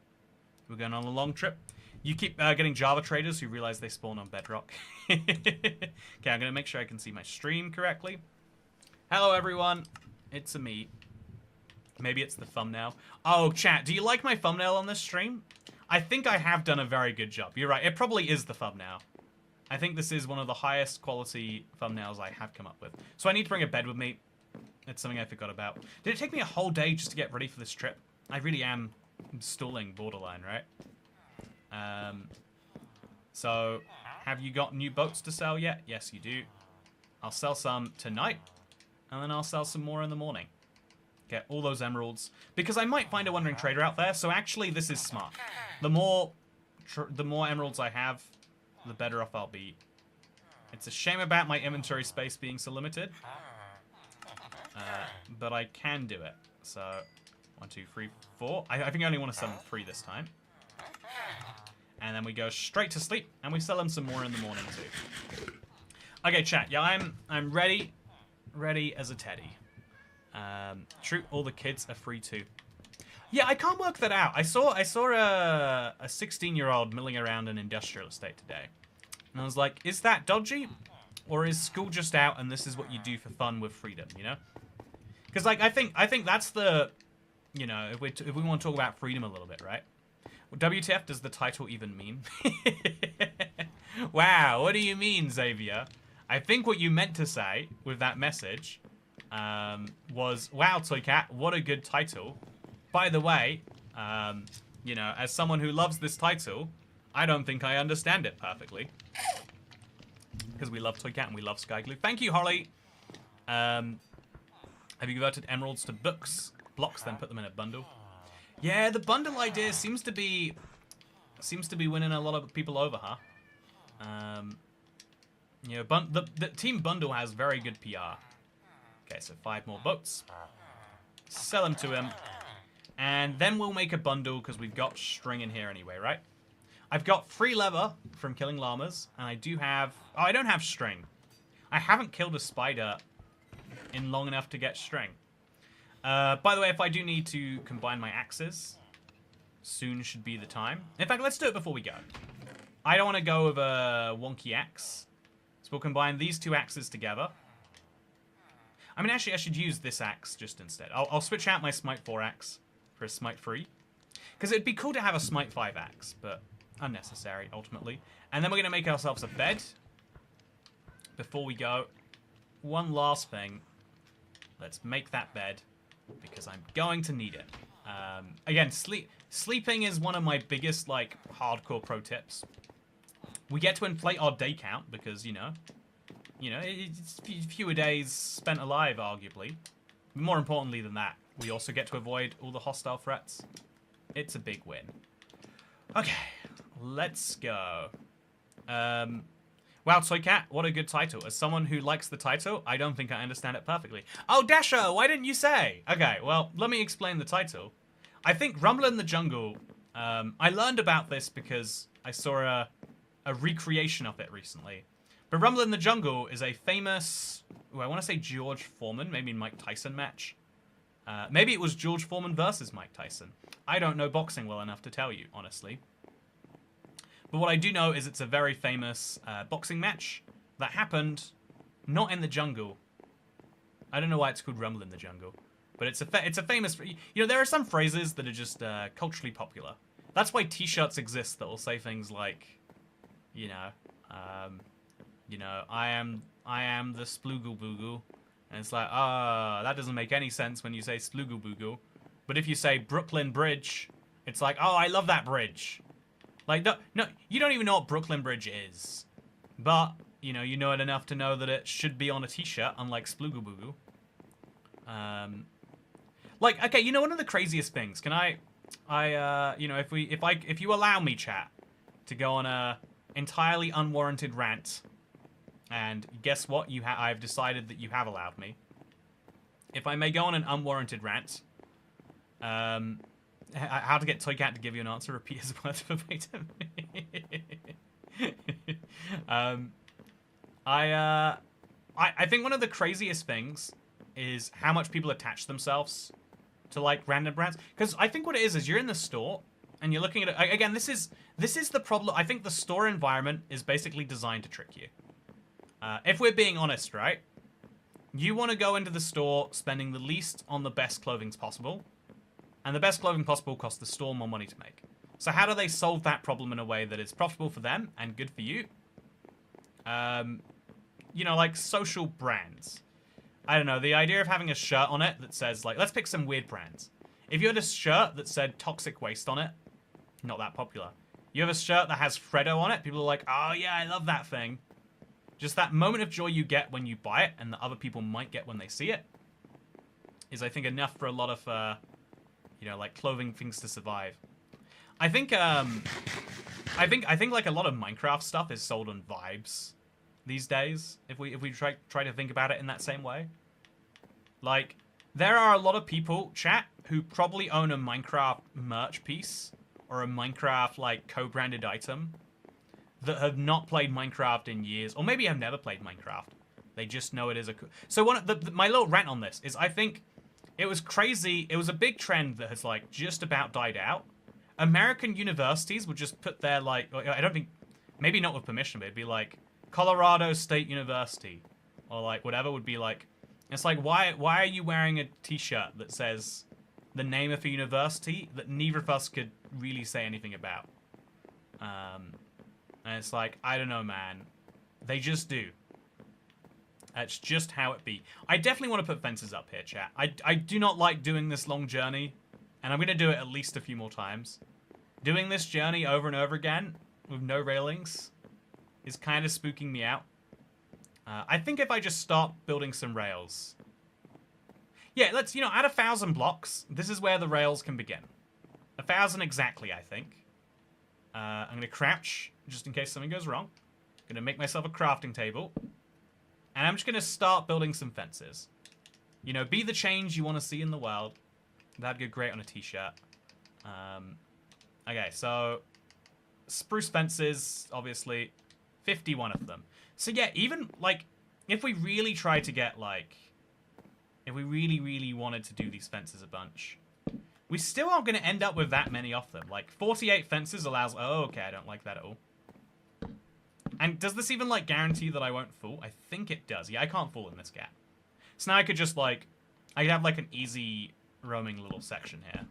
We're going on a long trip. You keep getting Java traders who realize they spawn on Bedrock. Okay, I'm going to make sure I can see my stream correctly. Hello, everyone. It's a me. Maybe it's the thumbnail. Oh, chat, do you like my thumbnail on this stream? I think I have done a very good job. You're right, it probably is the thumbnail. I think this is one of the highest quality thumbnails I have come up with. So I need to bring a bed with me. It's something I forgot about. Did it take me a whole day just to get ready for this trip? I really am stalling borderline, right? So, have you got new boats to sell yet? Yes, you do. I'll sell some tonight. And then I'll sell some more in the morning. Get all those emeralds. Because I might find a wandering trader out there, so actually this is smart. The more emeralds I have, the better off I'll be. It's a shame about my inventory space being so limited. But I can do it. So, 1, 2, 3, 4. I think I only want to sell them 3 this time. And then we go straight to sleep, and we sell them some more in the morning too. Okay, chat. Yeah, I'm ready. Ready as a teddy. True, all the kids are free too. Yeah, I can't work that out. I saw a 16-year-old milling around an industrial estate today. And I was like, is that dodgy? Or is school just out and this is what you do for fun with freedom, you know? Because, like, I think that's the, you know, if we want to talk about freedom a little bit, right? Well, WTF does the title even mean? Wow, what do you mean, Xavier? I think what you meant to say with that message was, wow, Toycat, what a good title. By the way, you know, as someone who loves this title, I don't think I understand it perfectly. Because we love Toycat and we love Skygloo. Thank you, Holly. Have you converted emeralds to blocks, then put them in a bundle? Yeah, the bundle idea seems to be winning a lot of people over, huh? You know, the team bundle has very good PR. Okay, so 5 more boats. Sell them to him. And then we'll make a bundle because we've got string in here anyway, right? I've got free leather from killing llamas, and I do have... Oh, I don't have string. I haven't killed a spider in long enough to get string. By the way, if I do need to combine my axes, soon should be the time. In fact, let's do it before we go. I don't want to go with a wonky axe. So we'll combine these 2 axes together. I mean, actually, I should use this axe just instead. I'll switch out my Smite 4 axe for a Smite 3. Because it'd be cool to have a Smite 5 axe, but unnecessary, ultimately. And then we're going to make ourselves a bed. Before we go, one last thing. Let's make that bed, because I'm going to need it. Again, sleeping is one of my biggest, like, hardcore pro tips. We get to inflate our day count, because, you know, it's fewer days spent alive, arguably. More importantly than that, we also get to avoid all the hostile threats. It's a big win. Okay, let's go. Wow, Toycat, what a good title. As someone who likes the title, I don't think I understand it perfectly. Oh, Dasher, why didn't you say? Okay, well, let me explain the title. I think Rumble in the Jungle, I learned about this because I saw a recreation of it recently. But Rumble in the Jungle is a famous, I want to say George Foreman, maybe Mike Tyson match. Maybe it was George Foreman versus Mike Tyson. I don't know boxing well enough to tell you, honestly. But what I do know is it's a very famous boxing match that happened not in the jungle. I don't know why it's called Rumble in the Jungle. But it's a famous... You know, there are some phrases that are just culturally popular. That's why t-shirts exist that will say things like, you know, I am the Sploogle Boogle. And it's like, that doesn't make any sense when you say Sploogle Boogle. But if you say Brooklyn Bridge, it's like, oh, I love that bridge. Like, no, you don't even know what Brooklyn Bridge is. But, you know it enough to know that it should be on a t-shirt, unlike Sploogle Boogle. Like, okay, you know, one of the craziest things, can you know, if you allow me, chat, to go on a entirely unwarranted rant, and guess what? I've decided that you have allowed me. If I may go on an unwarranted rant, how to get Toycat to give you an answer, repeat his words verbatim. I think one of the craziest things is how much people attach themselves to, like, random brands. Because I think what it is you're in the store and you're looking at it. Again, this is the problem. I think the store environment is basically designed to trick you. If we're being honest, right? You want to go into the store spending the least on the best clothing possible. And the best clothing possible costs the store more money to make. So how do they solve that problem in a way that is profitable for them and good for you? You know, like social brands. I don't know, the idea of having a shirt on it that says, like, let's pick some weird brands. If you had a shirt that said toxic waste on it, not that popular. You have a shirt that has Freddo on it, people are like, oh yeah, I love that thing. Just that moment of joy you get when you buy it and that other people might get when they see it is, I think, enough for a lot of, you know, like, clothing things to survive. I think like a lot of Minecraft stuff is sold on vibes these days. If we try to think about it in that same way, like, there are a lot of people, chat, who probably own a Minecraft merch piece or a Minecraft, like, co-branded item that have not played Minecraft in years, or maybe have never played Minecraft. They just know it is a. So my little rant on this is, I think it was crazy. It was a big trend that has, like, just about died out. American universities would just put their, like, I don't think maybe not with permission, but it'd be like Colorado State University, or like whatever would be like. It's like, why are you wearing a t-shirt that says the name of a university that neither of us could really say anything about? And it's like, I don't know, man. They just do. That's just how it be. I definitely want to put fences up here, chat. I do not like doing this long journey, and I'm going to do it at least a few more times. Doing this journey over and over again with no railings is kind of spooking me out. I think if I just start building some rails... Yeah, let's, add 1,000 blocks. This is where the rails can begin. 1,000 exactly, I think. I'm going to crouch, just in case something goes wrong. I'm going to make myself a crafting table. And I'm just going to start building some fences. Be the change you want to see in the world. That'd go great on a t-shirt. Okay, so... spruce fences, obviously. 51 of them. So yeah, even, like, if we really try to get, like... if we really, really wanted to do these fences a bunch, we still aren't going to end up with that many of them. Like, 48 fences allows... oh, okay, I don't like that at all. And does this even, like, guarantee that I won't fall? I think it does. Yeah, I can't fall in this gap. So now I could just, like... I could have, like, an easy roaming little section here.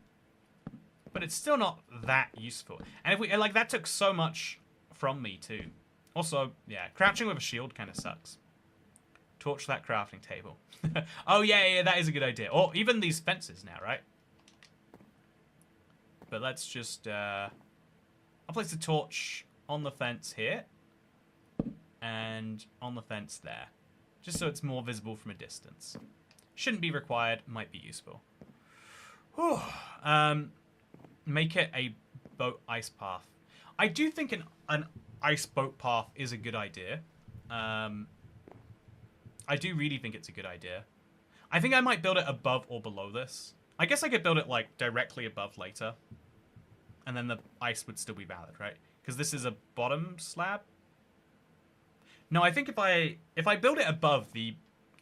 But it's still not that useful. And if we... like, that took so much from me, too. Also, yeah, crouching with a shield kind of sucks. Torch that crafting table. Oh, yeah, that is a good idea. Or even these fences now, right? But let's just... I'll place a torch on the fence here. And on the fence there. Just so it's more visible from a distance. Shouldn't be required. Might be useful. Whew. Make it a boat ice path. I do think an ice boat path is a good idea. I do really think it's a good idea. I think I might build it above or below this. I guess I could build it, like, directly above later. And then the ice would still be valid, right? Because this is a bottom slab. No, I think if I build it above, the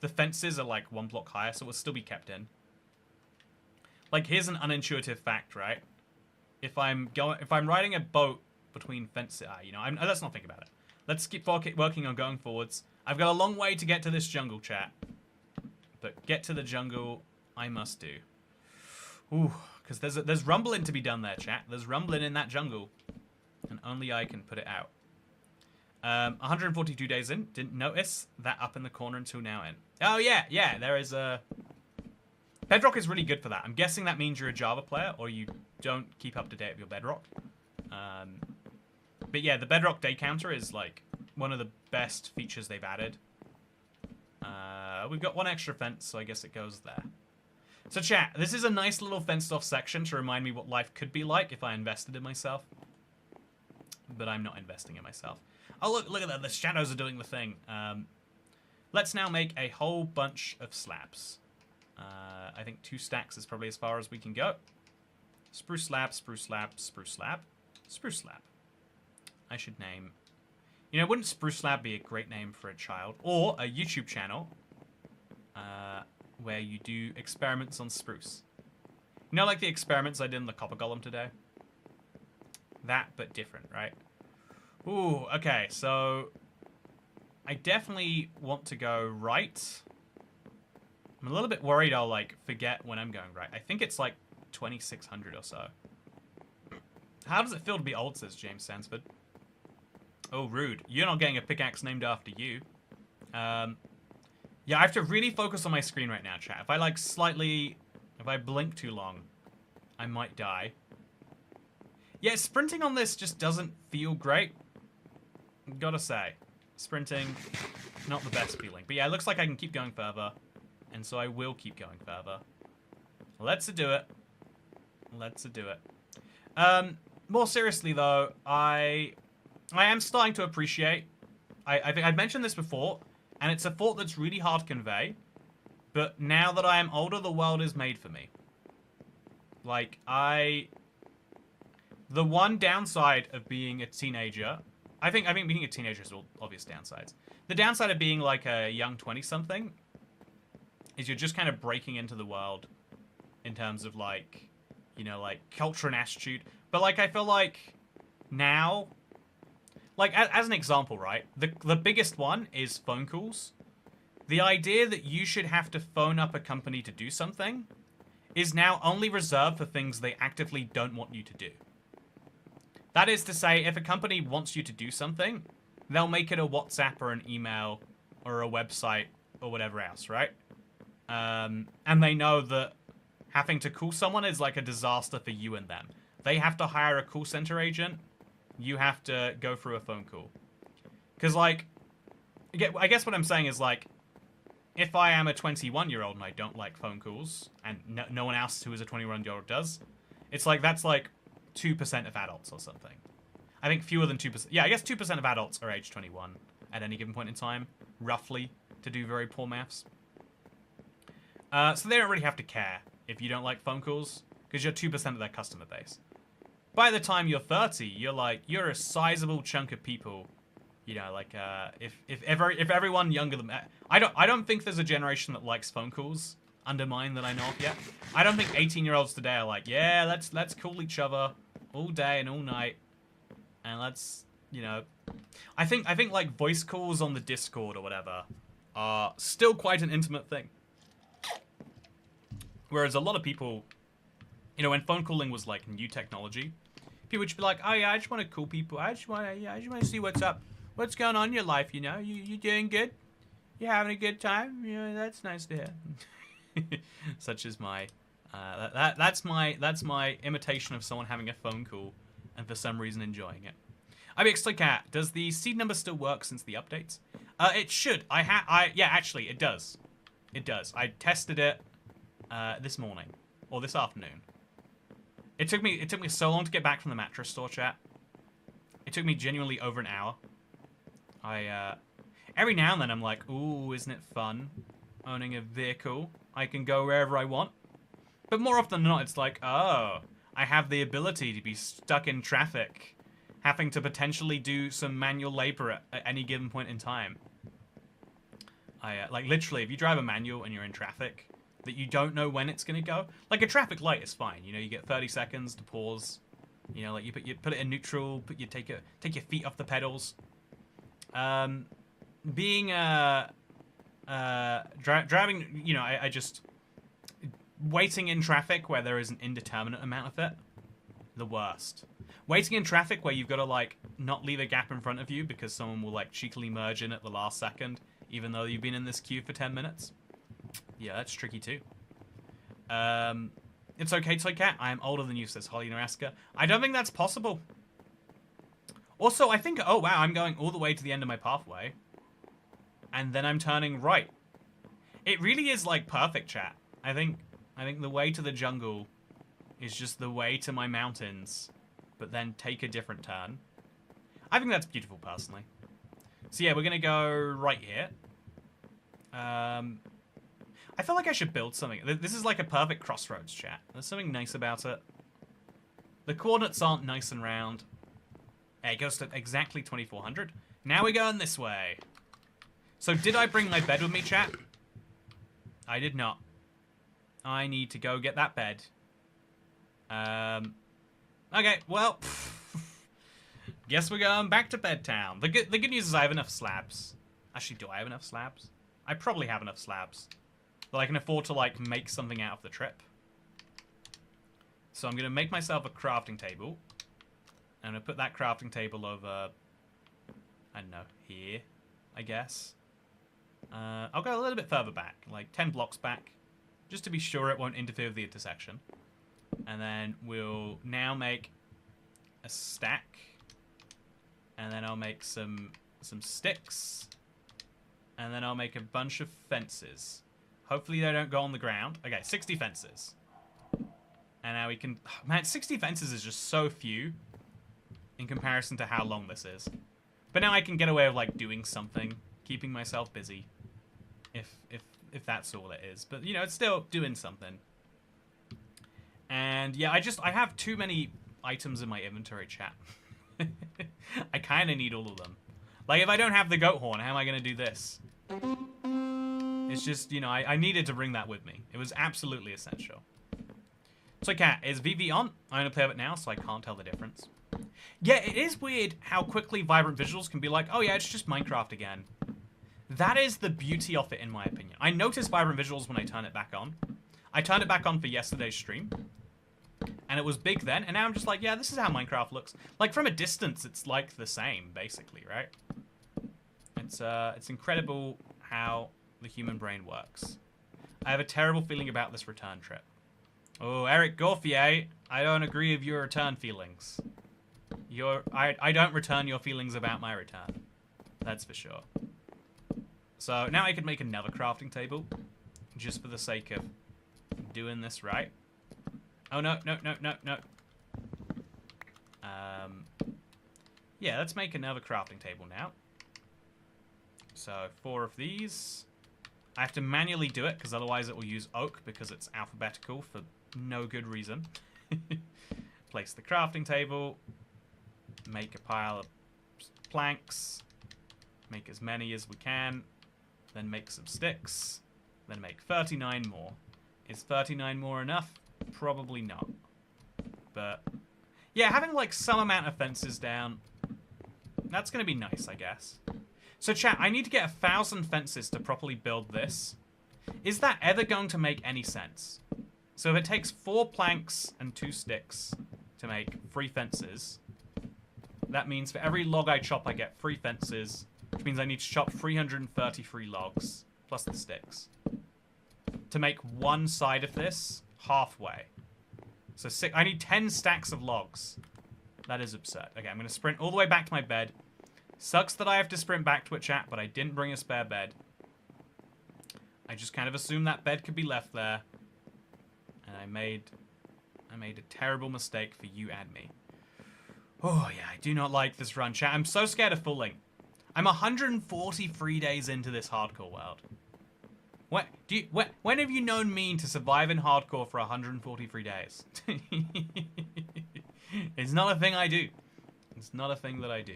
fences are, like, 1 block higher, so it will still be kept in. Like, here's an unintuitive fact, right? If I'm riding a boat between fences, let's not think about it. Let's keep working on going forwards. I've got a long way to get to this jungle, chat. But get to the jungle, I must do. Ooh, because there's rumbling to be done there, chat. There's rumbling in that jungle. And only I can put it out. 142 days in. Didn't notice that up in the corner until now in. Oh, yeah, there is a... Bedrock is really good for that. I'm guessing that means you're a Java player, or you don't keep up to date with your Bedrock. But yeah, the Bedrock day counter is, like, one of the best features they've added. We've got 1 extra fence, so I guess it goes there. So chat, this is a nice little fenced off section to remind me what life could be like if I invested in myself. But I'm not investing in myself. Oh, look at that. The shadows are doing the thing. Let's now make a whole bunch of slabs. I think 2 stacks is probably as far as we can go. Spruce slab, spruce slab, spruce slab, spruce slab. I should name... wouldn't spruce slab be a great name for a child? Or a YouTube channel where you do experiments on spruce. Like the experiments I did in the copper golem today? That, but different, right? Ooh, okay, so... I definitely want to go right. I'm a little bit worried I'll, like, forget when I'm going right. I think it's, like, 2600 or so. How does it feel to be old, says James Sansford. Oh, rude. You're not getting a pickaxe named after you. Yeah, I have to really focus on my screen right now, chat. If I, like, if I blink too long, I might die. Yeah, sprinting on this just doesn't feel great. Gotta say. Sprinting, not the best feeling. But yeah, it looks like I can keep going further. And so I will keep going further. Let's do it. Let's do it. More seriously, though, I am starting to appreciate... I think I've mentioned this before, and it's a thought that's really hard to convey. But now that I am older, the world is made for me. Like, the one downside of being a teenager... I think being a teenager is all obvious downsides. The downside of being, like, a young 20-something is you're just kind of breaking into the world in terms of, like, like, culture and attitude. But, like, I feel like now... like, as an example, right? The biggest one is phone calls. The idea that you should have to phone up a company to do something is now only reserved for things they actively don't want you to do. That is to say, if a company wants you to do something, they'll make it a WhatsApp or an email or a website or whatever else, right? And they know that having to call someone is like a disaster for you and them. They have to hire a call center agent. You have to go through a phone call. Because, like, I guess what I'm saying is, like, if I am a 21-year-old and I don't like phone calls, and no one else who is a 21-year-old does, it's like, that's like 2% of adults or something. I think fewer than 2%. Yeah, I guess 2% of adults are age 21 at any given point in time, roughly, to do very poor maths. So they don't really have to care if you don't like phone calls, because you're 2% of their customer base. By the time you're 30, you're a sizable chunk of people. You know, like, if everyone younger than I don't think there's a generation that likes phone calls under mine that I know of yet. I don't think 18-year-olds today are like, yeah, let's call each other all day and all night, and let's, you know, I think like voice calls on the Discord or whatever are still quite an intimate thing. Whereas a lot of people, you know, when phone calling was like new technology, people would just be like, oh yeah, I just want to call people. I just want to see what's up. What's going on in your life, you know? You doing good? You having a good time? You know, that's nice to hear. Such as my, that's my imitation of someone having a phone call and for some reason enjoying it. IBXToyCat, does the seed number still work since the updates? It should. Yeah, actually, it does. It does. I tested it this morning or this afternoon. It took me so long to get back from the mattress store, chat. It took me genuinely over an hour. Every now and then I'm like, ooh, isn't it fun owning a vehicle? I can go wherever I want. But more often than not, it's like, oh, I have the ability to be stuck in traffic, having to potentially do some manual labor at any given point in time. Like, literally, if you drive a manual and you're in traffic, that you don't know when it's going to go, like a traffic light is fine. You know, you get 30 seconds to pause. You know, like you put it in neutral, take your feet off the pedals. Being driving, you know, I just waiting in traffic where there is an indeterminate amount of it, the worst. Waiting in traffic where you've got to like not leave a gap in front of you because someone will like cheekily merge in at the last second, even though you've been in this queue for 10 minutes. Yeah, that's tricky too. It's okay, Toycat. I am older than you, says Holly Naraska. I don't think that's possible. Also, I think, oh wow, I'm going all the way to the end of my pathway. And then I'm turning right. It really is like perfect, chat. I think the way to the jungle is just the way to my mountains, but then take a different turn. I think that's beautiful, personally. So yeah, we're gonna go right here. I feel like I should build something. This is like a perfect crossroads, chat. There's something nice about it. The coordinates aren't nice and round. It goes to exactly 2400. Now we're going this way. So did I bring my bed with me, chat? I did not. I need to go get that bed. Okay, well, guess we're going back to Bedtown. The good news is I have enough slabs. Actually, do I have enough slabs? I probably have enough slabs that I can afford to like make something out of the trip. So I'm gonna make myself a crafting table. I'm gonna put that crafting table over, I don't know, here, I guess. I'll go a little bit further back, like 10 blocks back, just to be sure it won't interfere with the intersection. And then we'll now make a stack. And then I'll make some sticks. And then I'll make a bunch of fences. Hopefully they don't go on the ground. Okay, 60 fences. And now we can... Oh, man, 60 fences is just so few in comparison to how long this is. But now I can get away with, like, doing something. Keeping myself busy. If that's all it is. But, you know, it's still doing something. And, yeah, I have too many items in my inventory, chat. I kind of need all of them. Like, if I don't have the goat horn, how am I going to do this? It's just, you know, I needed to bring that with me. It was absolutely essential. So, Cat, is VV on? I'm going to play with it now, so I can't tell the difference. Yeah, it is weird how quickly Vibrant Visuals can be like, oh yeah, it's just Minecraft again. That is the beauty of it, in my opinion. I notice Vibrant Visuals when I turn it back on. I turned it back on for yesterday's stream, and it was big then, and now I'm just like, yeah, this is how Minecraft looks. Like, from a distance, it's like the same, basically, right? It's incredible how the human brain works. I have a terrible feeling about this return trip. Oh, Eric Gauthier, I don't agree with your return feelings. I don't return your feelings about my return. That's for sure. So now I could make another crafting table, just for the sake of doing this right. Oh no, no, no, no, no. Yeah, let's make another crafting table now. So 4 of these. I have to manually do it because otherwise it will use oak because it's alphabetical for no good reason. Place the crafting table. Make a pile of planks. Make as many as we can. Then make some sticks. Then make 39 more. Is 39 more enough? Probably not. But yeah, having like some amount of fences down, that's going to be nice, I guess. So chat, I need to get 1,000 fences to properly build this. Is that ever going to make any sense? So if it takes 4 planks and 2 sticks to make 3 fences, that means for every log I chop, I get 3 fences, which means I need to chop 333 logs, plus the sticks, to make one side of this halfway. So I need 10 stacks of logs. That is absurd. Okay, I'm going to sprint all the way back to my bed. Sucks that I have to sprint back to a chat, but I didn't bring a spare bed. I just kind of assumed that bed could be left there. And I made a terrible mistake for you and me. Oh yeah, I do not like this run, chat. I'm so scared of falling. I'm 143 days into this hardcore world. When have you known me to survive in hardcore for 143 days? It's not a thing I do. It's not a thing that I do.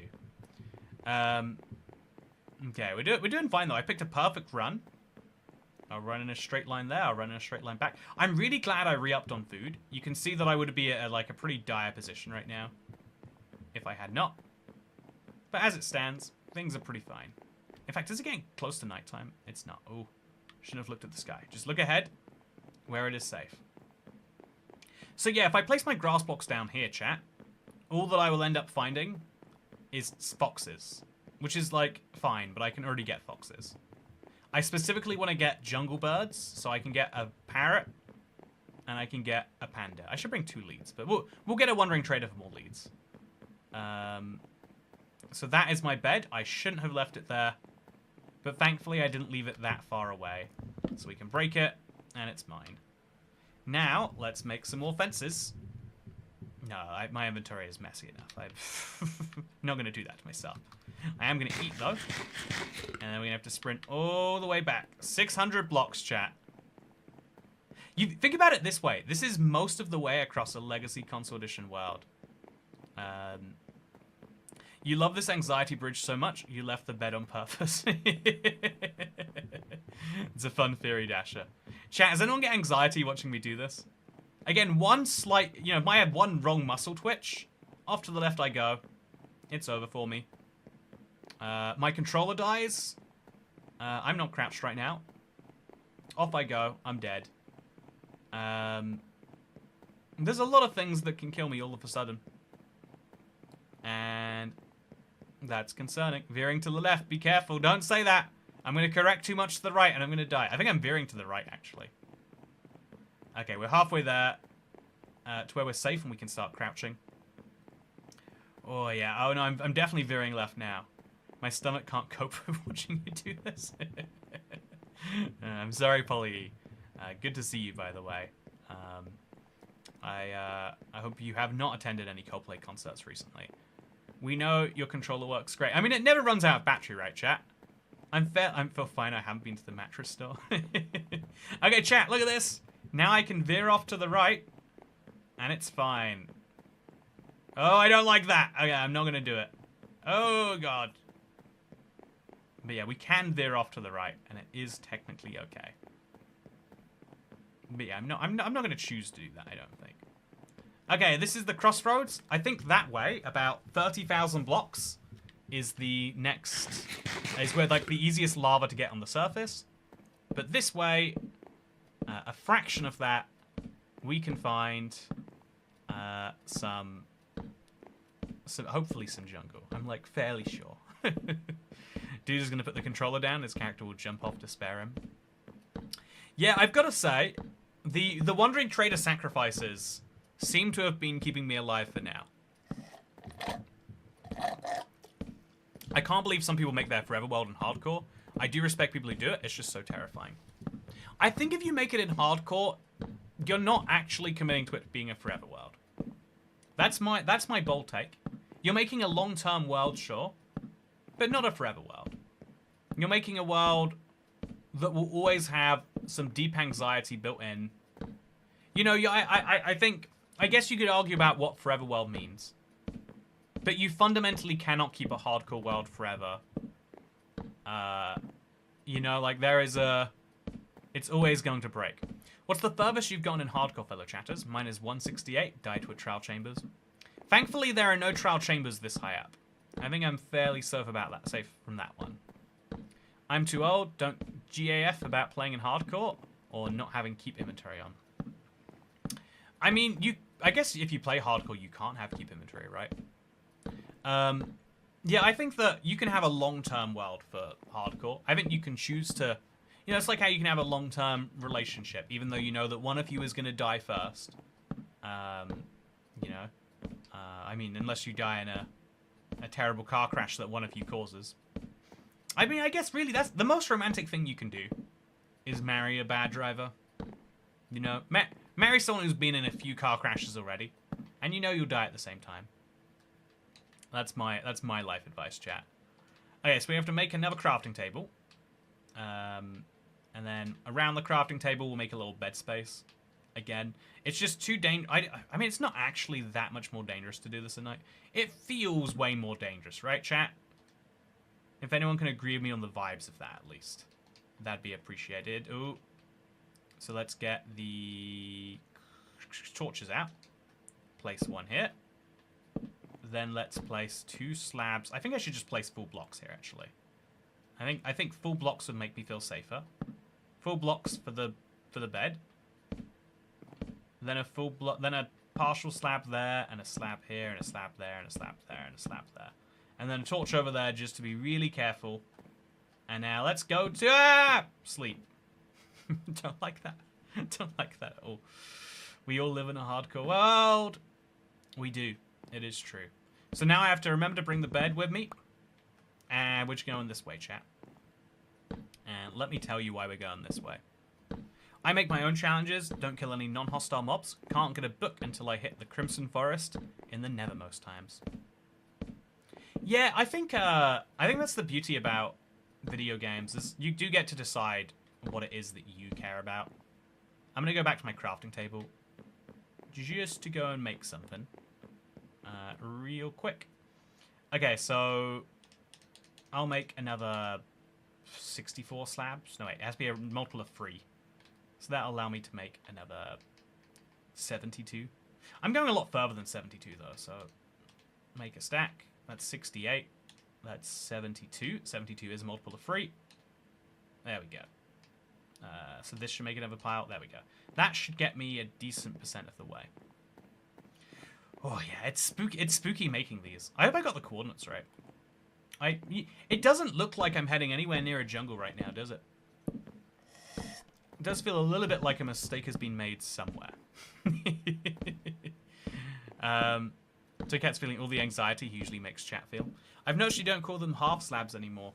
Okay, we're doing fine though. I picked a perfect run. I'll run in a straight line there. I'll run in a straight line back. I'm really glad I re-upped on food. You can see that I would be at like a pretty dire position right now if I had not. But as it stands, things are pretty fine. In fact, is it getting close to nighttime? It's not. Oh, shouldn't have looked at the sky. Just look ahead where it is safe. So yeah, if I place my grass blocks down here, chat, all that I will end up finding is foxes, which is like fine, but I can already get foxes. I specifically want to get jungle birds, so I can get a parrot and I can get a panda. I should bring 2 leads, but we'll get a wandering trader for more leads. So that is my bed. I shouldn't have left it there, but thankfully I didn't leave it that far away, so we can break it and it's mine. Now let's make some more fences. No, my inventory is messy enough. I'm not going to do that to myself. I am going to eat, though. And then we're going to have to sprint all the way back. 600 blocks, chat. You think about it this way. This is most of the way across a Legacy Console Edition world. You love this anxiety bridge so much, you left the bed on purpose. It's a fun theory, Dasher. Chat, does anyone get anxiety watching me do this? Again, one slight, you know, might have one wrong muscle twitch. Off to the left I go. It's over for me. My controller dies. I'm not crouched right now. Off I go. I'm dead. There's a lot of things that can kill me all of a sudden. And that's concerning. Veering to the left. Be careful. Don't say that. I'm going to correct too much to the right and I'm going to die. I think I'm veering to the right, actually. Okay, we're halfway there to where we're safe and we can start crouching. Oh, yeah. Oh, no, I'm definitely veering left now. My stomach can't cope with watching you do this. I'm sorry, Polly. Good to see you, by the way. I hope you have not attended any Coldplay concerts recently. We know your controller works great. I mean, it never runs out of battery, right, chat? I feel fine I haven't been to the mattress store. Okay, chat, look at this. Now I can veer off to the right, and it's fine. Oh, I don't like that. Okay, I'm not going to do it. Oh, God. But yeah, we can veer off to the right, and it is technically okay. But yeah, I'm not going to choose to do that, I don't think. Okay, this is the crossroads. I think that way, about 30,000 blocks, is the next... is where, like, the easiest lava to get on the surface. But this way, a fraction of that, we can find some... hopefully some jungle. I'm, like, fairly sure. Dude is going to put the controller down. His character will jump off to spare him. Yeah, I've got to say, the Wandering Trader sacrifices seem to have been keeping me alive for now. I can't believe some people make their forever world in hardcore. I do respect people who do it. It's just so terrifying. I think if you make it in hardcore, you're not actually committing to it being a forever world. That's my bold take. You're making a long-term world, sure, but not a forever world. You're making a world that will always have some deep anxiety built in. You know, I guess you could argue about what forever world means. But you fundamentally cannot keep a hardcore world forever. You know, like there is a... It's always going to break. What's the furthest you've gone in hardcore, fellow chatters? Mine is 168, died to a trial chambers. Thankfully, there are no trial chambers this high up. I think I'm fairly safe about that, safe from that one. I'm too old, don't GAF about playing in hardcore, or not having keep inventory on. I mean, I guess if you play hardcore, you can't have keep inventory, right? Yeah, I think that you can have a long-term world for hardcore. I think you can choose to... You know, it's like how you can have a long-term relationship, even though you know that one of you is going to die first. You know? I mean, unless you die in a terrible car crash that one of you causes. I mean, I guess really that's the most romantic thing you can do, is marry a bad driver. You know, marry someone who's been in a few car crashes already, and you know you'll die at the same time. That's my life advice, chat. Okay, so we have to make another crafting table. And then around the crafting table, we'll make a little bed space. Again, it's just too dangerous. I mean, it's not actually that much more dangerous to do this at night. It feels way more dangerous, right, chat? If anyone can agree with me on the vibes of that, at least. That'd be appreciated. Ooh. So let's get the torches out. Place one here. Then let's place 2 slabs. I think I should just place full blocks here, actually. I think full blocks would make me feel safer. Full blocks for the bed. Then a partial slab there, and a slab here, and a slab there, and a slab there, and a slab there. And then a torch over there just to be really careful. And now let's go to sleep. Don't like that. Don't like that at all. We all live in a hardcore world. We do. It is true. So now I have to remember to bring the bed with me. And we're just going this way, chat. And let me tell you why we're going this way. I make my own challenges, don't kill any non-hostile mobs, can't get a book until I hit the Crimson Forest in the Nether most times. Yeah, I think that's the beauty about video games, is you do get to decide what it is that you care about. I'm going to go back to my crafting table just to go and make something real quick. Okay, so I'll make another 64 slabs. No, wait, it has to be a multiple of 3. So that'll allow me to make another 72. I'm going a lot further than 72, though, so make a stack. That's 68. That's 72. 72 is a multiple of 3. There we go. So this should make another pile. There we go. That should get me a decent percent of the way. Oh, yeah, it's spooky making these. I hope I got the coordinates right. It doesn't look like I'm heading anywhere near a jungle right now, does it? It does feel a little bit like a mistake has been made somewhere. So Cat's feeling all the anxiety he usually makes chat feel. I've noticed you don't call them half slabs anymore.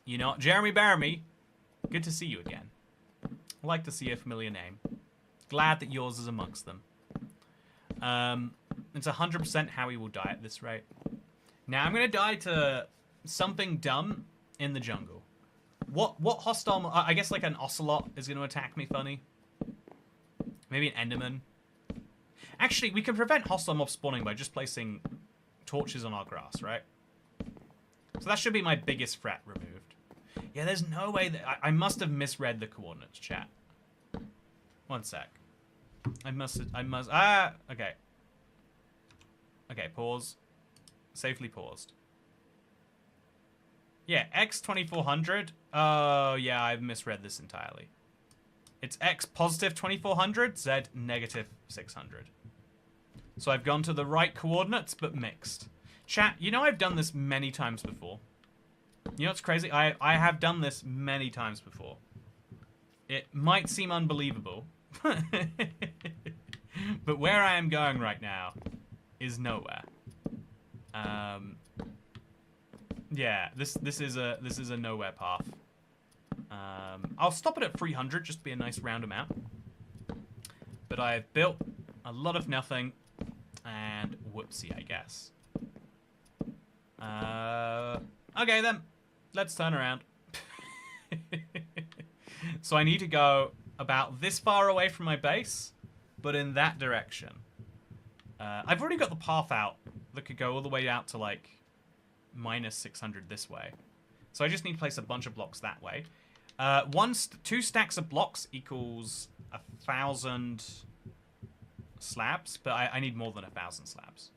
You know, Jeremy Baramy, good to see you again. I like to see a familiar name. Glad that yours is amongst them. It's 100% how he will die at this rate. Now I'm gonna die to something dumb in the jungle. What hostile? I guess like an ocelot is gonna attack me. Funny. Maybe an enderman. Actually, we can prevent hostile mob spawning by just placing torches on our grass, right? So that should be my biggest threat removed. Yeah, there's no way that I must have misread the coordinates, chat. One sec. Okay. Okay, pause. Safely paused. Yeah, X 2400. Oh, yeah, I've misread this entirely. It's X positive 2400, Z negative 600. So I've gone to the right coordinates, but mixed. Chat, you know I've done this many times before. You know what's crazy? I have done this many times before. It might seem unbelievable. But where I am going right now is nowhere. Yeah, this is a nowhere path. I'll stop it at 300 just to be a nice round amount. But I've built a lot of nothing, and whoopsie, I guess. Okay then, let's turn around. So I need to go about this far away from my base, but in that direction. I've already got the path out that could go all the way out to like minus 600 this way. So I just need to place a bunch of blocks that way. 2 stacks of blocks equals 1,000 slabs, but I need more than 1,000 slabs.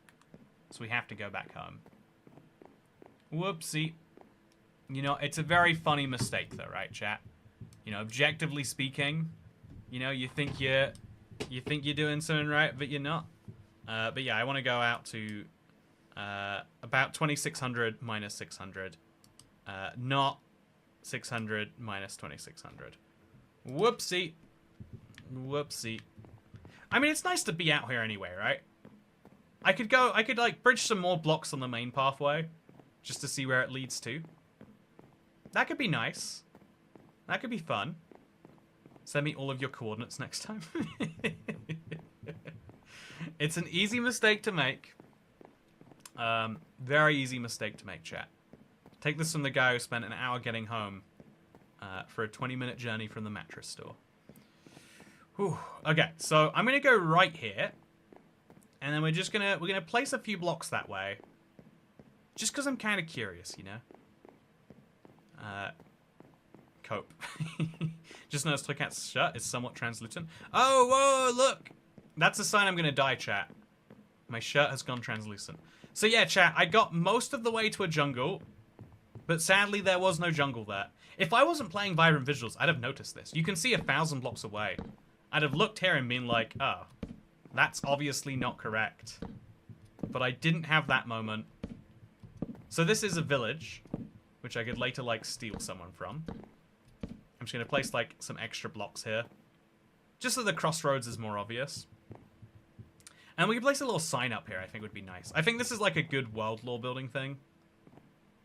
So we have to go back home. Whoopsie. You know, it's a very funny mistake though, right, chat? You know, objectively speaking, you know, you think you're doing something right, but you're not. But yeah, I want to go out to about 2,600 minus 600. Not 600 minus 2,600. Whoopsie. Whoopsie. I mean, it's nice to be out here anyway, right? I could like bridge some more blocks on the main pathway just to see where it leads to. That could be nice. That could be fun. Send me all of your coordinates next time. It's an easy mistake to make. Very easy mistake to make, chat. Take this from the guy who spent an hour getting home for a 20-minute journey from the mattress store. Whew. Okay, so I'm gonna go right here, and then we're gonna place a few blocks that way, just because I'm kind of curious, you know. Cope. Just noticed Toycat's shirt is somewhat translucent. Oh, whoa, look! That's a sign I'm gonna die, chat. My shirt has gone translucent. So yeah, chat, I got most of the way to a jungle, but sadly there was no jungle there. If I wasn't playing Vibrant Visuals, I'd have noticed this. You can see 1,000 blocks away. I'd have looked here and been like, oh, that's obviously not correct. But I didn't have that moment. So this is a village, which I could later, like, steal someone from. I'm just going to place, like, some extra blocks here. Just so the crossroads is more obvious. And we could place a little sign up here, I think would be nice. I think this is, like, a good world lore building thing.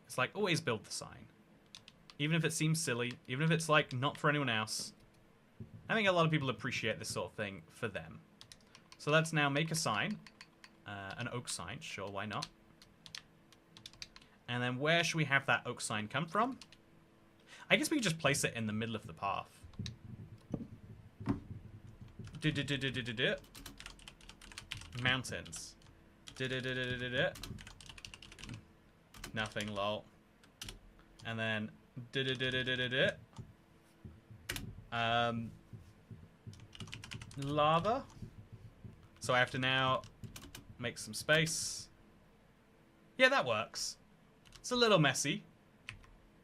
It's like, always build the sign. Even if it seems silly, even if it's, like, not for anyone else. I think a lot of people appreciate this sort of thing for them. So let's now make a sign. An oak sign, sure, why not? And then where should we have that oak sign come from? I guess we could just place it in the middle of the path. Mountains. Nothing, lol. And then lava. So I have to now make some space. Yeah, that works. It's a little messy,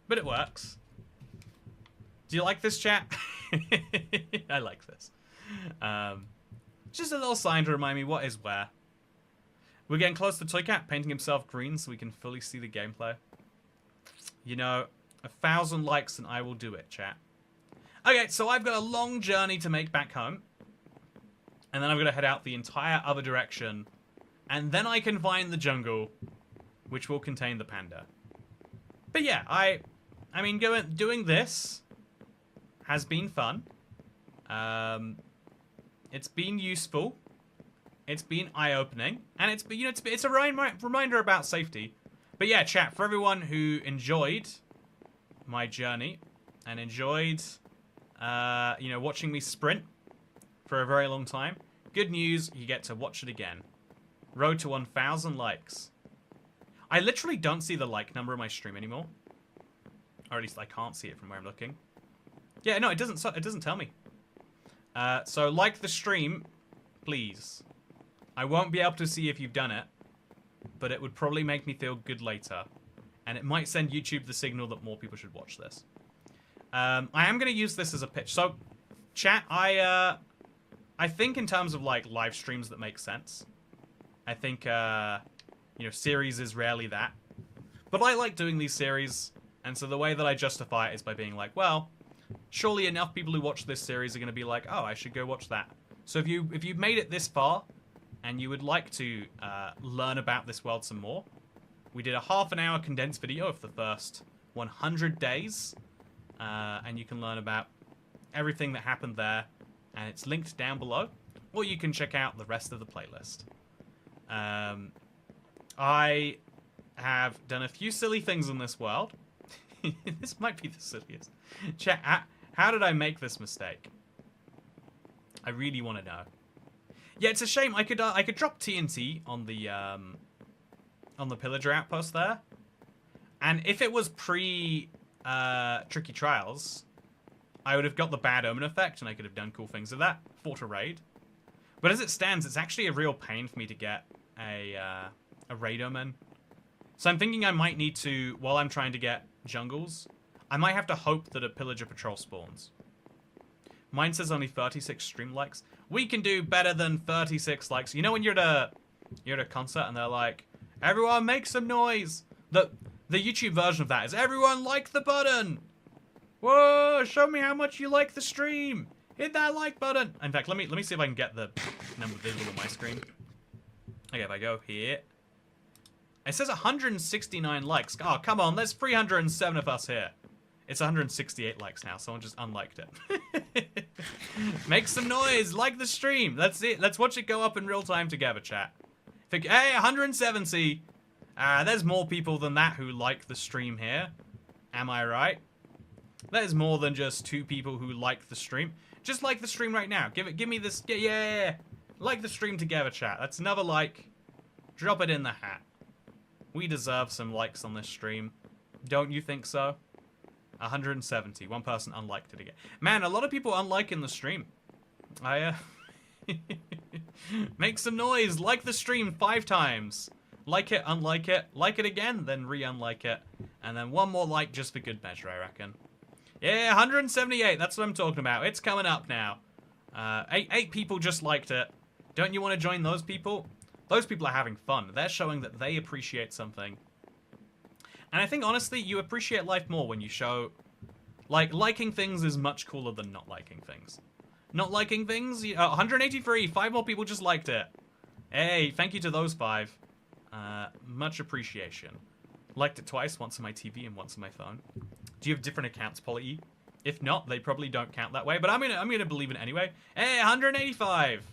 but it works. Do you like this, chat? I like this. Just a little sign to remind me what is where. We're getting close to Toycat painting himself green so we can fully see the gameplay. You know, 1,000 likes and I will do it, chat. Okay, so I've got a long journey to make back home. And then I'm going to head out the entire other direction. And then I can find the jungle, which will contain the panda. But yeah, I mean, doing this has been fun. It's been useful. It's been eye-opening, and it's a reminder about safety. But yeah, chat, for everyone who enjoyed my journey and enjoyed, watching me sprint for a very long time, good news, you get to watch it again. Road to 1,000 likes. I literally don't see the like number on my stream anymore, or at least I can't see it from where I'm looking. Yeah, no, it doesn't tell me. So like the stream please. I won't be able to see if you've done it, but it would probably make me feel good later. And it might send YouTube the signal that more people should watch this. I am going to use this as a pitch. So, chat, I think in terms of, like, live streams that make sense. I think, you know, series is rarely that. But I like doing these series, and so the way that I justify it is by being like, well, surely enough people who watch this series are going to be like, oh, I should go watch that. So if you've made it this far, and you would like to learn about this world some more, we did a half-an-hour condensed video of the first 100 days, and you can learn about everything that happened there, and it's linked down below, or you can check out the rest of the playlist. I have done a few silly things in this world. This might be the silliest. Chat, how did I make this mistake? I really want to know. Yeah, it's a shame. I could drop TNT on the pillager outpost there, and if it was pre Tricky Trials, I would have got the bad omen effect, and I could have done cool things with that. Fought a raid, but as it stands, it's actually a real pain for me to get a raid omen. So I'm thinking I might need to, while I'm trying to get jungles, I might have to hope that a pillager patrol spawns. Mine says only 36 stream likes. We can do better than 36 likes. You know when you're at a concert and they're like, everyone make some noise. The YouTube version of that is everyone like the button. Whoa, show me how much you like the stream. Hit that like button. In fact, let me see if I can get the number visible on my screen. Okay, if I go here. It says 169 likes. Oh, come on, there's 307 of us here. It's 168 likes now. Someone just unliked it. Make some noise. Like the stream. That's it. Let's watch it go up in real time together, chat. Hey, 170. There's more people than that who like the stream here. Am I right? There's more than just 2 people who like the stream. Just like the stream right now. Give me this. Yeah. Like the stream together, chat. That's another like. Drop it in the hat. We deserve some likes on this stream. Don't you think so? 170. One person unliked it again. Man, a lot of people unliking the stream. Make some noise. Like the stream 5 times. Like it, unlike it. Like it again, then re-unlike it. And then one more like just for good measure, I reckon. Yeah, 178. That's what I'm talking about. It's coming up now. 8 people just liked it. Don't you want to join those people? Those people are having fun. They're showing that they appreciate something. And I think, honestly, you appreciate life more when you show... Like, liking things is much cooler than not liking things. Not liking things? 183. 5 more people just liked it. Hey, thank you to those 5. Much appreciation. Liked it twice, once on my TV and once on my phone. Do you have different accounts, Polly? If not, they probably don't count that way. But I'm gonna believe it anyway. Hey, 185.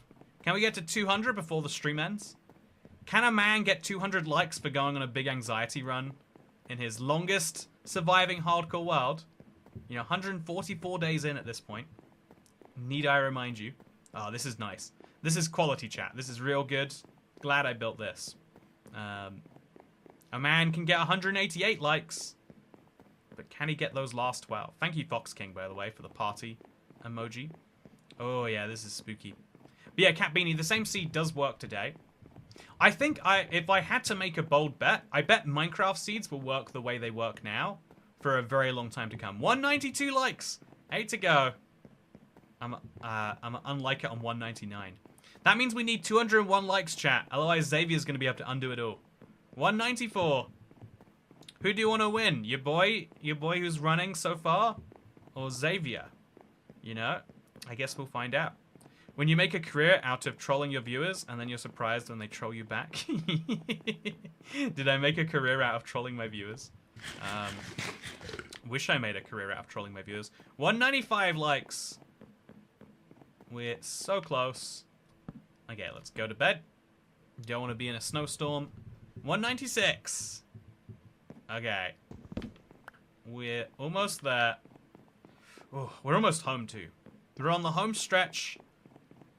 Can we get to 200 before the stream ends? Can a man get 200 likes for going on a big anxiety run in his longest surviving hardcore world? You know, 144 days in at this point. Need I remind you? Oh, this is nice. This is quality chat. This is real good. Glad I built this. A man can get 188 likes. But can he get those last 12? Thank you, Fox King, by the way, for the party emoji. Oh, yeah, this is spooky. But yeah, Cat Beanie, the same seed does work today. I think if I had to make a bold bet, I bet Minecraft seeds will work the way they work now for a very long time to come. 192 likes. 8 to go. I'm unlike it on 199. That means we need 201 likes, chat. Otherwise, Xavier's going to be able to undo it all. 194. Who do you want to win? Your boy who's running so far? Or Xavier? You know? I guess we'll find out. When you make a career out of trolling your viewers, and then you're surprised when they troll you back. Did I make a career out of trolling my viewers? Wish I made a career out of trolling my viewers. 195 likes. We're so close. Okay, let's go to bed. Don't want to be in a snowstorm. 196. Okay. We're almost there. Oh, we're almost home too. We're on the home stretch.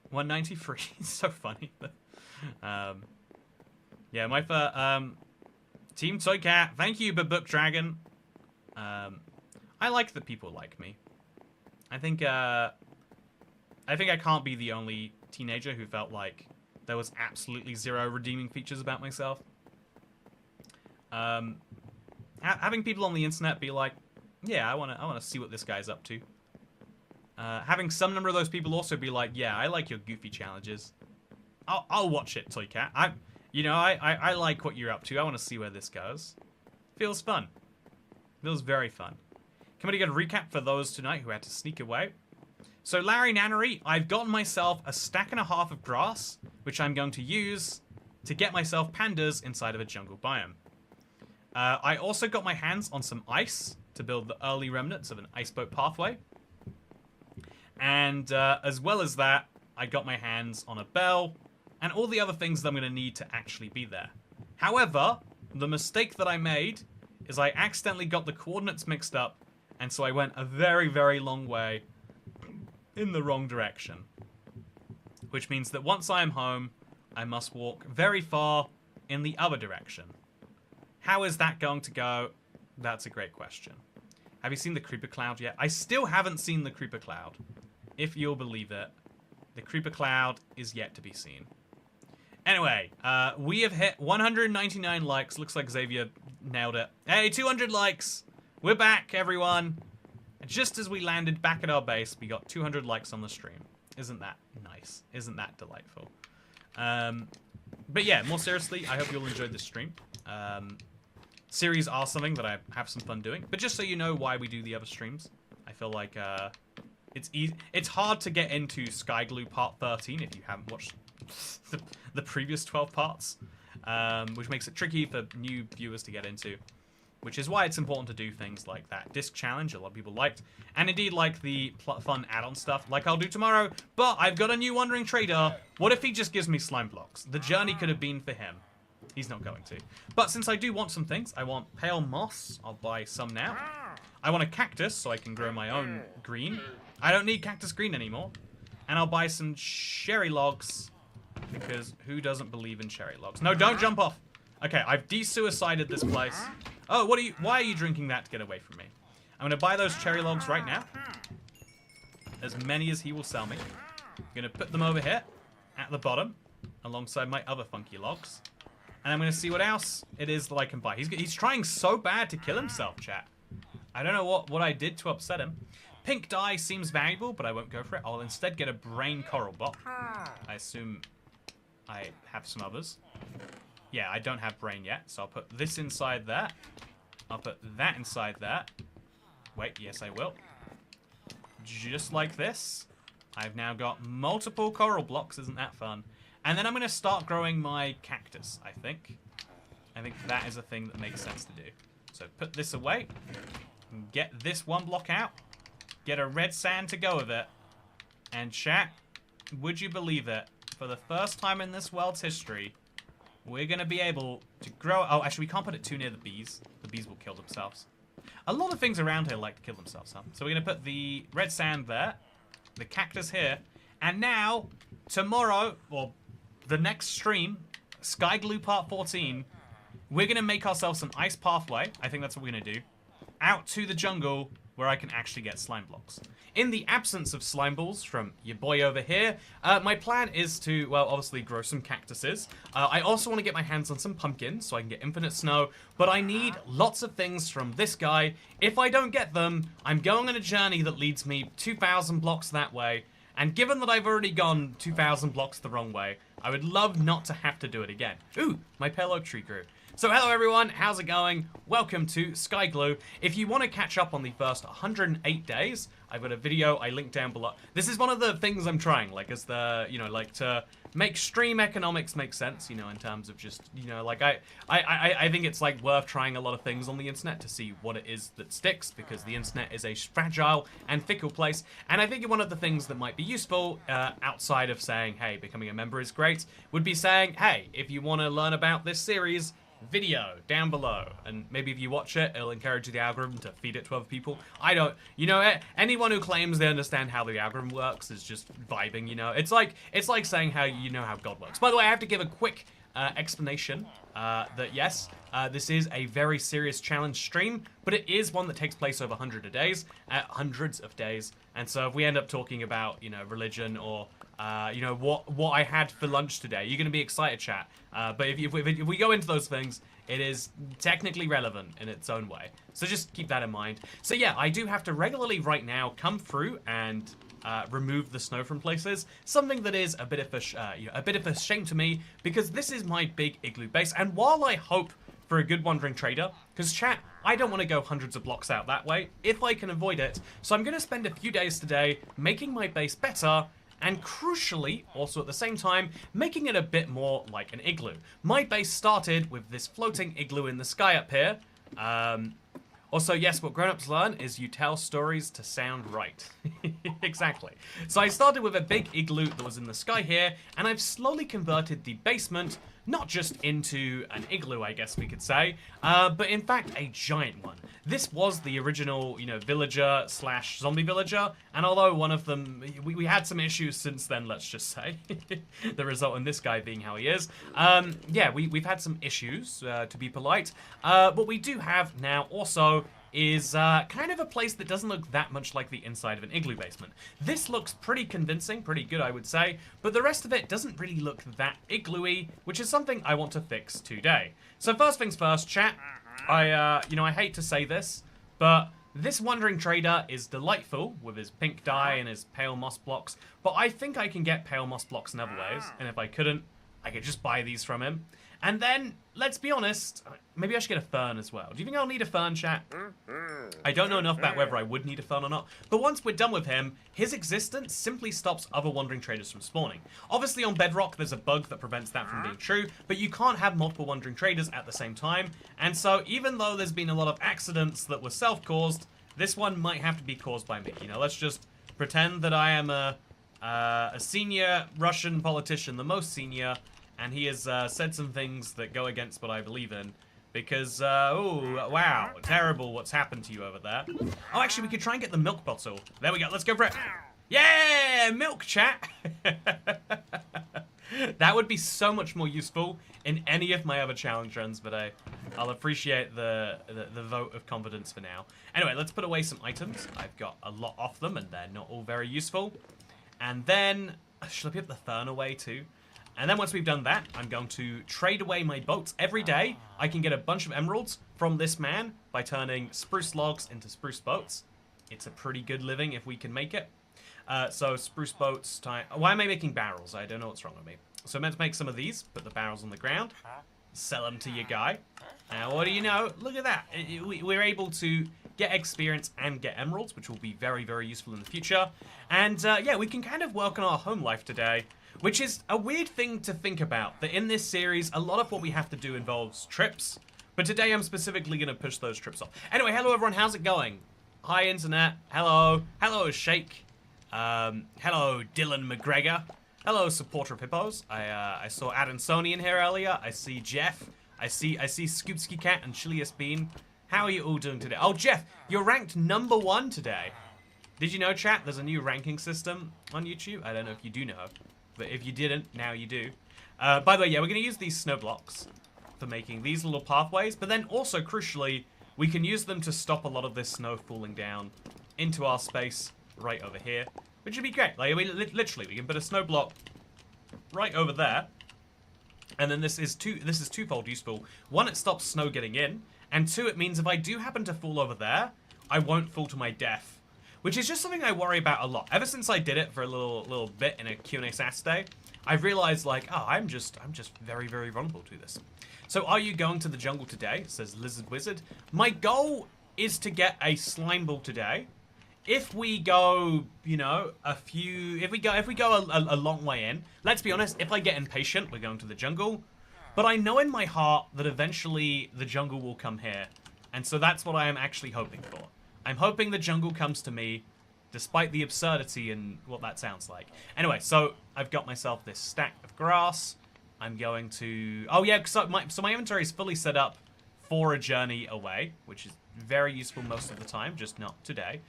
193. It's so funny. Yeah, my Team Toy Cat. Thank you, Book Dragon. I like that people like me. I think I can't be the only teenager who felt like there was absolutely zero redeeming features about myself. Having people on the internet be like, yeah, I wanna see what this guy's up to. Having some number of those people also be like, yeah, I like your goofy challenges. I'll watch it, Toycat. I like what you're up to. I want to see where this goes. Feels fun. Feels very fun. Can we get a recap for those tonight who had to sneak away? So Larry Nannery, I've gotten myself a stack and a half of grass, which I'm going to use to get myself pandas inside of a jungle biome. I also got my hands on some ice to build the early remnants of an iceboat pathway. And as well as that, I got my hands on a bell and all the other things that I'm going to need to actually be there. However, the mistake that I made is I accidentally got the coordinates mixed up, and so I went a very, very long way in the wrong direction. Which means that once I am home, I must walk very far in the other direction. How is that going to go? That's a great question. Have you seen the creeper cloud yet? I still haven't seen the creeper cloud. If you'll believe it, the creeper cloud is yet to be seen. Anyway, we have hit 199 likes. Looks like Xavier nailed it. Hey, 200 likes. We're back, everyone. And just as we landed back at our base, we got 200 likes on the stream. Isn't that nice? Isn't that delightful? But yeah, more seriously, I hope you all enjoyed this stream. Series are something that I have some fun doing. But just so you know why we do the other streams, I feel like it's hard to get into Skygloo Part 13 if you haven't watched the previous 12 parts, which makes it tricky for new viewers to get into. Which is why it's important to do things like that disc challenge, a lot of people liked, and indeed like the fun add-on stuff, like I'll do tomorrow. But I've got a new wandering trader. What if he just gives me slime blocks? The journey could have been for him. He's not going to. But since I do want some things, I want pale moss. I'll buy some now. I want a cactus so I can grow my own green. I don't need cactus green anymore. And I'll buy some cherry logs, because who doesn't believe in cherry logs? No, don't jump off. Okay, I've de-suicided this place. Oh, why are you drinking that to get away from me? I'm going to buy those cherry logs right now. As many as he will sell me. I'm going to put them over here at the bottom alongside my other funky logs. And I'm going to see what else it is that I can buy. He's trying so bad to kill himself, chat. I don't know what I did to upset him. Pink dye seems valuable, but I won't go for it. I'll instead get a brain coral block. I assume I have some others. Yeah, I don't have brain yet, so I'll put this inside that. I'll put that inside that. Wait, yes I will. Just like this. I've now got multiple coral blocks, isn't that fun? And then I'm going to start growing my cactus, I think. I think that is a thing that makes sense to do. So put this away. Get this one block out. Get a red sand to go with it. And chat, would you believe it? For the first time in this world's history, we're going to be able to grow... Oh, actually, we can't put it too near the bees. The bees will kill themselves. A lot of things around here like to kill themselves, huh? So we're going to put the red sand there. The cactus here. And now, tomorrow, or the next stream, Skygloo Part 14, we're going to make ourselves an ice pathway. I think that's what we're going to do. Out to the jungle where I can actually get slime blocks. In the absence of slime balls from your boy over here, my plan is to, well, obviously grow some cactuses. I also want to get my hands on some pumpkins so I can get infinite snow, but I need lots of things from this guy. If I don't get them, I'm going on a journey that leads me 2,000 blocks that way, and given that I've already gone 2,000 blocks the wrong way, I would love not to have to do it again. Ooh, my pale oak tree grew. So hello everyone, how's it going? Welcome to Skygloo. If you want to catch up on the first 108 days, I've got a video I linked down below. This is one of the things I'm trying, like as the, like to make stream economics make sense, in terms of just, like I think it's like worth trying a lot of things on the internet to see what it is that sticks, because the internet is a fragile and fickle place. And I think one of the things that might be useful, outside of saying, hey, becoming a member is great, would be saying, hey, if you want to learn about this series, video down below, and maybe if you watch it, it'll encourage the algorithm to feed it to other people. I don't, anyone who claims they understand how the algorithm works is just vibing, It's like saying how how God works. By the way, I have to give a quick explanation that yes, this is a very serious challenge stream, but it is one that takes place over hundreds of days, and so if we end up talking about religion or you know, what I had for lunch today. You're going to be excited, chat. But if we go into those things, it is technically relevant in its own way. So just keep that in mind. So yeah, I do have to regularly right now come through and remove the snow from places. Something that is a bit of a shame to me, because this is my big igloo base. And while I hope for a good wandering trader, because chat, I don't want to go hundreds of blocks out that way if I can avoid it. So I'm going to spend a few days today making my base better, and crucially, also at the same time, making it a bit more like an igloo. My base started with this floating igloo in the sky up here. Also, yes, what grown-ups learn is you tell stories to sound right. Exactly. So I started with a big igloo that was in the sky here, and I've slowly converted the basement not just into an igloo, I guess we could say, but in fact a giant one. This was the original, you know, villager slash zombie villager, and although one of them, we had some issues since then, let's just say, the result in this guy being how he is. Yeah, we've had some issues, to be polite. What we do have now also is kind of a place that doesn't look that much like the inside of an igloo basement. This looks pretty convincing, pretty good I would say, but the rest of it doesn't really look that igloo-y, which is something I want to fix today. So first things first, chat, you know, I hate to say this, but this wandering trader is delightful with his pink dye and his pale moss blocks, but I think I can get pale moss blocks in other ways, and if I couldn't, I could just buy these from him. And then, let's be honest, maybe I should get a fern as well. Do you think I'll need a fern, chat? I don't know enough about whether I would need a fern or not, but once we're done with him, his existence simply stops other wandering traders from spawning. Obviously on Bedrock, there's a bug that prevents that from being true, but you can't have multiple wandering traders at the same time, and so even though there's been a lot of accidents that were self-caused, this one might have to be caused by me. You know, let's just pretend that I am a senior Russian politician, the most senior, and he has said some things that go against what I believe in. Because, oh, wow, terrible what's happened to you over there. Oh, actually, we could try and get the milk bottle. There we go, let's go for it. Yeah, milk, chat. That would be so much more useful in any of my other challenge runs, but I'll appreciate the vote of confidence for now. Anyway, let's put away some items. I've got a lot off them, and they're not all very useful. And then, should I put the fern away too? And then once we've done that, I'm going to trade away my boats. Every day, I can get a bunch of emeralds from this man by turning spruce logs into spruce boats. It's a pretty good living if we can make it. So spruce boats, why am I making barrels? I don't know what's wrong with me. So I'm meant to make some of these, put the barrels on the ground, sell them to your guy. Now, what do you know? Look at that. We're able to get experience and get emeralds, which will be very, very useful in the future. And yeah, we can kind of work on our home life today, which is a weird thing to think about, that in this series, a lot of what we have to do involves trips, but today I'm specifically going to push those trips off. Anyway, hello everyone, how's it going? Hi internet, hello, hello Shake, hello Dylan McGregor, hello supporter of Hippos, I saw Adansoni in here earlier, I see Jeff, I see Scoopsky Cat and Chilius Bean. How are you all doing today? Oh Jeff, you're ranked #1 today. Did you know, chat, there's a new ranking system on YouTube? I don't know if you do know. But if you didn't, now you do. By the way, yeah, we're going to use these snow blocks for making these little pathways, but then also, crucially, we can use them to stop a lot of this snow falling down into our space right over here, which would be great. Like, literally, we can put a snow block right over there, and then this is twofold useful. One, it stops snow getting in, and two, it means if I do happen to fall over there, I won't fall to my death. Which is just something I worry about a lot. Ever since I did it for a little bit in a Q&A Saturday, I've realized, like, oh, I'm just very, very vulnerable to this. So are you going to the jungle today? Says Lizard Wizard. My goal is to get a slime ball today. If we go, you know, if we go a long way in, let's be honest, if I get impatient, we're going to the jungle. But I know in my heart that eventually the jungle will come here. And so that's what I am actually hoping for. I'm hoping the jungle comes to me, despite the absurdity in what that sounds like. Anyway, so I've got myself this stack of grass. I'm going to... Oh yeah, so my inventory is fully set up for a journey away, which is very useful most of the time, just not today.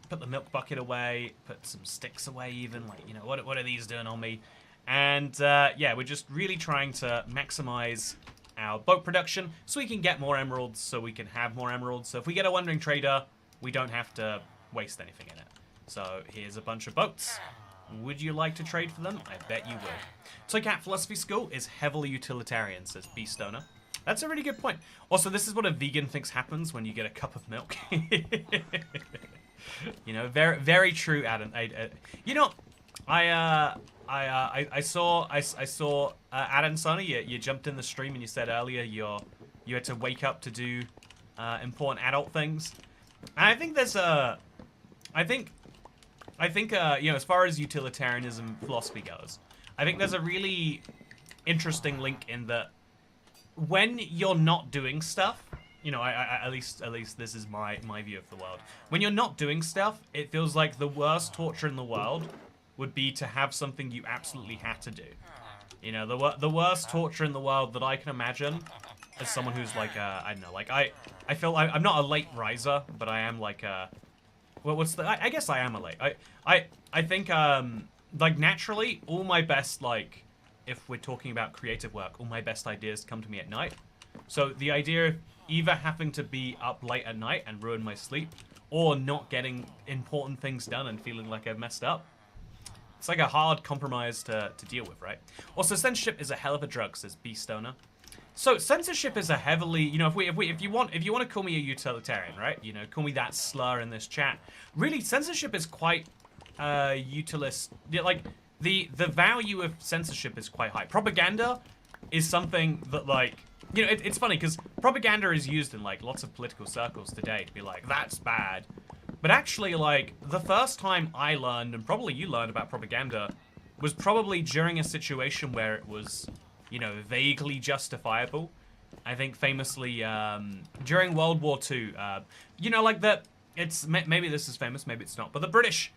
Put the milk bucket away, put some sticks away even, like, you know, what are these doing on me? And yeah, we're just really trying to maximize our boat production so we can get more emeralds, so we can have more emeralds. So if we get a wandering trader, we don't have to waste anything in it. So here's a bunch of boats. Would you like to trade for them? I bet you would. Toycat Philosophy School is heavily utilitarian, says B Stoner. That's a really good point. Also, this is what a vegan thinks happens when you get a cup of milk. You know, very, very true, Adam. You know, I saw Adam Sonny. You jumped in the stream and you said earlier you had to wake up to do important adult things. And I think there's I think you know, as far as utilitarianism philosophy goes, I think there's a really interesting link in that when you're not doing stuff, you know, at least this is my view of the world. When you're not doing stuff, it feels like the worst torture in the world would be to have something you absolutely had to do. You know, the worst torture in the world that I can imagine as someone who's like, I don't know, like I feel I'm not a late riser, but I am like well, what's the? I guess I am a late. I think like naturally, all my best, like, if we're talking about creative work, all my best ideas come to me at night. So the idea of either having to be up late at night and ruin my sleep, or not getting important things done and feeling like I've messed up, it's like a hard compromise to deal with, right? Also, censorship is a hell of a drug, says B Stoner. So censorship is a heavily, you know, if you want to call me a utilitarian, right? You know, call me that slur in this chat. Really, censorship is quite utilist. Like the value of censorship is quite high. Propaganda is something that, like, you know, it's funny because propaganda is used in like lots of political circles today to be like, that's bad. But actually, like, the first time I learned, and probably you learned about propaganda, was probably during a situation where it was, you know, vaguely justifiable. I think famously during World War II, you know, like that. It's maybe this is famous, maybe it's not, but the British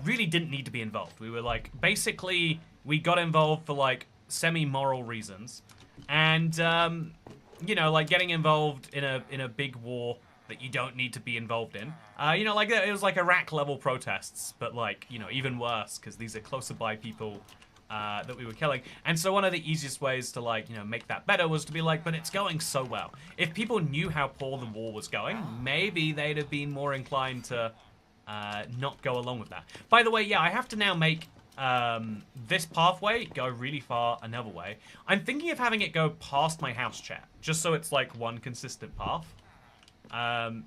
really didn't need to be involved. We were like, basically, we got involved for like semi-moral reasons, and you know, like getting involved in a big war that you don't need to be involved in. You know, like it was like Iraq-level protests, but like, you know, even worse because these are closer by people that we were killing. And so one of the easiest ways to, like, you know, make that better was to be like, but it's going so well. If people knew how poor the war was going, maybe they'd have been more inclined to not go along with that. By the way, yeah, I have to now make this pathway go really far another way. I'm thinking of having it go past my house, chat, just so it's like one consistent path.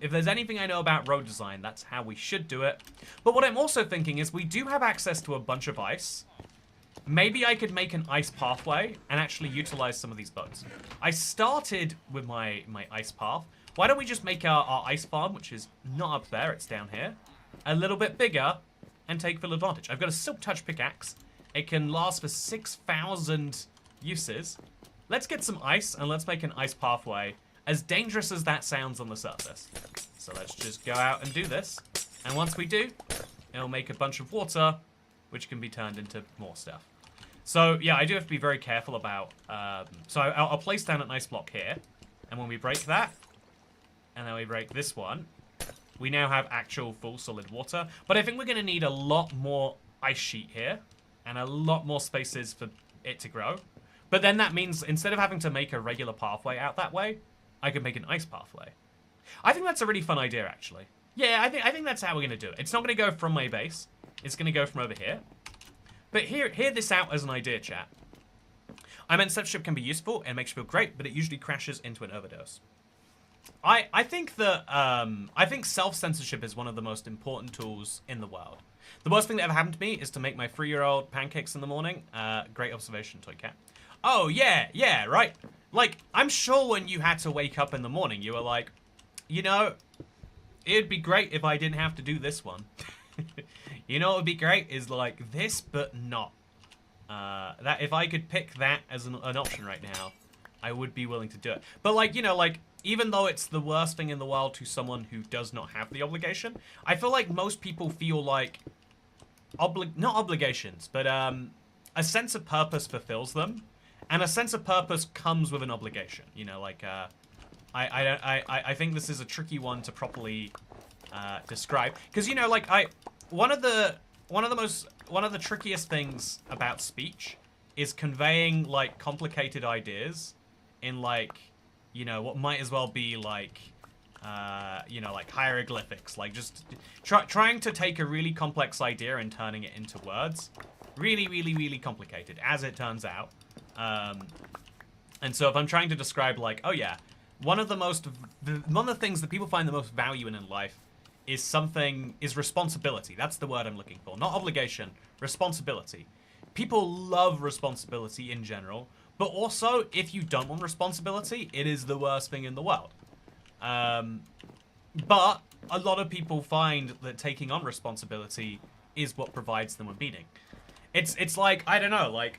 If there's anything I know about road design, that's how we should do it. But what I'm also thinking is we do have access to a bunch of ice. Maybe I could make an ice pathway and actually utilize some of these bugs. I started with my ice path. Why don't we just make our ice farm, which is not up there, it's down here, a little bit bigger and take full advantage. I've got a silk touch pickaxe. It can last for 6,000 uses. Let's get some ice and let's make an ice pathway, as dangerous as that sounds on the surface. So let's just go out and do this. And once we do, it'll make a bunch of water, which can be turned into more stuff. So yeah, I do have to be very careful about, so I'll place down an ice block here. And when we break that, and then we break this one, we now have actual full solid water. But I think we're gonna need a lot more ice sheet here, and a lot more spaces for it to grow. But then that means instead of having to make a regular pathway out that way, I can make an ice pathway. I think that's a really fun idea, actually. Yeah, I think that's how we're gonna do it. It's not gonna go from my base. It's gonna go from over here. But hear this out as an idea, chat. I meant censorship can be useful and makes you feel great, but it usually crashes into an overdose. I think that I think self-censorship is one of the most important tools in the world. The worst thing that ever happened to me is to make my 3-year-old pancakes in the morning. Great observation, Toycat. Oh yeah, right. Like, I'm sure when you had to wake up in the morning, you were like, you know, it'd be great if I didn't have to do this one. You know what would be great is like this, but not. That if I could pick that as an option right now, I would be willing to do it. But like, you know, like, even though it's the worst thing in the world to someone who does not have the obligation, I feel like most people feel like, not obligations, but a sense of purpose fulfills them. And a sense of purpose comes with an obligation. You know, like, I think this is a tricky one to properly describe. Because, you know, like, one of the trickiest things about speech is conveying, like, complicated ideas in, like, you know, what might as well be, like, you know, like hieroglyphics, like just trying to take a really complex idea and turning it into words. Really, really, really complicated, as it turns out. And so if I'm trying to describe, like, oh yeah, one of the things that people find the most value in life is responsibility. That's the word I'm looking for. Not obligation, responsibility. People love responsibility in general, but also, if you don't want responsibility, it is the worst thing in the world. But a lot of people find that taking on responsibility is what provides them a meaning. It's like, I don't know, like,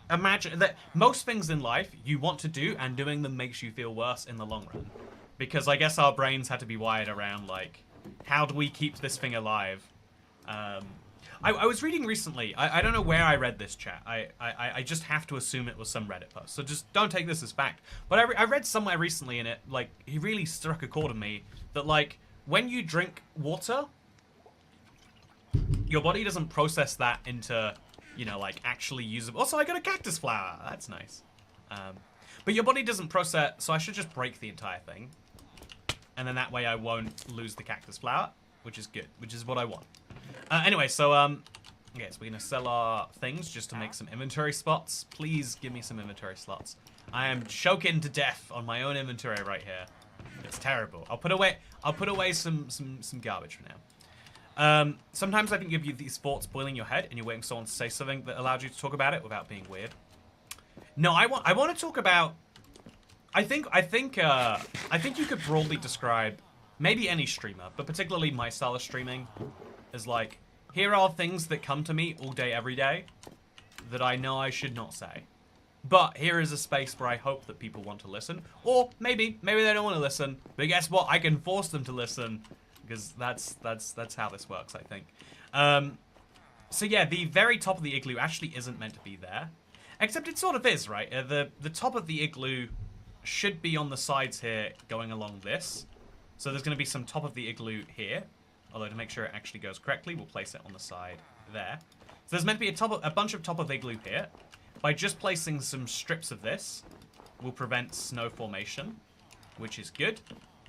imagine that most things in life you want to do, and doing them makes you feel worse in the long run. Because I guess our brains had to be wired around, like, how do we keep this thing alive? I was reading recently, I don't know where I read this, chat. I just have to assume it was some Reddit post, so just don't take this as fact. But I read somewhere recently, and it, like, he really struck a chord in me, that, like, when you drink water, your body doesn't process that into, you know, like, actually usable. Also, I got a cactus flower. That's nice. But your body doesn't process, so I should just break the entire thing. And then that way I won't lose the cactus flower, which is good, which is what I want. Anyway, so, okay, so we're gonna sell our things just to make some inventory spots. Please give me some inventory slots. I am choking to death on my own inventory right here. It's terrible. I'll put away some garbage for now. Sometimes I think you have these thoughts boiling your head, and you're waiting for someone to say something that allows you to talk about it without being weird. No, I want to talk about. I think you could broadly describe maybe any streamer, but particularly my style of streaming, as like, here are things that come to me all day, every day, that I know I should not say. But here is a space where I hope that people want to listen, or maybe they don't want to listen. But guess what? I can force them to listen, because that's how this works, I think. So yeah, the very top of the igloo actually isn't meant to be there, except it sort of is, right? The top of the igloo should be on the sides here, going along this. So there's going to be some top of the igloo here. Although to make sure it actually goes correctly, we'll place it on the side there. So there's meant to be a bunch of top of igloo here. By just placing some strips of this, we'll prevent snow formation, which is good.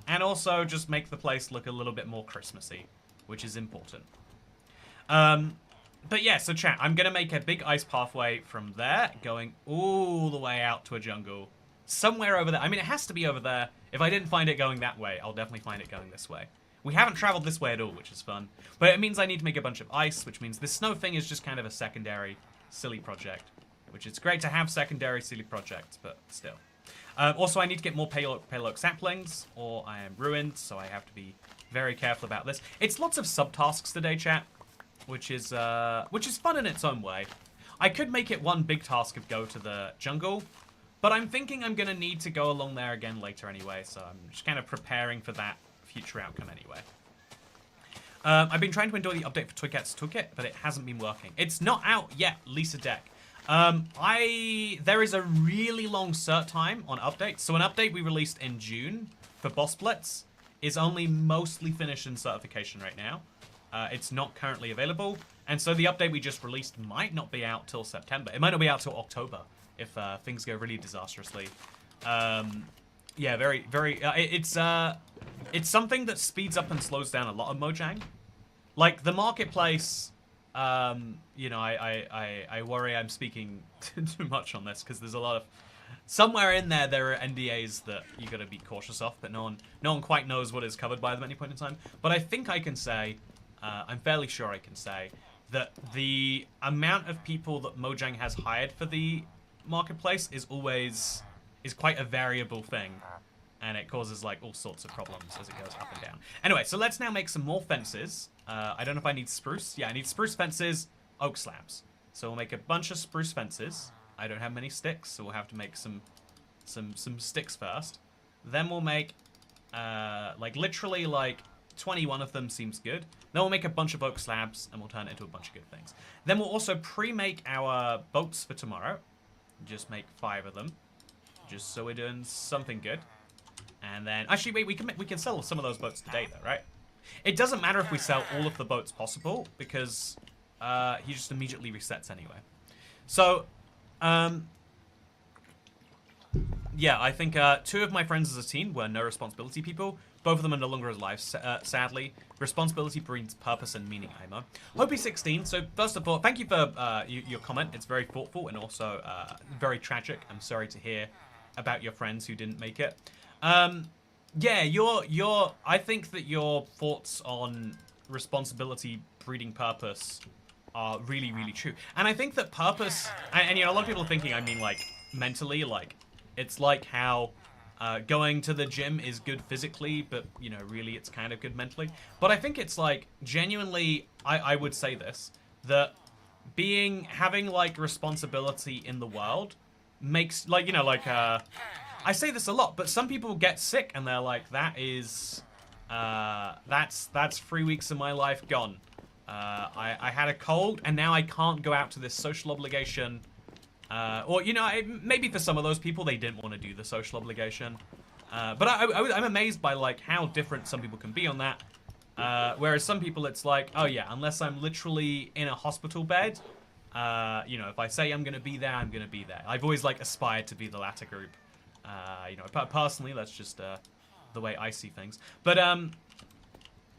And also just make the place look a little bit more Christmassy, which is important. But yeah, so chat, I'm going to make a big ice pathway from there, going all the way out to a jungle. Somewhere over there. I mean, it has to be over there. If I didn't find it going that way, I'll definitely find it going this way. We haven't traveled this way at all, which is fun. But it means I need to make a bunch of ice, which means this snow thing is just kind of a secondary, silly project. Which is great to have secondary, silly projects, but still. Also, I need to get more pale oak saplings, or I am ruined, so I have to be very careful about this. It's lots of subtasks today, chat, which is fun in its own way. I could make it one big task of go to the jungle, but I'm thinking I'm going to need to go along there again later anyway, so I'm just kind of preparing for that future outcome anyway. I've been trying to enjoy the update for Toycat's Toolkit, but it hasn't been working. It's not out yet, Lisa Deck. There is a really long cert time on updates. So an update we released in June for Boss Blitz is only mostly finished in certification right now. It's not currently available. And so the update we just released might not be out till September. It might not be out till October if things go really disastrously. Yeah, very, very... it's something that speeds up and slows down a lot of Mojang. Like, the marketplace... you know, I worry I'm speaking too much on this, because there's a lot of... Somewhere in there are NDAs that you gotta be cautious of, but no one quite knows what is covered by them at any point in time. But I think I can say, I'm fairly sure I can say, that the amount of people that Mojang has hired for the marketplace is quite a variable thing. And it causes, like, all sorts of problems as it goes up and down. Anyway, so let's now make some more fences. I don't know if I need spruce. Yeah, I need spruce fences, oak slabs. So we'll make a bunch of spruce fences. I don't have many sticks, so we'll have to make some sticks first. Then we'll make, like, literally, like, 21 of them seems good. Then we'll make a bunch of oak slabs, and we'll turn it into a bunch of good things. Then we'll also pre-make our boats for tomorrow. Just make 5 of them. Just so we're doing something good. And then, actually, wait, we can sell some of those boats today, though, right? It doesn't matter if we sell all of the boats possible, because he just immediately resets anyway. So, yeah, I think 2 of my friends as a team were no responsibility people. Both of them are no longer alive, sadly. Responsibility breeds purpose and meaning, Amo. Hopey16, so first of all, thank you for your comment. It's very thoughtful and also very tragic. I'm sorry to hear about your friends who didn't make it. Yeah, I think that your thoughts on responsibility breeding purpose are really, really true. And I think that purpose, and you know, a lot of people are thinking, I mean, like, mentally, like, it's like how going to the gym is good physically, but, you know, really it's kind of good mentally. But I think it's, like, genuinely, I would say this, that having, like, responsibility in the world makes, like, you know, like, I say this a lot, but some people get sick and they're like, that is, that's 3 weeks of my life gone. I had a cold and now I can't go out to this social obligation. Or, you know, maybe for some of those people, they didn't want to do the social obligation. But I'm amazed by, like, how different some people can be on that. Whereas some people, it's like, oh, yeah, unless I'm literally in a hospital bed, you know, if I say I'm going to be there, I'm going to be there. I've always, like, aspired to be the latter group. You know, personally, that's just the way I see things. But,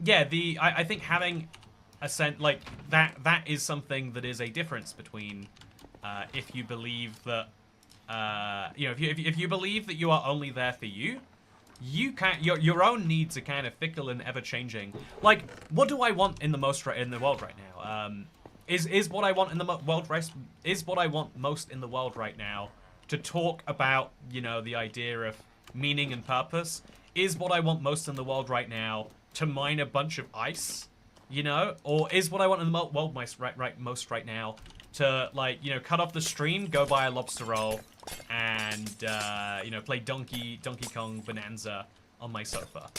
yeah, I think having a sense, like, that is something that is a difference between... if you believe that, you know, if you believe that you are only there for you, you can't. Your own needs are kind of fickle and ever changing. Like, what do I want in the world right now? Is what I want in the world is what I want most in the world right now to talk about, you know, the idea of meaning and purpose. Is what I want most in the world right now to mine a bunch of ice, you know, or is what I want in the world most right now to, like, you know, cut off the stream, go buy a lobster roll, and, you know, play Donkey Kong Bonanza on my sofa.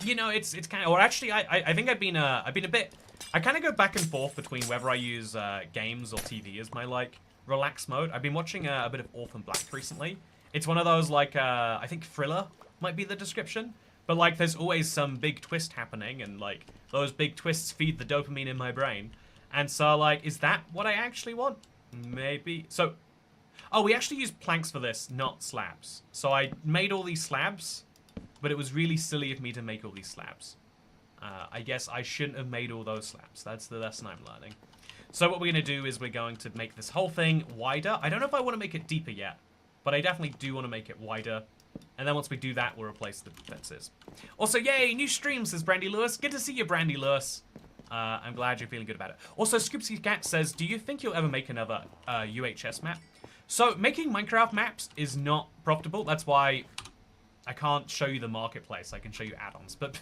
You know, it's kind of, or actually, I think I've been a bit, I kind of go back and forth between whether I use games or TV as my, like, relax mode. I've been watching a bit of Orphan Black recently. It's one of those, like, I think thriller might be the description, but, like, there's always some big twist happening, and, like, those big twists feed the dopamine in my brain. And so, like, is that what I actually want? Maybe. So, oh, we actually used planks for this, not slabs. So I made all these slabs, but it was really silly of me to make all these slabs. I guess I shouldn't have made all those slabs. That's the lesson I'm learning. So what we're going to do is we're going to make this whole thing wider. I don't know if I want to make it deeper yet, but I definitely do want to make it wider. And then once we do that, we'll replace the fences. Also, yay, new stream, says Brandy Lewis. Good to see you, Brandy Lewis. I'm glad you're feeling good about it. Also, Scoopsy Cat says, do you think you'll ever make another UHS map? So, making Minecraft maps is not profitable. That's why I can't show you the marketplace. I can show you add-ons. But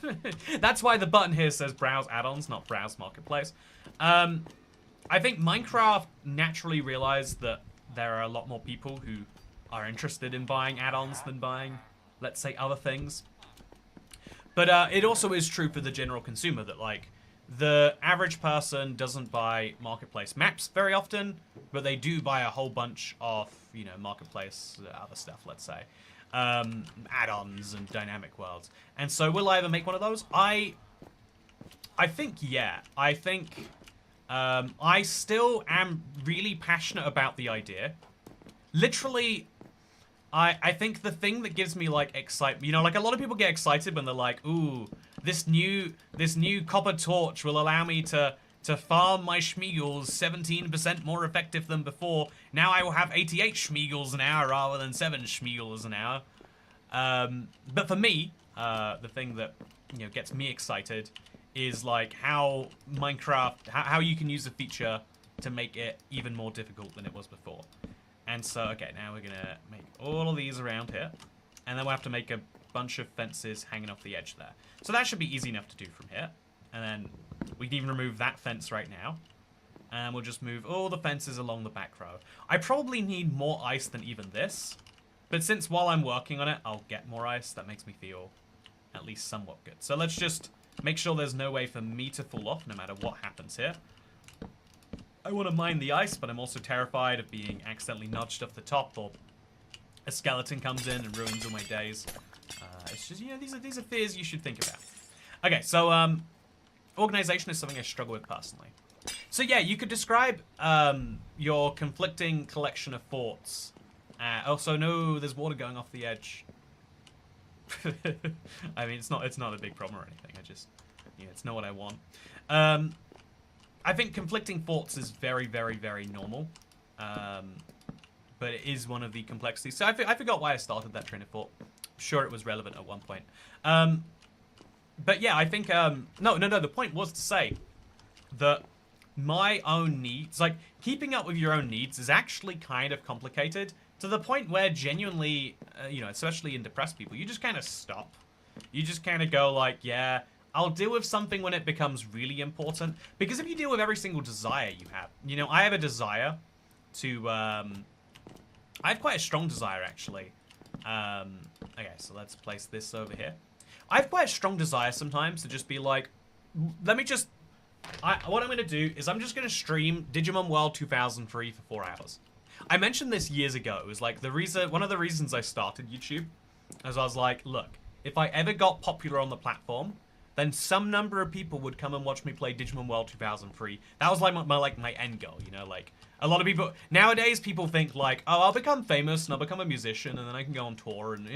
that's why the button here says browse add-ons, not browse marketplace. I think Minecraft naturally realized that there are a lot more people who are interested in buying add-ons than buying, let's say, other things. But it also is true for the general consumer that, like, the average person doesn't buy marketplace maps very often, but they do buy a whole bunch of, you know, marketplace other stuff, let's say. Add-ons and dynamic worlds. And so will I ever make one of those? I think, yeah. I think I still am really passionate about the idea. Literally, I think the thing that gives me, like, excitement, you know, like, a lot of people get excited when they're like, ooh, this new copper torch will allow me to farm my Schmeagles 17% more effective than before. Now I will have 88 Schmeagles an hour rather than 7 Schmeagles an hour. But for me, the thing that, you know, gets me excited is, like, how Minecraft, how you can use a feature to make it even more difficult than it was before. And so, okay, now we're gonna make all of these around here, and then we'll have to make a bunch of fences hanging off the edge there. So that should be easy enough to do from here. And then we can even remove that fence right now. And we'll just move all the fences along the back row. I probably need more ice than even this. But since while I'm working on it, I'll get more ice, that makes me feel at least somewhat good. So let's just make sure there's no way for me to fall off no matter what happens here. I want to mine the ice, but I'm also terrified of being accidentally nudged off the top, or a skeleton comes in and ruins all my days. It's just, you know, these are fears you should think about. Okay, so organization is something I struggle with personally. So yeah, you could describe your conflicting collection of thoughts. Also, no, there's water going off the edge. I mean, it's not a big problem or anything. I just, it's not what I want. I think conflicting thoughts is very, very, very normal. But it is one of the complexities. So I forgot why I started that train of thought. I'm sure it was relevant at one point. But yeah, I think, no, the point was to say that my own needs, like, keeping up with your own needs is actually kind of complicated to the point where genuinely, especially in depressed people, you just kind of stop. You just kind of go like, yeah, I'll deal with something when it becomes really important. Because if you deal with every single desire you have, I have a desire to, I have quite a strong desire, actually. Okay, so let's place this over here. I have quite a strong desire sometimes to just be like, let me just... what I'm going to do is I'm just going to stream Digimon World 2003 for 4 hours. I mentioned this years ago. It was like one of the reasons I started YouTube, as I was like, look, if I ever got popular on the platform, then some number of people would come and watch me play Digimon World 2003. That was like my end goal, like a lot of people nowadays people think like, oh, I'll become famous and I'll become a musician and then I can go on tour and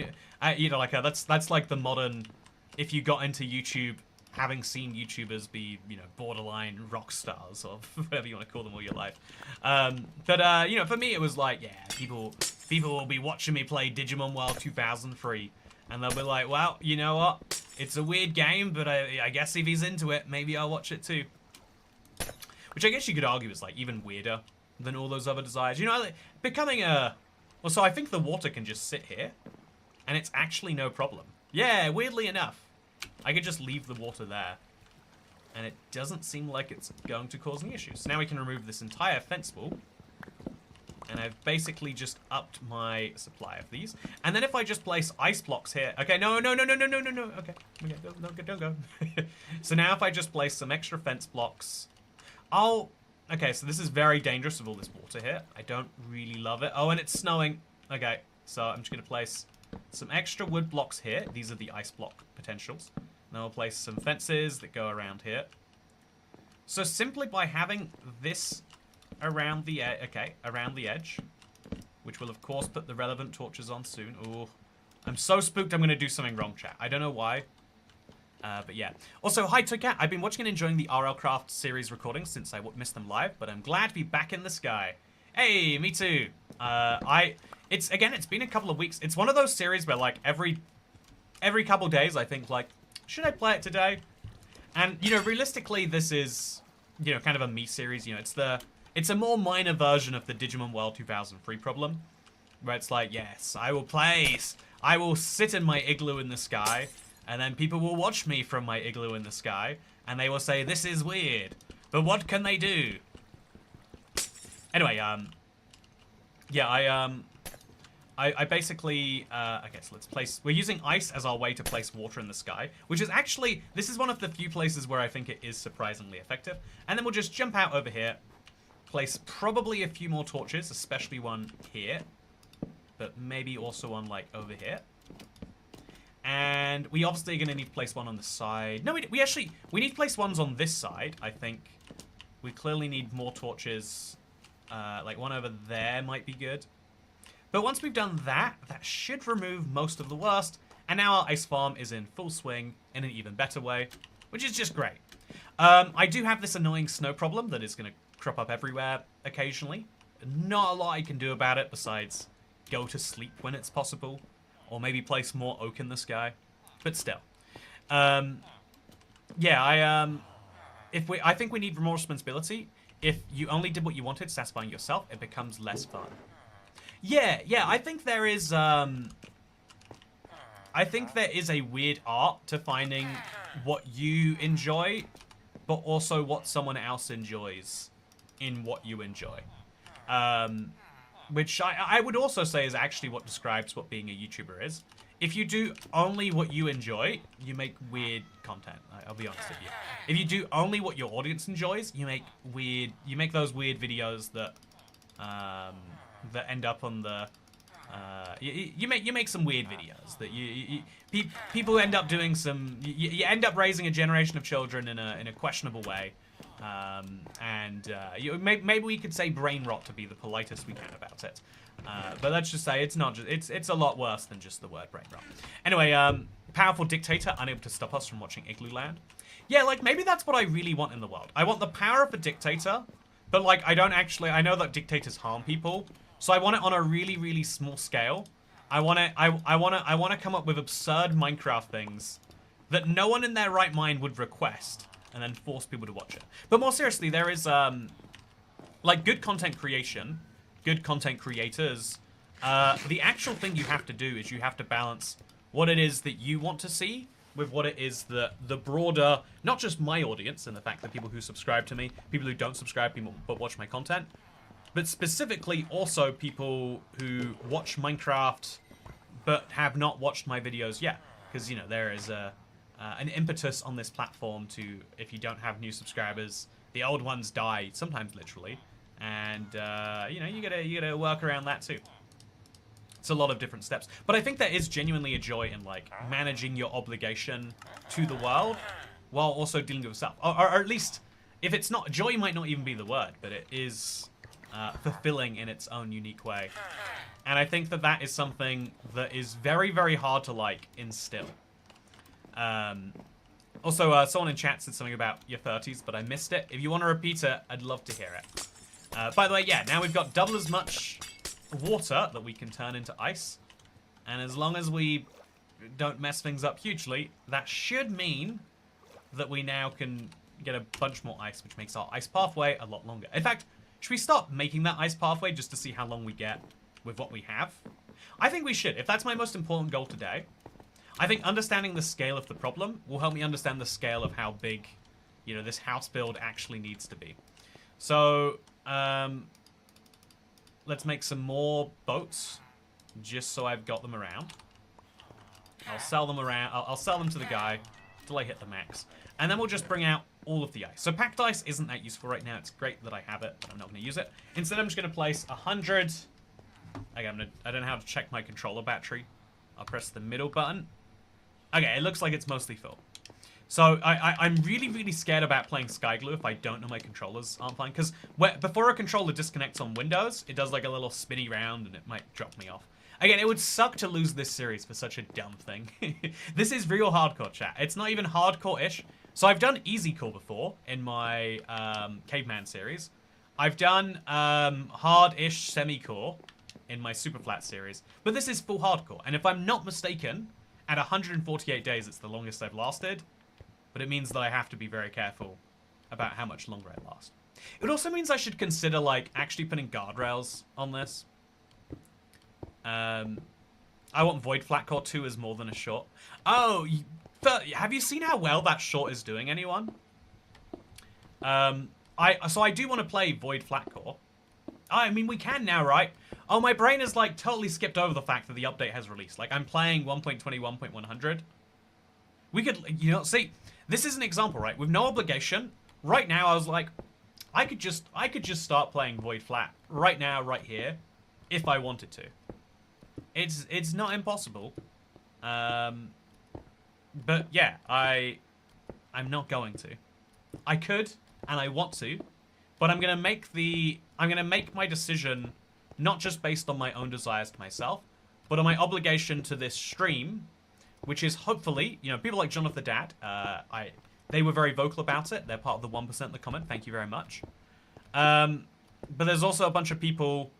that's like the modern, if you got into YouTube, having seen YouTubers be, borderline rock stars or whatever you want to call them all your life. But for me it was like, yeah, people will be watching me play Digimon World 2003 and they'll be like, well, you know what? It's a weird game, but I guess if he's into it, maybe I'll watch it too. Which I guess you could argue is like even weirder than all those other desires. Like, becoming a... Well, so I think the water can just sit here and it's actually no problem. Yeah, weirdly enough. I could just leave the water there, and it doesn't seem like it's going to cause any issues. So now we can remove this entire fence wall, and I've basically just upped my supply of these. And then if I just place ice blocks here... Okay, no. Okay, don't go. So now if I just place some extra fence blocks, Okay, so this is very dangerous with all this water here. I don't really love it. Oh, and it's snowing. Okay, so I'm just going to place some extra wood blocks here. These are the ice block potentials. Then we'll place some fences that go around here. So simply by having this around the edge, which will of course put the relevant torches on soon. Ooh, I'm so spooked I'm going to do something wrong, chat. I don't know why. But yeah. Also, hi Tokat. I've been watching and enjoying the RL Craft series recordings since I missed them live, but I'm glad to be back in the sky. Hey, me too. It's been a couple of weeks. It's one of those series where like every couple days I think like, should I play it today? And realistically this is kind of a me series. It's a more minor version of the Digimon World 2003 problem, where it's like, yes, I will sit in my igloo in the sky, and then people will watch me from my igloo in the sky, and they will say, this is weird, but what can they do? Anyway, yeah, I basically, okay, so let's place, we're using ice as our way to place water in the sky, which is actually, this is one of the few places where I think it is surprisingly effective. And then we'll just jump out over here, place probably a few more torches, especially one here, but maybe also one like over here. And we obviously are going to need to place one on the side. No, we need to place ones on this side, I think. We clearly need more torches, like one over there might be good. But once we've done that, that should remove most of the worst. And now our ice farm is in full swing in an even better way, which is just great. I do have this annoying snow problem that is going to crop up everywhere occasionally. Not a lot I can do about it besides go to sleep when it's possible. Or maybe place more oak in the sky. But still. Yeah, I think we need more responsibility. If you only did what you wanted, satisfying yourself, it becomes less fun. Yeah, I think there is a weird art to finding what you enjoy, but also what someone else enjoys in what you enjoy. Which I would also say is actually what describes what being a YouTuber is. If you do only what you enjoy, you make weird content. I'll be honest with you. If you do only what your audience enjoys, you make those weird videos that that end up on the you make some weird videos that people end up doing some you end up raising a generation of children in a questionable way, Maybe we could say brain rot to be the politest we can about it. But let's just say it's not just it's a lot worse than just the word brain rot. Anyway, powerful dictator unable to stop us from watching Igloo Land. Yeah, like maybe that's what I really want in the world. I want the power of a dictator, but like I know that dictators harm people, so I want it on a really, really small scale. I want to come up with absurd Minecraft things that no one in their right mind would request, and then force people to watch it. But more seriously, there is like good content creation, good content creators. The actual thing you have to do is you have to balance what it is that you want to see with what it is that the broader, not just my audience and the fact that people who subscribe to me, people who don't subscribe, people but watch my content, but specifically also people who watch Minecraft but have not watched my videos yet. Because, you know, there is an impetus on this platform to, if you don't have new subscribers, the old ones die, sometimes literally. And, you know, you gotta work around that too. It's a lot of different steps. But I think there is genuinely a joy in, like, managing your obligation to the world while also dealing with yourself. Or at least, if it's not, joy might not even be the word, but it is fulfilling in its own unique way. And I think that that is something that is very, very hard to, like, instill. Also, someone in chat said something about your 30s, but I missed it. If you want to repeat it, I'd love to hear it. By the way, yeah, now we've got double as much water that we can turn into ice. And as long as we don't mess things up hugely, that should mean that we now can get a bunch more ice, which makes our ice pathway a lot longer. In fact, should we start making that ice pathway just to see how long we get with what we have? I think we should. If that's my most important goal today, I think understanding the scale of the problem will help me understand the scale of how big, you know, this house build actually needs to be. So, let's make some more boats, just so I've got them around. I'll sell them around. I'll sell them to the guy till I hit the max, and then we'll just bring out all of the ice. So packed ice isn't that useful right now. It's great that I have it, but I'm not going to use it. Instead, I'm just going to place 100. Okay, I don't know how to check my controller battery. I'll press the middle button. Okay, it looks like it's mostly full. So I'm really, really scared about playing Skygloo if I don't know my controllers aren't fine. Because before a controller disconnects on Windows, it does like a little spinny round and it might drop me off. Again, it would suck to lose this series for such a dumb thing. This is real hardcore, chat. It's not even hardcore-ish. So I've done easy core before in my caveman series. I've done hard-ish semi-core in my super flat series. But this is full hardcore. And if I'm not mistaken, at 148 days, it's the longest I've lasted. But it means that I have to be very careful about how much longer I last. It also means I should consider, like, actually putting guardrails on this. I want Void Flatcore 2 as more than a short. Oh, have you seen how well that short is doing, anyone? So I do want to play Void Flatcore. I mean, we can now, right? Oh, my brain has, like, totally skipped over the fact that the update has released. Like, I'm playing 1.21.100. We could, you know, see, this is an example, right? With no obligation. Right now, I was like, I could just start playing Void Flat right now, right here, if I wanted to. It's not impossible. But yeah, I'm not going to. I could, and I want to, but I'm gonna make my decision not just based on my own desires to myself, but on my obligation to this stream, which is hopefully, you know, people like John of the Dad, they were very vocal about it. They're part of the 1% that comment. Thank you very much. But there's also a bunch of people,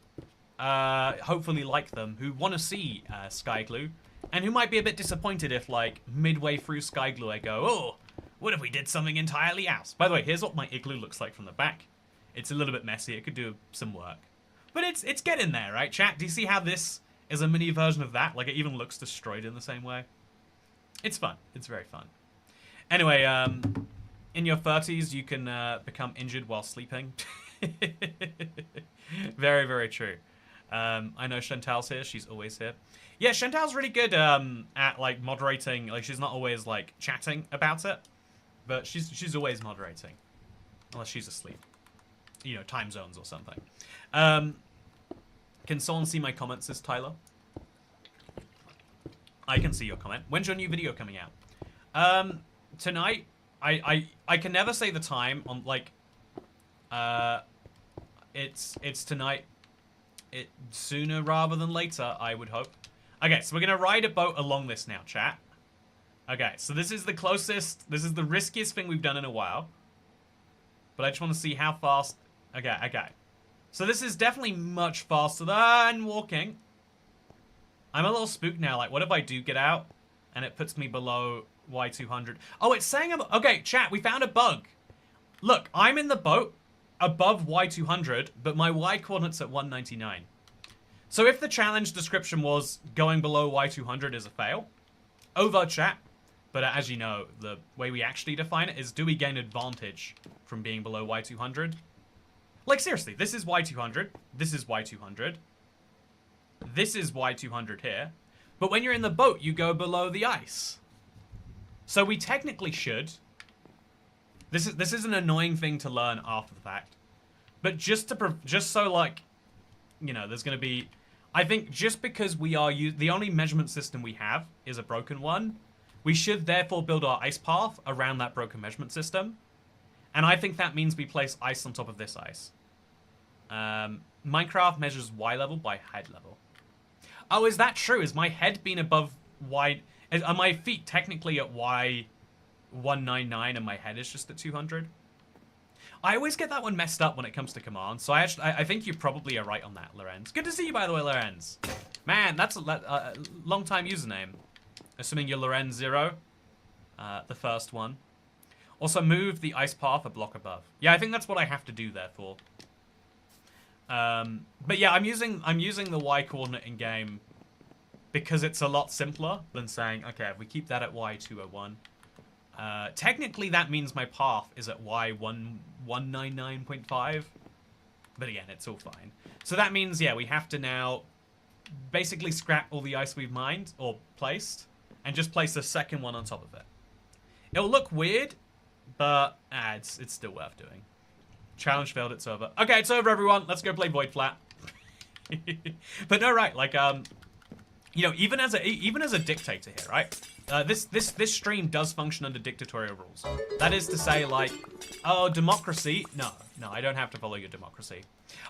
hopefully like them, who want to see Skygloo, and who might be a bit disappointed if, like, midway through Skygloo I go, oh, what if we did something entirely else? By the way, here's what my igloo looks like from the back. It's a little bit messy. It could do some work. But it's getting there, right, chat? Do you see how this is a mini version of that? Like, it even looks destroyed in the same way. It's fun. It's very fun. Anyway, in your 30s, you can become injured while sleeping. Very, very true. I know Chantal's here. She's always here. Yeah, Chantal's really good at, like, moderating. Like, she's not always, like, chatting about it. But she's always moderating. Unless she's asleep. You know, time zones or something. Can someone see my comments, says Tyler? I can see your comment. When's your new video coming out? Tonight. I can never say the time on, like, It's tonight. Sooner rather than later, I would hope. Okay, so we're gonna ride a boat along this now, chat. Okay, so this is the closest, this is the riskiest thing we've done in a while. But I just want to see how fast... Okay, okay. So this is definitely much faster than walking. I'm a little spooked now, like, what if I do get out and it puts me below Y200? Oh, it's saying... Okay, chat, we found a bug. Look, I'm in the boat above Y200, but my Y coordinate's at 199. So if the challenge description was going below Y200 is a fail, over chat. But as you know, the way we actually define it is, do we gain advantage from being below Y200? Like, seriously, this is Y200. This is Y200. This is Y200 here. But when you're in the boat, you go below the ice. So we technically should. This is an annoying thing to learn after the fact. But just so, like, you know, there's going to be... I think just because we are... The only measurement system we have is a broken one, we should therefore build our ice path around that broken measurement system. And I think that means we place ice on top of this ice. Minecraft measures Y level by head level. Oh, is that true? Is my head being above Y... Are my feet technically at Y 199 and my head is just at 200? I always get that one messed up when it comes to commands. So I think you probably are right on that, Lorenz. Good to see you, by the way, Lorenz. Man, that's a long time username. Assuming you're Lorenz0, the first one. Also, move the ice path a block above. Yeah, I think that's what I have to do, therefore. But yeah, I'm using the Y coordinate in game because it's a lot simpler than saying, okay, if we keep that at Y201, technically that means my path is at Y199.5. But again, it's all fine. So that means, yeah, we have to now basically scrap all the ice we've mined or placed, and just place a second one on top of it. It'll look weird, but it's still worth doing. Challenge failed, it's over. Okay, it's over, everyone. Let's go play Void Flat. But no, right, like, you know, even as a dictator here, right? This stream does function under dictatorial rules. That is to say, like, oh, democracy? No, I don't have to follow your democracy.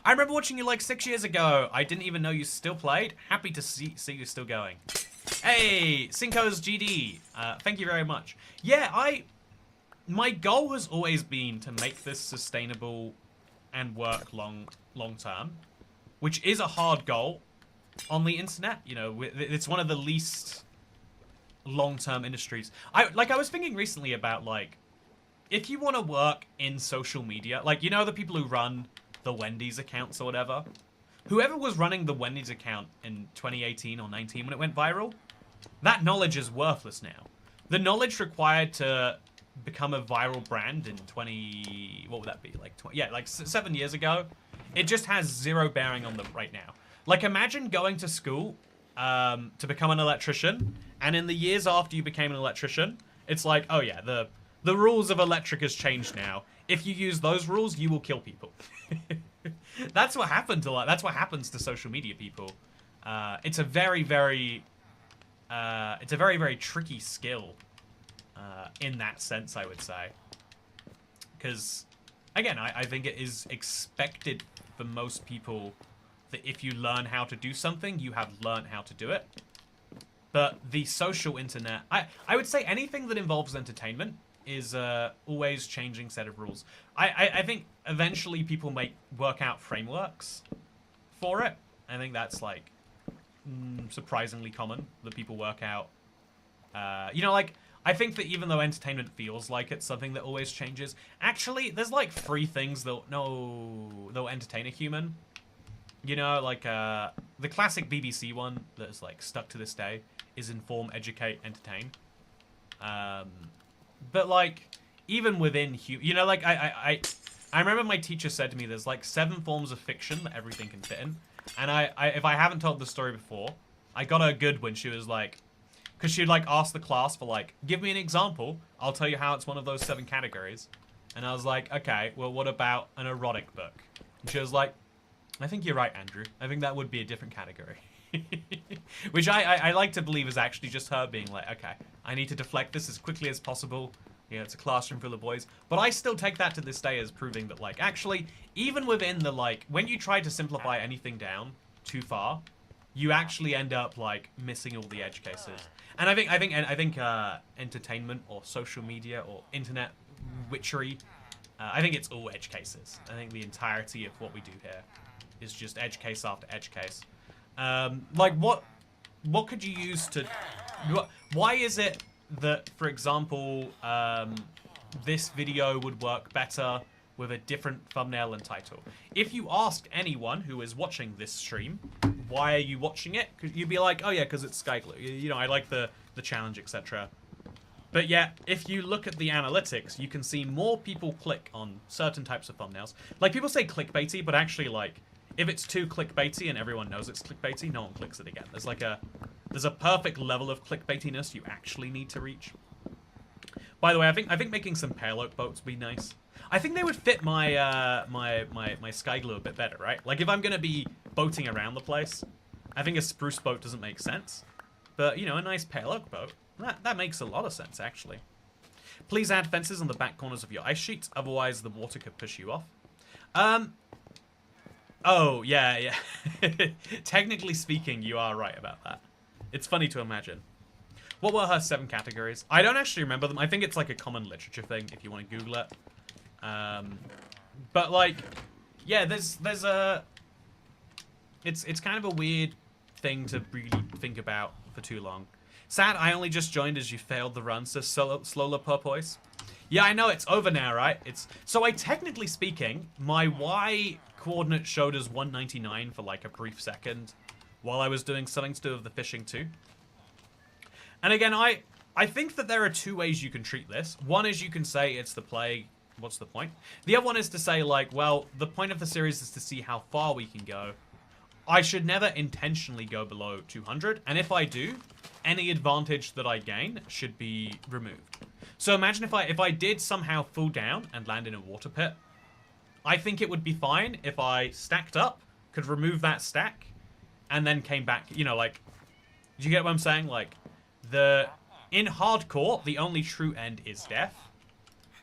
I remember watching you like 6 years ago. I didn't even know you still played. Happy to see you still going. Hey, Cinco's GD. Thank you very much. Yeah, my goal has always been to make this sustainable and work long term, which is a hard goal on the internet. You know, it's one of the least long-term industries. I was thinking recently about, like, if you want to work in social media, like, you know, the people who run the Wendy's accounts or whatever, whoever was running the Wendy's account in 2018 or 19 when it went viral, that knowledge is worthless now. The knowledge required to become a viral brand in what would that be? Like, 7 years ago, it just has zero bearing on them right now. Like, imagine going to school to become an electrician, and in the years after you became an electrician, it's like, oh yeah, the rules of electric has changed now. If you use those rules, you will kill people. That's what happened to that's what happens to social media people. It's a very, very tricky skill in that sense, I would say. Because, again, I think it is expected for most people that if you learn how to do something, you have learned how to do it. But the social internet, I would say anything that involves entertainment is always changing set of rules. I think eventually people work out frameworks for it. I think that's, like, surprisingly common that people work out. You know, like, I think that even though entertainment feels like it's something that always changes, actually, there's, like, 3 things that'll entertain a human. You know, like, the classic BBC one that's, like, stuck to this day is inform, educate, entertain. But, like, even within you know, like, I remember my teacher said to me there's, like, 7 forms of fiction that everything can fit in. And if I haven't told the story before, I got her good when she was, like, because she'd, like, ask the class for, like, give me an example. I'll tell you how it's one of those 7 categories. And I was like, okay, well, what about an erotic book? And she was like, I think you're right, Andrew. I think that would be a different category. Which I like to believe is actually just her being like, okay, I need to deflect this as quickly as possible. You know, it's a classroom full of boys. But I still take that to this day as proving that, like, actually, even within the, like, when you try to simplify anything down too far, you actually end up, like, missing all the edge cases. And I think entertainment or social media or internet witchery, I think it's all edge cases. I think the entirety of what we do here is just edge case after edge case. Like, what could you use to... Why is it that, for example, this video would work better with a different thumbnail and title? If you asked anyone who is watching this stream, why are you watching it? You'd be like, oh yeah, because it's Skygloo. You know, I like the challenge, etc. But yet, if you look at the analytics, you can see more people click on certain types of thumbnails. Like, people say clickbaity, but actually, like, if it's too clickbaity and everyone knows it's clickbaity, no one clicks it again. There's like there's a perfect level of clickbaitiness you actually need to reach. By the way, I think making some pale oak boats would be nice. I think they would fit my my Skygloo a bit better, right? Like, if I'm gonna be boating around the place, I think a spruce boat doesn't make sense. But, you know, a nice pale oak boat, that makes a lot of sense, actually. Please add fences on the back corners of your ice sheets, otherwise the water could push you off. Oh, yeah. Technically speaking, you are right about that. It's funny to imagine. What were her 7 categories? I don't actually remember them. I think it's like a common literature thing, if you want to Google it. But, like, yeah, there's a... It's kind of a weird thing to really think about for too long. Sad, I only just joined as you failed the run, so Slola Purpoise. Yeah, I know, it's over now, right? So technically speaking, my Y coordinate showed as 199 for like a brief second while I was doing something to do with the fishing too. And again, I think that there are 2 ways you can treat this. One is you can say it's the plague, what's the point? The other one is to say, like, well, the point of the series is to see how far we can go. I should never intentionally go below 200, and if I do, any advantage that I gain should be removed. So imagine if I did somehow fall down and land in a water pit. I think it would be fine if I stacked up, could remove that stack, and then came back. You know, like, do you get what I'm saying? Like, in hardcore, the only true end is death.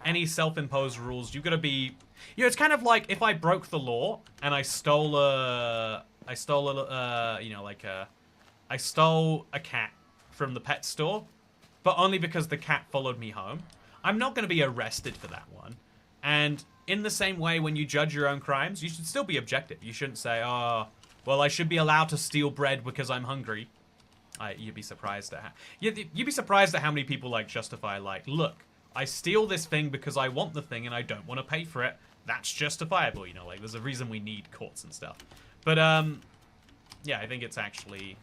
Any self-imposed rules, you've got to be... You know, it's kind of like if I broke the law and I stole a cat from the pet store, but only because the cat followed me home. I'm not going to be arrested for that one. And in the same way, when you judge your own crimes, you should still be objective. You shouldn't say, oh, well, I should be allowed to steal bread because I'm hungry. You'd be surprised at how many people, like, justify, like, look, I steal this thing because I want the thing and I don't want to pay for it. That's justifiable, you know, like, there's a reason we need courts and stuff. But, yeah, I think it's actually...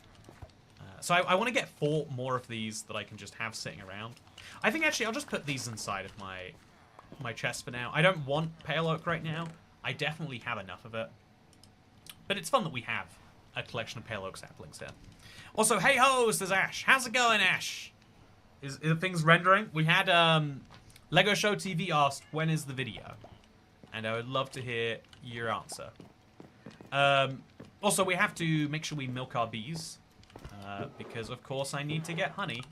so I want to get 4 more of these that I can just have sitting around. I think, actually, I'll just put these inside of my chest for now. I don't want pale oak right now. I definitely have enough of it. But it's fun that we have a collection of pale oak saplings here. Also, hey hoes, there's Ash. How's it going, Ash? Is things rendering? We had, Lego Show TV asked, when is the video? And I would love to hear your answer. Also, we have to make sure we milk our bees. Because, of course, I need to get honey.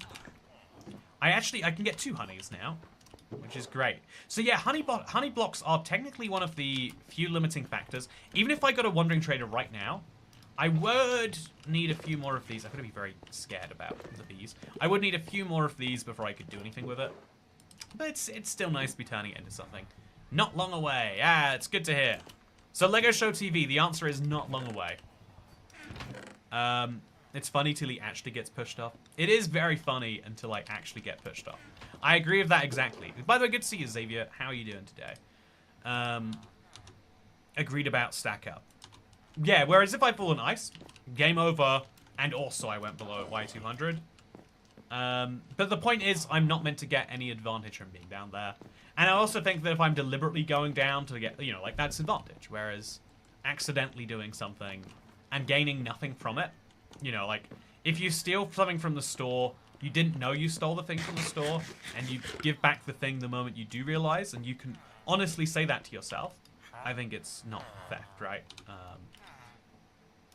I can get 2 honeys now, which is great. So, yeah, honey blocks are technically one of the few limiting factors. Even if I got a Wandering Trader right now, I would need a few more of these. I'm going to be very scared about the bees. I would need a few more of these before I could do anything with it. But it's still nice to be turning it into something. Not long away. Ah, it's good to hear. So, Lego Show TV, the answer is not long away. It's funny till he actually gets pushed off. It is very funny until I actually get pushed off. I agree with that exactly. By the way, good to see you, Xavier. How are you doing today? Agreed about stack up. Yeah, whereas if I fall on ice, game over, and also I went below Y200. But the point is, I'm not meant to get any advantage from being down there. And I also think that if I'm deliberately going down to get, you know, like, that's advantage. Whereas accidentally doing something and gaining nothing from it, you know, like, if you steal something from the store, you didn't know you stole the thing from the store, and you give back the thing the moment you do realize, and you can honestly say that to yourself, I think it's not theft, right?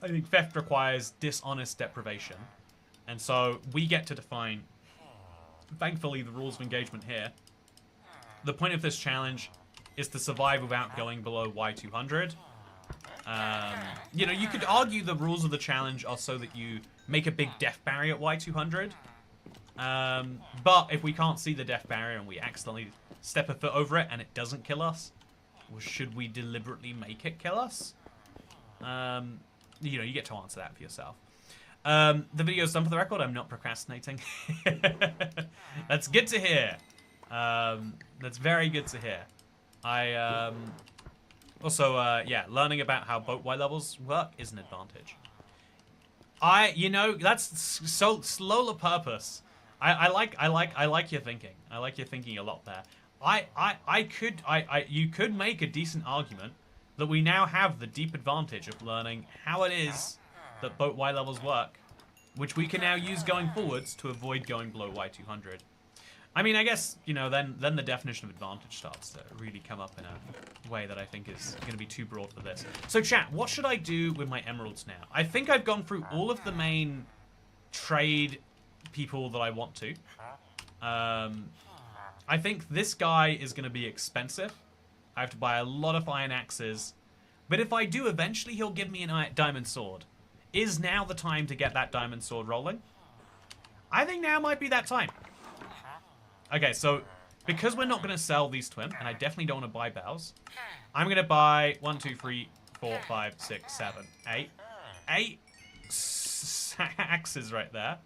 I think theft requires dishonest deprivation. And so we get to define, thankfully, the rules of engagement here. the point of this challenge is to survive without going below Y200. You know, you could argue the rules of the challenge are so that you make a big death barrier at Y200. But if we can't see the death barrier and we accidentally step a foot over it and it doesn't kill us, well, should we deliberately make it kill us? You know, you get to answer that for yourself. The video's done for the record. I'm not procrastinating. That's good to hear. That's very good to hear. Also, yeah, learning about how boat Y levels work is an advantage. You know, that's so slow purpose. I like your thinking. I like your thinking a lot there. You could make a decent argument that we now have the deep advantage of learning how it is that boat Y levels work, which we can now use going forwards to avoid going below Y200. I mean, I guess, you know, then the definition of advantage starts to really come up in a way that I think is going to be too broad for this. So, chat, what should I do with my emeralds now? I think I've gone through all of the main trade people that I want to. I think this guy is going to be expensive. I have to buy a lot of iron axes. But if I do, eventually he'll give me a diamond sword. Is now the time to get that diamond sword rolling? I think now might be that time. Okay, so because we're not going to sell these twin, and I definitely don't want to buy bells, I'm going to buy 1, 2, 3, 4, 5, 6, 7, 8. 8 axes right there.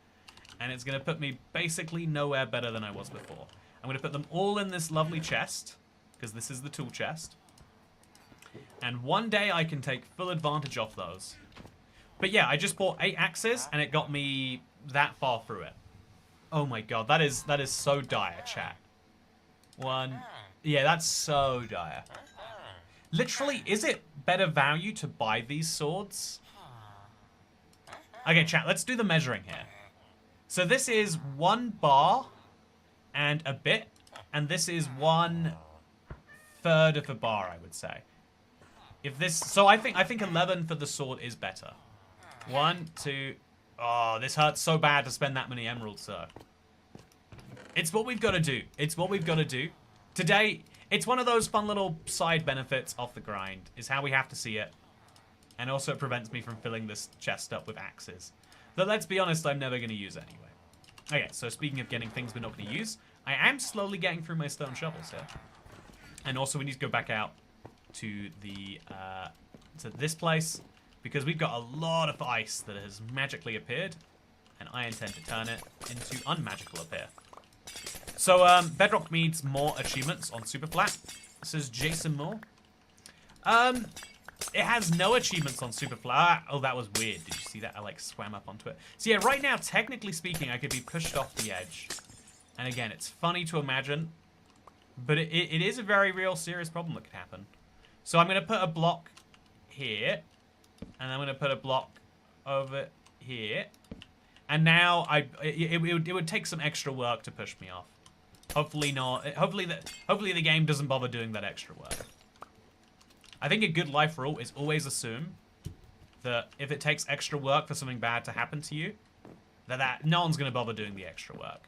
And it's going to put me basically nowhere better than I was before. I'm going to put them all in this lovely chest, because this is the tool chest. And one day I can take full advantage of those. But yeah, I just bought 8 axes, and it got me that far through it. Oh my god, that is so dire, chat. Yeah, that's so dire. Literally, is it better value to buy these swords? Okay, chat, let's do the measuring here. So this is 1 bar and a bit, and this is 1/3 of a bar, I would say. If this, so I think 11 for the sword is better. 1, 2. Oh, this hurts so bad to spend that many emeralds, sir. It's what we've got to do. It's what we've got to do. Today, it's one of those fun little side benefits off the grind, is how we have to see it. And also it prevents me from filling this chest up with axes. Though, let's be honest, I'm never going to use anyway. Okay, so speaking of getting things we're not going to use, I am slowly getting through my stone shovels here. And also we need to go back out to the to this place, because we've got a lot of ice that has magically appeared, and I intend to turn it into unmagical appear. So, Bedrock needs more achievements on Super Flat. This is Jason Moore. It has no achievements on Super Flat. Oh, that was weird. Did you see that? I, like, swam up onto it. So, yeah, right now, technically speaking, I could be pushed off the edge. And again, it's funny to imagine, but it is a very real, serious problem that could happen. So, I'm going to put a block here, and I'm going to put a block over here. And now it would take some extra work to push me off. Hopefully not. Hopefully the game doesn't bother doing that extra work. I think a good life rule is always assume that if it takes extra work for something bad to happen to you, that no one's going to bother doing the extra work.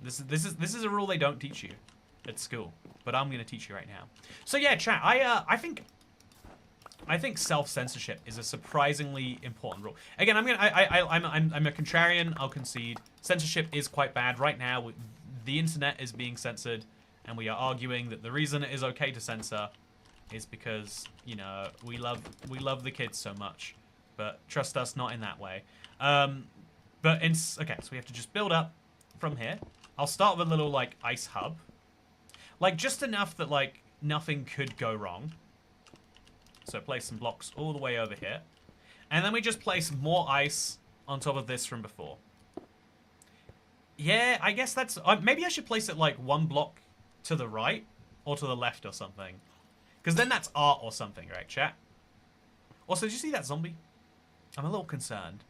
This is a rule they don't teach you at school, but I'm going to teach you right now. So yeah, chat. I think self-censorship is a surprisingly important rule. Again, I'm a contrarian. I'll concede. Censorship is quite bad right now. The internet is being censored, and we are arguing that the reason it is okay to censor is because, you know, we love the kids so much. But trust us, not in that way. Okay, so we have to just build up from here. I'll start with a little like ice hub, like just enough that like nothing could go wrong. So place some blocks all the way over here. And then we just place more ice on top of this from before. Yeah, I guess that's... maybe I should place it like 1 block to the right or to the left or something. Because then that's art or something, right, chat? Also, did you see that zombie? I'm a little concerned.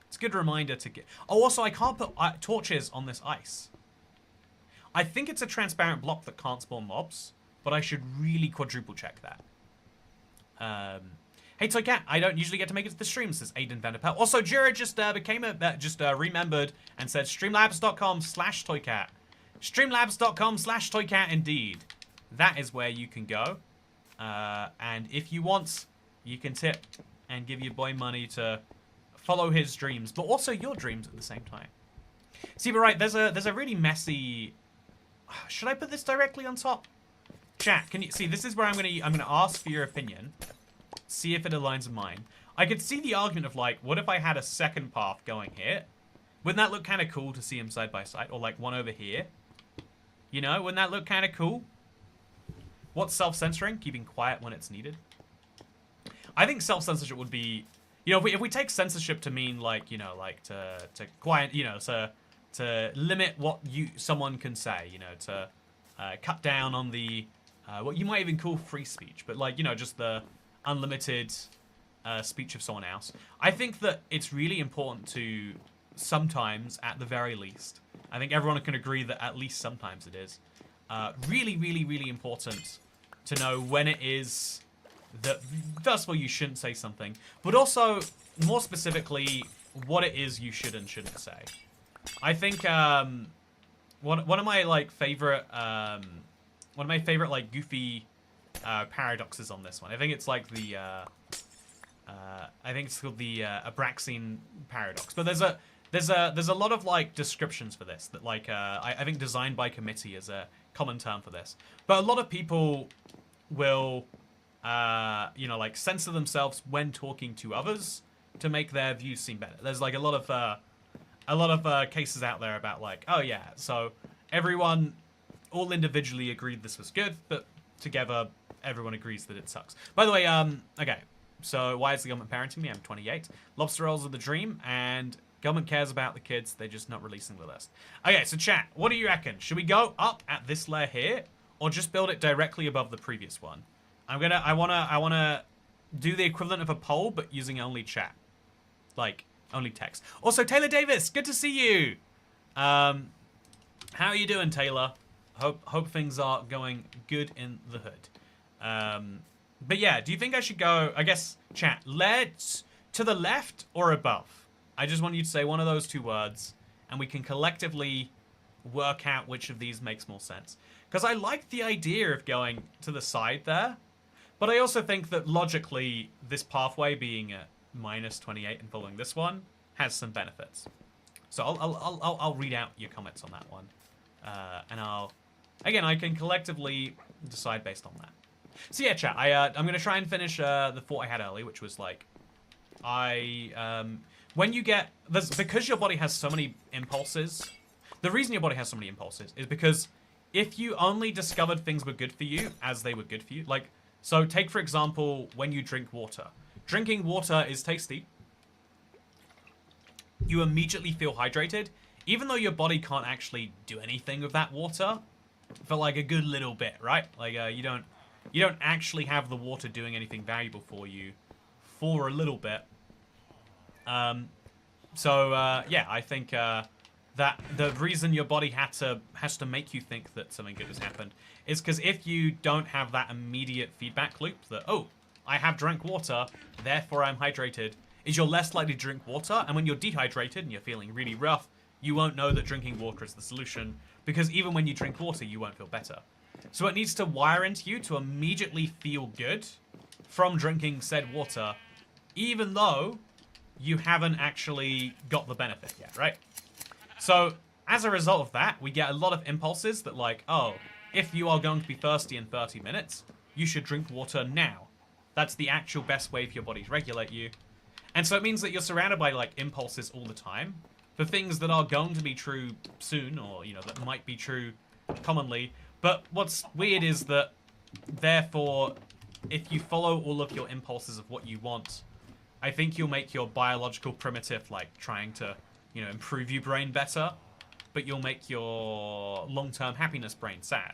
It's a good reminder to get... Oh, also, I can't put torches on this ice. I think it's a transparent block that can't spawn mobs, but I should really quadruple check that. Hey Toycat, I don't usually get to make it to the stream, says Aiden Vanderpelt. Also, Jura just remembered and said streamlabs.com/Toycat. Streamlabs.com/toycat indeed. That is where you can go. And if you want, you can tip and give your boy money to follow his dreams, but also your dreams at the same time. See, but right, there's a really messy. Should I put this directly on top? Chat, can you see? This is where I'm gonna ask for your opinion. See if it aligns with mine. I could see the argument of like, what if I had a second path going here? Wouldn't that look kind of cool to see them side by side, or like one over here? You know, wouldn't that look kind of cool? What's self-censoring? Keeping quiet when it's needed. I think self-censorship would be, you know, if we take censorship to mean like, you know, like to quiet, you know, to limit what someone can say, you know, to cut down on the what you might even call free speech, but like, you know, just the unlimited speech of someone else. I think that it's really important to sometimes, at the very least, I think everyone can agree that at least sometimes it is really, really, really important to know when it is that, first of all, you shouldn't say something, but also, more specifically, what it is you should and shouldn't say. I think one of my like favorite like goofy paradoxes on this one. I think it's like the I think it's called the Abraxine paradox. But there's a lot of like descriptions for this that like I think designed by committee is a common term for this. But a lot of people will you know, like censor themselves when talking to others to make their views seem better. There's like a lot of cases out there about like, oh yeah, so everyone all individually agreed this was good, but together everyone agrees that it sucks. By the way, okay, so why is the government parenting me? I'm 28. Lobster rolls are the dream, and government cares about the kids. They're just not releasing the list. Okay, so chat, what do you reckon? Should we go up at this layer here, or just build it directly above the previous one? I wanna do the equivalent of a poll, but using only chat, like only text. Also, Taylor Davis, good to see you. How are you doing, Taylor? Hope things are going good in the hood. But yeah, do you think I should go, I guess, chat, let's to the left or above? I just want you to say one of those two words, and we can collectively work out which of these makes more sense. Because I like the idea of going to the side there, but I also think that logically, this pathway being at -28 and following this one has some benefits. So I'll read out your comments on that one, and I can collectively decide based on that. So yeah, chat. I'm gonna try and finish the thought I had earlier, which was like, when you get because your body has so many impulses. The reason your body has so many impulses is because if you only discovered things were good for you as they were good for you, like, so take for example when you drink water. Drinking water is tasty. You immediately feel hydrated, even though your body can't actually do anything with that water for like a good little bit, right? Like you don't actually have the water doing anything valuable for you for a little bit. Yeah, I think that the reason your body has to make you think that something good has happened is because if you don't have that immediate feedback loop that, oh, I have drank water, therefore I'm hydrated, is you're less likely to drink water, and when you're dehydrated and you're feeling really rough, you won't know that drinking water is the solution, because even when you drink water, you won't feel better. So it needs to wire into you to immediately feel good from drinking said water, even though you haven't actually got the benefit yet, right? So as a result of that, we get a lot of impulses that like, oh, if you are going to be thirsty in 30 minutes, you should drink water now. That's the actual best way for your body to regulate you. And so it means that you're surrounded by like impulses all the time for things that are going to be true soon, or, you know, that might be true commonly. But what's weird is that, therefore, if you follow all of your impulses of what you want, I think you'll make your biological primitive, like, trying to, you know, improve your brain better, but you'll make your long-term happiness brain sad.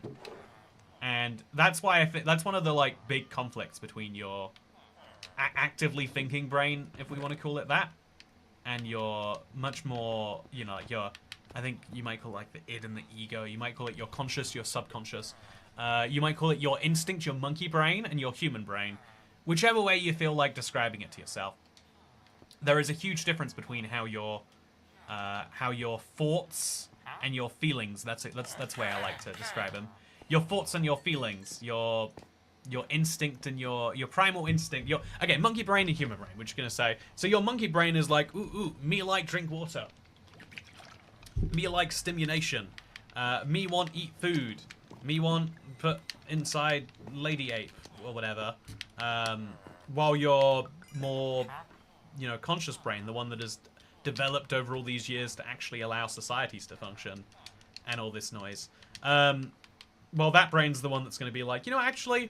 And that's why I think that's one of the, like, big conflicts between your actively thinking brain, if we want to call it that, and your much more, you know, like your, I think you might call it like the id and the ego. You might call it your conscious, your subconscious. You might call it your instinct, your monkey brain, and your human brain. Whichever way you feel like describing it to yourself. There is a huge difference between how your thoughts and your feelings. That's it. That's the way I like to describe them. Your thoughts and your feelings. Your instinct and your primal instinct. Okay, monkey brain and human brain. We're just gonna say. So your monkey brain is like, ooh, me like drink water. Me like stimulation. Me want eat food. Me want put inside lady ape or whatever. While your more, conscious brain, the one that has developed over all these years to actually allow societies to function, and all this noise. Well, that brain's the one that's going to be like, actually,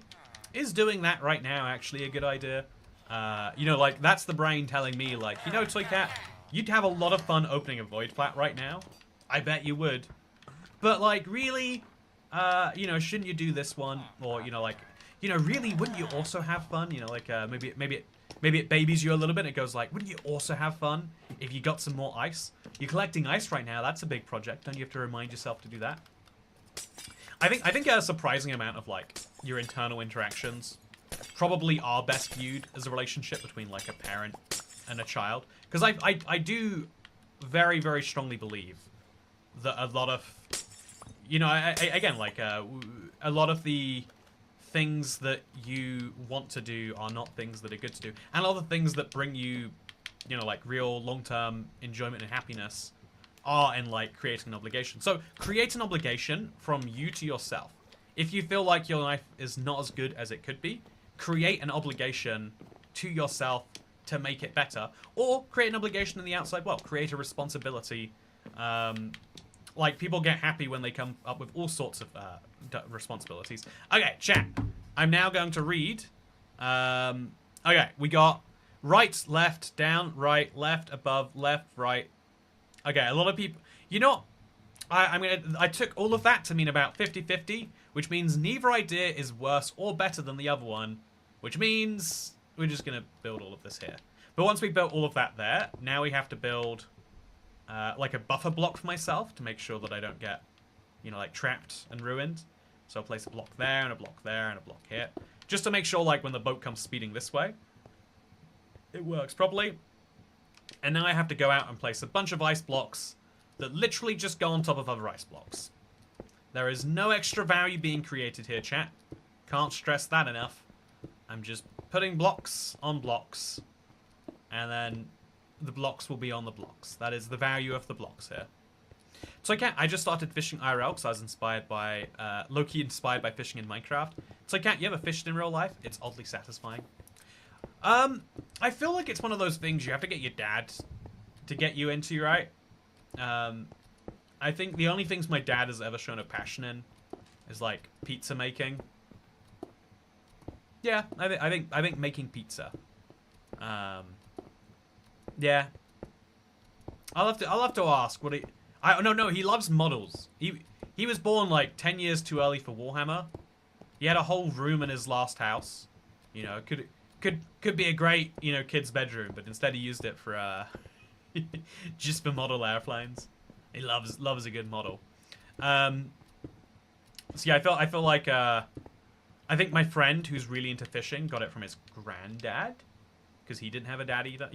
is doing that right now actually a good idea? Like, that's the brain telling me, like, Toy Cat, you'd have a lot of fun opening a void flat right now. I bet you would. But, like, really, shouldn't you do this one? Or, really, wouldn't you also have fun? Maybe it babies you a little bit. It goes like, wouldn't you also have fun if you got some more ice? You're collecting ice right now. That's a big project. Don't you have to remind yourself to do that? I think a surprising amount of, like, your internal interactions probably are best viewed as a relationship between, like, a parent and a child. Because I do very, very strongly believe that a lot of, again, like, a lot of the things that you want to do are not things that are good to do. And a lot of things that bring you, like, real long-term enjoyment and happiness are in, like, creating an obligation. So create an obligation from you to yourself. If you feel like your life is not as good as it could be, create an obligation to yourself to make it better. Or create an obligation in the outside world. Create a responsibility. Like, people get happy when they come up with all sorts of responsibilities. Okay, chat. I'm now going to read. Okay, we got right, left, down, right, left, above, left, right. Okay, a lot of people... I took all of that to mean about 50-50, which means neither idea is worse or better than the other one, which means we're just going to build all of this here. But once we built all of that there, now we have to build... like a buffer block for myself to make sure that I don't get, like, trapped and ruined. So I'll place a block there and a block there and a block here. Just to make sure, like, when the boat comes speeding this way, it works properly. And now I have to go out and place a bunch of ice blocks that literally just go on top of other ice blocks. There is no extra value being created here, chat. Can't stress that enough. I'm just putting blocks on blocks. And then the blocks will be on the blocks. That is the value of the blocks here. So I just started fishing IRL because I was inspired by, low-key inspired by fishing in Minecraft. So you ever fished in real life? It's oddly satisfying. I feel like it's one of those things you have to get your dad to get you into, right? I think the only things my dad has ever shown a passion in is, like, pizza making. Yeah, I think making pizza. Yeah. I'll have to ask what he... No, he loves models. He was born, like, 10 years too early for Warhammer. He had a whole room in his last house. Could be a great, kid's bedroom, but instead he used it for, just for model airplanes. He loves a good model. So yeah, I feel like, I think my friend who's really into fishing got it from his granddad, because he didn't have a dad either.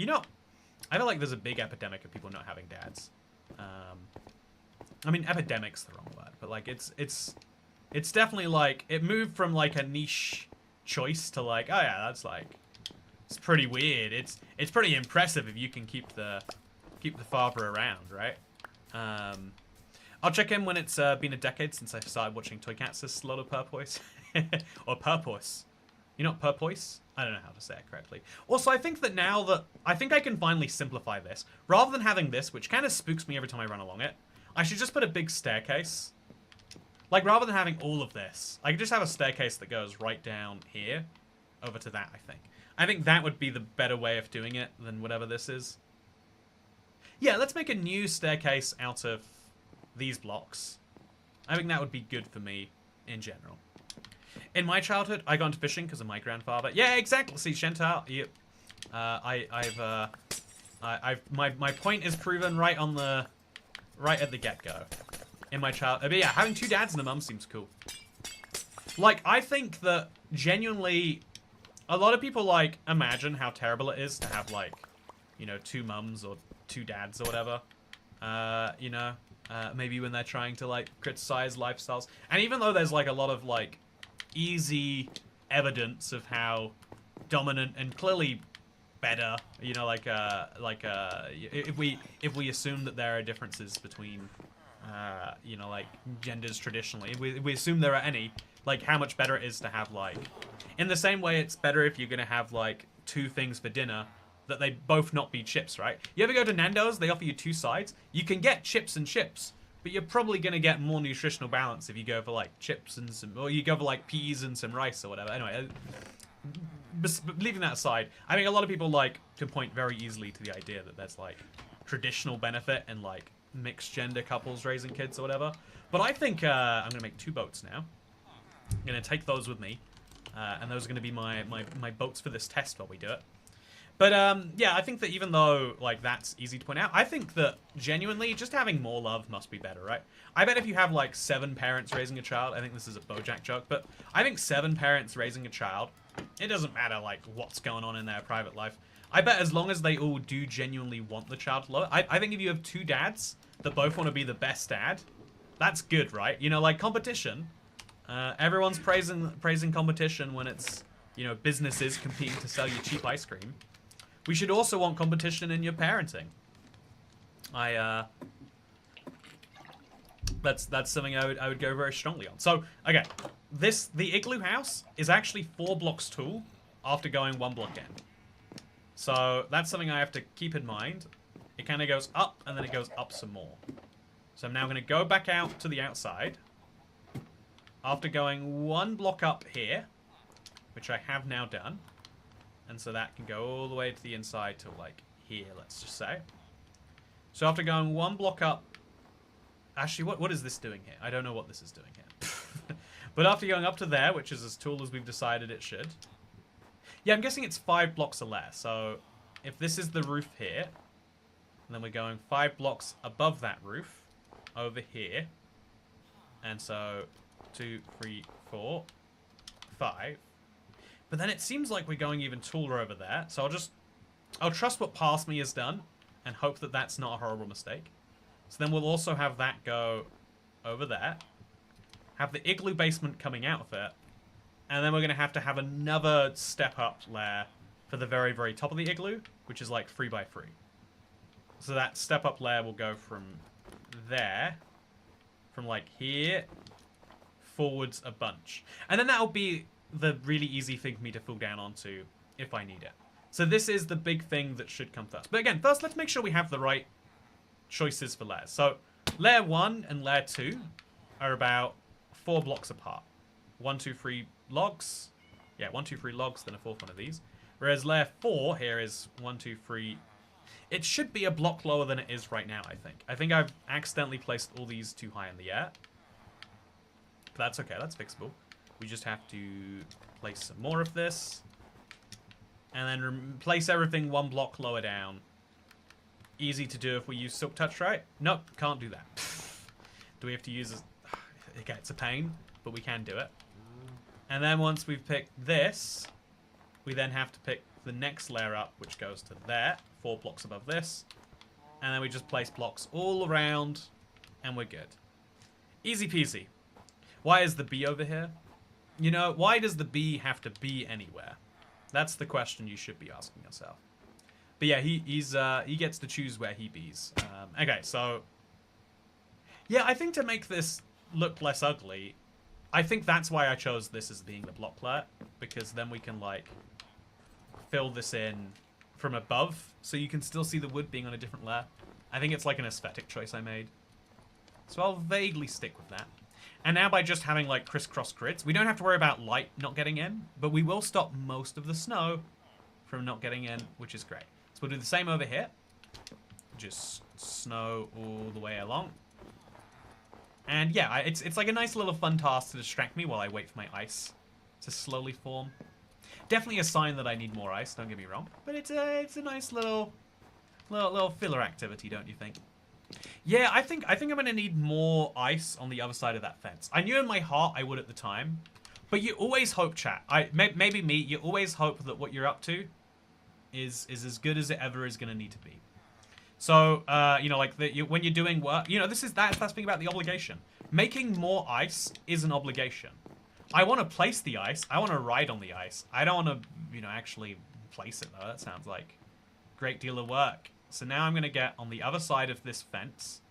I feel like there's a big epidemic of people not having dads. I mean, epidemic's the wrong word, but, like, it's definitely, like, it moved from, like, a niche choice to, like, oh yeah, that's, like, it's pretty weird. It's pretty impressive if you can keep the father around, right? I'll check in when it's been a decade since I started watching Toy Cats. Says Slaughter Purpoise. Or Purpoise. Purpoise? I don't know how to say it correctly. Also, I think that now that... I think I can finally simplify this. Rather than having this, which kind of spooks me every time I run along it, I should just put a big staircase. Like, rather than having all of this, I could just have a staircase that goes right down here over to that, I think. I think that would be the better way of doing it than whatever this is. Yeah, let's make a new staircase out of these blocks. I think that would be good for me in general. In my childhood, I got into fishing because of my grandfather. Yeah, exactly. See, Chantal, you, my point is proven right at the get-go. In my childhood, but yeah, having two dads and a mum seems cool. Like, I think that genuinely, a lot of people, like, imagine how terrible it is to have, like, two mums or two dads or whatever. maybe when they're trying to like criticize lifestyles. And even though there's like a lot of like easy evidence of how dominant and clearly better, you know, if we assume that there are differences between you know, like genders traditionally, if we assume there are any, like how much better it is to have like, in the same way it's better if you're gonna have like 2 things for dinner that they both not be chips, right? You ever go to Nando's, they offer you 2 sides. You can get chips and chips, but you're probably gonna get more nutritional balance if you go for like chips and some, or you go for like peas and some rice or whatever. Anyway, leaving that aside, I think a lot of people like can point very easily to the idea that there's like traditional benefit in like mixed gender couples raising kids or whatever. But I think I'm gonna make 2 boats now. I'm gonna take those with me, and those are gonna be my boats for this test while we do it. But yeah, I think that even though like that's easy to point out, I think that genuinely just having more love must be better, right? I bet if you have like 7 parents raising a child, I think this is a BoJack joke, but I think 7 parents raising a child, it doesn't matter like what's going on in their private life. I bet as long as they all do genuinely want the child to love it. I think if you have 2 dads that both want to be the best dad, that's good, right? You know, like competition. Everyone's praising competition when it's, you know, businesses competing to sell you cheap ice cream. We should also want competition in your parenting. That's something I would go very strongly on. So, okay, the igloo house is actually 4 blocks tall after going 1 block in. So that's something I have to keep in mind. It kind of goes up and then it goes up some more. So I'm now going to go back out to the outside after going 1 block up here, which I have now done. And so that can go all the way to the inside to like here, let's just say. So after going 1 block up, actually, what is this doing here? I don't know what this is doing here. But after going up to there, which is as tall as we've decided it should. Yeah, I'm guessing it's 5 blocks or less. So if this is the roof here, and then we're going 5 blocks above that roof, over here. And so 2, 3, 4, 5. But then it seems like we're going even taller over there. So I'll trust what past me has done and hope that that's not a horrible mistake. So then we'll also have that go over there. Have the igloo basement coming out of it. And then we're going to have another step up layer for the very, very top of the igloo, which is like 3 by 3. So that step up layer will go from there, from like here, forwards a bunch. And then that'll be the really easy thing for me to fall down onto if I need it. So this is the big thing that should come first. But again, first let's make sure we have the right choices for layers. So layer 1 and layer 2 are about 4 blocks apart. 1, 2, 3 logs. Yeah, 1, 2, 3 logs, then a 4th one of these. Whereas layer 4 here is 1, 2, 3. It should be a block lower than it is right now, I think. I think I've accidentally placed all these too high in the air. But that's okay, that's fixable. We just have to place some more of this. And then place everything 1 block lower down. Easy to do if we use Silk Touch, right? Nope, can't do that. Do we have to use... Okay, it's a pain, but we can do it. And then once we've picked this, we then have to pick the next layer up, which goes to there, 4 blocks above this. And then we just place blocks all around, and we're good. Easy peasy. Why is the bee over here? You know, why does the bee have to be anywhere? That's the question you should be asking yourself. But yeah, he gets to choose where he bees. Okay, so... Yeah, I think to make this look less ugly, I think that's why I chose this as being the block layer. Because then we can, like, fill this in from above. So you can still see the wood being on a different layer. I think it's like an aesthetic choice I made. So I'll vaguely stick with that. And now by just having, like, crisscross grids, we don't have to worry about light not getting in, but we will stop most of the snow from not getting in, which is great. So we'll do the same over here. Just snow all the way along. And yeah, it's like a nice little fun task to distract me while I wait for my ice to slowly form. Definitely a sign that I need more ice, don't get me wrong. But it's a nice little filler activity, don't you think? Yeah, I think I'm gonna need more ice on the other side of that fence. I knew in my heart I would at the time, but you always hope, chat. Maybe me. You always hope that what you're up to is as good as it ever is gonna need to be. So, you know, like when you're doing work, you know, that's the thing about the obligation. Making more ice is an obligation. I want to place the ice. I want to ride on the ice. I don't want to, you know, actually place it though. That sounds like a great deal of work. So now I'm going to get on the other side of this fence.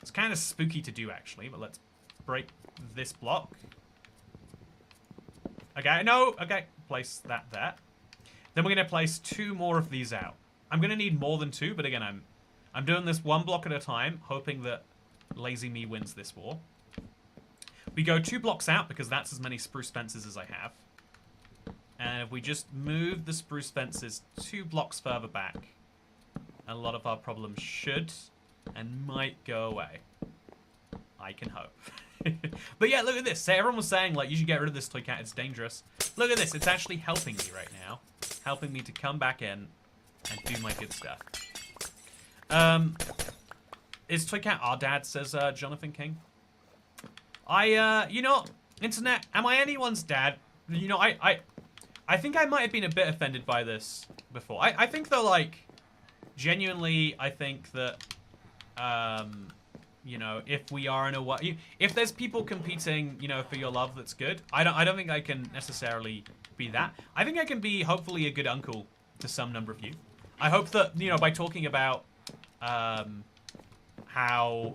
It's kind of spooky to do actually, but let's break this block. Okay, no, okay, place that there. Then we're going to place 2 more of these out. I'm going to need more than 2, but again, I'm doing this 1 block at a time, hoping that lazy me wins this war. We go 2 blocks out because that's as many spruce fences as I have. And if we just move the spruce fences 2 blocks further back, a lot of our problems should and might go away. I can hope. But yeah, look at this. Everyone was saying, like, you should get rid of this toy cat. It's dangerous. Look at this. It's actually helping me right now. Helping me to come back in and do my good stuff. Is toy cat our dad, says Jonathan King. You know, internet, am I anyone's dad? You know, I think I might have been a bit offended by this before. I think though, like, genuinely, I think that, you know, if we are in a way, if there's people competing, you know, for your love, that's good. I don't think I can necessarily be that. I think I can be hopefully a good uncle to some number of you. I hope that, you know, by talking about how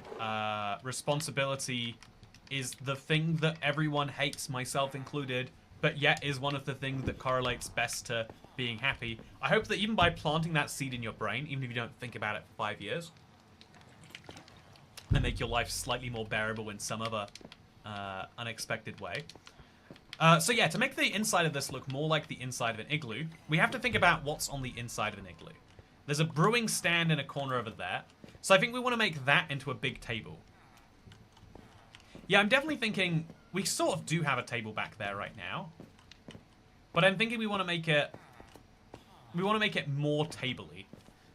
responsibility is the thing that everyone hates, myself included, but yet is one of the things that correlates best to being happy. I hope that even by planting that seed in your brain, even if you don't think about it for 5 years, and make your life slightly more bearable in some other unexpected way. So yeah, to make the inside of this look more like the inside of an igloo, we have to think about what's on the inside of an igloo. There's a brewing stand in a corner over there, so I think we want to make that into a big table. Yeah, I'm definitely thinking, we sort of do have a table back there right now, but I'm thinking we want to make it more table-y.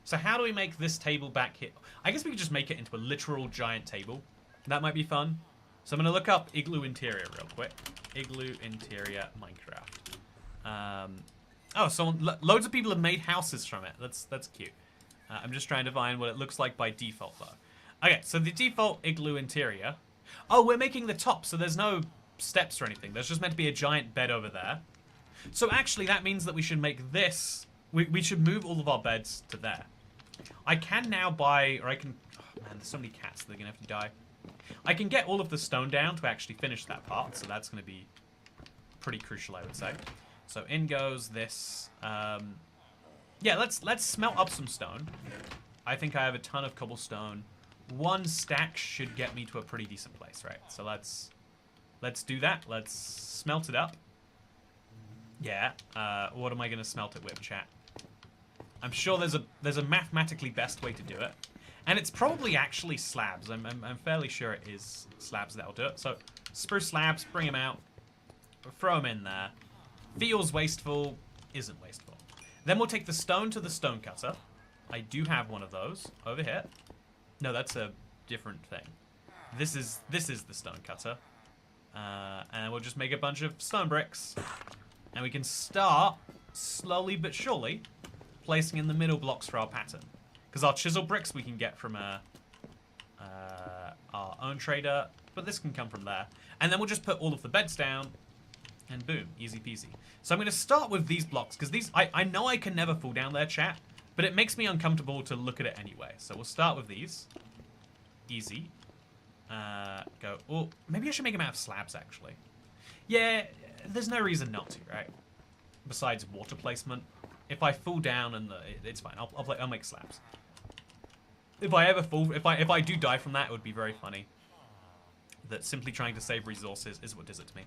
So how do we make this table back here? I guess we could just make it into a literal giant table. That might be fun. So I'm going to look up igloo interior real quick. Igloo interior Minecraft. Oh, so loads of people have made houses from it. That's cute. I'm just trying to find what it looks like by default, though. Okay, so the default igloo interior. Oh, we're making the top, so there's no steps or anything. There's just meant to be a giant bed over there. So actually, that means that we should make this... We should move all of our beds to there. I can now buy... Or I can... Oh, man, there's so many cats. They're going to have to die. I can get all of the stone down to actually finish that part, so that's going to be pretty crucial, I would say. So in goes this. Yeah, let's smelt up some stone. I think I have a ton of cobblestone. 1 stack should get me to a pretty decent place, right? So let's do that. Let's smelt it up. Yeah. What am I going to smelt it with, chat? I'm sure there's a mathematically best way to do it. And it's probably actually slabs. I'm fairly sure it is slabs that'll do it. So, spruce slabs, bring them out. Throw them in there. Feels wasteful, isn't wasteful. Then we'll take the stone to the stone cutter. I do have one of those over here. No, that's a different thing. This is the stone cutter. And we'll just make a bunch of stone bricks. And we can start, slowly but surely, placing in the middle blocks for our pattern. Because our chisel bricks we can get from our own trader, but this can come from there. And then we'll just put all of the beds down, and boom, easy peasy. So I'm going to start with these blocks, because these, I know I can never fall down there, chat, but it makes me uncomfortable to look at it anyway. So we'll start with these. Easy. Go, oh, maybe I should make them out of slabs, actually. Yeah, there's no reason not to, right? Besides water placement. If I fall down, and it's fine. I'll make slabs. If I ever fall, if I do die from that, it would be very funny. That simply trying to save resources is what does it to me.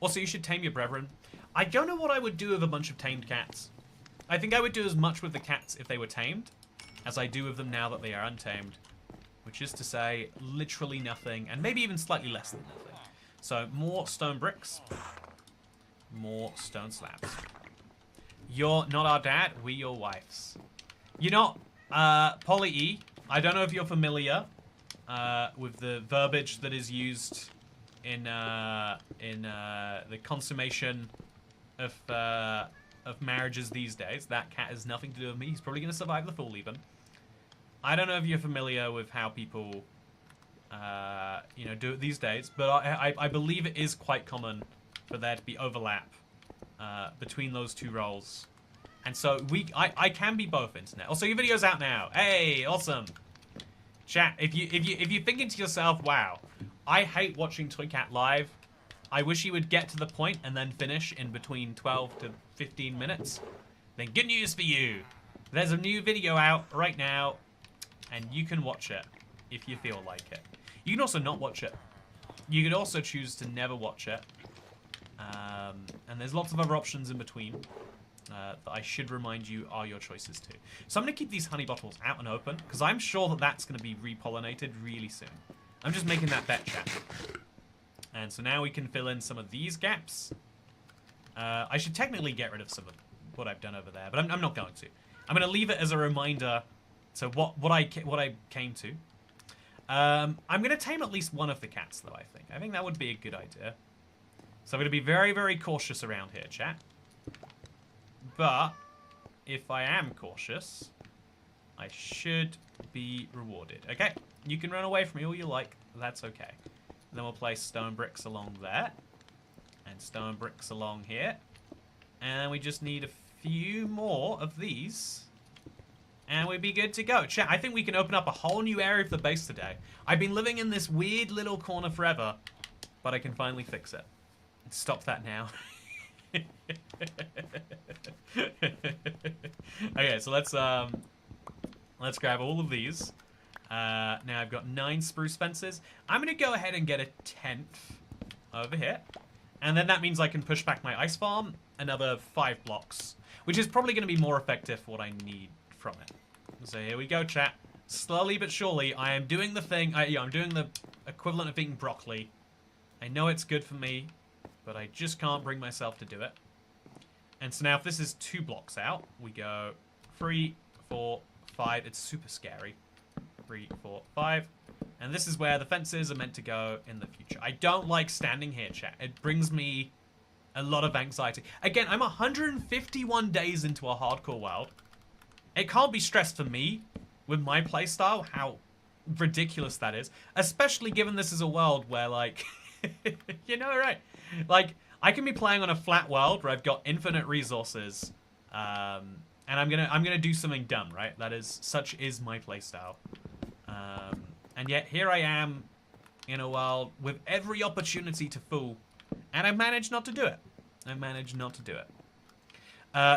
Also, you should tame your brethren. I don't know what I would do with a bunch of tamed cats. I think I would do as much with the cats if they were tamed as I do with them now that they are untamed. Which is to say, literally nothing, and maybe even slightly less than nothing. So, more stone bricks. More stone slabs. You're not our dad, we your wives. You're not, Polly E. I don't know if you're familiar with the verbiage that is used in the consummation of marriages these days. That cat has nothing to do with me. He's probably going to survive the fall even. I don't know if you're familiar with how people, you know, do it these days, but I believe it is quite common for there to be overlap between those two roles. And so I can be both, internet. Also, your video's out now. Hey, awesome. Chat, if you're thinking to yourself, wow, I hate watching Toycat live. I wish he would get to the point and then finish in between 12 to 15 minutes. Then good news for you. There's a new video out right now, and you can watch it if you feel like it. You can also not watch it. You could also choose to never watch it. And there's lots of other options in between that I should remind you are your choices too. So I'm going to keep these honey bottles out and open, because I'm sure that that's going to be repollinated really soon. I'm just making that bet, chat. And so now we can fill in some of these gaps. I should technically get rid of some of what I've done over there, but I'm not going to. I'm going to leave it as a reminder to what I came to. I'm going to tame at least one of the cats, though, I think. I think that would be a good idea. So I'm going to be very, very cautious around here, chat. But if I am cautious, I should be rewarded. Okay, you can run away from me all you like. That's okay. Then we'll place stone bricks along there. And stone bricks along here. And we just need a few more of these. And we'd be good to go. Chat, I think we can open up a whole new area of the base today. I've been living in this weird little corner forever. But I can finally fix it. Stop that now. Okay, so let's grab all of these. Now I've got 9 spruce fences. I'm gonna go ahead and get a 10th over here, and then that means I can push back my ice farm another 5 blocks, which is probably gonna be more effective for what I need from it. So here we go, chat. Slowly but surely, I am doing the thing. I'm doing the equivalent of eating broccoli. I know it's good for me, but I just can't bring myself to do it. And so now if this is 2 blocks out, we go 3, 4, 5. It's super scary. 3, 4, 5. And this is where the fences are meant to go in the future. I don't like standing here, chat. It brings me a lot of anxiety. Again, I'm 151 days into a hardcore world. It can't be stressed for me with my playstyle how ridiculous that is. Especially given this is a world where, like, you know, right? Like, I can be playing on a flat world where I've got infinite resources, and I'm gonna do something dumb, right? That is, such is my playstyle. And yet here I am in a world with every opportunity to fool, and I've managed not to do it. I've managed not to do it.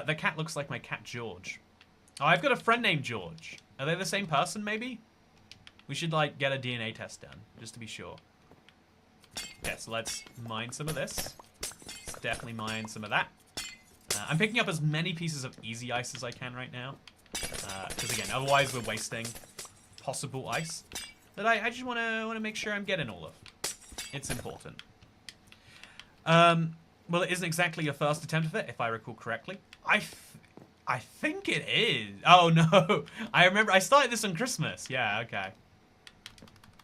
The cat looks like my cat George. Oh, I've got a friend named George. Are they the same person, maybe? We should, like, get a DNA test done, just to be sure. Yeah, so let's mine some of this. Let's definitely mine some of that. I'm picking up as many pieces of easy ice as I can right now. Because, again, otherwise we're wasting possible ice. But I just want to make sure I'm getting all of. It's important. Well, it isn't exactly your first attempt of it, if I recall correctly. I think it is. Oh, no. I remember I started this on Christmas. Yeah, okay.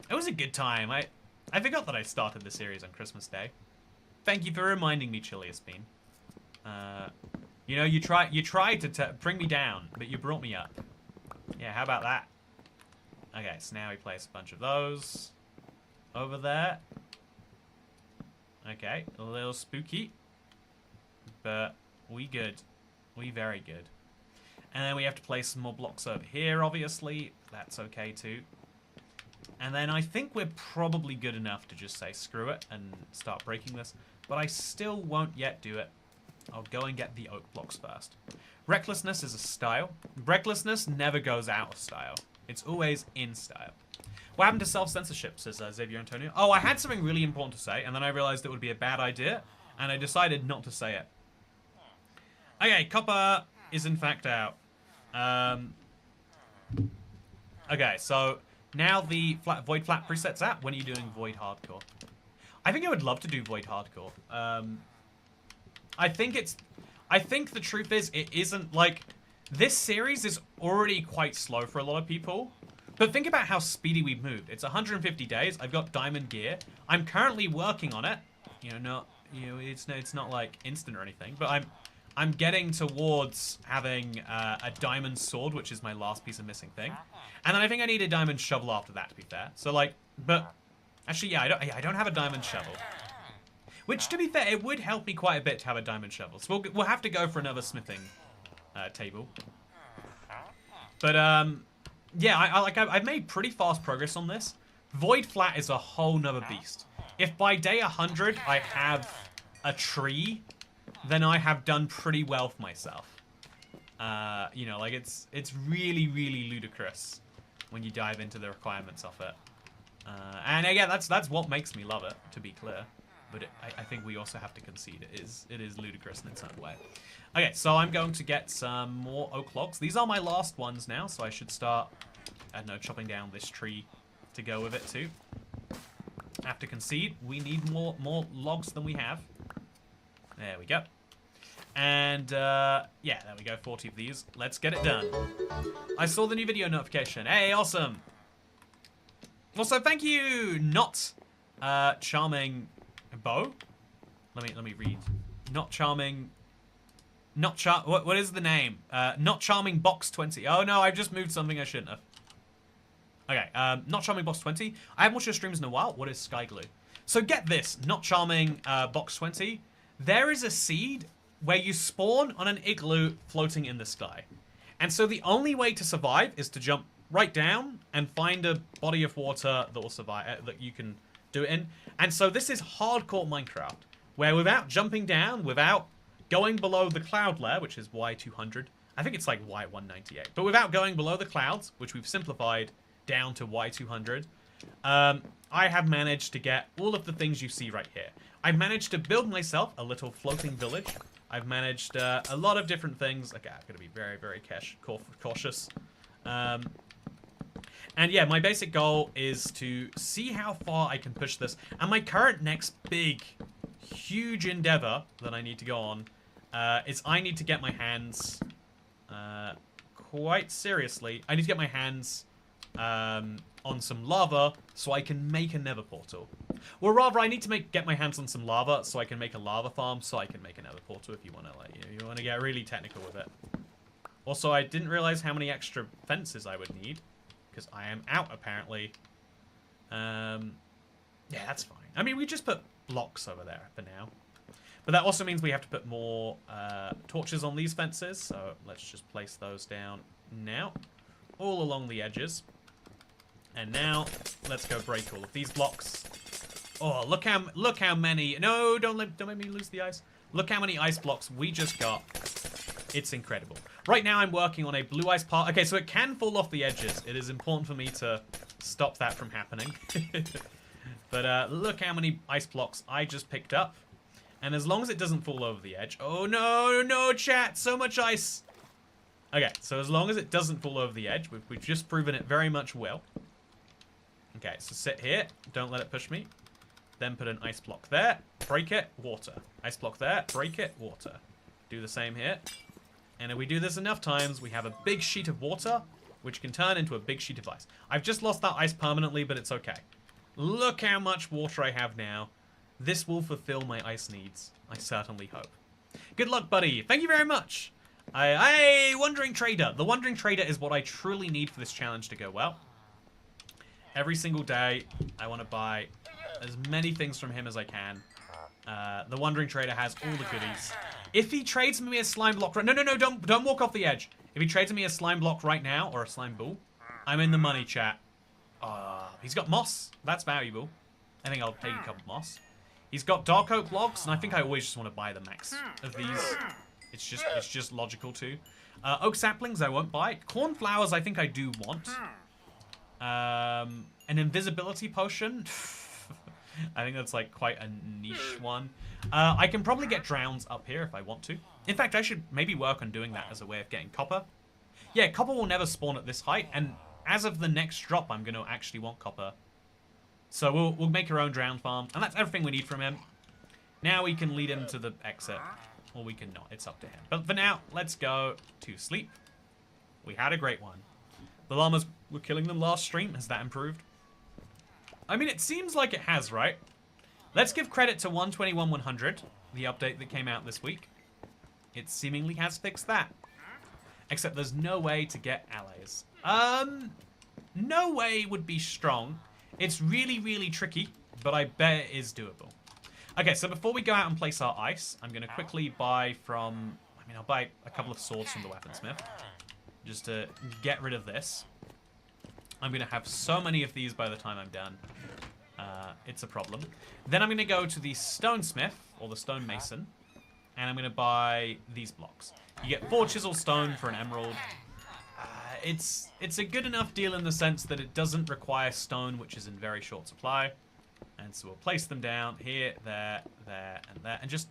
It was a good time. I forgot that I started the series on Christmas Day. Thank you for reminding me, Chilius Bean. You know, you tried to bring me down, but you brought me up. Yeah, how about that? Okay, so now we place a bunch of those over there. Okay, a little spooky, but we good. We very good. And then we have to place some more blocks over here, obviously. That's okay too. And then I think we're probably good enough to just say screw it and start breaking this. But I still won't yet do it. I'll go and get the oak blocks first. Recklessness is a style. Recklessness never goes out of style. It's always in style. What happened to self-censorship, says Xavier Antonio. Oh, I had something really important to say, and then I realized it would be a bad idea, and I decided not to say it. Okay, copper is in fact out. Okay, so now the void flat preset's out. When are you doing void hardcore? I think I would love to do void hardcore. I think the truth is it isn't like this series is already quite slow for a lot of people. But think about how speedy we've moved. It's 150 days. I've got diamond gear. I'm currently working on it. You know, it's not like instant or anything, but I'm getting towards having a diamond sword, which is my last piece of missing thing. And then I think I need a diamond shovel after that, to be fair. So, like, but... Actually, yeah, I don't have a diamond shovel. Which, to be fair, it would help me quite a bit to have a diamond shovel. So we'll have to go for another smithing table. But, yeah, I've made pretty fast progress on this. Void Flat is a whole nother beast. If by day 100 I have a tree, then I have done pretty well for myself. You know, like, it's really, really ludicrous when you dive into the requirements of it. And again, that's what makes me love it, to be clear. But I think we also have to concede it is ludicrous in its own way. Okay, so I'm going to get some more oak logs. These are my last ones now, so I should start, I don't know, chopping down this tree to go with it too. I have to concede. We need more logs than we have. There we go. And, yeah, there we go, 40 of these. Let's get it done. I saw the new video notification. Hey, awesome. Also, thank you, Not Charming Bow. Let me read. Not Charming... What is the name? Not Charming Box 20. Oh, no, I've just moved something I shouldn't have. Okay, Not Charming Box 20. I haven't watched your streams in a while. What is Skygloo? So get this, Not Charming Box 20. There is a seed where you spawn on an igloo floating in the sky. And so the only way to survive is to jump right down and find a body of water that will survive, that you can do it in. And so this is hardcore Minecraft, where without jumping down, without going below the cloud layer, which is Y200, I think it's like Y198, but without going below the clouds, which we've simplified down to Y200, I have managed to get all of the things you see right here. I've managed to build myself a little floating village. I've managed a lot of different things. Okay, I'm going to be very, very cautious. And yeah, my basic goal is to see how far I can push this. And my current next big, huge endeavor that I need to go on is I need to get my hands, quite seriously, I need to get my hands on some lava so I can make a nether portal. Well, rather, I need to get my hands on some lava so I can make a lava farm so I can make a nether portal if you want to, like, you want to get really technical with it. Also, I didn't realize how many extra fences I would need, because I am out, apparently. Yeah, that's fine. I mean, we just put blocks over there for now. But that also means we have to put more torches on these fences, so let's just place those down now, all along the edges. And now, let's go break all of these blocks. Oh, look how many... No, don't make me lose the ice. Look how many ice blocks we just got. It's incredible. Right now, I'm working on a blue ice part. Okay, so it can fall off the edges. It is important for me to stop that from happening. But look how many ice blocks I just picked up. And as long as it doesn't fall over the edge... Oh, no, no, chat. So much ice. Okay, so as long as it doesn't fall over the edge, we've just proven it very much will. Okay, so sit here. Don't let it push me. Then put an ice block there. Break it. Water. Ice block there. Break it. Water. Do the same here. And if we do this enough times, we have a big sheet of water, which can turn into a big sheet of ice. I've just lost that ice permanently, but it's okay. Look how much water I have now. This will fulfill my ice needs. I certainly hope. Good luck, buddy. Thank you very much. Hey, Wandering Trader. The Wandering Trader is what I truly need for this challenge to go well. Every single day, I want to buy as many things from him as I can. The Wandering Trader has all the goodies. If he trades me a slime block... No, don't walk off the edge. If he trades me a slime block right now, or a slime ball, I'm in the money, chat. He's got moss. That's valuable. I think I'll take a couple moss. He's got dark oak blocks, and I think I always just want to buy the max of these. It's just logical too. Oak saplings I won't buy. Cornflowers I think I do want. An invisibility potion. I think that's like quite a niche one. I can probably get drowns up here if I want to. In fact, I should maybe work on doing that as a way of getting copper. Yeah, copper will never spawn at this height, and as of the next drop, I'm going to actually want copper. So we'll make our own drown farm, and that's everything we need from him. Now we can lead him to the exit, or we can not. It's up to him. But for now, let's go to sleep. We had a great one. The llamas were killing them last stream. Has that improved? I mean, it seems like it has, right? Let's give credit to 121.100, the update that came out this week. it seemingly has fixed that. Except there's no way to get allies. No way would be strong. It's really, really tricky, but I bet it is doable. Okay, so before we go out and place our ice, I'm going to quickly buy from... I mean, I'll buy a couple of swords from the weaponsmith. Just to get rid of this. I'm going to have so many of these by the time I'm done. It's a problem. Then I'm going to go to the stonesmith, or the stonemason, and I'm going to buy these blocks. You get 4 chisel stone for an emerald. It's a good enough deal in the sense that it doesn't require stone, which is in very short supply. And so we'll place them down here, there, and there. And just,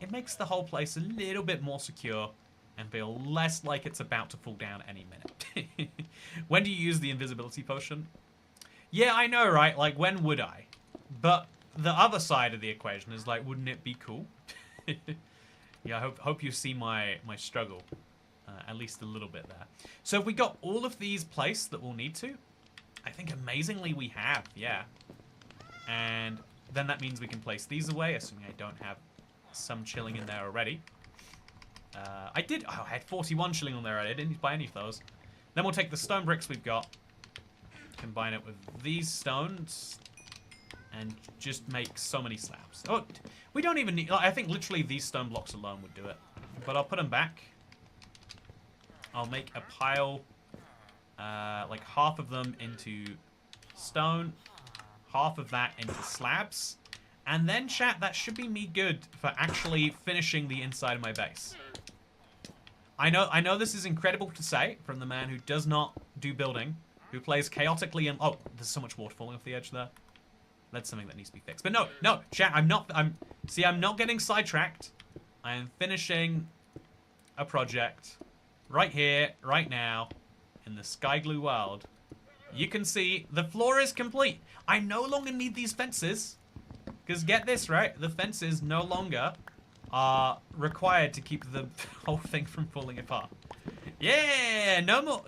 it makes the whole place a little bit more secure and feel less like it's about to fall down any minute. When do you use the invisibility potion? Yeah, I know, right? Like, when would I? But the other side of the equation is like, wouldn't it be cool? Yeah, I hope you see my struggle. At least a little bit there. So if we got all of these placed that we'll need to, I think amazingly we have, yeah. And then that means we can place these away, assuming I don't have some chilling in there already. I had 41 chilling on there already. I didn't buy any of those. Then we'll take the stone bricks we've got, combine it with these stones, and just make so many slabs. Oh, we don't even need... I think literally these stone blocks alone would do it. But I'll put them back. I'll make a pile, like half of them into stone, half of that into slabs, and then, chat, that should be me good for actually finishing the inside of my base. I know this is incredible to say from the man who does not do building, who plays chaotically and... Oh, there's so much water falling off the edge there. That's something that needs to be fixed. But no, chat, I'm not getting sidetracked. I am finishing a project right here, right now, in the Skygloo world. You can see the floor is complete. I no longer need these fences. Because get this, right? The fences no longer are required to keep the whole thing from falling apart. Yeah, no more.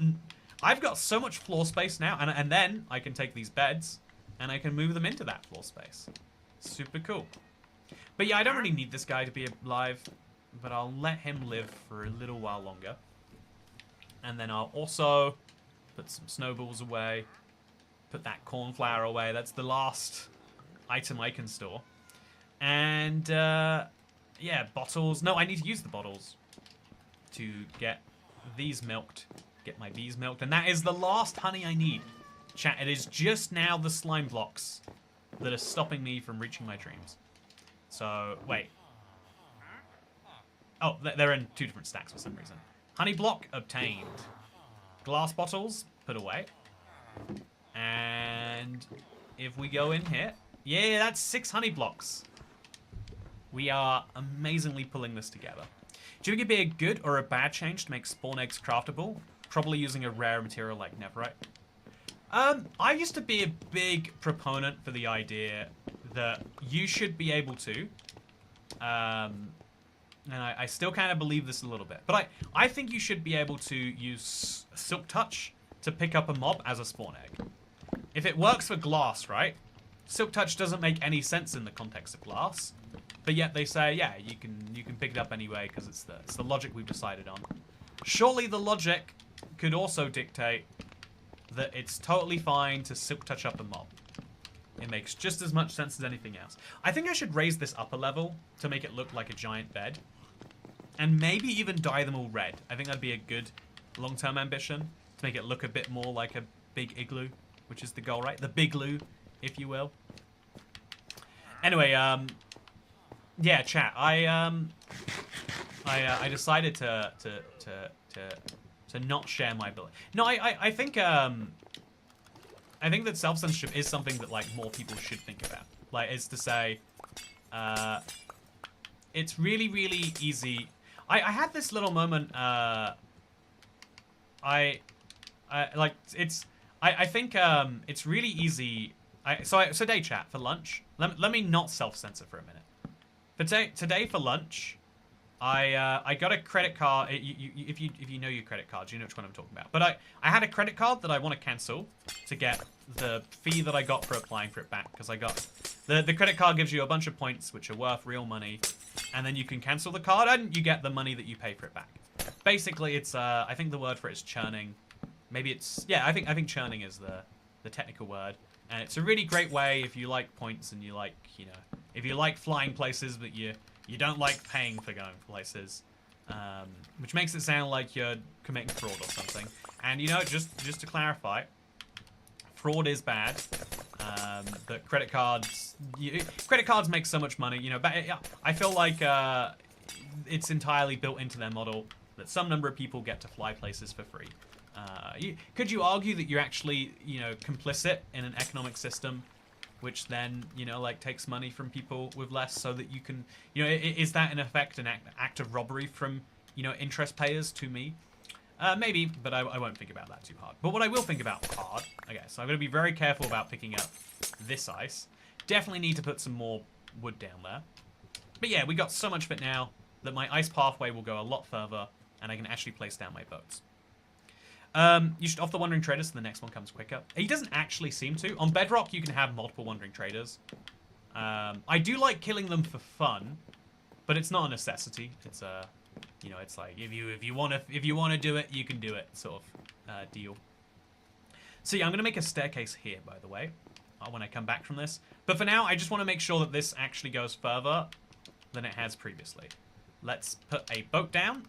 I've got so much floor space now. And then I can take these beds and I can move them into that floor space. Super cool. But yeah, I don't really need this guy to be alive. But I'll let him live for a little while longer. And then I'll also put some snowballs away. Put that cornflower away. That's the last item I can store. And, yeah, bottles. No, I need to use the bottles to get these milked. Get my bees milked. And that is the last honey I need. Chat, it is just now the slime blocks that are stopping me from reaching my dreams. So, wait. Oh, they're in 2 different stacks for some reason. Honey block obtained. Glass bottles put away. And if we go in here, yeah, that's 6 honey blocks. We are amazingly pulling this together. Do you think it'd be a good or a bad change to make spawn eggs craftable? Probably using a rare material like netherite. I used to be a big proponent for the idea that you should be able to, and I still kind of believe this a little bit, but I think you should be able to use Silk Touch to pick up a mob as a spawn egg. If it works for glass, right? Silk Touch doesn't make any sense in the context of glass, but yet they say, yeah, you can pick it up anyway because it's the logic we've decided on. Surely the logic could also dictate that it's totally fine to Silk Touch up a mob. It makes just as much sense as anything else. I think I should raise this up a level to make it look like a giant bed. And maybe even dye them all red. I think that'd be a good long-term ambition. To make it look a bit more like a big igloo. Which is the goal, right? The bigloo, if you will. Anyway, yeah, chat. I decided to not share my ability. No, I think that self-censorship is something that like more people should think about. Like, it's to say, it's really, really easy. I had this little moment. I think it's really easy. So day chat for lunch. Let me not self-censor for a minute. Today for lunch, I got a credit card. If you know your credit cards, you know which one I'm talking about. But I had a credit card that I want to cancel to get the fee that I got for applying for it back, because I got the credit card gives you a bunch of points which are worth real money, and then you can cancel the card and you get the money that you pay for it back. Basically, it's I think the word for it is churning. Maybe it's, yeah, I think churning is the technical word. And it's a really great way if you like points and you like, you know, if you like flying places but you don't like paying for going places, which makes it sound like you're committing fraud or something. And you know, just to clarify, fraud is bad. But credit cards make so much money, you know. But I feel like it's entirely built into their model that some number of people get to fly places for free. Could you argue that you're actually, you know, complicit in an economic system which then, you know, like takes money from people with less so that you can, you know, is that in effect an act of robbery from, you know, interest payers to me? Maybe, but I won't think about that too hard. But what I will think about hard, okay, so I'm going to be very careful about picking up this ice. Definitely need to put some more wood down there. But yeah, we got so much of it now that my ice pathway will go a lot further and I can actually place down my boats. You should off the Wandering Trader so the next one comes quicker. He doesn't actually seem to. On Bedrock, you can have multiple Wandering Traders. I do like killing them for fun, but it's not a necessity. It's a, you know, it's like if you want to do it, you can do it sort of deal. So yeah, I'm gonna make a staircase here, by the way, when I come back from this. But for now, I just want to make sure that this actually goes further than it has previously. Let's put a boat down,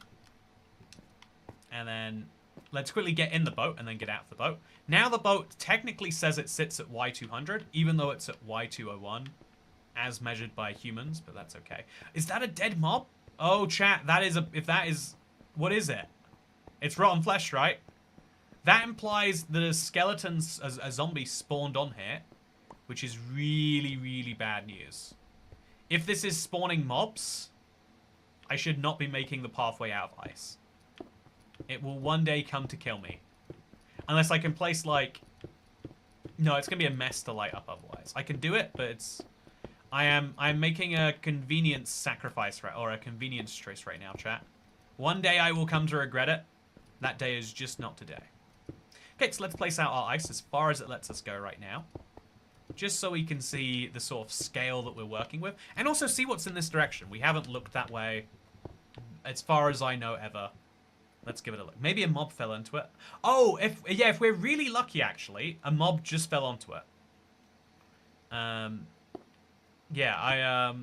and then let's quickly get in the boat and then get out of the boat. Now the boat technically says it sits at Y200, even though it's at Y201, as measured by humans, but that's okay. Is that a dead mob? Oh, chat, that is a... If that is... What is it? It's rotten flesh, right? That implies that a skeleton, a zombie spawned on here, which is really, really bad news. If this is spawning mobs, I should not be making the pathway out of ice. It will one day come to kill me. Unless I can place, like... No, it's going to be a mess to light up otherwise. I can do it, but it's... I'm making a convenience sacrifice, or a convenience choice right now, chat. One day I will come to regret it. That day is just not today. Okay, so let's place out our ice as far as it lets us go right now. Just so we can see the sort of scale that we're working with. And also see what's in this direction. We haven't looked that way, as far as I know, ever. Let's give it a look. Maybe a mob fell into it. Oh, if we're really lucky, actually, a mob just fell onto it. Yeah,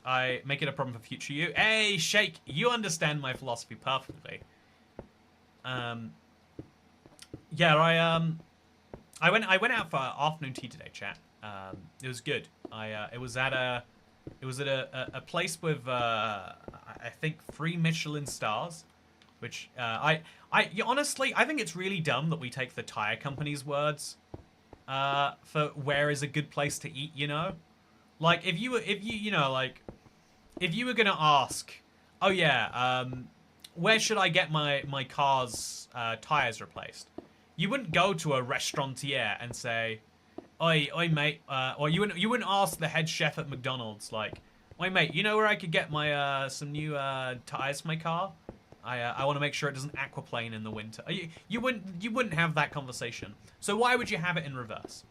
I make it a problem for future you. Hey, Shake, you understand my philosophy perfectly. Yeah, I went out for afternoon tea today, chat. It was good. It was at a place with I think 3 Michelin stars. Which, honestly, I think it's really dumb that we take the tire company's words for where is a good place to eat, you know? Like, if you were gonna ask, oh yeah, where should I get my car's tires replaced? You wouldn't go to a restaurateur and say, oi mate, or you wouldn't ask the head chef at McDonald's, like, oi mate, you know where I could get my some new tires for my car? I want to make sure it doesn't aquaplane in the winter. You wouldn't have that conversation. So why would you have it in reverse?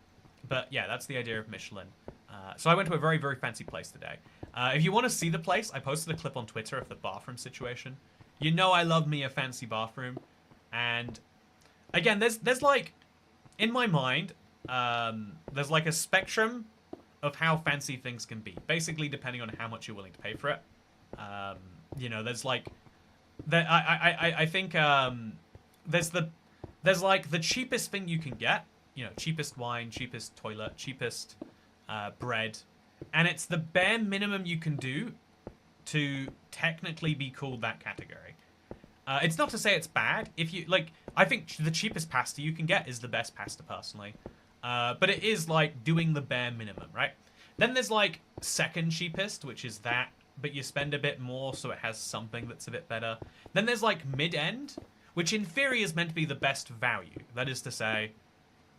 But yeah, that's the idea of Michelin. So I went to a very, very fancy place today. If you want to see the place, I posted a clip on Twitter of the bathroom situation. You know I love me a fancy bathroom. And again, there's like, in my mind, there's like a spectrum of how fancy things can be. Basically, depending on how much you're willing to pay for it. You know, there's like... I think there's like the cheapest thing you can get, you know, cheapest wine, cheapest toilet, cheapest bread, and it's the bare minimum you can do to technically be called that category. It's not to say it's bad. If you like, I think the cheapest pasta you can get is the best pasta personally, but it is like doing the bare minimum, right? Then there's like second cheapest, which is that. But you spend a bit more, so it has something that's a bit better. Then there's like mid-end, which in theory is meant to be the best value. That is to say,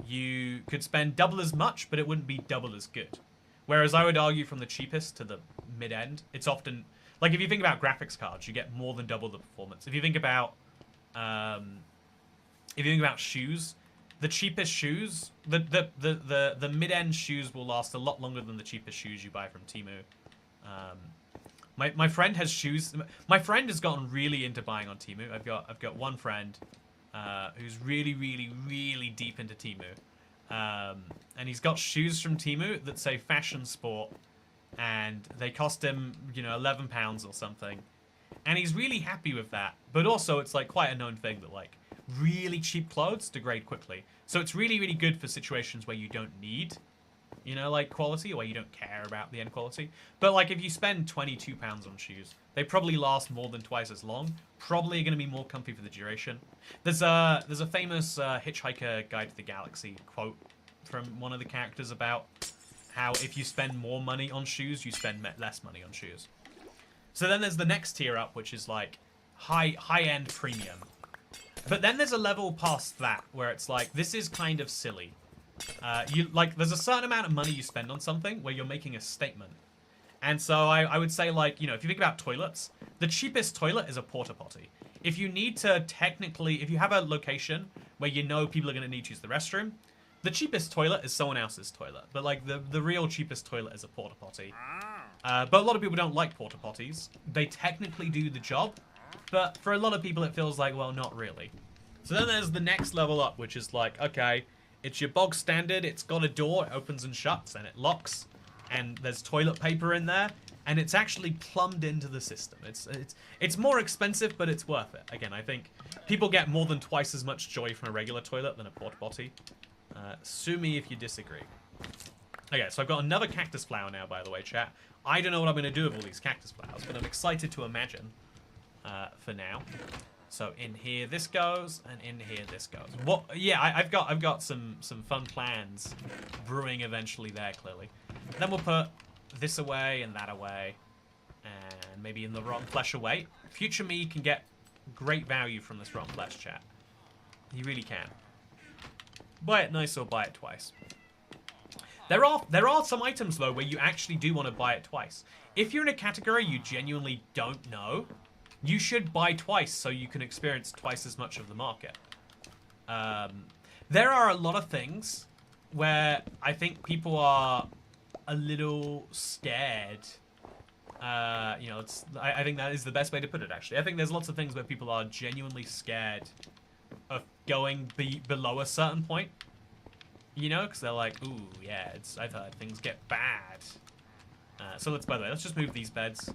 you could spend double as much, but it wouldn't be double as good. Whereas I would argue from the cheapest to the mid-end, it's often... Like, if you think about graphics cards, you get more than double the performance. If you think about shoes, the cheapest shoes, the mid-end shoes will last a lot longer than the cheapest shoes you buy from Temu. My friend has shoes. My friend has gotten really into buying on Temu. I've got one friend who's really, really, really deep into Temu, and he's got shoes from Temu that say fashion sport, and they cost him, you know, £11 or something, and he's really happy with that. But also, it's like quite a known thing that like really cheap clothes degrade quickly. So it's really, really good for situations where you don't need, you know, like quality, or where you don't care about the end quality. But like if you spend £22 on shoes, they probably last more than twice as long. Probably going to be more comfy for the duration. There's a famous Hitchhiker Guide to the Galaxy quote from one of the characters about how if you spend more money on shoes, you spend less money on shoes. So then there's the next tier up, which is like high-end premium. But then there's a level past that where it's like, this is kind of silly. There's a certain amount of money you spend on something where you're making a statement. And so I would say, like, you know, if you think about toilets, the cheapest toilet is a porta potty. If you need to if you have a location where you know people are going to need to use the restroom, the cheapest toilet is someone else's toilet. But like the real cheapest toilet is a porta potty. But a lot of people don't like porta potties. They technically do the job, but for a lot of people it feels like, well, not really. So then there's the next level up, which is like, okay, it's your bog standard, it's got a door, it opens and shuts, and it locks, and there's toilet paper in there, and it's actually plumbed into the system. It's more expensive, but it's worth it. Again, I think people get more than twice as much joy from a regular toilet than a porta potty. Sue me if you disagree. Okay, so I've got another cactus flower now, by the way, chat. I don't know what I'm going to do with all these cactus flowers, but I'm excited to imagine for now. So in here this goes, and in here this goes. What? Yeah, I've got some fun plans brewing eventually there, clearly. Then we'll put this away and that away, and maybe in the rotten flesh away. Future me can get great value from this rotten flesh, chat. He really can. Buy it nice or buy it twice. There are some items though where you actually do want to buy it twice. If you're in a category you genuinely don't know, you should buy twice so you can experience twice as much of the market. There are a lot of things where I think people are a little scared. You know, I think that is the best way to put it, actually. I think there's lots of things where people are genuinely scared of going below a certain point. You know, because they're like, ooh, yeah, I've heard things get bad. So by the way, let's just move these beds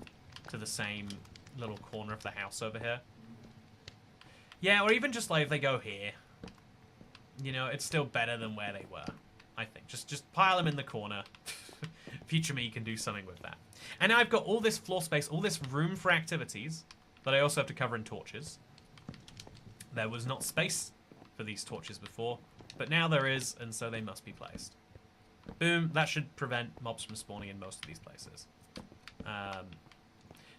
to the same little corner of the house over here. Yeah, or even just like if they go here. You know, it's still better than where they were, I think. Just pile them in the corner. Future me can do something with that. And now I've got all this floor space, all this room for activities, but I also have to cover in torches. There was not space for these torches before, but now there is, and so they must be placed. Boom, that should prevent mobs from spawning in most of these places.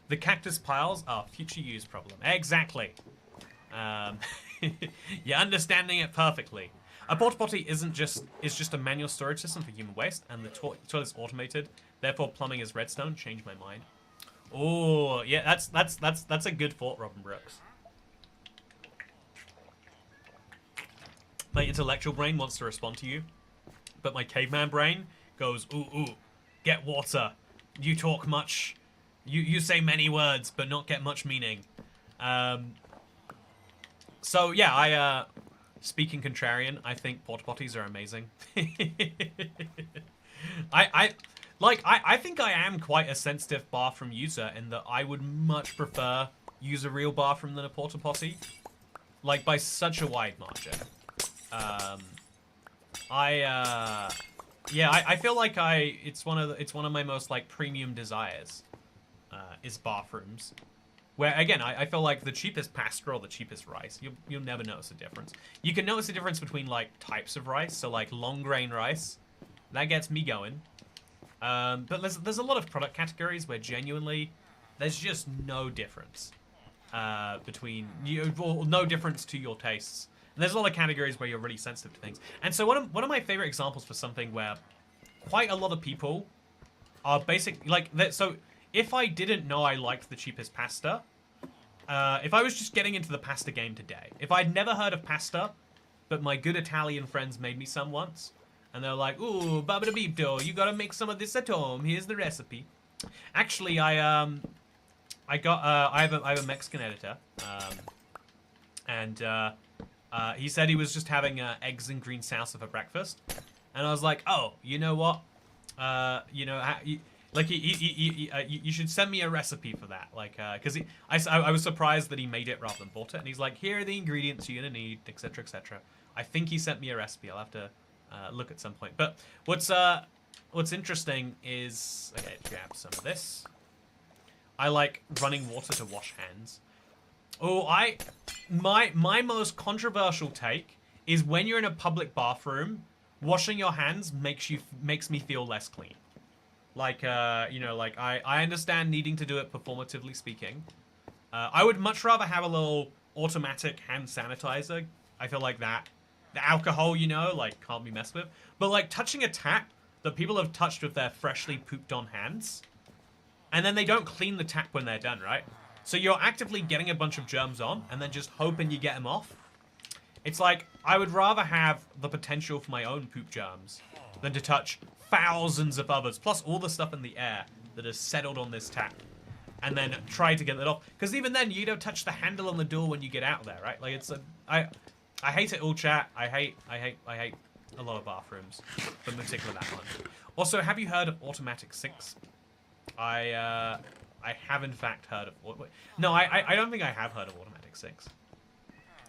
The cactus piles are future use problem. Exactly. You're understanding it perfectly. A porta potty is just a manual storage system for human waste, and the toilet's automated. Therefore, plumbing is redstone. Change my mind. Oh, yeah, that's a good thought, Robin Brooks. My intellectual brain wants to respond to you, but my caveman brain goes, ooh, get water. You talk much. You say many words, but not get much meaning. So yeah, speaking contrarian, I think porta potties are amazing. I think I am quite a sensitive bathroom user in that I would much prefer use a real bathroom than a porta potty, like by such a wide margin. I feel like it's one of my most like premium desires, is bathrooms. Where again, I feel like the cheapest pasta or the cheapest rice, you'll never notice a difference. You can notice a difference between like types of rice, so like long grain rice, that gets me going. But there's a lot of product categories where genuinely there's just no difference between you, or no difference to your tastes. And there's a lot of categories where you're really sensitive to things. And so one of my favorite examples for something where quite a lot of people are basic, like, so if I didn't know I liked the cheapest pasta, if I was just getting into the pasta game today, if I'd never heard of pasta, but my good Italian friends made me some once, and they're like, ooh, babadabito, you gotta make some of this at home, here's the recipe. Actually, I have a Mexican editor, and he said he was just having eggs and green salsa for breakfast, and I was like, oh, you know what, you know, you should send me a recipe for that, like, because I was surprised that he made it rather than bought it, and he's like, here are the ingredients you're gonna need, etc., etc. I think he sent me a recipe. I'll have to look at some point. But what's interesting is, okay, grab some of this. I like running water to wash hands. Oh, my most controversial take is when you're in a public bathroom, washing your hands makes me feel less clean. Like, you know, like I understand needing to do it performatively speaking. I would much rather have a little automatic hand sanitizer. I feel like that. The alcohol, you know, like, can't be messed with. But, like, touching a tap that people have touched with their freshly pooped on hands, and then they don't clean the tap when they're done, right? So you're actively getting a bunch of germs on, and then just hoping you get them off. It's like, I would rather have the potential for my own poop germs than to touch thousands of others, plus all the stuff in the air that has settled on this tap, and then try to get it off. Because even then, you don't touch the handle on the door when you get out there, right? Like, it's a... I hate it all, chat. I hate a lot of bathrooms, but in particular that one. Also, have you heard of automatic sinks? I have in fact heard of... No, I don't think I have heard of automatic sinks.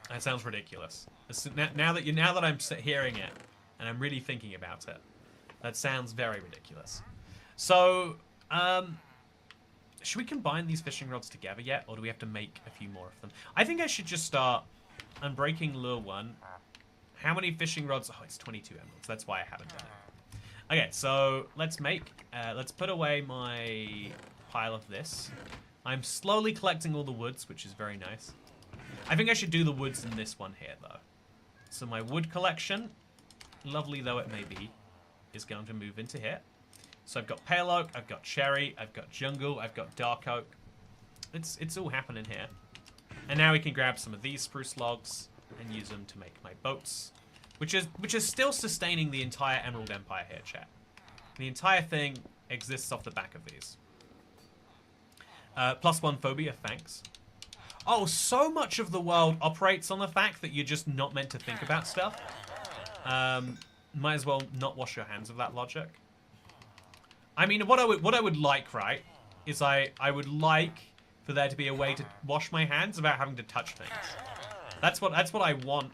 That sounds ridiculous. Now that I'm hearing it, and I'm really thinking about it, that sounds very ridiculous. So, should we combine these fishing rods together yet, or do we have to make a few more of them? I think I should just start... Unbreaking lure 1. How many fishing rods? Oh, it's 22 emeralds. That's why I haven't done it. Okay, so let's make... let's put away my pile of this. I'm slowly collecting all the woods, which is very nice. I think I should do the woods in this one here, though. So my wood collection, lovely though it may be, is going to move into here. So I've got pale oak, I've got cherry, I've got jungle, I've got dark oak. It's all happening here. And now we can grab some of these spruce logs and use them to make my boats, which is still sustaining the entire Emerald Empire here, chat. The entire thing exists off the back of these. +1 phobia, thanks. Oh, so much of the world operates on the fact that you're just not meant to think about stuff. Might as well not wash your hands of that logic. I mean, what I would like, right, is I would like for there to be a way to wash my hands without having to touch things. That's what I want.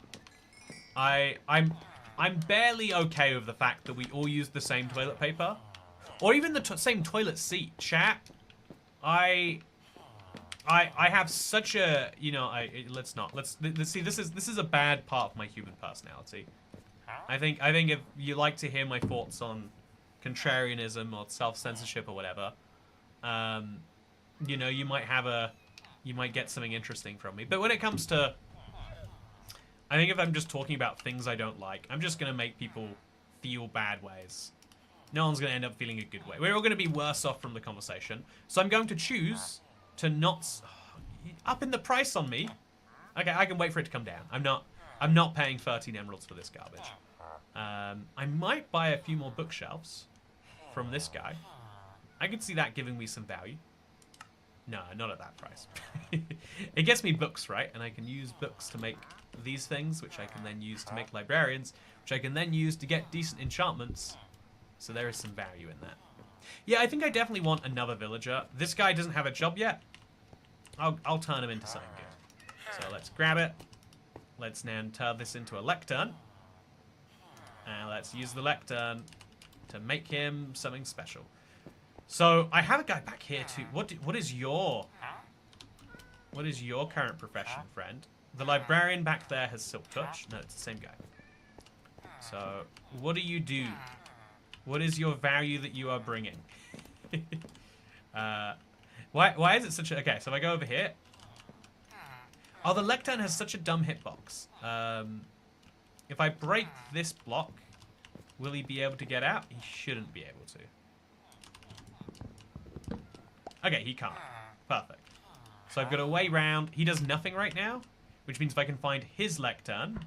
I'm barely okay with the fact that we all use the same toilet paper, or even the same toilet seat. Chat, I have such a, you know, let's see. This is a bad part of my human personality. I think if you like to hear my thoughts on contrarianism or self-censorship or whatever, you know, you might get something interesting from me. But when it comes to, I think if I'm just talking about things I don't like, I'm just gonna make people feel bad ways. No one's gonna end up feeling a good way. We're all gonna be worse off from the conversation. So I'm going to choose to not up in the price on me. Okay, I can wait for it to come down. I'm not paying 13 emeralds for this garbage. I might buy a few more bookshelves from this guy. I could see that giving me some value. No, not at that price. It gets me books, right? And I can use books to make these things, which I can then use to make librarians, which I can then use to get decent enchantments. So there is some value in that. Yeah, I think I definitely want another villager. This guy doesn't have a job yet. I'll turn him into something good. So let's grab it. Let's now turn this into a lectern. And let's use the lectern to make him something special. So I have a guy back here too. What is your current profession, friend? The librarian back there has silk touch. No, it's the same guy. So what do you do? What is your value that you are bringing? Why is it such a... Okay, so if I go over here. Oh, the lectern has such a dumb hitbox. If I break this block, will he be able to get out? He shouldn't be able to. Okay, he can't. Perfect. So I've got a way round. He does nothing right now, which means if I can find his lectern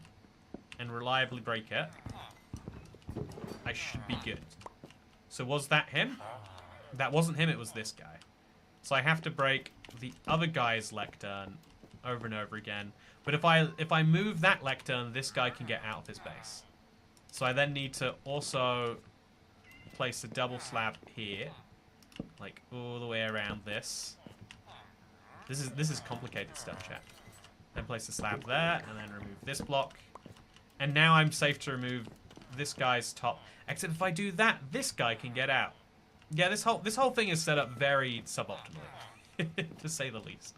and reliably break it, I should be good. So was that him? That wasn't him, it was this guy. So I have to break the other guy's lectern over and over again. But if I move that lectern, this guy can get out of his base. So I then need to also place a double slab here, like all the way around this. This is complicated stuff, chat. Then place the slab there, and then remove this block. And now I'm safe to remove this guy's top. Except if I do that, this guy can get out. Yeah, this whole thing is set up very suboptimally, to say the least.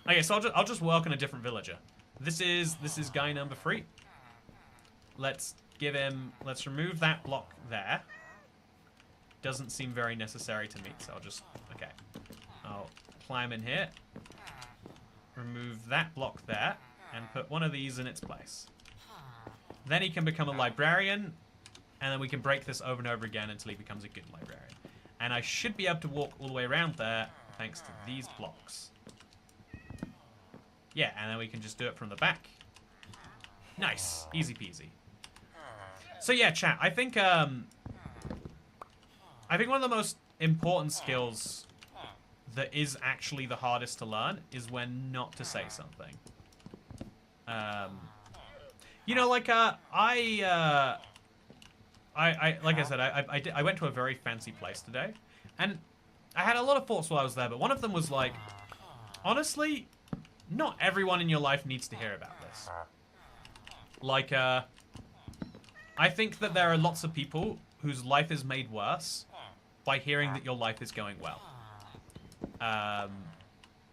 Okay, so I'll just work on a different villager. This is guy number 3. Let's remove that block there. Doesn't seem very necessary to me, so I'll climb in here, remove that block there, and put one of these in its place. Then he can become a librarian, and then we can break this over and over again until he becomes a good librarian. And I should be able to walk all the way around there thanks to these blocks. Yeah, and then we can just do it from the back. Nice. Easy peasy. So yeah, chat, I think one of the most important skills that is actually the hardest to learn is when not to say something. You know, like like I said, I went to a very fancy place today, and I had a lot of thoughts while I was there, but one of them was like, honestly, not everyone in your life needs to hear about this. Like, I think that there are lots of people whose life is made worse by hearing that your life is going well.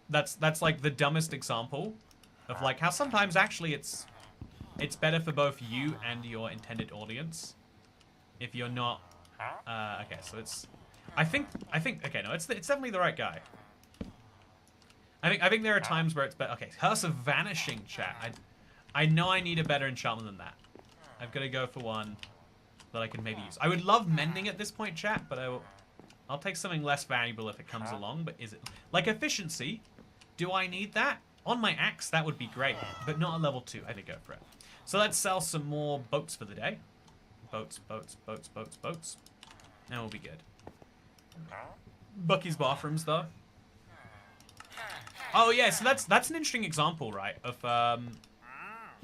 That's like the dumbest example of like how sometimes actually it's better for both you and your intended audience if you're not okay, so I think okay, no, it's definitely the right guy. I think there are times where it's better. Okay, Curse of Vanishing, chat. I know I need a better enchantment than that. I've got to go for one that I can maybe use. I would love Mending at this point, chat, but I'll take something less valuable if it comes along. But is it like Efficiency? Do I need that on my axe? That would be great, but not at level 2. I did go for it. So let's sell some more boats for the day. Boats, and we'll be good. Bucky's bathrooms, though. Oh yeah, so that's an interesting example, right? Of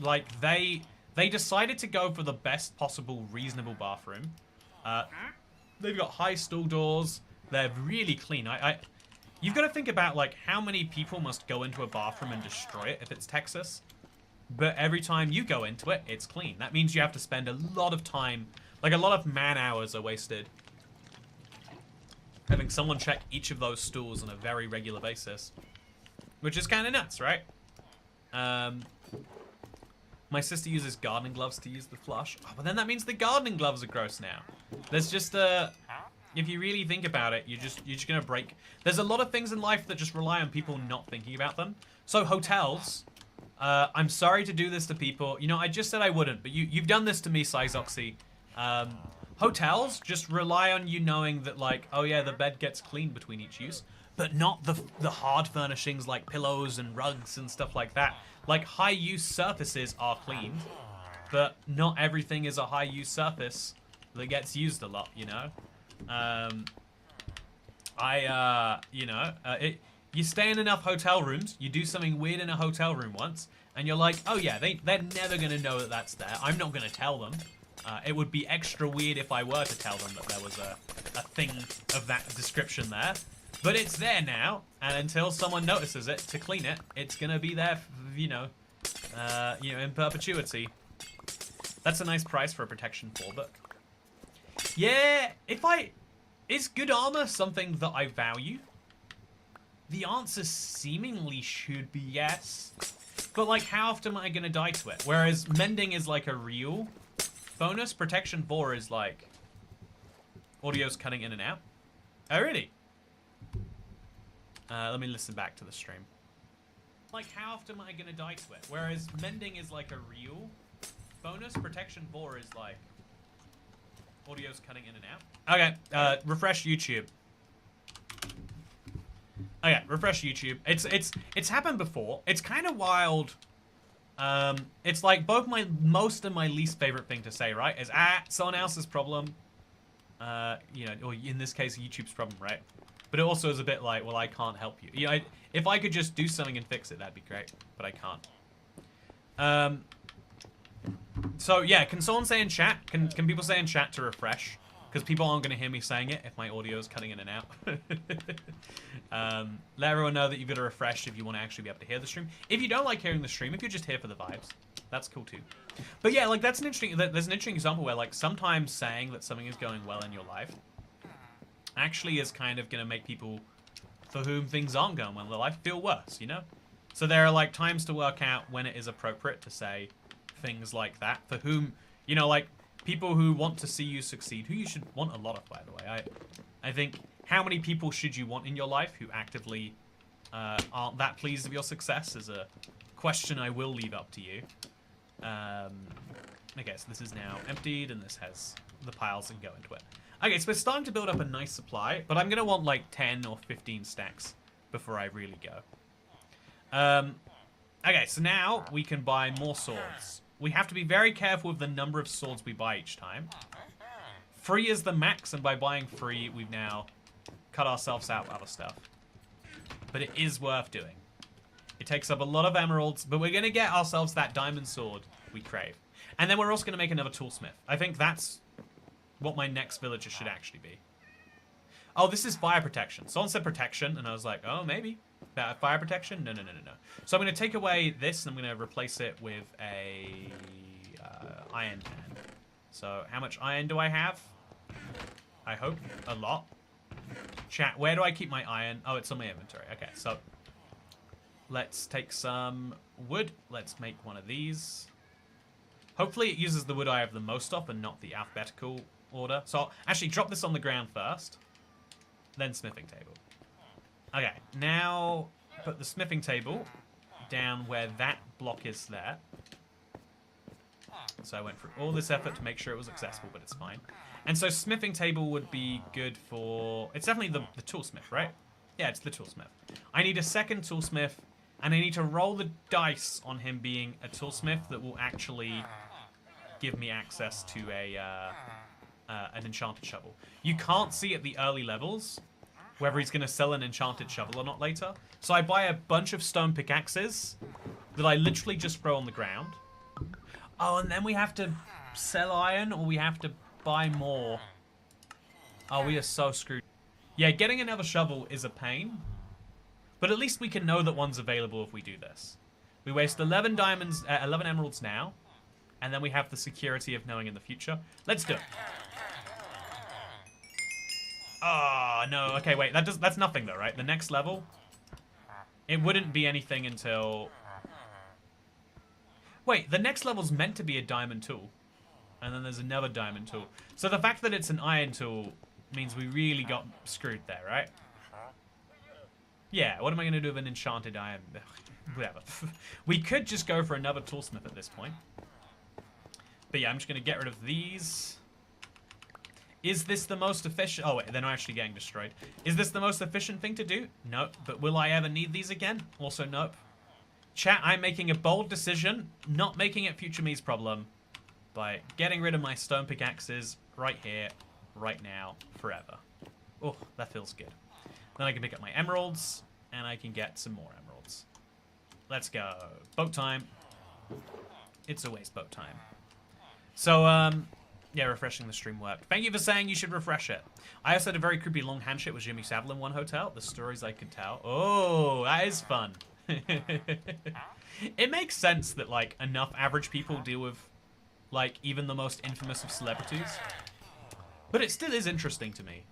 like they decided to go for the best possible reasonable bathroom. They've got high stall doors. They're really clean. You've got to think about like how many people must go into a bathroom and destroy it if it's Texas. But every time you go into it, it's clean. That means you have to spend a lot of time, like a lot of man hours are wasted having someone check each of those stools on a very regular basis. Which is kind of nuts, right? My sister uses gardening gloves to use the flush. Oh, but then that means the gardening gloves are gross now. There's just if you really think about it, you're just gonna break. There's a lot of things in life that just rely on people not thinking about them. So hotels, I'm sorry to do this to people. You know, I just said I wouldn't, but you've done this to me, Sizoxy. Hotels just rely on you knowing that, like, oh yeah, the bed gets cleaned between each use. But not the hard furnishings like pillows and rugs and stuff like that. Like, high-use surfaces are cleaned, but not everything is a high-use surface that gets used a lot, you know? You stay in enough hotel rooms, you do something weird in a hotel room once, and you're like, oh yeah, they're never going to know that that's there. I'm not going to tell them. It would be extra weird if I were to tell them that there was a thing of that description there. But it's there now, and until someone notices it to clean it, it's gonna be there, in perpetuity. That's a nice price for a Protection 4 book. Yeah, is good armor something that I value? The answer seemingly should be yes. But like, how often am I gonna die to it? Whereas Mending is like a real bonus, Protection 4 is like audio's cutting in and out. Oh really? Let me listen back to the stream. Like, how often am I gonna die to it? Whereas Mending is like a real bonus, Protection 4 is like audio's cutting in and out. Okay, refresh YouTube. Okay, refresh YouTube. It's happened before. It's kind of wild. It's like both my most and my least favorite thing to say, right? Is someone else's problem. You know, or in this case, YouTube's problem, right? But it also is a bit like, well, I can't help you. You know, if I could just do something and fix it, that'd be great. But I can't. So yeah, can someone say in chat? Can people say in chat to refresh? Because people aren't going to hear me saying it if my audio is cutting in and out. Let everyone know that you've got to refresh if you want to actually be able to hear the stream. If you don't like hearing the stream, if you're just here for the vibes, that's cool too. But yeah, like that's an interesting. There's an interesting example where like sometimes saying that something is going well in your life actually is kind of going to make people for whom things aren't going well in their life feel worse. You know. So there are like times to work out when it is appropriate to say things like that for whom, you know, like people who want to see you succeed, who you should want a lot of, by the way. I think how many people should you want in your life who actively aren't that pleased with your success is a question I will leave up to you. Okay, so this is now emptied and this has the piles and go into it. Okay, so we're starting to build up a nice supply, but I'm going to want like 10 or 15 stacks before I really go. Okay, so now we can buy more swords. We have to be very careful with the number of swords we buy each time. 3 is the max, and by buying 3, we've now cut ourselves out with other stuff. But it is worth doing. It takes up a lot of emeralds, but we're going to get ourselves that diamond sword we crave. And then we're also going to make another toolsmith. I think that's what my next villager should actually be. Oh, this is fire protection. Someone said protection, and I was like, oh, maybe. Fire protection? No. So I'm going to take away this, and I'm going to replace it with a iron pan. So how much iron do I have? I hope a lot. Chat, where do I keep my iron? Oh, it's on my inventory. Okay, so let's take some wood. Let's make one of these. Hopefully it uses the wood I have the most of and not the alphabetical order. So I'll actually drop this on the ground first, then smithing table. Okay, now put the smithing table down where that block is there. So I went through all this effort to make sure it was accessible, but it's fine. And so smithing table would be good for... It's definitely the toolsmith, right? Yeah, it's the toolsmith. I need a second toolsmith, and I need to roll the dice on him being a toolsmith that will actually give me access to an enchanted shovel. You can't see at the early levels whether he's going to sell an enchanted shovel or not later. So I buy a bunch of stone pickaxes that I literally just throw on the ground. Oh, and then we have to sell iron, or we have to buy more. Oh, we are so screwed. Yeah, getting another shovel is a pain, but at least we can know that one's available if we do this. We waste 11 diamonds, 11 emeralds now, and then we have the security of knowing in the future. Let's do it. Oh, no. Okay, wait. That's nothing, though, right? The next level, it wouldn't be anything until... Wait, the next level's meant to be a diamond tool. And then there's another diamond tool. So the fact that it's an iron tool means we really got screwed there, right? Yeah, what am I going to do with an enchanted iron? Whatever. We could just go for another toolsmith at this point. But yeah, I'm just going to get rid of these. Is this the most efficient... Oh, wait, they're not actually getting destroyed. Is this the most efficient thing to do? No. But will I ever need these again? Also, nope. Chat, I'm making a bold decision, not making it future me's problem, by getting rid of my stone pickaxes right here, right now, forever. Oh, that feels good. Then I can pick up my emeralds, and I can get some more emeralds. Let's go. Boat time. It's always boat time. So, yeah, refreshing the stream worked. Thank you for saying you should refresh it. I also had a very creepy long handshake with Jimmy Savile in one hotel. The stories I could tell. Oh, that is fun. It makes sense that, like, enough average people deal with, like, even the most infamous of celebrities. But it still is interesting to me.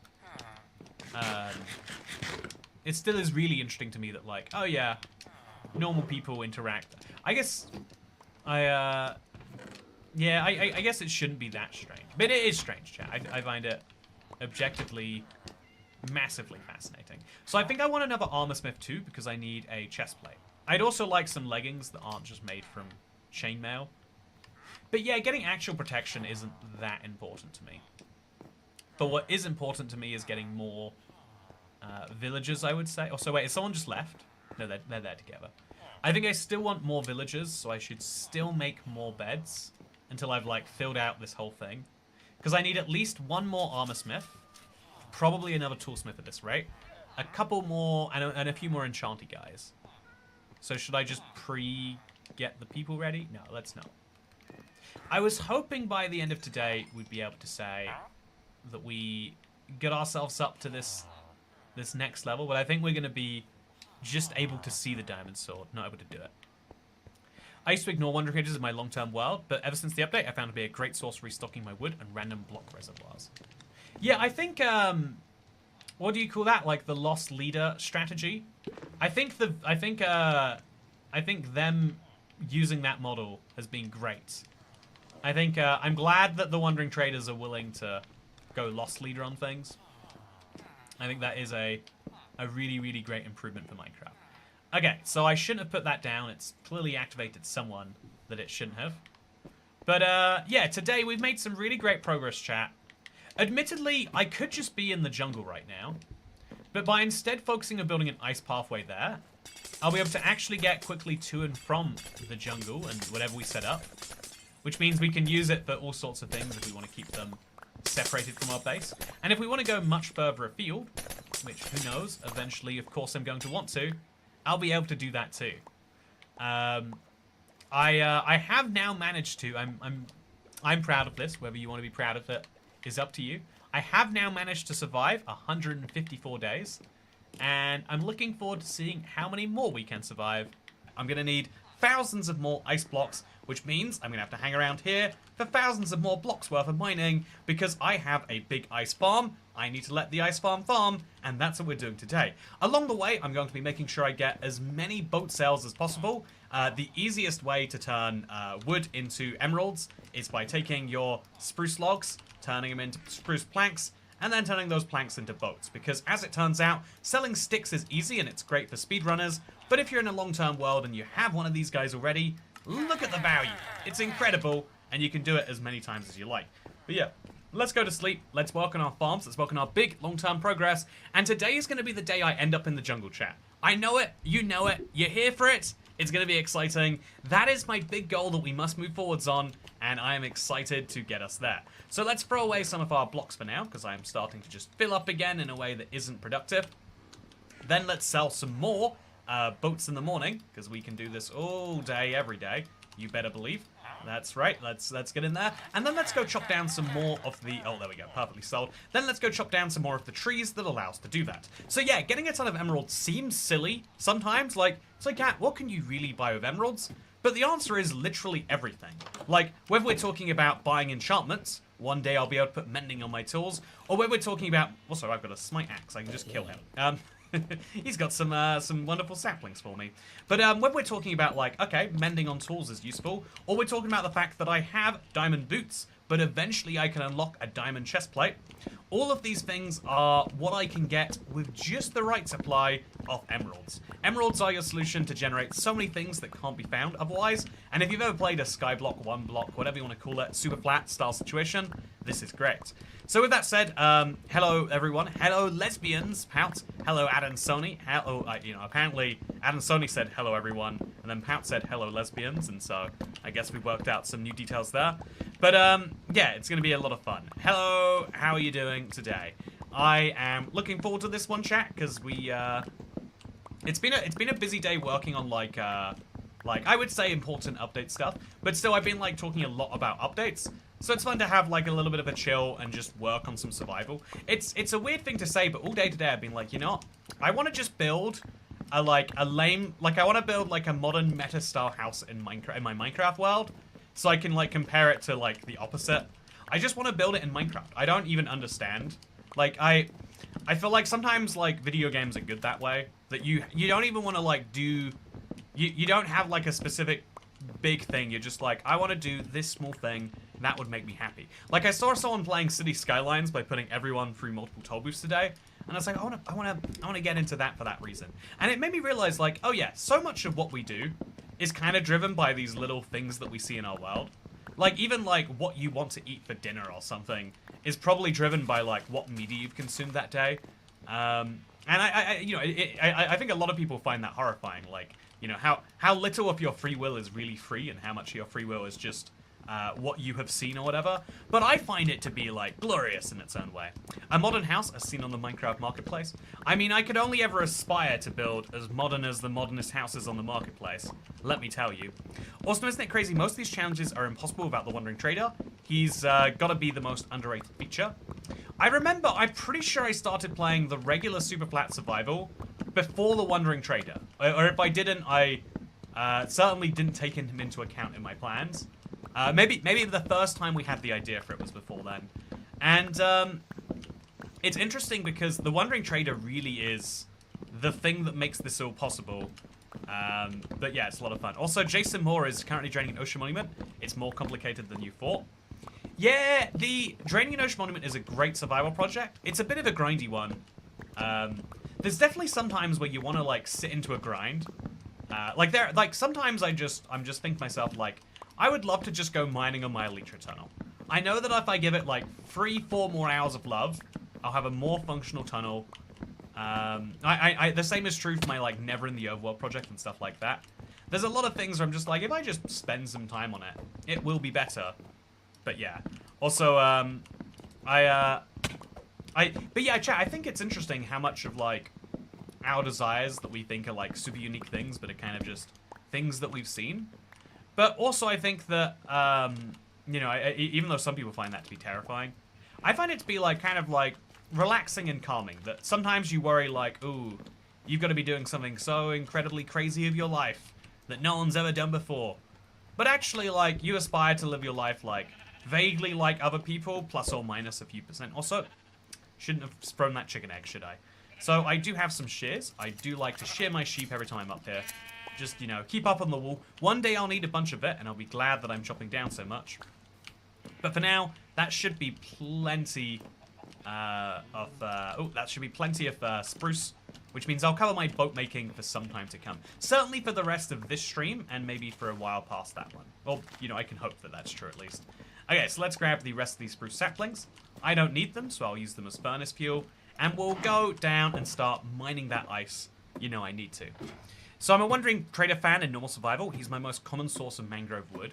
It still is really interesting to me that, like, oh yeah, normal people interact. I guess, yeah, I guess it shouldn't be that strange. But it is strange, chat. I find it objectively massively fascinating. So I think I want another armor smith too, because I need a chest plate. I'd also like some leggings that aren't just made from chainmail. But yeah, getting actual protection isn't that important to me. But what is important to me is getting more villagers, I would say. Oh, so wait, is someone just left? No, they're there together. I think I still want more villagers, so I should still make more beds until I've, like, filled out this whole thing. Because I need at least one more armor smith. Probably another toolsmith at this rate. A couple more, and a few more enchanty guys. So should I just get the people ready? No, let's not. I was hoping by the end of today we'd be able to say that we get ourselves up to this next level, but I think we're going to be just able to see the diamond sword, not able to do it. I used to ignore Wonder Creators as my long-term world, but ever since the update, I found it to be a great source for restocking my wood and random block reservoirs. Yeah, I think, what do you call that? Like the lost leader strategy? I think them using that model has been great. I think, I'm glad that the Wandering Traders are willing to go lost leader on things. I think that is a really, really great improvement for Minecraft. Okay, so I shouldn't have put that down. It's clearly activated someone that it shouldn't have. But, yeah, today we've made some really great progress, chat. Admittedly, I could just be in the jungle right now. But by instead focusing on building an ice pathway there, I'll be able to actually get quickly to and from the jungle and whatever we set up. Which means we can use it for all sorts of things if we want to keep them separated from our base. And if we want to go much further afield, which who knows, eventually of course I'm going to want to, I'll be able to do that too. I have now managed to, I'm proud of this, whether you want to be proud of it is up to you. I have now managed to survive 154 days, and I'm looking forward to seeing how many more we can survive. I'm going to need thousands of more ice blocks, which means I'm going to have to hang around here for thousands of more blocks worth of mining, because I have a big ice farm. I need to let the ice farm farm, and that's what we're doing today. Along the way, I'm going to be making sure I get as many boat sails as possible. The easiest way to turn wood into emeralds is by taking your spruce logs, turning them into spruce planks, and then turning those planks into boats. Because as it turns out, selling sticks is easy and it's great for speedrunners, but if you're in a long-term world and you have one of these guys already, look at the value. It's incredible, and you can do it as many times as you like. But yeah, let's go to sleep. Let's work on our farms. Let's work on our big long-term progress. And today is going to be the day I end up in the jungle, chat. I know it. You know it. You're here for it. It's going to be exciting. That is my big goal that we must move forwards on, and I am excited to get us there. So let's throw away some of our blocks for now, because I am starting to just fill up again in a way that isn't productive. Then let's sell some more boats in the morning, because we can do this all day, every day. You better believe. That's right. Let's get in there. And then let's go chop down some more of the... Oh, there we go. Perfectly sold. Then let's go chop down some more of the trees that allow us to do that. So yeah, getting a ton of emeralds seems silly sometimes. Like, it's like, Kat, what can you really buy with emeralds? But the answer is literally everything. Like, whether we're talking about buying enchantments, one day I'll be able to put mending on my tools, or whether we're talking about... Also, I've got a smite axe. I can just kill him. He's got some wonderful saplings for me. But when we're talking about, like, okay, mending on tools is useful, or we're talking about the fact that I have diamond boots, but eventually I can unlock a diamond chestplate, all of these things are what I can get with just the right supply of emeralds. Emeralds are your solution to generate so many things that can't be found otherwise, and if you've ever played a skyblock, one block, whatever you want to call it, super flat style situation, this is great. So with that said, hello everyone, hello lesbians, Pout, hello Ad and Sony, hello, apparently Ad and Sony said hello everyone, and then Pout said hello lesbians, and so I guess we worked out some new details there. But yeah, it's going to be a lot of fun. Hello, how are you doing today? I am looking forward to this one, chat, because we, it's been a busy day working on like I would say important update stuff, but still I've been like talking a lot about updates. So it's fun to have like a little bit of a chill and just work on some survival. It's a weird thing to say, but all day today I've been like, you know what? I want to just build I want to build like a modern meta style house in Minecraft, in my Minecraft world, so I can like compare it to like the opposite. I just want to build it in Minecraft. I don't even understand. Like I feel like sometimes like video games are good that way, that you don't even want to like do, you don't have like a specific big thing. You're just like, I want to do this small thing. That would make me happy. Like I saw someone playing City Skylines by putting everyone through multiple toll booths today, and I was like, I want to get into that for that reason. And it made me realize, like, oh yeah, so much of what we do is kind of driven by these little things that we see in our world. Like even like what you want to eat for dinner or something is probably driven by like what media you've consumed that day. And I think a lot of people find that horrifying. Like, how little of your free will is really free and how much of your free will is just what you have seen or whatever. But I find it to be, like, glorious in its own way. A modern house as seen on the Minecraft marketplace. I mean, I could only ever aspire to build as modern as the modernist houses on the marketplace. Let me tell you. Also, isn't it crazy? Most of these challenges are impossible without the Wandering Trader. He's got to be the most underrated feature. I remember, I'm pretty sure I started playing the regular Super Flat Survival before the Wandering Trader. Or if I didn't, I certainly didn't take him into account in my plans. Maybe the first time we had the idea for it was before then. And it's interesting because the Wandering Trader really is the thing that makes this all possible. But yeah, it's a lot of fun. Also, Jason Moore is currently draining an ocean monument. It's more complicated than you thought. Yeah, the draining an ocean monument is a great survival project. It's a bit of a grindy one. There's definitely some times where you want to like sit into a grind. Sometimes I'm just thinking to myself like, I would love to just go mining on my Elytra tunnel. I know that if I give it like 3-4 more hours of love, I'll have a more functional tunnel. The same is true for my like Never in the Overworld project and stuff like that. There's a lot of things where I'm just like, if I just spend some time on it, it will be better. But yeah. Also, but yeah, chat, I think it's interesting how much of like our desires that we think are like super unique things, but are kind of just things that we've seen. But also, I think that, even though some people find that to be terrifying, I find it to be like kind of like relaxing and calming. That sometimes you worry like, ooh, you've got to be doing something so incredibly crazy of your life that no one's ever done before. But actually, like, you aspire to live your life like vaguely like other people, plus or minus a few percent. Also, shouldn't have thrown that chicken egg, should I? So I do have some shears. I do like to shear my sheep every time I'm up here. Just, keep up on the wall. One day I'll need a bunch of it, and I'll be glad that I'm chopping down so much. But for now, that should be plenty of spruce, which means I'll cover my boat making for some time to come. Certainly for the rest of this stream, and maybe for a while past that one. Well, I can hope that that's true at least. Okay, so let's grab the rest of these spruce saplings. I don't need them, so I'll use them as furnace fuel. And we'll go down and start mining that ice. I need to. So I'm a Wandering Trader fan in normal survival. He's my most common source of mangrove wood.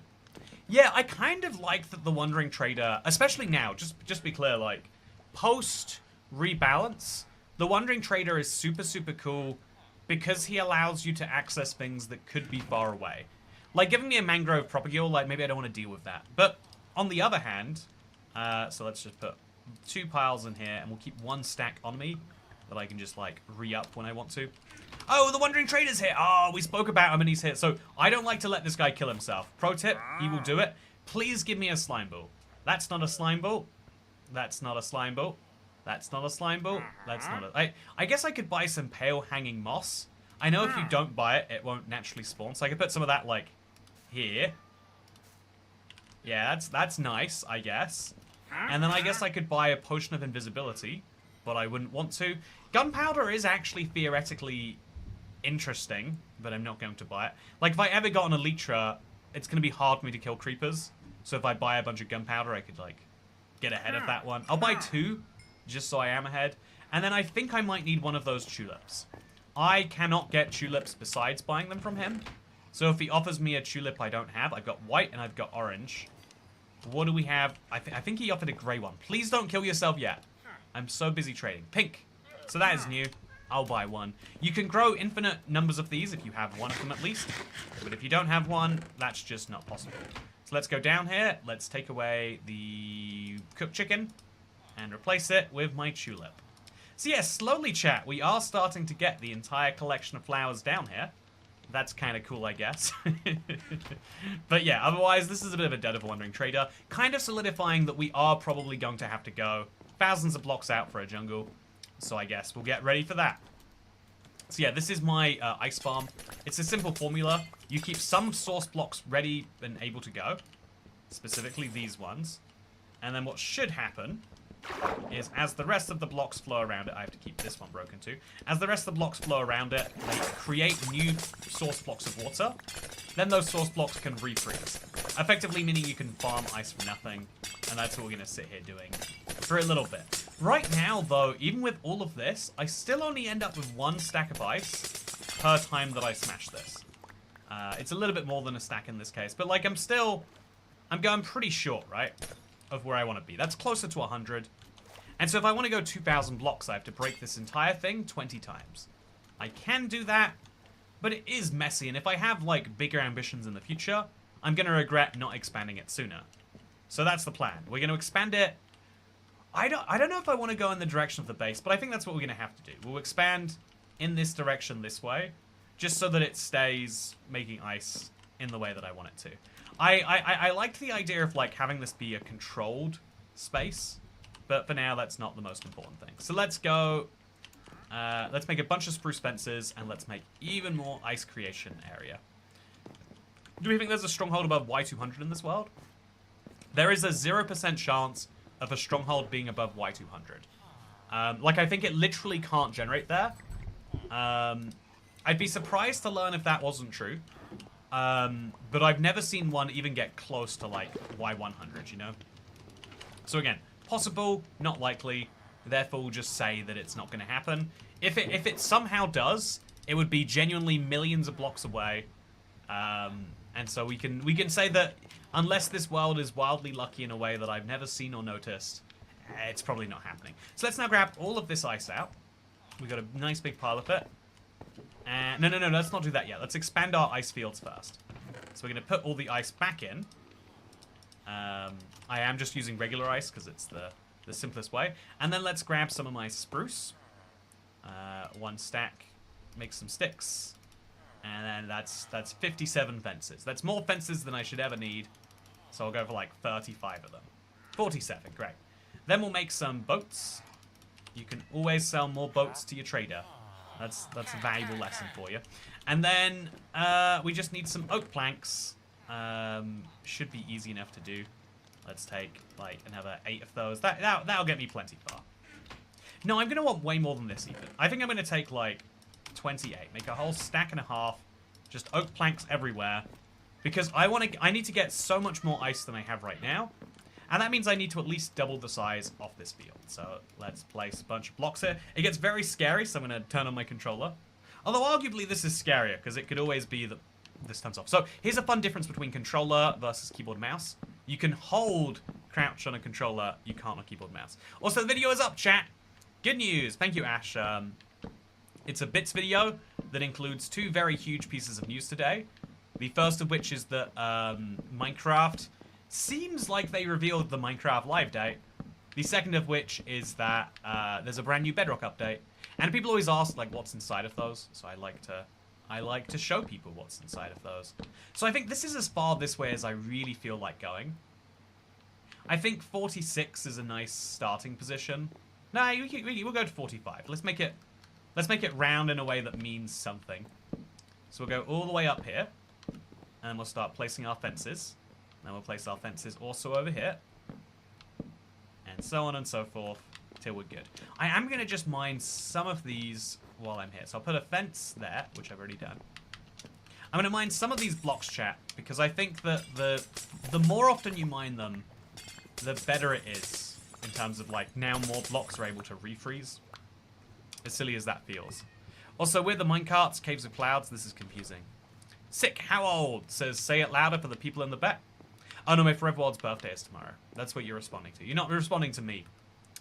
Yeah, I kind of like that the Wandering Trader, especially now, just be clear, like, post-rebalance, the Wandering Trader is super, super cool because he allows you to access things that could be far away. Like, giving me a mangrove propagule, like, maybe I don't want to deal with that. But on the other hand, so let's just put 2 piles in here, and we'll keep 1 stack on me that I can just, like, re-up when I want to. Oh, the Wandering Trader's here. Oh, we spoke about him and he's here. So I don't like to let this guy kill himself. Pro tip, he will do it. Please give me a slime ball. That's not a slime ball. That's not a slime ball. That's not a slime ball. That's not a... I guess I could buy some pale hanging moss. I know if you don't buy it, it won't naturally spawn. So I could put some of that, like, here. Yeah, that's nice, I guess. And then I guess I could buy a potion of invisibility, but I wouldn't want to. Gunpowder is actually theoretically interesting, but I'm not going to buy it. Like, if I ever got an Elytra, it's going to be hard for me to kill creepers. So if I buy a bunch of gunpowder, I could, like, get ahead of that one. I'll buy 2, just so I am ahead. And then I think I might need one of those tulips. I cannot get tulips besides buying them from him. So if he offers me a tulip I don't have, I've got white and I've got orange. What do we have? I think he offered a grey one. Please don't kill yourself yet. I'm so busy trading. Pink. So that is new. I'll buy 1. You can grow infinite numbers of these if you have 1 of them at least. But if you don't have 1, that's just not possible. So let's go down here. Let's take away the cooked chicken and replace it with my tulip. So yeah, slowly, chat, we are starting to get the entire collection of flowers down here. That's kind of cool, I guess. But yeah, otherwise, this is a bit of a dead of a Wandering Trader. Kind of solidifying that we are probably going to have to go thousands of blocks out for a jungle. So I guess we'll get ready for that. So yeah, this is my ice farm. It's a simple formula. You keep some source blocks ready and able to go. Specifically these ones. And then what should happen is as the rest of the blocks flow around it, I have to keep this one broken too. As the rest of the blocks flow around it, they create new source blocks of water. Then those source blocks can refreeze. Effectively meaning you can farm ice for nothing. And that's what we're going to sit here doing for a little bit. Right now, though, even with all of this, I still only end up with 1 stack of ice per time that I smash this. It's a little bit more than a stack in this case, but like I'm going pretty short, right, of where I want to be. That's closer to 100. And so if I want to go 2,000 blocks, I have to break this entire thing 20 times. I can do that, but it is messy, and if I have like bigger ambitions in the future, I'm going to regret not expanding it sooner. So that's the plan. We're going to expand it. I don't know if I want to go in the direction of the base, but I think that's what we're going to have to do. We'll expand in this direction this way, just so that it stays making ice in the way that I want it to. I liked the idea of like having this be a controlled space, but for now that's not the most important thing. So let's go, let's make a bunch of spruce fences, and let's make even more ice creation area. Do we think there's a stronghold above Y200 in this world? There is a 0% chance of a stronghold being above Y200. Like, I think it literally can't generate there. I'd be surprised to learn if that wasn't true. But I've never seen one even get close to, like, Y100, you know? So again, possible, not likely. Therefore, we'll just say that it's not going to happen. If it somehow does, it would be genuinely millions of blocks away. And so we can say that unless this world is wildly lucky in a way that I've never seen or noticed, it's probably not happening. So let's now grab all of this ice out. We've got a nice big pile of it. And no, let's not do that yet. Let's expand our ice fields first. So we're going to put all the ice back in. I am just using regular ice because it's the simplest way. And then let's grab some of my spruce. 1 stack. Make some sticks. And then that's 57 fences. That's more fences than I should ever need. So I'll go for like 35 of them. 47, great. Then we'll make some boats. You can always sell more boats to your trader. That's a valuable lesson for you. And then we just need some oak planks. Should be easy enough to do. Let's take like another 8 of those. That'll get me plenty far. No, I'm going to want way more than this even. I think I'm going to take like 28. Make a whole stack and a half. Just oak planks everywhere. Because I need to get so much more ice than I have right now. And that means I need to at least double the size of this field. So let's place a bunch of blocks here. It gets very scary, so I'm going to turn on my controller. Although arguably this is scarier, because it could always be that this turns off. So here's a fun difference between controller versus keyboard and mouse. You can hold crouch on a controller, you can't on a keyboard and mouse. Also, the video is up, chat. Good news. Thank you, Ash. It's a bits video that includes 2 very huge pieces of news today. The first of which is that Minecraft seems like they revealed the Minecraft live date. The second of which is that there's a brand new Bedrock update. And people always ask like what's inside of those. So I like to show people what's inside of those. So I think this is as far this way as I really feel like going. I think 46 is a nice starting position. No, we'll go to 45. Let's make it round in a way that means something. So we'll go all the way up here. And we'll start placing our fences. Then we'll place our fences also over here. And so on and so forth till we're good. I am going to just mine some of these while I'm here. So I'll put a fence there, which I've already done. I'm going to mine some of these blocks, chat, because I think that the more often you mine them, the better it is. In terms of, like, now more blocks are able to refreeze. As silly as that feels. Also, with the minecarts, Caves of Clouds, this is confusing. Sick, how old? Says, say it louder for the people in the back. Oh no, my Forever World's birthday is tomorrow. That's what you're responding to. You're not responding to me.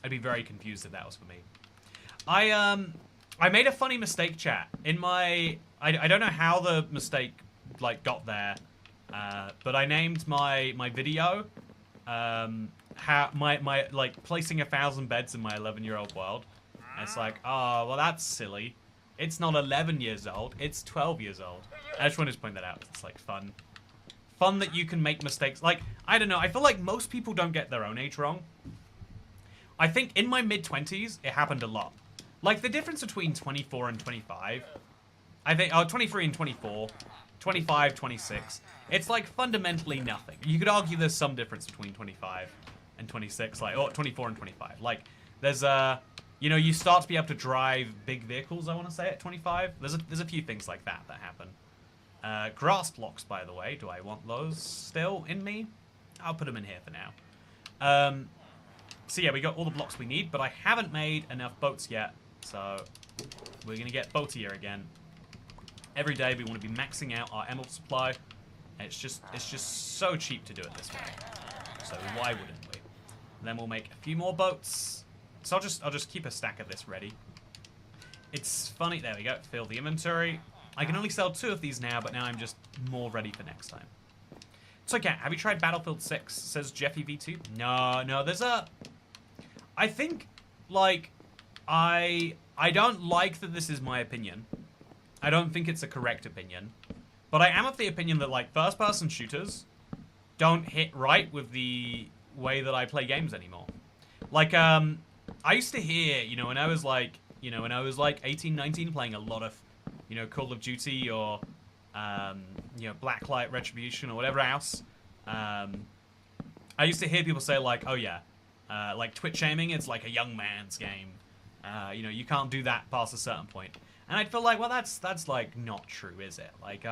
I'd be very confused if that was for me. I made a funny mistake, chat. In my... I don't know how the mistake, like, got there. But I named my video... like placing 1,000 beds in my 11-year-old world. And it's like, oh, well, that's silly. It's not 11 years old, it's 12 years old. I just wanted to point that out. It's like fun that you can make mistakes. Like, I don't know, I feel like most people don't get their own age wrong. I think in my mid-20s it happened a lot. Like the difference between 24 and 25, I think 23 and 24, 25, 26, it's like fundamentally nothing. You could argue there's some difference between 25 and 26, like, or 24 and 25. Like, there's you know, you start to be able to drive big vehicles, I want to say, at 25. There's a few things like that happen. Grass blocks, by the way. Do I want those still in me? I'll put them in here for now. So yeah, we got all the blocks we need, but I haven't made enough boats yet. So we're going to get boatier again. Every day we want to be maxing out our emerald supply. And it's just so cheap to do it this way. So why wouldn't we? And then we'll make a few more boats. So I'll just keep a stack of this ready. It's funny. There we go. Fill the inventory. I can only sell 2 of these now, but now I'm just more ready for next time. So, Cat, have you tried Battlefield 6? Says Jeffy V2. No, there's a... I think, like, I don't like that this is my opinion. I don't think it's a correct opinion. But I am of the opinion that, like, first-person shooters don't hit right with the way that I play games anymore. Like, I used to hear, you know, when I was, like, 18, 19, playing a lot of, you know, Call of Duty or, you know, Blacklight Retribution or whatever else. I used to hear people say, like, oh, yeah, like, Twitch aiming, it's like a young man's game. You know, you can't do that past a certain point. And I'd feel like, well, that's like, not true, is it? Like,